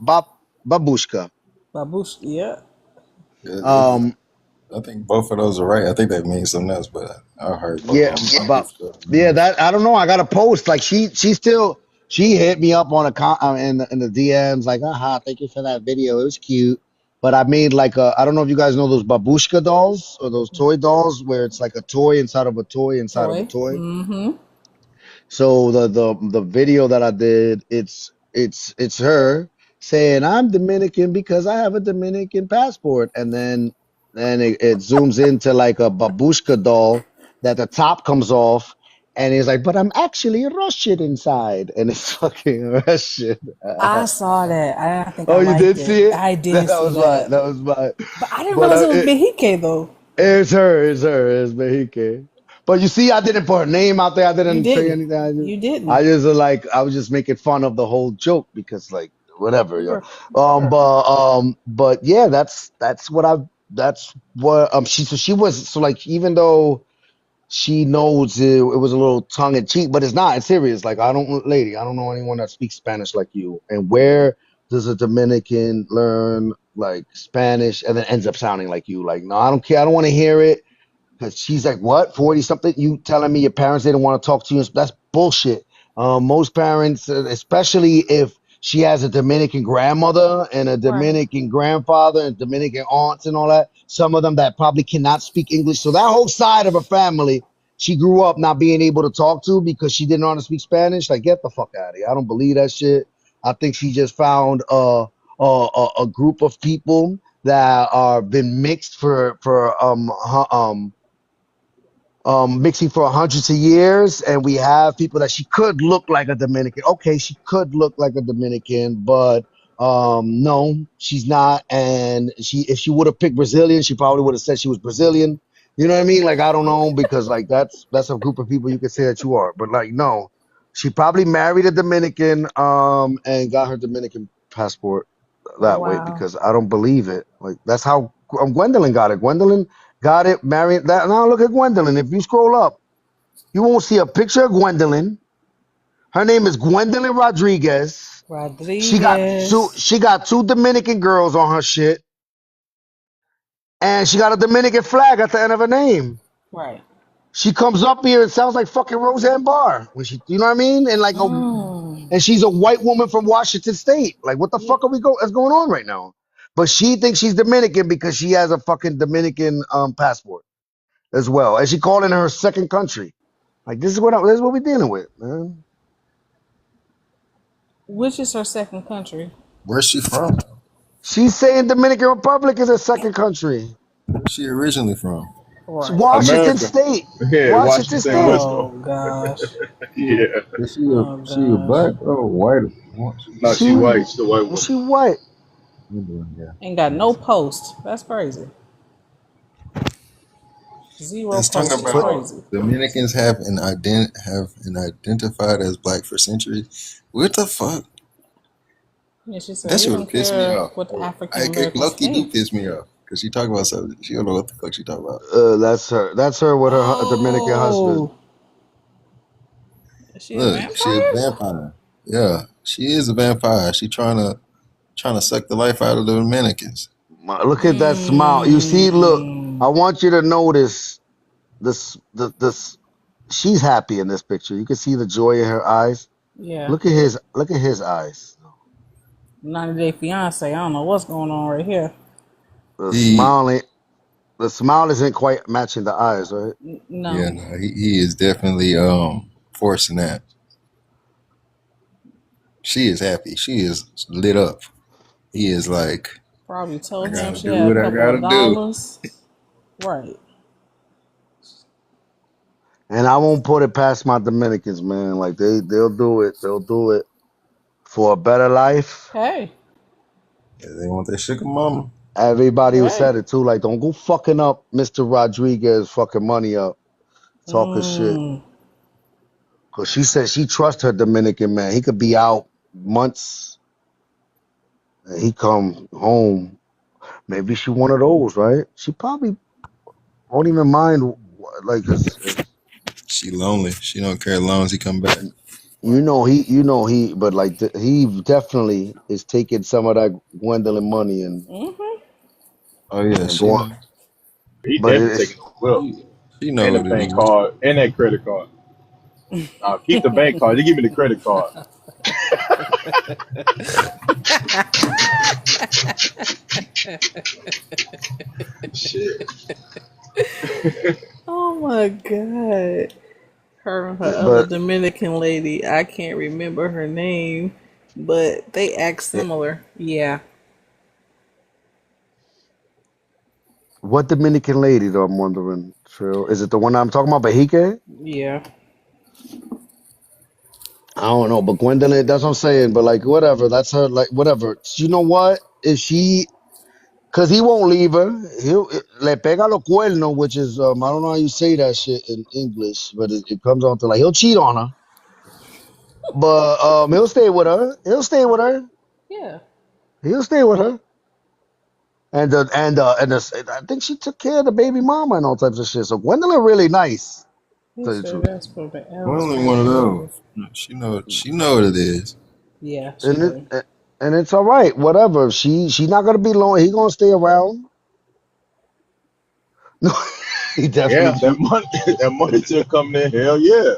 babushka. Babush, yeah. Yeah, Um, I think both of those are right. I think that means something else, but I heard both yeah, of them. but yeah, that I don't know. I got a post like she hit me up on in the DMs like, thank you for that video. It was cute. But I made like I don't know if you guys know those babushka dolls or those toy dolls where it's like a toy inside of a toy inside of a Toy. toy. Mm-hmm. So the video that I did, it's her saying I'm Dominican because I have a Dominican passport, and then it zooms into like a babushka doll that the top comes off, and he's like, but I'm actually Russian inside, and it's fucking Russian. I saw that. I think I Oh, you liked did it. see it? I That did see was my that. that was my. But I didn't But realize it was Behike though. it's Mexique. But you see, I didn't put her name out there. I You didn't say didn't. anything. You didn't. I just like, I was just making fun of the whole joke because, like, whatever, yo. Sure. Sure. But yeah, that's what she was so like, even though she knows it was a little tongue in cheek, but it's not. It's serious. Like, lady, I don't know anyone that speaks Spanish like you. And where does a Dominican learn like Spanish and then ends up sounding like you? Like, no, I don't care. I don't want to hear it. Because she's like, what, 40 something? You telling me your parents didn't want to talk to you? That's bullshit. Most parents, especially if she has a Dominican grandmother and a Right. Dominican grandfather and Dominican aunts and all that, some of them that probably cannot speak English. So that whole side of her family, she grew up not being able to talk to because she didn't know how to speak Spanish. Like, get the fuck out of here. I don't believe that shit. I think she just found a group of people that are been mixed mixing for hundreds of years, and we have people that she could look like a Dominican. Okay, she could look like a Dominican, but no, she's not. And if she would have picked Brazilian, she probably would have said she was Brazilian. You know what I mean? Like, I don't know, because like that's a group of people you could say that you are, but like, no, she probably married a Dominican and got her Dominican passport that way, Wow. because I don't believe it. Like, that's how Gwendolyn got it. Gwendolyn got it, married that. Now look at Gwendolyn. If you scroll up, you won't see a picture of Gwendolyn. Her name is Gwendolyn Rodriguez. Rodriguez. She got two Dominican girls on her shit, and she got a Dominican flag at the end of her name. Right. She comes up here and sounds like fucking Roseanne Barr when she, you know what I mean? And like, and she's a white woman from Washington State. Like, what the fuck is going on right now? But she thinks she's Dominican because she has a fucking Dominican passport as well, and she called it her second country. Like, this is what we're dealing with, man. Which is her second country? Where's she from? She's saying Dominican Republic is her second country. Where's she originally from? Right. Washington America. State. Yeah, Washington Washington, State. Oh Wisconsin. gosh. Yeah. Is Oh she a gosh. black or white? What? No, she She white. She's a white woman. she white. Yeah. Ain't got no post. That's crazy. Zero Let's talk post is about But crazy. Dominicans have an identified as black for centuries. What the fuck? Yeah, she said That we shit don't would piss me care off. what the African It Americans Loki do think. piss me off because she talk about something. She don't know what the fuck she talk about. that's her. That's her with her Dominican husband. Oh, is she a Look, she a vampire? vampire. Yeah, she is a vampire. She trying to suck the life out of the Dominicans. Look at that smile. You see, look. Mm, I want you to notice this. This. She's happy in this picture. You can see the joy in her eyes. yeah. Look at his. Look at his eyes. 90 Day Fiance. I don't know what's going on right here. The He, smile ain't. The smile isn't quite matching the eyes, right? yeah, No. no, he is definitely forcing that. She is happy. She is lit up. He is like, Probably I told him gotta she do had a what I couple gotta of do. dollars. Right. And I won't put it past my Dominicans, man. Like they'll do it. They'll do it for a better life. Hey. Yeah, they want that sugar mama. Everybody who Hey. said it too, like, don't go fucking up Mr. Rodriguez fucking money up, talking shit. Cause she said she trusts her Dominican man. He could be out months and he come home. Maybe she one of those, right? She probably won't even mind, like, cause She lonely. She don't care as long as he come back. but like he definitely is taking some of that Gwendolyn money and Oh yeah, and she going. know. He But definitely it's taking the whip She know and the what it bank is. card and that credit card. Keep the bank card. You give me the credit card. Shit. Oh my god. Her and her other but Dominican lady, I can't remember her name, but they act similar. Yeah. what Dominican lady though? I'm wondering. Trill, is it the one I'm talking about, Bahike? Yeah. I don't know, but Gwendolyn, that's what I'm saying. But like, whatever, that's her. Like, whatever. You know what? If she, cause he won't leave her. He'll le pega los cuernos, which is I don't know how you say that shit in English, but it comes on to like he'll cheat on her, but he'll stay with her. He'll stay with her. Yeah. He'll stay with her. I think she took care of the baby mama and all types of shit. So Gwendolyn really nice, He to tell you the said truth. that's for the Well, L's only on the one of those. move. She know. She know what it is. Yeah, she And do. it's all right. Whatever. She's not gonna be long. He gonna stay around. No, he Yeah, definitely that cheat. money, that money still coming in. Hell yeah.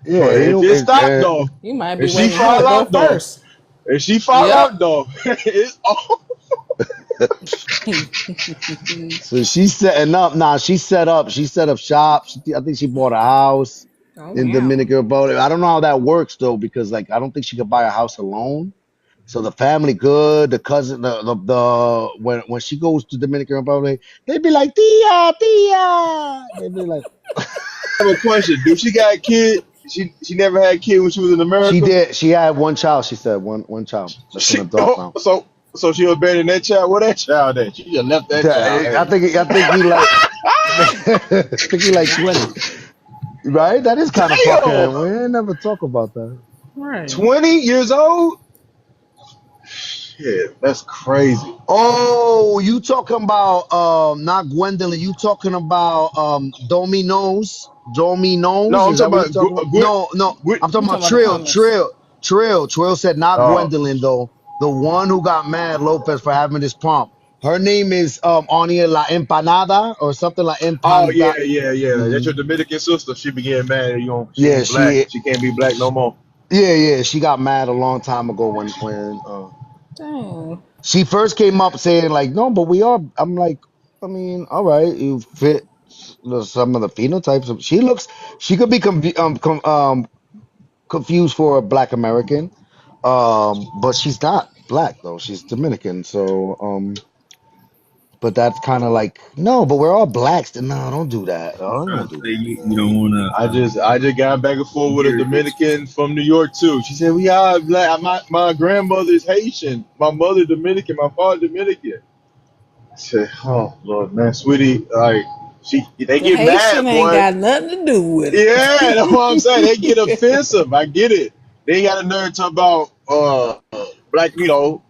Yeah, But ain't if no. it stop though, You might be if she waiting him to fall go out though, first. if she fall Yep. out though, it's all. So she's setting up. Nah, she set up. She set up shop. I think she bought a house Oh in yeah. Dominican Republic. I don't know how that works though, because like I don't think she could buy a house alone. So the family good, the cousin, the when she goes to Dominican Republic, they'd be like Tia, Tia. They'd be like, I have a question. Do she got a kid? She never had a kid when she was in she America. did. She had one child. She said one child. That's an She adult now. so she abandoned that child. Where that child at? She just left that child. I Hey. think he like I think he like 20. Right? That is kind of Damn, fucking. We ain't never talk about that. Right. 20 years old. Shit, that's crazy. Oh, you talking about not Gwendolyn? You talking about Domino's? No, Domino's? I'm Is that talking what you about talking about? No, no. I'm You talking about talking about the Trill. hummus. Trill said not Oh, Gwendolyn though. The one who got mad Lopez for having this prompt. Her name is Ania La Empanada or something like oh Empanada. yeah. That's Hmm. your Dominican sister. She began mad. You know, she Yeah, ain't black. she She can't be black no more. yeah. She got mad a long time ago when Dang. she first came up saying like, no, but we are. I'm like, I mean, all right, you fit some of the phenotypes. She could be confused for a Black American, but she's not black though. She's Dominican, so but that's kind of like no, but we're all blacks. No, don't do that. Oh, Trying don't to do say that. you don't want I just got back and forth with a to Dominican from New York too. She said we are black. My grandmother is Haitian. My mother Dominican. My father Dominican. I said, oh Lord, man, sweetie, like they The get Haitian mad, ain't boy. got nothing to do with Yeah, that's what I'm saying. They get it. offensive. I get it. They got a nerve to talk about black,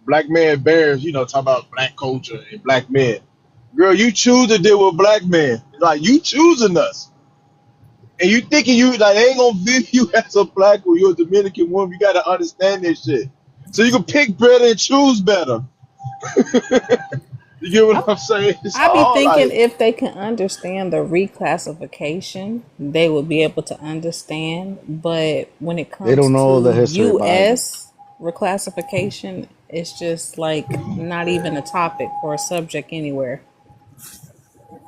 black man bears, talk about black culture and black men. Girl, you choose to deal with black men. Like you choosing us. And you thinking you like they ain't gonna view you as a black or you're a Dominican woman. You gotta understand this shit. So you can pick better and choose better. You get what I'm saying? It's I be all thinking like if they can understand the reclassification, they would be able to understand. But when it They comes don't know the to history behind it. U.S. reclassification, it's just like not even a topic or a subject anywhere.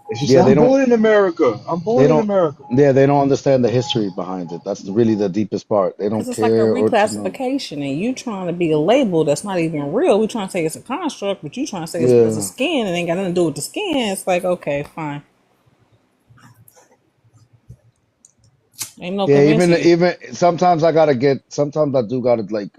And she said, Yeah, they I'm don't. born in America. I'm They born in don't. America. Yeah, they don't understand the history behind it. That's really the deepest part. They Because don't it's like a care or to know. reclassification, and you trying to be a label that's not even real. We trying to say it's a construct, but you trying to say it's because of Yeah. skin and ain't got nothing to do with the skin. It's like, okay, fine. Ain't no Yeah, convincing you. even sometimes sometimes I do gotta like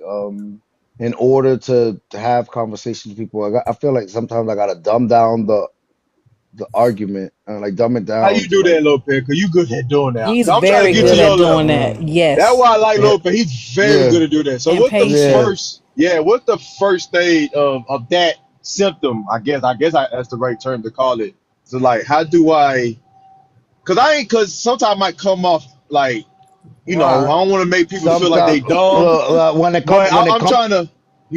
in order to have conversations with people, I feel like sometimes I gotta dumb down the argument and like dumb it How down you to do like that, Lopez? Because you good at doing that. He's So I'm trying to very get to good your at doing level. that. That's Yes. why I like yeah, Lopez. He's very yeah, good at doing that. So And what's the yeah. patient. first, yeah, what's the first stage of that symptom? That's the right term to call it. So like, how do I, because sometimes I might come off like, I Right. don't want to make people feel like Sometimes they dumb, but I'm trying to,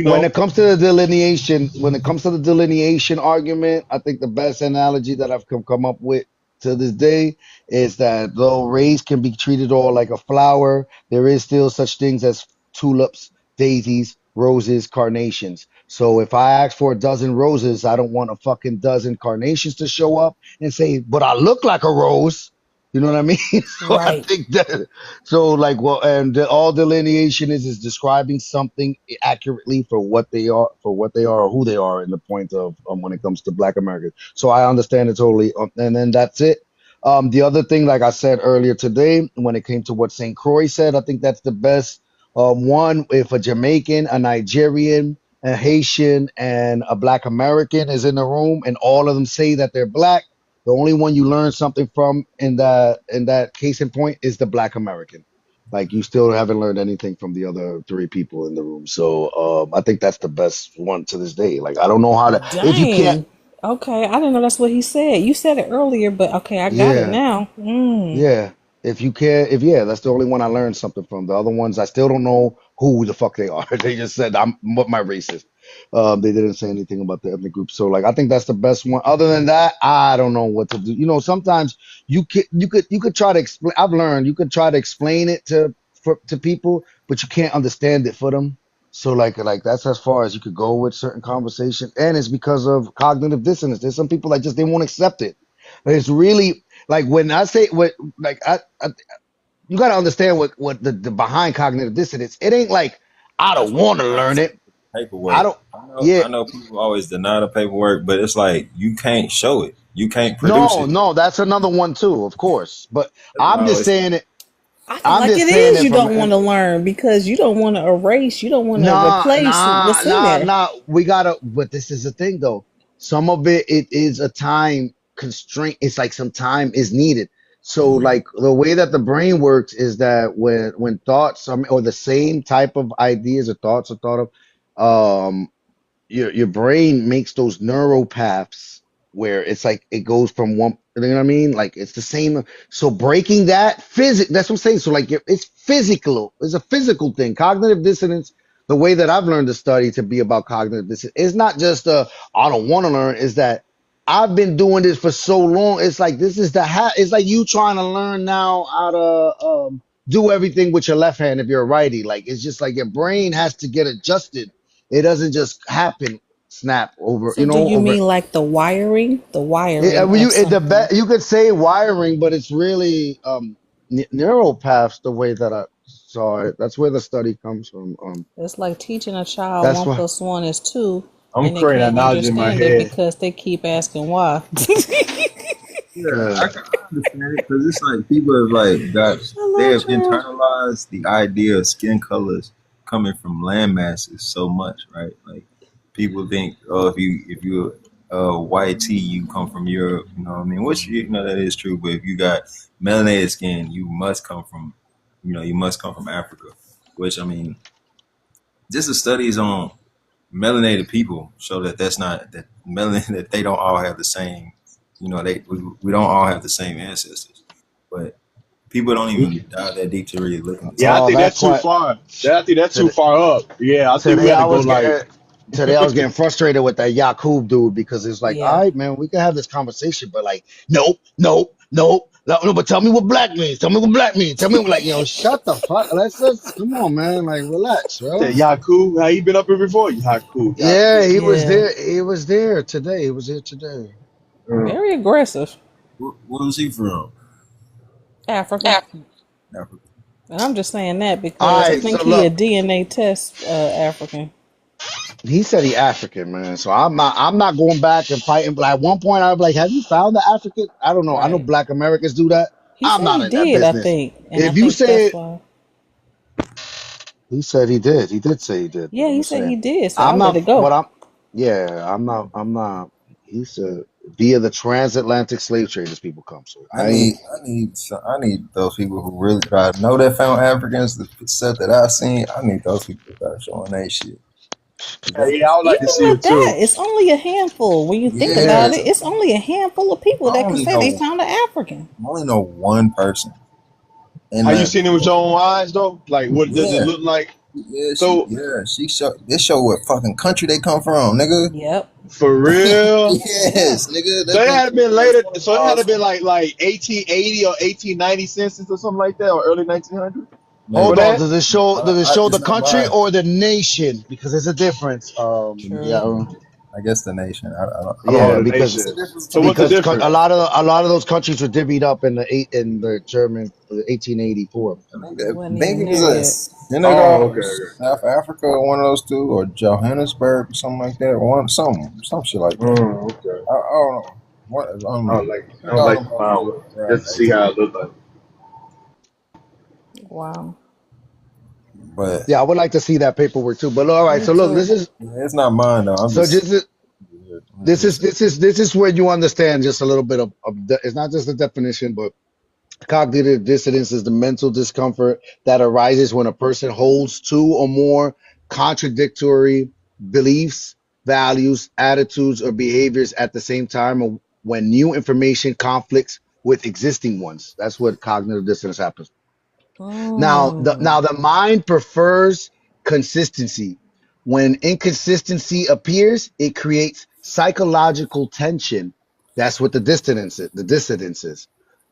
when it comes to the delineation, when it comes to the delineation argument, I think the best analogy that I've come up with to this day is that though race can be treated all like a flower, there is still such things as tulips, daisies, roses, carnations. So if I ask for a dozen roses, I don't want a fucking dozen carnations to show up and say, but I look like a rose. You know what I mean? So I Right. think that so like well, and all delineation is describing something accurately for what they are, or who they are in the point of when it comes to Black Americans. So I understand it totally, and then that's it. The other thing, like I said earlier today, when it came to what St. Croix said, I think that's the best one. If a Jamaican, a Nigerian, a Haitian, and a Black American is in the room, and all of them say that they're Black, the only one you learn something from in that case in point is the Black American. Like you still haven't learned anything from the other three people in the room. So I think that's the best one to this day. Like I don't know how to if you can't. Dang. Okay, I didn't know that's what he said. You said it earlier, but okay, I got it Yeah, now. Mm. yeah. If you care, if yeah, that's the only one I learned something from. The other ones, I still don't know who the fuck they are. They just said I'm what my race is. They didn't say anything about the ethnic group. So like, I think that's the best one. Other than that, I don't know what to do. You know, sometimes you could try to explain. I've learned you could try to explain it to people, but you can't understand it for them. So like that's as far as you could go with certain conversation, and it's because of cognitive dissonance. There's some people that just they won't accept it. It's really like when I say what like I you got to understand what the behind cognitive dissonance. It ain't like I That's don't what want to I'm trying to learn say. it. I Paperwork. don't. I know. Yeah. I know people always deny the paperwork, but it's like you can't show it. You can't produce No, it. no, that's another one too, of course. But That's what I I'm just always say. saying it. I feel I'm like just it saying is it you from don't want to learn because you don't want to erase, you don't want to nah, replace nah, what's in nah, there. nah. We gotta. But this is the thing, though. Some of it is a time constraint. It's like some time is needed. So, like the way that the brain works is that when thoughts or the same type of ideas or thoughts are thought of, your brain makes those neural paths where it's like it goes from one, you know what I mean, like it's the same. So breaking that that's what I'm saying. So like it's physical, it's a physical thing. Cognitive dissonance, the way that I've learned to study to be about cognitive dissonance, it's not just I don't want to learn, is that I've been doing this for so long. It's like this is it's like you trying to learn now how to do everything with your left hand if you're a righty. Like it's just like your brain has to get adjusted. It doesn't just happen, snap over, So do you over. mean like the wiring You of something? you could say wiring, but it's really neural paths. The way that I saw it, that's where the study comes from. It's like teaching a child That's one why. plus one is two, I'm and they creating an can't analogy in my understand it head. because they keep asking why. Yeah, Yeah, I understand it because it's like people have like got I they love have children. internalized the idea of skin colors coming from land masses so much, right? Like people think, oh, if you're white tea, you come from Europe, you know what I mean? Which you know that is true, but if you got melanated skin, you must come from, you must come from Africa. Which I mean, just the studies on melanated people show that that's not that melanin that they don't all have the same, we don't all have the same ancestors, but people don't even dive that deep to really look into Yeah, I stuff. oh, think that's that's too why. far. I think that's too Today, far up. Yeah, I think we today got to I go was like, getting. Today I was getting frustrated with that Yakub dude because it's like, all Yeah. right, man, we can have this conversation, but like, nope, nope, nope, no, but tell me what black means. Tell me what black means. Tell me what, like, shut the fuck. Let's just come on, man. Like, relax, said bro. Yaku. How you been up here before? Yaku, Yeah, Yaku. he was Yeah. there. He was there today. He was here today. Very aggressive. Where was he from? Africa. Africa. And I'm just saying that All because I right, think so he a look, DNA test African. he said he African, man. So I'm not going back and fighting. But at one point, I was like, "Have you found the African?" I don't know. I know Right. Black Americans do that. He I'm said not he in that did, I business. think. And I If you think that's say why. he said he did, he did say he did. But Yeah, I'm he just said he saying, did. So I I'm let it not. go. What I'm. Yeah, I'm not. I'm not. He said via the transatlantic slave traders people come. So I I ain't. need those people who really that I know that found Africans. The stuff that I've seen, I need those people to start showing that shit. 'Cause they Yeah, can, I would like to Even see with it that, too. it's only a handful. When you think yeah. about it, it's only a handful of people I that can only say they know, found an African. I only know one person, and Have you seen it with your own eyes though? Like, what does it yeah, look like? yeah, So, she show this show what fucking country they come from, nigga. Yep. for real? Yeah. Yes, nigga. So That it bitch had to was been like later. 20 So it had miles to been from like 1880 or 1890 census or something like that, or early 1900s for Hold maybe. on. that. Does it show It's the not country mine. or the nation? Because there's a difference. True. Yeah. I guess the nation. I don't Oh, Yeah, know. the What's because the nation. difference So between what's the because country and a difference? lot nation? of a lot of those countries were divvied up in the German 1884. I think It that wasn't even maybe it there was a yet. Oh, Senegal, okay, or okay. South Africa, or one of those two, or Johannesburg, or something like that. Some shit like that. Oh, okay. I don't know. What I would all like them to find motherfuckers one around just to see the how 18. it looked like. Wow. But Yeah, I would like to see that paperwork too. But all right, Me so look, too. this is yeah, it's not mine though. so just I'm this is just this is this is where you understand just a little bit of it's not just a definition, but cognitive dissonance is the mental discomfort that arises when a person holds two or more contradictory beliefs, values, attitudes, or behaviors at the same time, or when new information conflicts with existing ones. That's what cognitive dissonance happens. Now the mind prefers consistency. When inconsistency appears, it creates psychological tension. That's what the dissonance is.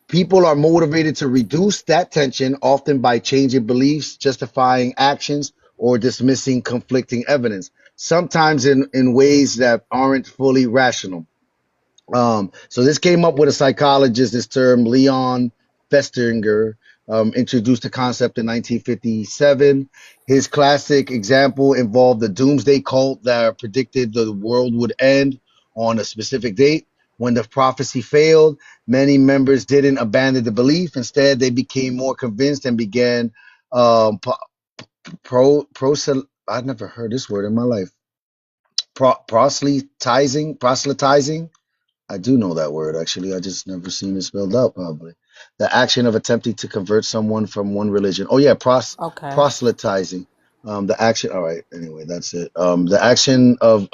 People are motivated to reduce that tension, often by changing beliefs, justifying actions, or dismissing conflicting evidence, sometimes in ways that aren't fully rational. So this came up with a psychologist. This term, Leon Festinger, introduced the concept in 1957. His classic example involved the doomsday cult that predicted the world would end on a specific date. When the prophecy failed, many members didn't abandon the belief. Instead, they became more convinced and began I've never heard this word in my life. Proselytizing. I do know that word actually. I just never seen it spelled out probably. The action of attempting to convert someone from one religion. Oh yeah, Okay. proselytizing. The action. All right. Anyway, that's it. The action of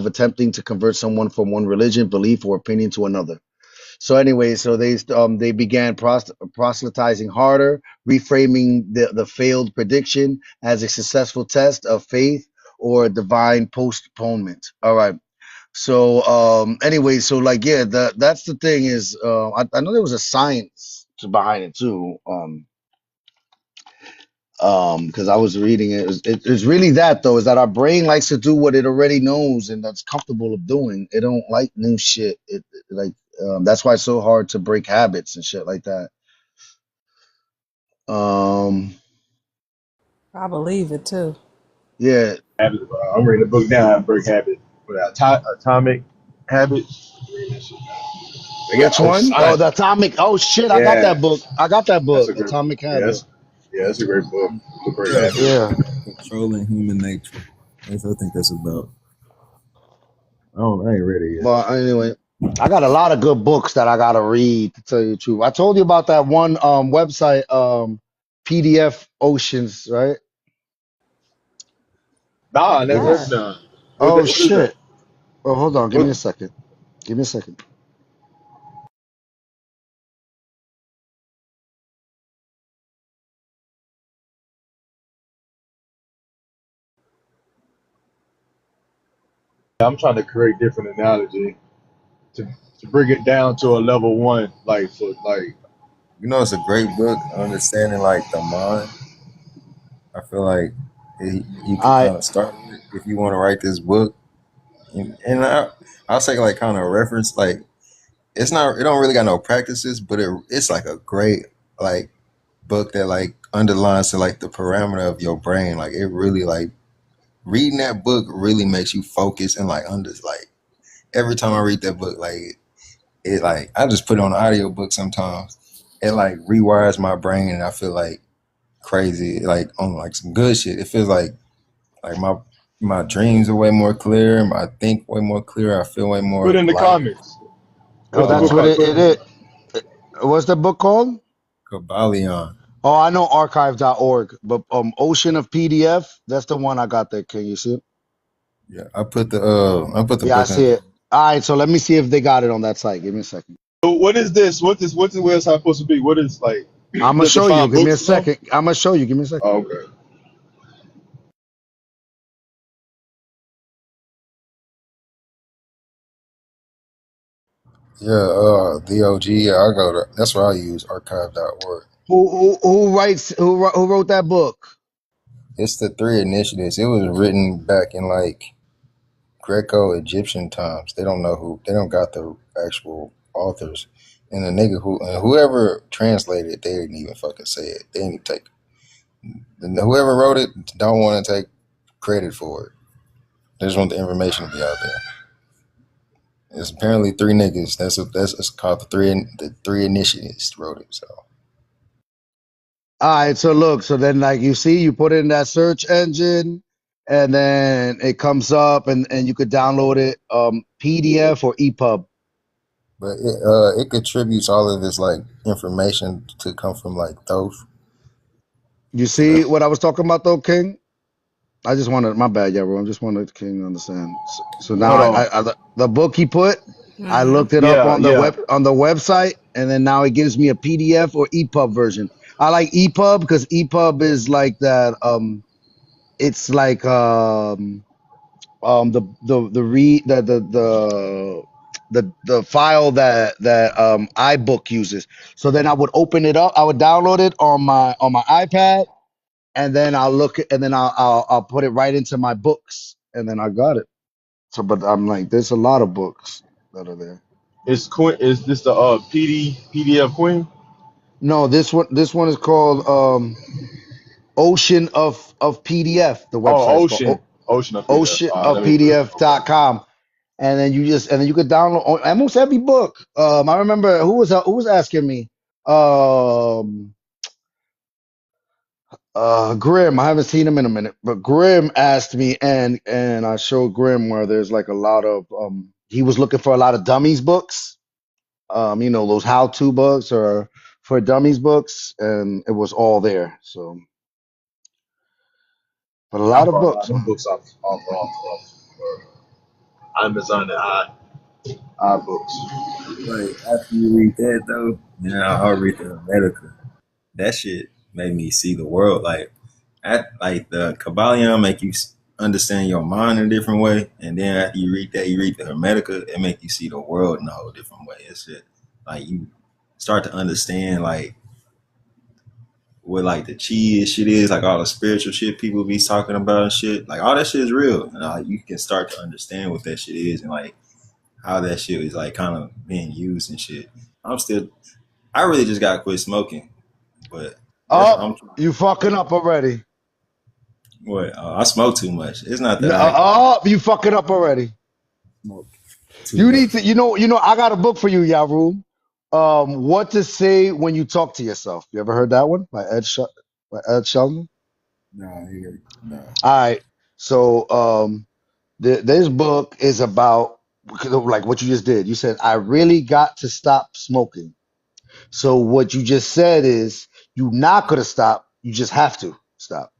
attempting to convert someone from one religion, belief, or opinion to another. So anyway, so they began proselytizing harder, reframing the failed prediction as a successful test of faith or divine postponement. All right. So anyway, so like yeah, that's the thing is I know there was a science behind it too. Because I was reading it. It's really that though, is that our brain likes to do what it already knows and that's comfortable of doing. It don't like new shit. Like that's why it's so hard to break habits and shit like that. Um I believe it too. yeah. Habits, I'm reading a book now, Break Habits, for Atomic Habits. Reading that shit now. They got Which one? Oh, science. the atomic. Oh shit, I got that Yeah, book. I got that that's book, a great. Atomic Yeah, Habit. that's a great book. The Break yeah, Habits. Yeah. controlling human nature. That's what I think that's about. I ain't ready yet. But anyway, I got a lot of good books that I gotta read to tell you the truth. I told you about that one website, PDF Oceans, right? Nah, I What's never heard of that? none. Oh What is that? shit. Oh, hold on, give me What? a second. Give me a second. I'm trying to create different analogy to bring it down to a level one, like for like. You know, it's a great book, understanding like the mind. I feel like you could I kind of start with if you want to write this book, and I'll say like kind of reference like it's not. It don't really got no practices, but it's like a great like book that like underlines to like the parameter of your brain. Like it really like reading that book really makes you focus and like like every time I read that book, like it like I just put it on an audio book sometimes. It like rewires my brain and I feel like crazy, like on like some good shit. It feels like my dreams are way more clear, I think way more clear, I feel way Put more in the light. comments. Oh, What's the that's book what called? Put it is. What's the book called? Kabalion. Oh, I know archive.org, but Ocean of PDF, that's the one I got there. Can you see it? Yeah, I put the Yeah, I book in. see it. All right, so let me see if they got it on that site. Give me a second. what is this? What's the website supposed to be? What is like I'm gonna to show you. find Give me a books or something? second. I'm gonna show you. Give me a second. Oh, okay. Yeah, DOG, yeah, I go to that's what I use, archive.org. Who wrote that book? It's the three initiatives. It was written back in like Greco-Egyptian times. They don't know they don't got the actual authors. And the nigga whoever translated it, they didn't even fucking say it. They didn't even take whoever wrote it don't want to take credit for it. They just want the information to be out there. It's apparently three niggas. That's it's called the three initiatives wrote it. So All right, so look, so then like you see, you put it in that search engine, and then it comes up, and you could download it, PDF or EPUB. but it contributes all of this like information to come from like those. You So see that's what I was talking about, though, King? I just wanted my bad, yeah, bro. I just wanted King to understand. So now Hold on. the book he put, I looked it up Yeah, on the yeah. website, and then now it gives me a PDF or EPUB version. I like EPUB because EPUB is like that. It's like the read the file that iBook uses. So then I would open it up. I would download it on my iPad, and then I'll look and then I'll put it right into my books, and then I got it. So, but I'm like, there's a lot of books that are there. Is Queen? Is this the PDF Queen? No, this one is called Ocean of PDF. The Oh, website's called Ocean of PDF. Ocean All right, of let me put it. Okay. PDF.com. And then you could download almost every book. I remember who was asking me. Grim. I haven't seen him in a minute, but Grim asked me, and I showed Grim where there's like a lot of he was looking for a lot of dummies books. Those how-to books or for dummies books, and it was all there. So, but a I lot of bought a lot books, of them man. books off Amazon and iBooks. like after you read that though, then I'll read the Medica. That shit made me see the world like the Kabbalion make you understand your mind in a different way, and then after you read that, you read the Hermetica, it make you see the world in a whole different way. It's shit like you start to understand like what like the chi shit is, like all the spiritual shit people be talking about and shit. Like all that shit is real, and you can start to understand what that shit is and like how that shit is like kind of being used and shit. I really just got to quit smoking, but Oh, you fucking up already. I smoke too much. It's not that No, I oh, you fucking up already. smoke too You much. need to, I got a book for you, Yaroom. What to say when you talk to yourself. You ever heard that one by Ed Sheldon? Nah. All right. So, this book is about like what you just did. You said, I really got to stop smoking. So what you just said is you're not going to stop. You just have to stop.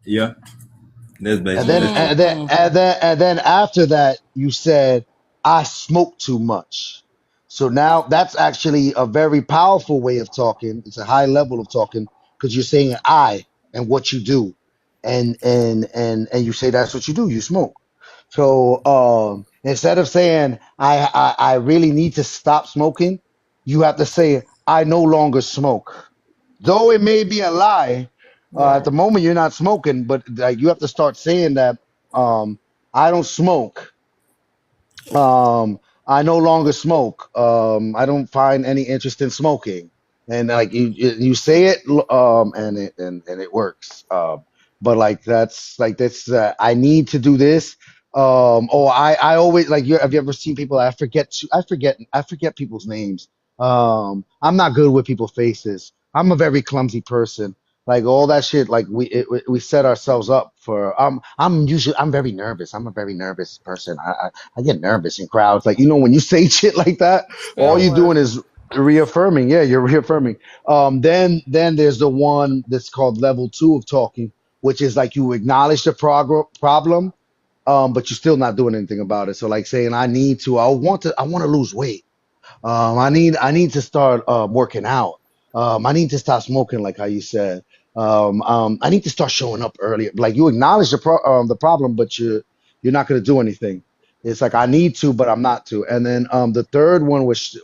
Yeah, that's And basically then, that's and then, and then, and then after that, you said, I smoke too much. So now that's actually a very powerful way of talking. It's a high level of talking because you're saying I and what you do. And you say that's what you do. You smoke. So instead of saying I really need to stop smoking, you have to say I no longer smoke. Though it may be a lie, at right. the moment you're not smoking, but like you have to start saying that I don't smoke. Um, I no longer smoke. I don't find any interest in smoking, and like you say it, and it works. But like that's I need to do this. Or I always like you. Have you ever seen people? I forget people's names. I'm not good with people's faces. I'm a very clumsy person. Like all that shit, like we set ourselves up for. I'm very nervous. I'm a very nervous person. I get nervous in crowds. Like, when you say shit like that, all Spell you're word. doing is reaffirming. Yeah, you're reaffirming. Then there's the one that's called level 2 of talking, which is like you acknowledge the problem, but you're still not doing anything about it. So like saying, I want to lose weight. I need to start working out. I need to stop smoking, like how you said. I need to start showing up earlier. Like you acknowledge the problem, but you're not going to do anything. It's like I need to, but I'm not to. And then the third one, which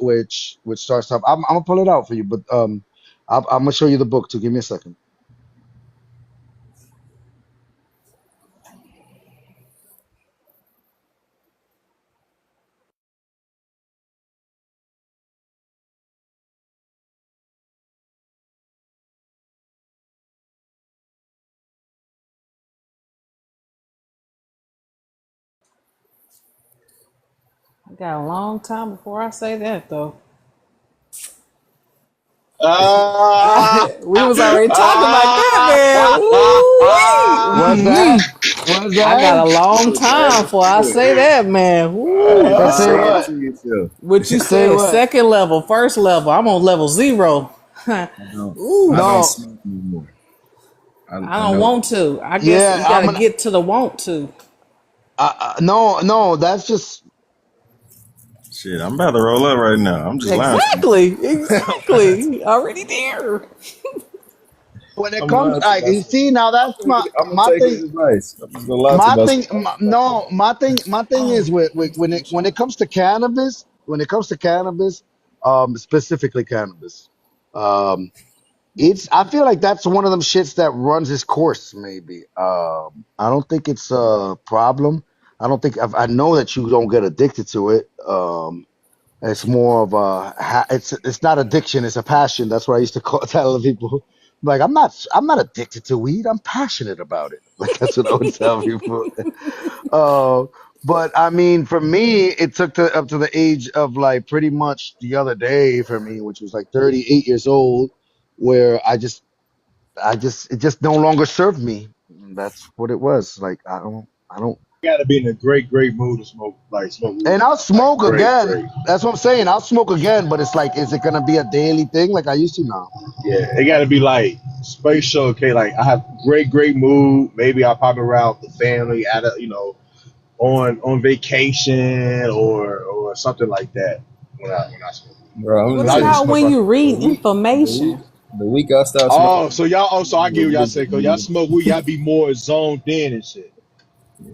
starts off, I'm gonna pull it out for you, but I'm gonna show you the book too. Give me a second. I got a long time before I say that though. We was already talking like that, man. What's Ooh-wee. that? What's I got a that? long Do it, time man. before I Do it. say that, man. Ooh. Say Say it what? to yourself. What you Say said, what? second level, first level. I'm on level 0. I don't Ooh. No. smoke anymore. I I don't know. want to. I guess Yeah, you got to get to the want to. no. That's just Shit, I'm about to roll up right now. I'm just lying to Exactly. myself. I'm lying to Exactly. Already there. when it I'm comes. lying to You myself. see, now that's I'm gonna my take thing. his advice. I'm just gonna lie to My thing, myself. no, my thing is Oh, when it comes to cannabis, specifically cannabis, um, I feel like that's one of them shits that runs its course. Maybe I don't think it's a problem. I don't think I know that you don't get addicted to it. It's more of it's not addiction, it's a passion. That's what I used to tell people. Like I'm not addicted to weed. I'm passionate about it. Like that's what I would tell people. Uh, but I mean, for me, it took up to the age of like pretty much the other day for me, which was like 38 years old, where it just no longer served me. That's what it was. Like I don't. You gotta be in a great mood to smoke weed. And I'll Like smoke again. great. That's what I'm saying. I'll smoke again, but it's like, is it gonna be a daily thing like I used to now? Yeah, it gotta be like spatial. Okay, like I have great mood. Maybe I'll pop around with the family at on vacation or something like that when I smoke. Bro, I'm what gonna I tell you about just when something. you The read week, information? the week I stopped oh smoking, so y'all oh so I get what y'all was say because y'all the smoke weed y'all be more zoned in and shit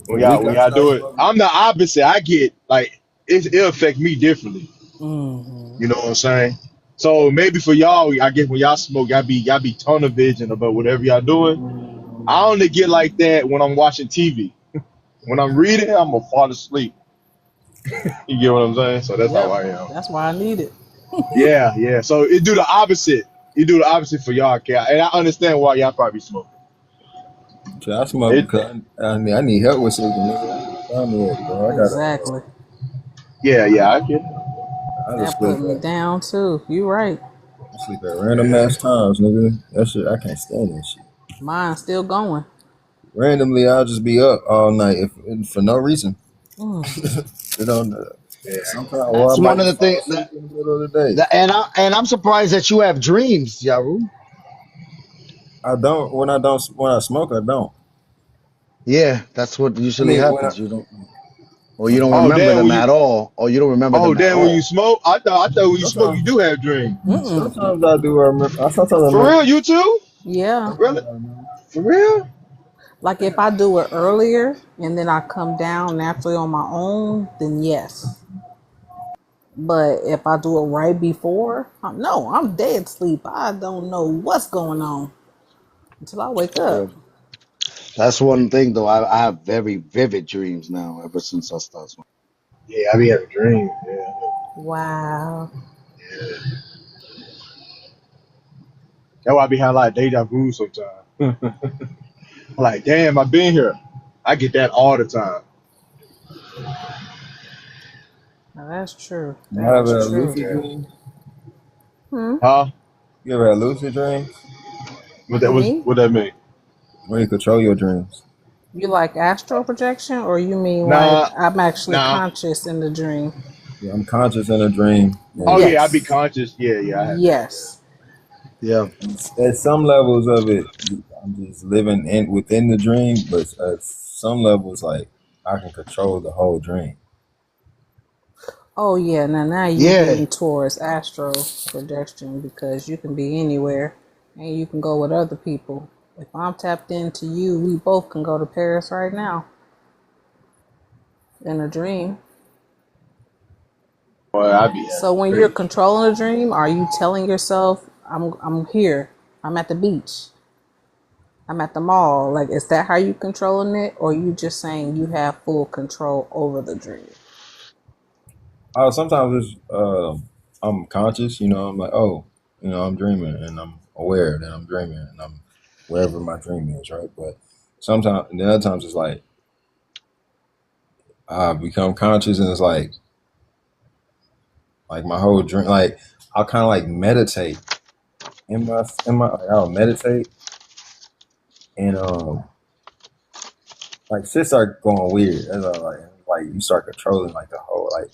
when y'all week when I y'all stopped do it. smoking. I'm the opposite. I get like it'll affect me differently. Hmm. You know what I'm saying? So maybe for y'all, I guess when y'all smoke, y'all be tunnel vision about whatever y'all doing. I only get like that when I'm watching TV. When I'm reading, I'm gonna fall asleep. You get what I'm saying? So that's how Yep. I am. That's why I need it. Yeah. So it do the opposite. You do the opposite for y'all, cat. And I understand why y'all probably smoking. So I smoke It, because I need help with sleeping, nigga. I need family, bro. Exactly. yeah, I get it. I just That sleep put me down too. You right. I sleep at random ass times, nigga. That shit, I can't stand that shit. Mine's still going. Randomly, I'll just be up all night if for no reason. Mm. You know, Yeah. sometimes, or I That's might one of the just fall things asleep in the middle of the day. and I'm surprised that you have dreams, Yaru. I don't when I smoke. I don't. Yeah, that's what I usually mean, when I happens. You don't Oh remember damn, them at all, or you don't remember them at when you all. smoke, I thought when you smoke you sometimes do have dreams. Mm-mm. sometimes I do remember. I sometimes For remember. real, you too? Yeah. Really? Sometimes I remember. For real? Like if I do it earlier and then I come down naturally on my own, then yes. But if I do it right before, no, I'm dead sleep. I don't know what's going on until I wake Yeah. up. That's one thing though. I have very vivid dreams now ever since I started smoking. Yeah, I be having dreams. Yeah, Wow. that's why I be having like deja vu sometimes. I'm like, damn, I've been here. I get that all the time. Now that's true. You That have is a true. lucid dream? Hmm. Huh? You ever had lucid dreams? Me? What that mean? Where you control your dreams? You like astral projection, or you mean like Nah, I'm actually nah. conscious in the dream? Yeah, I'm conscious in a dream, Oh and yeah, I be Yes. conscious. Yeah, yeah, I had that. Yes. Yeah. at some levels of it, I'm just living in within the dream. But at some levels, like I can control the whole dream. Oh yeah. Now you Yeah. getting towards astral projection because you can be anywhere and you can go with other people. If I'm tapped into you, we both can go to Paris right now in a dream. Boy, I be So having when you're crazy. controlling a dream, are you telling yourself, I'm here, I'm at the beach, I'm at the mall? Like, is that how you controlling it, or you just saying you have full control over the dream? Sometimes it's I'm conscious. I'm like, oh, I'm dreaming, and I'm aware that I'm dreaming, and I'm wherever my dream is, right? But sometimes, and the other times, it's like I become conscious, and it's like my whole dream, like I'll kind of like meditate like, I'll meditate, and like shit start going weird. That's all, like you start controlling like the whole like.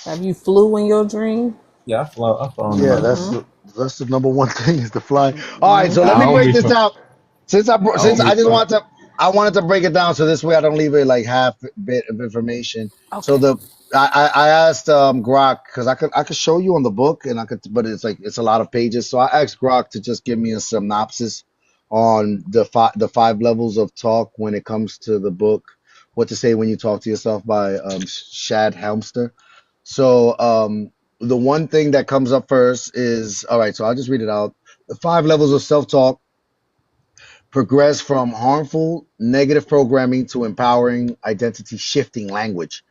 Have you flew in your dream? Yeah, I flown in Yeah, my that's Mm-hmm. that's the number one thing is the fly. All right, so let Nah, me I Mm-hmm. don't break be this fun. down. I don't Since be I just fun. wanted to, I wanted to break it down so this way I don't leave it like half bit of information. So Okay. the I asked Grok because I could show you on the book and I could, but it's a lot of pages. So I asked Grok to just give me a synopsis on the five levels of talk when it comes to the book. What to say when you talk to yourself by Shad Helmster. So the one thing that comes up first is, all right, so I'll just read it out. The five levels of self-talk progress from harmful negative programming to empowering identity shifting language.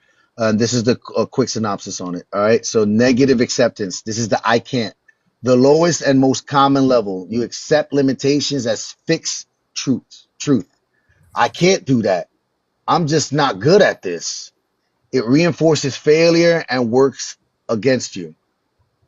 This is the a quick synopsis on it. All right. So negative acceptance. This is the I can't. The lowest and most common level. You accept limitations as fixed truth. Truth. I can't do that. I'm just not good at this. It reinforces failure and works against you.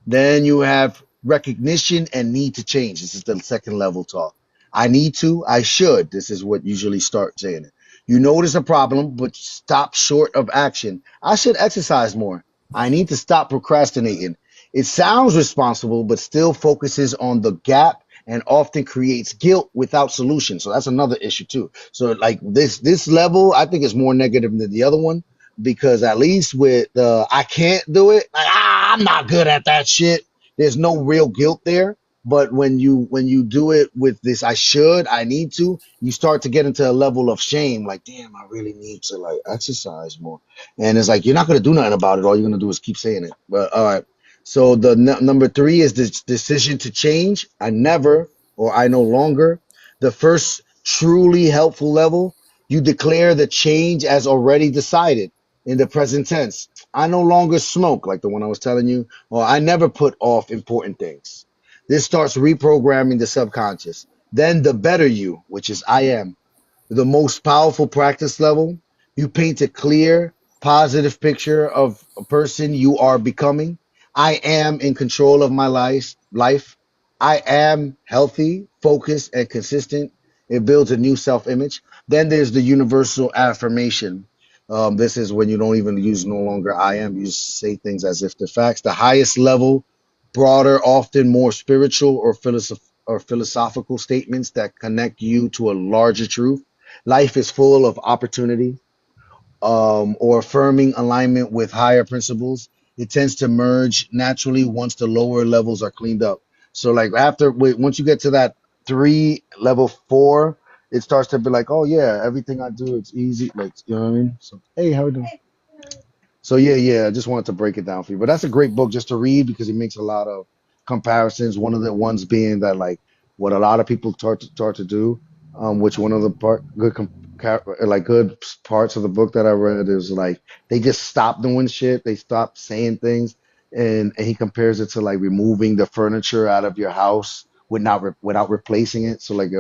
Then you have recognition and need to change. This is the second level talk. I need to, I should. This is what usually start saying it. You notice a problem, but stop short of action. I should exercise more. I need to stop procrastinating. It sounds responsible, but still focuses on the gap and often creates guilt without solution. So that's another issue too. So like this level, I think is more negative than the other one because at least with the I can't do it, like I'm not good at that shit. There's no real guilt there. But when you do it with this I should, I need to, you start to get into a level of shame, like, damn, I really need to like exercise more. And it's like you're not gonna do nothing about it. All you're gonna do is keep saying it. But all right. So the number three is the decision to change. I never or I no longer. The first truly helpful level, you declare the change as already decided in the present tense. I no longer smoke, like the one I was telling you, or I never put off important things. This starts reprogramming the subconscious. Then the better you, which is I am, the most powerful practice level. You paint a clear, positive picture of a person you are becoming. I am in control of my life. I am healthy, focused, and consistent. It builds a new self image. Then there's the universal affirmation. This is when you don't even use no longer I am, you say things as if they're facts. The highest level, broader, often more spiritual or philosophical statements that connect you to a larger truth. Life is full of opportunity, or affirming alignment with higher principles. It tends to merge naturally once the lower levels are cleaned up. So, like once you get to that three, level four, it starts to be like, oh yeah, everything I do, it's easy. Like, you know what I mean? So, hey, how are you doing? So yeah, I just wanted to break it down for you. But that's a great book just to read because it makes a lot of comparisons. One of the ones being that like what a lot of people start to do, which one of the like good parts of the book that I read is like they just stopped doing shit. They stopped saying things, and he compares it to like removing the furniture out of your house without replacing it. So like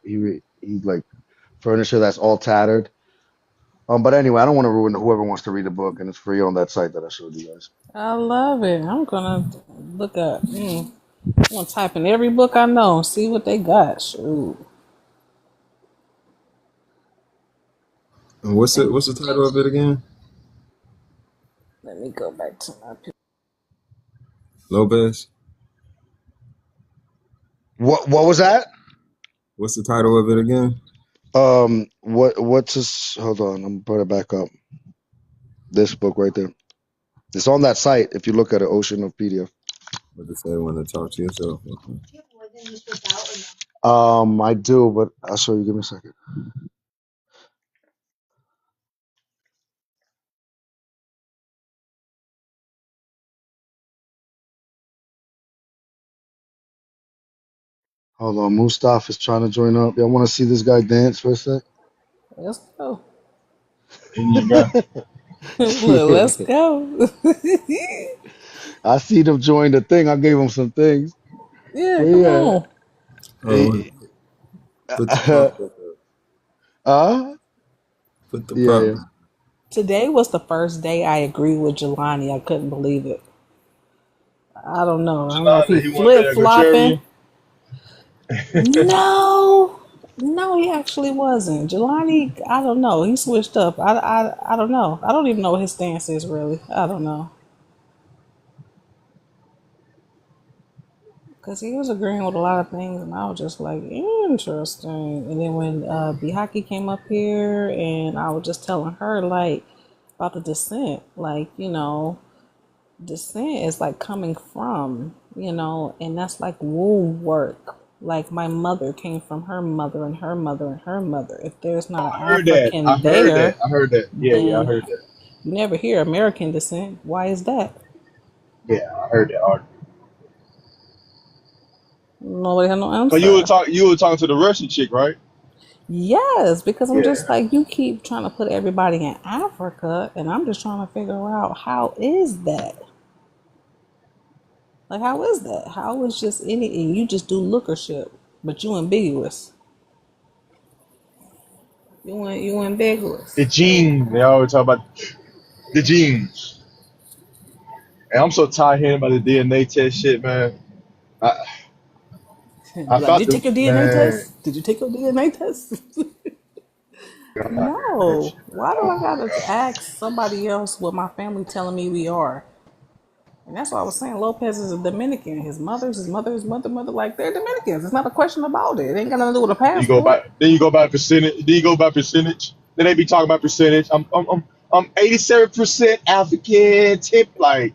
he like furniture that's all tattered. But anyway, I don't want to ruin whoever wants to read the book, and it's free on that site that I showed you guys. I love it. I'm gonna look up. I'm gonna type in every book I know and see what they got. Shoot. And what's the title of it again? Let me go back to my picture. Lopez. What was that? What's the title of it again? What's this? Hold on, I'm put it back up. This book right there. It's on that site. If you look at an ocean of PDF. What to say when to talk to yourself? Okay. I do, but I'll show you. Give me a second. Hold on, Mustaf is trying to join up. Y'all want to see this guy dance for a sec? Let's go. And you got Look, let's go. I see them join the thing. I gave him some things. Yeah, But come yeah. on. Oh, put the prompt up. Uh, Put the yeah, prompt yeah. up. Today was the first day I agreed with Jelani. I couldn't believe it. I don't know. I don't know if he he want to be flip a flopping. contrarian. No, no, he actually wasn't. Jelani, I don't know. He switched up. I don't know. I don't even know what his stance is really. I don't know. Because he was agreeing with a lot of things, and I was just like, interesting. And then when Bihaki came up here, and I was just telling her, like, about the descent, like, descent is like coming from, and that's like womb work. Like, my mother came from her mother and her mother and her mother. If there's not an I heard that. I African heard that. there, I heard that. Yeah, I then heard that. you never hear American descent. Why is that? Yeah, I heard that article. Nobody had no But answer. you were talking to the Russian chick, right? Yes, because I'm Yeah. just like, you keep trying to put everybody in Africa, and I'm just trying to figure out, how is that? Like, how is that? How is just any, and you just do lookership, but you ambiguous. You The ambiguous. Like, gene. They always talk about the genes. And I'm so tired hearing about the DNA test shit, man. I be I like, did thought you take the your DNA man. test? Did you take your DNA test? That No. shit, Why do I gotta ask somebody else what my family telling me we are? And that's why I was saying Lopez is a Dominican. His mother, like, they're Dominicans. It's not a question about it. It ain't got nothing to do with a You go by passport. then you go by percentage. Then you go by percentage. Then they be talking about percentage. I'm 87% African. Tip like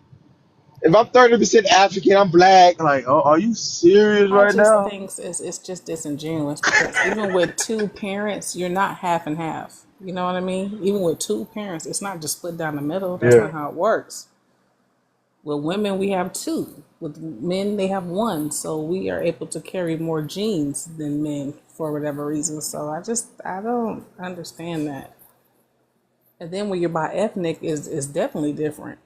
if I'm 30% African, I'm black. Like, oh, are you serious I right just now? think it's just disingenuous, because even with two parents, you're not half and half. You know what I mean? Even with two parents, it's not just split down the middle. That's Yeah. not how it works. With women, we have two. With men, they have one. So we are able to carry more genes than men for whatever reason. So I don't understand that. And then when you're bi ethnic, is definitely different.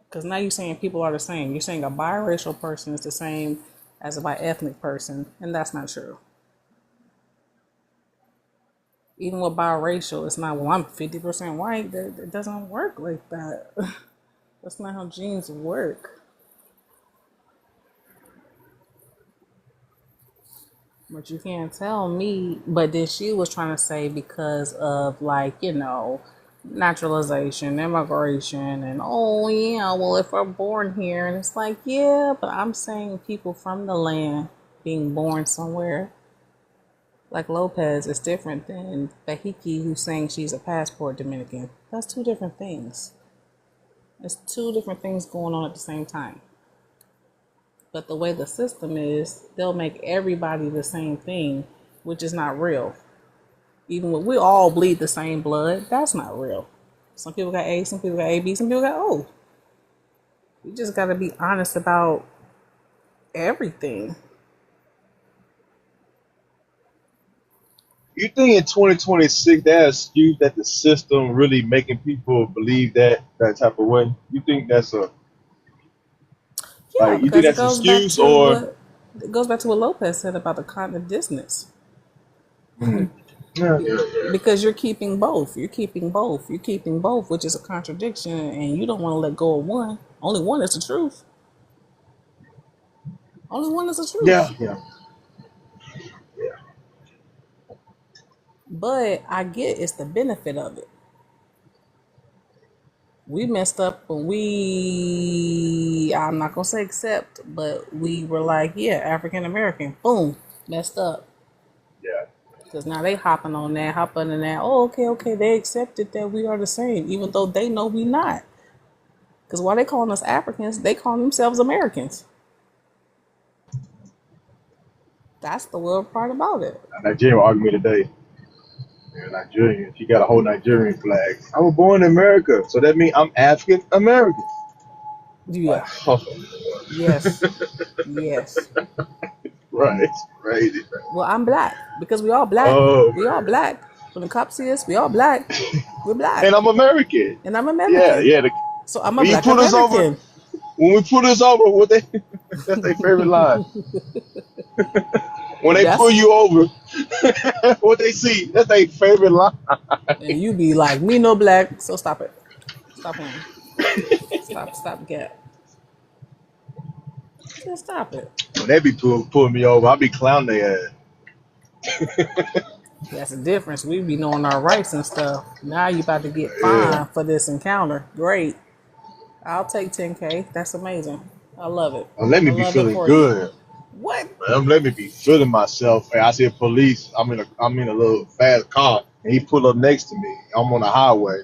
Because now you're saying people are the same. You're saying a biracial person is the same as a bi ethnic person, and that's not true. Even with biracial, it's not, well, I'm 50% white. That it doesn't work like that. That's not how genes work. But you can't tell me. But then she was trying to say, because of, like, naturalization, immigration, and oh yeah, well, if we're born here, and it's like, yeah, but I'm saying people from the land being born somewhere. Like Lopez is different than Bahiki, who's saying she's a passport Dominican. That's two different things. It's two different things going on at the same time. But the way the system is, they'll make everybody the same thing, which is not real. Even when we all bleed the same blood, that's not real. Some people got A, some people got AB, some people got O. You just got to be honest about everything. You think in 2026 that excuse that the system really making people believe that type of way? You think that's a Yeah, you think because that's an excuse or it goes back to what Lopez said about the cognitive dissonance. yeah, yeah. Because you're keeping both. You're keeping both. You're keeping both, which is a contradiction, and you don't want to let go of one. Only one is the truth. Only one is the Yeah, truth. yeah. But I get it's the benefit of it. We messed up when I'm not gonna say accept, but we were like, yeah, African American, boom, messed up. Yeah. Because now they hopping on that. Oh, okay, they accepted that we are the same, even though they know we not. Because while they calling us Africans, they call themselves Americans. That's the weird part about it. A Nigerian argued me today. Yeah, Nigerian. She got a whole Nigerian flag. I was born in America, so that means I'm African American. Like, Yeah. oh, Yes. Yes. right, it's crazy. Well, I'm black because we all black. Oh We all man. black. When the cops see us, we all black. We're black, And I'm American. and I'm Yeah, American. yeah. So I'm a When you black put us over, American. when we put us over, what they that's their favorite line. When they pull That's you over, what they see, that's their favorite line. and you be like, me no black. So stop it. Stop playing. Stop gap. Just stop it. When they be pulling me over, I be clowning their ass. That's the difference. We be knowing our rights and stuff. Now you about to get Yeah. fined for this encounter. Great. I'll take 10K. That's amazing. I love it. Let me I be love it feeling for you. good. What? Let me be feeling myself. Hey, I see a police. I'm in a little fast car, and he pull up next to me. I'm on the highway.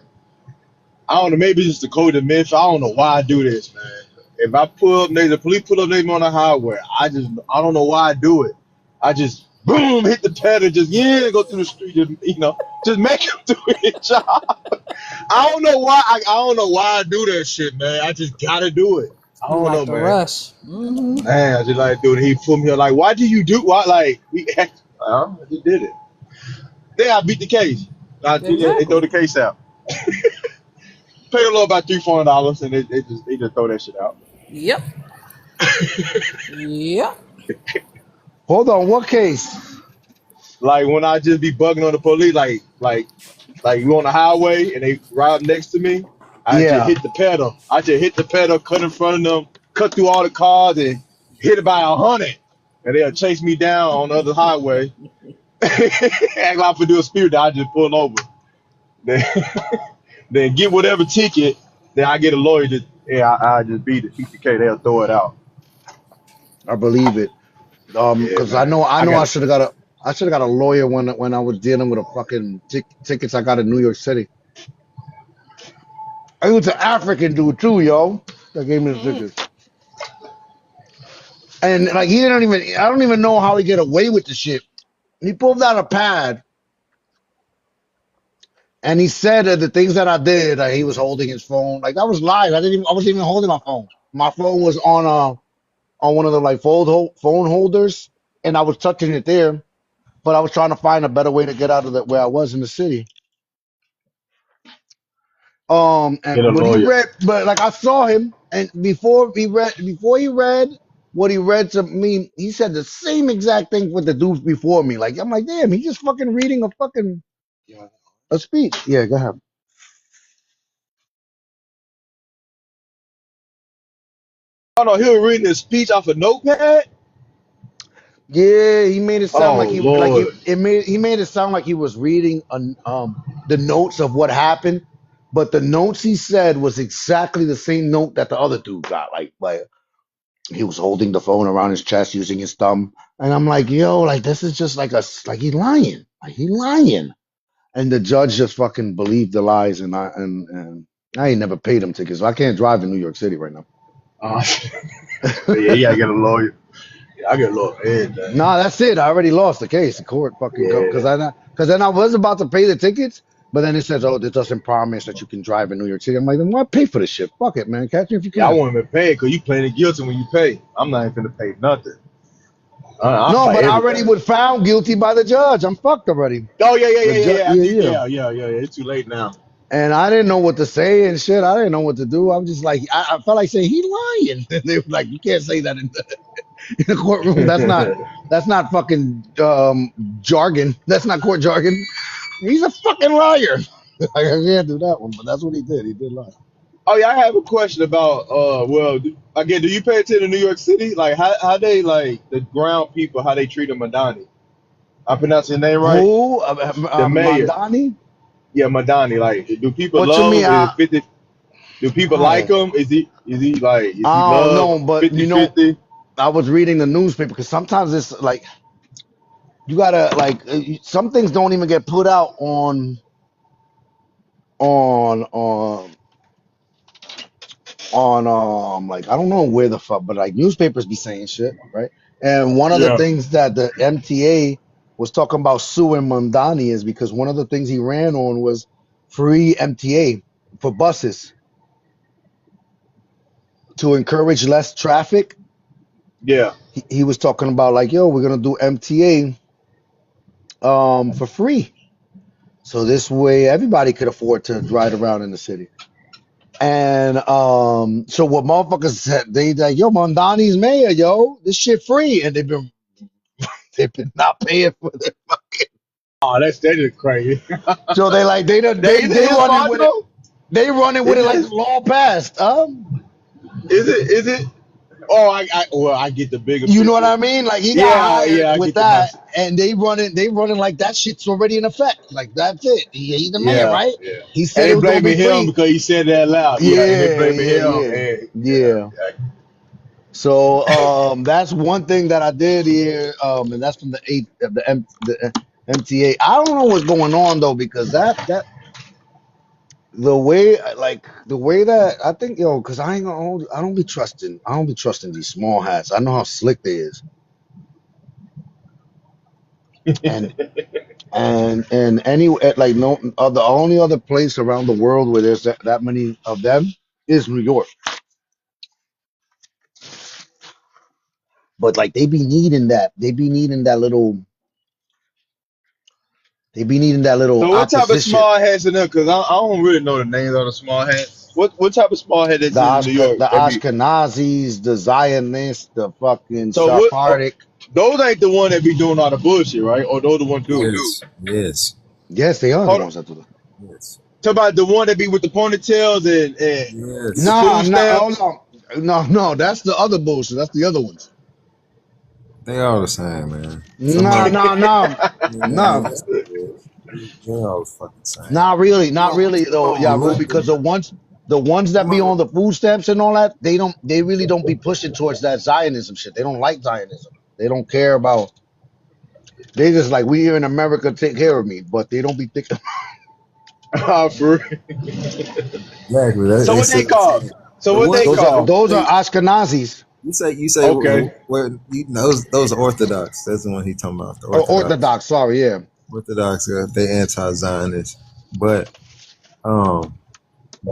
I don't know. Maybe it's just the code of Memphis. I don't know why I do this, man. If I pull up, the police pull up next to me on the highway. I don't know why I do it. I just boom hit the pedal, just go through the street, just make him do his job. I don't know why. I don't know why I do that shit, man. I just gotta do it. I You don't know, like the man. rush. Mm-hmm. Man, I just like doing it. He put me like, why do you do why like we I just did it. Then I beat the case. They throw Exactly. the case out. Pay a little about $300, and they just throw that shit out. Yep. Yep. Hold on, what case? Like when I just be bugging on the police, like you on the highway and they ride next to me, I just Yeah. hit the pedal. Cut in front of them, cut through all the cars, and hit it by 100, and they'll chase me down on the other highway. Act like for do a speed that I just pull over. Then, then get whatever ticket. Then I get a lawyer to I just beat the case. They'll throw it out. I believe it. Yeah, Because I man. know I got I it. should have got a lawyer when I was dealing with a fucking tickets I got in New York City. I was an African dude too, yo. That gave me the tickets. And like I don't even know how he get away with the shit. He pulled out a pad and he said that the things that I did, he was holding his phone. Like that was live. I wasn't even holding my phone. My phone was on one of the like phone holders, and I was touching it there. But I was trying to find a better way to get out of where I was in the city. And Get a what he lawyer. read, but like I saw him, and before he read what he read to me, he said the same exact thing with the dudes before me. Like I'm like, damn, he's just fucking reading a speech. Yeah, go ahead. Oh no, he was reading his speech off a notepad. Yeah, he made it sound Oh like Lord. he made it sound like he was reading the notes of what happened, but the notes he said was exactly the same note that the other dude got. Like he was holding the phone around his chest using his thumb, and I'm like, yo, like this is just like he's lying, and the judge just fucking believed the lies, and I ain't never paid him tickets, so I can't drive in New York City right now. Yeah, you gotta get a lawyer. Yeah, I get a lawyer. Everything. Nah, that's it. I already lost the case. The court fucking go Yeah. because then I was about to pay the tickets, but then it says, "Oh, this doesn't promise that you can drive in New York City." I'm like, then why pay for this shit? Fuck it, man. Catch me if you Yeah, I can. won't even pay because you playing guilty when you pay. I'm not even gonna pay nothing. No, but I already everything. was found guilty by the judge. I'm fucked already. Oh yeah, yeah, The yeah, yeah, judge, yeah. I yeah, think yeah. yeah. It's too late now. And I didn't know what to say and shit. I didn't know what to do. I'm just like, I felt like saying he's lying. They were like, you can't say that in the courtroom. That's not fucking jargon. That's not court jargon. He's a fucking liar. I can't do that one, but that's what he did. He did lie. Oh yeah, I have a question about well, again, do you pay attention to New York City? Like how they like the ground people, how they treat a Madani? I pronounce his name right? Who? The mayor. Mandani? Yeah, Madani. Like, do people What you love mean? him? Is it 50? Do people like I him? Is he I don't loved know, but you know, 50-50? I was reading the newspaper because sometimes it's like you gotta like some things don't even get put out on on like I don't know where the fuck, but like newspapers be saying shit, right? And one of the Yeah. things that the MTA was talking about suing Mondani is because one of the things he ran on was free MTA for buses to encourage less traffic. Yeah. He was talking about like, yo, we're gonna do MTA for free. So this way everybody could afford to ride around in the city. And so what motherfuckers said, they like, yo, Mondani's mayor, yo, this shit free. And they've been not paying for it. Oh, that is crazy. So they like Is it they his running fault with it. though? They running with Is it it like the his, law passed. is it oh I get the bigger You know what picture. I mean? Like he got Yeah, hired I with get the my that, and they running like that shit's already in effect. Like that's it. He's the mayor, yeah, right? yeah. He And said it they was gonna be blaming him free. because he said that loud. Yeah, and they Yeah, blaming yeah, him yeah, and yeah. So that's one thing that I did here, and that's from the MTA. I don't know what's going on though because that the way like the way that I think because I don't be trusting these small hats. I know how slick they is, and any like no the only other place around the world where there's that many of them is New York. But like they be needing that little So what type of opposition. small hats in there? Because I don't really know the names of the small hats. What type of small hat that's in New York? The That be Ashkenazis, the Zionists, the fucking so what? Sephardic. Those ain't the one that be doing all the bullshit, right? Or those the one do? Yes, yes, Yes, they are the Hold on. ones that do that. yes, Talk about the one that be with the ponytails and the yes. Nah, food nah, hold stamps. on. No, that's the other bullshit. That's the other ones. They all the same, man. Some of Nah, them, nah, nah, nah. yes, they all the fucking same. Not really though, You Yaru, look, because the ones that be on the food stamps and all that, they really don't be pushing towards that Zionism shit. They don't like Zionism. They don't care about. They just like we here in America take care of me, but they don't be thinking. Oh, for real. exactly. So They what say they the call? same. So The what they ones Those that are call? those are they, Ashkenazis you say Okay. where you those are Orthodox. That's the one he talking about. The or Orthodox. Orthodox. Sorry, yeah. Orthodox. They anti-Zionist, but um.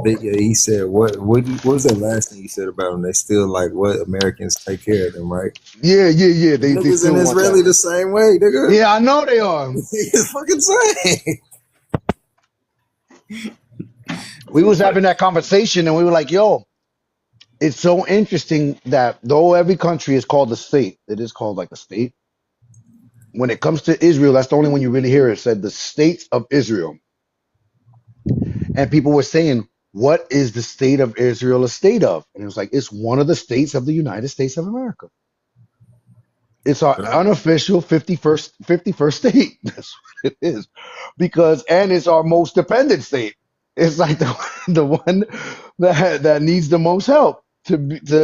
Yeah, he said what was the last thing you said about them? They still like what Americans take care of them, right? Yeah. The They niggas in still want that. Israeli the same way, nigga. Yeah, I know they are. It's fucking same. We was having that conversation and we were like, yo, it's so interesting that though every country is called a state, it is called like a state. When it comes to Israel, that's the only one you really hear. It said the states of Israel. And people were saying, what is the state of Israel a state of? And it was like, it's one of the states of the United States of America. It's our unofficial 51st state. That's what it is. And it's our most dependent state. It's like the one that needs the most help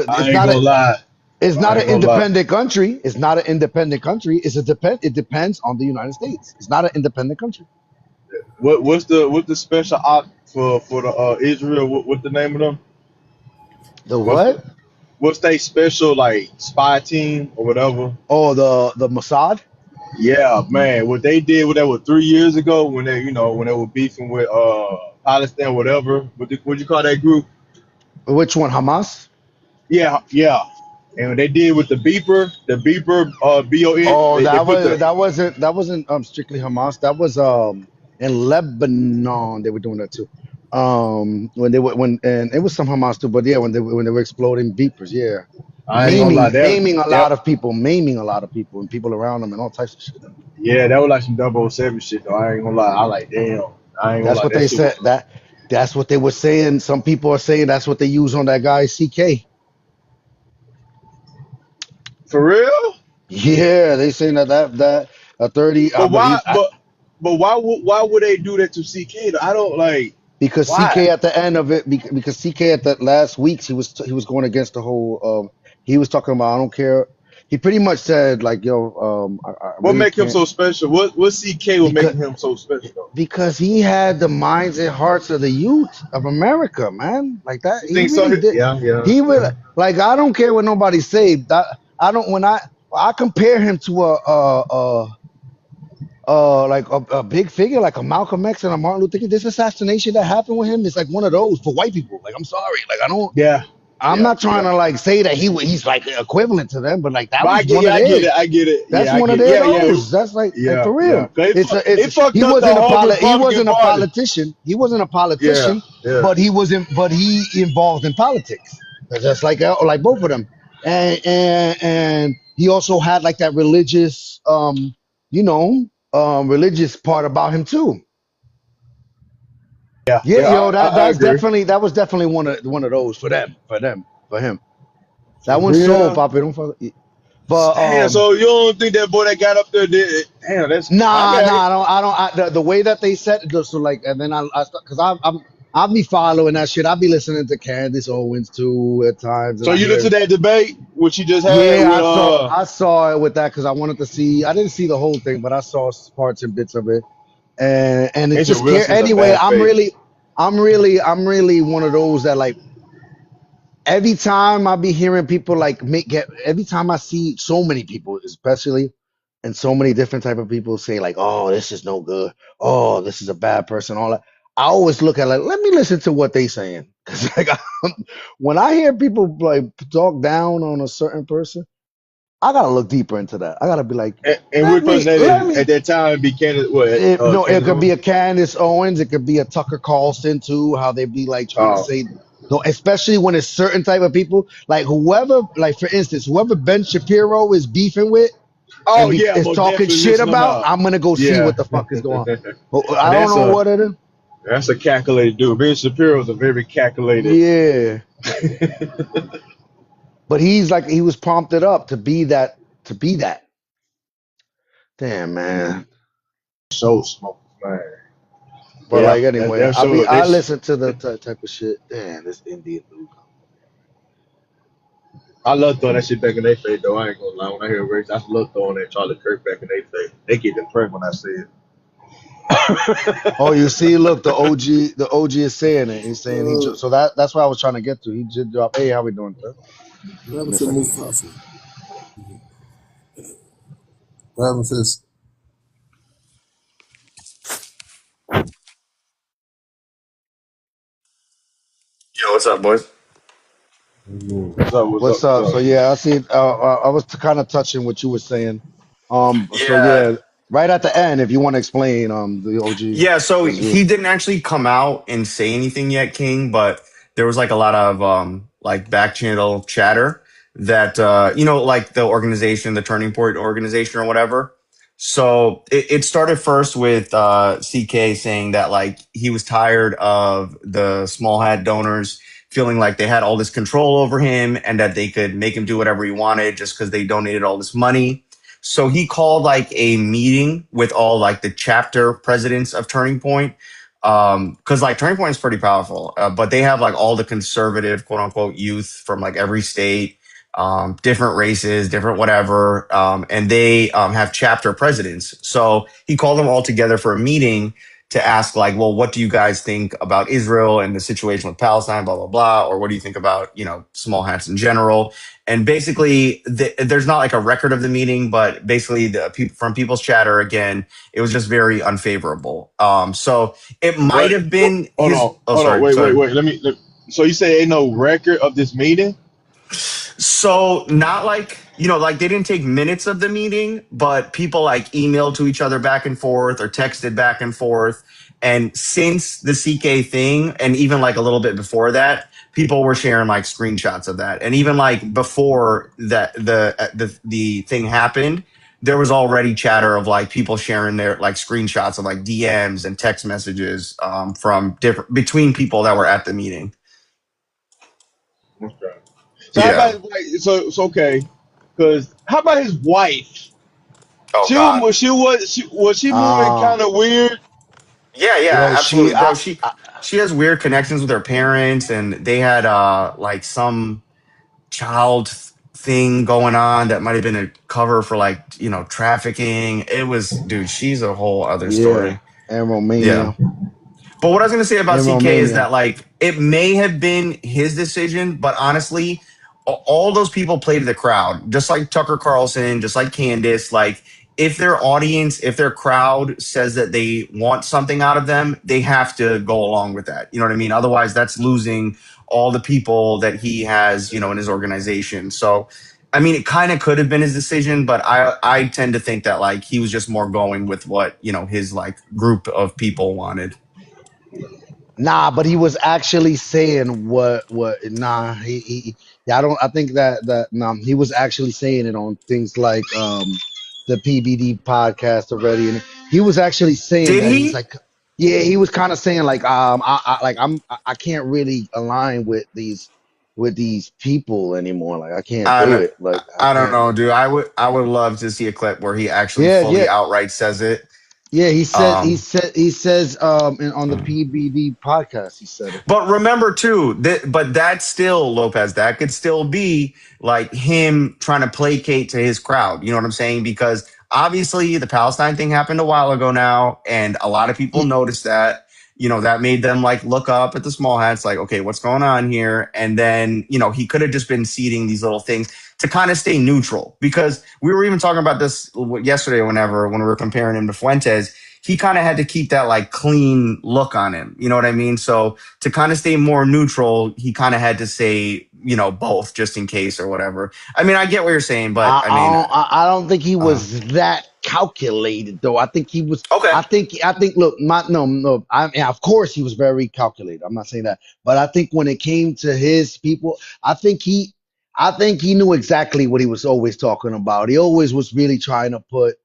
I ain't gonna lie. it's I not ain't an gonna lie. independent country. It's not an independent country. It depends on the United States. It's not an independent country. What's the special op for the Israel? What's the name of them? The What's what? what's they special like spy team or whatever? Oh, the Mossad? Yeah, man. What they did, what that was 3 years ago when when they were beefing with Palestine, whatever. What you call that group? Which one? Hamas? Yeah, yeah. And when they did with the beeper, BON, Oh, they put the that wasn't strictly Hamas. That was in Lebanon they were doing that too. When they were when and it was some Hamas too, but yeah, when they were exploding beepers, yeah, I ain't gonna lie, maiming a that lot of people, and people around them and all types of shit. yeah, that was like some 007 shit though. I ain't gonna lie. I like damn. I ain't gonna That's lie, what that they shit said. was That's what they were saying. Some people are saying that's what they use on that guy CK. for real. Yeah, they saying that a 30, I But why? believe. But why would they do that to CK? Though? I don't like Because CK why. at the end of it, because CK at the last weeks he was going against the whole. He was talking about I don't care. He pretty much said like, yo, I What really make him can't so special? What CK was because making him so special though? he had the minds and hearts of the youth of America, man. Like that, You he think so? really did. Yeah, yeah, He yeah. would like I don't care what nobody say. I don't when I compare him to like a big figure like a Malcolm X and a Martin Luther King. This assassination that happened with him is like one of those for white people. Like I'm sorry, like Yeah, I'm yeah, not trying yeah. to like say that he's like equivalent to them, but like that But was one of I get theirs. it. I get it. That's Yeah, I one of get it. their Yeah, yeah, those. That's like yeah, for yeah. real. 'Cause It's it fucked he up the wasn't a whole he Republican wasn't a Party. politician. He wasn't a Yeah, politician, yeah. but he involved in politics. Just like both of them. And he also had like that religious you know religious part about him too. Yeah, Yeah, yeah, yo, I agree. that was definitely one of those for him. For That one's soul, real. Papa. Don't fuck. But Damn, so you don't think that boy that got up there did? Damn, that's my nah, bad. I don't. The way that they said it, so like, and then because I'll be following that shit. I'll be listening to Candace Owens too at times, and So I you hear. looked at that debate which he just had Yeah, with I saw it with that because I wanted to see. I didn't see the whole thing, but I saw parts and bits of it, and it's Agent just care. Wilson's a Anyway, bad fake. I'm really one of those that like. Every time I be hearing people like every time I see so many people, especially and so many different type of people say like, "Oh, this is no good. Oh, this is a bad person." All that. I always look at like, let me listen to what they saying because like when I hear people like talk down on a certain person, I gotta look deeper into that. I gotta be like, And which person that let is me at that time be Candace? What? no, it Candace could be a Owens? Candace Owens, it could be a Tucker Carlson too. How they be like trying to Oh, say no, especially when it's certain type of people, like whoever, like for instance, whoever Ben Shapiro is beefing with oh and yeah, is most talking definitely shit listen to about, her. I'm gonna go see Yeah, what the fuck is going on. now I don't know what it is. that's a calculated dude. Ben Shapiro's a very calculated. Yeah, but he's like he was prompted up to be that. To be that. Damn man. So smoke, man. But Yeah, like anyway, that show I this. listen to the type of shit. Damn, this Indian dude. I love throwing that shit back in their face though. I ain't gonna lie. When I hear race, I love throwing that Charlie Kirk back in their face. They get impressed when I say Oh, you see, look, it. the OG is saying it. He's saying so that's what I was trying to get to. He just dropped. Hey, how we doing, sir? What Give happened me a to second. Mufasa? What happened to this? Yo, what's up, boys? What's up? What's up? What's What's up? up? So yeah, I see. I was kind of touching what you were saying. So Yeah, yeah, right at the end, if you want to explain, the OG, yeah. So because you. he didn't actually come out and say anything yet, King, but there was like a lot of like back channel chatter that like the organization, the Turning Point organization or whatever. So it started first with CK saying that like he was tired of the small hat donors feeling like they had all this control over him and that they could make him do whatever he wanted just because they donated all this money. So he called like a meeting with all like the chapter presidents of Turning Point. Cause like Turning Point is pretty powerful, but they have like all the conservative quote unquote youth from like every state, different races, different whatever. And they have chapter presidents. So he called them all together for a meeting to ask like, well, what do you guys think about Israel and the situation with Palestine, blah, blah, blah. Or what do you think about, small hats in general? And basically, there's not like a record of the meeting, but basically, the people from People's Chatter again, it was just very unfavorable. So it might Wait, have been hold his. on, Oh, hold on, sorry, wait, wait, sorry. wait. So you say ain't no record of this meeting? So not like, like they didn't take minutes of the meeting, but people like emailed to each other back and forth or texted back and forth. And since the CK thing, and even like a little bit before that, people were sharing like screenshots of that. And even like before that, the thing happened, there was already chatter of like people sharing their like screenshots of like DMs and text messages from different between people that were at the meeting. Okay. So how Yeah. about his wife? So okay, because how about his wife? Oh God. Was she moving kind of weird? Yeah, yeah, Yo, absolutely, bro. She has weird connections with her parents, and they had like some child thing going on that might have been a cover for like trafficking. It was, dude. She's a whole other yeah, story. and Yeah. Romania, But what I was going to say about in CK is Romania. that like it may have been his decision, but honestly, all those people play to the crowd, just like Tucker Carlson, just like Candace. Like if their audience, if their crowd says that they want something out of them, they have to go along with that. You know what I mean? Otherwise, that's losing all the people that he has, in his organization. So, I mean, it kind of could have been his decision, but I tend to think that like he was just more going with what his like group of people wanted. Nah, but he was actually saying what nah yeah, I think that nah, he was actually saying it on things like the PBD podcast already, and he was actually saying Did that he's he? like, yeah, he was kind of saying like I can't really align with these people anymore, like I can't I do don't, it, like I I don't can't. know, dude. I would love to see a clip where he actually Yeah, yeah, fully outright says it. yeah, Um, he says on the PBD podcast he said it. But remember too, but that's still Lopez. That could still be like him trying to placate to his crowd. You know what I'm saying? Because obviously the Palestine thing happened a while ago now, and a lot of people noticed that. That made them like look up at the small hats, like, okay, what's going on here? And then, he could have just been seeding these little things to kind of stay neutral. Because we were even talking about this yesterday, when we were comparing him to Fuentes, he kind of had to keep that like clean look on him. You know what I mean? So to kind of stay more neutral, he kind of had to say, both just in case or whatever. I mean, I get what you're saying, but I mean, I don't think he uh, was that calculated though. I think he was. okay. I think. Look, no. I mean, of course, he was very calculated. I'm not saying that, but I think when it came to his people, I think he knew exactly what he was always talking about. He always was really trying to put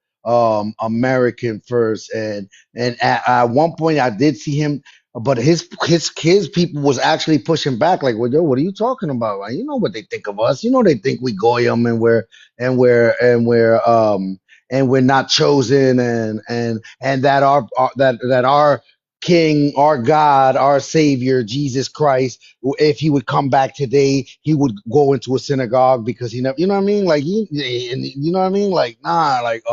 American first, and at one point, I did see him. But his people was actually pushing back, like, well, yo, what are you talking about? Like, you know what they think of us? You know they think we goyim and we're not chosen, and that our king, our God, our savior, Jesus Christ, if he would come back today, he would go into a synagogue because he never, you know what I mean? Like you know what I mean? Like nah, like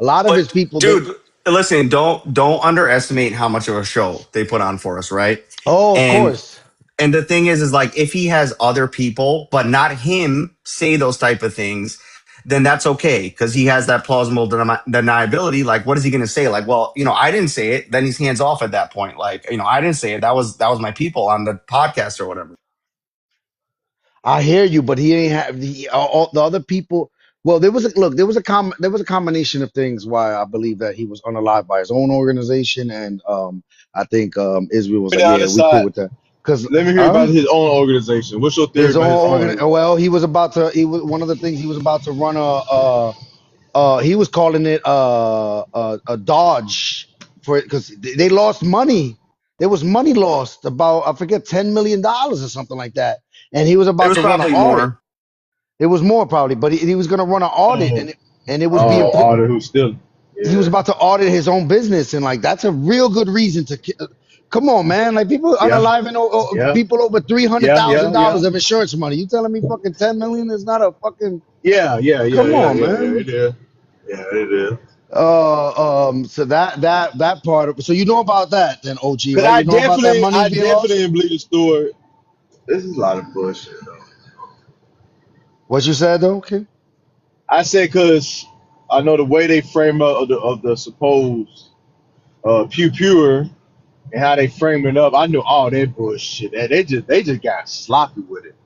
a lot of his But people they dude, listen, don't underestimate how much of a show they put on for us, right? oh of And course. and the thing is like if he has other people, but not him, say those type of things, then that's okay because he has that plausible deniability. Like, what is he going to say? Like, well, I didn't say it. Then he's hands off at that point. Like, I didn't say it. That was my people on the podcast or whatever. I hear you, but he ain't have all the other people. Well, there was a combination of things why I believe that he was unalived by his own organization, and I think Israel was like, Down the yeah, we cool side. with that, because Let me hear about his own organization. What's your theory his about own his organ. own? Well, he was about to. He was one of the things he was about to run he was calling it a Dodge for it because they lost money. There was money lost about I forget $10 million or something like that, and he was It about was to run an probably audit. more. It was more probably, but he was going to run an audit, Oh, and it was being oh, put. Otter who's still. He was Yeah, about to audit his own business, and like that's a real good reason to. Come on, man! Like people yeah, unaliving yeah, people over three hundred yeah, thousand yeah, yeah, dollars of insurance money. You telling me fucking 10 million is not a fucking? yeah, yeah, yeah, Come yeah, on, yeah, yeah. man. It is. Yeah, it is. So that part of so you know about that then, OG, Cause right? You know about that money I being lost. definitely didn't believe the story. This is a lot of bullshit, though. What you said though, okay? I said because I know the way they frame up of the supposed pew pewer and how they frame it up. I knew all that bullshit. They just got sloppy with it.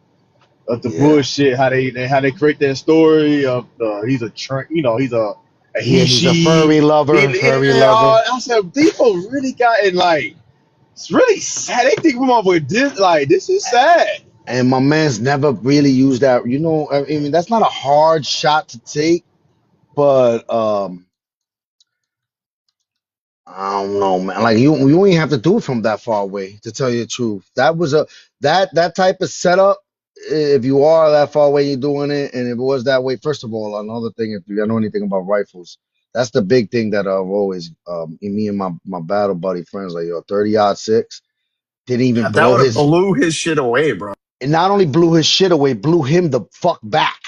of the Yeah. bullshit. How they create that story of he's a he's a Yeah, he he's a she. furry lover, furry lover. I said these folks really gotten like it's really sad. They think we off with this like this is sad. And my man's never really used that. You know, I mean, that's not a hard shot to take, but I don't know, man. Like you ain't have to do it from that far away, to tell you the truth. That was a that type of setup. If you are that far away, you're doing it, and if it was that way, first of all, another thing, if you know anything about rifles, that's the big thing that I've always, me and my battle buddy friends, like, yo, 30-06 didn't even Yeah, that blow would have his, blew his shit away, bro. it not only blew his shit away, blew him the fuck back.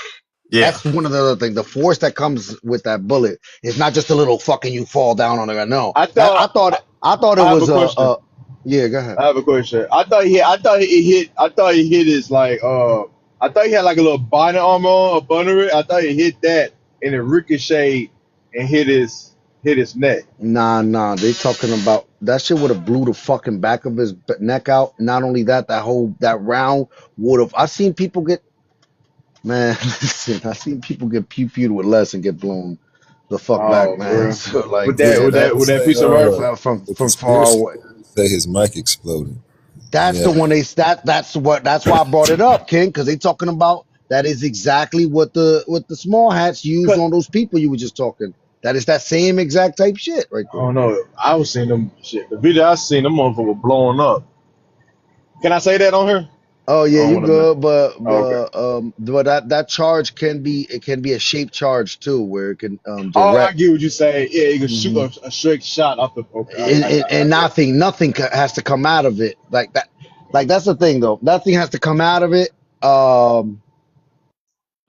Yeah. That's one of the other things. The force that comes with that bullet is not just a little fucking you fall down on it. No, I that thought I thought it I have a was question. yeah. Go ahead. I have a question. I thought he hit his like I thought he had like a little bonnet armor on up under it. I thought he hit that and it ricocheted and hit his neck. Nah. They talking about that shit would have blew the fucking back of his neck out. Not only that, that round would have. I seen people get, man. Listen, I seen people get pew-pewed with less and get blown the fuck back, Oh, for man. real. So like, With yeah, that They with that say piece of rifle. the from far conspiracy away. theories say his mic exploded. That's Yeah. the one that's why I brought it up, King, because they talking about that is exactly what the small hats used Cause on those people you were just talking. That is that same exact type shit right I there. don't know. I was seeing them shit. The video I seen them motherfuckers blowing up. Can I say that on here? Oh I yeah, don't you want to. good, Oh, okay. but that charge can be a shape charge too, where it can Oh, I direct. get what you say. Yeah, you can shoot Hmm. a straight shot off the. Okay, And I get it. nothing has to come out of it like that. Like that's the thing though. Nothing has to come out of it.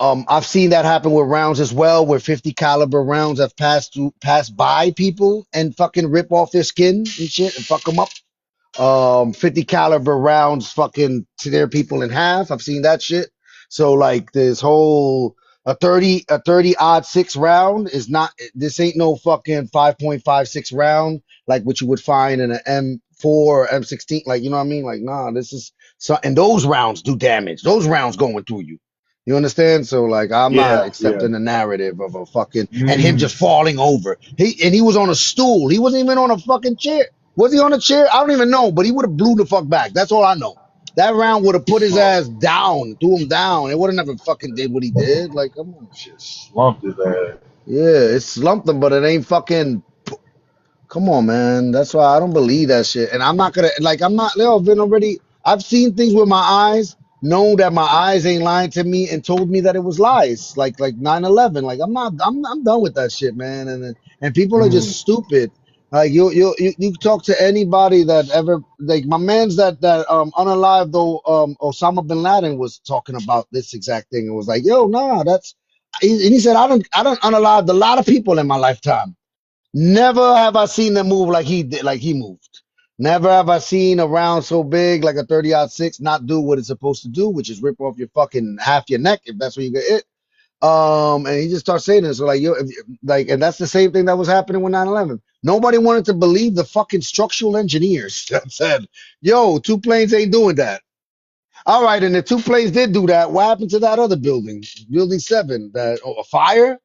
I've seen that happen with rounds as well, where 50 caliber rounds have passed by people and fucking rip off their skin and shit and fuck them up. 50 caliber rounds fucking tear people in half. I've seen that shit. So like this whole a 30 odd 6 round is not, this ain't no fucking 5.56 round like what you would find in an M4 or M16, like, you know what I mean? Like, nah, this is so, and those rounds do damage. Those rounds going through you. You understand? So like I'm not Yeah. accepting the narrative of a fucking and him Mm. just falling over. He was on a stool. He wasn't even on a fucking chair. Was he on a chair? I don't even know, but he would have blew the fuck back. That's all I know. That round would have put his Oh, ass down, threw him down. It would have never fucking did what he did. Like, come on. shit slumped his ass. Yeah, it slumped him, but it ain't fucking. Come on, man. That's why I don't believe that shit. And I'm not gonna like. I'm not. Yo, been already. I've seen things with my eyes, known that my eyes ain't lying to me, and told me that it was lies. Like 9/11. Like I'm not. I'm done with that shit, man. And people are just Mm. stupid. Like you talk to anybody that ever like my man's that unalive though Osama bin Laden was talking about this exact thing and was like, yo, nah, that's. And he said I don't unalive a lot of people in my lifetime. Never have I seen them move like he did, like he moved. Never have I seen a round so big like a 30-06 not do what it's supposed to do, which is rip off your fucking half your neck if that's where you get hit. And he just starts saying this. So like like, and that's the same thing that was happening with 9/11. Nobody wanted to believe the fucking structural engineers that said, yo, 2 planes ain't doing that. All right, and the 2 planes did do that. What happened to that other building, building 7? That a fire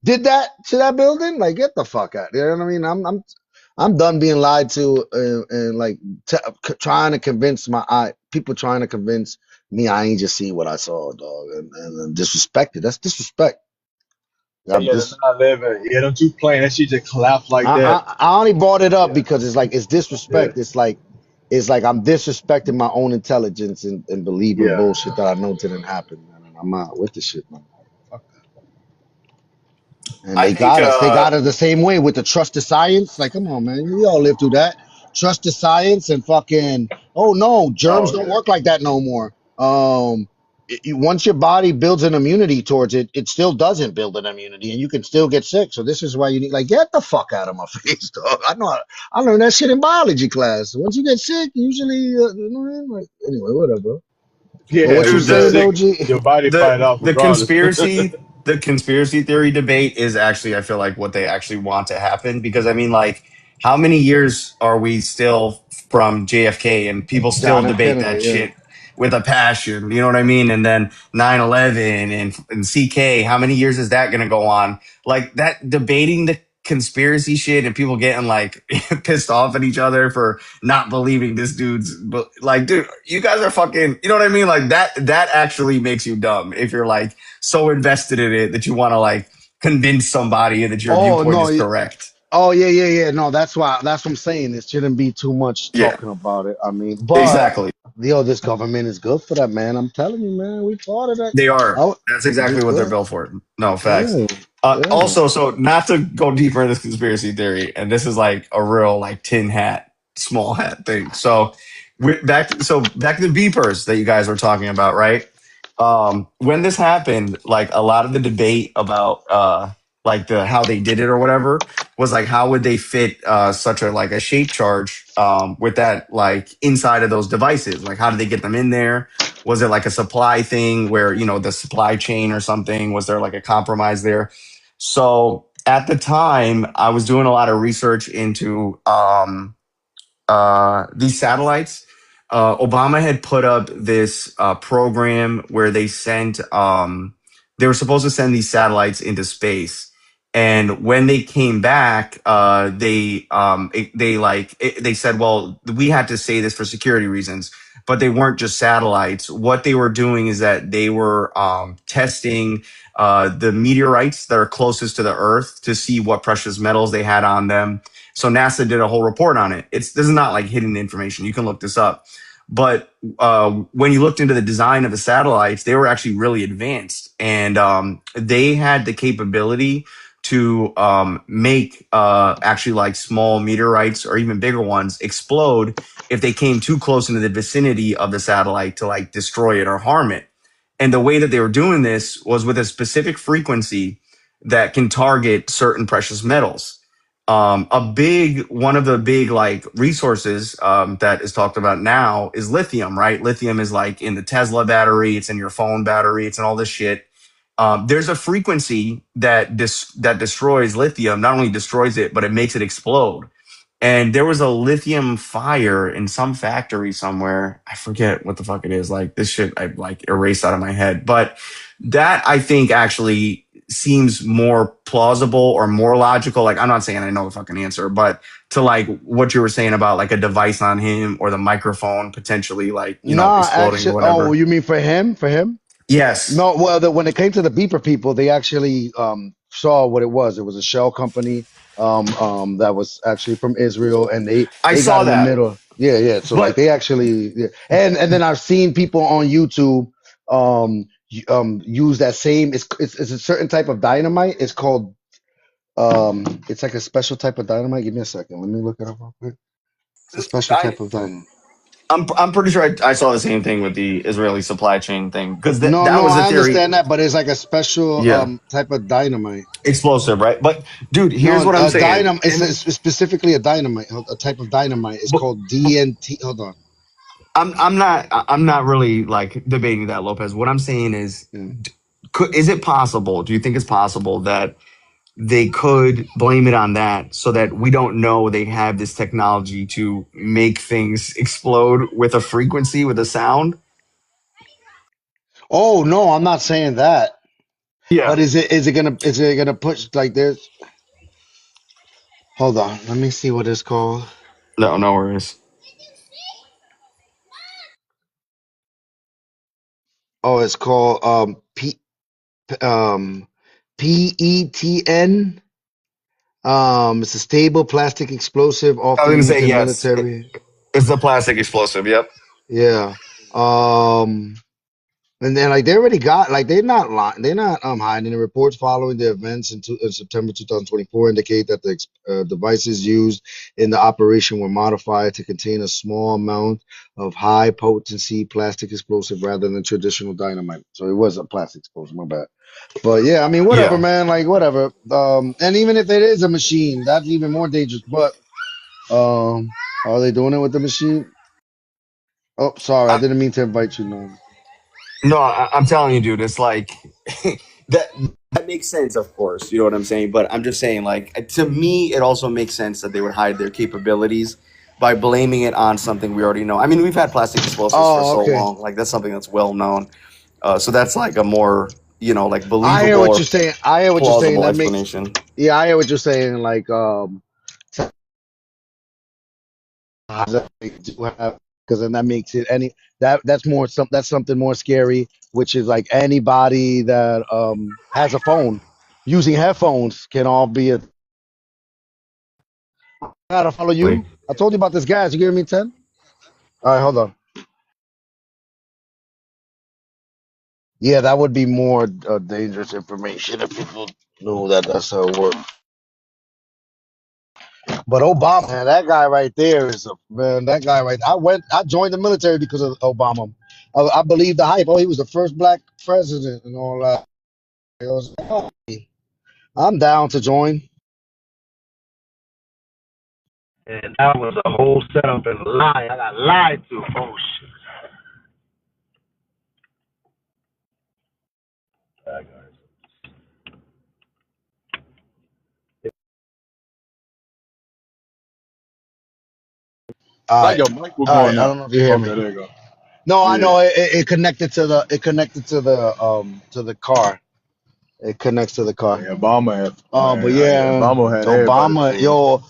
did that to that building? Like, get the fuck out! You know what I mean? I'm done being lied to and like trying to convince people trying to convince me I ain't just seen what I saw, dog, and disrespected. That's disrespect. I'm Yeah, the just 9/11. Yeah, them two planes. That shit just collapsed like that. I only brought it up Yeah, because it's like it's yeah, disrespect. It's like I'm disrespecting my own intelligence and believing yeah. bullshit that I know didn't happen, man. And I'm not with the shit, man. Fuck that. And I they think got us. They got us the same way with the trust to science. Like, come on, man. We all lived through that. Trust to science and fucking. Oh no, germs Oh don't yeah. work like that no more. Once your body builds an immunity towards it, it still doesn't build an immunity, and you can still get sick. So this is why you need like get the fuck out of my face, dog. I learned that shit in biology class. Once you get sick, usually you know what I mean? Like anyway, whatever. But Yeah, what if you you dude, get saying, sick, though, G? your body fight off the regardless. conspiracy theory debate is actually, I feel like, what they actually want to happen, because I mean, like, how many years are we still from JFK and people still John F. debate Kennedy, that yeah. shit? with a passion. You know what I mean? And then 9/11 and CK. How many years is that going to go on? Like that debating the conspiracy shit and people getting like pissed off at each other for not believing this dude's. But like, dude, you guys are fucking. You know what I mean? Like that actually makes you dumb if you're like so invested in it that you want to like convince somebody that your Oh viewpoint no. is correct. Oh yeah. No, that's why. That's what I'm saying. It shouldn't be too much Yeah, talking about it. I mean, but exactly. this government is good for that, man. I'm telling you, man. We fought it. They are. Oh, That's exactly it's what they're good. built for. No, facts. Yeah, yeah. Also, so not to go deeper in this conspiracy theory, and this is like a real like tin hat, small hat thing. So back to the beepers that you guys were talking about, right? When this happened, like a lot of the debate about like the how they did it or whatever was like how would they fit such a like a shape charge with that like inside of those devices? Like how did they get them in there? Was it like a supply thing where, you know, the supply chain or something? Was there like a compromise there? So at the time, I was doing a lot of research into these satellites. Obama had put up this program where they were supposed to send these satellites into space. And when they came back, they said, well, we had to say this for security reasons, but they weren't just satellites. What they were doing is that they were testing the meteorites that are closest to the Earth to see what precious metals they had on them. So NASA did a whole report on it. This is not like hidden information. You can look this up. But when you looked into the design of the satellites, they were actually really advanced, and they had the capability to make actually like small meteorites or even bigger ones explode if they came too close into the vicinity of the satellite to like destroy it or harm it. And the way that they were doing this was with a specific frequency that can target certain precious metals. One of the big like resources that is talked about now is lithium, right? Lithium is like in the Tesla battery, it's in your phone battery, it's in all this shit. There's a frequency that destroys lithium, not only destroys it, but it makes it explode. And there was a lithium fire in some factory somewhere. I forget what the fuck it is. Like this shit, I like erased out of my head. But that I think actually seems more plausible or more logical. Like I'm not saying I know the fucking answer, but to like what you were saying about like a device on him or the microphone potentially like, you know, Nah, exploding or actually. Oh, whatever. you mean for him? For him? Yes, No, well, when it came to the beeper people, they actually saw what it was. It was a shell company that was actually from Israel, and I they got saw in the that. middle. Yeah, yeah. So like But they actually, yeah. And then I've seen people on YouTube use that same. It's a certain type of dynamite. It's called it's like a special type of dynamite. Give me a second. Let me look it up real quick. It's a special type of dynamite. I'm pretty sure I saw the same thing with the Israeli supply chain thing because No, that no, was the I theory. understand that, but it's like a special Yeah, type of dynamite. explosive, right? But dude, No, here's what I'm a saying. dynam. It's specifically a dynamite, a type of dynamite. It's called DNT. Hold on. I'm not really like debating that, Lopez. What I'm saying is, Yeah. is it possible? Do you think it's possible that they could blame it on that so that we don't know they have this technology to make things explode with a frequency, with a sound? Oh no, I'm not saying that. Yeah. But is it gonna push like this? Hold on. Let me see what it's called. No, no worries. Oh, it's called um PETN. It's a stable plastic explosive, I was often gonna used say in yes. military. It's the plastic explosive. Yep. Yeah. Um. And then like they already got like they're not lying, they're not hiding. The reports following the events in September 2024 indicate that the devices used in the operation were modified to contain a small amount of high potency plastic explosive rather than traditional dynamite. So it was a plastic explosive, my bad. But yeah, I mean whatever, Yeah. man, like whatever. And even if it is a machine, that's even more dangerous. But are they doing it with the machine? Oh, sorry, I didn't mean to invite you, man. No, I'm telling you, dude. It's like that. That makes sense, of course. You know what I'm saying. But I'm just saying, like, to me, it also makes sense that they would hide their capabilities. by blaming it on something we already know. I mean, we've had plastic explosives for Oh, so okay. long. Like that's something that's well known. So that's like a more, like I hear believable what or you're saying. I hear what you're saying. plausible That makes explanation. yeah. I hear what you're saying. Like because then that makes it any that's more some that's something more scary, which is like anybody that has a phone using headphones can all be a. I gotta follow you. I told you about this gas. You giving me 10? All right, hold on. Yeah, that would be more dangerous information if people knew that that's how it works. But Obama, man, that guy right there is a man. That guy right. I joined the military because of Obama. I believe the hype. Oh, he was the first black president and all that. It was, I'm down to join. And that was a whole setup and lie. I got lied to. Oh shit. Like your mic was All right. going I out. don't know if you hear Okay, me. there you go. No, I Yeah. know it connected to the car. It connects to the car. Yeah, Obama had But man, yeah, Obama had everybody Obama, fooled. yo,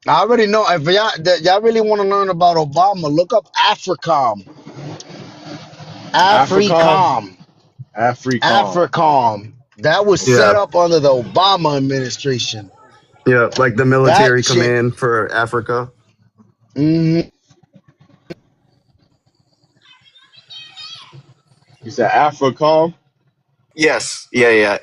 I already know. If y'all really want to learn about Obama, look up AFRICOM. Africom? AFRICOM. Africom. AFRICOM. That was Okay. set Yeah. up under the Obama administration. Yeah. Like the That military shit. command for Africa. Mm-hmm. You said Africom? Yes. Yeah. Yeah.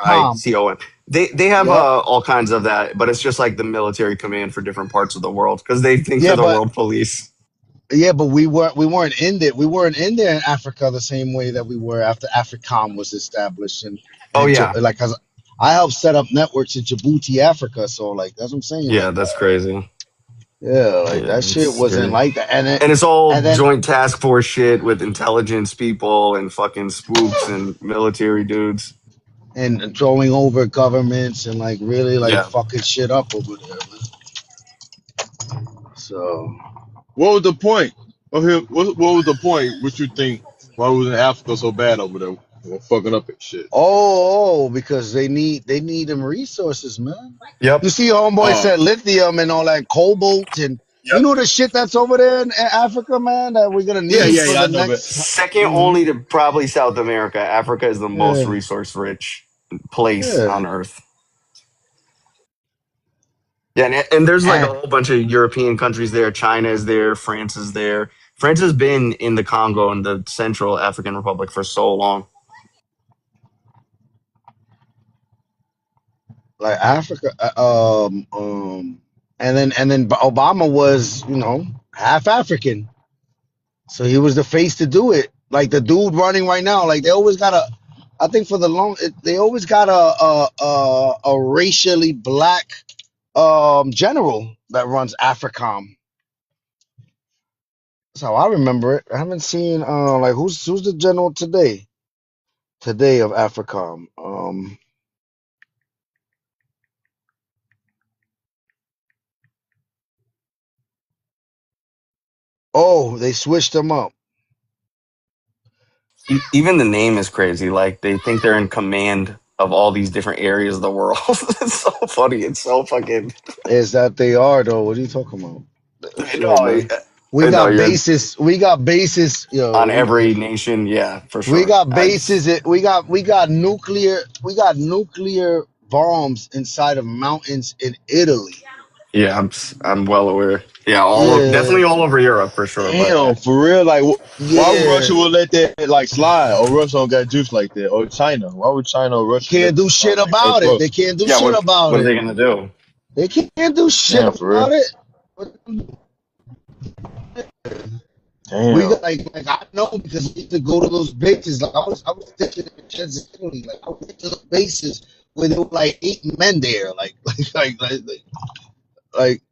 Com. AFRICOM. They have Yep. all kinds of that, but it's just like the military command for different parts of the world because they think they're Yeah, the but world police. we weren't in there. We weren't in there in Africa the same way that we were after AFRICOM was established Oh and yeah. like 'cause I helped set up networks in Djibouti, Africa. So like that's what I'm saying. Yeah. Like That's crazy. yeah, like Yeah. that It's shit wasn't scary. like that. And it's all And then joint task force shit with intelligence people and fucking spooks and military dudes. and throwing over governments and like really like Yeah. fucking shit up over there. So What was the point of him? What was the point? What you think? Why was in Africa so bad over there? Well, fucking up and shit. because they need them resources, man. Yep. You see, homeboy Oh, said lithium and all that cobalt and you Yep. know the shit that's over there in Africa, man, that we're gonna yeah, need yeah, for yeah. I the know, but next. Second Mhm. only to probably South America. Africa is the most Yeah, resource rich place yeah. on Earth. Yeah, and there's like a And whole bunch of European countries there. China is there. France is there. France has been in the Congo and the Central African Republic for so long. like Africa, and then Obama was half African. So he was the face to do it. Like the dude running right now, like they always got a. I think for the they always got a racially black general that runs AFRICOM. That's how I remember it. I haven't seen like who's the general today of AFRICOM. Oh, they switched him up. Even the name is crazy. Like they think they're in command of all these different areas of the world. It's so funny. It's so fucking. Is that they are though? What are you talking about? Yo, No, man. We no, got you're bases. We got bases. Yo, on every nation. Yeah, for we sure. got bases. We got nuclear bombs inside of mountains in Italy. Yeah, I'm well aware. Yeah, Yeah, definitely all over Europe for sure. But damn, for real. Like, why would yeah. Russia would let that like slide? Or Russia don't got juice like that? Or China? Why would China or Russia let Can't that do slide shit like so about it. They close? can't do yeah, shit about what are it. they gonna do? They can't do shit Damn, for real. about it. We Damn. got like I know because we used to go to those bases. Like I was thinking in Kansas City. Like I went to the bases where there were like 8 men there. Like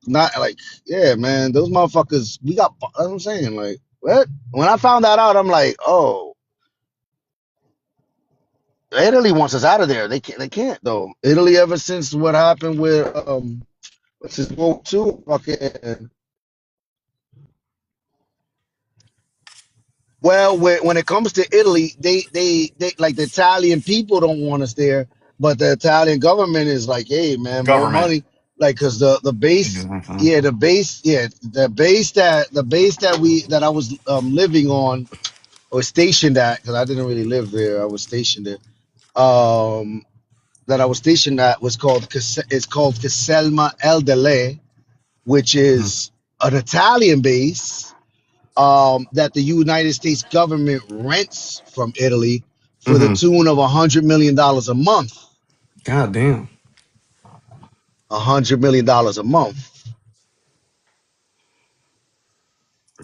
not like yeah, man. Those motherfuckers. We got. That's what I'm saying. Like what? When I found that out, I'm like, oh, Italy wants us out of there. They can't. They can't though. Italy ever since what happened with what's his World War II fucking. Well, when it comes to Italy, they like the Italian people don't want us there, but the Italian government is like, hey man, more Government. money, like because the base, Exactly. yeah, the base that I was living on or stationed at, because I didn't really live there, I was stationed there. That I was stationed at was called it's called Caselma El Dele, which is an Italian base that the United States government rents from Italy for the Mm-hmm. tune of $100 million a month. God damn. $100 million a month.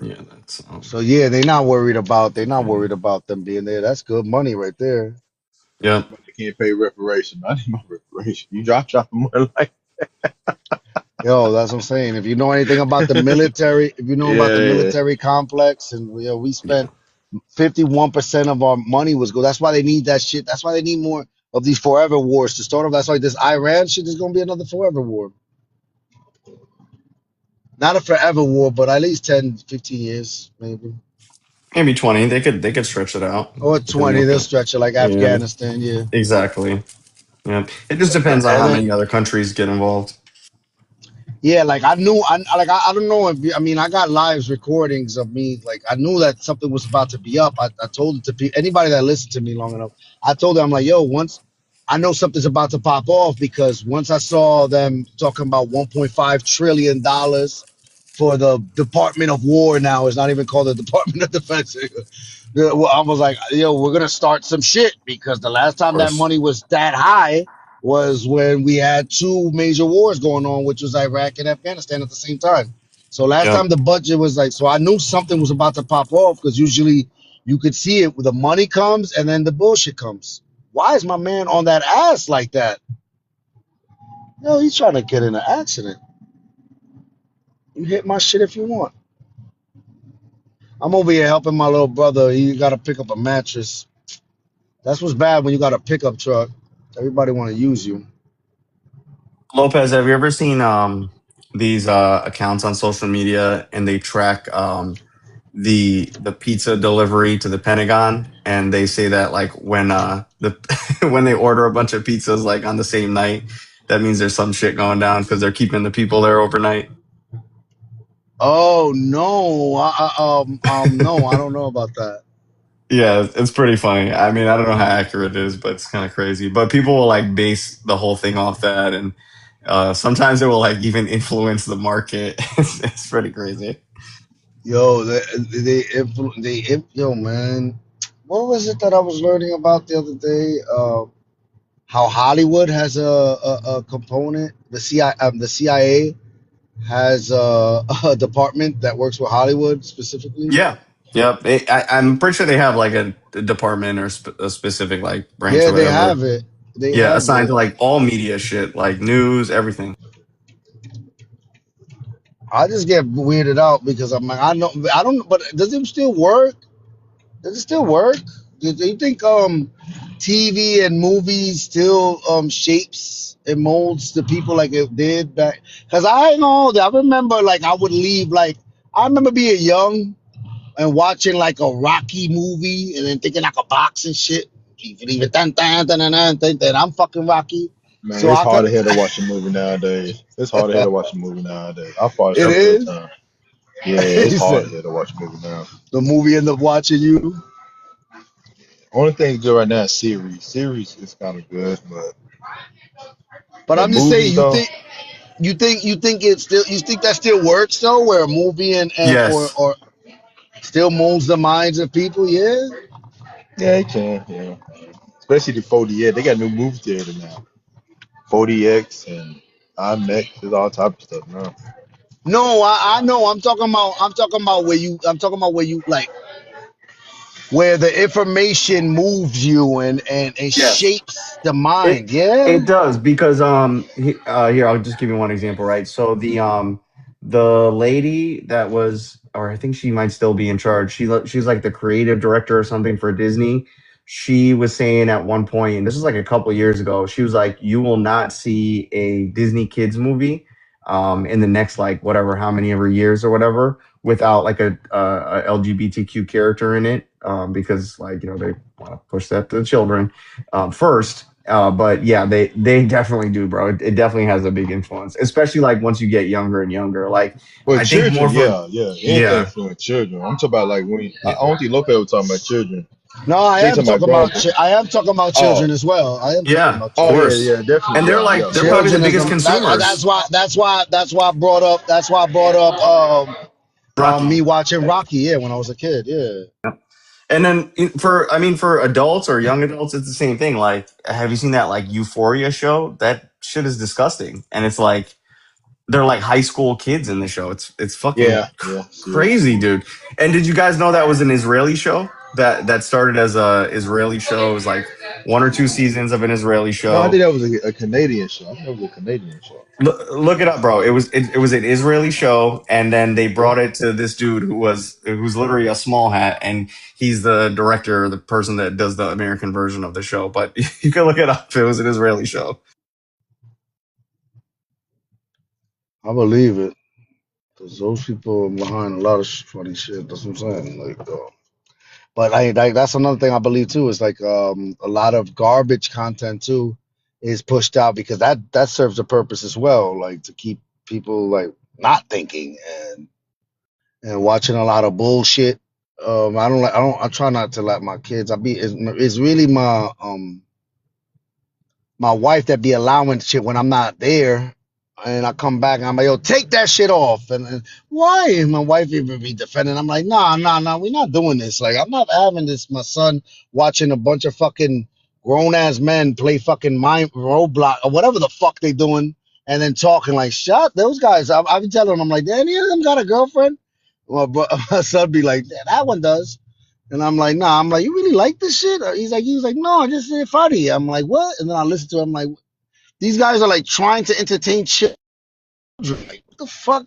Yeah, that's So yeah, they're not worried about them being there. That's good money right there. yeah. But they can't pay reparation. I need my reparation. You drop more like Yo, that's what I'm saying. If you know anything about the military, if you know about the yeah. military complex, and we Yeah. spent 51% of our money was go. That's why they need that shit. That's why they need more of these forever wars to start off. That's why this Iran shit is gonna be another forever war. Not a forever war, but at least 10, 15 years, maybe. Maybe 20. They could stretch it out. Or Depending 20, on they'll stretch it like yeah, Afghanistan, yeah. exactly. Yeah. It just depends on And how then many other countries get involved. yeah, like I knew, I don't know if I mean I got live recordings of me. Like I knew that something was about to be up. I told it to anybody that listened to me long enough. I told them I'm like, yo, once I know something's about to pop off because once I saw them talking about $1.5 trillion for the Department of War now, it's not even called the Department of Defense. Yeah, well, I was like, yo, we're gonna start some shit because the last Of time that course. money was that high was when we had two major wars going on, which was Iraq and Afghanistan at the same time. So last Yep. time the budget was like, so I knew something was about to pop off because usually you could see it when the money comes and then the bullshit comes. Why is my man on that ass like that? Yo, he's trying to get in an accident. You hit my shit if you want. I'm over here helping my little brother. He got to pick up a mattress. That's what's bad when you got a pickup truck. Everybody want to use you. Lopez, have you ever seen these accounts on social media and they track the pizza delivery to the Pentagon and they say that like when the when they order a bunch of pizzas like on the same night, that means there's some shit going down because they're keeping the people there overnight. Oh no, no, I don't know about that. Yeah, it's pretty funny. I mean, I don't know how accurate it is, but it's kind of crazy. But people will like base the whole thing off that, and sometimes it will like even influence the market. It's pretty crazy. Yo, yo, man. What was it that I was learning about the other day? How Hollywood has a component. The CIA has a department that works with Hollywood specifically. Yeah, yep. I'm pretty sure they have like a department or a specific like branch Yeah, or they whatever. have it. They Yeah, have assigned it. to like all media shit, like news, everything. I just get weirded out because I'm like, I don't, but does it still work? Does it still work? Do you think TV and movies still shapes and molds the people like it did back? Because I know that I remember like I would leave like I remember being young and watching like a Rocky movie and then thinking I could box and shit. Even I'm fucking Rocky. Man, So it's I hard could. to hear to watch a movie nowadays. It's hard to hear to watch a movie nowadays. I fall It asleep every is. time. Yeah, it's He hard to said hear to watch a movie now. the movie ended up watching you. Only thing good right now is series. Series is kind of good, But but I'm just saying, movies though, you think it still you think that still works though, where a movie and Yes. or still molds the minds of people. Yeah. yeah, it can. Yeah, especially the 4DX. They got new movie theater now. 4DX and IMAX. There's all type of stuff now. No, I know. I'm talking about where you like where the information moves you and Yes. shapes the It mind. Yeah. it does because here I'll just give you one example, right? So the lady that was, or I think she might still be in charge. She's like the creative director or something for Disney. She was saying at one point, and this was like a couple years ago, she was like, "You will not see a Disney kids movie in the next like whatever how many ever years or whatever without like a LGBTQ character in it, because like they want to push that to the children first. But yeah, they definitely do, bro. It definitely has a big influence, especially like once you get younger and younger. Like Well, I think more children, for yeah, anything yeah. influence children. I'm talking about like when I don't think Lopez was talking about children. No, I think talking about grown people. I am talking about Oh, children as well. I am talking Yeah, about of oh yeah, children. course. yeah, definitely, And yeah, yeah. they're probably the Children is biggest that's consumers. why I brought up me Rocky. watching Rocky, yeah, when I was a kid. Yeah. And then for adults or young adults, it's the same thing. Like, have you seen that like Euphoria show? That shit is disgusting. And it's like they're like high school kids in the show. It's fucking Yeah, see it. crazy, dude. And did you guys know that was an Israeli show? That started as a Israeli show. It was like 1 or 2 seasons of an Israeli No, I show. think that was a Canadian show. I think it was a Canadian show. Look it up, bro. It was an Israeli show, and then they brought it to this dude who's literally a small hat, and he's the director, the person that does the American version of the show. But you can look it up. It was an Israeli show. I believe it. Because those people are behind a lot of funny shit. That's what I'm saying. Like, but that's another thing I believe too. Is like a lot of garbage content too is pushed out because that serves a purpose as well, like to keep people like not thinking and watching a lot of bullshit. I try not to let my kids. It's really my wife that be allowing shit when I'm not there. And I come back and I'm like, yo, take that shit off. And why? And my wife even be defending. I'm like, nah, we're not doing this. Like, I'm not having this. My son watching a bunch of fucking grown ass men play fucking mind Roblox or whatever the fuck they doing, and then talking like, shut those guys. I be telling them, I'm like, did any of them got a girlfriend? Well, but my son be like, yeah, that one does. And I'm like, nah. I'm like, you really like this shit? Or he was like, no, just funny. I'm like, what? And then I listen to him like, these guys are like trying to entertain children. Like, what the fuck?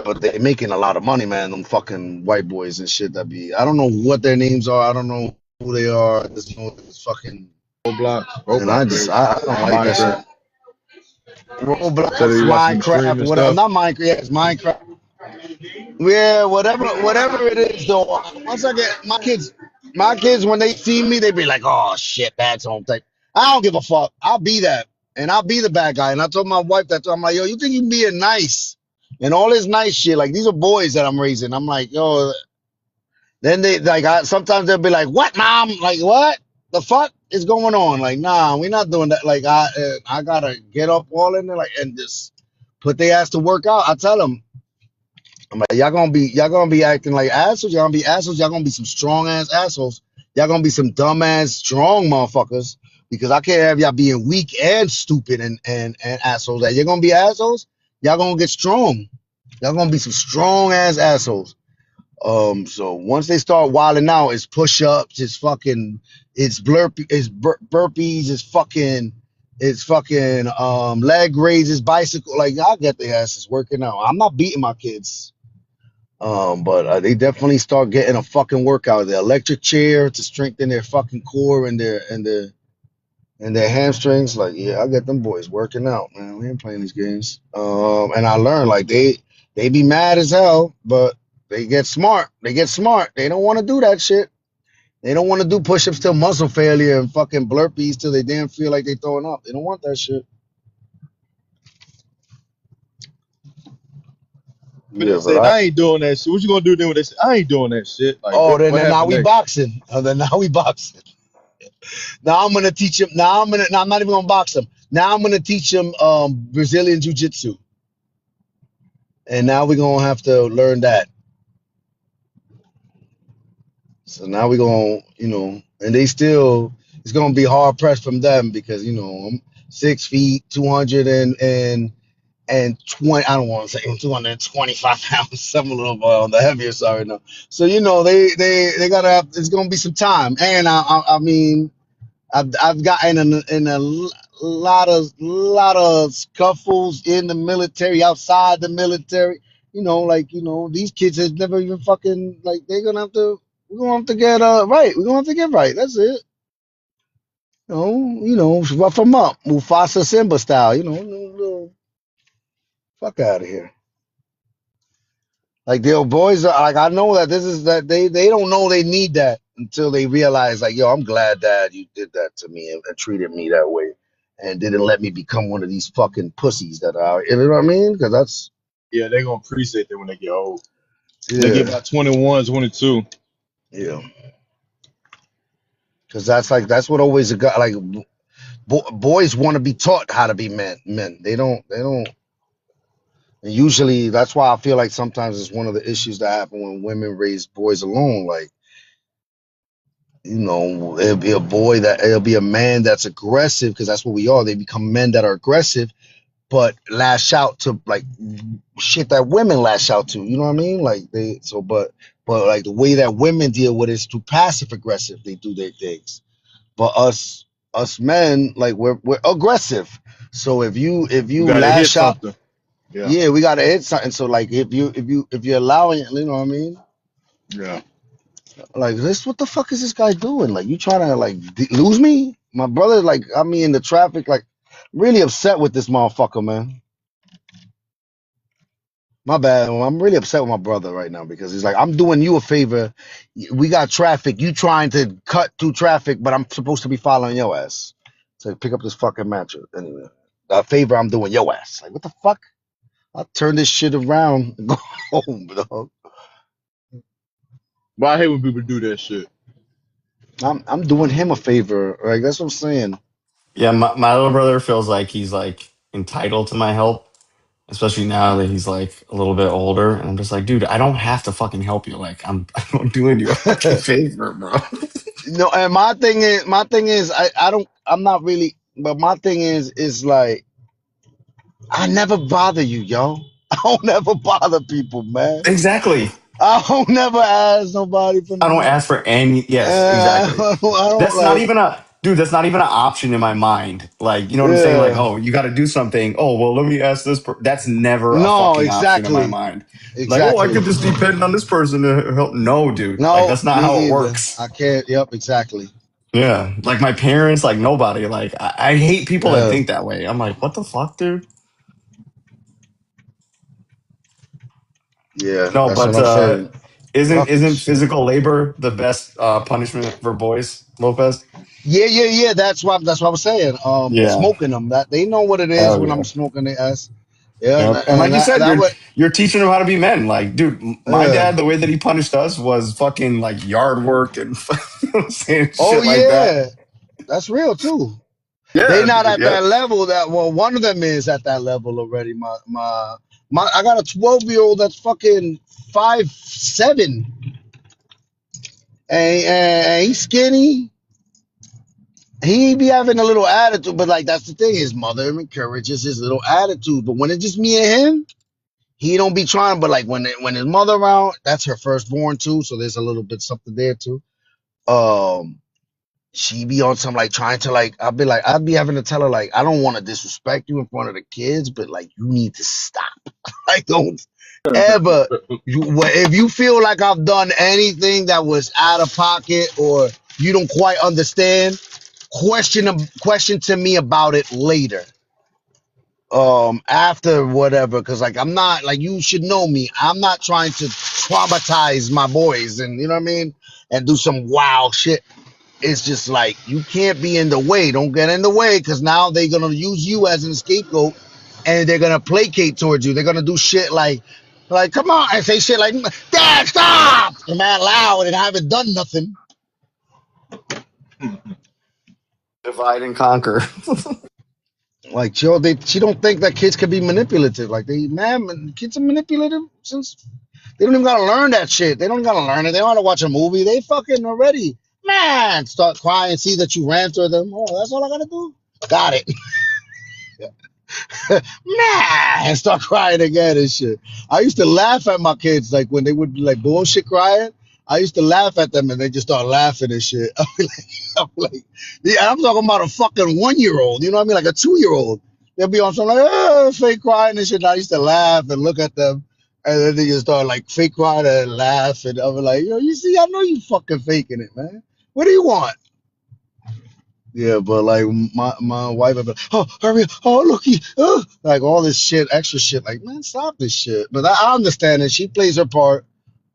But they're making a lot of money, man. Them fucking white boys and shit that be. I don't know what their names are. I don't know who they are. I just know it's fucking. Roblox, And I Roblox, just, crazy. I don't like that Minecraft. shit. Roblox, So they watching them stream Minecraft, and whatever. stuff. Not Minecraft. Yeah, it's Minecraft. Yeah, whatever it is though. Once I get my kids when they see me, they be like, "Oh shit, that's home type." I don't give a fuck. I'll be that, and I'll be the bad guy. And I told my wife that I'm like, "Yo, you think you being nice and all this nice shit? Like these are boys that I'm raising." I'm like, "Yo." Then they like sometimes they'll be like, "What, mom? Like what? The fuck is going on?" Like, nah, we're not doing that. Like I gotta get up all in there like and just put their ass to work out. I tell them. I'm like, y'all gonna be acting like assholes. Y'all gonna be assholes. Y'all gonna be some strong ass assholes. Y'all gonna be some dumb ass strong motherfuckers. Because I can't have y'all being weak and stupid and assholes. That you're gonna be assholes. Y'all gonna get strong. Y'all gonna be some strong ass assholes. So once they start wilding out, it's push ups, it's burpees, it's fucking leg raises, bicycle. Like I get their asses working out. I'm not beating my kids. But they definitely start getting a fucking workout. The electric chair to strengthen their fucking core and their hamstrings. Like, yeah, I get them boys working out, man. We ain't playing these games. And I learned like they be mad as hell, but they get smart. They get smart. They don't want to do that shit. They don't want to do push-ups till muscle failure and fucking burpees till they damn feel like they throwing up. They don't want that shit. But they Yeah, but said I ain't doing that shit. What you gonna do then when they say I ain't doing that shit? Like what then now happened we next? boxing. Then now we boxing. Now I'm gonna teach him. Now I'm not even gonna box him. Now I'm gonna teach him Brazilian jiu-jitsu. And now we're gonna have to learn that. So now we're gonna, and they still it's gonna be hard pressed from them because I'm 6 feet, 220. I don't want to say 225 pounds. I'm a little on the heavier side right now. So they gotta have. It's gonna be some time. And I mean. I've gotten in a lot of scuffles in the military, outside the military. These kids have never even fucking like they're gonna have to we're gonna have to get right. We're gonna have to get right. That's it. Rough them up. Mufasa Simba style, fuck out of here. Like the boys are like, I know that this is that they don't know they need that until they realize like, yo, I'm glad Dad you did that to me and treated me that way and didn't let me become one of these fucking pussies that are, you know what I mean? Because that's Yeah, they're gonna appreciate that when they get old. They get yeah, about 21, 22. yeah. Because that's what always a guy like boys want to be taught how to be men. They don't. And usually that's why I feel like sometimes it's one of the issues that happen when women raise boys alone. Like, you know, it'll be a man that's aggressive because that's what we are. They become men that are aggressive, but lash out to like shit that women lash out to. You know what I mean? Like but like the way that women deal with it is through passive aggressive. They do their things. But us men, like we're aggressive. So if We you gotta hit lash out, something. Yeah, yeah, we gotta hit something. So like if you're allowing it, you know what I mean? yeah. Like this, what the fuck is this guy doing? Like you trying to like lose me? My brother, like I mean in the traffic, like really upset with this motherfucker, man. My bad. I'm really upset with my brother right now because he's like, I'm doing you a favor. We got traffic. You trying to cut through traffic, but I'm supposed to be following your ass. So pick up this fucking match. Anyway, a favor I'm doing your ass. Like what the fuck? I'll turn this shit around and go home, dog. But I hate when people do that shit. I'm doing him a favor. Like that's what I'm saying. Yeah, my little brother feels like he's like entitled to my help, especially now that he's like a little bit older. And I'm just like, dude, I don't have to fucking help you. Like I'm doing you a fucking favor, bro. No, and my thing is, I'm not really, but my thing is like, I never bother you, yo. I don't never bother people, man. Exactly. I don't never ask nobody for I don't nothing. ask for any. Yes, exactly. I don't That's not like, even a dude. That's not even an option in my mind. Like, you know what I'm saying? Like, yeah. oh, you got to do something. Oh, well, let me ask this. That's never a No, fucking option in my exactly, mind. Like, oh, I exactly. could just depend on this person to help. No, dude. Like, No, that's not how me it either. works. I can't. Yep, exactly. Yeah, like my parents, like nobody. Like, I hate people that Yeah, think that way. I'm like, what the fuck, dude? yeah. No, That's what but I'm saying. isn't Fuck this isn't shit. physical labor the best punishment for boys, Lopez? Yeah. That's what I'm saying. Yeah. Smoking them. That they know what it is Hell when yeah. I'm smoking their ass. Yeah, and, Yep. And and like you that said, that would. you're teaching them how to be men. Like, dude, my Uh, dad, the way that he punished us was fucking like yard work and you know what I'm saying oh shit like that. yeah, that's real too. They Yeah, not dude. at Yep. that level. That well, one of them is at that level already. My. I got a 12-year-old that's fucking 5'7", and he's skinny. He be having a little attitude, but like that's the thing. His mother encourages his little attitude, but when it's just me and him, he don't be trying. But like when his mother around, that's her firstborn too, so there's a little bit something there too. Um, she be on some like trying to like I'd be having to tell her like I don't want to disrespect you in front of the kids, but like you need to stop. Like don't ever if you feel like I've done anything that was out of pocket or you don't quite understand, question to me about it later. After whatever, because like I'm not like you should know me. I'm not trying to traumatize my boys and you know what I mean and do some wild shit. It's just like you can't be in the way. Don't get in the way because now they're gonna use you as an scapegoat and they're gonna placate towards you. They're gonna do shit like come on and say shit like Dad, stop! And man loud and I haven't done nothing. Divide and conquer. Like she don't think that kids can be manipulative. Like kids are manipulative since they don't even gotta learn that shit. They don't gotta learn it. They don't wanna watch a movie. They fucking already man start crying, see that you ran to them. Oh, that's all I gotta do. Got it. Nah, and start crying again and shit. I used to laugh at my kids like when they would be like bullshit crying. I used to laugh at them and they just start laughing and shit. I'm like, yeah, I'm talking about a fucking 1-year-old. You know what I mean? Like a 2-year-old. They'll be on something like fake crying and shit. And I used to laugh and look at them, and then they just start like fake crying and laugh. And I was like, yo, you see, I know you fucking faking it, man. What do you want? Yeah, but like my wife, would be like, oh, hurry up, oh, looky, like all this shit, extra shit. Like, man, stop this shit. But I understand it. She plays her part,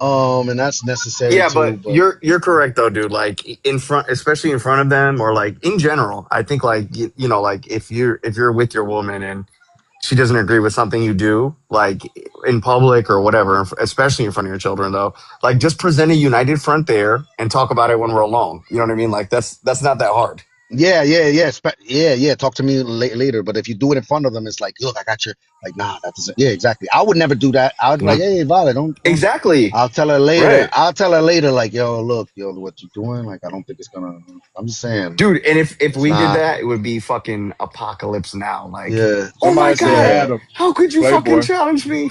and that's necessary Yeah, too. but But you're correct though, dude. Like in front, especially in front of them, or like in general, I think like you know, like if you're with your woman and she doesn't agree with something you do, like in public or whatever, especially in front of your children, though, like just present a united front there and talk about it when we're alone. You know what I mean? Like that's not that hard. yeah. Talk to me later. But if you do it in front of them, it's like, look, I got your like, nah, that doesn't. Yeah, exactly. I would never do that. I would be like, Yep. hey, Violet, don't. Exactly. I'll tell her later. Right. I'll tell her later, like, yo, look, yo, what you doing? Like, I don't think it's gonna. I'm just saying, Dude, and if it's we did not. that, it would be fucking apocalypse now. Like, Yeah, oh my Somebody said god, yeah. Adam, how could you fucking Playboy. challenge me?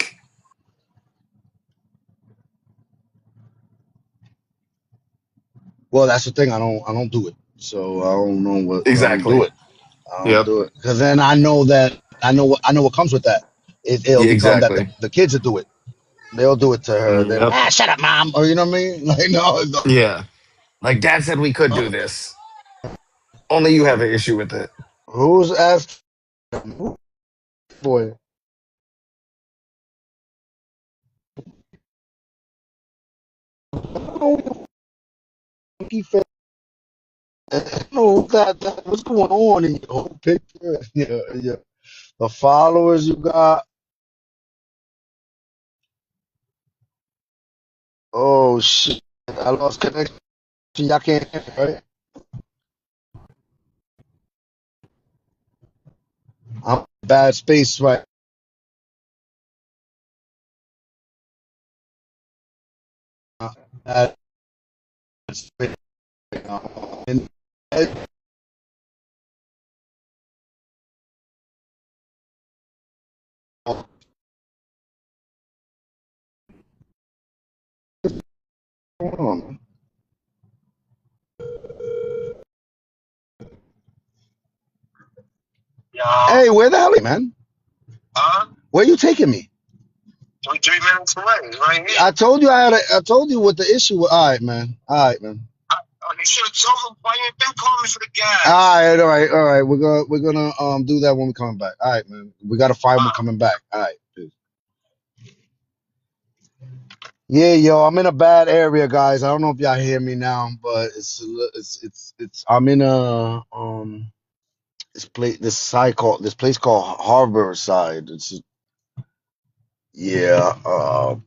Well, that's the thing. I don't do it. So I don't know what. I don't do Exactly. it. I don't Yep. do it because then I know that I know what comes with that. It'll Yeah, become that exactly. the kids will do it. They'll do it to her. Then Yep. shut up, mom, or you know what I mean? Like no. Yeah. Like dad said we could do this. Only you have an issue with it. Who's asked? Boy, no, that what's going on in your whole picture? Yeah. The followers you got. Oh shit! I lost connection. Y'all can't hear me, right? I'm in bad space right. Now. Bad space right now. And what's going on? Hey, where the hell are you, man? Where you taking me? 3 minutes away, right here. I told you what the issue was. All right, man. All right, man. You should have told him why you ain't been calling me for the gas. All right. We're gonna do that when we come back. All right, man. We gotta find when we're coming back. All right. Peace. Yeah, yo, I'm in a bad area, guys. I don't know if y'all hear me now, but it's I'm in a this place called Harbor Side. Yeah.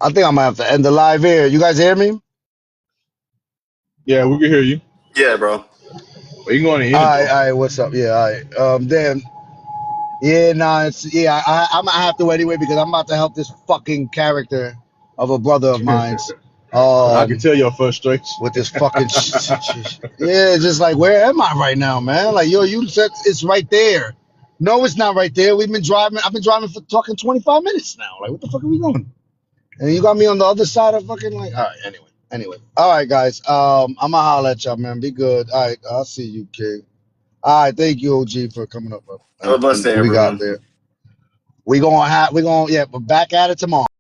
I think I'm gonna have to end the live here. You guys hear me? Yeah, we can hear you. Yeah, bro. But you going to end though. All right. What's up? Yeah. All right. Damn. Yeah. Nah. I'm gonna have to anyway because I'm about to help this fucking character of a brother of mine's. I can tell your frustration. With this fucking yeah, just like where am I right now, man? Like yo, you said it's right there. No, it's not right there. We've been driving. I've been driving for talking 25 minutes now. Like what the fuck are we doing? And you got me on the other side of fucking like. All right. Anyway. All right, guys. I'm gonna holler at y'all, man. Be good. All right. I'll see you, King. All right. Thank you, OG, for coming up Have a blessed and day, we got everyone. there. We're back at it tomorrow.